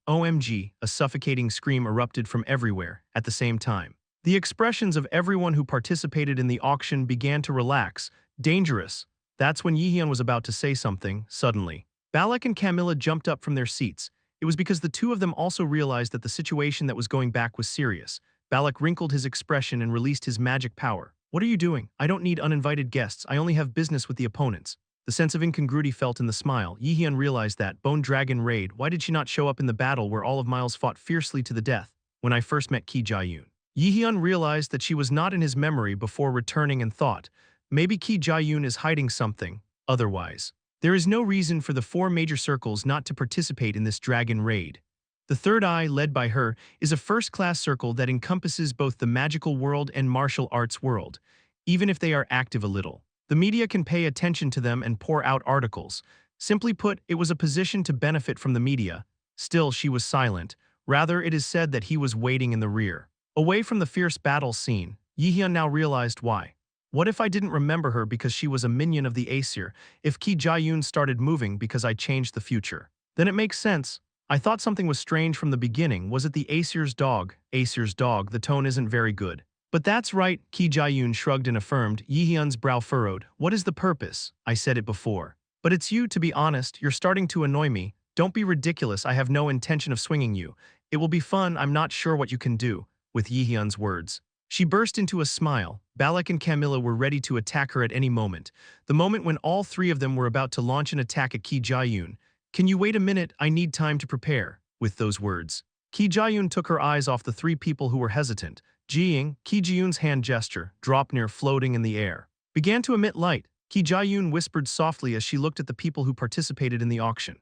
OMG, a suffocating scream erupted from everywhere. At the same time, the expressions of everyone who participated in the auction began to relax. Dangerous. That's when Jaehyeon was about to say something. Suddenly, Balak and Camilla jumped up from their seats. It was because the two of them also realized that the situation that was going back was serious. Balak wrinkled his expression and released his magic power. What are you doing? I don't need uninvited guests. I only have business with the opponents. The sense of incongruity felt in the smile. Jaehyeon realized that. Bone Dragon Raid. Why did she not show up in the battle where all of Miles fought fiercely to the death? When I first met Ki Jaehyeon, Jaehyeon realized that she was not in his memory before returning and thought, maybe Ki Jaehyeon is hiding something. Otherwise, there is no reason for the 4 major circles not to participate in this dragon raid. The Third Eye, led by her, is a first-class circle that encompasses both the magical world and martial arts world. Even if they are active a little, the media can pay attention to them and pour out articles. Simply put, it was a position to benefit from the media. Still, she was silent. Rather, it is said that he was waiting in the rear, away from the fierce battle scene. Jaehyeon now realized why. What if I didn't remember her because she was a minion of the Aesir? If Ki Jaehyeon started moving because I changed the future, then it makes sense. I thought something was strange from the beginning. Was it the Aesir's dog? Aesir's dog, the tone isn't very good. But that's right, Ki Jaehyeon shrugged and affirmed. Jaehyeon's brow furrowed. What is the purpose? I said it before. But it's you, to be honest. You're starting to annoy me. Don't be ridiculous. I have no intention of swinging you. It will be fun. I'm not sure what you can do. With Jaehyeon's words, she burst into a smile. Balak and Camilla were ready to attack her at any moment. The moment when all 3 of them were about to launch an attack at Ki Jaehyeon. Can you wait a minute? I need time to prepare. With those words, Ki Jaehyeon took her eyes off the 3 people who were hesitant. Ki Jaehyeon's hand gesture, Draupnir floating in the air, began to emit light. Ki Jaehyeon whispered softly as she looked at the people who participated in the auction.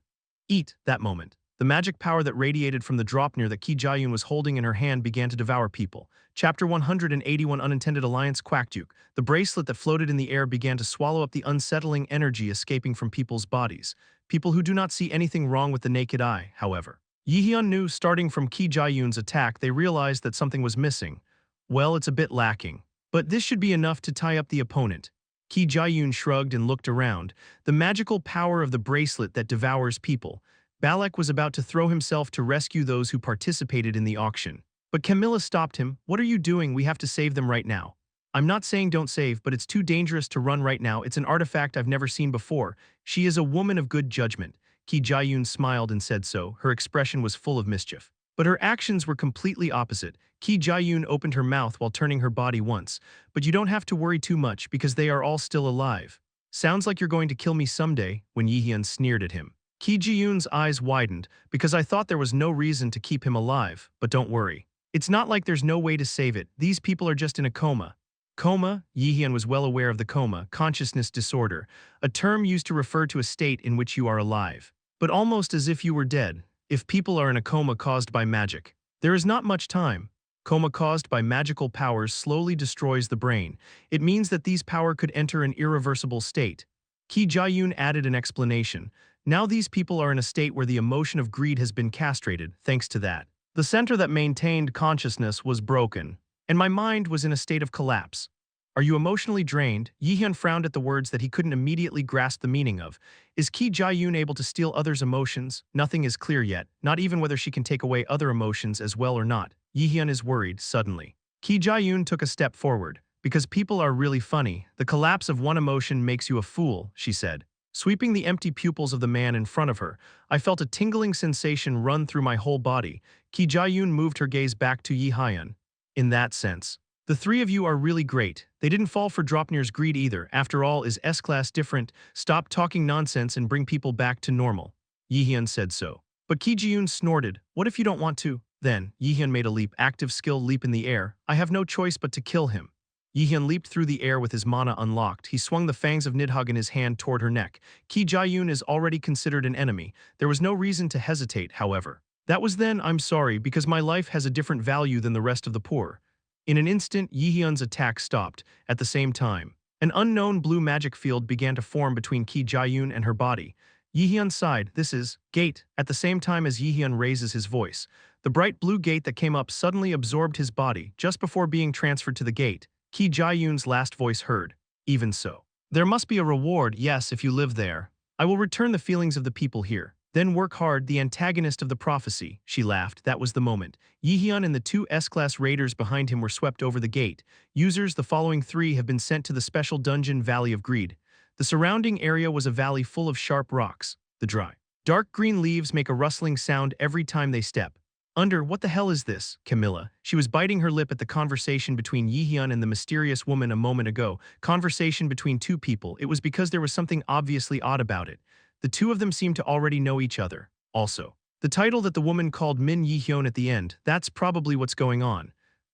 Eat. That moment, the magic power that radiated from the Draupnir that Ki Jaehyeon was holding in her hand began to devour people. Chapter 181 Unintended Alliance. Quackduke. The bracelet that floated in the air began to swallow up the unsettling energy escaping from people's bodies. People who do not see anything wrong with the naked eye, however. Jaehyeon knew, starting from Ki Jaehyeon's attack, they realized that something was missing. Well, it's a bit lacking. But this should be enough to tie up the opponent. Ki Jaehyeon shrugged and looked around. The magical power of the bracelet that devours people. Balak was about to throw himself to rescue those who participated in the auction. But Camilla stopped him. What are you doing? We have to save them right now. I'm not saying don't save, but it's too dangerous to run right now. It's an artifact I've never seen before. She is a woman of good judgment. Ki Jaehyeon smiled and said so. Her expression was full of mischief. But her actions were completely opposite. Ki Jaehyeon opened her mouth while turning her body once. But you don't have to worry too much because they are all still alive. Sounds like you're going to kill me someday, when Jaehyeon sneered at him. Ki Ji-yoon's eyes widened, because I thought there was no reason to keep him alive, but don't worry. It's not like there's no way to save it, these people are just in a coma. Coma, Jaehyeon was well aware of the coma, consciousness disorder, a term used to refer to a state in which you are alive, but almost as if you were dead, if people are in a coma caused by magic. There is not much time. Coma caused by magical powers slowly destroys the brain. It means that these power could enter an irreversible state. Ki Jae-yoon added an explanation. Now these people are in a state where the emotion of greed has been castrated, thanks to that. The center that maintained consciousness was broken, and my mind was in a state of collapse. Are you emotionally drained? Jaehyun frowned at the words that he couldn't immediately grasp the meaning of. Is Ki Jae-yoon able to steal others' emotions? Nothing is clear yet, not even whether she can take away other emotions as well or not. Jaehyun is worried, suddenly. Ki Jae-yoon took a step forward. Because people are really funny, the collapse of one emotion makes you a fool, she said. Sweeping the empty pupils of the man in front of her, I felt a tingling sensation run through my whole body. Ki Jae-yoon moved her gaze back to Jaehyeon. In that sense. The three of you are really great. They didn't fall for Dropnir's greed either. After all, is S-class different? Stop talking nonsense and bring people back to normal. Jaehyun said so. But Ki Ji-yoon snorted. What if you don't want to? Then, Jaehyun made a leap, active skill leap in the air. I have no choice but to kill him. Jaehyun leaped through the air with his mana unlocked. He swung the fangs of Nidhogg in his hand toward her neck. Ki Jae-yoon is already considered an enemy. There was no reason to hesitate, however. That was then, I'm sorry, because my life has a different value than the rest of the poor. In an instant, Jaehyun's attack stopped. At the same time, an unknown blue magic field began to form between Ki Jae-yoon and her body. Jaehyun sighed. This is gate. At the same time as Jaehyun raises his voice, the bright blue gate that came up suddenly absorbed his body. Just before being transferred to the gate, Ki Jae-yoon's last voice heard. Even so. There must be a reward, yes, if you live there. I will return the feelings of the people here. Then work hard, the antagonist of the prophecy, she laughed. That was the moment. Jaehyeon and the two S-class raiders behind him were swept over the gate. Users, the following three have been sent to the special dungeon Valley of Greed. The surrounding area was a valley full of sharp rocks. The dry, dark green leaves make a rustling sound every time they step. Under, what the hell is this, Camilla? She was biting her lip at the conversation between Jaehyeon and the mysterious woman a moment ago. Conversation between two people. It was because there was something obviously odd about it. The two of them seemed to already know each other. Also, the title that the woman called Min Jaehyeon at the end, that's probably what's going on.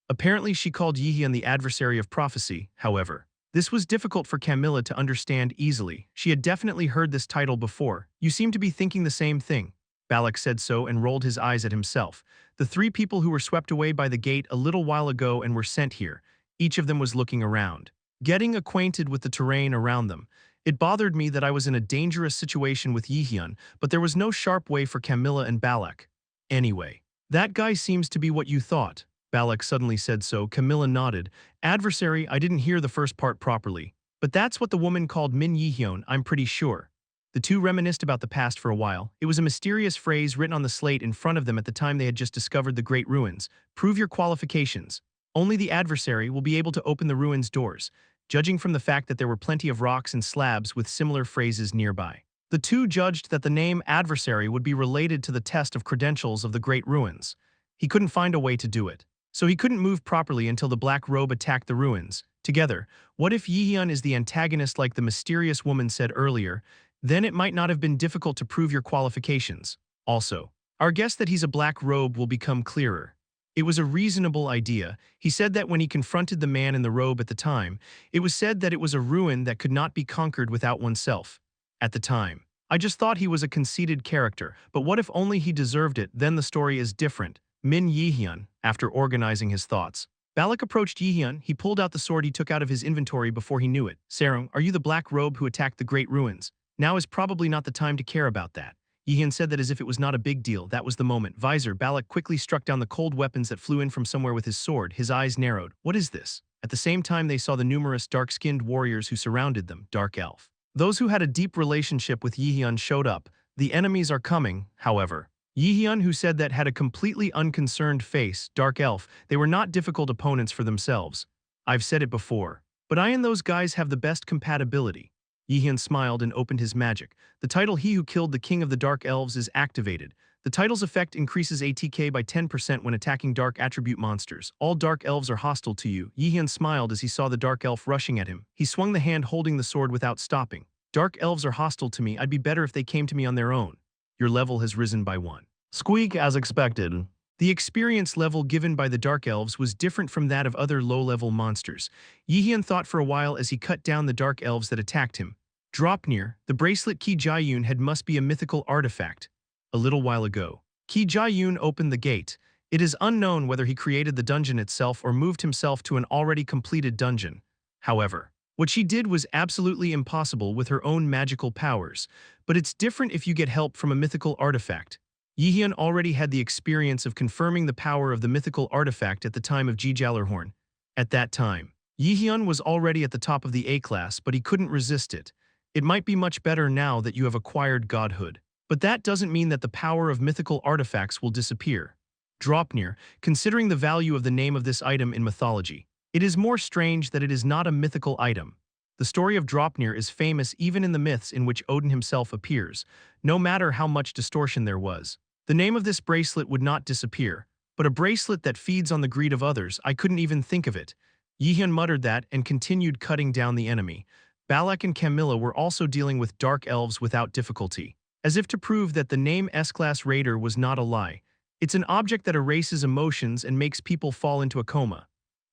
Apparently she called Jaehyeon the adversary of prophecy, however. This was difficult for Camilla to understand easily. She had definitely heard this title before. You seem to be thinking the same thing. Balak said so and rolled his eyes at himself. The three people who were swept away by the gate a little while ago and were sent here. Each of them was looking around, getting acquainted with the terrain around them. It bothered me that I was in a dangerous situation with Jaehyeon, but there was no sharp way for Camilla and Balak. Anyway, that guy seems to be what you thought. Balak suddenly said so. Camilla nodded. Adversary, I didn't hear the first part properly. But that's what the woman called Min Jaehyeon, I'm pretty sure. The two reminisced about the past for a while. It was a mysterious phrase written on the slate in front of them at the time they had just discovered the great ruins. Prove your qualifications. Only the adversary will be able to open the ruins' doors, judging from the fact that there were plenty of rocks and slabs with similar phrases nearby. The two judged that the name adversary would be related to the test of credentials of the great ruins. He couldn't find a way to do it, so he couldn't move properly until the black robe attacked the ruins. Together, what if Jaehyeon is the antagonist like the mysterious woman said earlier? Then it might not have been difficult to prove your qualifications. Also, our guess that he's a black robe will become clearer. It was a reasonable idea. He said that when he confronted the man in the robe at the time, it was said that it was a ruin that could not be conquered without oneself. At the time, I just thought he was a conceited character, but what if only he deserved it? Then the story is different. Min Jaehyeon, after organizing his thoughts. Balak approached Jaehyeon. He pulled out the sword he took out of his inventory before he knew it. Sarung, are you the black robe who attacked the great ruins? Now is probably not the time to care about that. Jaehyeon said that as if it was not a big deal. That was the moment. Visor, Balak quickly struck down the cold weapons that flew in from somewhere with his sword. His eyes narrowed. What is this? At the same time they saw the numerous dark-skinned warriors who surrounded them. Dark elf. Those who had a deep relationship with Jaehyeon showed up. The enemies are coming, however. Jaehyeon, who said that, had a completely unconcerned face. Dark elf. They were not difficult opponents for themselves. I've said it before. But I and those guys have the best compatibility. Jaehyeon smiled and opened his magic. The title He Who Killed the King of the Dark Elves is activated. The title's effect increases ATK by 10% when attacking dark attribute monsters. All dark elves are hostile to you. Jaehyeon smiled as he saw the dark elf rushing at him. He swung the hand holding the sword without stopping. Dark elves are hostile to me. I'd be better if they came to me on their own. Your level has risen by 1. Squeak as expected. The experience level given by the Dark Elves was different from that of other low-level monsters. Jaehyeon thought for a while as he cut down the Dark Elves that attacked him. Draupnir, the bracelet Ki Jaehyeon had must be a mythical artifact. A little while ago, Ki Jaehyeon opened the gate. It is unknown whether he created the dungeon itself or moved himself to an already completed dungeon. However, what she did was absolutely impossible with her own magical powers, but it's different if you get help from a mythical artifact. Jaehyeon already had the experience of confirming the power of the mythical artifact at the time of Gjallarhorn. At that time, Jaehyeon was already at the top of the A-class, but he couldn't resist it. It might be much better now that you have acquired godhood. But that doesn't mean that the power of mythical artifacts will disappear. Draupnir, considering the value of the name of this item in mythology, it is more strange that it is not a mythical item. The story of Draupnir is famous even in the myths in which Odin himself appears, no matter how much distortion there was. The name of this bracelet would not disappear, but a bracelet that feeds on the greed of others, I couldn't even think of it. Jaehyeon muttered that and continued cutting down the enemy. Balak and Camilla were also dealing with dark elves without difficulty. As if to prove that the name S-Class Raider was not a lie. It's an object that erases emotions and makes people fall into a coma.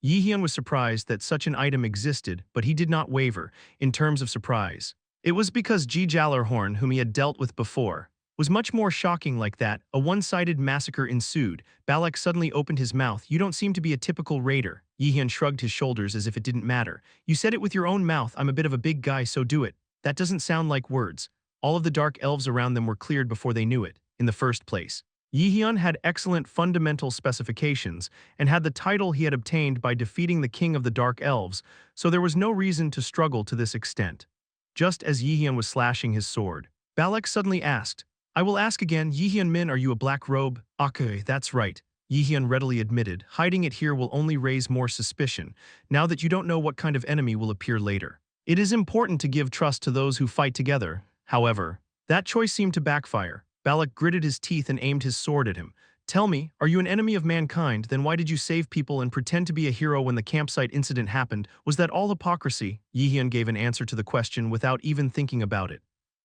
Jaehyeon was surprised that such an item existed, but he did not waver in terms of surprise. It was because Gjallarhorn, whom he had dealt with before, was much more shocking like that. A one-sided massacre ensued. Balak suddenly opened his mouth. You don't seem to be a typical raider. Jaehyeon shrugged his shoulders as if it didn't matter. You said it with your own mouth. I'm a bit of a big guy, so do it. That doesn't sound like words. All of the dark elves around them were cleared before they knew it. In the first place, Jaehyeon had excellent fundamental specifications and had the title he had obtained by defeating the king of the dark elves, so there was no reason to struggle to this extent. Just as Jaehyeon was slashing his sword, Balak suddenly asked, I will ask again, Jaehyeon Min, are you a black robe? Okay, that's right. Jaehyeon readily admitted, hiding it here will only raise more suspicion, now that you don't know what kind of enemy will appear later. It is important to give trust to those who fight together. However, that choice seemed to backfire. Balak gritted his teeth and aimed his sword at him. Tell me, are you an enemy of mankind? Then why did you save people and pretend to be a hero when the campsite incident happened? Was that all hypocrisy? Jaehyeon gave an answer to the question without even thinking about it.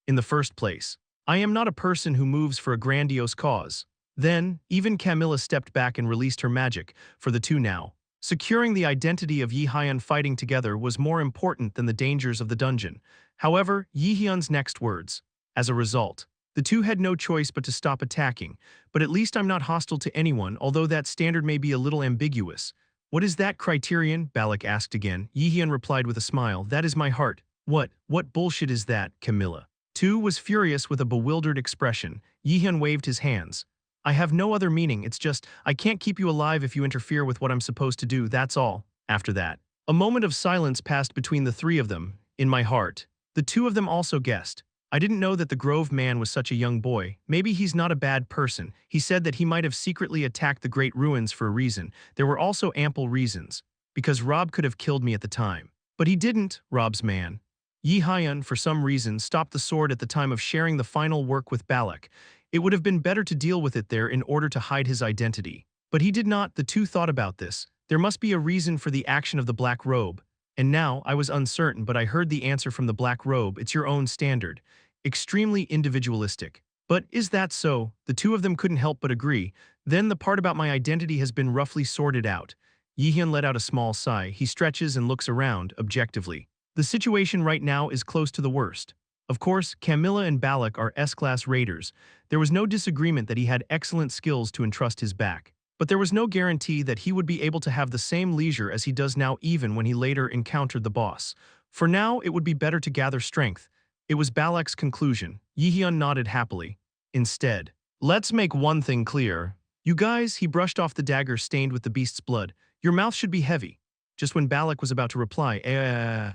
In the first place, I am not a person who moves for a grandiose cause. Then, even Camilla stepped back and released her magic, for the two now. Securing the identity of Jaehyeon fighting together was more important than the dangers of the dungeon. However, Jaehyeon's next words. As a result, the two had no choice but to stop attacking, but at least I'm not hostile to anyone, although that standard may be a little ambiguous. What is that criterion? Balak asked again. Jaehyeon replied with a smile, that is my heart. What bullshit is that, Camilla? Tu was furious with a bewildered expression. Jaehyeon waved his hands. I have no other meaning, it's just, I can't keep you alive if you interfere with what I'm supposed to do, that's all. After that, a moment of silence passed between the three of them. In my heart, the two of them also guessed. I didn't know that the Grove man was such a young boy. Maybe he's not a bad person. He said that he might have secretly attacked the Great Ruins for a reason. There were also ample reasons. Because Rob could have killed me at the time. But he didn't, Rob's man. Jaehyeon, for some reason, stopped the sword at the time of sharing the final work with Balak. It would have been better to deal with it there in order to hide his identity. But he did not. The two thought about this. There must be a reason for the action of the black robe. And now, I was uncertain, but I heard the answer from the black robe. It's your own standard. Extremely individualistic. But is that so? The two of them couldn't help but agree. Then the part about my identity has been roughly sorted out. Jaehyeon let out a small sigh. He stretches and looks around, objectively. The situation right now is close to the worst. Of course, Camilla and Balak are S-Class raiders. There was no disagreement that he had excellent skills to entrust his back. But there was no guarantee that he would be able to have the same leisure as he does now even when he later encountered the boss. For now, it would be better to gather strength. It was Balak's conclusion. Jaehyeon nodded happily. Instead, let's make one thing clear. You guys, he brushed off the dagger stained with the beast's blood. Your mouth should be heavy. Just when Balak was about to reply,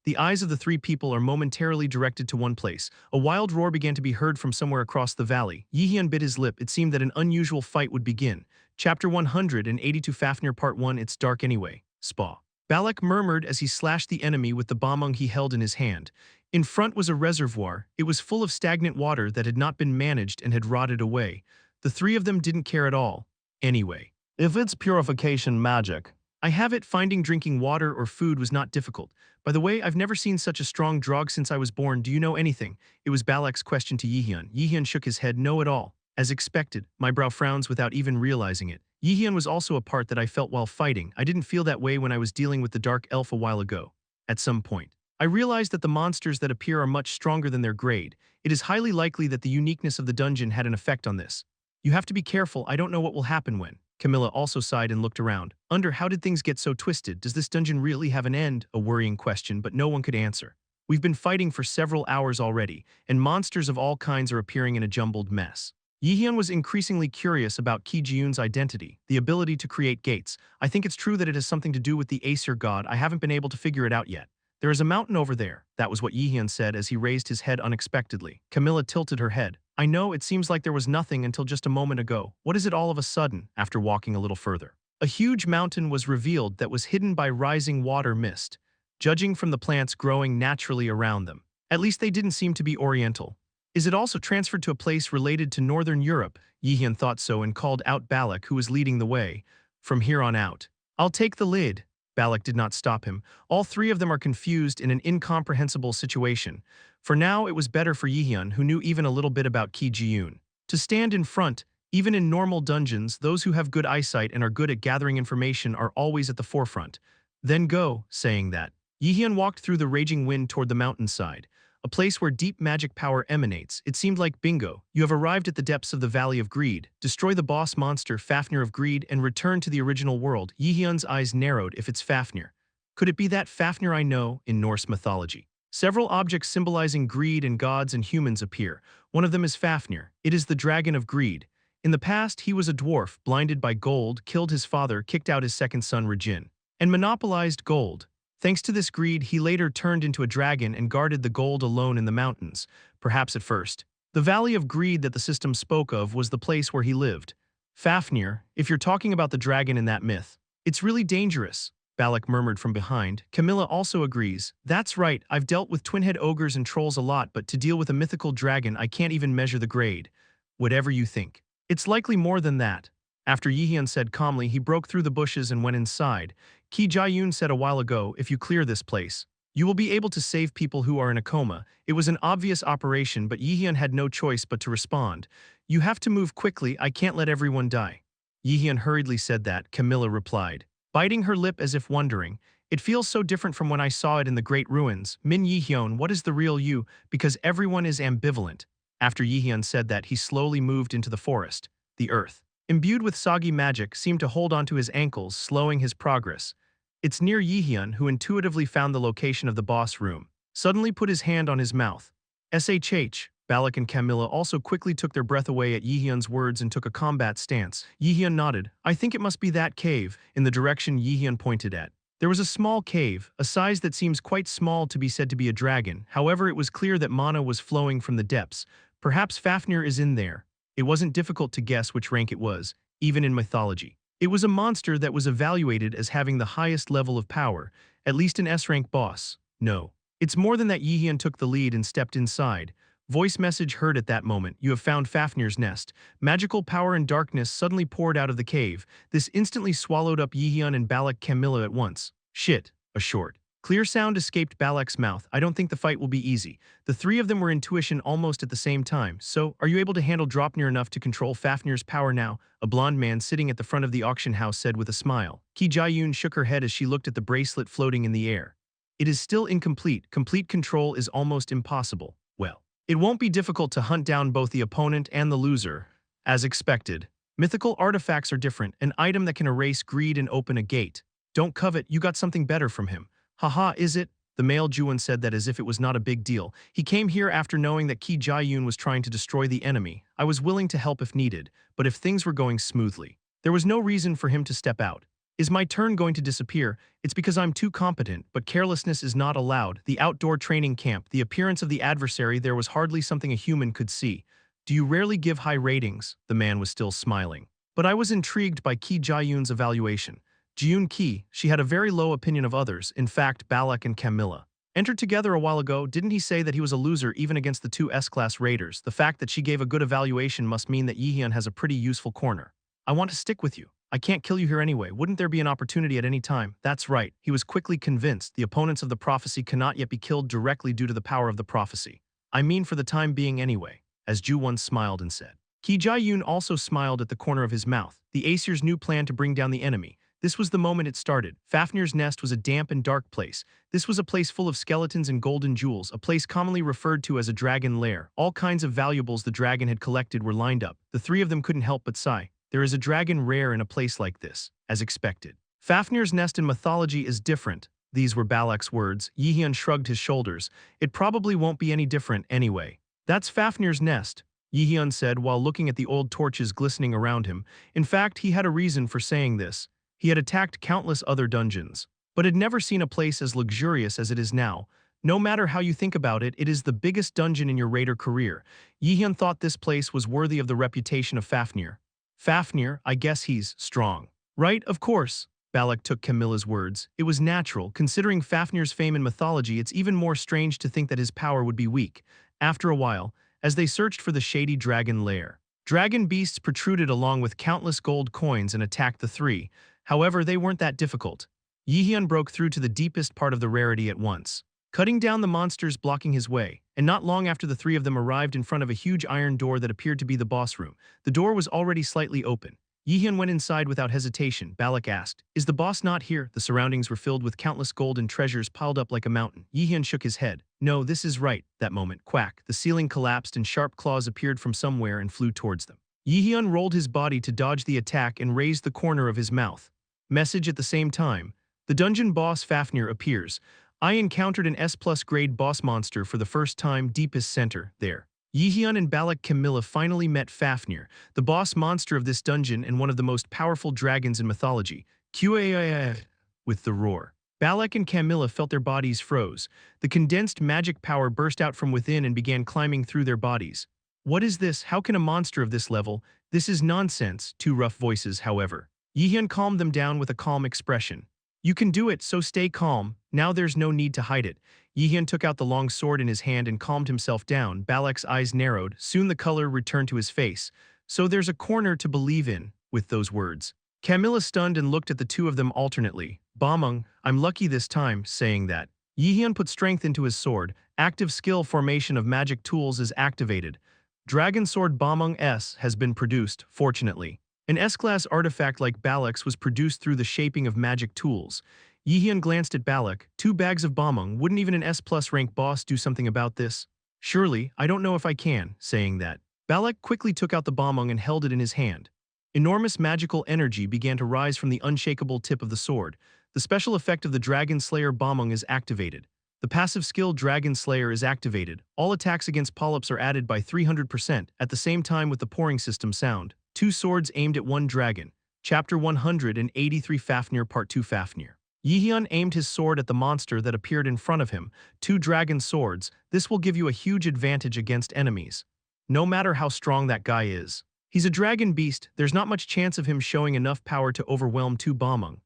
the eyes of the three people are momentarily directed to one place. A wild roar began to be heard from somewhere across the valley. Jaehyeon bit his lip. It seemed that an unusual fight would begin. Chapter 182 Fafnir Part 1 It's dark anyway. Spa. Balak murmured as he slashed the enemy with the bombung he held in his hand. In front was a reservoir. It was full of stagnant water that had not been managed and had rotted away. The three of them didn't care at all. Anyway. If it's purification magic, I have it. Finding drinking water or food was not difficult. By the way, I've never seen such a strong drog since I was born. Do you know anything? It was Balak's question to Jaehyeon. Jaehyeon shook his head. No at all. As expected, my brow frowns without even realizing it. Jaehyeon was also a part that I felt while fighting. I didn't feel that way when I was dealing with the dark elf a while ago. At some point, I realized that the monsters that appear are much stronger than their grade. It is highly likely that the uniqueness of the dungeon had an effect on this. You have to be careful. I don't know what will happen when. Camilla also sighed and looked around. How did things get so twisted? Does this dungeon really have an end? A worrying question, but no one could answer. We've been fighting for several hours already, and monsters of all kinds are appearing in a jumbled mess. Jaehyeon was increasingly curious about Ki Ji-yoon's identity, the ability to create gates. I think it's true that it has something to do with the Aesir god. I haven't been able to figure it out yet. There is a mountain over there. That was what Jaehyeon said as he raised his head unexpectedly. Camilla tilted her head. I know, it seems like there was nothing until just a moment ago. What is it all of a sudden? After walking a little further, a huge mountain was revealed that was hidden by rising water mist, judging from the plants growing naturally around them. At least they didn't seem to be oriental. Is it also transferred to a place related to Northern Europe? Jaehyeon thought so and called out Balak, who was leading the way. From here on out, I'll take the lead. Balak did not stop him. All three of them are confused in an incomprehensible situation. For now, it was better for Jaehyeon, who knew even a little bit about Ki Ji-yoon, to stand in front. Even in normal dungeons, those who have good eyesight and are good at gathering information are always at the forefront. Then go, saying that. Jaehyeon walked through the raging wind toward the mountainside, a place where deep magic power emanates. It seemed like bingo. You have arrived at the depths of the Valley of Greed. Destroy the boss monster, Fafnir of Greed, and return to the original world. Jaehyeon's eyes narrowed. If it's Fafnir, could it be that Fafnir I know in Norse mythology? Several objects symbolizing greed and gods and humans appear. One of them is Fafnir. It is the dragon of greed. In the past, he was a dwarf, blinded by gold, killed his father, kicked out his second son Regin, and monopolized gold. Thanks to this greed, he later turned into a dragon and guarded the gold alone in the mountains. Perhaps at first, the Valley of Greed that the system spoke of was the place where he lived. Fafnir, if you're talking about the dragon in that myth, it's really dangerous, Balak murmured from behind. Camilla also agrees. That's right, I've dealt with twin-head ogres and trolls a lot, but to deal with a mythical dragon, I can't even measure the grade. Whatever you think. It's likely more than that. After Jaehyeon said calmly, he broke through the bushes and went inside. Ki Ji-yoon said a while ago, if you clear this place, you will be able to save people who are in a coma. It was an obvious operation, but Jaehyeon had no choice but to respond. You have to move quickly, I can't let everyone die. Jaehyeon hurriedly said that, Camilla replied, biting her lip as if wondering. It feels so different from when I saw it in the Great Ruins. Min Jaehyeon, what is the real you? Because everyone is ambivalent. After Jaehyeon said that, he slowly moved into the forest. The earth, imbued with soggy magic, seemed to hold onto his ankles, slowing his progress. It's near Jaehyeon, who intuitively found the location of the boss room, suddenly put his hand on his mouth. SHH. Balak and Camilla also quickly took their breath away at Jaehyeon's words and took a combat stance. Jaehyeon nodded. I think it must be that cave, in the direction Jaehyeon pointed at. There was a small cave, a size that seems quite small to be said to be a dragon. However, it was clear that mana was flowing from the depths. Perhaps Fafnir is in there. It wasn't difficult to guess which rank it was, even in mythology. It was a monster that was evaluated as having the highest level of power, at least an S-rank boss. No. It's more than that. Jaehyeon took the lead and stepped inside. Voice message heard at that moment. You have found Fafnir's nest. Magical power and darkness suddenly poured out of the cave. This instantly swallowed up Jaehyeon and Balak Camilla at once. Shit. A short, clear sound escaped Balak's mouth. I don't think the fight will be easy. The three of them were intuition almost at the same time. So, are you able to handle Dropnir enough to control Fafnir's power now? A blonde man sitting at the front of the auction house said with a smile. Ki Ji-yoon shook her head as she looked at the bracelet floating in the air. It is still incomplete. Complete control is almost impossible. Well, it won't be difficult to hunt down both the opponent and the loser. As expected, mythical artifacts are different. An item that can erase greed and open a gate. Don't covet, you got something better from him. Haha, is it? The male Juan said that as if it was not a big deal. He came here after knowing that Ki Ji-yoon was trying to destroy the enemy. I was willing to help if needed, but if things were going smoothly, there was no reason for him to step out. Is my turn going to disappear? It's because I'm too competent, but carelessness is not allowed. The outdoor training camp, the appearance of the adversary, there was hardly something a human could see. Do you rarely give high ratings? The man was still smiling. But I was intrigued by Ki Ji-yoon's evaluation. Ji-yoon Ki, she had a very low opinion of others. In fact, Balak and Camilla entered together a while ago. Didn't he say that he was a loser even against the two S-class raiders? The fact that she gave a good evaluation must mean that Jaehyeon has a pretty useful corner. I want to stick with you. I can't kill you here anyway. Wouldn't there be an opportunity at any time? That's right. He was quickly convinced the opponents of the prophecy cannot yet be killed directly due to the power of the prophecy. I mean for the time being anyway, as Ju-won smiled and said. Ki Jae-yoon also smiled at the corner of his mouth. The Aesir's new plan to bring down the enemy. This was the moment it started. Fafnir's nest was a damp and dark place. This was a place full of skeletons and golden jewels, a place commonly referred to as a dragon lair. All kinds of valuables the dragon had collected were lined up. The three of them couldn't help but sigh. There is a dragon rare in a place like this, as expected. Fafnir's nest in mythology is different. These were Balak's words. Jaehyeon shrugged his shoulders. It probably won't be any different anyway. That's Fafnir's nest, Jaehyeon said while looking at the old torches glistening around him. In fact, he had a reason for saying this. He had attacked countless other dungeons, but had never seen a place as luxurious as it is now. No matter how you think about it, it is the biggest dungeon in your raider career. Jaehyeon thought this place was worthy of the reputation of Fafnir. Fafnir, I guess he's strong. Right, of course. Balak took Camilla's words. It was natural. Considering Fafnir's fame in mythology, it's even more strange to think that his power would be weak. After a while, as they searched for the shady dragon lair, dragon beasts protruded along with countless gold coins and attacked the three. However, they weren't that difficult. Jaehyeon broke through to the deepest part of the rarity at once, cutting down the monsters blocking his way, and not long after the three of them arrived in front of a huge iron door that appeared to be the boss room. The door was already slightly open. Jaehyeon went inside without hesitation. Balak asked, "Is the boss not here?" The surroundings were filled with countless gold and treasures piled up like a mountain. Jaehyeon shook his head. "No, this is right." That moment, quack, the ceiling collapsed and sharp claws appeared from somewhere and flew towards them. Jaehyeon rolled his body to dodge the attack and raised the corner of his mouth. Message at the same time. The dungeon boss Fafnir appears. I encountered an S+ grade boss monster for the first time, deepest center, there. Jaehyeon and Balak Camilla finally met Fafnir, the boss monster of this dungeon and one of the most powerful dragons in mythology. QAAA with the roar. Balak and Camilla felt their bodies froze. The condensed magic power burst out from within and began climbing through their bodies. What is this? How can a monster of this level? This is nonsense. Two rough voices, however. Jaehyeon calmed them down with a calm expression. You can do it, so stay calm. Now there's no need to hide it. Jaehyeon took out the long sword in his hand and calmed himself down. Balak's eyes narrowed. Soon the color returned to his face. So there's a corner to believe in, with those words. Camilla stunned and looked at the two of them alternately. Bamung, I'm lucky this time, saying that. Jaehyeon put strength into his sword. Active skill formation of magic tools is activated. Dragon sword Bamung S has been produced, fortunately. An S-class artifact like Balak's was produced through the shaping of magic tools. Jaehyeon glanced at Balak. 2 bags of Bamung. Wouldn't even an S+ rank boss do something about this? Surely, I don't know if I can, saying that. Balak quickly took out the Bamung and held it in his hand. Enormous magical energy began to rise from the unshakable tip of the sword. The special effect of the Dragon Slayer Bamung is activated. The passive skill Dragon Slayer is activated. All attacks against polyps are added by 300% at the same time with the pouring system sound. 2 swords aimed at one dragon. Chapter 183 Fafnir Part 2 Fafnir. Jaehyeon aimed his sword at the monster that appeared in front of him. 2 dragon swords. This will give you a huge advantage against enemies. No matter how strong that guy is. He's a dragon beast. There's not much chance of him showing enough power to overwhelm 2 Bamung.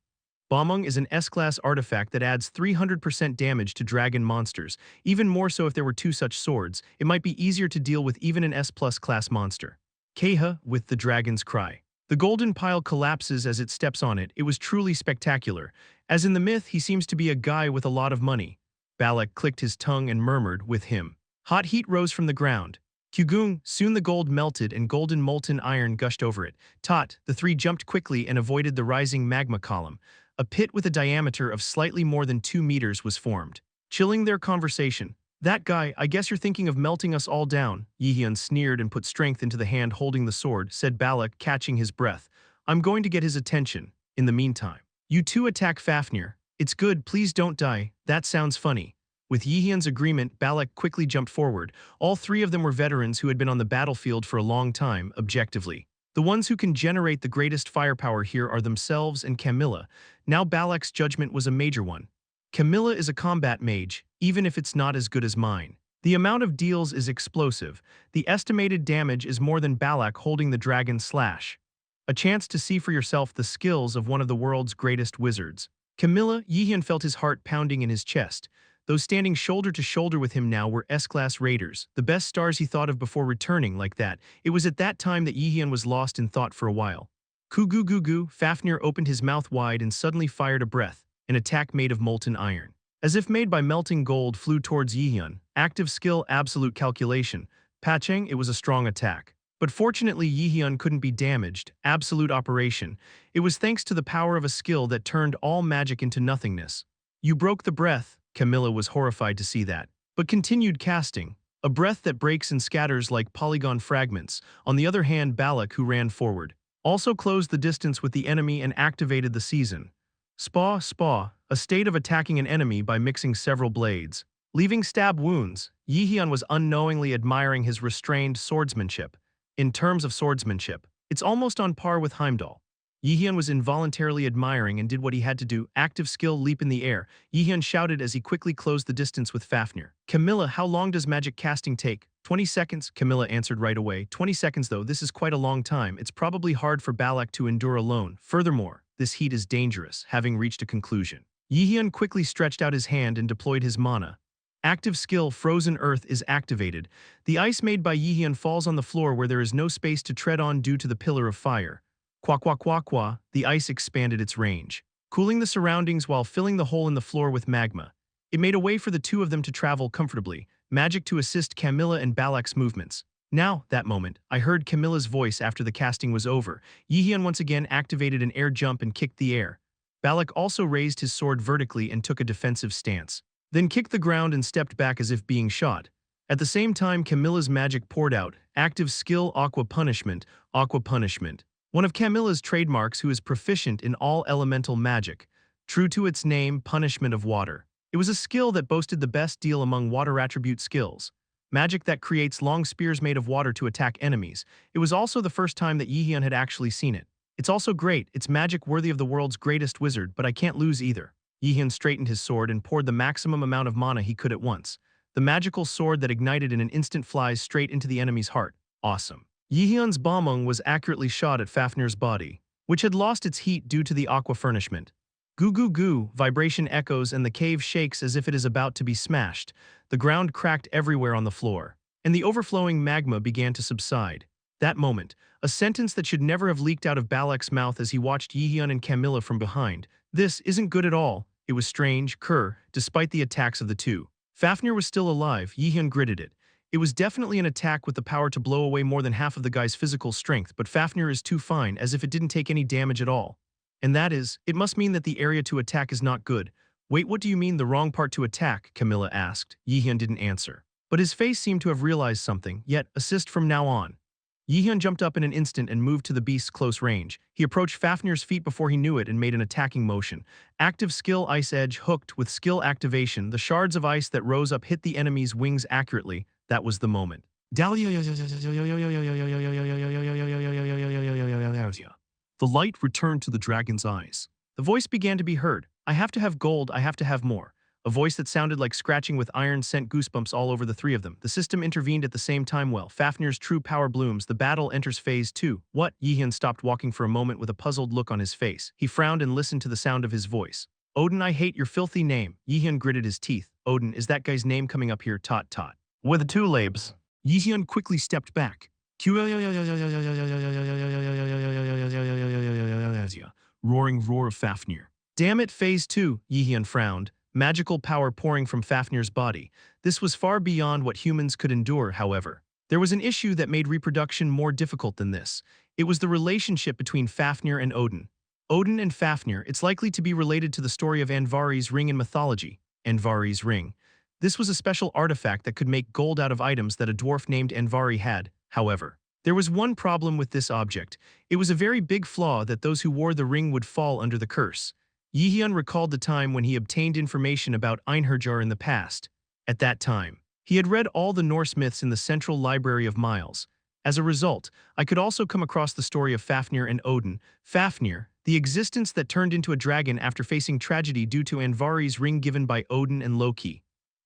Bamung is an S-class artifact that adds 300% damage to dragon monsters. Even more so if there were 2 such swords, it might be easier to deal with even an S+ class monster. Keha with the dragon's cry. The golden pile collapses as it steps on it. It was truly spectacular. As in the myth, he seems to be a guy with a lot of money. Balak clicked his tongue and murmured with him. Hot heat rose from the ground. Kyugung, soon the gold melted and golden molten iron gushed over it. Tot, the 3 jumped quickly and avoided the rising magma column. A pit with a diameter of slightly more than 2 meters was formed, chilling their conversation. That guy, I guess you're thinking of melting us all down. Jaehyeon sneered and put strength into the hand holding the sword, said Balak, catching his breath. I'm going to get his attention. In the meantime, you 2 attack Fafnir. It's good, please don't die. That sounds funny. With Jaehyeon's agreement, Balak quickly jumped forward. All 3 of them were veterans who had been on the battlefield for a long time, objectively. The ones who can generate the greatest firepower here are themselves and Camilla. Now Balak's judgment was a major one. Camilla is a combat mage, even if it's not as good as mine. The amount of deals is explosive. The estimated damage is more than Balak holding the dragon slash. A chance to see for yourself the skills of one of the world's greatest wizards. Camilla, Jaehyeon felt his heart pounding in his chest. Those standing shoulder to shoulder with him now were S-class raiders, the best stars he thought of before returning like that. It was at that time that Jaehyeon was lost in thought for a while. Ku goo goo goo, Fafnir opened his mouth wide and suddenly fired a breath, an attack made of molten iron. As if made by melting gold flew towards Jaehyeon, active skill absolute calculation. Pacheng, it was a strong attack. But fortunately Jaehyeon couldn't be damaged, absolute operation. It was thanks to the power of a skill that turned all magic into nothingness. You broke the breath, Camilla was horrified to see that, but continued casting. A breath that breaks and scatters like polygon fragments. On the other hand, Balak, who ran forward, also closed the distance with the enemy and activated the season. Spa, a state of attacking an enemy by mixing several blades. Leaving stab wounds, Jaehyeon was unknowingly admiring his restrained swordsmanship. In terms of swordsmanship, it's almost on par with Heimdall. Jaehyeon was involuntarily admiring and did what he had to do, active skill leap in the air. Jaehyeon shouted as he quickly closed the distance with Fafnir. Camilla, how long does magic casting take? 20 seconds, Camilla answered right away. 20 seconds though, this is quite a long time. It's probably hard for Balak to endure alone. Furthermore, this heat is dangerous, having reached a conclusion. Jaehyeon quickly stretched out his hand and deployed his mana. Active skill Frozen Earth is activated. The ice made by Jaehyeon falls on the floor where there is no space to tread on due to the pillar of fire. Qua qua qua qua, the ice expanded its range, cooling the surroundings while filling the hole in the floor with magma. It made a way for the two of them to travel comfortably, magic to assist Camilla and Balak's movements. Now, that moment, I heard Camilla's voice after the casting was over. Jaehyeon once again activated an air jump and kicked the air. Balak also raised his sword vertically and took a defensive stance, then kicked the ground and stepped back as if being shot. At the same time, Camilla's magic poured out, active skill Aqua Punishment. One of Camilla's trademarks, who is proficient in all elemental magic. True to its name, Punishment of Water. It was a skill that boasted the best deal among water attribute skills. Magic that creates long spears made of water to attack enemies. It was also the first time that Jaehyeon had actually seen it. It's also great, it's magic worthy of the world's greatest wizard, but I can't lose either. Jaehyeon straightened his sword and poured the maximum amount of mana he could at once. The magical sword that ignited in an instant flies straight into the enemy's heart. Awesome. Jaehyeon's bombong was accurately shot at Fafnir's body, which had lost its heat due to the aqua furnishment. Goo goo goo, vibration echoes and the cave shakes as if it is about to be smashed. The ground cracked everywhere on the floor, and the overflowing magma began to subside. That moment, a sentence that should never have leaked out of Balak's mouth as he watched Jaehyeon and Camilla from behind. This isn't good at all. It was strange, despite the attacks of the two. Fafnir was still alive, Jaehyeon gritted it. It was definitely an attack with the power to blow away more than half of the guy's physical strength, but Fafnir is too fine, as if it didn't take any damage at all. And that is, it must mean that the area to attack is not good. Wait, what do you mean the wrong part to attack? Camilla asked. Jaehyeon didn't answer, but his face seemed to have realized something, yet, assist from now on. Jaehyeon jumped up in an instant and moved to the beast's close range. He approached Fafnir's feet before he knew it and made an attacking motion. Active skill Ice Edge hooked with skill activation. The shards of ice that rose up hit the enemy's wings accurately. That was the moment. The light returned to the dragon's eyes. The voice began to be heard. I have to have gold, I have to have more. A voice that sounded like scratching with iron sent goosebumps all over the three of them. The system intervened at the same time well. Fafnir's true power blooms. The battle enters phase 2. What? Jaehyeon stopped walking for a moment with a puzzled look on his face. He frowned and listened to the sound of his voice. Odin, I hate your filthy name. Jaehyeon gritted his teeth. Odin, is that guy's name coming up here? Tot tot. With two labes. Jaehyeon quickly stepped back. Roaring roar of Fafnir. Damn it, phase 2, Jaehyeon frowned. Magical power pouring from Fafnir's body. This was far beyond what humans could endure, however. There was an issue that made reproduction more difficult than this. It was the relationship between Fafnir and Odin. Odin and Fafnir, it's likely to be related to the story of Andvari's ring in mythology. Andvari's ring. This was a special artifact that could make gold out of items that a dwarf named Andvari had, however. There was one problem with this object. It was a very big flaw that those who wore the ring would fall under the curse. Jaehyeon recalled the time when he obtained information about Einherjar in the past. At that time, he had read all the Norse myths in the central library of Miles. As a result, I could also come across the story of Fafnir and Odin. Fafnir, the existence that turned into a dragon after facing tragedy due to Andvari's ring given by Odin and Loki.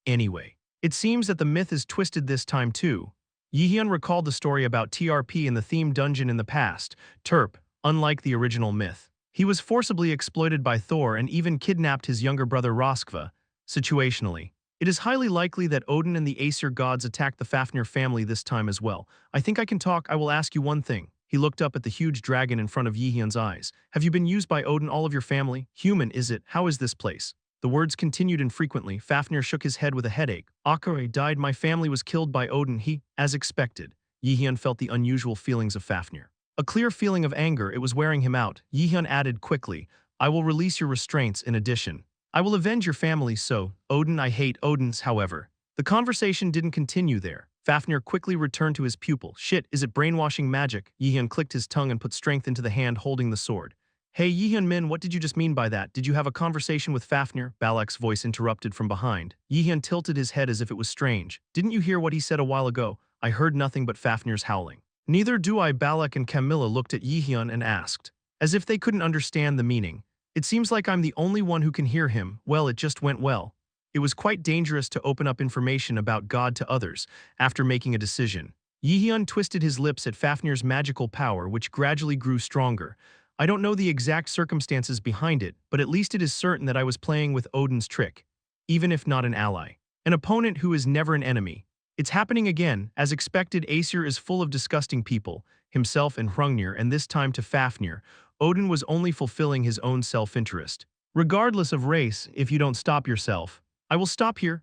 Anyway, it seems that the myth is twisted this time too. Jaehyeon recalled the story about TRP in the theme dungeon in the past. Terp, unlike the original myth, he was forcibly exploited by Thor and even kidnapped his younger brother Roskva. Situationally, it is highly likely that Odin and the Aesir gods attacked the Fafnir family this time as well. I think I can talk. I will ask you one thing. He looked up at the huge dragon in front of Jaehyeon's eyes. Have you been used by Odin, all of your family? Human, is it? How is this place? The words continued infrequently. Fafnir shook his head with a headache. Akare died. My family was killed by Odin. As expected. Jaehyeon felt the unusual feelings of Fafnir. A clear feeling of anger, it was wearing him out. Jaehyeon added quickly, I will release your restraints in addition. I will avenge your family so, Odin, I hate Odins, however. The conversation didn't continue there. Fafnir quickly returned to his pupil. Shit, is it brainwashing magic? Jaehyeon clicked his tongue and put strength into the hand holding the sword. Hey Jaehyeon Min, what did you just mean by that? Did you have a conversation with Fafnir? Balak's voice interrupted from behind. Jaehyeon tilted his head as if it was strange. Didn't you hear what he said a while ago? I heard nothing but Fafnir's howling. Neither do I. Balak and Camilla looked at Jaehyeon and asked, as if they couldn't understand the meaning. It seems like I'm the only one who can hear him. Well, it just went well. It was quite dangerous to open up information about God to others after making a decision. Jaehyeon twisted his lips at Fafnir's magical power, which gradually grew stronger. I don't know the exact circumstances behind it, but at least it is certain that I was playing with Odin's trick, even if not an ally. An opponent who is never an enemy. It's happening again. As expected, Aesir is full of disgusting people, himself and Hrungnir, and this time to Fafnir. Odin was only fulfilling his own self-interest. Regardless of race, if you don't stop yourself, I will stop here.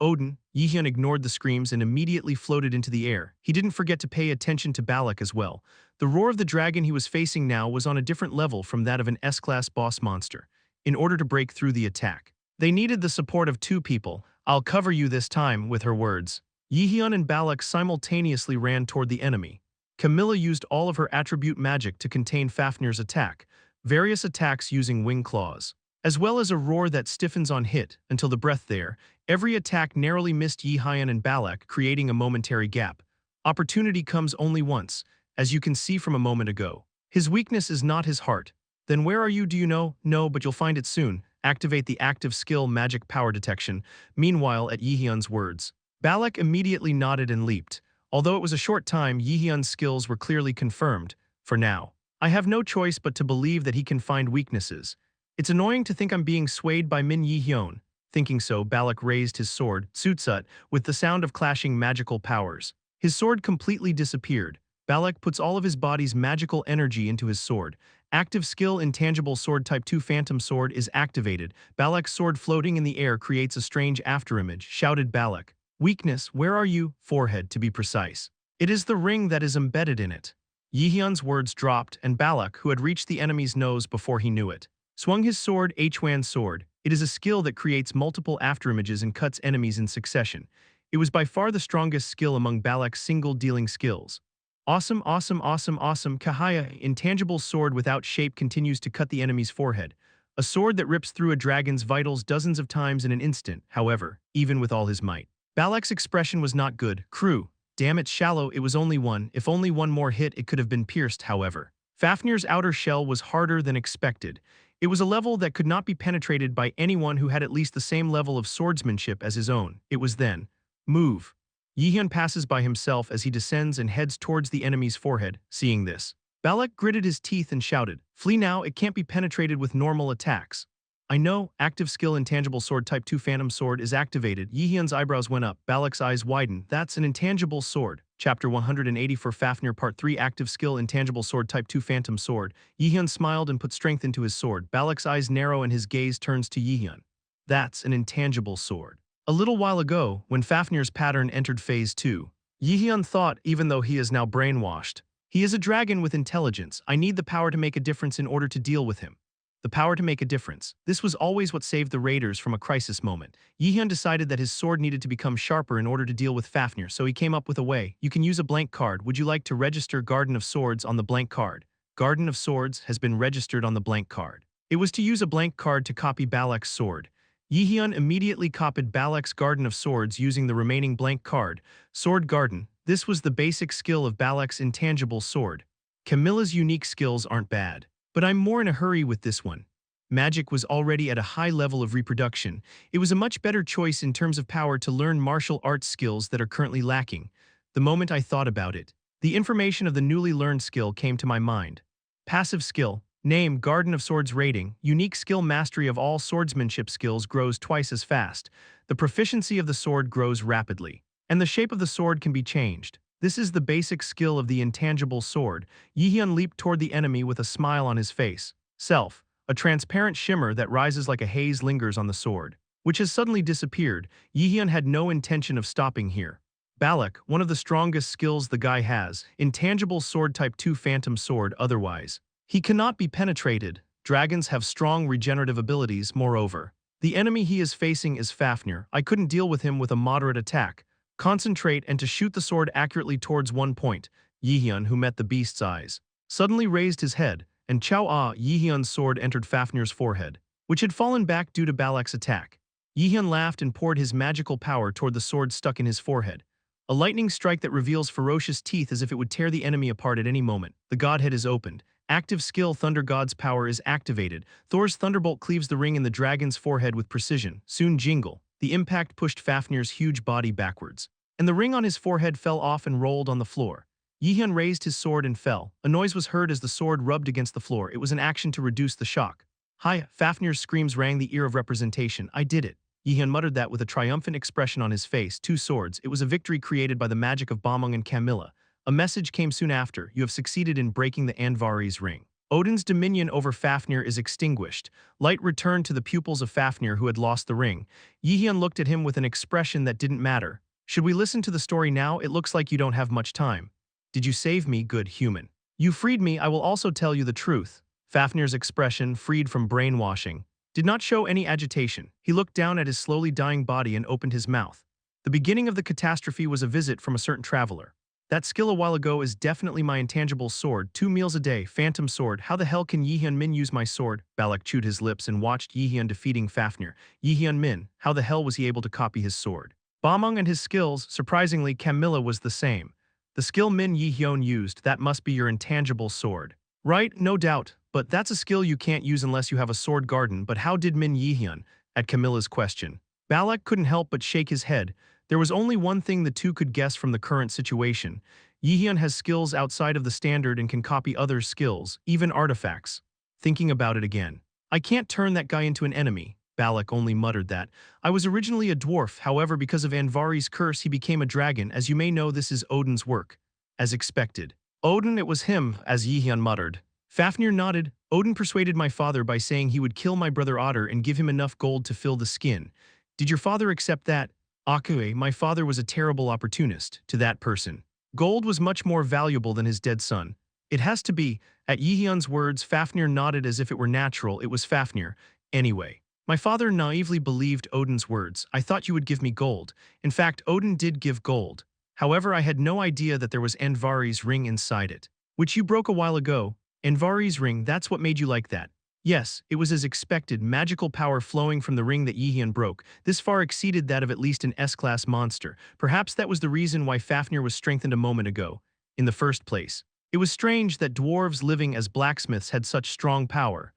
Odin, Jaehyeon ignored the screams and immediately floated into the air. He didn't forget to pay attention to Balak as well. The roar of the dragon he was facing now was on a different level from that of an S-class boss monster. In order to break through the attack, they needed the support of two people. I'll cover you this time, with her words. Jaehyeon and Balak simultaneously ran toward the enemy. Camilla used all of her attribute magic to contain Fafnir's attack, various attacks using wing claws, as well as a roar that stiffens on hit until the breath there. Every attack narrowly missed Jaehyeon and Balak, creating a momentary gap. Opportunity comes only once, as you can see from a moment ago. His weakness is not his heart. Then where are you, do you know? No, but you'll find it soon. Activate the active skill magic power detection. Meanwhile, at Jaehyeon's words, Balak immediately nodded and leaped. Although it was a short time, Jaehyeon's skills were clearly confirmed. For now, I have no choice but to believe that he can find weaknesses. It's annoying to think I'm being swayed by Min Jaehyeon. Thinking so, Balak raised his sword, Tsutsut, with the sound of clashing magical powers. His sword completely disappeared. Balak puts all of his body's magical energy into his sword. Active skill intangible sword type 2 phantom sword is activated. Balak's sword floating in the air creates a strange afterimage, shouted Balak. Weakness, where are you? Forehead, to be precise. It is the ring that is embedded in it. Jaehyeon's words dropped, and Balak, who had reached the enemy's nose before he knew it, swung his sword, Hwan's sword. It is a skill that creates multiple afterimages and cuts enemies in succession. It was by far the strongest skill among Balak's single-dealing skills. Awesome, awesome, awesome, awesome. Kahaya, intangible sword without shape, continues to cut the enemy's forehead. A sword that rips through a dragon's vitals dozens of times in an instant, however, even with all his might. Balak's expression was not good. Crew, damn it, shallow, it was only one. If only one more hit, it could have been pierced, however. Fafnir's outer shell was harder than expected. It was a level that could not be penetrated by anyone who had at least the same level of swordsmanship as his own. It was then. Move. Jaehyeon passes by himself as he descends and heads towards the enemy's forehead. Seeing this, Balak gritted his teeth and shouted, Flee now, it can't be penetrated with normal attacks. I know, active skill intangible sword type 2 phantom sword is activated. Jaehyeon's eyebrows went up, Balak's eyes widened. That's an intangible sword. Chapter 180 for Fafnir Part 3 Active skill intangible sword type 2 phantom sword. Jaehyeon smiled and put strength into his sword. Balak's eyes narrow and his gaze turns to Jaehyeon. That's an intangible sword. A little while ago, when Fafnir's pattern entered Phase 2, Jaehyeon thought, even though he is now brainwashed, he is a dragon with intelligence. I need the power to make a difference in order to deal with him. The power to make a difference. This was always what saved the raiders from a crisis moment. Jaehyeon decided that his sword needed to become sharper in order to deal with Fafnir, so he came up with a way. You can use a blank card. Would you like to register Garden of Swords on the blank card? Garden of Swords has been registered on the blank card. It was to use a blank card to copy Balak's sword. Jaehyeon immediately copied Balak's Garden of Swords using the remaining blank card, Sword Garden. This was the basic skill of Balak's intangible sword. Camilla's unique skills aren't bad, but I'm more in a hurry with this one. Magic was already at a high level of reproduction. It was a much better choice in terms of power to learn martial arts skills that are currently lacking. The moment I thought about it, the information of the newly learned skill came to my mind. Passive skill. Name, Garden of Swords rating, unique skill mastery of all swordsmanship skills grows twice as fast. The proficiency of the sword grows rapidly, and the shape of the sword can be changed. This is the basic skill of the intangible sword. Jaehyeon leaped toward the enemy with a smile on his face. Self, a transparent shimmer that rises like a haze lingers on the sword, which has suddenly disappeared. Jaehyeon had no intention of stopping here. Balak, one of the strongest skills the guy has, intangible sword type 2 phantom sword otherwise. He cannot be penetrated. Dragons have strong regenerative abilities, moreover. The enemy he is facing is Fafnir. I couldn't deal with him with a moderate attack. Concentrate and to shoot the sword accurately towards one point. Jaehyeon, who met the beast's eyes, suddenly raised his head, and Jaehyeon's sword entered Fafnir's forehead, which had fallen back due to Balak's attack. Jaehyeon laughed and poured his magical power toward the sword stuck in his forehead. A lightning strike that reveals ferocious teeth as if it would tear the enemy apart at any moment. The godhead is opened. Active skill Thunder God's power is activated. Thor's thunderbolt cleaves the ring in the dragon's forehead with precision. Soon jingle. The impact pushed Fafnir's huge body backwards, and the ring on his forehead fell off and rolled on the floor. Jaehyeon raised his sword and fell. A noise was heard as the sword rubbed against the floor. It was an action to reduce the shock. Hi! Fafnir's screams rang the ear of representation. I did it. Jaehyeon muttered that with a triumphant expression on his face. 2 swords. It was a victory created by the magic of Balmung and Camilla. A message came soon after. You have succeeded in breaking the Andvari's ring. Odin's dominion over Fafnir is extinguished. Light returned to the pupils of Fafnir who had lost the ring. Jaehyeon looked at him with an expression that didn't matter. Should we listen to the story now? It looks like you don't have much time. Did you save me, good human? You freed me. I will also tell you the truth. Fafnir's expression, freed from brainwashing, did not show any agitation. He looked down at his slowly dying body and opened his mouth. The beginning of the catastrophe was a visit from a certain traveler. That skill a while ago is definitely my intangible sword. 2 meals a day, phantom sword. How the hell can Jaehyeon Min use my sword? Balak chewed his lips and watched Jaehyeon defeating Fafnir. Jaehyeon Min, how the hell was he able to copy his sword? Balmung and his skills, surprisingly, Camilla was the same. The skill Min Jaehyeon used, that must be your intangible sword. Right, no doubt, but that's a skill you can't use unless you have a sword garden. But how did Min Jaehyeon? At Camilla's question, Balak couldn't help but shake his head. There was only one thing the two could guess from the current situation. Jaehyeon has skills outside of the standard and can copy others' skills, even artifacts. Thinking about it again. I can't turn that guy into an enemy. Balak only muttered that. I was originally a dwarf, however because of Andvari's curse he became a dragon. As you may know, this is Odin's work. As expected. Odin, it was him, as Jaehyeon muttered. Fafnir nodded. Odin persuaded my father by saying he would kill my brother Otter and give him enough gold to fill the skin. Did your father accept that? Akue, my father was a terrible opportunist. To that person, gold was much more valuable than his dead son. It has to be. At Jaehyeon's words, Fafnir nodded as if it were natural. It was Fafnir. Anyway. My father naively believed Odin's words. I thought you would give me gold. In fact, Odin did give gold. However, I had no idea that there was Andvari's ring inside it, which you broke a while ago. Andvari's ring, that's what made you like that. Yes, it was as expected, magical power flowing from the ring that Jaehyeon broke. This far exceeded that of at least an S-class monster. Perhaps that was the reason why Fafnir was strengthened a moment ago. In the first place, it was strange that dwarves living as blacksmiths had such strong power.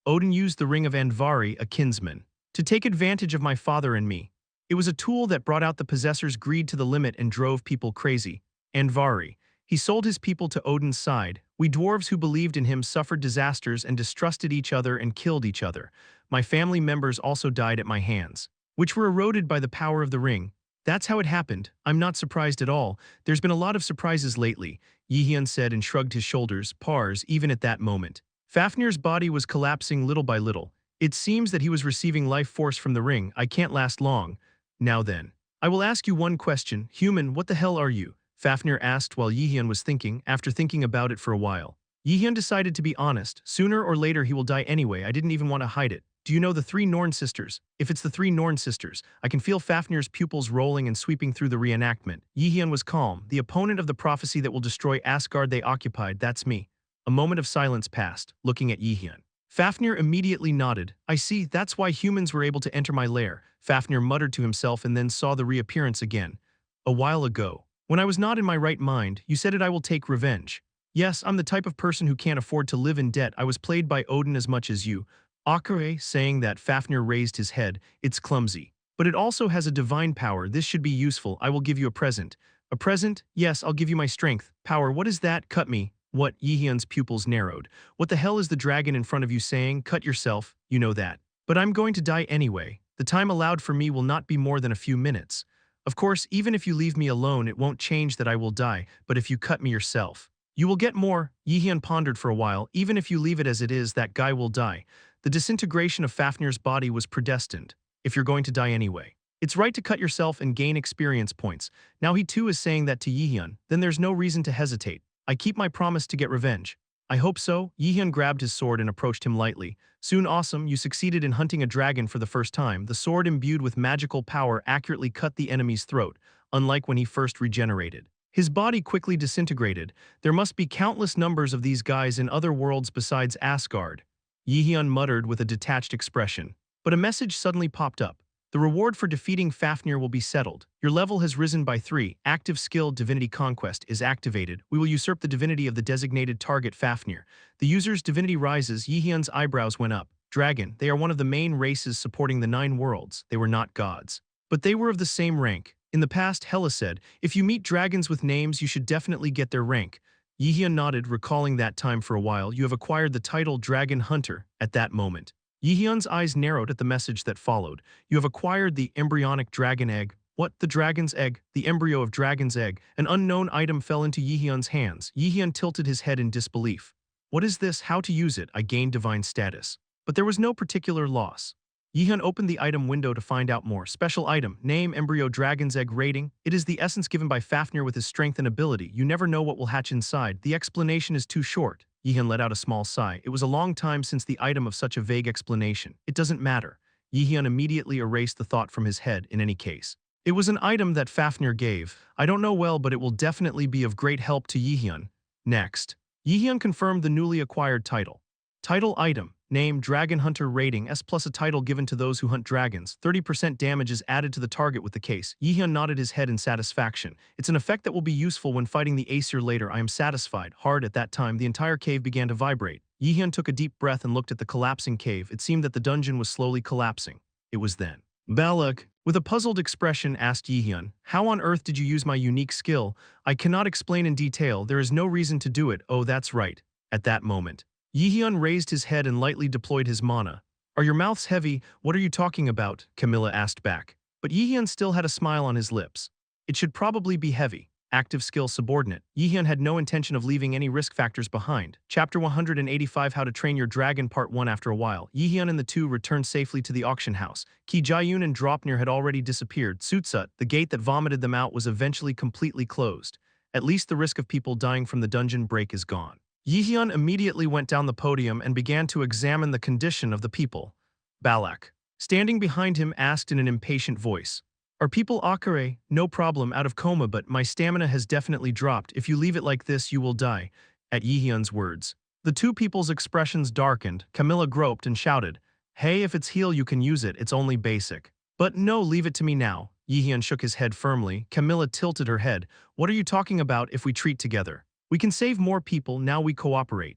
Odin used the ring of Andvari, a kinsman, to take advantage of my father and me. It was a tool that brought out the possessor's greed to the limit and drove people crazy. Andvari. He sold his people to Odin's side. We dwarves who believed in him suffered disasters and distrusted each other and killed each other. My family members also died at my hands, which were eroded by the power of the ring. That's how it happened. I'm not surprised at all. There's been a lot of surprises lately, Jaehyeon said and shrugged his shoulders. Pars, even at that moment. Fafnir's body was collapsing little by little. It seems that he was receiving life force from the ring. I can't last long. Now then. I will ask you one question. Human, what the hell are you? Fafnir asked while Jaehyeon was thinking. After thinking about it for a while, Jaehyeon decided to be honest. Sooner or later he will die anyway. I didn't even want to hide it. Do you know the 3 Norn sisters? If it's the 3 Norn sisters, I can feel Fafnir's pupils rolling and sweeping through the reenactment. Jaehyeon was calm. The opponent of the prophecy that will destroy Asgard they occupied, that's me. A moment of silence passed, looking at Jaehyeon. Fafnir immediately nodded. I see, that's why humans were able to enter my lair. Fafnir muttered to himself and then saw the reappearance again. A while ago, when I was not in my right mind, you said it I will take revenge. Yes, I'm the type of person who can't afford to live in debt. I was played by Odin as much as you. Akure, saying that, Fafnir raised his head. It's clumsy. But it also has a divine power. This should be useful. I will give you a present. A present? Yes, I'll give you my strength. Power, what is that? Cut me. What? Jaehyeon's pupils narrowed. What the hell is the dragon in front of you saying? Cut yourself. You know that. But I'm going to die anyway. The time allowed for me will not be more than a few minutes. Of course, even if you leave me alone, it won't change that I will die, but if you cut me yourself, you will get more. Jaehyeon pondered for a while. Even if you leave it as it is, that guy will die. The disintegration of Fafnir's body was predestined. If you're going to die anyway, it's right to cut yourself and gain experience points. Now he too is saying that to Jaehyeon, then there's no reason to hesitate. I keep my promise to get revenge. I hope so. Jaehyeon grabbed his sword and approached him lightly. Soon, awesome, you succeeded in hunting a dragon for the first time. The sword imbued with magical power accurately cut the enemy's throat, unlike when he first regenerated. His body quickly disintegrated. There must be countless numbers of these guys in other worlds besides Asgard. Jaehyeon muttered with a detached expression. But a message suddenly popped up. The reward for defeating Fafnir will be settled. Your level has risen by 3. Active skill Divinity Conquest is activated. We will usurp the divinity of the designated target Fafnir. The user's divinity rises. Jaehyeon's eyebrows went up. Dragon, they are one of the main races supporting the 9 worlds. They were not gods, but they were of the same rank. In the past, Hela said, if you meet dragons with names, you should definitely get their rank. Jaehyeon nodded, recalling that time for a while. You have acquired the title Dragon Hunter at that moment. Jaehyeon's eyes narrowed at the message that followed. You have acquired the embryonic dragon egg. What? The dragon's egg? The embryo of dragon's egg. An unknown item fell into Jaehyeon's hands. Jaehyeon tilted his head in disbelief. What is this? How to use it? I gained divine status. But there was no particular loss. Jaehyeon opened the item window to find out more. Special item. Name embryo dragon's egg rating. It is the essence given by Fafnir with his strength and ability. You never know what will hatch inside. The explanation is too short. Jaehyeon let out a small sigh. It was a long time since the item of such a vague explanation. It doesn't matter. Jaehyeon immediately erased the thought from his head in any case. It was an item that Fafnir gave. I don't know well, but it will definitely be of great help to Jaehyeon. Next. Jaehyeon confirmed the newly acquired title. Title item. Name Dragon Hunter rating S plus a title given to those who hunt dragons. 30% damage is added to the target with the case. Jaehyeon nodded his head in satisfaction. It's an effect that will be useful when fighting the Aesir later. I am satisfied. Hard at that time, the entire cave began to vibrate. Jaehyeon took a deep breath and looked at the collapsing cave. It seemed that the dungeon was slowly collapsing. It was then. Balak, with a puzzled expression, asked Jaehyeon, how on earth did you use my unique skill? I cannot explain in detail. There is no reason to do it. Oh, that's right. At that moment, Jaehyeon raised his head and lightly deployed his mana. Are your mouths heavy? What are you talking about? Camilla asked back. But Jaehyeon still had a smile on his lips. It should probably be heavy. Active skill subordinate. Jaehyeon had no intention of leaving any risk factors behind. Chapter 185 How to Train Your Dragon Part 1 After a while, Jaehyeon and the two returned safely to the auction house. Ki Jaeyoon and Draupnir had already disappeared. Sutsut, the gate that vomited them out, was eventually completely closed. At least the risk of people dying from the dungeon break is gone. Jaehyeon immediately went down the podium and began to examine the condition of the people. Balak, standing behind him, asked in an impatient voice, are people Akare? No problem, out of coma, but my stamina has definitely dropped. If you leave it like this, you will die. At Jaehyeon's words, the two people's expressions darkened. Camilla groped and shouted, hey, if it's heal you can use it, it's only basic. But no, leave it to me now. Jaehyeon shook his head firmly. Camilla tilted her head. What are you talking about? If we treat together, we can save more people. Now we cooperate.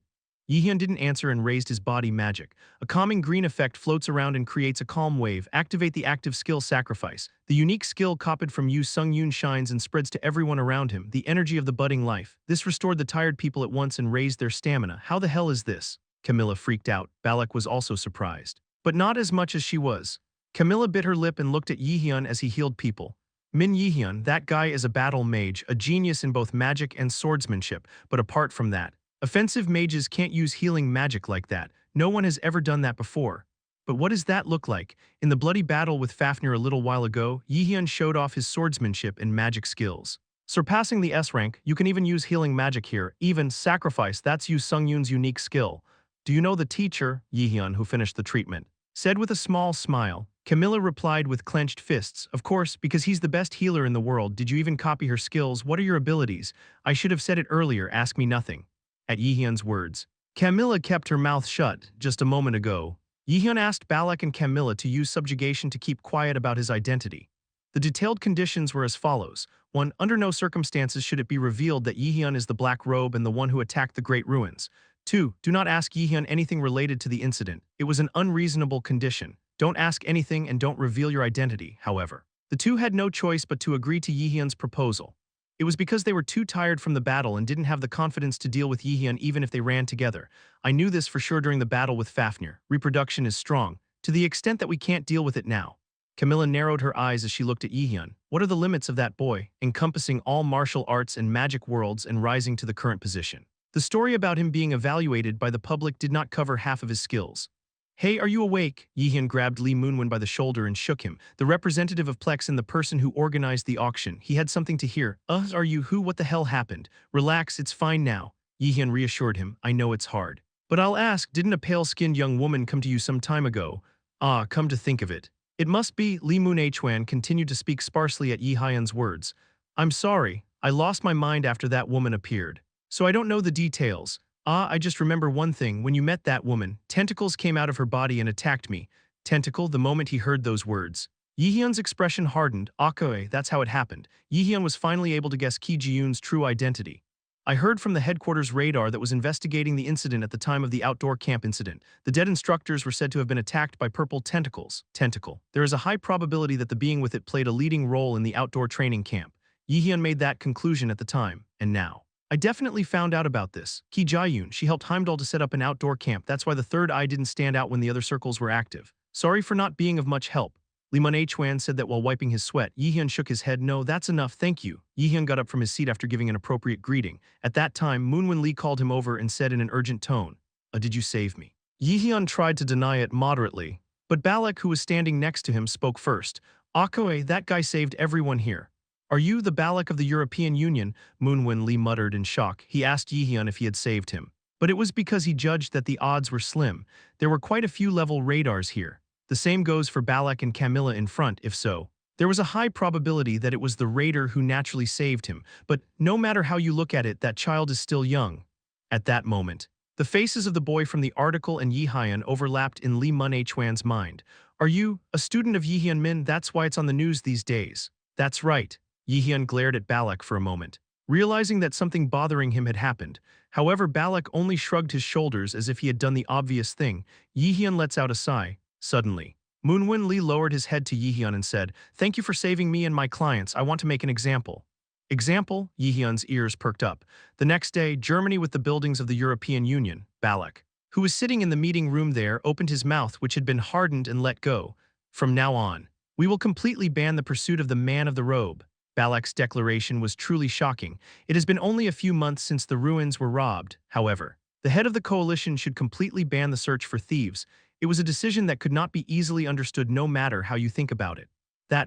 Jaehyeon didn't answer and raised his body magic. A calming green effect floats around and creates a calm wave. Activate the active skill Sacrifice. The unique skill copied from Yu Sung-yoon shines and spreads to everyone around him. The energy of the budding life. This restored the tired people at once and raised their stamina. How the hell is this? Camilla freaked out. Balak was also surprised, but not as much as she was. Camilla bit her lip and looked at Jaehyeon as he healed people. Min Jaehyeon, that guy is a battle mage, a genius in both magic and swordsmanship, but apart from that, offensive mages can't use healing magic like that. No one has ever done that before. But what does that look like? In the bloody battle with Fafnir a little while ago, Jaehyeon showed off his swordsmanship and magic skills. Surpassing the S rank, you can even use healing magic here. Even Sacrifice, that's Yu Sung-yoon's unique skill. Do you know the teacher? Jaehyeon, who finished the treatment, said with a small smile. Camilla replied with clenched fists, of course, because he's the best healer in the world. Did you even copy her skills? What are your abilities? I should have said it earlier, ask me nothing. At Jaehyeon's words, Camilla kept her mouth shut. Just a moment ago, Jaehyeon asked Balak and Camilla to use subjugation to keep quiet about his identity. The detailed conditions were as follows. 1. Under no circumstances should it be revealed that Jaehyeon is the Black Robe and the one who attacked the Great Ruins. 2. Do not ask Jaehyeon anything related to the incident. It was an unreasonable condition. Don't ask anything and don't reveal your identity, however. The two had no choice but to agree to Jaehyeon's proposal. It was because they were too tired from the battle and didn't have the confidence to deal with Jaehyeon even if they ran together. I knew this for sure during the battle with Fafnir. Reproduction is strong, to the extent that we can't deal with it now. Camilla narrowed her eyes as she looked at Yihyun. What are the limits of that boy, encompassing all martial arts and magic worlds and rising to the current position? The story about him being evaluated by the public did not cover half of his skills. Hey, are you awake? Yihyun grabbed Lee Moonwin by the shoulder and shook him. The representative of Plex and the person who organized the auction. He had something to hear. Are you who? What the hell happened? Relax, it's fine now. Yihyun reassured him. I know it's hard. But I'll ask, didn't a pale-skinned young woman come to you some time ago? Ah, come to think of it. It must be. Lee Moon-hwan continued to speak sparsely at Yihyun's words. I'm sorry, I lost my mind after that woman appeared. So I don't know the details. I just remember one thing. When you met that woman, tentacles came out of her body and attacked me. Tentacle, the moment he heard those words. Yihyun's expression hardened. Okay, that's how it happened. Yihyun was finally able to guess Ki Ji-yoon's true identity. I heard from the headquarters radar that was investigating the incident at the time of the outdoor camp incident. The dead instructors were said to have been attacked by purple tentacles. Tentacle. There is a high probability that the being with it played a leading role in the outdoor training camp. Yihyun made that conclusion at the time, and now. I definitely found out about this. Ki Jaehyeon, she helped Heimdall to set up an outdoor camp. That's why the third eye didn't stand out when the other circles were active. Sorry for not being of much help. Lee Moon-hwan said that while wiping his sweat. Yihyun shook his head. No, that's enough, thank you. Yihyun got up from his seat after giving an appropriate greeting. At that time, Moonwin Lee called him over and said in an urgent tone, did you save me? Yihyun tried to deny it moderately, but Balak, who was standing next to him, spoke first. Akoe, that guy saved everyone here. Are you the Balak of the European Union? Moonwin Lee muttered in shock. He asked Yihyun if he had saved him. But it was because he judged that the odds were slim. There were quite a few level radars here. The same goes for Balak and Camilla in front, if so. There was a high probability that it was the raider who naturally saved him, but no matter how you look at it, that child is still young. At that moment, the faces of the boy from the article and Yihyun overlapped in Lee Moon-hwan's mind. Are you a student of Jaehyeon Min? That's why it's on the news these days. That's right. Yihyun glared at Balak for a moment, realizing that something bothering him had happened. However, Balak only shrugged his shoulders as if he had done the obvious thing. Yihyun lets out a sigh. Suddenly, Moonwin Lee lowered his head to Yihyun and said, Thank you for saving me and my clients. I want to make an example. Example? Yihyun's ears perked up. The next day, Germany with the buildings of the European Union. Balak, who was sitting in the meeting room there, opened his mouth, which had been hardened, and let go. From now on, we will completely ban the pursuit of the man of the robe. Balak's declaration was truly shocking. It has been only a few months since the ruins were robbed, however. The head of the coalition should completely ban the search for thieves. It was a decision that could not be easily understood no matter how you think about it.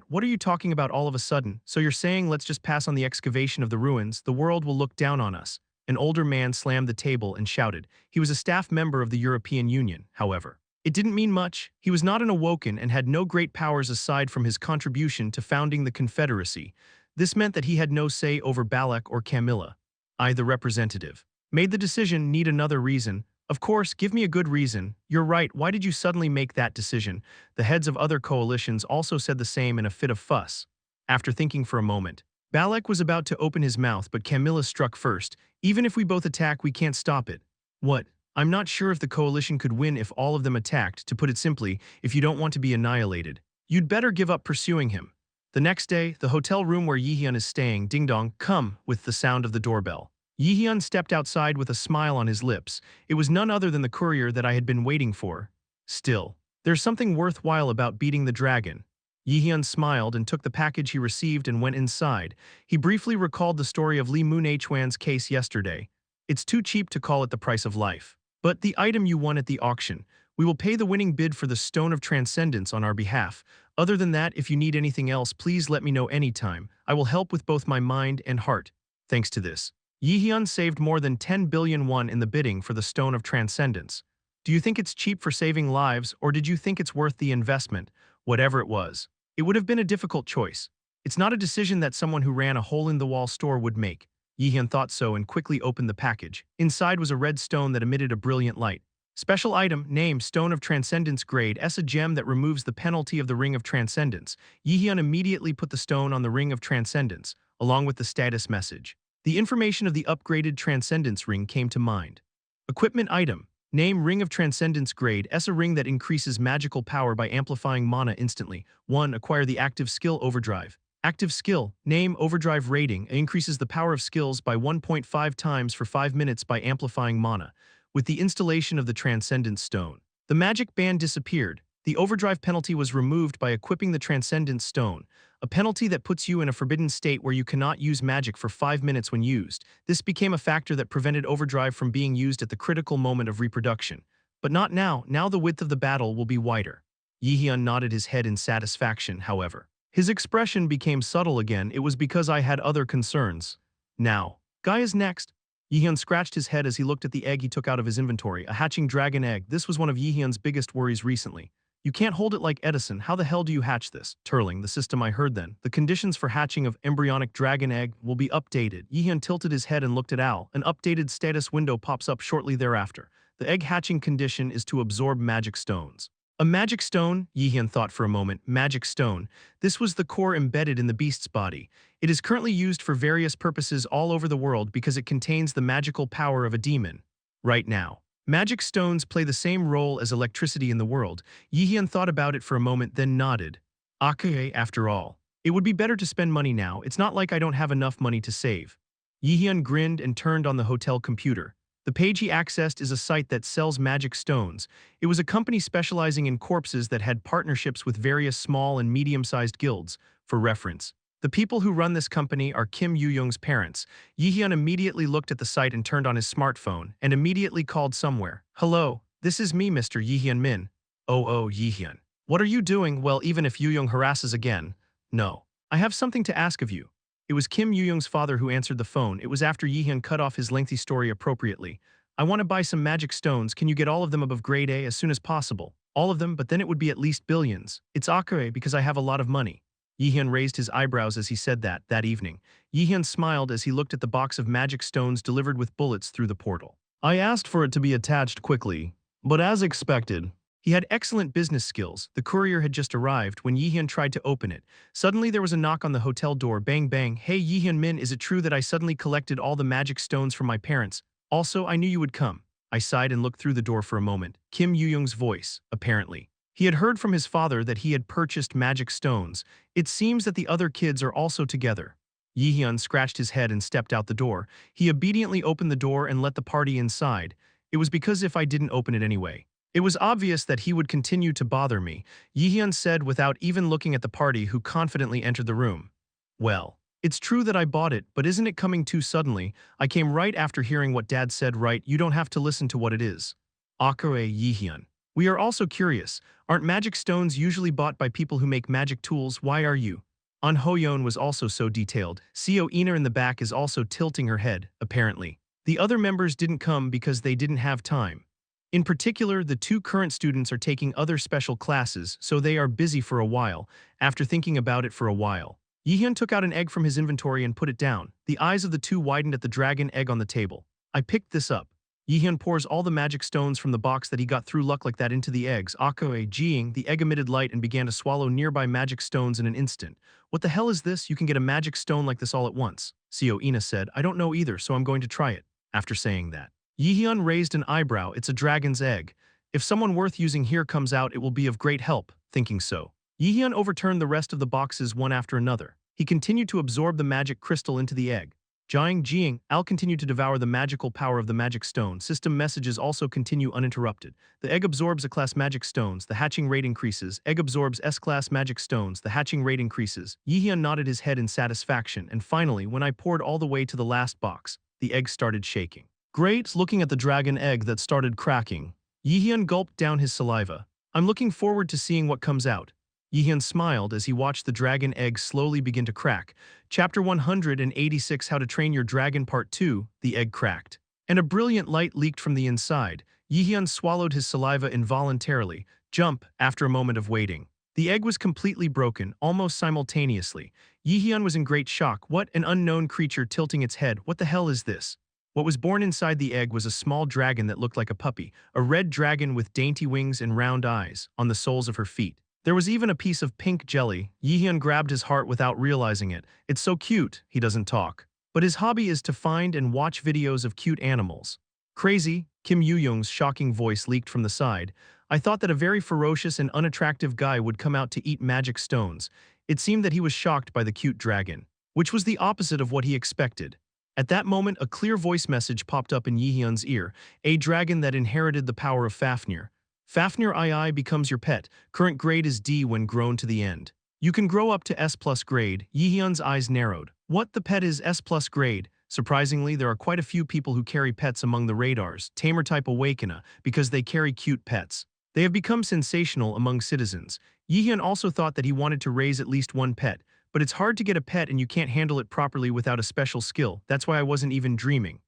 What are you talking about all of a sudden? So you're saying let's just pass on the excavation of the ruins, the world will look down on us. An older man slammed the table and shouted. He was a staff member of the European Union, however. It didn't mean much. He was not an awoken and had no great powers aside from his contribution to founding the Confederacy. This meant that he had no say over Balak or Camilla. I, the representative, made the decision. Need another reason? Of course, give me a good reason. You're right, why did you suddenly make that decision? The heads of other coalitions also said the same in a fit of fuss. After thinking for a moment, Balak was about to open his mouth, but Camilla struck first. Even if we both attack, we can't stop it. What? I'm not sure if the coalition could win if all of them attacked. To put it simply, if you don't want to be annihilated, you'd better give up pursuing him. The next day, the hotel room where Yihyun is staying, ding-dong, come, with the sound of the doorbell. Yihyun stepped outside with a smile on his lips. It was none other than the courier that I had been waiting for. Still, there's something worthwhile about beating the dragon. Yihyun smiled and took the package he received and went inside. He briefly recalled the story of Lee Moon-hwan's case yesterday. It's too cheap to call it the price of life. But the item you won at the auction, we will pay the winning bid for the Stone of Transcendence on our behalf. Other than that, if you need anything else, please let me know anytime. I will help with both my mind and heart. Thanks to this, Yihyun saved more than 10 billion won in the bidding for the Stone of Transcendence. Do you think it's cheap for saving lives, or did you think it's worth the investment? Whatever it was, it would have been a difficult choice. It's not a decision that someone who ran a hole-in-the-wall store would make. Yihyun thought so and quickly opened the package. Inside was a red stone that emitted a brilliant light. Special item, name, Stone of Transcendence grade S, a gem that removes the penalty of the Ring of Transcendence. Yihyun immediately put the stone on the Ring of Transcendence, along with the status message. The information of the upgraded Transcendence Ring came to mind. Equipment item, name, Ring of Transcendence grade S, a ring that increases magical power by amplifying mana instantly. 1. Acquire the active skill Overdrive. Active skill, name, Overdrive rating, increases the power of skills by 1.5 times for 5 minutes by amplifying mana. With the installation of the Transcendence Stone, the magic band disappeared. The overdrive penalty was removed by equipping the Transcendent Stone, a penalty that puts you in a forbidden state where you cannot use magic for 5 minutes when used. This became a factor that prevented overdrive from being used at the critical moment of reproduction. But not now. Now the width of the battle will be wider. Jaehyeon nodded his head in satisfaction, however. His expression became subtle again. It was because I had other concerns. Now, Guy is next. Jaehyeon scratched his head as he looked at the egg he took out of his inventory, a hatching dragon egg. This was one of Jaehyeon's biggest worries recently. You can't hold it like Edison. How the hell do you hatch this? Turling, the system I heard then. The conditions for hatching of embryonic dragon egg will be updated. Jaehyeon tilted his head and looked at Al. An updated status window pops up shortly thereafter. The egg hatching condition is to absorb magic stones. A magic stone? Jaehyeon thought for a moment. Magic stone. This was the core embedded in the beast's body. It is currently used for various purposes all over the world because it contains the magical power of a demon. Right now. Magic stones play the same role as electricity in the world. Jaehyeon thought about it for a moment, then nodded. Okay, after all. It would be better to spend money now. It's not like I don't have enough money to save. Jaehyeon grinned and turned on the hotel computer. The page he accessed is a site that sells magic stones. It was a company specializing in corpses that had partnerships with various small and medium-sized guilds. For reference, the people who run this company are Kim Yoo-young's parents. Jaehyeon immediately looked at the site and turned on his smartphone, and immediately called somewhere. Hello, this is me, Mr. Jaehyeon Min. Oh, Jaehyeon. What are you doing? Well, even if Yoo-young harasses again. No. I have something to ask of you. It was Kim Yoo-young's father who answered the phone. It was after Jaehyeon cut off his lengthy story appropriately. I want to buy some magic stones. Can you get all of them above grade A as soon as possible? All of them, but then it would be at least billions. It's okay because I have a lot of money. Jaehyeon raised his eyebrows as he said that evening. Jaehyeon smiled as he looked at the box of magic stones delivered with bullets through the portal. I asked for it to be attached quickly, but as expected. He had excellent business skills. The courier had just arrived when Jaehyeon tried to open it. Suddenly there was a knock on the hotel door. Bang bang. Hey Jaehyeon Min, is it true that I suddenly collected all the magic stones from my parents? Also, I knew you would come. I sighed and looked through the door for a moment. Kim Yoo-young's voice, apparently. He had heard from his father that he had purchased magic stones. It seems that the other kids are also together. Jaehyeon scratched his head and stepped out the door. He obediently opened the door and let the party inside. It was because if I didn't open it anyway. It was obvious that he would continue to bother me, Jaehyeon said without even looking at the party who confidently entered the room. Well, it's true that I bought it, but isn't it coming too suddenly? I came right after hearing what Dad said, right? You don't have to listen to what it is. Akare Jaehyeon. We are also curious. Aren't magic stones usually bought by people who make magic tools? Why are you? An Hoyeon was also so detailed. Seo Ina in the back is also tilting her head, apparently. The other members didn't come because they didn't have time. In particular, the 2 current students are taking other special classes, so they are busy for a while. After thinking about it for a while, Jaehyeon took out an egg from his inventory and put it down. The eyes of the 2 widened at the dragon egg on the table. I picked this up. Jaehyeon pours all the magic stones from the box that he got through luck like that into the eggs. Akoe, Jing, the egg emitted light and began to swallow nearby magic stones in an instant. What the hell is this? You can get a magic stone like this all at once. Seo Ina said, I don't know either, so I'm going to try it. After saying that, Jaehyeon raised an eyebrow. It's a dragon's egg. If someone worth using here comes out, it will be of great help. Thinking so, Jaehyeon overturned the rest of the boxes one after another. He continued to absorb the magic crystal into the egg. Jing, Al continued to devour the magical power of the magic stone. System messages also continue uninterrupted. The egg absorbs A-class magic stones. The hatching rate increases. Egg absorbs S-class magic stones. The hatching rate increases. Jaehyeon nodded his head in satisfaction, and finally, when I poured all the way to the last box, the egg started shaking. Great, looking at the dragon egg that started cracking. Jaehyeon gulped down his saliva. I'm looking forward to seeing what comes out. Jaehyeon smiled as he watched the dragon egg slowly begin to crack. Chapter 186, How to Train Your Dragon Part 2, the egg cracked. And a brilliant light leaked from the inside. Jaehyeon swallowed his saliva involuntarily. Jump, after a moment of waiting. The egg was completely broken, almost simultaneously. Jaehyeon was in great shock. What? An unknown creature tilting its head. What the hell is this? What was born inside the egg was a small dragon that looked like a puppy, a red dragon with dainty wings and round eyes on the soles of her feet. There was even a piece of pink jelly. Jaehyeon grabbed his heart without realizing it. It's so cute, he doesn't talk. But his hobby is to find and watch videos of cute animals. Crazy, Kim Yoo-young's shocking voice leaked from the side. I thought that a very ferocious and unattractive guy would come out to eat magic stones. It seemed that he was shocked by the cute dragon, which was the opposite of what he expected. At that moment, a clear voice message popped up in Jaehyeon's ear, a dragon that inherited the power of Fafnir. Fafnir II becomes your pet. Current grade is D when grown to the end. You can grow up to S plus grade. Jaehyeon's eyes narrowed. What, the pet is S plus grade? Surprisingly, there are quite a few people who carry pets among the radars, tamer type awakena, because they carry cute pets. They have become sensational among citizens. Jaehyeon also thought that he wanted to raise at least one pet, but it's hard to get a pet and you can't handle it properly without a special skill. That's why I wasn't even dreaming.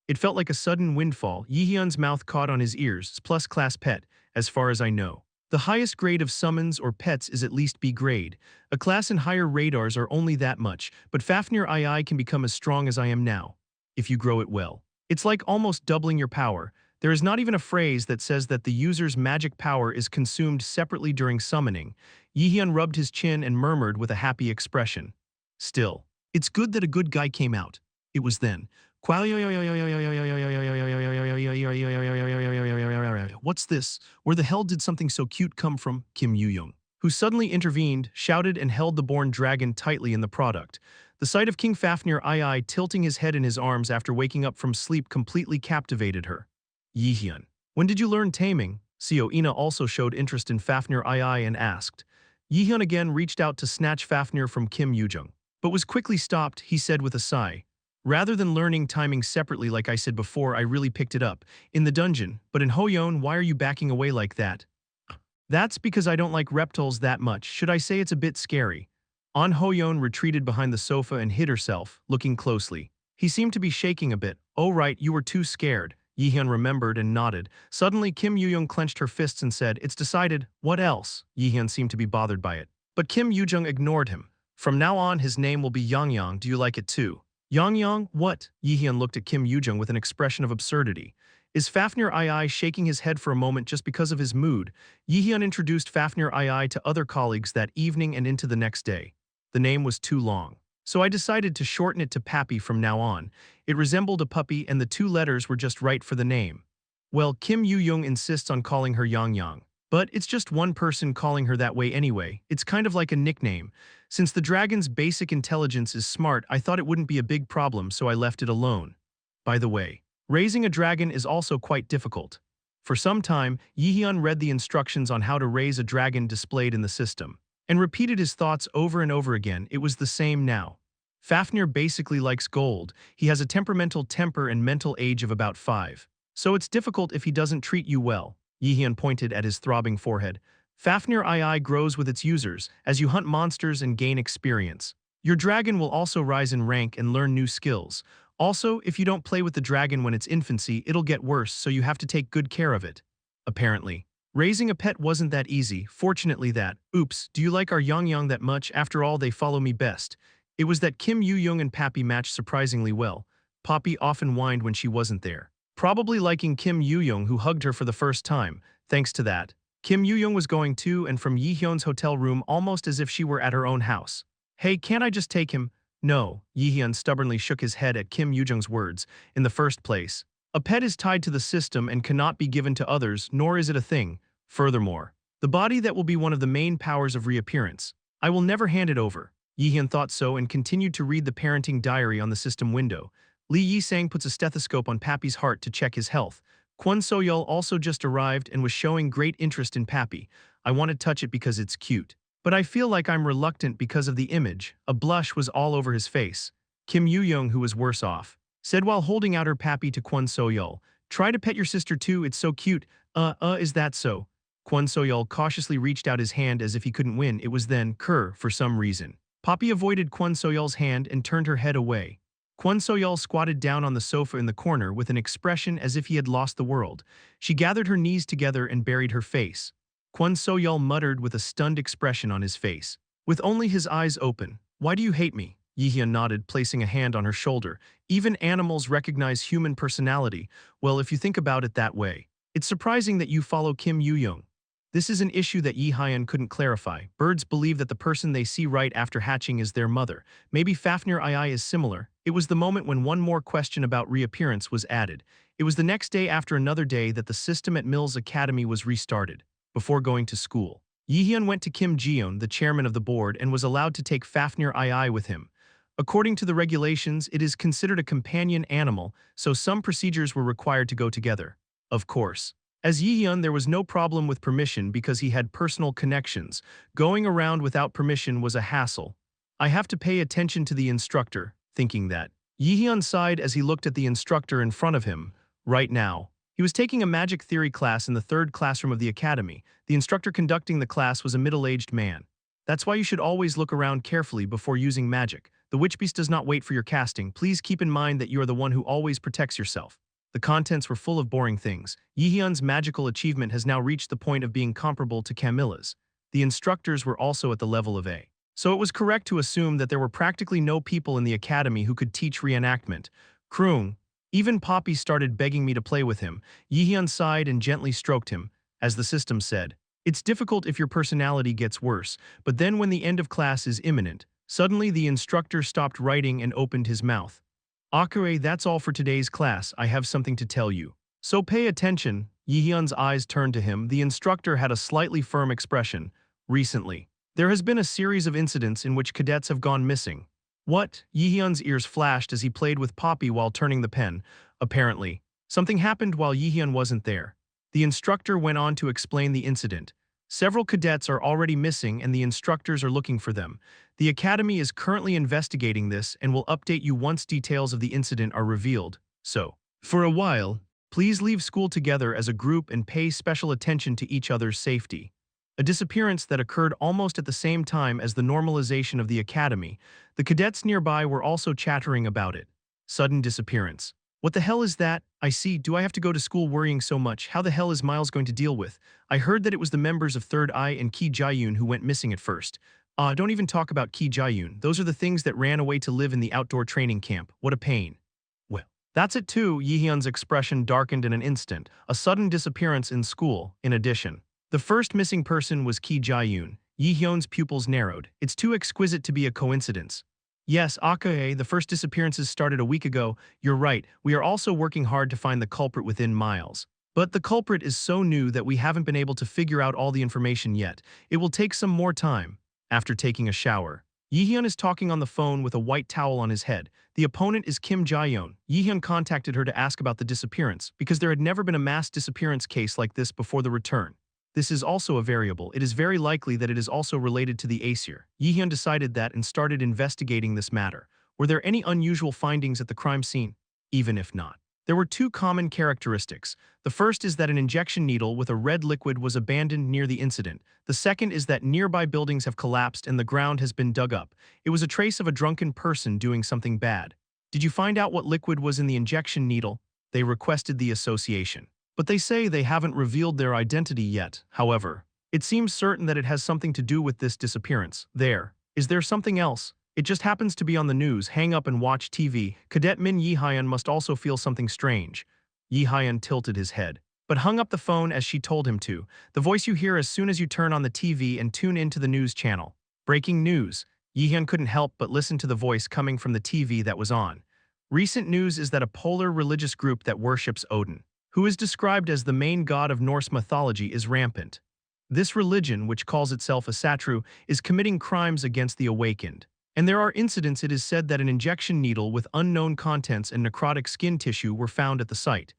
It felt like a sudden windfall. Jaehyeon's mouth caught on his ears. Plus class pet, as far as I know. The highest grade of summons or pets is at least B grade. A class and higher radars are only that much, but Fafnir II can become as strong as I am now, if you grow it well. It's like almost doubling your power. There is not even a phrase that says that the user's magic power is consumed separately during summoning. Jaehyeon rubbed his chin and murmured with a happy expression. Still, it's good that a good guy came out. It was then. What's this? Where the hell did something so cute come from? Kim Yoo-young, who suddenly intervened, shouted and held the born dragon tightly in the product. The sight of King Fafnir II tilting his head in his arms after waking up from sleep completely captivated her. Jaehyeon, when did you learn taming? Ina also showed interest in Fafnir II and asked. Jaehyeon again reached out to snatch Fafnir from Kim Yoo-young, but was quickly stopped. He said with a sigh. Rather than learning timing separately like I said before, I really picked it up in the dungeon. But in Hoyeon, why are you backing away like that? That's because I don't like reptiles that much. Should I say it's a bit scary? An Hoyeon retreated behind the sofa and hid herself, looking closely. He seemed to be shaking a bit. Oh right, you were too scared. Jaehyeon remembered and nodded. Suddenly Kim Yoo-young clenched her fists and said, it's decided. What else? Jaehyeon seemed to be bothered by it. But Kim Yoo-young ignored him. From now on his name will be Yangyang. Do you like it too? Yangyang, what? Jaehyeon looked at Kim Yoo-young with an expression of absurdity. Is Fafnir II shaking his head for a moment just because of his mood? Jaehyeon introduced Fafnir II to other colleagues that evening and into the next day. The name was too long, so I decided to shorten it to Pappy from now on. It resembled a puppy and the two letters were just right for the name. Well, Kim Yoo-young insists on calling her Yangyang. But it's just one person calling her that way anyway. It's kind of like a nickname. Since the dragon's basic intelligence is smart, I thought it wouldn't be a big problem, so I left it alone. By the way, raising a dragon is also quite difficult. For some time, Jaehyeon read the instructions on how to raise a dragon displayed in the system, and repeated his thoughts over and over again. It was the same now. Fafnir basically likes gold. He has a temperamental temper and mental age of about 5. So it's difficult if he doesn't treat you well. Jaehyeon pointed at his throbbing forehead. Fafnir II grows with its users, as you hunt monsters and gain experience. Your dragon will also rise in rank and learn new skills. Also, if you don't play with the dragon when it's infancy, it'll get worse, so you have to take good care of it. Apparently, raising a pet wasn't that easy. Fortunately that, oops, do you like our Yangyang that much? After all, they follow me best. It was that Kim Yoo-young and Pappy matched surprisingly well. Poppy often whined when she wasn't there, probably liking Kim Yoo-young, who hugged her for the first time. Thanks to that, Kim Yoo-young was going to and from Jaehyeon's hotel room almost as if she were at her own house. Hey, can't I just take him? No, Jaehyeon stubbornly shook his head at Kim Yoo-young's words. In the first place, a pet is tied to the system and cannot be given to others, nor is it a thing. Furthermore, the body that will be one of the main powers of reappearance. I will never hand it over. Jaehyeon thought so and continued to read the parenting diary on the system window. Lee Yi-sang puts a stethoscope on Pappy's heart to check his health. Kwon So-yeol also just arrived and was showing great interest in Pappy. I want to touch it because it's cute. But I feel like I'm reluctant because of the image. A blush was all over his face. Kim Yoo-young, who was worse off, said while holding out her Pappy to Kwon So-yeol. Try to pet your sister too, it's so cute. Is that so? Kwon So-yeol cautiously reached out his hand as if he couldn't win. It was then, for some reason. Poppy avoided Kwon So-yeol's hand and turned her head away. Kwon So-yeol squatted down on the sofa in the corner with an expression as if he had lost the world. She gathered her knees together and buried her face. Kwon So-yeol muttered with a stunned expression on his face, with only his eyes open. Why do you hate me? Jaehyeon nodded, placing a hand on her shoulder. Even animals recognize human personality. Well, if you think about it that way. It's surprising that you follow Kim Yoo-young. This is an issue that Jaehyeon couldn't clarify. Birds believe that the person they see right after hatching is their mother. Maybe Fafnir II is similar. It was the moment when one more question about reappearance was added. It was the next day after another day that the system at Mills Academy was restarted. Before going to school, Jaehyeon went to Kim Ji-yeon, the chairman of the board, and was allowed to take Fafnir II with him. According to the regulations, it is considered a companion animal, so some procedures were required to go together. Of course. As Yihyun, there was no problem with permission because he had personal connections. Going around without permission was a hassle. I have to pay attention to the instructor, thinking that. Yihyun sighed as he looked at the instructor in front of him. Right now, he was taking a magic theory class in the third classroom of the academy. The instructor conducting the class was a middle-aged man. That's why you should always look around carefully before using magic. The witch beast does not wait for your casting. Please keep in mind that you are the one who always protects yourself. The contents were full of boring things. Yihyun's magical achievement has now reached the point of being comparable to Camilla's. The instructors were also at the level of A. So it was correct to assume that there were practically no people in the academy who could teach reenactment. Kroong. Even Poppy started begging me to play with him. Yihyun sighed and gently stroked him. As the system said, it's difficult if your personality gets worse, but then when the end of class is imminent, suddenly the instructor stopped writing and opened his mouth. Akure, that's all for today's class. I have something to tell you. So pay attention. Yihyun's eyes turned to him. The instructor had a slightly firm expression. Recently, there has been a series of incidents in which cadets have gone missing. What? Yihyun's ears flashed as he played with Poppy while turning the pen. Apparently, something happened while Yihyun wasn't there. The instructor went on to explain the incident. Several cadets are already missing and the instructors are looking for them. The academy is currently investigating this and will update you once details of the incident are revealed. So, for a while, please leave school together as a group and pay special attention to each other's safety. A disappearance that occurred almost at the same time as the normalization of the academy. The cadets nearby were also chattering about it. Sudden disappearance. What the hell is that? I see. Do I have to go to school worrying so much? How the hell is Miles going to deal with? I heard that it was the members of Third Eye and Ki Jaehyeon who went missing at first. Don't even talk about Ki Jaehyeon. Those are the things that ran away to live in the outdoor training camp. What a pain. Well, that's it too. Yihyun's expression darkened in an instant. A sudden disappearance in school, in addition. The first missing person was Ki Jaehyeon. Yihyun's pupils narrowed. It's too exquisite to be a coincidence. Yes, Akae, the first disappearances started a week ago. You're right, we are also working hard to find the culprit within Miles. But the culprit is so new that we haven't been able to figure out all the information yet. It will take some more time. After taking a shower, Yihyun is talking on the phone with a white towel on his head. The opponent is Kim Jaehyeon. Yihyun contacted her to ask about the disappearance, because there had never been a mass disappearance case like this before the return. This is also a variable. It is very likely that it is also related to the Aesir. Yihyun decided that and started investigating this matter. Were there any unusual findings at the crime scene? Even if not. There were two common characteristics. The first is that an injection needle with a red liquid was abandoned near the incident. The second is that nearby buildings have collapsed and the ground has been dug up. It was a trace of a drunken person doing something bad. Did you find out what liquid was in the injection needle? They requested the association. But they say they haven't revealed their identity yet. However, it seems certain that it has something to do with this disappearance. Is there something else? It just happens to be on the news. Hang up and watch TV. Cadet Min Yihyun must also feel something strange. Yihyun tilted his head, but hung up the phone as she told him to. The voice you hear as soon as you turn on the TV and tune into the news channel. Breaking news. Yihyun couldn't help but listen to the voice coming from the TV that was on. Recent news is that a polar religious group that worships Odin, who is described as the main god of Norse mythology, is rampant. This religion, which calls itself a satru, is committing crimes against the awakened. And there are incidents it is said that an injection needle with unknown contents and necrotic skin tissue were found at the site.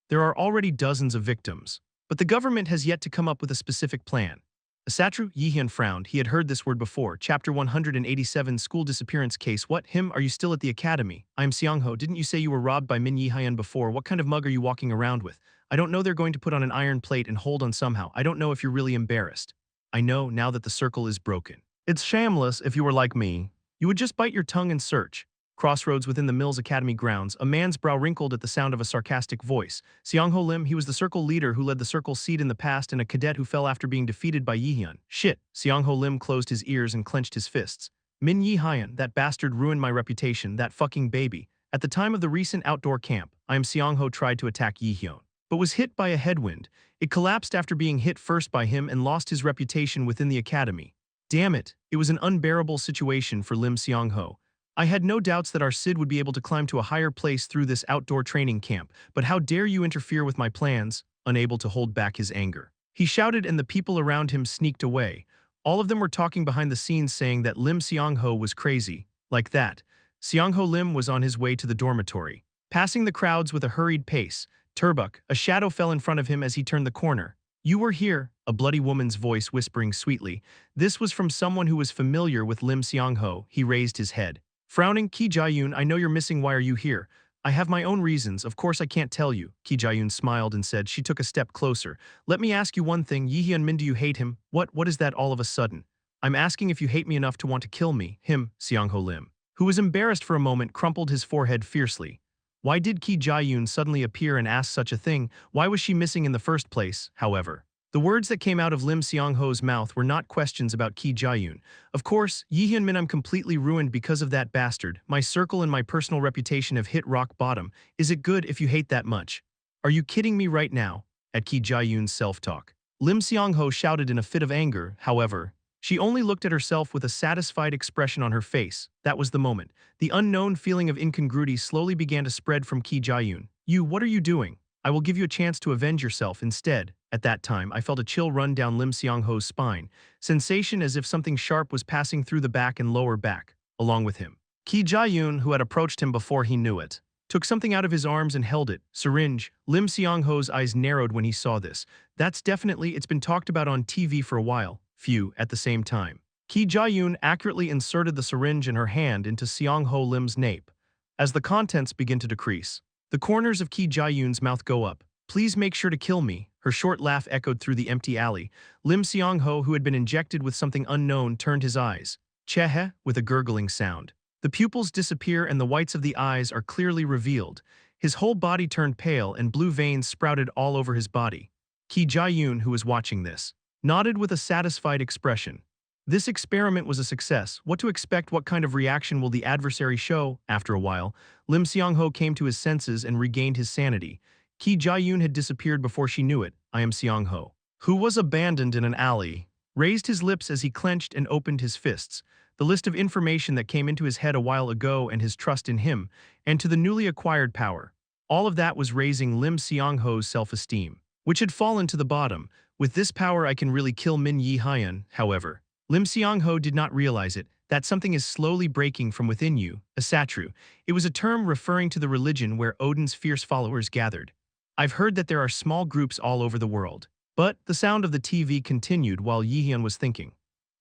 There are already dozens of victims, but the government has yet to come up with a specific plan. A satru? Yihyun frowned. He had heard this word before. Chapter 187, School Disappearance Case. What? Him? Are you still at the academy? I am Seongho. Didn't you say you were robbed by Min Yihyun before? What kind of mug are you walking around with? I don't know. They're going to put on an iron plate and hold on somehow. I don't know if you're really embarrassed. I know now that the circle is broken. It's shameless. If you were like me, you would just bite your tongue and search. Crossroads within the Mills Academy grounds, a man's brow wrinkled at the sound of a sarcastic voice. Seongho Lim, he was the circle leader who led the circle seed in the past and a cadet who fell after being defeated by Yihyun. Shit. Seongho Lim closed his ears and clenched his fists. Min Yihyun, that bastard ruined my reputation, that fucking baby. At the time of the recent outdoor camp, Seongho tried to attack Yihyun, but was hit by a headwind. It collapsed after being hit first by him and lost his reputation within the academy. Damn it, it was an unbearable situation for Lim Seongho. I had no doubts that our Sid would be able to climb to a higher place through this outdoor training camp, but how dare you interfere with my plans? Unable to hold back his anger, he shouted and the people around him sneaked away. All of them were talking behind the scenes saying that Lim Seongho was crazy. Like that, Seongho Lim was on his way to the dormitory, passing the crowds with a hurried pace. Turbuk, a shadow fell in front of him as he turned the corner. You were here, a bloody woman's voice whispering sweetly. This was from someone who was familiar with Lim Seong-ho. He raised his head. Frowning, Ki Jae-yoon, I know you're missing. Why are you here? I have my own reasons. Of course I can't tell you. Ki Jae-yoon smiled and said. She took a step closer. Let me ask you one thing. Jaehyeon Min, do you hate him? What is that all of a sudden? I'm asking if you hate me enough to want to kill me. Him, Seong-ho Lim, who was embarrassed for a moment, crumpled his forehead fiercely. Why did Ki Jae-yoon suddenly appear and ask such a thing? Why was she missing in the first place, however? The words that came out of Lim Seong-ho's mouth were not questions about Ki Jae-yoon. Of course, Jaehyeon Min, I'm completely ruined because of that bastard. My circle and my personal reputation have hit rock bottom. Is it good if you hate that much? Are you kidding me right now? At Ki Jae-yoon's self-talk, Lim Seong-ho shouted in a fit of anger. However, she only looked at herself with a satisfied expression on her face. That was the moment. The unknown feeling of incongruity slowly began to spread from Ki Jae-yoon. What are you doing? I will give you a chance to avenge yourself instead. At that time, I felt a chill run down Lim Seong-ho's spine, sensation as if something sharp was passing through the back and lower back, along with him. Ki Jae-yoon, who had approached him before he knew it, took something out of his arms and held it. Syringe. Lim Seong-ho's eyes narrowed when he saw this. That's definitely, it's been talked about on TV for a while. Few, at the same time. Ki Jae-yoon accurately inserted the syringe in her hand into Seong-ho Lim's nape. As the contents begin to decrease, the corners of Ki Jae-yoon's mouth go up. Please make sure to kill me. Her short laugh echoed through the empty alley. Lim Seong-ho, who had been injected with something unknown, turned his eyes. Chehe, with a gurgling sound. The pupils disappear and the whites of the eyes are clearly revealed. His whole body turned pale and blue veins sprouted all over his body. Ki Jae-yoon, who was watching this, nodded with a satisfied expression. This experiment was a success. What to expect? What kind of reaction will the adversary show? After a while, Lim Seong-ho came to his senses and regained his sanity. Ki Jae-yoon had disappeared before she knew it. I am Seong-ho, who was abandoned in an alley, raised his lips as he clenched and opened his fists. The list of information that came into his head a while ago and his trust in him, and to the newly acquired power. All of that was raising Lim Seong-ho's self-esteem, which had fallen to the bottom. With this power I can really kill Min Yi-hyun. However, Lim Seong-ho did not realize it, that something is slowly breaking from within you, a satru. It was a term referring to the religion where Odin's fierce followers gathered. I've heard that there are small groups all over the world. But the sound of the TV continued while Jaehyeon was thinking.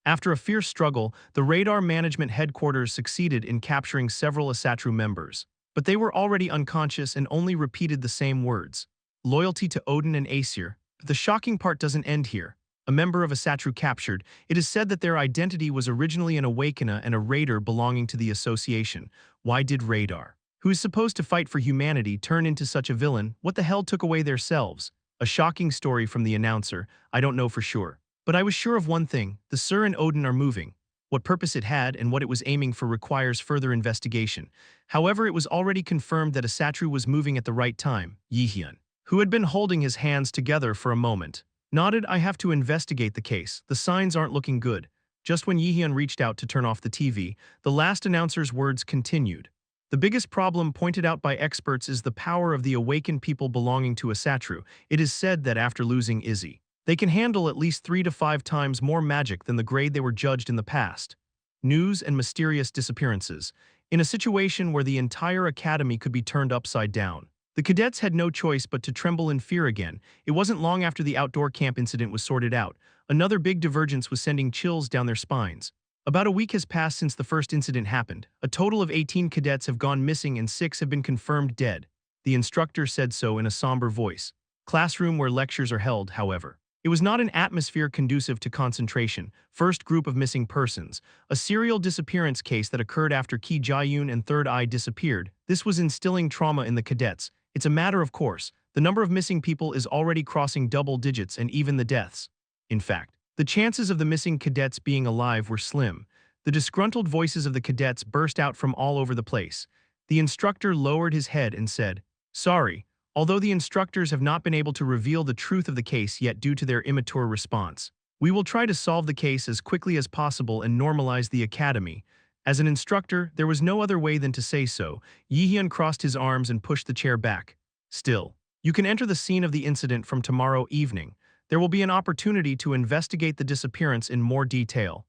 After a fierce struggle, the radar management headquarters succeeded in capturing several Asatru members. But they were already unconscious and only repeated the same words. Loyalty to Odin and Aesir. The shocking part doesn't end here. A member of Asatru captured. It is said that their identity was originally an awakener and a raider belonging to the association. Why did Radar, who is supposed to fight for humanity, turn into such a villain? What the hell took away their selves? A shocking story from the announcer. I don't know for sure. But I was sure of one thing. The Sur and Odin are moving. What purpose it had and what it was aiming for requires further investigation. However, it was already confirmed that Asatru was moving at the right time. Jaehyeon, who had been holding his hands together for a moment, nodded. I have to investigate the case. The signs aren't looking good. Just when Jaehyeon reached out to turn off the TV, the last announcer's words continued. The biggest problem pointed out by experts is the power of the awakened people belonging to Asatru. It is said that after losing Izzy, they can handle at least 3 to 5 times more magic than the grade they were judged in the past. News and mysterious disappearances. In a situation where the entire academy could be turned upside down, the cadets had no choice but to tremble in fear again. It wasn't long after the outdoor camp incident was sorted out. Another big divergence was sending chills down their spines. About a week has passed since the first incident happened. A total of 18 cadets have gone missing and 6 have been confirmed dead. The instructor said so in a somber voice. Classroom where lectures are held, however. It was not an atmosphere conducive to concentration. First group of missing persons. A serial disappearance case that occurred after Ki Jae-yoon and Third Eye disappeared. This was instilling trauma in the cadets. It's a matter of course. The number of missing people is already crossing double digits and even the deaths. In fact, the chances of the missing cadets being alive were slim. The disgruntled voices of the cadets burst out from all over the place. The instructor lowered his head and said, "Sorry." Although the instructors have not been able to reveal the truth of the case yet due to their immature response, we will try to solve the case as quickly as possible and normalize the academy. As an instructor, there was no other way than to say so. Jaehyeon crossed his arms and pushed the chair back. Still, you can enter the scene of the incident from tomorrow evening. There will be an opportunity to investigate the disappearance in more detail.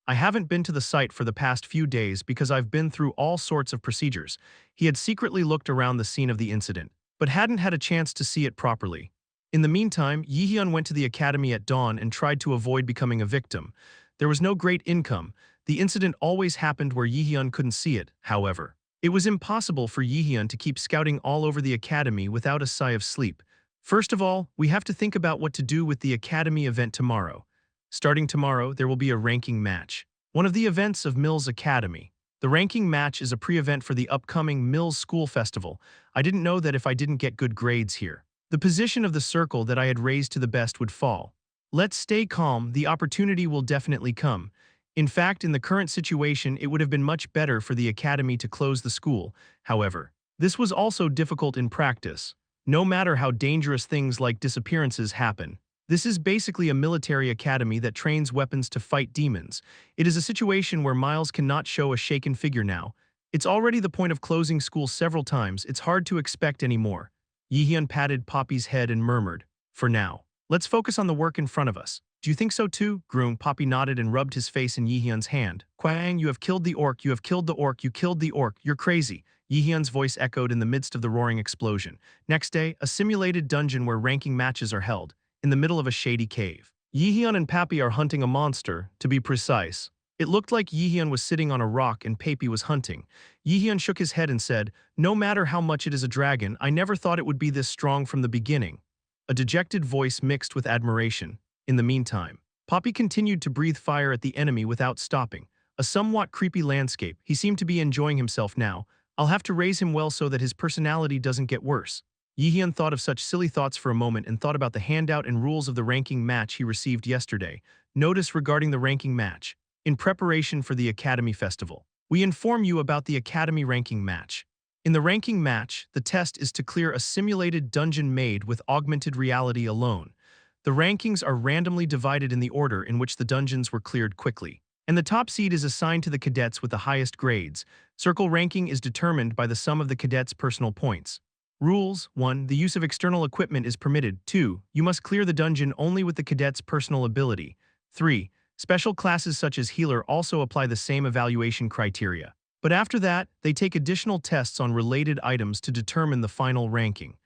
I haven't been to the site for the past few days because I've been through all sorts of procedures. He had secretly looked around the scene of the incident. but hadn't had a chance to see it properly. In the meantime, Jaehyeon went to the academy at dawn and tried to avoid becoming a victim. There was no great income. The incident always happened where Jaehyeon couldn't see it, however. It was impossible for Jaehyeon to keep scouting all over the academy without a sigh of sleep. First of all, we have to think about what to do with the academy event tomorrow. Starting tomorrow, there will be a ranking match. One of the events of Mills Academy. The ranking match is a pre-event for the upcoming Mills School Festival. I didn't know that if I didn't get good grades here, the position of the circle that I had raised to the best would fall. Let's stay calm, the opportunity will definitely come. In fact, in the current situation, it would have been much better for the academy to close the school. However, this was also difficult in practice. No matter how dangerous things like disappearances happen, this is basically a military academy that trains weapons to fight demons. It is a situation where Miles cannot show a shaken figure now. It's already the point of closing school several times, it's hard to expect any more. Jaehyeon patted Poppy's head and murmured, "For now, let's focus on the work in front of us." "Do you think so too?" Groom. Poppy nodded and rubbed his face in Jaehyeon's hand. "Kwang, you have killed the orc, you have killed the orc, you killed the orc, you're crazy." Jaehyeon's voice echoed in the midst of the roaring explosion. Next day, a simulated dungeon where ranking matches are held, in the middle of a shady cave. Jaehyeon and Pappy are hunting a monster, to be precise. It looked like Jaehyeon was sitting on a rock and Pappy was hunting. Jaehyeon shook his head and said, "No matter how much it is a dragon, I never thought it would be this strong from the beginning." A dejected voice mixed with admiration. In the meantime, Pappy continued to breathe fire at the enemy without stopping. A somewhat creepy landscape. He seemed to be enjoying himself now. I'll have to raise him well so that his personality doesn't get worse. Jaehyeon thought of such silly thoughts for a moment and thought about the handout and rules of the ranking match he received yesterday. Notice regarding the ranking match. In preparation for the Academy Festival, we inform you about the Academy ranking match. In the ranking match, the test is to clear a simulated dungeon made with augmented reality alone. The rankings are randomly divided in the order in which the dungeons were cleared quickly, and the top seed is assigned to the cadets with the highest grades. Circle ranking is determined by the sum of the cadets' personal points. Rules: 1. The use of external equipment is permitted. 2. You must clear the dungeon only with the cadet's personal ability. 3. Special classes such as healer also apply the same evaluation criteria. But after that, they take additional tests on related items to determine the final ranking.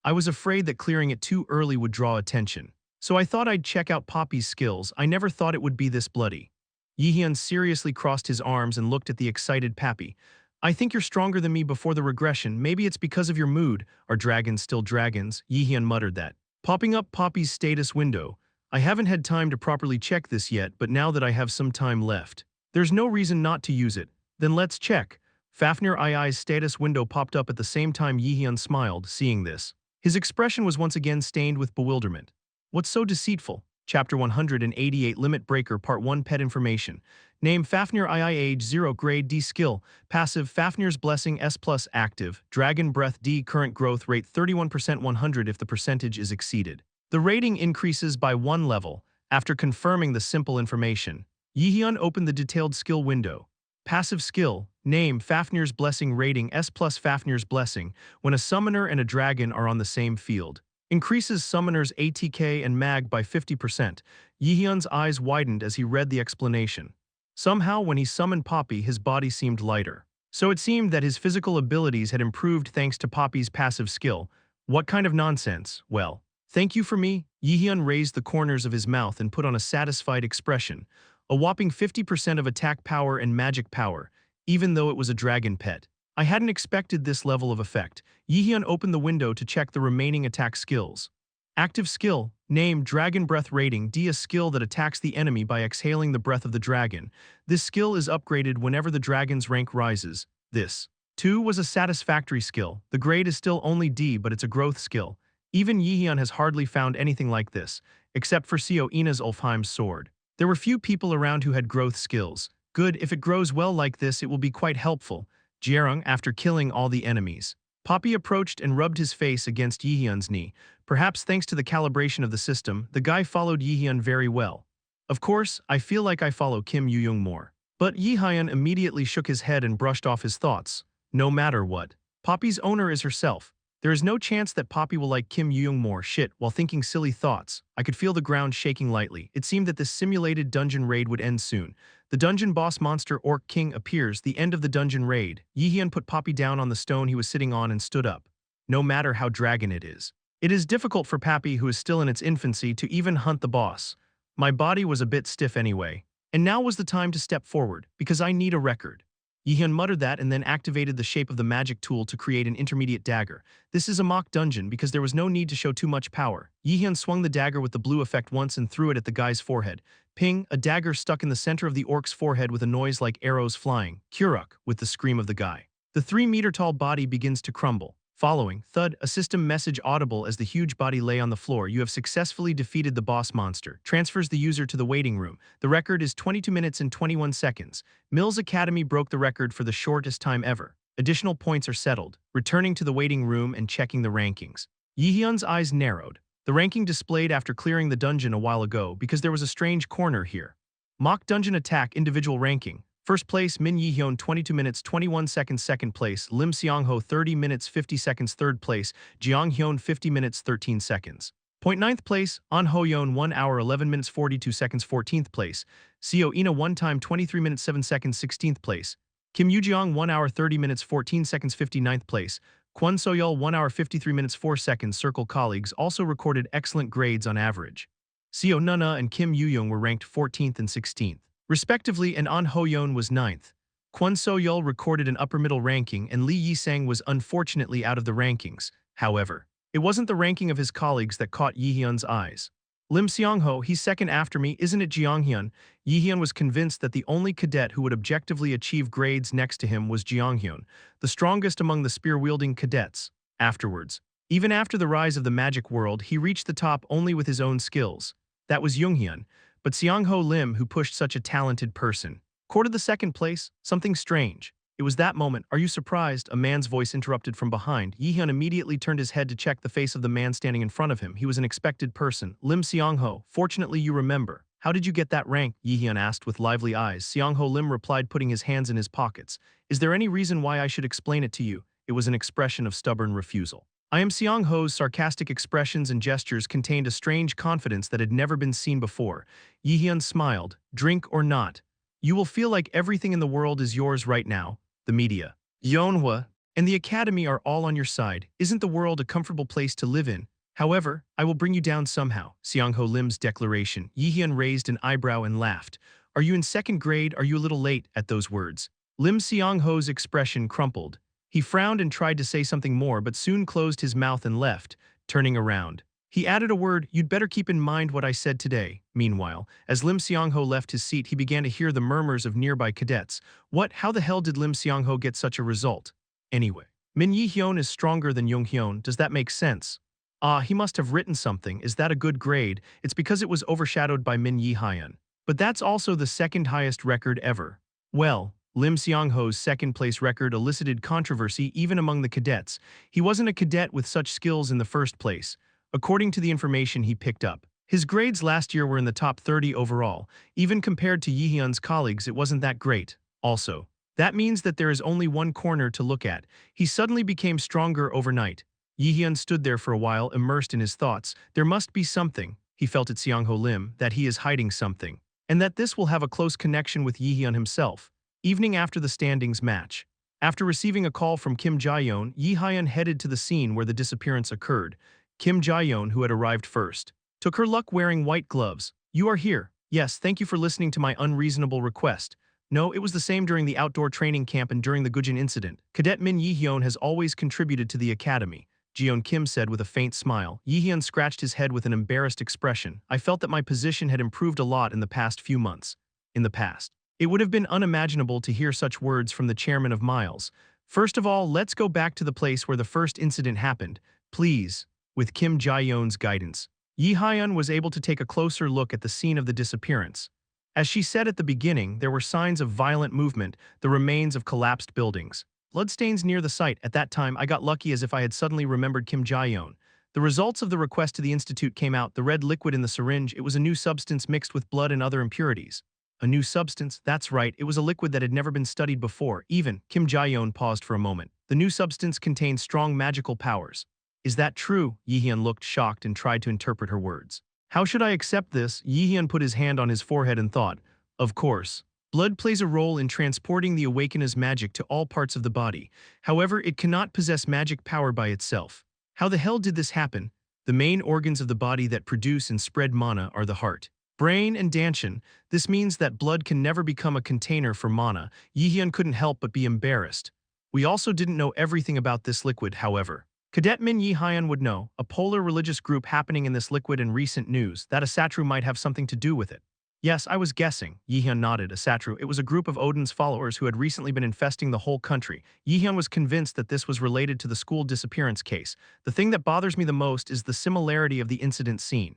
I was afraid that clearing it too early would draw attention, so I thought I'd check out Poppy's skills. I never thought it would be this bloody. Jaehyeon seriously crossed his arms and looked at the excited Pappy. "I think you're stronger than me before the regression. Maybe it's because of your mood. Are dragons still dragons?" Jaehyeon muttered that, popping up Poppy's status window. "I haven't had time to properly check this yet, but now that I have some time left, there's no reason not to use it. Then let's check." Fafnir II's status window popped up at the same time Jaehyeon smiled, seeing this. His expression was once again stained with bewilderment. "What's so deceitful?" Chapter 188 Limit Breaker Part 1 Pet Information. Name: Fafnir II, Age 0, Grade D, Skill Passive: Fafnir's Blessing S+, Active Dragon Breath D, Current Growth Rate 31%, 100 if the percentage is exceeded. The rating increases by 1 level. After confirming the simple information, Jaehyeon opened the detailed skill window. Passive skill: Name: Fafnir's Blessing. Rating S+. Fafnir's Blessing, when a summoner and a dragon are on the same field, increases summoner's ATK and mag by 50%. Jaehyeon's eyes widened as he read the explanation. Somehow, when he summoned Poppy, his body seemed lighter. So it seemed that his physical abilities had improved thanks to Poppy's passive skill. What kind of nonsense? Well, thank you for me. Jaehyeon raised the corners of his mouth and put on a satisfied expression. A whopping 50% of attack power and magic power, even though it was a dragon pet. I hadn't expected this level of effect. Jaehyeon opened the window to check the remaining attack skills. Active skill: Name: Dragon Breath. Rating D, a skill that attacks the enemy by exhaling the breath of the dragon. This skill is upgraded whenever the dragon's rank rises. This 2 was a satisfactory skill. The grade is still only D, but it's a growth skill. Even Jaehyeon has hardly found anything like this, except for Seo Ina's Ulfheim's sword. There were few people around who had growth skills. Good, if it grows well like this, it will be quite helpful. Jaerung, after killing all the enemies. Poppy approached and rubbed his face against Jaehyeon's knee. Perhaps thanks to the calibration of the system, the guy followed Jaehyeon very well. Of course, I feel like I follow Kim Yoo-young more. But Jaehyeon immediately shook his head and brushed off his thoughts. No matter what, Poppy's owner is herself. There is no chance that Poppy will like Kim Yoo-young more. Shit, while thinking silly thoughts, I could feel the ground shaking lightly. It seemed that this simulated dungeon raid would end soon. The dungeon boss monster Orc King appears. The end of the dungeon raid. Jaehyeon put Poppy down on the stone he was sitting on and stood up. no matter how dragon it is. It is difficult for Pappy, who is still in its infancy, to even hunt the boss. My body was a bit stiff anyway. And now was the time to step forward, because I need a record. Jaehyeon muttered that and then activated the shape of the magic tool to create an intermediate dagger. This is a mock dungeon because there was no need to show too much power. Jaehyeon swung the dagger with the blue effect once and threw it at the guy's forehead. Ping, a dagger stuck in the center of the orc's forehead with a noise like arrows flying. Kuruk, with the scream of the guy. The 3-meter-tall body begins to crumble. Following, thud, a system message audible as the huge body lay on the floor. You have successfully defeated the boss monster. Transfers the user to the waiting room. The record is 22 minutes and 21 seconds. Mills Academy broke the record for the shortest time ever. Additional points are settled. Returning to the waiting room and checking the rankings. Jaehyeon's eyes narrowed. The ranking displayed after clearing the dungeon a while ago because there was a strange corner here. Mock Dungeon Attack Individual Ranking. First place, Min Jaehyeon 22 minutes 21 seconds. Second place, Lim Seong-ho 30 minutes 50 seconds. Third place, Jeonghyun 50 minutes 13 seconds. Ninth place, An Ho-yeon 1 hour 11 minutes 42 seconds. 14th place, Seo Ina 1 time 23 minutes 7 seconds. 16th place, Kim Yoo-jeong 1 hour 30 minutes 14 seconds. 59th place, Kwon So-yeol 1 hour 53 minutes 4 seconds. Circle colleagues also recorded excellent grades on average. Seo Nuna and Kim Yoo-young were ranked 14th and 16th. Respectively, and An Ho-yeon was 9th. Kwon So-yeol recorded an upper-middle ranking and Lee Yi-sang was unfortunately out of the rankings. However, it wasn't the ranking of his colleagues that caught Jaehyeon's eyes. Lim Seong-ho, he's second after me, isn't it Jeonghyun? Jaehyeon was convinced that the only cadet who would objectively achieve grades next to him was Jeonghyun, the strongest among the spear-wielding cadets. Afterwards, even after the rise of the magic world, he reached the top only with his own skills. That was Junghyun. But Seong-ho Lim, who pushed such a talented person, courted the second place. Something strange. It was that moment. Are you surprised? A man's voice interrupted from behind. Jaehyeon immediately turned his head to check the face of the man standing in front of him. He was an expected person. Lim Seong-ho, fortunately you remember. How did you get that rank? Jaehyeon asked with lively eyes. Seong-ho Lim replied, putting his hands in his pockets. Is there any reason why I should explain it to you? It was an expression of stubborn refusal. I am Seong-ho's sarcastic expressions and gestures contained a strange confidence that had never been seen before. Jaehyeon smiled. Drink or not, you will feel like everything in the world is yours right now. The media, Yeonhwa, and the academy are all on your side. Isn't the world a comfortable place to live in? However, I will bring you down somehow. Seong-ho Lim's declaration. Jaehyeon raised an eyebrow and laughed. Are you in second grade? Are you a little late? At those words, Lim Seong-ho's expression crumpled. He frowned and tried to say something more but soon closed his mouth and left, turning around. He added a word, you'd better keep in mind what I said today. Meanwhile, as Lim Seong-ho left his seat, he began to hear the murmurs of nearby cadets. What? How the hell did Lim Seong-ho get such a result? Anyway, Min Jaehyeon is stronger than Junghyun. Does that make sense? Ah, he must have written something. Is that a good grade? It's because it was overshadowed by Min Jaehyeon. But that's also the second highest record ever. Well, Lim Seong-ho's second-place record elicited controversy even among the cadets. He wasn't a cadet with such skills in the first place, according to the information he picked up. His grades last year were in the top 30 overall. Even compared to Jaehyeon's colleagues, it wasn't that great. Also, that means that there is only one corner to look at. He suddenly became stronger overnight. Jaehyeon stood there for a while, immersed in his thoughts. There must be something, he felt at Seong-ho Lim, that he is hiding something, and that this will have a close connection with Jaehyeon himself. Evening after the standings match. After receiving a call from Kim Jaehyeon, Jaehyeon headed to the scene where the disappearance occurred. Kim Jaehyeon, who had arrived first, took her luck wearing white gloves. You are here. Yes, thank you for listening to my unreasonable request. No, it was the same during the outdoor training camp and during the Gujin incident. Cadet Min Jaehyeon has always contributed to the academy, Jeon Kim said with a faint smile. Jaehyeon scratched his head with an embarrassed expression. I felt that my position had improved a lot in the past few months. In the past. It would have been unimaginable to hear such words from the chairman of Miles. First of all, let's go back to the place where the first incident happened, please. With Kim Jaehyeon's guidance, Jaehyeon was able to take a closer look at the scene of the disappearance. As she said at the beginning, there were signs of violent movement, the remains of collapsed buildings. Bloodstains near the site. At that time, I got lucky as if I had suddenly remembered Kim Jaehyeon. The results of the request to the institute came out. The red liquid in the syringe, it was a new substance mixed with blood and other impurities. A new substance? That's right, it was a liquid that had never been studied before. Even, Kim Jaehyeon paused for a moment. The new substance contained strong magical powers. Is that true? Jaehyeon looked shocked and tried to interpret her words. How should I accept this? Jaehyeon put his hand on his forehead and thought. Of course. Blood plays a role in transporting the awakener's magic to all parts of the body. However, it cannot possess magic power by itself. How the hell did this happen? The main organs of the body that produce and spread mana are the heart, brain, and danshan. This means that blood can never become a container for mana. Jaehyeon couldn't help but be embarrassed. We also didn't know everything about this liquid, however. Cadet Min Jaehyeon would know, a polar religious group happening in this liquid and recent news, that Asatru might have something to do with it. Yes, I was guessing. Jaehyeon nodded. Asatru, it was a group of Odin's followers who had recently been infesting the whole country. Jaehyeon was convinced that this was related to the school disappearance case. The thing that bothers me the most is the similarity of the incident scene.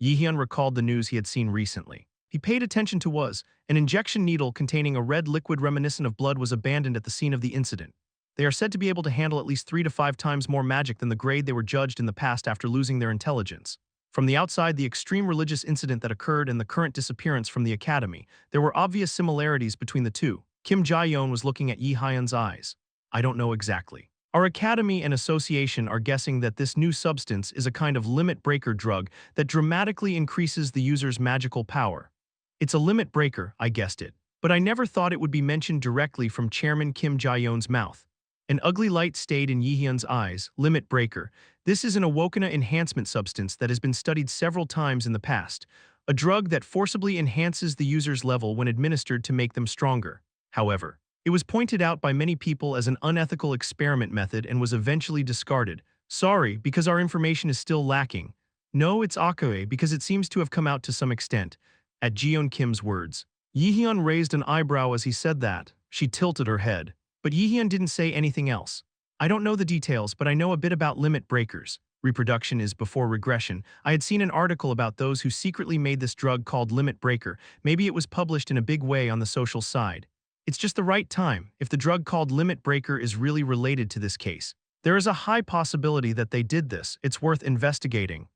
Jaehyeon recalled the news he had seen recently. He paid attention to an injection needle containing a red liquid reminiscent of blood was abandoned at the scene of the incident. They are said to be able to handle at least 3 to 5 times more magic than the grade they were judged in the past after losing their intelligence. From the outside, the extreme religious incident that occurred and the current disappearance from the academy, there were obvious similarities between the two. Kim Jaehyeon was looking at Jaehyeon's eyes. I don't know exactly. Our academy and association are guessing that this new substance is a kind of limit breaker drug that dramatically increases the user's magical power. It's a limit breaker, I guessed it. But I never thought it would be mentioned directly from Chairman Kim Jaehyeon's mouth. An ugly light stayed in Jaehyeon's eyes. Limit breaker. This is an awaken enhancement substance that has been studied several times in the past, a drug that forcibly enhances the user's level when administered to make them stronger. However, it was pointed out by many people as an unethical experiment method and was eventually discarded. Sorry, because our information is still lacking. No, it's awaken because it seems to have come out to some extent. At Jaehyeon Kim's words, Jaehyeon raised an eyebrow as he said that. She tilted her head. But Jaehyeon didn't say anything else. I don't know the details, but I know a bit about limit breakers. Reproduction is before regression. I had seen an article about those who secretly made this drug called limit breaker. Maybe it was published in a big way on the social side. It's just the right time, if the drug called limit breaker is really related to this case. There is a high possibility that they did this. It's worth investigating.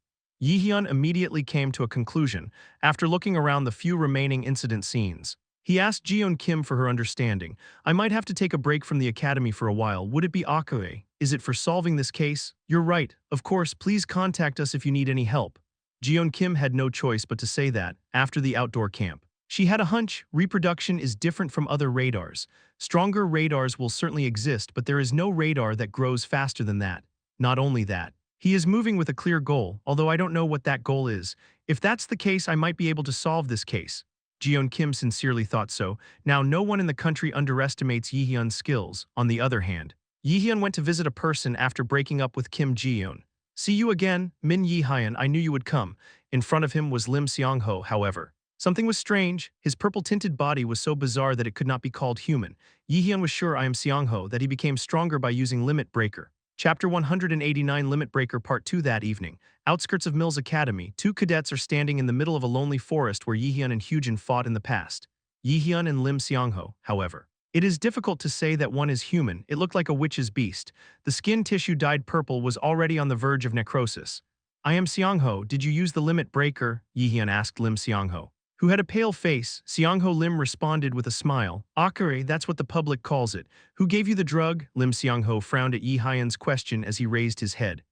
Jaehyeon immediately came to a conclusion, after looking around the few remaining incident scenes. He asked Jaehyeon Kim for her understanding. I might have to take a break from the academy for a while. Would it be awaken? Is it for solving this case? You're right. Of course, please contact us if you need any help. Jaehyeon Kim had no choice but to say that, after the outdoor camp. She had a hunch. Reproduction is different from other radars. Stronger radars will certainly exist, but there is no radar that grows faster than that. Not only that, he is moving with a clear goal, although I don't know what that goal is. If that's the case, I might be able to solve this case. Jaehyeon Kim sincerely thought so. Now, no one in the country underestimates Jaehyeon's skills. On the other hand, Jaehyeon went to visit a person after breaking up with Kim Jaehyeon. See you again, Min Jaehyeon, I knew you would come. In front of him was Lim Seong-ho, however. Something was strange. His purple-tinted body was so bizarre that it could not be called human. Jaehyeon was sure I am Seong-ho that he became stronger by using Limit Breaker. Chapter 189 Limit Breaker Part 2 That evening, outskirts of Mills Academy, 2 cadets are standing in the middle of a lonely forest where Jaehyeon and Hyujin fought in the past. Jaehyeon and Lim Seong-ho, however. It is difficult to say that one is human. It looked like a witch's beast. The skin tissue dyed purple was already on the verge of necrosis. I am Seong-ho. Did you use the Limit Breaker? Jaehyeon asked Lim Seong-ho, who had a pale face. Seong-ho Lim responded with a smile. Awaken, that's what the public calls it. Who gave you the drug? Lim Seong-ho frowned at Jaehyeon's question as he raised his head.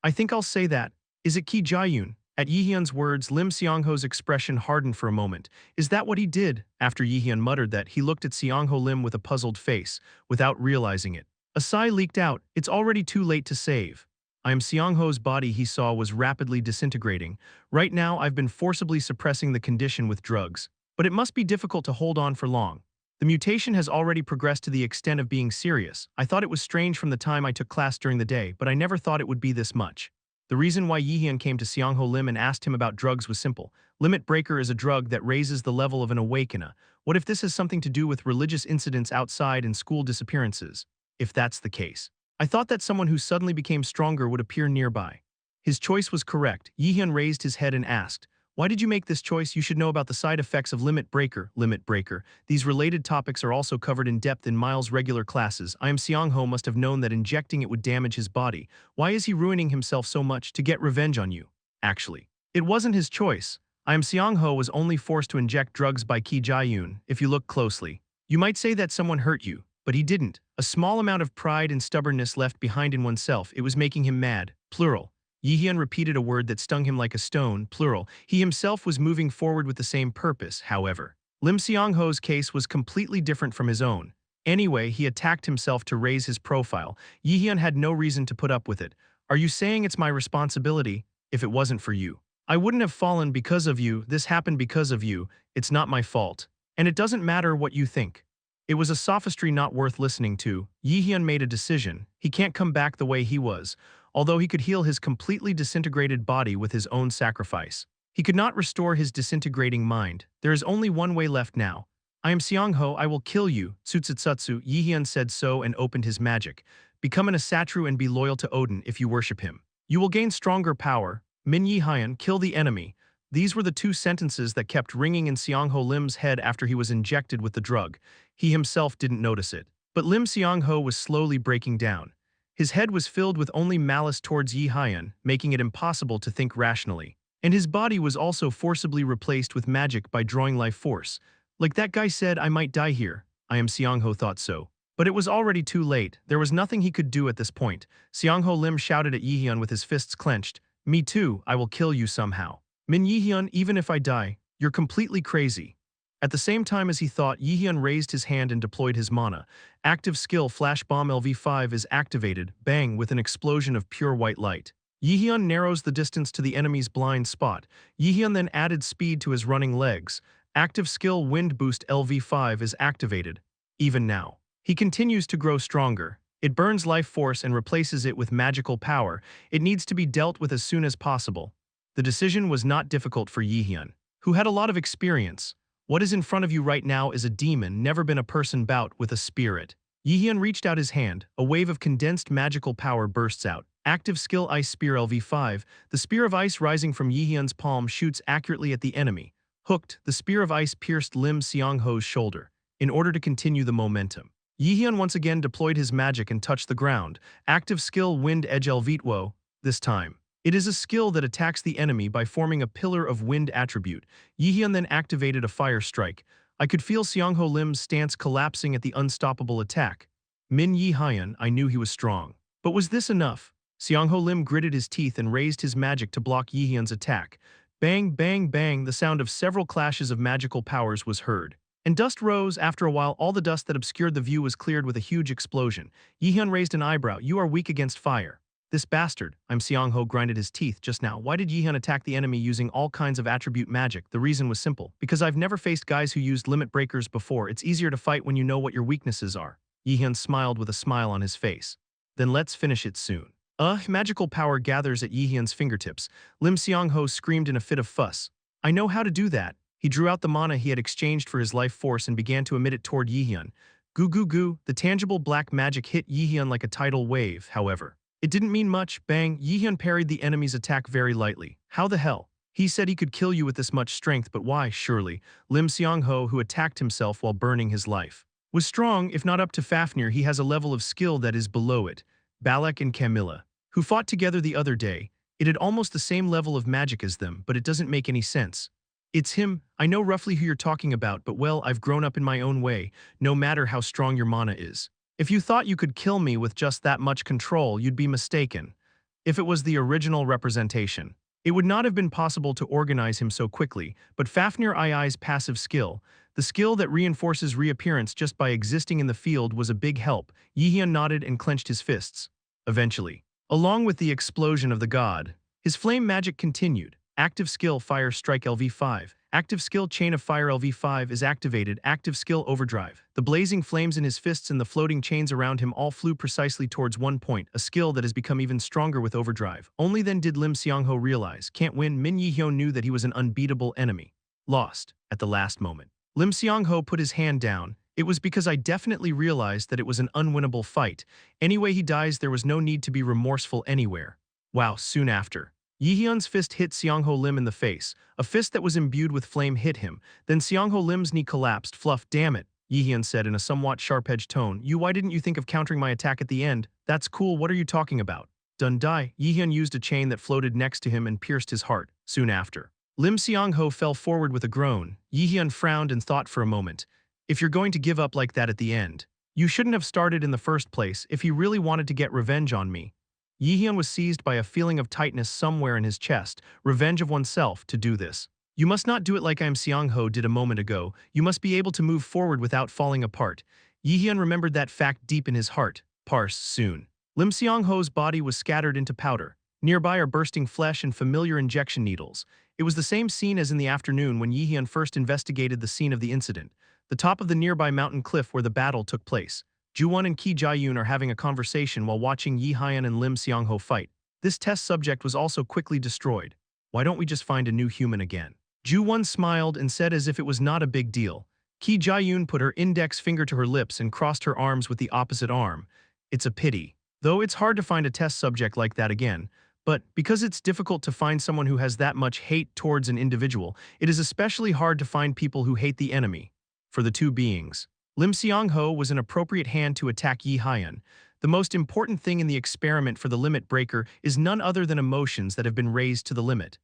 I think I'll say that. Is it Ki Jae-yoon? At Jaehyeon's words, Lim Seong-ho's expression hardened for a moment. Is that what he did? After Jaehyeon muttered that, he looked at Seong-ho Lim with a puzzled face, without realizing it. A sigh leaked out. It's already too late to save. I am Seong-ho's body he saw was rapidly disintegrating. Right now I've been forcibly suppressing the condition with drugs. But it must be difficult to hold on for long. The mutation has already progressed to the extent of being serious. I thought it was strange from the time I took class during the day, but I never thought it would be this much. The reason why Jaehyeon came to Seong-ho Lim and asked him about drugs was simple. Limit Breaker is a drug that raises the level of an awakener. What if this has something to do with religious incidents outside and school disappearances? If that's the case, I thought that someone who suddenly became stronger would appear nearby. His choice was correct. Jaehyeon raised his head and asked, why did you make this choice? You should know about the side effects of Limit Breaker. Limit Breaker. These related topics are also covered in depth in Miles' regular classes. I am Seong-ho must have known that injecting it would damage his body. Why is he ruining himself so much to get revenge on you? Actually, it wasn't his choice. I am Seong-ho was only forced to inject drugs by Ki Jae-yoon. If you look closely, you might say that someone hurt you, but he didn't. A small amount of pride and stubbornness left behind in oneself. It was making him mad. Plural. Jaehyeon repeated a word that stung him like a stone. Plural. He himself was moving forward with the same purpose, however. Lim Seong-ho's case was completely different from his own. Anyway, he attacked himself to raise his profile. Yihyun had no reason to put up with it. Are you saying it's my responsibility? If it wasn't for you, I wouldn't have fallen because of you. This happened because of you. It's not my fault. And it doesn't matter what you think. It was a sophistry not worth listening to. Yihyun made a decision. He can't come back the way he was, although he could heal his completely disintegrated body with his own sacrifice. He could not restore his disintegrating mind. There is only one way left now. I am Seong-ho, I will kill you. Tsutsutsu, Yihyun said so and opened his magic. Become an Asatru and be loyal to Odin if you worship him. You will gain stronger power. Min Yihyun, kill the enemy. These were the two sentences that kept ringing in Seong-ho Lim's head after he was injected with the drug. He himself didn't notice it. But Lim Seong-ho was slowly breaking down. His head was filled with only malice towards Yihyun, making it impossible to think rationally. And his body was also forcibly replaced with magic by drawing life force. Like that guy said, I might die here. I am Seong-ho thought so. But it was already too late. There was nothing he could do at this point. Seong-ho Lim shouted at Yihyun with his fists clenched. Me too, I will kill you somehow. Min Yihyun, even if I die, you're completely crazy. At the same time as he thought, Yihyun raised his hand and deployed his mana. Active skill Flash Bomb LV5 is activated, bang, with an explosion of pure white light. Yihyun narrows the distance to the enemy's blind spot. Yihyun then added speed to his running legs. Active skill Wind Boost LV5 is activated. Even now, he continues to grow stronger. It burns life force and replaces it with magical power. It needs to be dealt with as soon as possible. The decision was not difficult for Yihyun, who had a lot of experience. What is in front of you right now is a demon, never been a person bout with a spirit. Yihyun reached out his hand. A wave of condensed magical power bursts out. Active skill Ice Spear LV5. The spear of ice rising from Yihyun's palm shoots accurately at the enemy. Hooked, the spear of ice pierced Lim Seong-ho's shoulder. In order to continue the momentum, Yihyun once again deployed his magic and touched the ground. Active skill Wind Edge LV2. This time, it is a skill that attacks the enemy by forming a pillar of wind attribute. Yihyun then activated a fire strike. I could feel Seong-ho Lim's stance collapsing at the unstoppable attack. Min Yihyun, I knew he was strong. But was this enough? Seong-ho Lim gritted his teeth and raised his magic to block Yihyun's attack. Bang, bang, bang, the sound of several clashes of magical powers was heard. And dust rose. After a while, all the dust that obscured the view was cleared with a huge explosion. Yihyun raised an eyebrow. You are weak against fire. This bastard, I'm Seong-ho, grinded his teeth just now. Why did Yihyun attack the enemy using all kinds of attribute magic? The reason was simple. Because I've never faced guys who used limit breakers before. It's easier to fight when you know what your weaknesses are. Yihyun smiled with a smile on his face. Then let's finish it soon. Magical power gathers at Yihyun's fingertips. Lim Seong-ho screamed in a fit of fuss. I know how to do that. He drew out the mana he had exchanged for his life force and began to emit it toward Yihyun. Goo goo goo, the tangible black magic hit Yihyun like a tidal wave, however. It didn't mean much. Bang, Yihyun parried the enemy's attack very lightly. How the hell? He said he could kill you with this much strength, but why, surely? Lim Seong-ho, who attacked himself while burning his life, was strong, if not up to Fafnir. He has a level of skill that is below it. Balak and Camilla, who fought together the other day, it had almost the same level of magic as them, but it doesn't make any sense. It's him. I know roughly who you're talking about, but well, I've grown up in my own way, no matter how strong your mana is. If you thought you could kill me with just that much control, you'd be mistaken. If it was the original representation, it would not have been possible to organize him so quickly, but Fafnir II's passive skill, the skill that reinforces reappearance just by existing in the field, was a big help. Yihyun nodded and clenched his fists. Eventually, along with the explosion of the god, his flame magic continued. Active skill Fire Strike LV5. Active skill Chain of Fire LV5 is activated. Active skill Overdrive. The blazing flames in his fists and the floating chains around him all flew precisely towards one point, a skill that has become even stronger with Overdrive. Only then did Lim Seong-ho realize, can't win. Min Yihyun knew that he was an unbeatable enemy. Lost. At the last moment, Lim Seong-ho put his hand down. It was because I definitely realized that it was an unwinnable fight. Anyway he dies, there was no need to be remorseful anywhere. Wow, soon after, Yihyun's fist hit Seong-ho Lim in the face. A fist that was imbued with flame hit him. Then Seong-ho Lim's knee collapsed. Fluff, damn it, Yihyun said in a somewhat sharp-edged tone. Why didn't you think of countering my attack at the end? That's cool, what are you talking about? Dun die. Yihyun used a chain that floated next to him and pierced his heart. Soon after, Lim Seong-ho fell forward with a groan. Yihyun frowned and thought for a moment. If you're going to give up like that at the end, you shouldn't have started in the first place. If he really wanted to get revenge on me. Yihyun was seized by a feeling of tightness somewhere in his chest. Revenge of oneself to do this. You must not do it like I'm Seong-ho did a moment ago. You must be able to move forward without falling apart. Yi-hyun remembered that fact deep in his heart. Parse soon. Lim Seong-ho's body was scattered into powder. Nearby are bursting flesh and familiar injection needles. It was the same scene as in the afternoon when Yi-hyun first investigated the scene of the incident. The top of the nearby mountain cliff where the battle took place. Ju-won and Ki Jae-yoon are having a conversation while watching Yi-hyun and Lim Seong-ho fight. This test subject was also quickly destroyed. Why don't we just find a new human again? Ju-won smiled and said as if it was not a big deal. Ki Jae-yoon put her index finger to her lips and crossed her arms with the opposite arm. It's a pity. Though it's hard to find a test subject like that again, but because it's difficult to find someone who has that much hate towards an individual, it is especially hard to find people who hate the enemy. For the two beings, Lim Seong-ho was an appropriate hand to attack Yi-hyun. The most important thing in the experiment for the limit breaker is none other than emotions that have been raised to the limit.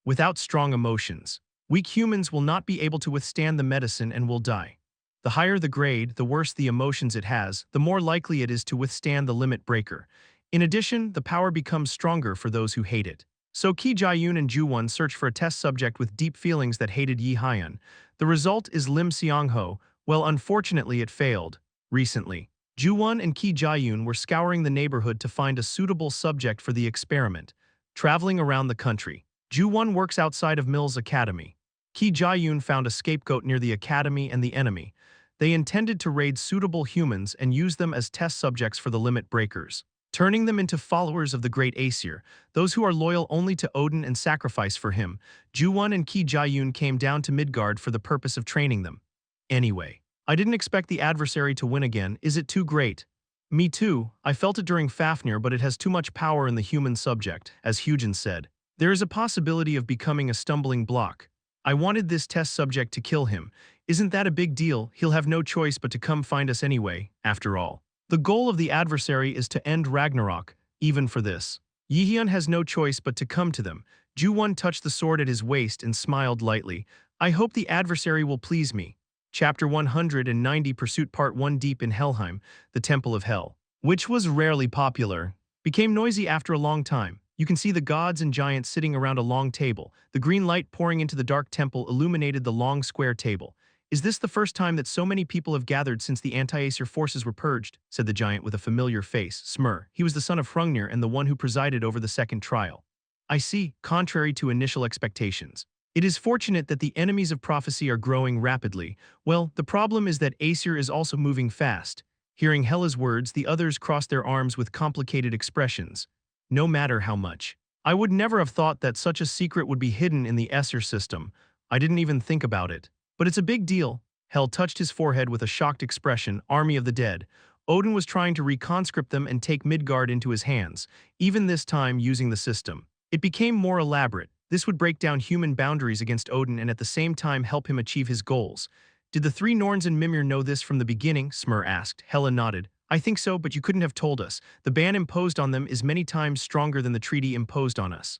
Without strong emotions, weak humans will not be able to withstand the medicine and will die. The higher the grade, the worse the emotions it has, the more likely it is to withstand the limit breaker. In addition, the power becomes stronger for those who hate it. So Ki Jae-yoon and Ju-won search for a test subject with deep feelings that hated Yi-hyun. The result is Lim Seong-ho. Well, unfortunately it failed. Recently, Ju-won and Ki Jae-yoon were scouring the neighborhood to find a suitable subject for the experiment. Traveling around the country, Ju-won works outside of Mill's academy. Ki Jae-yoon found a scapegoat near the academy and the enemy. They intended to raid suitable humans and use them as test subjects for the limit breakers, turning them into followers of the great Aesir, those who are loyal only to Odin and sacrifice for him. Ju-won and Ki Jae-yoon came down to Midgard for the purpose of training them. Anyway, I didn't expect the adversary to win again. Is it too great? Me too. I felt it during Fafnir, but it has too much power in the human subject, as Hyujin said. There is a possibility of becoming a stumbling block. I wanted this test subject to kill him. Isn't that a big deal? He'll have no choice but to come find us anyway, after all. The goal of the adversary is to end Ragnarok, even for this. Yi-hyun has no choice but to come to them. Ju-won touched the sword at his waist and smiled lightly. I hope the adversary will please me. Chapter 190 Pursuit Part 1 Deep in Helheim, the Temple of Hell, which was rarely popular, became noisy after a long time. You can see the gods and giants sitting around a long table. The green light pouring into the dark temple illuminated the long square table. Is this the first time that so many people have gathered since the anti-Aesir forces were purged? Said the giant with a familiar face, Smur. He was the son of Hrungnir and the one who presided over the second trial. I see, contrary to initial expectations. It is fortunate that the enemies of prophecy are growing rapidly. Well, the problem is that Aesir is also moving fast. Hearing Hela's words, the others crossed their arms with complicated expressions. No matter how much. I would never have thought that such a secret would be hidden in the Aesir system. I didn't even think about it. But it's a big deal. Hel touched his forehead with a shocked expression. Army of the dead. Odin was trying to reconscript them and take Midgard into his hands, even this time using the system. It became more elaborate. This would break down human boundaries against Odin and at the same time help him achieve his goals. Did the three Norns and Mimir know this from the beginning? Smur asked. Hela nodded. I think so, but you couldn't have told us. The ban imposed on them is many times stronger than the treaty imposed on us.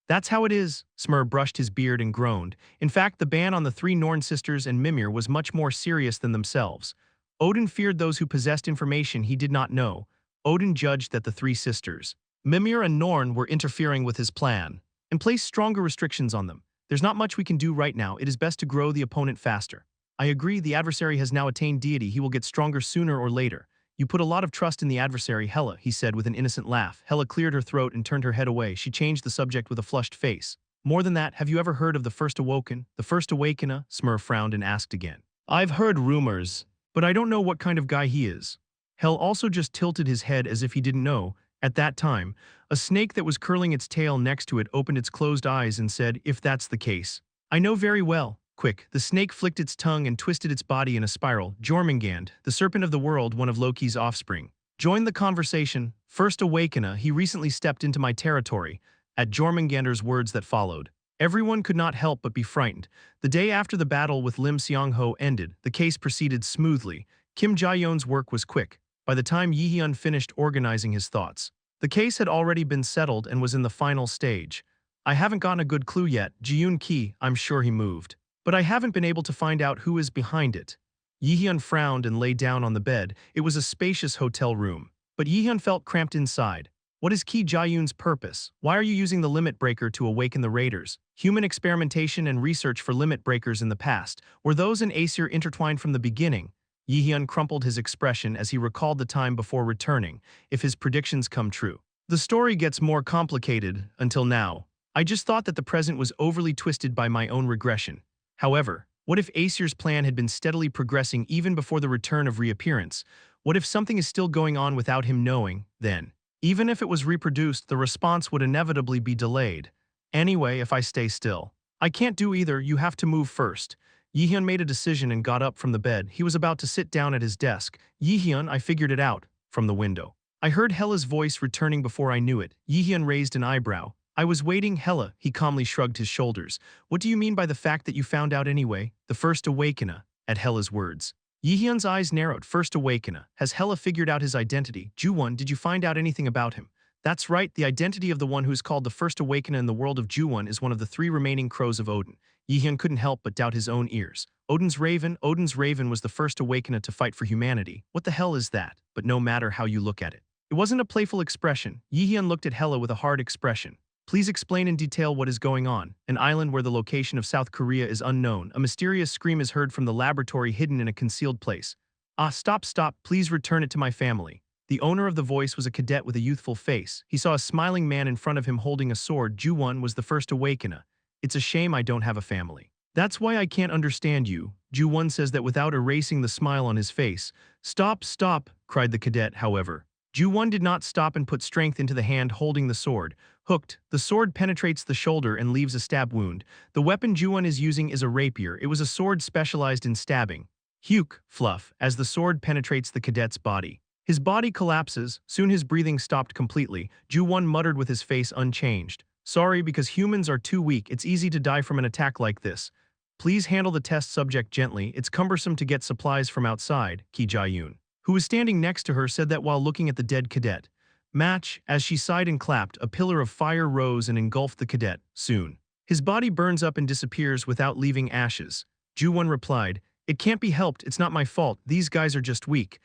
That's how it is. Smur brushed his beard and groaned. In fact, the ban on the three Norn sisters and Mimir was much more serious than themselves. Odin feared those who possessed information he did not know. Odin judged that the three sisters, Mimir and Norn, were interfering with his plan and placed stronger restrictions on them. There's not much we can do right now. It is best to grow the opponent faster. I agree, the adversary has now attained deity. He will get stronger sooner or later. You put a lot of trust in the adversary, Hela, he said with an innocent laugh. Hela cleared her throat and turned her head away. She changed the subject with a flushed face. More than that, have you ever heard of the first awoken? The first awakener? Smur frowned and asked again. I've heard rumors, but I don't know what kind of guy he is. Hel also just tilted his head as if he didn't know. At that time, a snake that was curling its tail next to it opened its closed eyes and said, if that's the case. I know very well. Quick, the snake flicked its tongue and twisted its body in a spiral. Jormungand, the serpent of the world, one of Loki's offspring, joined the conversation. First awakener, he recently stepped into my territory. At Jormungander's words that followed, everyone could not help but be frightened. The day after the battle with Lim Seong-ho ended, the case proceeded smoothly. Kim Jae-yeon's work was quick. By the time Yi-hyun finished organizing his thoughts, the case had already been settled and was in the final stage. I haven't gotten a good clue yet. Jaehyeon Ki, I'm sure he moved. But I haven't been able to find out who is behind it. Yi-hyun frowned and lay down on the bed. It was a spacious hotel room, but Yi-hyun felt cramped inside. What is Ki Jae-yoon's purpose? Why are you using the limit breaker to awaken the raiders? Human experimentation and research for limit breakers in the past. Were those and Aesir intertwined from the beginning? Jaehyeon crumpled his expression as he recalled the time before returning, if his predictions come true. The story gets more complicated, until now. I just thought that the present was overly twisted by my own regression. However, what if Aesir's plan had been steadily progressing even before the return of reappearance? What if something is still going on without him knowing, then? Even if it was reproduced, the response would inevitably be delayed. Anyway, if I stay still. I can't do either, you have to move first. Jaehyeon made a decision and got up from the bed. He was about to sit down at his desk. Jaehyeon, I figured it out. From the window. I heard Hela's voice returning before I knew it. Jaehyeon raised an eyebrow. I was waiting, Hela. He calmly shrugged his shoulders. What do you mean by the fact that you found out anyway? The first awakener, at Hela's words. Jaehyeon's eyes narrowed. First awakener. Has Hela figured out his identity? Ju-won, did you find out anything about him? That's right, the identity of the one who is called the first awakener in the world of Ju-won is one of the 3 remaining crows of Odin. Jaehyeon couldn't help but doubt his own ears. Odin's raven was the first awakener to fight for humanity. What the hell is that? But no matter how you look at it. It wasn't a playful expression. Jaehyeon looked at Hela with a hard expression. Please explain in detail what is going on. An island where the location of South Korea is unknown. A mysterious scream is heard from the laboratory hidden in a concealed place. Ah, stop, please return it to my family. The owner of the voice was a cadet with a youthful face. He saw a smiling man in front of him holding a sword. Ju-won was the first awakener. It's a shame I don't have a family. That's why I can't understand you. Ju-won says that without erasing the smile on his face. Stop, cried the cadet, however. Ju-won did not stop and put strength into the hand holding the sword. Hooked, the sword penetrates the shoulder and leaves a stab wound. The weapon Ju-won is using is a rapier. It was a sword specialized in stabbing. Huke, fluff, as the sword penetrates the cadet's body. His body collapses, soon his breathing stopped completely. Ju-won muttered with his face unchanged. Sorry, because humans are too weak, it's easy to die from an attack like this. Please handle the test subject gently, it's cumbersome to get supplies from outside, Ki Jae-yoon, who was standing next to her, said that while looking at the dead cadet. Match, as she sighed and clapped, a pillar of fire rose and engulfed the cadet, soon. His body burns up and disappears without leaving ashes. Ju-won replied, it can't be helped, it's not my fault, these guys are just weak.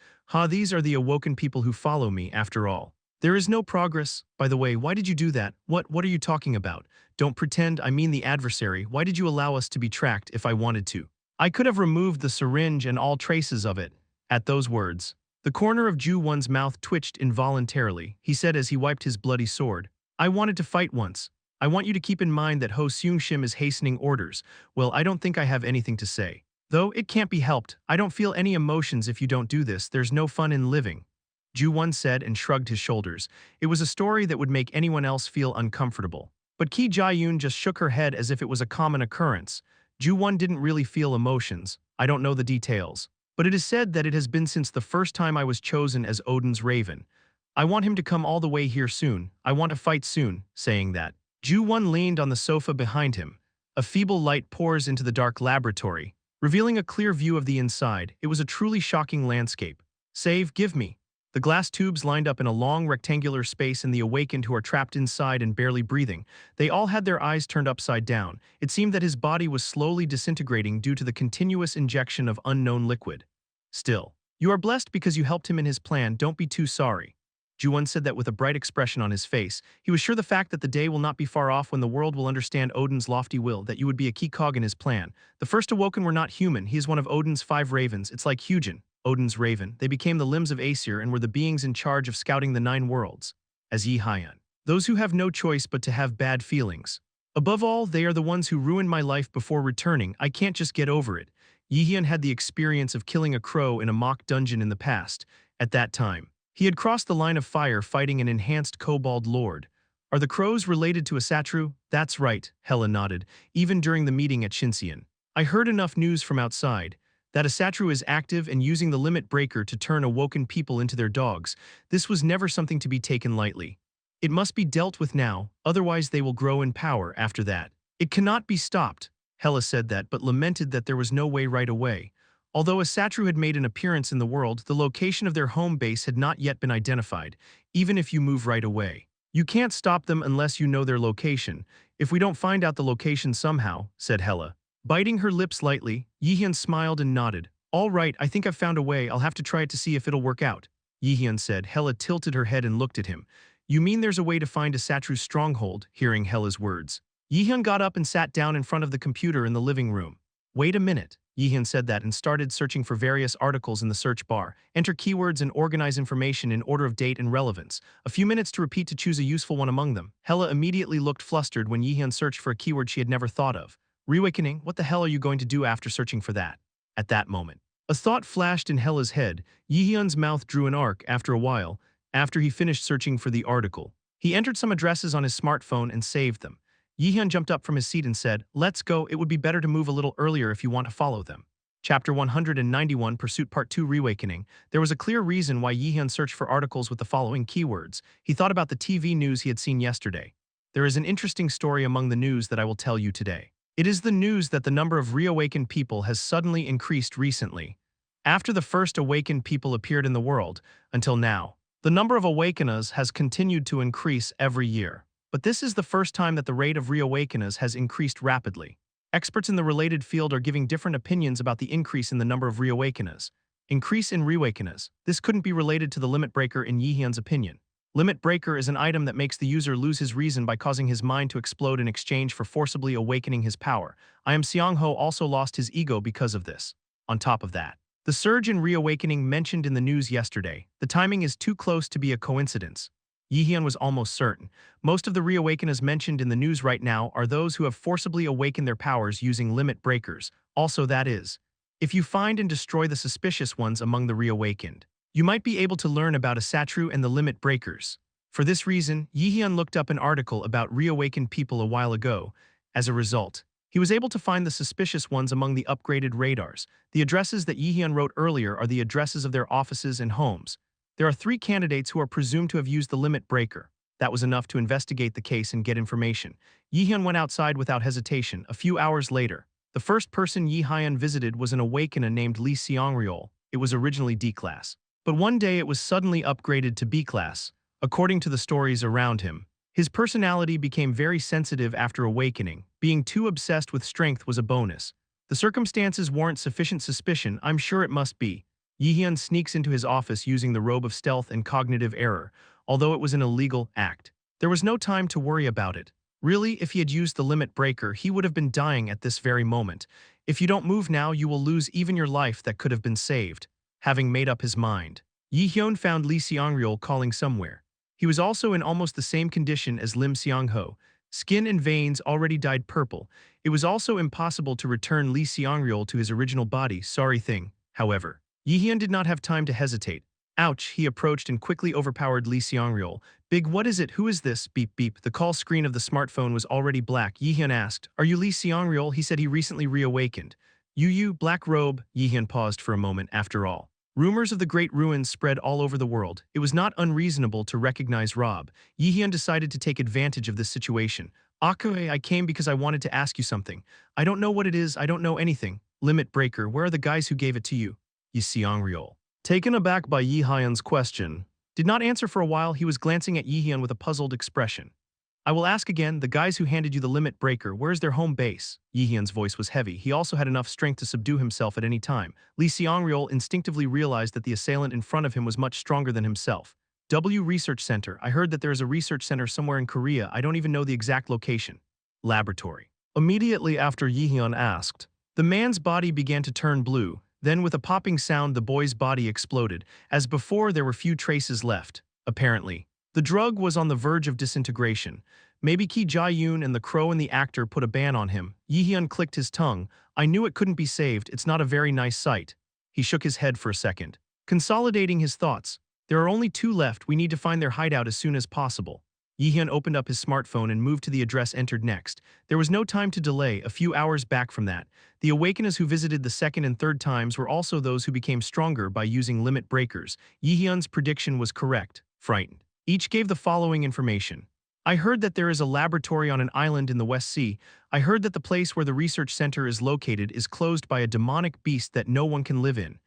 These are the awoken people who follow me, after all. There is no progress. By the way, why did you do that? What are you talking about? Don't pretend, I mean the adversary. Why did you allow us to be tracked if I wanted to? I could have removed the syringe and all traces of it. At those words, the corner of Ju-won's mouth twitched involuntarily. He said as he wiped his bloody sword, I wanted to fight once. I want you to keep in mind that Ho Seung-shim is hastening orders. Well, I don't think I have anything to say. Though it can't be helped, I don't feel any emotions if you don't do this, there's no fun in living. Ju-won said and shrugged his shoulders. It was a story that would make anyone else feel uncomfortable. But Ki Jae-yoon just shook her head as if it was a common occurrence. Ju-won didn't really feel emotions. I don't know the details. But it is said that it has been since the first time I was chosen as Odin's raven. I want him to come all the way here soon. I want to fight soon. Saying that, Ju-won leaned on the sofa behind him. A feeble light pours into the dark laboratory, revealing a clear view of the inside. It was a truly shocking landscape. Save, give me. The glass tubes lined up in a long rectangular space and the awakened who are trapped inside and barely breathing. They all had their eyes turned upside down. It seemed that his body was slowly disintegrating due to the continuous injection of unknown liquid. Still, you are blessed because you helped him in his plan, don't be too sorry. Ju-won said that with a bright expression on his face. He was sure the fact that the day will not be far off when the world will understand Odin's lofty will, that you would be a key cog in his plan. The first awoken were not human, he is one of Odin's 5 ravens, it's like Hyujin, Odin's raven. They became the limbs of Aesir and were the beings in charge of scouting the 9 worlds. As Jaehyeon. Those who have no choice but to have bad feelings. Above all, they are the ones who ruined my life before returning, I can't just get over it. Jaehyeon had the experience of killing a crow in a mock dungeon in the past. At that time, he had crossed the line of fire fighting an enhanced kobold lord. Are the crows related to a Satru? That's right, Hela nodded, even during the meeting at Shinseon. I heard enough news from outside that a Satru is active and using the limit breaker to turn awoken people into their dogs. This was never something to be taken lightly. It must be dealt with now, otherwise they will grow in power after that. It cannot be stopped. Hela said that but lamented that there was no way right away. Although a Satru had made an appearance in the world, the location of their home base had not yet been identified, even if you move right away. You can't stop them unless you know their location. If we don't find out the location somehow, said Hela. Biting her lips lightly, Jaehyeon smiled and nodded. All right, I think I've found a way, I'll have to try it to see if it'll work out. Jaehyeon said. Hela tilted her head and looked at him. You mean there's a way to find a Satru's stronghold? Hearing Hela's words, Yihyun got up and sat down in front of the computer in the living room. Wait a minute. Yihyun said that and started searching for various articles in the search bar. Enter keywords and organize information in order of date and relevance. A few minutes to repeat to choose a useful one among them. Hela immediately looked flustered when Yihyun searched for a keyword she had never thought of. Reawakening, what the hell are you going to do after searching for that? At that moment, a thought flashed in Hela's head. Yihyun's mouth drew an arc after a while, after he finished searching for the article. He entered some addresses on his smartphone and saved them. Yihyun jumped up from his seat and said, "Let's go, it would be better to move a little earlier if you want to follow them." Chapter 191, Pursuit Part 2, Reawakening. There was a clear reason why Yihyun searched for articles with the following keywords. He thought about the TV news he had seen yesterday. There is an interesting story among the news that I will tell you today. It is the news that the number of reawakened people has suddenly increased recently. After the first awakened people appeared in the world, until now, the number of awakeners has continued to increase every year. But this is the first time that the rate of reawakeners has increased rapidly. Experts in the related field are giving different opinions about the increase in the number of reawakeners. Increase in reawakeners. This couldn't be related to the limit breaker in Yihyun's opinion. Limit breaker is an item that makes the user lose his reason by causing his mind to explode in exchange for forcibly awakening his power. Seong-ho also lost his ego because of this. On top of that, the surge in reawakening mentioned in the news yesterday, the timing is too close to be a coincidence. Yihyun was almost certain. Most of the reawakeners mentioned in the news right now are those who have forcibly awakened their powers using limit breakers. Also, that is, if you find and destroy the suspicious ones among the reawakened, you might be able to learn about a Satru and the limit breakers. For this reason, Yihyun looked up an article about reawakened people a while ago. As a result, he was able to find the suspicious ones among the upgraded radars. The addresses that Yihyun wrote earlier are the addresses of their offices and homes. There are 3 candidates who are presumed to have used the limit breaker. That was enough to investigate the case and get information. Yihyun went outside without hesitation. A few hours later, the first person Yihyun visited was an awakener named Lee Seongryol. It was originally D-class, but one day it was suddenly upgraded to B-class. According to the stories around him, his personality became very sensitive after awakening. Being too obsessed with strength was a bonus. The circumstances warrant sufficient suspicion. I'm sure it must be. Yihyun sneaks into his office using the robe of stealth and cognitive error, although it was an illegal act. There was no time to worry about it. Really, if he had used the limit breaker, he would have been dying at this very moment. If you don't move now, you will lose even your life that could have been saved. Having made up his mind, Yihyun found Lee Seongryol calling somewhere. He was also in almost the same condition as Lim Seong-ho. Skin and veins already dyed purple. It was also impossible to return Lee Seongryol to his original body. Sorry thing, however. Yihyun did not have time to hesitate. Ouch, he approached and quickly overpowered Lee Seongryol. Big, what is it? Who is this? Beep beep. The call screen of the smartphone was already black. Yihyun asked, "Are you Lee Seongryol?" He said he recently reawakened. You, black robe. Yihyun paused for a moment. After all, rumors of the Great Ruins spread all over the world. It was not unreasonable to recognize Rob. Yihyun decided to take advantage of this situation. "Okay, I came because I wanted to ask you something. I don't know what it is. I don't know anything. Limit breaker, where are the guys who gave it to you?" Seongryol, taken aback by Yihyun's question, did not answer for a while. He was glancing at Yihyun with a puzzled expression. "I will ask again, the guys who handed you the limit breaker, where is their home base?" Yihyun's voice was heavy. He also had enough strength to subdue himself at any time. Lee Seongryol instinctively realized that the assailant in front of him was much stronger than himself. Research Center. I heard that there is a research center somewhere in Korea. I don't even know the exact location." Laboratory. Immediately after Yihyun asked, the man's body began to turn blue. Then with a popping sound, the boy's body exploded. As before, there were few traces left. Apparently, the drug was on the verge of disintegration. Maybe Ki Jae-yoon and the crow and the actor put a ban on him. Yihyun clicked his tongue. "I knew it couldn't be saved. It's not a very nice sight." He shook his head for a second, consolidating his thoughts. "There are only 2 left. We need to find their hideout as soon as possible." Yihyun opened up his smartphone and moved to the address entered next. There was no time to delay. A few hours back from that, the awakeners who visited the second and third times were also those who became stronger by using limit breakers. Yihyun's prediction was correct. Frightened, each gave the following information. "I heard that there is a laboratory on an island in the West Sea. I heard that the place where the research center is located is closed by a demonic beast that no one can live in."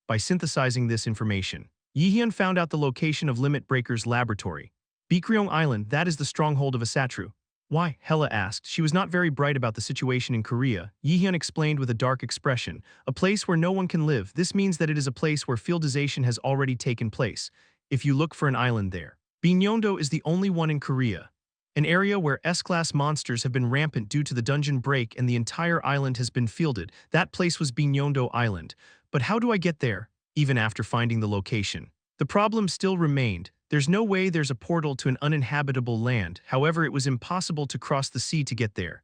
By synthesizing this information, Yihyun found out the location of Limit Breaker's laboratory. Bikryong Island, that is the stronghold of a Satru. "Why?" Hela asked. She was not very bright about the situation in Korea. Yihyun explained with a dark expression. "A place where no one can live. This means that it is a place where fieldization has already taken place. If you look for an island there, Binyondo is the only one in Korea. An area where S-class monsters have been rampant due to the dungeon break and the entire island has been fielded. That place was Binyondo Island. But how do I get there, even after finding the location? The problem still remained. There's no way there's a portal to an uninhabitable land. However, it was impossible to cross the sea to get there.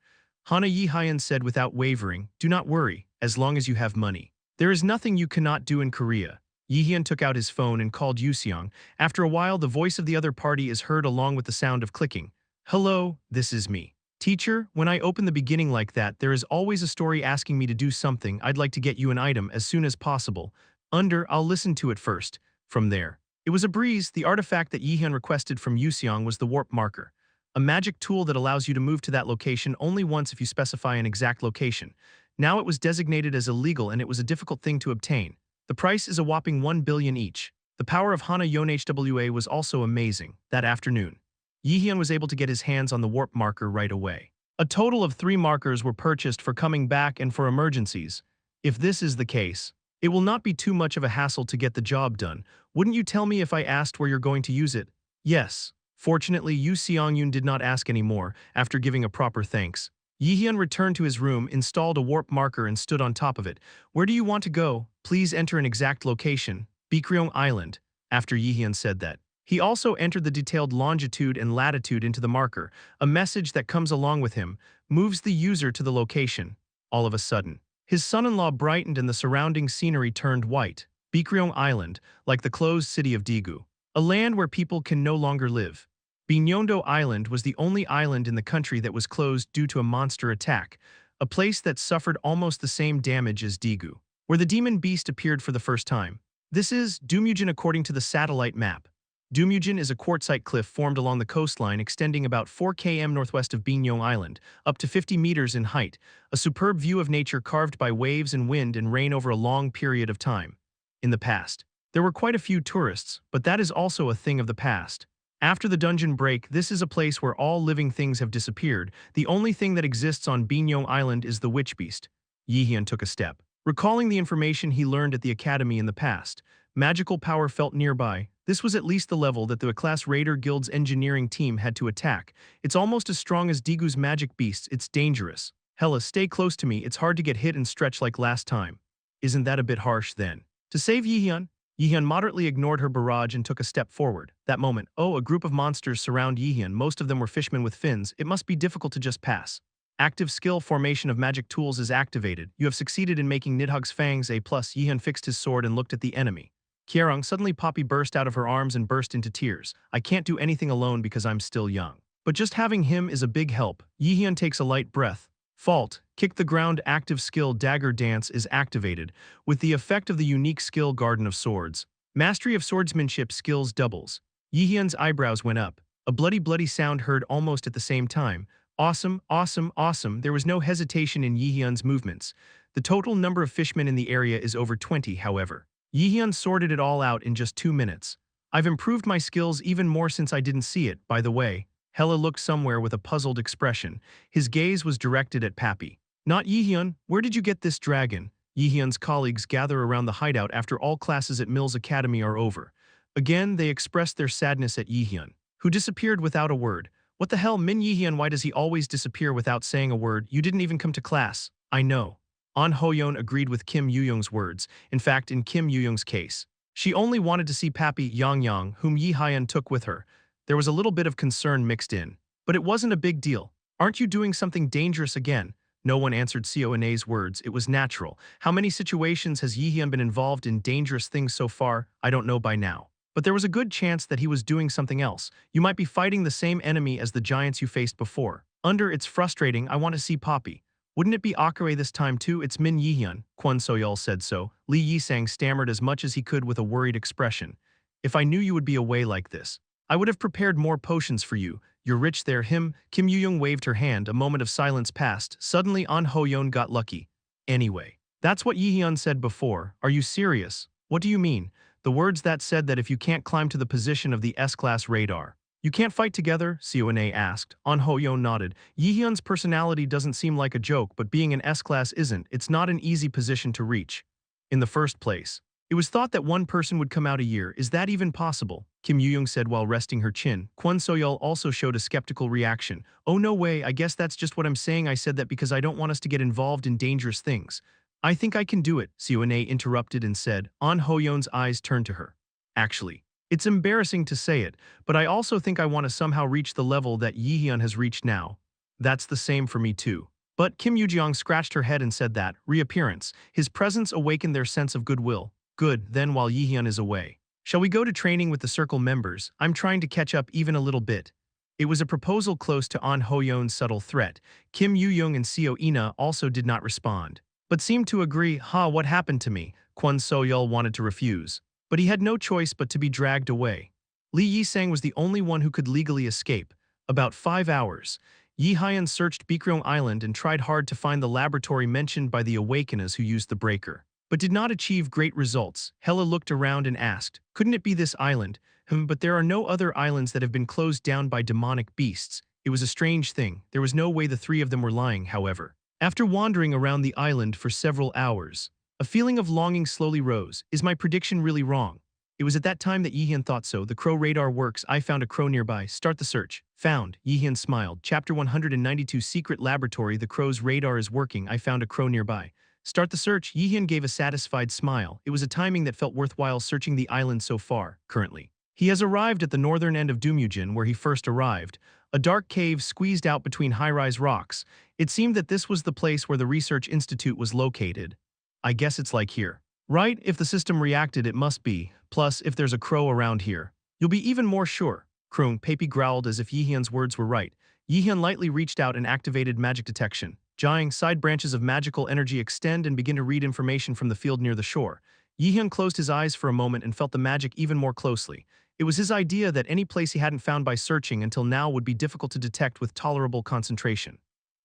Hana Jaehyeon said without wavering, "Do not worry, as long as you have money. There is nothing you cannot do in Korea." Jaehyeon took out his phone and called Yuseong. After a while, the voice of the other party is heard along with the sound of clicking. "Hello, this is me. Teacher, when I open the beginning like that, there is always a story asking me to do something. I'd like to get you an item as soon as possible. I'll listen to it first. From there." It was a breeze. The artifact that Jaehyeon requested from Yuseong was the warp marker, a magic tool that allows you to move to that location only once if you specify an exact location. Now it was designated as illegal and it was a difficult thing to obtain. The price is a whopping 1 billion each. The power of Hana Yeon HWA was also amazing. That afternoon, Jaehyeon was able to get his hands on the warp marker right away. A total of 3 markers were purchased for coming back and for emergencies. If this is the case, it will not be too much of a hassle to get the job done. Wouldn't you tell me if I asked where you're going to use it? Yes. Fortunately, Yu Seong-yoon did not ask any more. After giving a proper thanks, Jaehyeon returned to his room, installed a warp marker and stood on top of it. "Where do you want to go? Please enter an exact location." Bikryong Island. After Jaehyeon said that, he also entered the detailed longitude and latitude into the marker. A message that comes along with him moves the user to the location. All of a sudden, his son-in-law brightened and the surrounding scenery turned white. Bikryong Island, like the closed city of Daegu, a land where people can no longer live. Binyondo Island was the only island in the country that was closed due to a monster attack, a place that suffered almost the same damage as Daegu, where the demon beast appeared for the first time. This is Dumujin according to the satellite map. Dumujin is a quartzite cliff formed along the coastline extending about 4 km northwest of Binyong Island, up to 50 meters in height, a superb view of nature carved by waves and wind and rain over a long period of time. In the past, there were quite a few tourists, but that is also a thing of the past. After the dungeon break, this is a place where all living things have disappeared. The only thing that exists on Binyong Island is the witch beast. Jaehyeon took a step, recalling the information he learned at the academy in the past. Magical power felt nearby. This was at least the level that the class Raider Guild's engineering team had to attack. It's almost as strong as Daegu's magic beasts. It's dangerous. "Hella, stay close to me. It's hard to get hit and stretch like last time." Isn't that a bit harsh then? To save Jaehyeon, Jaehyeon moderately ignored her barrage and took a step forward. That moment, a group of monsters surround Jaehyeon. Most of them were fishmen with fins. It must be difficult to just pass. Active skill formation of magic tools is activated. You have succeeded in making Nidhogg's fangs A+. Jaehyeon fixed his sword and looked at the enemy. Kierong, suddenly Poppy burst out of her arms and burst into tears. "I can't do anything alone because I'm still young. But just having him is a big help." Jaehyeon takes a light breath. Fault, kick the ground. Active skill Dagger Dance is activated, with the effect of the unique skill Garden of Swords. Mastery of swordsmanship skills doubles. Jaehyeon's eyebrows went up. A bloody sound heard almost at the same time. Awesome, awesome, awesome. There was no hesitation in Jaehyeon's movements. The total number of fishmen in the area is over 20, however. Jaehyeon sorted it all out in just 2 minutes. "I've improved my skills even more since I didn't see it, by the way." Hella looked somewhere with a puzzled expression. His gaze was directed at Pappy. "Not Jaehyeon, where did you get this dragon?" Jaehyeon's colleagues gather around the hideout after all classes at Mills Academy are over. Again, they expressed their sadness at Jaehyeon, who disappeared without a word. "What the hell, Min Jaehyeon, why does he always disappear without saying a word? You didn't even come to class." "I know." An Hoyeon agreed with Kim Yoo-young's words. In fact, in Kim Yoo-young's case, she only wanted to see Pappy Yang, whom Jaehyeon took with her. There was a little bit of concern mixed in. But it wasn't a big deal. "Aren't you doing something dangerous again?" No one answered Seona's words. It was natural. How many situations has Jaehyeon been involved in dangerous things so far? I don't know by now. But there was a good chance that he was doing something else. "You might be fighting the same enemy as the giants you faced before." It's frustrating. I want to see Poppy." "Wouldn't it be Akare this time too? It's Min Jaehyeon." Kwon Soyeol said so. Lee Yisang stammered as much as he could with a worried expression. "If I knew you would be away like this, I would have prepared more potions for you. You're rich there." Kim Yoo-young waved her hand. A moment of silence passed. Suddenly An Hoyeon got lucky. "Anyway, that's what Jaehyeon said before. Are you serious?" "What do you mean?" "The words that said that if you can't climb to the position of the S-class radar, you can't fight together?" Seona asked. An Hoyeon nodded. "Jaehyeon's personality doesn't seem like a joke, but being an S-class isn't. It's not an easy position to reach. In the first place, it was thought that one person would come out a year. Is that even possible?" Kim Yoo-young said while resting her chin. Kwon So-yeol also showed a skeptical reaction. Oh no way, I guess that's just what I'm saying. I said that because I don't want us to get involved in dangerous things. I think I can do it, Seone interrupted and said. An Ho-yeon's eyes turned to her. Actually, it's embarrassing to say it, but I also think I want to somehow reach the level that Jaehyeon has reached now. That's the same for me too. But Kim Yoo-jeong scratched her head and said that, reappearance, his presence awakened their sense of goodwill. Good, then while Jaehyeon is away. Shall we go to training with the circle members? I'm trying to catch up even a little bit. It was a proposal close to An Ho-yeon's subtle threat. Kim Yoo-young and Seo Ina also did not respond, but seemed to agree. What happened to me? Kwon So-yeol wanted to refuse, but he had no choice but to be dragged away. Lee Yi-sang was the only one who could legally escape. About 5 hours, Yi Hyeon searched Bikryong Island and tried hard to find the laboratory mentioned by the awakeners who used the breaker, but did not achieve great results. Hela looked around and asked, couldn't it be this island? But there are no other islands that have been closed down by demonic beasts. It was a strange thing. There was no way the three of them were lying, however. After wandering around the island for several hours, a feeling of longing slowly rose. Is my prediction really wrong? It was at that time that Jaehyeon thought so. The crow radar works. I found a crow nearby. Start the search. Found. Jaehyeon smiled. Chapter 192 Secret Laboratory. The crow's radar is working. I found a crow nearby. Start the search. Jaehyeon gave a satisfied smile. It was a timing that felt worthwhile searching the island so far, currently. He has arrived at the northern end of Dumujin where he first arrived, a dark cave squeezed out between high-rise rocks. It seemed that this was the place where the research institute was located. I guess it's like here. Right? If the system reacted, it must be. Plus, if there's a crow around here, you'll be even more sure. Kroon, Papi growled as if Jaehyeon's words were right. Jaehyeon lightly reached out and activated magic detection. Jaehyeon, side branches of magical energy extend and begin to read information from the field near the shore. Jaehyeon closed his eyes for a moment and felt the magic even more closely. It was his idea that any place he hadn't found by searching until now would be difficult to detect with tolerable concentration.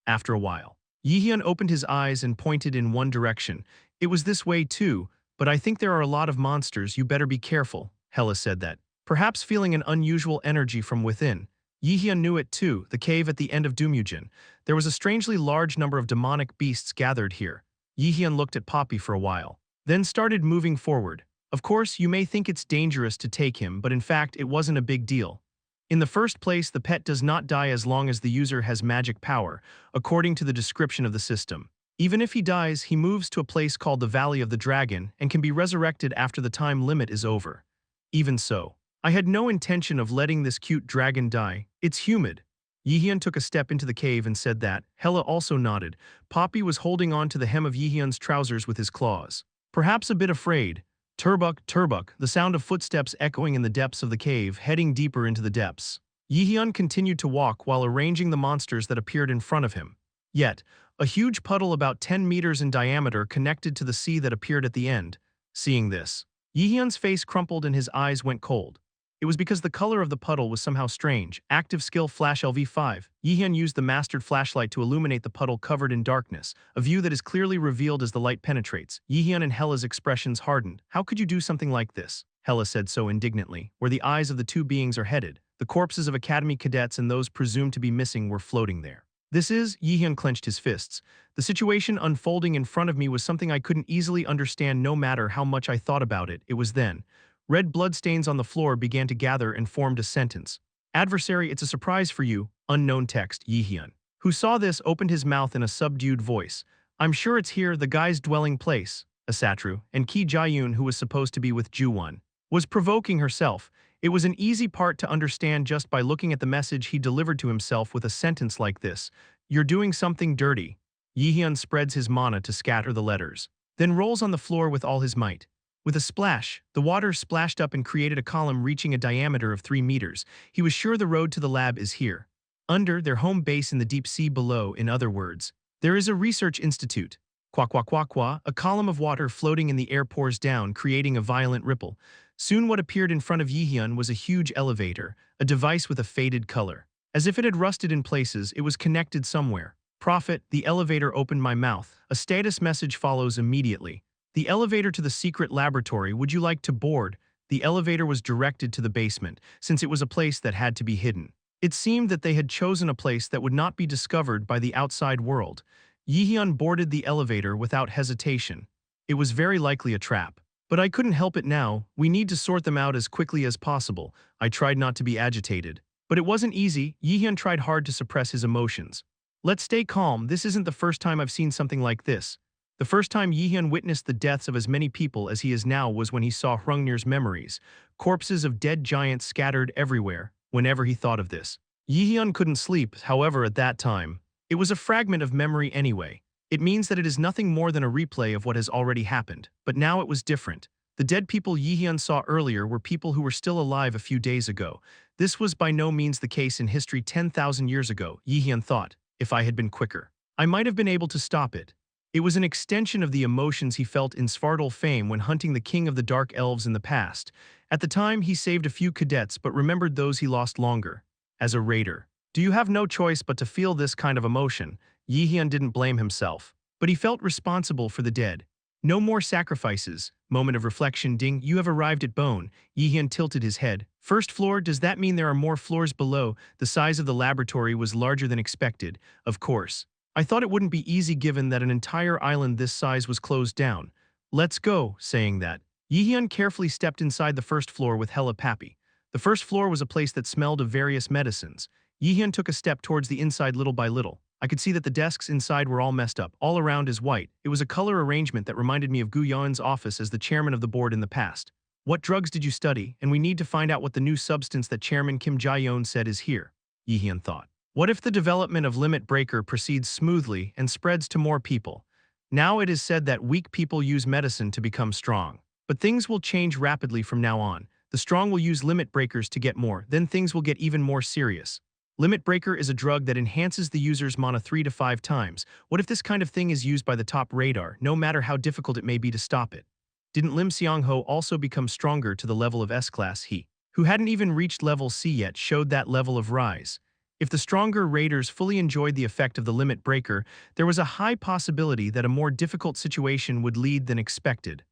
After a while, Jaehyeon opened his eyes and pointed in one direction. It was this way too, but I think there are a lot of monsters. You better be careful. Hela said that, perhaps feeling an unusual energy from within. Jaehyeon knew it too, the cave at the end of Dumujin. There was a strangely large number of demonic beasts gathered here. Jaehyeon looked at Poppy for a while, then started moving forward. Of course, you may think it's dangerous to take him, but in fact, it wasn't a big deal. In the first place, the pet does not die as long as the user has magic power, according to the description of the system. Even if he dies, he moves to a place called the Valley of the Dragon and can be resurrected after the time limit is over. Even so, I had no intention of letting this cute dragon die. It's humid. Jaehyeon took a step into the cave and said that. Hela also nodded. Poppy was holding on to the hem of Jaehyeon's trousers with his claws, perhaps a bit afraid. Turbuk, turbuk, the sound of footsteps echoing in the depths of the cave, heading deeper into the depths. Jaehyeon continued to walk while arranging the monsters that appeared in front of him. Yet, a huge puddle about 10 meters in diameter connected to the sea that appeared at the end. Seeing this, Jaehyeon's face crumpled and his eyes went cold. It was because the color of the puddle was somehow strange. Active skill flash LV5. Jaehyeon used the mastered flashlight to illuminate the puddle covered in darkness, a view that is clearly revealed as the light penetrates. Jaehyeon and Hela's expressions hardened. How could you do something like this? Hela said so indignantly. Where the eyes of the two beings are headed, the corpses of academy cadets and those presumed to be missing were floating there. Jaehyeon clenched his fists. The situation unfolding in front of me was something I couldn't easily understand no matter how much I thought about it. It was then. Red bloodstains on the floor began to gather and formed a sentence. Adversary, it's a surprise for you. Unknown text. Jaehyeon, who saw this, opened his mouth in a subdued voice. I'm sure it's here, the guy's dwelling place. Asatru, and Ki Jaeyoon, who was supposed to be with Ju-won, was provoking herself. It was an easy part to understand just by looking at the message he delivered to himself with a sentence like this. You're doing something dirty. Jaehyeon spreads his mana to scatter the letters, then rolls on the floor with all his might. With a splash, the water splashed up and created a column reaching a diameter of 3 meters. He was sure the road to the lab is here. Under their home base in the deep sea below, in other words, there is a research institute. Qua qua qua qua, a column of water floating in the air pours down, creating a violent ripple. Soon what appeared in front of Jaehyeon was a huge elevator, a device with a faded color. As if it had rusted in places, it was connected somewhere. Prophet, the elevator opened my mouth. A status message follows immediately. The elevator to the secret laboratory, would you like to board? The elevator was directed to the basement, since it was a place that had to be hidden. It seemed that they had chosen a place that would not be discovered by the outside world. Jaehyeon boarded the elevator without hesitation. It was very likely a trap. But I couldn't help it now. We need to sort them out as quickly as possible. I tried not to be agitated. But it wasn't easy. Jaehyeon tried hard to suppress his emotions. Let's stay calm. This isn't the first time I've seen something like this. The first time Jaehyeon witnessed the deaths of as many people as he is now was when he saw Hrungnir's memories, corpses of dead giants scattered everywhere. Whenever he thought of this, Jaehyeon couldn't sleep. However, at that time, it was a fragment of memory anyway. It means that it is nothing more than a replay of what has already happened. But now it was different. The dead people Jaehyeon saw earlier were people who were still alive a few days ago. This was by no means the case in history 10,000 years ago, Jaehyeon thought. If I had been quicker, I might have been able to stop it. It was an extension of the emotions he felt in Svartalfheim when hunting the king of the Dark Elves in the past. At the time, he saved a few cadets but remembered those he lost longer. As a raider, do you have no choice but to feel this kind of emotion? Jaehyeon didn't blame himself, but he felt responsible for the dead. No more sacrifices. Moment of reflection. Ding, you have arrived at Bone. Jaehyeon tilted his head. First floor, does that mean there are more floors below? The size of the laboratory was larger than expected. Of course. I thought it wouldn't be easy given that an entire island this size was closed down. Let's go. Saying that, Jaehyeon carefully stepped inside the first floor with Hella Pappy. The first floor was a place that smelled of various medicines. Jaehyeon took a step towards the inside little by little. I could see that the desks inside were all messed up. All around is white. It was a color arrangement that reminded me of Gu Yeon's office as the chairman of the board in the past. What drugs did you study? And we need to find out what the new substance that Chairman Kim Jaehyeon said is here, Jaehyeon thought. What if the development of Limit Breaker proceeds smoothly and spreads to more people? Now it is said that weak people use medicine to become strong. But things will change rapidly from now on. The strong will use Limit Breakers to get more, then things will get even more serious. Limit Breaker is a drug that enhances the user's mana 3 to 5 times. What if this kind of thing is used by the top radar, no matter how difficult it may be to stop it? Didn't Lim Seong-ho also become stronger to the level of S-class? He, who hadn't even reached level C yet, showed that level of rise. If the stronger raiders fully enjoyed the effect of the Limit Breaker, there was a high possibility that a more difficult situation would lead than expected.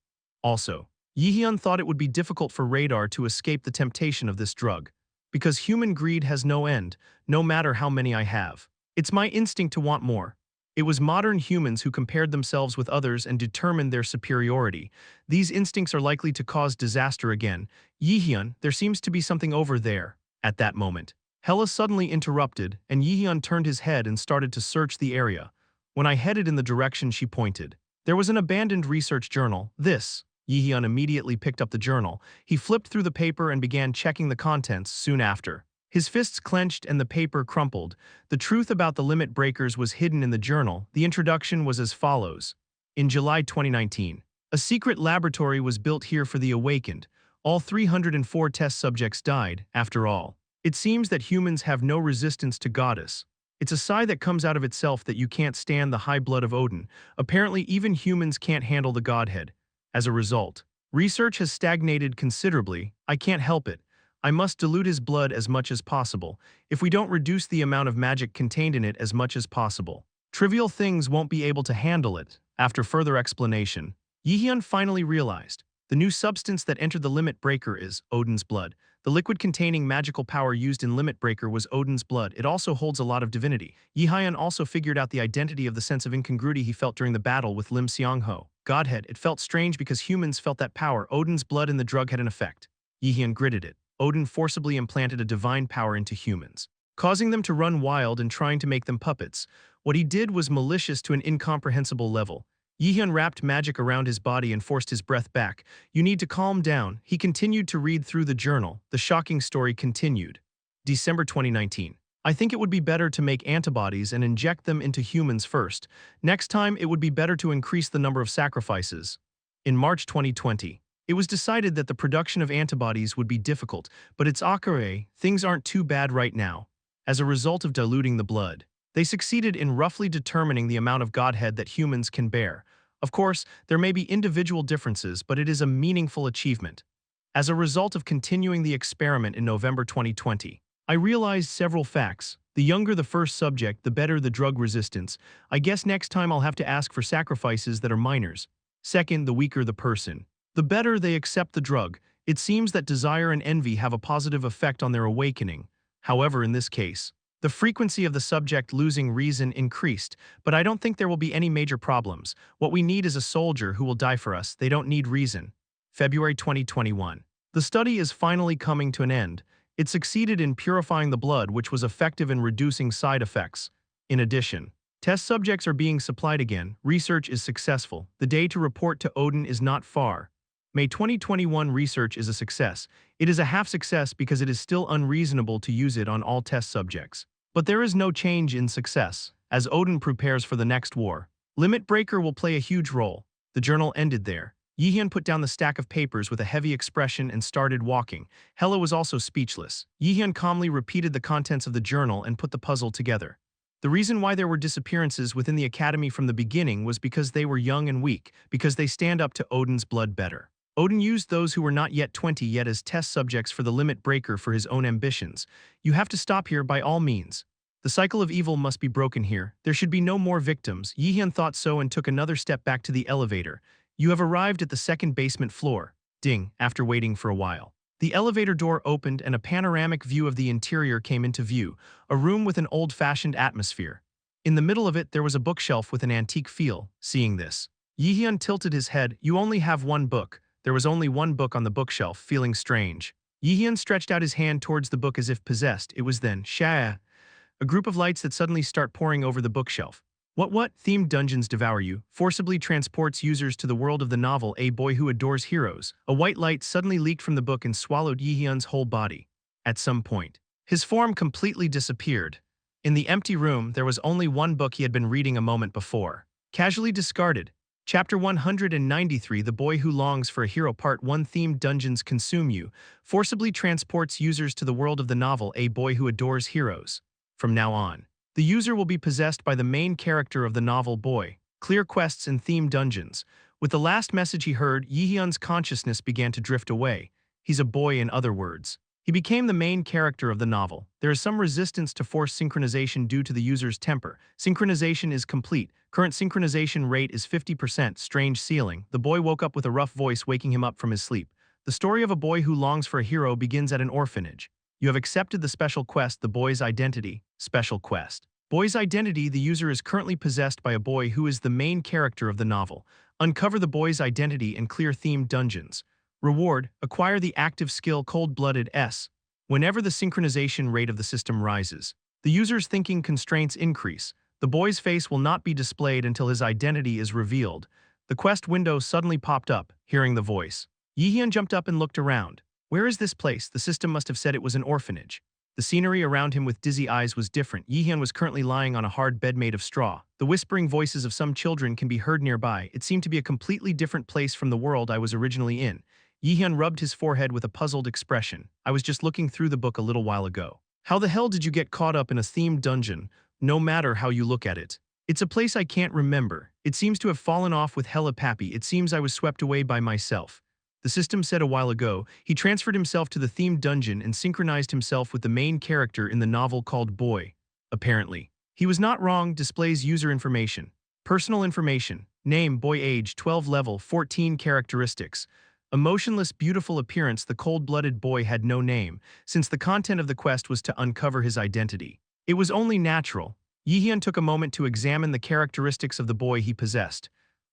Also, Jaehyeon thought it would be difficult for Radar to escape the temptation of this drug. Because human greed has no end, no matter how many I have. It's my instinct to want more. It was modern humans who compared themselves with others and determined their superiority. These instincts are likely to cause disaster again. Jaehyeon, there seems to be something over there. At that moment, Hella suddenly interrupted, and Jaehyeon turned his head and started to search the area. When I headed in the direction she pointed, there was an abandoned research journal. This. Jaehyeon immediately picked up the journal. He flipped through the paper and began checking the contents soon after. His fists clenched and the paper crumpled. The truth about the Limit Breakers was hidden in the journal. The introduction was as follows. In July 2019, a secret laboratory was built here for the awakened. All 304 test subjects died, after all. It seems that humans have no resistance to Goddess. It's a sigh that comes out of itself that you can't stand the high blood of Odin. Apparently even humans can't handle the godhead. As a result, research has stagnated considerably. I can't help it. I must dilute his blood as much as possible. If we don't reduce the amount of magic contained in it as much as possible, trivial things won't be able to handle it. After further explanation, Jaehyeon finally realized. The new substance that entered the Limit Breaker is Odin's blood. The liquid containing magical power used in Limit Breaker was Odin's blood. It also holds a lot of divinity. Jaehyeon also figured out the identity of the sense of incongruity he felt during the battle with Lim Seong-ho. Godhead, it felt strange because humans felt that power. Odin's blood in the drug had an effect. Jaehyeon gritted it. Odin forcibly implanted a divine power into humans, causing them to run wild and trying to make them puppets. What he did was malicious to an incomprehensible level. Jaehyeon wrapped magic around his body and forced his breath back. You need to calm down. He continued to read through the journal. The shocking story continued. December 2019. I think it would be better to make antibodies and inject them into humans first. Next time, it would be better to increase the number of sacrifices. In March 2020, it was decided that the production of antibodies would be difficult, but it's okay, things aren't too bad right now. As a result of diluting the blood, they succeeded in roughly determining the amount of godhead that humans can bear. Of course, there may be individual differences, but it is a meaningful achievement. As a result of continuing the experiment in November 2020, I realized several facts. The younger the first subject, the better the drug resistance. I guess next time I'll have to ask for sacrifices that are minors. Second, the weaker the person, the better they accept the drug. It seems that desire and envy have a positive effect on their awakening. However, in this case, the frequency of the subject losing reason increased, but I don't think there will be any major problems. What we need is a soldier who will die for us. They don't need reason. February 2021. The study is finally coming to an end. It succeeded in purifying the blood, which was effective in reducing side effects. In addition, test subjects are being supplied again. Research is successful. The day to report to Odin is not far. May 2021 research is a success. It is a half success because it is still unreasonable to use it on all test subjects. But there is no change in success, as Odin prepares for the next war. Limit Breaker will play a huge role. The journal ended there. Jaehyeon put down the stack of papers with a heavy expression and started walking. Hela was also speechless. Jaehyeon calmly repeated the contents of the journal and put the puzzle together. The reason why there were disappearances within the academy from the beginning was because they were young and weak, because they stand up to Odin's blood better. Odin used those who were not yet 20 yet as test subjects for the Limit Breaker for his own ambitions. You have to stop here by all means. The cycle of evil must be broken here. There should be no more victims. Jaehyeon thought so and took another step back to the elevator. You have arrived at the second basement floor. Ding, after waiting for a while. The elevator door opened and a panoramic view of the interior came into view, a room with an old-fashioned atmosphere. In the middle of it there was a bookshelf with an antique feel. Seeing this, Jaehyeon tilted his head. You only have one book. There was only one book on the bookshelf, feeling strange. Jaehyeon stretched out his hand towards the book as if possessed. It was then, Shah, a group of lights that suddenly start pouring over the bookshelf. What? Themed dungeons devour you, forcibly transports users to the world of the novel A Boy Who Adores Heroes. A white light suddenly leaked from the book and swallowed Jaehyeon's whole body. At some point, his form completely disappeared. In the empty room, there was only one book he had been reading a moment before. Casually discarded. Chapter 193 The Boy Who Longs for a Hero Part 1 Themed dungeons consume you, forcibly transports users to the world of the novel A Boy Who Adores Heroes. From now on, the user will be possessed by the main character of the novel Boy. Clear quests and themed dungeons. With the last message he heard, Jaehyeon's consciousness began to drift away. He's a boy, in other words. He became the main character of the novel. There is some resistance to force synchronization due to the user's temper. Synchronization is complete. Current synchronization rate is 50%. Strange ceiling. The boy woke up with a rough voice waking him up from his sleep. The story of a boy who longs for a hero begins at an orphanage. You have accepted the special quest, The Boy's Identity. Special quest. Boy's Identity. The user is currently possessed by a boy who is the main character of the novel. Uncover the boy's identity and clear themed dungeons. Reward, acquire the active skill Cold-Blooded S. Whenever the synchronization rate of the system rises, the user's thinking constraints increase. The boy's face will not be displayed until his identity is revealed. The quest window suddenly popped up, hearing the voice. Jaehyeon jumped up and looked around. Where is this place? The system must have said it was an orphanage. The scenery around him with dizzy eyes was different. Jaehyeon was currently lying on a hard bed made of straw. The whispering voices of some children can be heard nearby. It seemed to be a completely different place from the world I was originally in. Jaehyeon rubbed his forehead with a puzzled expression. I was just looking through the book a little while ago. How the hell did you get caught up in a themed dungeon? No matter how you look at it. It's a place I can't remember. It seems to have fallen off with Hella Pappy. It seems I was swept away by myself. The system said a while ago, he transferred himself to the themed dungeon and synchronized himself with the main character in the novel called Boy. Apparently. He was not wrong. Displays user information. Personal information. Name, boy, age, 12, level, 14, characteristics. Emotionless, beautiful appearance. The cold-blooded boy had no name, since the content of the quest was to uncover his identity. It was only natural. Jaehyeon took a moment to examine the characteristics of the boy he possessed.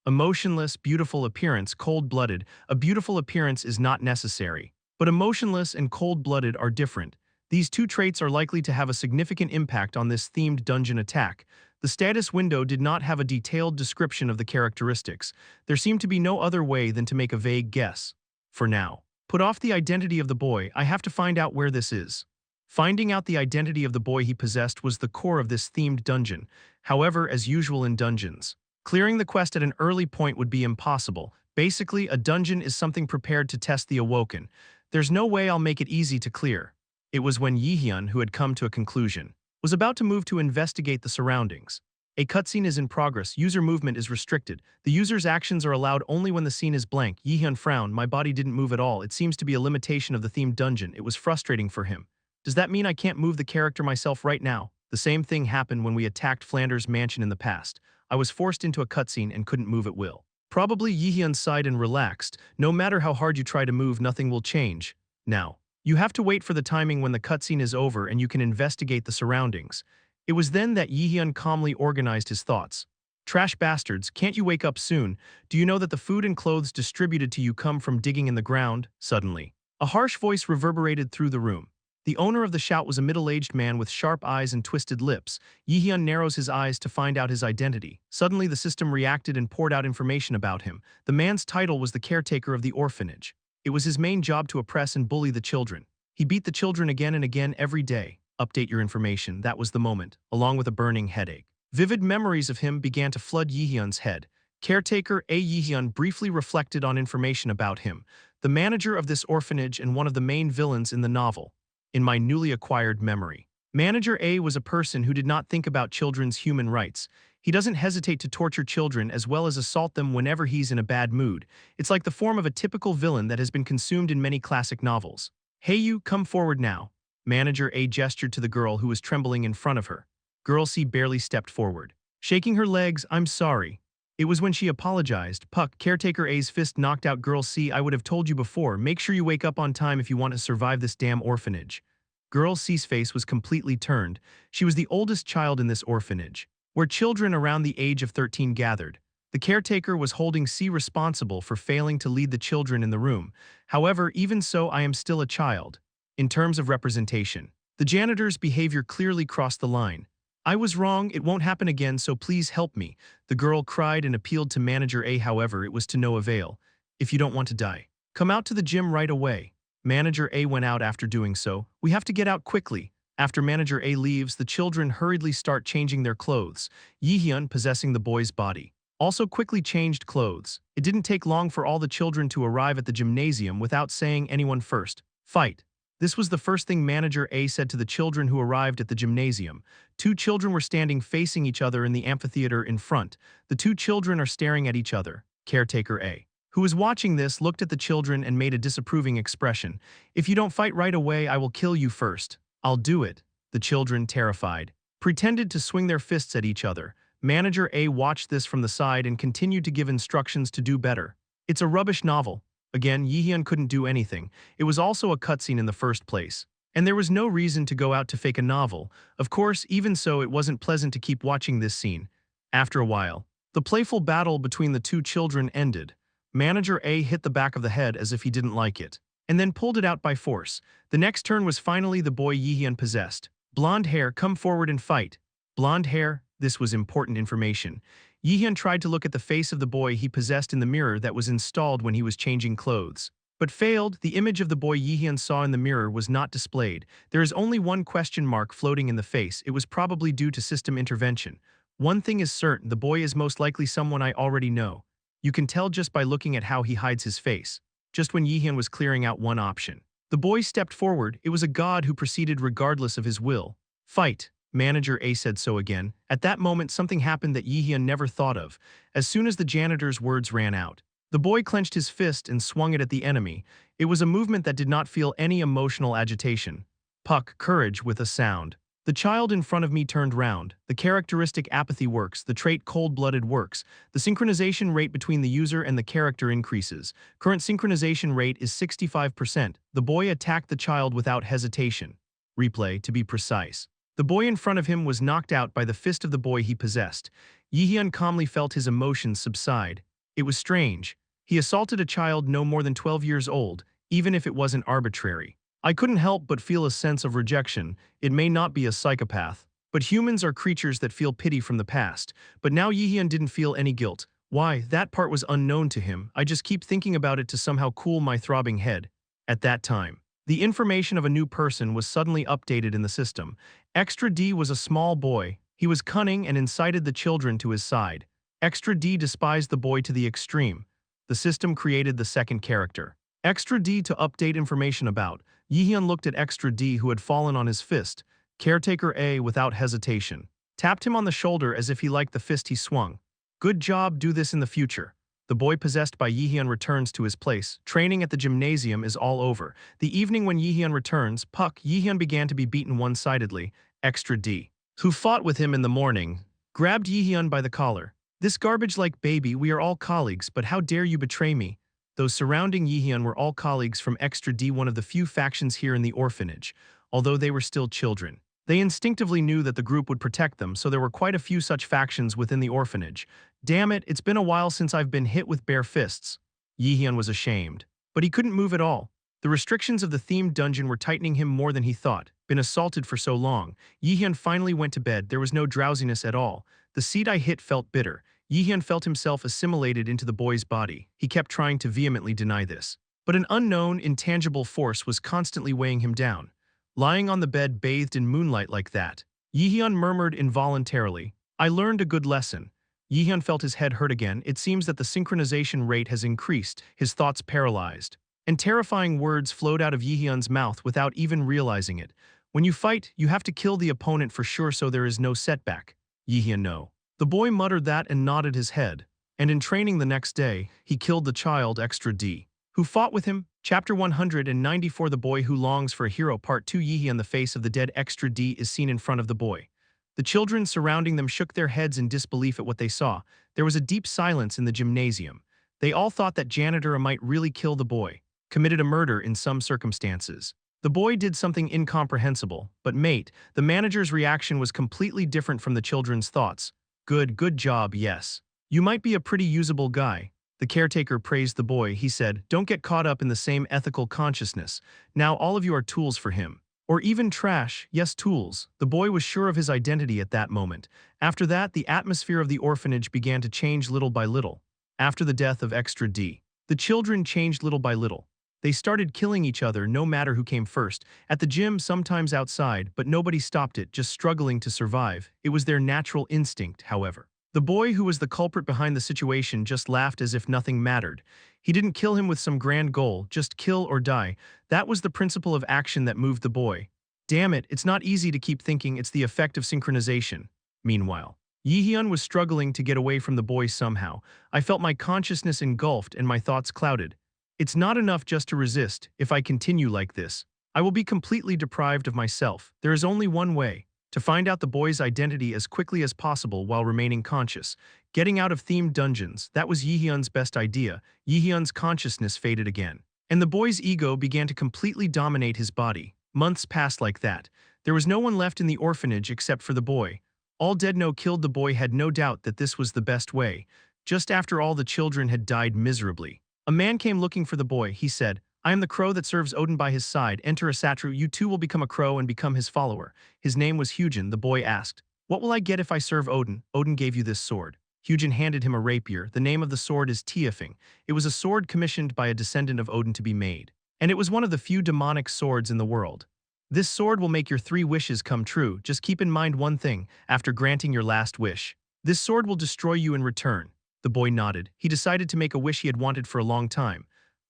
Emotionless, beautiful appearance, cold-blooded. A beautiful appearance is not necessary. But emotionless and cold-blooded are different. These two traits are likely to have a significant impact on this themed dungeon attack. The status window did not have a detailed description of the characteristics. There seemed to be no other way than to make a vague guess. For now, put off the identity of the boy. I have to find out where this is. Finding out the identity of the boy he possessed was the core of this themed dungeon. However, as usual in dungeons, clearing the quest at an early point would be impossible. Basically, a dungeon is something prepared to test the awoken. There's no way I'll make it easy to clear. It was when Jaehyeon, who had come to a conclusion, was about to move to investigate the surroundings. A cutscene is in progress. User movement is restricted. The user's actions are allowed only when the scene is blank. Jaehyeon frowned. My body didn't move at all. It seems to be a limitation of the themed dungeon. It was frustrating for him. Does that mean I can't move the character myself right now? The same thing happened when we attacked Flanders' mansion in the past. I was forced into a cutscene and couldn't move at will. Probably Jaehyeon sighed and relaxed. No matter how hard you try to move, nothing will change. Now, you have to wait for the timing when the cutscene is over and you can investigate the surroundings. It was then that Jaehyeon calmly organized his thoughts. Trash bastards, can't you wake up soon? Do you know that the food and clothes distributed to you come from digging in the ground? Suddenly, a harsh voice reverberated through the room. The owner of the shout was a middle-aged man with sharp eyes and twisted lips. Jaehyeon narrows his eyes to find out his identity. Suddenly, the system reacted and poured out information about him. The man's title was the caretaker of the orphanage. It was his main job to oppress and bully the children. He beat the children again and again every day. Update your information, that was the moment, along with a burning headache. Vivid memories of him began to flood Jaehyeon's head. Caretaker Jaehyeon briefly reflected on information about him, the manager of this orphanage and one of the main villains in the novel. In my newly acquired memory, Manager A was a person who did not think about children's human rights. He doesn't hesitate to torture children as well as assault them whenever he's in a bad mood. It's like the form of a typical villain that has been consumed in many classic novels. Hey you, come forward now. Manager A gestured to the girl who was trembling in front of her. Girl C barely stepped forward. Shaking her legs, I'm sorry. It was when she apologized. Puck, Caretaker A's fist knocked out Girl C. I would have told you before, make sure you wake up on time if you want to survive this damn orphanage. Girl C's face was completely turned. She was the oldest child in this orphanage, where children around the age of 13 gathered. The caretaker was holding C responsible for failing to lead the children in the room. However, even so, I am still a child. In terms of representation, the janitor's behavior clearly crossed the line. I was wrong, it won't happen again, so please help me. The girl cried and appealed to Manager A, however, it was to no avail. If you don't want to die, come out to the gym right away. Manager A went out after doing so. We have to get out quickly. After Manager A leaves, the children hurriedly start changing their clothes. Jaehyeon, possessing the boy's body, also quickly changed clothes. It didn't take long for all the children to arrive at the gymnasium without saying anyone first. Fight. This was the first thing Manager A said to the children who arrived at the gymnasium. Two children were standing facing each other in the amphitheater in front. The two children are staring at each other. Caretaker A, who was watching this, looked at the children and made a disapproving expression. If you don't fight right away, I will kill you first. I'll do it. The children, terrified, pretended to swing their fists at each other. Manager A watched this from the side and continued to give instructions to do better. It's a rubbish novel. Again, Jaehyeon couldn't do anything. It was also a cutscene in the first place. And there was no reason to go out to fake a novel. Of course, even so, it wasn't pleasant to keep watching this scene. After a while, the playful battle between the two children ended. Manager A hit the back of the head as if he didn't like it, and then pulled it out by force. The next turn was finally the boy Jaehyeon possessed. Blonde hair, come forward and fight. Blonde hair, this was important information. Jaehyeon tried to look at the face of the boy he possessed in the mirror that was installed when he was changing clothes, but failed. The image of the boy Jaehyeon saw in the mirror was not displayed. There is only one question mark floating in the face. It was probably due to system intervention. One thing is certain, the boy is most likely someone I already know. You can tell just by looking at how he hides his face. Just when Jaehyeon was clearing out one option, the boy stepped forward. It was a god who proceeded regardless of his will. Fight. Manager A said so again. At that moment, something happened that Jaehyeon never thought of. As soon as the janitor's words ran out, the boy clenched his fist and swung it at the enemy. It was a movement that did not feel any emotional agitation. Puck, courage with a sound. The child in front of me turned round. The characteristic apathy works, the trait cold-blooded works. The synchronization rate between the user and the character increases. Current synchronization rate is 65%. The boy attacked the child without hesitation. Replay, to be precise. The boy in front of him was knocked out by the fist of the boy he possessed. Jaehyeon calmly felt his emotions subside. It was strange. He assaulted a child no more than 12 years old, even if it wasn't arbitrary. I couldn't help but feel a sense of rejection. It may not be a psychopath, but humans are creatures that feel pity from the past. But now Jaehyeon didn't feel any guilt. Why, that part was unknown to him. I just keep thinking about it to somehow cool my throbbing head. At that time, the information of a new person was suddenly updated in the system. Extra D was a small boy. He was cunning and incited the children to his side. Extra D despised the boy to the extreme. The system created the second character, Extra D, to update information about. Jaehyeon looked at Extra D, who had fallen on his fist. Caretaker A, without hesitation, tapped him on the shoulder as if he liked the fist he swung. Good job, do this in the future. The boy possessed by Jaehyeon returns to his place. Training at the gymnasium is all over. The evening when Jaehyeon returns, Puck, Jaehyeon began to be beaten one-sidedly. Extra D, who fought with him in the morning, grabbed Jaehyeon by the collar. This garbage-like baby, we are all colleagues, but how dare you betray me? Those surrounding Jaehyeon were all colleagues from Extra D, one of the few factions here in the orphanage, although they were still children. They instinctively knew that the group would protect them, so there were quite a few such factions within the orphanage. Damn it, it's been a while since I've been hit with bare fists. Jaehyeon was ashamed. But he couldn't move at all. The restrictions of the themed dungeon were tightening him more than he thought. Been assaulted for so long. Jaehyeon finally went to bed. There was no drowsiness at all. The seed I hit felt bitter. Jaehyeon felt himself assimilated into the boy's body. He kept trying to vehemently deny this. But an unknown, intangible force was constantly weighing him down. Lying on the bed bathed in moonlight like that, Jaehyeon murmured involuntarily, "I learned a good lesson." Jaehyeon felt his head hurt again. It seems that the synchronization rate has increased, his thoughts paralyzed. And terrifying words flowed out of Jaehyeon's mouth without even realizing it. "When you fight, you have to kill the opponent for sure so there is no setback." Jaehyeon no. The boy muttered that and nodded his head. And in training the next day, he killed the child xperrif. Who fought with him? Chapter 194. The Boy Who Longs for a Hero. Part 2. Jaehyeon, the face of the dead xperrif, is seen in front of the boy. The children surrounding them shook their heads in disbelief at what they saw. There was a deep silence in the gymnasium. They all thought that janitor might really kill the boy, committed a murder in some circumstances. The boy did something incomprehensible, but mate, the manager's reaction was completely different from the children's thoughts. Good job, yes. You might be a pretty usable guy. The caretaker praised the boy. He said, "Don't get caught up in the same ethical consciousness. Now all of you are tools for him." Or even trash, yes, tools. The boy was sure of his identity at that moment. After that, the atmosphere of the orphanage began to change little by little. After the death of xperrif, the children changed little by little. They started killing each other no matter who came first. At the gym, sometimes outside, but nobody stopped it, just struggling to survive. It was their natural instinct, however. The boy who was the culprit behind the situation just laughed as if nothing mattered. He didn't kill him with some grand goal, just kill or die. That was the principle of action that moved the boy. Damn it, it's not easy to keep thinking it's the effect of synchronization. Meanwhile, Jaehyeon was struggling to get away from the boy somehow. I felt my consciousness engulfed and my thoughts clouded. It's not enough just to resist. If I continue like this, I will be completely deprived of myself. There is only one way. To find out the boy's identity as quickly as possible while remaining conscious. Getting out of themed dungeons, that was Jaehyeon's best idea. Jaehyeon's consciousness faded again. And the boy's ego began to completely dominate his body. Months passed like that. There was no one left in the orphanage except for the boy. All dead. No killed. The boy had no doubt that this was the best way. Just after all the children had died miserably. A man came looking for the boy. He said, "I am the crow that serves Odin by his side. Enter a satru. You too will become a crow and become his follower." His name was Hyujin. The boy asked, "What will I get if I serve Odin?" "Odin gave you this sword." Hyujin handed him a rapier. The name of the sword is Tiefing. It was a sword commissioned by a descendant of Odin to be made. And it was one of the few demonic swords in the world. "This sword will make your 3 wishes come true. Just keep in mind one thing, after granting your last wish. This sword will destroy you in return." The boy nodded. He decided to make a wish he had wanted for a long time.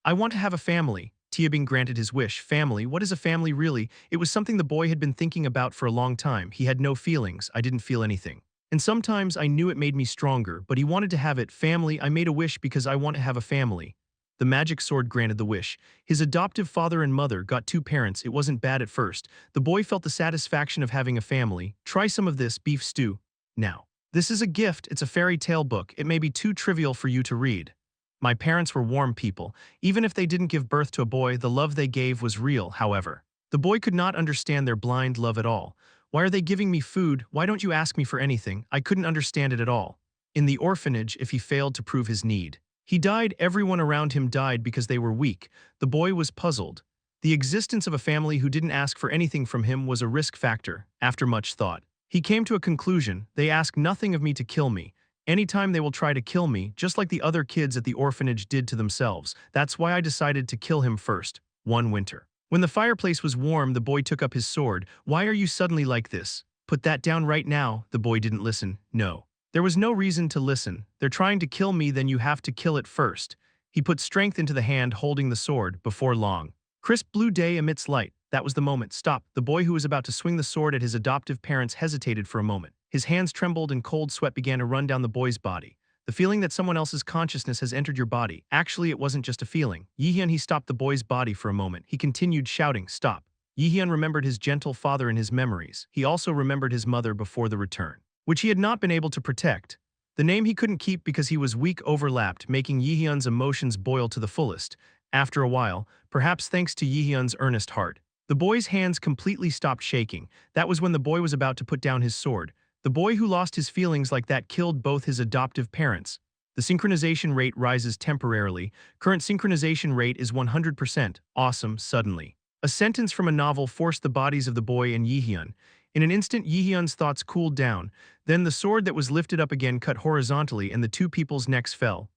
"I want to have a family." Tiebing granted his wish. Family? What is a family really? It was something the boy had been thinking about for a long time. He had no feelings. I didn't feel anything. And sometimes I knew it made me stronger, but he wanted to have it. Family? I made a wish because I want to have a family. The magic sword granted the wish. His adoptive father and mother got 2 parents. It wasn't bad at first. The boy felt the satisfaction of having a family. Try some of this beef stew. Now. This is a gift. It's a fairy tale book. It may be too trivial for you to read. My parents were warm people. Even if they didn't give birth to a boy, the love they gave was real, however. The boy could not understand their blind love at all. Why are they giving me food? Why don't you ask me for anything? I couldn't understand it at all. In the orphanage, if he failed to prove his need, he died. Everyone around him died because they were weak. The boy was puzzled. The existence of a family who didn't ask for anything from him was a risk factor. After much thought, he came to a conclusion. They ask nothing of me to kill me. Anytime they will try to kill me, just like the other kids at the orphanage did to themselves. That's why I decided to kill him first. One winter, when the fireplace was warm, the boy took up his sword. "Why are you suddenly like this? Put that down right now." The boy didn't listen. No. There was no reason to listen. They're trying to kill me, then you have to kill it first. He put strength into the hand holding the sword. Before long, crisp blue day emits light. That was the moment. Stop. The boy who was about to swing the sword at his adoptive parents hesitated for a moment. His hands trembled and cold sweat began to run down the boy's body. The feeling that someone else's consciousness has entered your body. Actually, it wasn't just a feeling. Jaehyeon, he stopped the boy's body for a moment. He continued shouting, "Stop." Jaehyeon remembered his gentle father in his memories. He also remembered his mother before the return, which he had not been able to protect. The name he couldn't keep because he was weak overlapped, making Jaehyeon's emotions boil to the fullest. After a while, perhaps thanks to Jaehyeon's earnest heart, The boy's hands completely stopped shaking. That was when the boy was about to put down his sword. The boy who lost his feelings like that killed both his adoptive parents. The synchronization rate rises temporarily. Current synchronization rate is 100%. Awesome, suddenly. A sentence from a novel forced the bodies of the boy and Jaehyeon. In an instant, Jaehyeon's thoughts cooled down. Then the sword that was lifted up again cut horizontally and the two people's necks fell.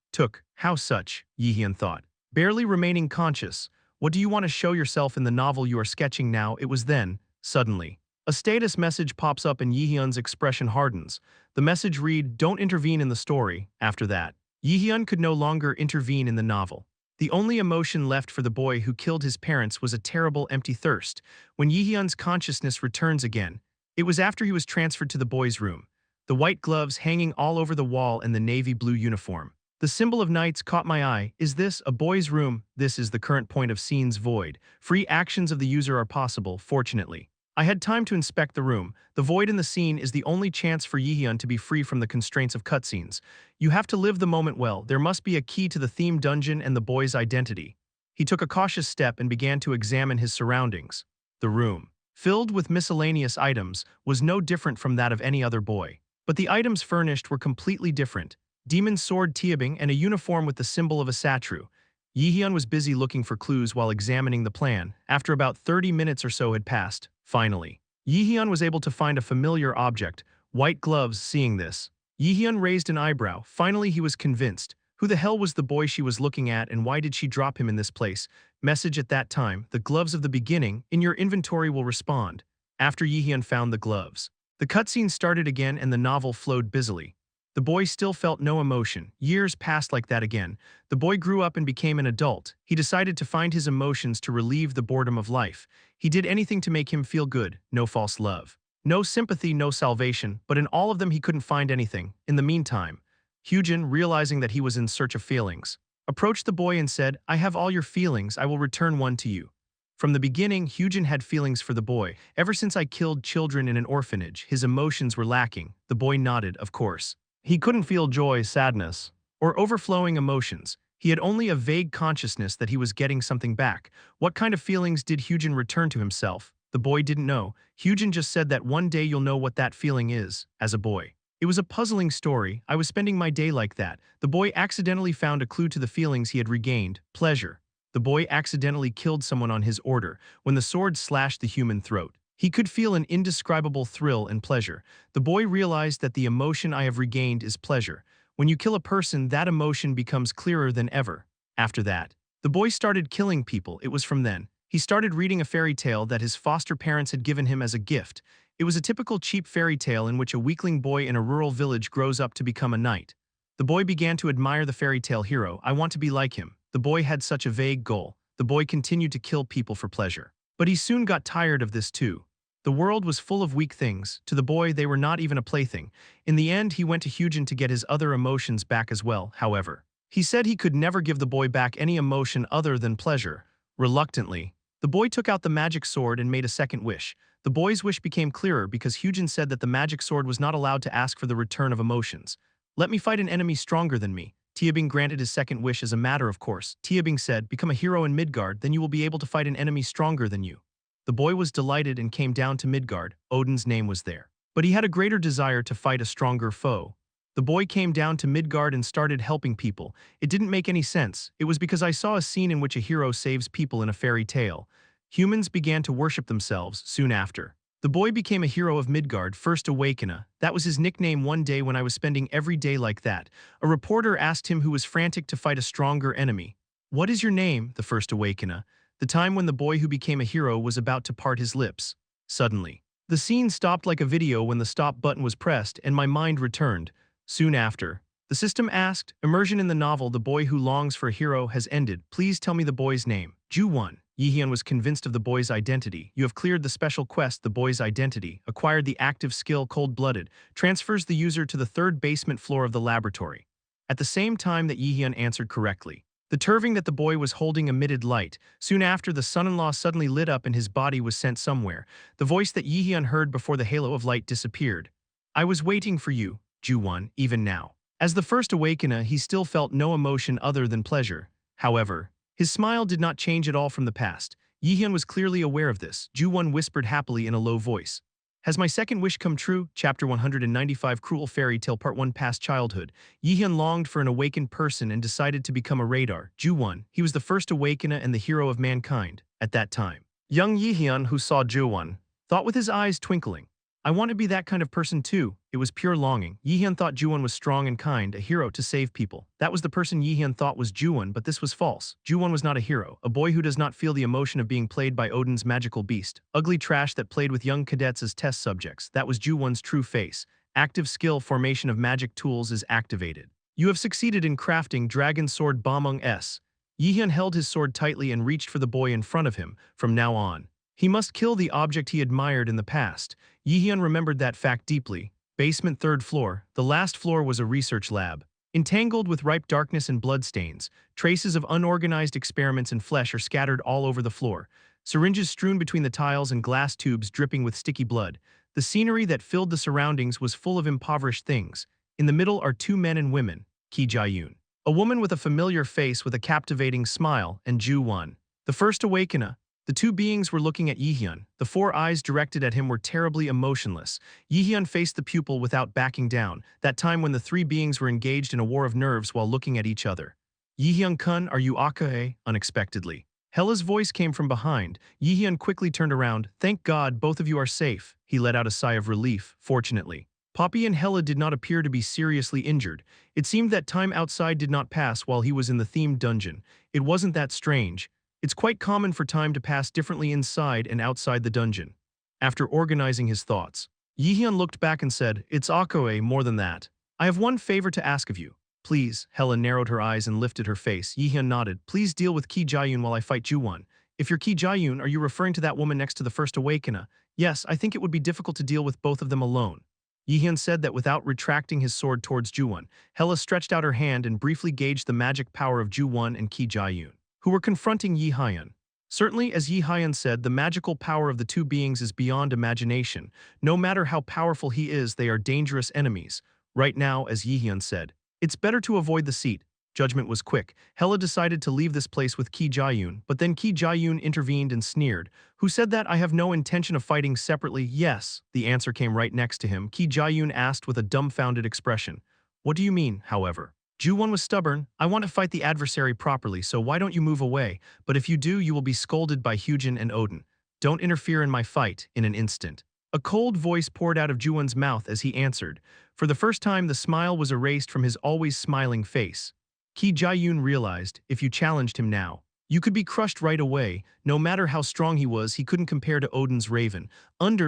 How such? Jaehyeon thought. Barely remaining conscious. What do you want to show yourself in the novel you are sketching now? It was then, suddenly. A status message pops up and Jaehyeon's expression hardens. The message read, "Don't intervene in the story." After that, Jaehyeon could no longer intervene in the novel. The only emotion left for the boy who killed his parents was a terrible empty thirst. When Jaehyeon's consciousness returns again, it was after he was transferred to the boy's room. The white gloves hanging all over the wall and the navy blue uniform. The symbol of knights caught my eye. Is this a boy's room? This is the current point of scene's void. Free actions of the user are possible, fortunately. I had time to inspect the room. The void in the scene is the only chance for Jaehyeon to be free from the constraints of cutscenes. You have to live the moment well. There must be a key to the theme dungeon and the boy's identity. He took a cautious step and began to examine his surroundings. The room, filled with miscellaneous items, was no different from that of any other boy. But the items furnished were completely different. Demon's sword Tiabing and a uniform with the symbol of a satru. Jaehyeon was busy looking for clues while examining the plan. After about 30 minutes or so had passed, finally, Jaehyeon was able to find a familiar object, white gloves. Seeing this, Jaehyeon raised an eyebrow. Finally, he was convinced. Who the hell was the boy she was looking at and why did she drop him in this place? Message at that time, the gloves of the beginning, in your inventory will respond. After Jaehyeon found the gloves, the cutscene started again and the novel flowed busily. The boy still felt no emotion. Years passed like that again. The boy grew up and became an adult. He decided to find his emotions to relieve the boredom of life. He did anything to make him feel good. No false love, no sympathy, no salvation, but in all of them he couldn't find anything. In the meantime, Hyujin, realizing that he was in search of feelings, approached the boy and said, "I have all your feelings, I will return one to you." From the beginning, Hyujin had feelings for the boy. Ever since I killed children in an orphanage, his emotions were lacking. The boy nodded, of course. He couldn't feel joy, sadness, or overflowing emotions. He had only a vague consciousness that he was getting something back. What kind of feelings did Hyujin return to himself? The boy didn't know. Hyujin just said that one day you'll know what that feeling is, as a boy. It was a puzzling story. I was spending my day like that. The boy accidentally found a clue to the feelings he had regained, pleasure. The boy accidentally killed someone on his order when the sword slashed the human throat. He could feel an indescribable thrill and pleasure. The boy realized that the emotion I have regained is pleasure. When you kill a person, that emotion becomes clearer than ever. After that, the boy started killing people. It was from then. He started reading a fairy tale that his foster parents had given him as a gift. It was a typical cheap fairy tale in which a weakling boy in a rural village grows up to become a knight. The boy began to admire the fairy tale hero. I want to be like him. The boy had such a vague goal. The boy continued to kill people for pleasure. But he soon got tired of this too. The world was full of weak things. To the boy, they were not even a plaything. In the end, he went to Hyujin to get his other emotions back as well, however. He said he could never give the boy back any emotion other than pleasure. Reluctantly, the boy took out the magic sword and made a second wish. The boy's wish became clearer because Hyujin said that the magic sword was not allowed to ask for the return of emotions. Let me fight an enemy stronger than me. Tiabing granted his second wish as a matter of course. Tiabing said, become a hero in Midgard, then you will be able to fight an enemy stronger than you. The boy was delighted and came down to Midgard. Odin's name was there. But he had a greater desire to fight a stronger foe. The boy came down to Midgard and started helping people. It didn't make any sense. It was because I saw a scene in which a hero saves people in a fairy tale. Humans began to worship themselves soon after. The boy became a hero of Midgard, first awakener. That was his nickname. One day when I was spending every day like that, a reporter asked him who was frantic to fight a stronger enemy. What is your name? The first awakener. The time when the boy who became a hero was about to part his lips. Suddenly, the scene stopped like a video when the stop button was pressed and my mind returned. Soon after, the system asked, immersion in the novel The Boy Who Longs for a Hero has ended. Please tell me the boy's name. Ju-1. Jaehyeon was convinced of the boy's identity. You have cleared the special quest The Boy's Identity, acquired the active skill Cold-Blooded, transfers the user to the third basement floor of the laboratory. At the same time that Jaehyeon answered correctly, the turving that the boy was holding emitted light. Soon after, the son-in-law suddenly lit up and his body was sent somewhere. The voice that Jaehyeon heard before the halo of light disappeared. I was waiting for you, Ju-1, even now. As the first awakener, he still felt no emotion other than pleasure. However, his smile did not change at all from the past. Yihyun was clearly aware of this. Ju-won whispered happily in a low voice. Has my second wish come true? Chapter 195 Cruel Fairy Tale Part 1 Past Childhood. Yihyun longed for an awakened person and decided to become a radar. Ju-won. He was the first awakener and the hero of mankind at that time. Young Yihyun, who saw Ju-won, thought with his eyes twinkling, I want to be that kind of person too. It was pure longing. Yihyun thought Ju-won was strong and kind, a hero to save people. That was the person Yihyun thought was Ju-won, but this was false. Ju-won was not a hero, a boy who does not feel the emotion of being played by Odin's magical beast. Ugly trash that played with young cadets as test subjects. That was Ju-won's true face. Active skill formation of magic tools is activated. You have succeeded in crafting Dragon Sword Bamung S. Yihyun held his sword tightly and reached for the boy in front of him. From now on, he must kill the object he admired in the past. Yihyun remembered that fact deeply. Basement 3rd floor. The last floor was a research lab. Entangled with ripe darkness and bloodstains, traces of unorganized experiments and flesh are scattered all over the floor. Syringes strewn between the tiles and glass tubes dripping with sticky blood. The scenery that filled the surroundings was full of impoverished things. In the middle are two men and women, Ki Jaehyeon, a woman with a familiar face with a captivating smile, and Ju-won, the first awakener. The two beings were looking at Yihyun. The four eyes directed at him were terribly emotionless. Yihyun faced the pupil without backing down, that time when the three beings were engaged in a war of nerves while looking at each other. Yihyun-kun, are you okay? Unexpectedly, Hella's voice came from behind. Yihyun quickly turned around. Thank God, both of you are safe. He let out a sigh of relief, fortunately. Poppy and Hella did not appear to be seriously injured. It seemed that time outside did not pass while he was in the themed dungeon. It wasn't that strange. It's quite common for time to pass differently inside and outside the dungeon. After organizing his thoughts, Yihyun looked back and said, It's Akoe, more than that. I have one favor to ask of you. Please. Hella narrowed her eyes and lifted her face. Yihyun nodded. Please deal with Ki Jaehyeon while I fight Ju-won. If you're Ki Jaehyeon, are you referring to that woman next to the first awakener? Yes, I think it would be difficult to deal with both of them alone. Yihyun said that without retracting his sword towards Ju-won. Hella stretched out her hand and briefly gauged the magic power of Ju-won and Ki Jaehyeon, who were confronting Yihyun. Certainly, as Yihyun said, the magical power of the two beings is beyond imagination. No matter how powerful he is, they are dangerous enemies. Right now, as Yihyun said, it's better to avoid the seat. Judgment was quick. Hella decided to leave this place with Ki Jaehyeon, but then Ki Jaehyeon intervened and sneered. Who said that? I have no intention of fighting separately. Yes, the answer came right next to him. Ki Jaehyeon asked with a dumbfounded expression. What do you mean, however? Ju-won was stubborn. I want to fight the adversary properly, so why don't you move away? But if you do, you will be scolded by Hyujin and Odin. Don't interfere in my fight. In an instant, a cold voice poured out of Ju-won's mouth as he answered. For the first time, the smile was erased from his always smiling face. Ki Jaehyeon realized, if you challenged him now, you could be crushed right away. No matter how strong he was, he couldn't compare to Odin's raven.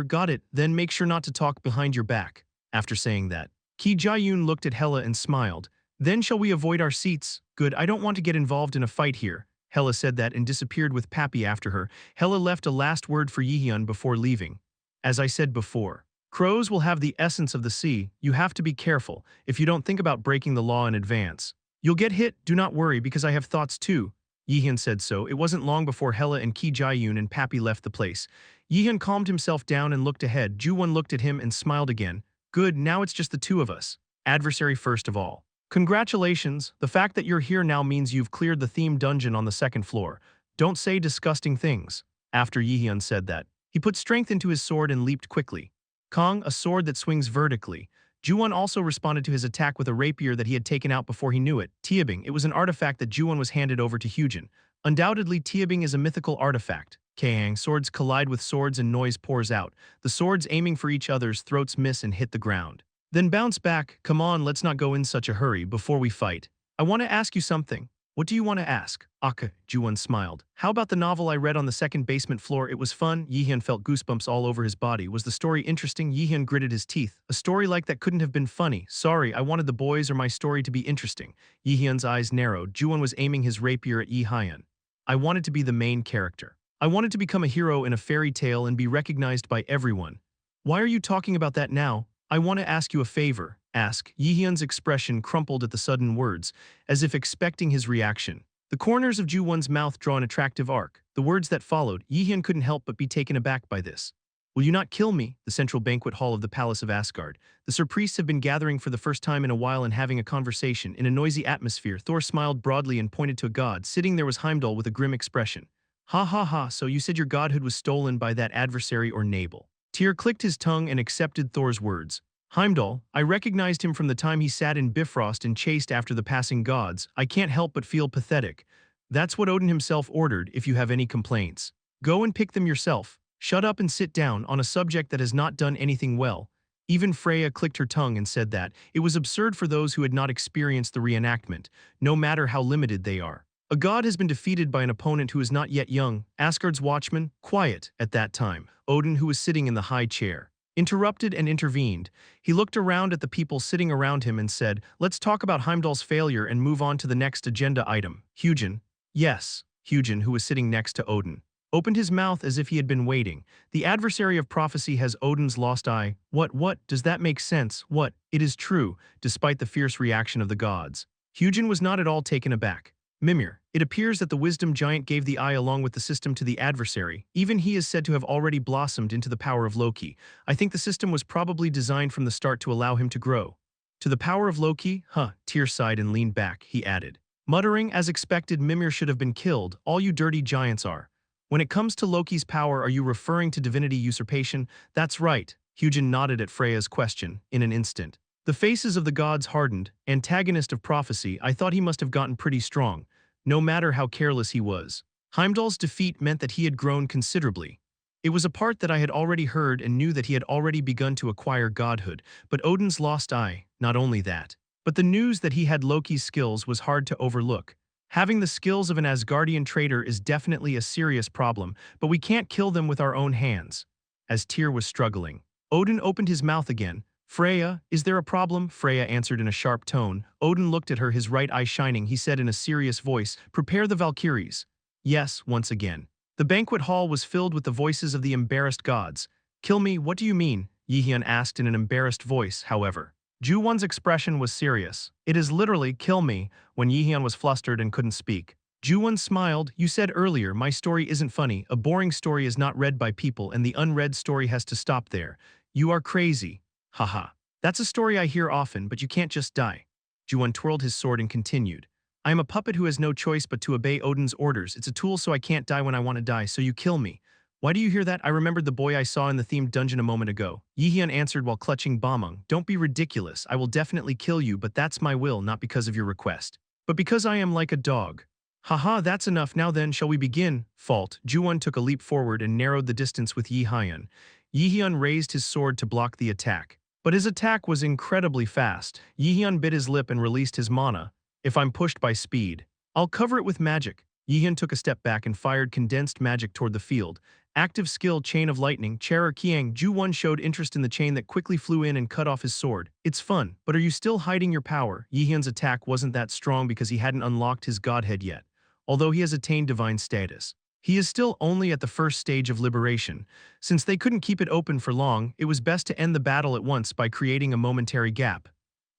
Got it, then make sure not to talk behind your back. After saying that, Ki Jaehyeon looked at Hella and smiled. Then shall we avoid our seats? Good, I don't want to get involved in a fight here. Hella said that and disappeared with Pappy after her. Hella left a last word for Yihyun before leaving. As I said before, crows will have the essence of the sea. You have to be careful if you don't think about breaking the law in advance. You'll get hit, do not worry because I have thoughts too. Yihyun said so. It wasn't long before Hella and Ki Jaehyeon and Pappy left the place. Yihyun calmed himself down and looked ahead. Ju-won looked at him and smiled again. Good, now it's just the two of us. Adversary first of all. Congratulations, the fact that you're here now means you've cleared the themed dungeon on the 2nd floor. Don't say disgusting things. After Yihyun said that, he put strength into his sword and leaped quickly. Kong, a sword that swings vertically. Ju-won also responded to his attack with a rapier that he had taken out before he knew it. Tiabing, it was an artifact that Ju-won was handed over to Hyujin. Undoubtedly, Tiabing is a mythical artifact. Kahang, swords collide with swords and noise pours out. The swords aiming for each other's throats miss and hit the ground. Then bounce back. Come on, let's not go in such a hurry before we fight. I want to ask you something. What do you want to ask? Aka, Ju-won smiled. How about the novel I read on the 2nd basement floor? It was fun. Yihyun felt goosebumps all over his body. Was the story interesting? Yihyun gritted his teeth. A story like that couldn't have been funny. Sorry, I wanted the boys or my story to be interesting. Yihyun's eyes narrowed. Ju-won was aiming his rapier at Yihyun. I wanted to be the main character. I wanted to become a hero in a fairy tale and be recognized by everyone. Why are you talking about that now? I want to ask you a favor. Ask. Yihyun's expression crumpled at the sudden words, as if expecting his reaction. The corners of Ju-won's mouth draw an attractive arc. The words that followed, Yihyun couldn't help but be taken aback by this. Will you not kill me? The central banquet hall of the Palace of Asgard. The Sir Priests have been gathering for the first time in a while and having a conversation. In a noisy atmosphere, Thor smiled broadly and pointed to a god. Sitting there was Heimdall with a grim expression. Ha ha ha, so you said your godhood was stolen by that adversary or Nabal. Tyr clicked his tongue and accepted Thor's words. Heimdall, I recognized him from the time he sat in Bifrost and chased after the passing gods. I can't help but feel pathetic. That's what Odin himself ordered if you have any complaints. Go and pick them yourself. Shut up and sit down on a subject that has not done anything well. Even Freya clicked her tongue and said that it was absurd for those who had not experienced the reenactment, no matter how limited they are. A god has been defeated by an opponent who is not yet young, Asgard's watchman, quiet at that time. Odin, who was sitting in the high chair, interrupted and intervened. He looked around at the people sitting around him and said, let's talk about Heimdall's failure and move on to the next agenda item. Hugin. Yes, Hugin, who was sitting next to Odin, opened his mouth as if he had been waiting. The adversary of prophecy has Odin's lost eye. What, does that make sense? What? It is true, despite the fierce reaction of the gods. Hugin was not at all taken aback. Mimir, it appears that the wisdom giant gave the eye along with the system to the adversary. Even he is said to have already blossomed into the power of Loki. I think the system was probably designed from the start to allow him to grow. To the power of Loki? Tyr sighed and leaned back, he added. Muttering, as expected, Mimir should have been killed, all you dirty giants are. When it comes to Loki's power, are you referring to divinity usurpation? That's right. Hugin nodded at Freya's question, in an instant. The faces of the gods hardened. Antagonist of prophecy, I thought he must have gotten pretty strong, no matter how careless he was. Heimdall's defeat meant that he had grown considerably. It was a part that I had already heard and knew that he had already begun to acquire godhood, but Odin's lost eye, not only that. But the news that he had Loki's skills was hard to overlook. Having the skills of an Asgardian traitor is definitely a serious problem, but we can't kill them with our own hands. As Tyr was struggling, Odin opened his mouth again. Freya, is there a problem? Freya answered in a sharp tone. Odin looked at her, his right eye shining. He said in a serious voice, prepare the Valkyries. Yes, once again. The banquet hall was filled with the voices of the embarrassed gods. Kill me, what do you mean? Jaehyeon asked in an embarrassed voice, however. Ju-won's expression was serious. It is literally, kill me, when Jaehyeon was flustered and couldn't speak. Ju-won smiled. You said earlier, my story isn't funny. A boring story is not read by people and the unread story has to stop there. You are crazy. Haha. That's a story I hear often, but you can't just die. Ju-won twirled his sword and continued. I am a puppet who has no choice but to obey Odin's orders. It's a tool so I can't die when I want to die, so you kill me. Why do you hear that? I remembered the boy I saw in the themed dungeon a moment ago. Jaehyeon answered while clutching Bamung. Don't be ridiculous. I will definitely kill you, but that's my will, not because of your request. But because I am like a dog. Haha, that's enough. Now then, shall we begin? Fault. Ju-won took a leap forward and narrowed the distance with Jaehyeon. Jaehyeon raised his sword to block the attack. But his attack was incredibly fast. Jaehyeon bit his lip and released his mana. If I'm pushed by speed, I'll cover it with magic. Jaehyeon took a step back and fired condensed magic toward the field. Active skill, Chain of Lightning, Cherer Kiang. Ju-won showed interest in the chain that quickly flew in and cut off his sword. It's fun, but are you still hiding your power? Jaehyeon's attack wasn't that strong because he hadn't unlocked his godhead yet. Although he has attained divine status, he is still only at the first stage of liberation. Since they couldn't keep it open for long, it was best to end the battle at once by creating a momentary gap.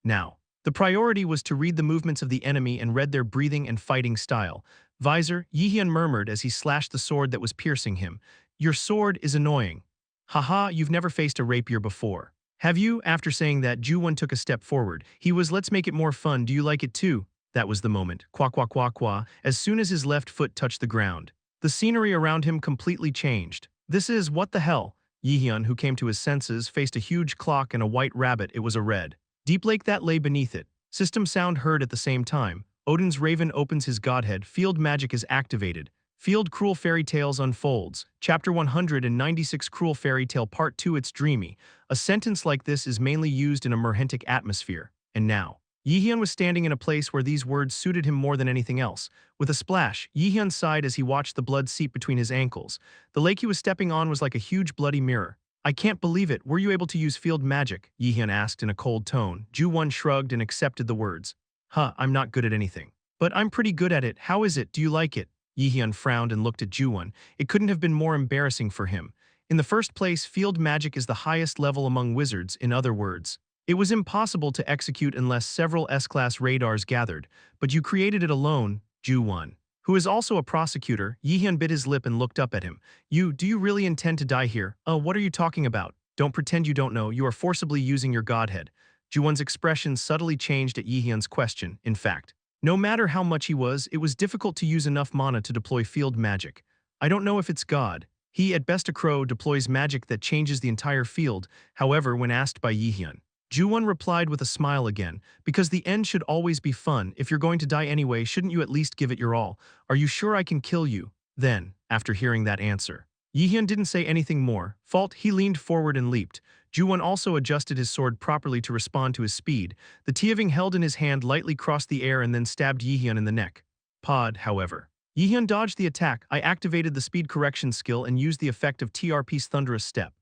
Now, the priority was to read the movements of the enemy and read their breathing and fighting style. Visor, Jaehyeon murmured as he slashed the sword that was piercing him. Your sword is annoying. Haha, you've never faced a rapier before. Have you? After saying that, Ju-won took a step forward. He was, let's make it more fun. Do you like it too? That was the moment. Qua qua qua qua, as soon as his left foot touched the ground. The scenery around him completely changed. This is, what the hell? Jaehyeon, who came to his senses, faced a huge clock and a white rabbit. It was a red deep lake that lay beneath it. System sound heard at the same time. Odin's raven opens his godhead. Field magic is activated. Field Cruel Fairy Tales unfolds. Chapter 196 Cruel Fairy Tale Part 2 It's dreamy. A sentence like this is mainly used in a merhentic atmosphere. And now, Jaehyeon was standing in a place where these words suited him more than anything else. With a splash, Jaehyeon sighed as he watched the blood seep between his ankles. The lake he was stepping on was like a huge bloody mirror. I can't believe it. Were you able to use field magic? Jaehyeon asked in a cold tone. Ju-won shrugged and accepted the words. I'm not good at anything. But I'm pretty good at it. How is it? Do you like it? Jaehyeon frowned and looked at Ju-won. It couldn't have been more embarrassing for him. In the first place, field magic is the highest level among wizards, in other words. It was impossible to execute unless several S-class radars gathered, but you created it alone, Ju-won. Who is also a prosecutor, Jaehyeon bit his lip and looked up at him. Do you really intend to die here? What are you talking about? Don't pretend you don't know. You are forcibly using your godhead. Ju-won's expression subtly changed at Jaehyeon's question. In fact, no matter how much he was, it was difficult to use enough mana to deploy field magic. I don't know if it's God. He, at best a crow, deploys magic that changes the entire field, however, when asked by Jaehyeon. Ju-won replied with a smile again, because the end should always be fun. If you're going to die anyway, shouldn't you at least give it your all? Are you sure I can kill you? Then, after hearing that answer, Jaehyeon didn't say anything more. He leaned forward and leaped. Ju-won also adjusted his sword properly to respond to his speed. The Tiaving held in his hand lightly crossed the air and then stabbed Jaehyeon in the neck. However. Jaehyeon dodged the attack. I activated the speed correction skill and used the effect of TRP's thunderous step.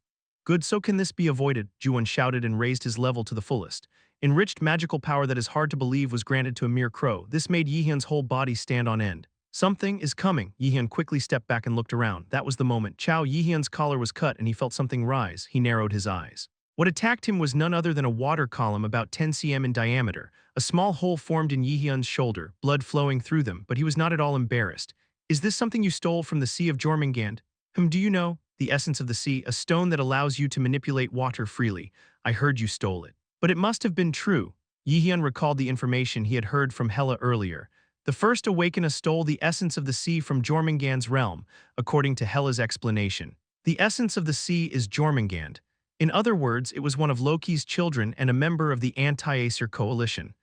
Good, so can this be avoided? Ju-won shouted and raised his level to the fullest. Enriched magical power that is hard to believe was granted to a mere crow. This made Jaehyeon's whole body stand on end. Something is coming. Jaehyeon quickly stepped back and looked around. That was the moment. Jaehyeon's collar was cut and he felt something rise. He narrowed his eyes. What attacked him was none other than a water column about 10 cm in diameter. A small hole formed in Jaehyeon's shoulder, blood flowing through them, but he was not at all embarrassed. Is this something you stole from the Sea of Jormungand? Do you know? The essence of the sea, a stone that allows you to manipulate water freely. I heard you stole it. But it must have been true. Jaehyeon recalled the information he had heard from Hela earlier. The first Awakener stole the essence of the sea from Jormungand's realm, according to Hela's explanation. The essence of the sea is Jormungand. In other words, it was one of Loki's children and a member of the Anti-Aesir coalition.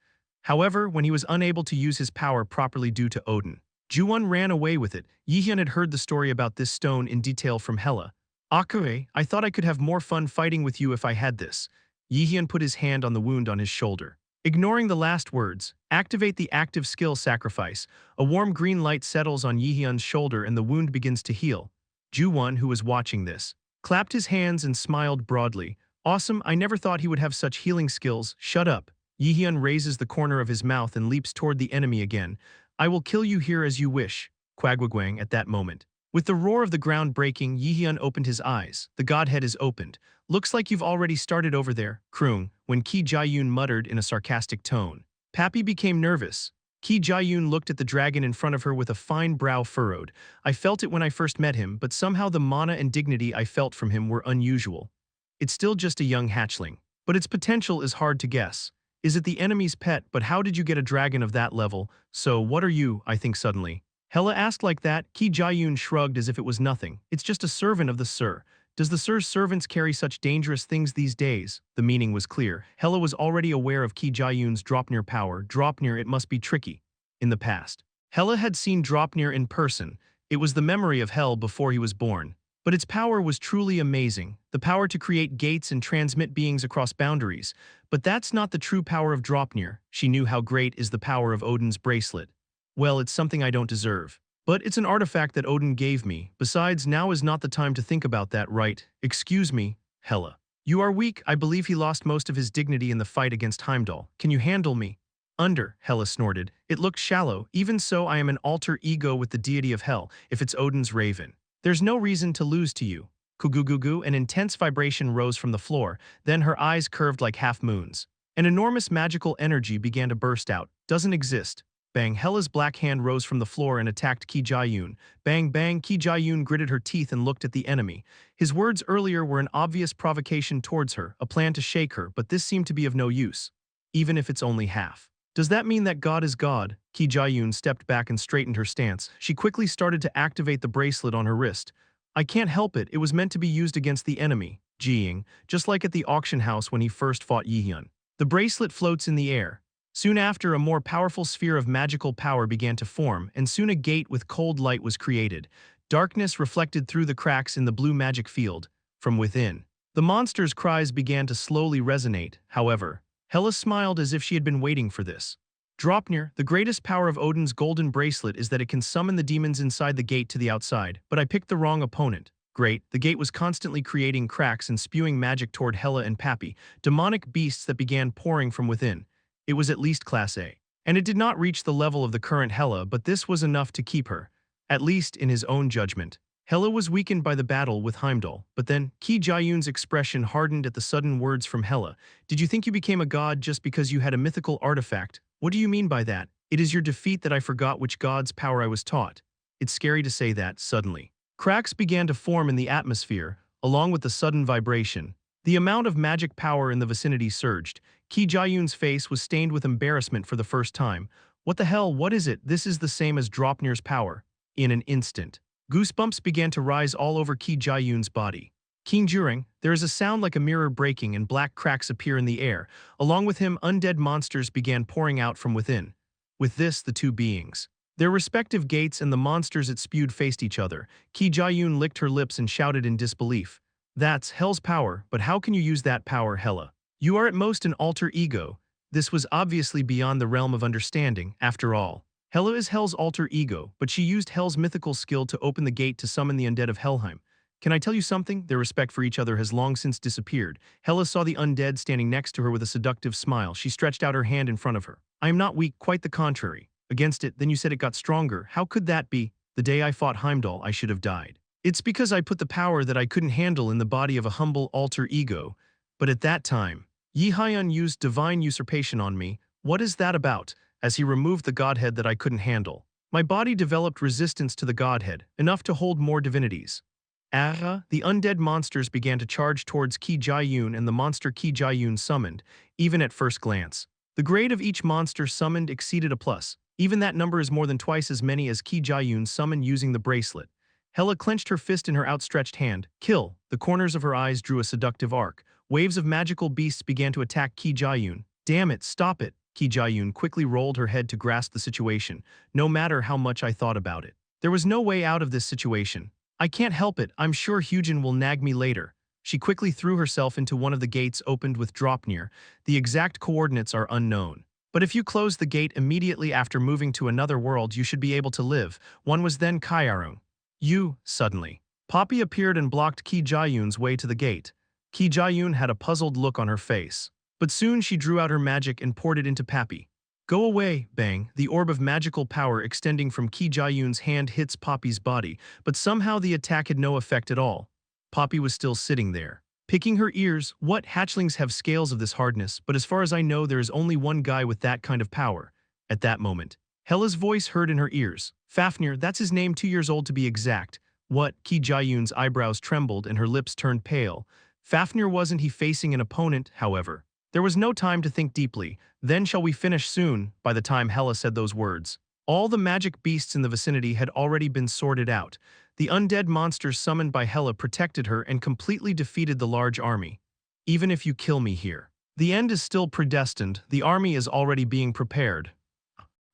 However, when he was unable to use his power properly due to Odin, Ju-won ran away with it. Jaehyeon had heard the story about this stone in detail from Hela. Akure, I thought I could have more fun fighting with you if I had this. Jaehyeon put his hand on the wound on his shoulder. Ignoring the last words, activate the active skill sacrifice. A warm green light settles on Jaehyeon's shoulder and the wound begins to heal. Ju-won, who was watching this, clapped his hands and smiled broadly. Awesome, I never thought he would have such healing skills. Shut up. Jaehyeon raises the corner of his mouth and leaps toward the enemy again. I will kill you here as you wish. Quagwagwang at that moment. With the roar of the ground breaking, Jaehyeon opened his eyes. The godhead is opened. Looks like you've already started over there, Kroong, when Ki Jaehyeon muttered in a sarcastic tone. Pappy became nervous. Ki Jaehyeon looked at the dragon in front of her with a fine brow furrowed. I felt it when I first met him, but somehow the mana and dignity I felt from him were unusual. It's still just a young hatchling, but its potential is hard to guess. Is it the enemy's pet? But how did you get a dragon of that level? So what are you, I think suddenly? Hela asked like that. Ki Jaehyeon shrugged as if it was nothing. It's just a servant of the Sir. Does the Sir's servants carry such dangerous things these days? The meaning was clear. Hela was already aware of Ki Jaehyeon's Dropnir power. Dropnir, it must be tricky. In the past, Hela had seen Dropnir in person. It was the memory of Hel before he was born. But its power was truly amazing. The power to create gates and transmit beings across boundaries. But that's not the true power of Dropnir. She knew how great is the power of Odin's bracelet. Well, it's something I don't deserve. But it's an artifact that Odin gave me. Besides, now is not the time to think about that, right? Excuse me, Hela. You are weak. I believe he lost most of his dignity in the fight against Heimdall. Can you handle me? Hela snorted. It looked shallow. Even so, I am an alter ego with the deity of Hel, if it's Odin's raven. There's no reason to lose to you. Kugugugu, an intense vibration rose from the floor, then her eyes curved like half moons. An enormous magical energy began to burst out. Doesn't exist. Bang, Hela's black hand rose from the floor and attacked Ki Jaehyeon. Bang, bang, Ki Jaehyeon gritted her teeth and looked at the enemy. His words earlier were an obvious provocation towards her, a plan to shake her, but this seemed to be of no use. Even if it's only half. Does that mean that God is God? Ki Jaehyeon stepped back and straightened her stance. She quickly started to activate the bracelet on her wrist. I can't help it, it was meant to be used against the enemy, Jiying, just like at the auction house when he first fought Jaehyeon. The bracelet floats in the air. Soon after, a more powerful sphere of magical power began to form, and soon a gate with cold light was created. Darkness reflected through the cracks in the blue magic field. From within, the monster's cries began to slowly resonate. However, Hela smiled as if she had been waiting for this. Dropnir, the greatest power of Odin's golden bracelet is that it can summon the demons inside the gate to the outside, but I picked the wrong opponent. Great, the gate was constantly creating cracks and spewing magic toward Hela and Pappy, demonic beasts that began pouring from within. It was at least Class A. And it did not reach the level of the current Hela, but this was enough to keep her. At least in his own judgment. Hela was weakened by the battle with Heimdall, but then, Ki Jaehyeon's expression hardened at the sudden words from Hela. Did you think you became a god just because you had a mythical artifact? What do you mean by that? It is your defeat that I forgot which god's power I was taught. It's scary to say that, suddenly. Cracks began to form in the atmosphere, along with the sudden vibration. The amount of magic power in the vicinity surged. Ki Jaehyeon's face was stained with embarrassment for the first time. What the hell, what is it? This is the same as Dropnir's power. In an instant, Goosebumps began to rise all over Ki Jae-yoon's body. King Jurang, there is a sound like a mirror breaking and black cracks appear in the air. Along with him, undead monsters began pouring out from within. With this, the two beings. Their respective gates and the monsters it spewed faced each other. Ki Jae-yoon licked her lips and shouted in disbelief. That's Hell's power, but how can you use that power, Hela? You are at most an alter ego. This was obviously beyond the realm of understanding, after all. Hela is Hell's alter ego, but she used Hell's mythical skill to open the gate to summon the undead of Helheim. Can I tell you something? Their respect for each other has long since disappeared. Hela saw the undead standing next to her with a seductive smile. She stretched out her hand in front of her. I am not weak, quite the contrary. Against it, then you said it got stronger. How could that be? The day I fought Heimdall, I should have died. It's because I put the power that I couldn't handle in the body of a humble alter ego. But at that time, Jaehyeon used divine usurpation on me. What is that about? As he removed the godhead that I couldn't handle. My body developed resistance to the godhead, enough to hold more divinities. The undead monsters began to charge towards Ki Jae-yoon and the monster Ki Jae-yoon summoned, even at first glance. The grade of each monster summoned exceeded a plus. Even that number is more than twice as many as Ki Jae-yoon summoned using the bracelet. Hela clenched her fist in her outstretched hand. Kill! The corners of her eyes drew a seductive arc. Waves of magical beasts began to attack Ki Jae-yoon. Damn it, stop it! Ki Jae-yoon quickly rolled her head to grasp the situation, no matter how much I thought about it. There was no way out of this situation. I can't help it, I'm sure Hyujin will nag me later. She quickly threw herself into one of the gates opened with Dropnir. The exact coordinates are unknown. But if you close the gate immediately after moving to another world, you should be able to live. One was then Kairung. Suddenly. Poppy appeared and blocked Ki Jae-yoon's way to the gate. Ki Jae-yoon had a puzzled look on her face. But soon she drew out her magic and poured it into Poppy. Go away, bang, the orb of magical power extending from Ki Jae-yoon's hand hits Poppy's body, but somehow the attack had no effect at all. Poppy was still sitting there. Picking her ears, what hatchlings have scales of this hardness, but as far as I know there is only one guy with that kind of power. At that moment, Hela's voice heard in her ears. Fafnir, that's his name, 2 years old to be exact. What? Ki Jae-yoon's eyebrows trembled and her lips turned pale. Fafnir wasn't he facing an opponent, however. There was no time to think deeply. Then shall we finish soon, by the time Hela said those words. All the magic beasts in the vicinity had already been sorted out. The undead monsters summoned by Hela protected her and completely defeated the large army. Even if you kill me here. The end is still predestined, the army is already being prepared.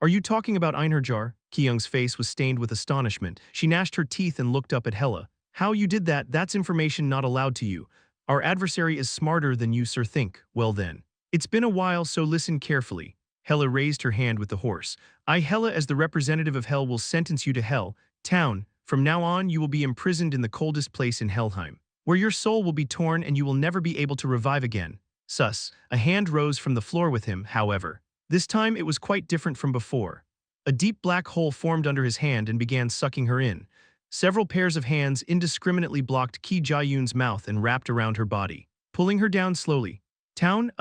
Are you talking about Einherjar? Kyung's face was stained with astonishment. She gnashed her teeth and looked up at Hela. How you did that, that's information not allowed to you. Our adversary is smarter than you, sir, think. Well then. It's been a while, so listen carefully. Hela raised her hand with the horse. I, Hela, as the representative of Hell, will sentence you to Hell Town. From now on, you will be imprisoned in the coldest place in Helheim, where your soul will be torn and you will never be able to revive again. Sus. A hand rose from the floor with him, however. This time it was quite different from before. A deep black hole formed under his hand and began sucking her in. Several pairs of hands indiscriminately blocked Ki Jae-yoon's mouth and wrapped around her body, pulling her down slowly. Town,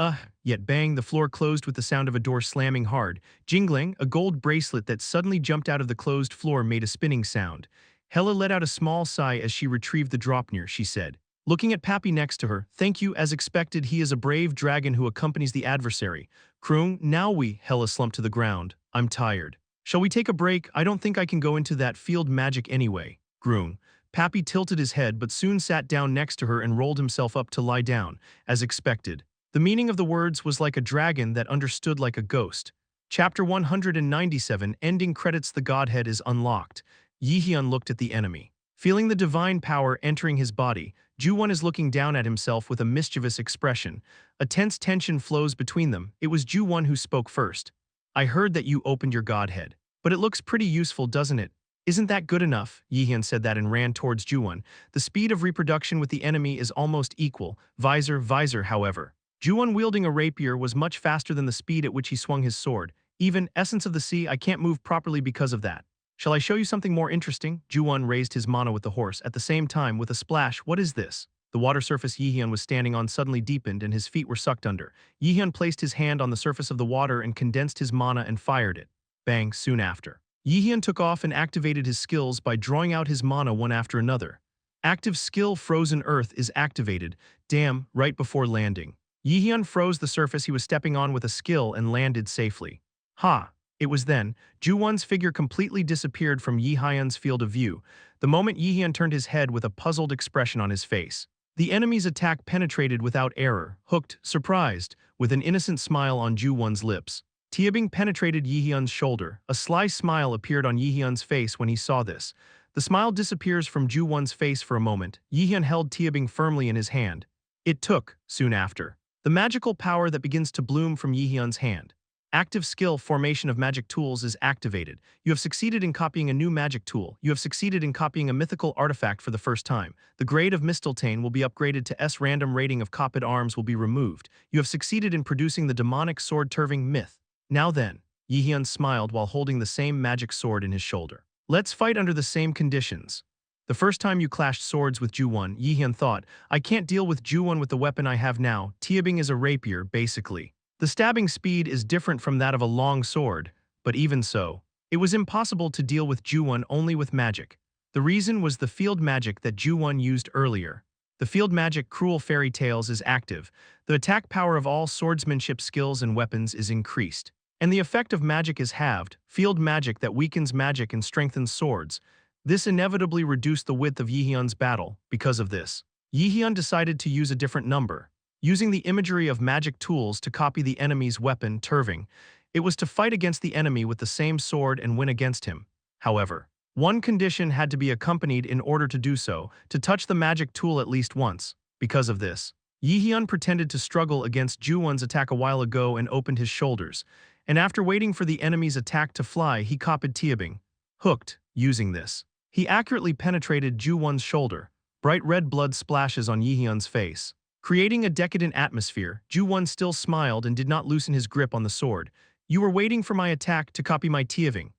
yet bang, the floor closed with the sound of a door slamming hard. Jingling, a gold bracelet that suddenly jumped out of the closed floor made a spinning sound. Hela let out a small sigh as she retrieved the Dropnir, she said. Looking at Pappy next to her, thank you, as expected, he is a brave dragon who accompanies the adversary. Kroong, now Hela slumped to the ground. I'm tired. Shall we take a break? I don't think I can go into that field magic anyway. Groong. Pappy tilted his head but soon sat down next to her and rolled himself up to lie down, as expected. The meaning of the words was like a dragon that understood like a ghost. Chapter 197, Ending credits. The Godhead is unlocked. Jaehyeon looked at the enemy. Feeling the divine power entering his body, Ju-won is looking down at himself with a mischievous expression. A tense tension flows between them. It was Ju-won who spoke first. I heard that you opened your Godhead. But it looks pretty useful, doesn't it? Isn't that good enough? Jaehyeon said that and ran towards Ju-won. The speed of reproduction with the enemy is almost equal. Visor, however. Ju-won wielding a rapier was much faster than the speed at which he swung his sword. Even, essence of the sea, I can't move properly because of that. Shall I show you something more interesting? Ju-won raised his mana with the horse. At the same time, with a splash, what is this? The water surface Jaehyeon was standing on suddenly deepened and his feet were sucked under. Jaehyeon placed his hand on the surface of the water and condensed his mana and fired it. Bang, soon after. Jaehyeon took off and activated his skills by drawing out his mana one after another. Active skill Frozen Earth is activated. Damn, right before landing. Jaehyeon froze the surface he was stepping on with a skill and landed safely. Ha! It was then, Ju-won's figure completely disappeared from Yi Hyun's field of view, the moment Yi Hyun turned his head with a puzzled expression on his face. The enemy's attack penetrated without error, hooked, surprised, with an innocent smile on Ju-won's lips. Taebing penetrated Yi Hyun's shoulder. A sly smile appeared on Yi Hyun's face when he saw this. The smile disappears from Ju-won's face for a moment. Yi Hyun held Taebing firmly in his hand. It took, soon after, the magical power that begins to bloom from Yi Hyun's hand. Active skill formation of magic tools is activated. You have succeeded in copying a new magic tool. You have succeeded in copying a mythical artifact for the first time. The grade of Mistletoe will be upgraded to S. Random rating of copied arms will be removed. You have succeeded in producing the demonic sword Turving myth. Now then, Yi Hyun smiled while holding the same magic sword in his shoulder. Let's fight under the same conditions. The first time you clashed swords with Ju-won, Yi Hyun thought, I can't deal with Ju-won with the weapon I have now. Taebing is a rapier, basically. The stabbing speed is different from that of a long sword, but even so, it was impossible to deal with Ju-won only with magic. The reason was the field magic that Ju-won used earlier. The field magic Cruel Fairy Tales is active. The attack power of all swordsmanship skills and weapons is increased. And the effect of magic is halved, field magic that weakens magic and strengthens swords. This inevitably reduced the width of Yi Hyun's battle. Because of this, Yi Hyun decided to use a different number. Using the imagery of magic tools to copy the enemy's weapon, Turving, it was to fight against the enemy with the same sword and win against him. However, one condition had to be accompanied in order to do so, to touch the magic tool at least once. Because of this, Yi Hyun pretended to struggle against Ju-won's attack a while ago and opened his shoulders, and after waiting for the enemy's attack to fly, he copied Taebing. Hooked, using this, he accurately penetrated Ju-won's shoulder. Bright red blood splashes on Yi Hyun's face. Creating a decadent atmosphere, Ju-won still smiled and did not loosen his grip on the sword. You were waiting for my attack to copy my Taebing.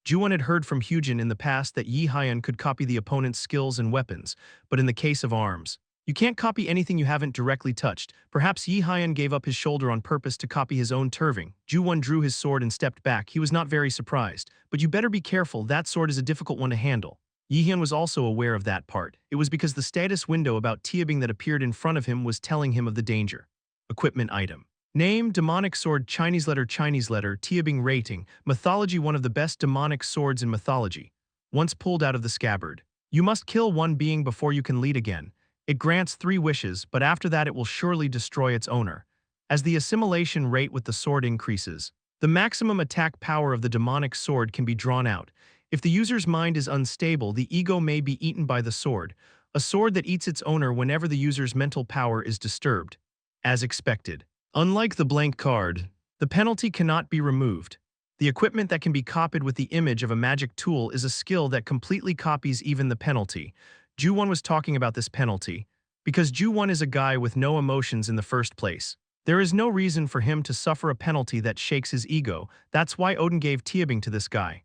Ju-won had heard from Hyujin in the past that Yi Hyun could copy the opponent's skills and weapons, but in the case of arms, you can't copy anything you haven't directly touched. Perhaps Yi Hyun gave up his shoulder on purpose to copy his own Turving. Ju-won drew his sword and stepped back. He was not very surprised, but you better be careful, that sword is a difficult one to handle. Yi Hyun was also aware of that part. It was because the status window about Taebing that appeared in front of him was telling him of the danger. Equipment item. Name, demonic sword, Chinese letter, Taebing rating, mythology, one of the best demonic swords in mythology. Once pulled out of the scabbard, you must kill one being before you can lead again. It grants 3 wishes, but after that it will surely destroy its owner. As the assimilation rate with the sword increases, the maximum attack power of the demonic sword can be drawn out. If the user's mind is unstable, the ego may be eaten by the sword, a sword that eats its owner whenever the user's mental power is disturbed. As expected. Unlike the blank card, the penalty cannot be removed. The equipment that can be copied with the image of a magic tool is a skill that completely copies even the penalty. Ju-won was talking about this penalty, because Ju-won is a guy with no emotions in the first place. There is no reason for him to suffer a penalty that shakes his ego. That's why Odin gave Taebing to this guy.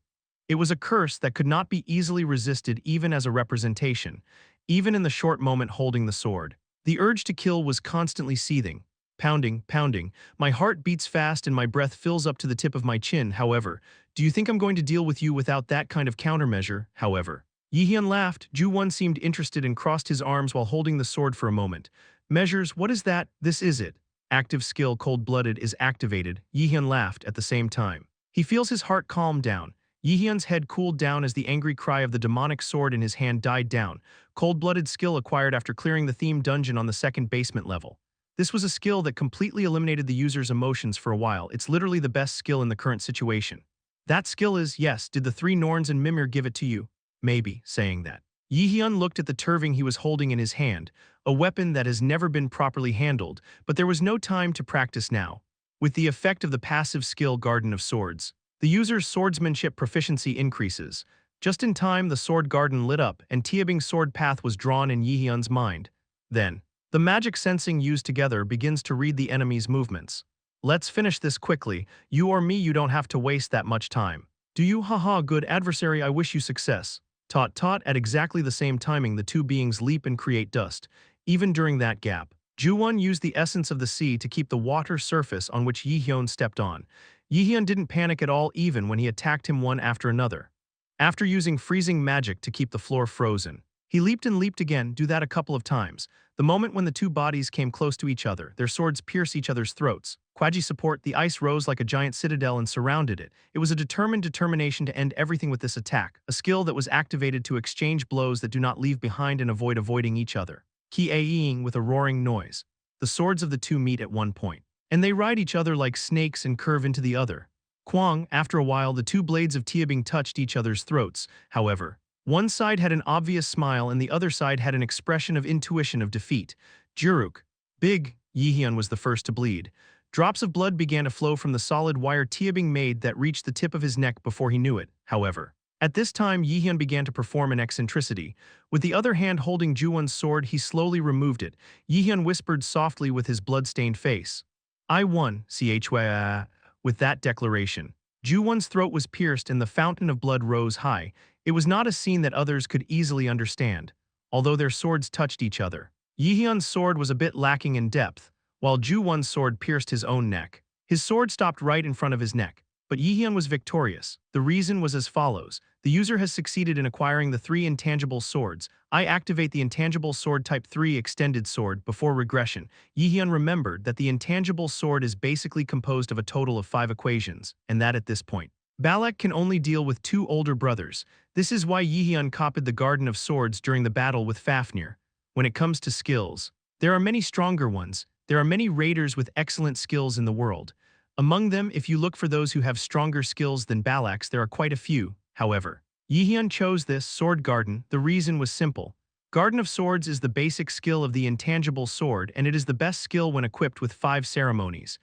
It was a curse that could not be easily resisted even as a representation, even in the short moment holding the sword. The urge to kill was constantly seething. Pounding. My heart beats fast and my breath fills up to the tip of my chin. However, do you think I'm going to deal with you without that kind of countermeasure? However, Yi Hyun laughed. Ju-won seemed interested and crossed his arms while holding the sword for a moment. Measures, what is that? This is it. Active skill cold-blooded is activated. Yi Hyun laughed at the same time. He feels his heart calm down. Yi Hyun's head cooled down as the angry cry of the demonic sword in his hand died down. Cold-blooded skill acquired after clearing the theme dungeon on the 2nd basement level. This was a skill that completely eliminated the user's emotions for a while. It's literally the best skill in the current situation. That skill is, yes, did the 3 Norns and Mimir give it to you? Maybe, saying that. Yi Hyun looked at the Turving he was holding in his hand, a weapon that has never been properly handled, but there was no time to practice now. With the effect of the passive skill Garden of Swords, the user's swordsmanship proficiency increases. Just in time, the sword garden lit up, and Taebing's sword path was drawn in Yi Hyun's mind. Then, the magic sensing used together begins to read the enemy's movements. Let's finish this quickly. You or me, you don't have to waste that much time. Do you? Haha, good adversary, I wish you success. Tot. At exactly the same timing, the 2 beings leap and create dust. Even during that gap, Ju-won used the essence of the sea to keep the water surface on which Yi Hyun stepped on. Yi Hyun didn't panic at all even when he attacked him one after another. After using freezing magic to keep the floor frozen, he leaped and leaped again. Do that a couple of times. The moment when the two bodies came close to each other, their swords pierced each other's throats. Quaji support, the ice rose like a giant citadel and surrounded it. It was a determined determination to end everything with this attack, a skill that was activated to exchange blows that do not leave behind and avoiding each other. Ki-aing with a roaring noise. The swords of the two meet at one point, and they ride each other like snakes and curve into the other. Kwang, after a while the two blades of Tiabing touched each other's throats, however. One side had an obvious smile and the other side had an expression of intuition of defeat. Juruk. Big. Jaehyeon was the first to bleed. Drops of blood began to flow from the solid wire Tiabing made that reached the tip of his neck before he knew it, however. At this time Jaehyeon began to perform an eccentricity. With the other hand holding Ju-won's sword, he slowly removed it. Jaehyeon whispered softly with his blood-stained face. I won, chwa. With that declaration, Ju-won's throat was pierced and the fountain of blood rose high. It was not a scene that others could easily understand, although their swords touched each other. Jaehyeon's sword was a bit lacking in depth, while Ju-won's sword pierced his own neck. His sword stopped right in front of his neck, but Jaehyeon was victorious. The reason was as follows. The user has succeeded in acquiring the 3 intangible swords. I activate the intangible sword type 3 extended sword before regression. Jaehyeon remembered that the intangible sword is basically composed of a total of 5 equations, and that at this point, Balak can only deal with 2 older brothers. This is why Jaehyeon copied the Garden of Swords during the battle with Fafnir. When it comes to skills, there are many stronger ones. There are many raiders with excellent skills in the world. Among them, if you look for those who have stronger skills than Balak's, there are quite a few, however. Jaehyeon chose this sword garden. The reason was simple. Garden of Swords is the basic skill of the intangible sword, and it is the best skill when equipped with 5 ceremonies.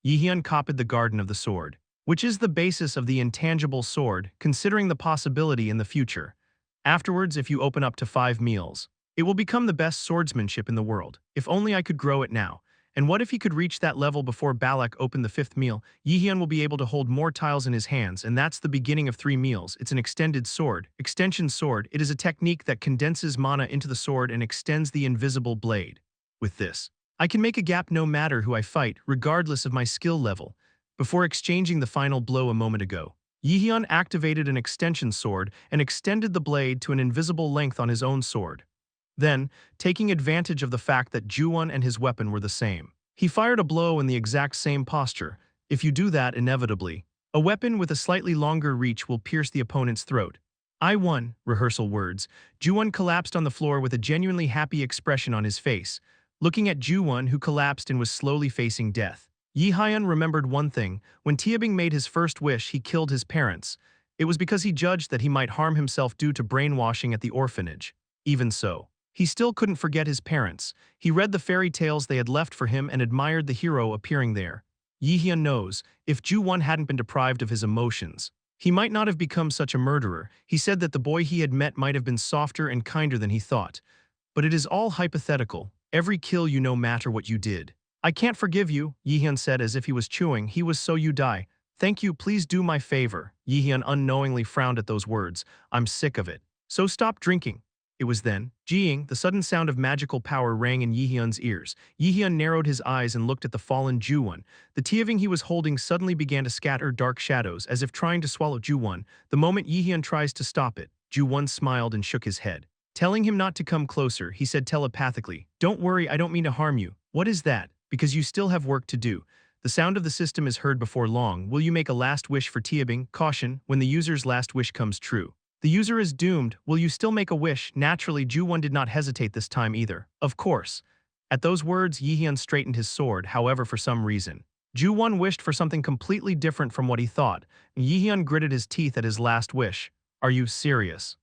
Jaehyeon copied the Garden of the Sword, which is the basis of the intangible sword, considering the possibility in the future. Afterwards, if you open up to 5 meals, it will become the best swordsmanship in the world. If only I could grow it now. And what if he could reach that level before Balak opened the 5th meal? Jaehyeon will be able to hold more tiles in his hands, and that's the beginning of 3 meals. It's an extended sword, extension sword. It is a technique that condenses mana into the sword and extends the invisible blade. With this, I can make a gap no matter who I fight, regardless of my skill level. Before exchanging the final blow a moment ago, Jaehyeon activated an extension sword and extended the blade to an invisible length on his own sword. Then, taking advantage of the fact that Ju-won and his weapon were the same, he fired a blow in the exact same posture. If you do that, inevitably, a weapon with a slightly longer reach will pierce the opponent's throat. I won, rehearsal words. Ju-won collapsed on the floor with a genuinely happy expression on his face, looking at Ju-won, who collapsed and was slowly facing death. Jaehyeon remembered one thing. When Tiabing made his first wish, he killed his parents. It was because he judged that he might harm himself due to brainwashing at the orphanage. Even so, he still couldn't forget his parents. He read the fairy tales they had left for him and admired the hero appearing there. Jaehyeon knows, if Ju-won hadn't been deprived of his emotions, he might not have become such a murderer. He said that the boy he had met might have been softer and kinder than he thought. But it is all hypothetical. Every kill you no matter what you did. I can't forgive you, Jaehyeon said as if he was chewing. He was so you die. Thank you, please do my favor. Jaehyeon unknowingly frowned at those words. I'm sick of it. So stop drinking. It was then, Jing, the sudden sound of magical power rang in Jaehyeon's ears. Jaehyeon narrowed his eyes and looked at the fallen Ju-won. The Tiabing he was holding suddenly began to scatter dark shadows, as if trying to swallow Ju-won. The moment Jaehyeon tries to stop it, Ju-won smiled and shook his head. Telling him not to come closer, he said telepathically, "Don't worry, I don't mean to harm you." "What is that?" "Because you still have work to do. The sound of the system is heard before long. Will you make a last wish for Tiabing? Caution, when the user's last wish comes true, the user is doomed. Will you still make a wish?" Naturally, Ju-won did not hesitate this time either. Of course. At those words, Jaehyeon straightened his sword. However, for some reason, Ju-won wished for something completely different from what he thought. Jaehyeon gritted his teeth at his last wish. "Are you serious?"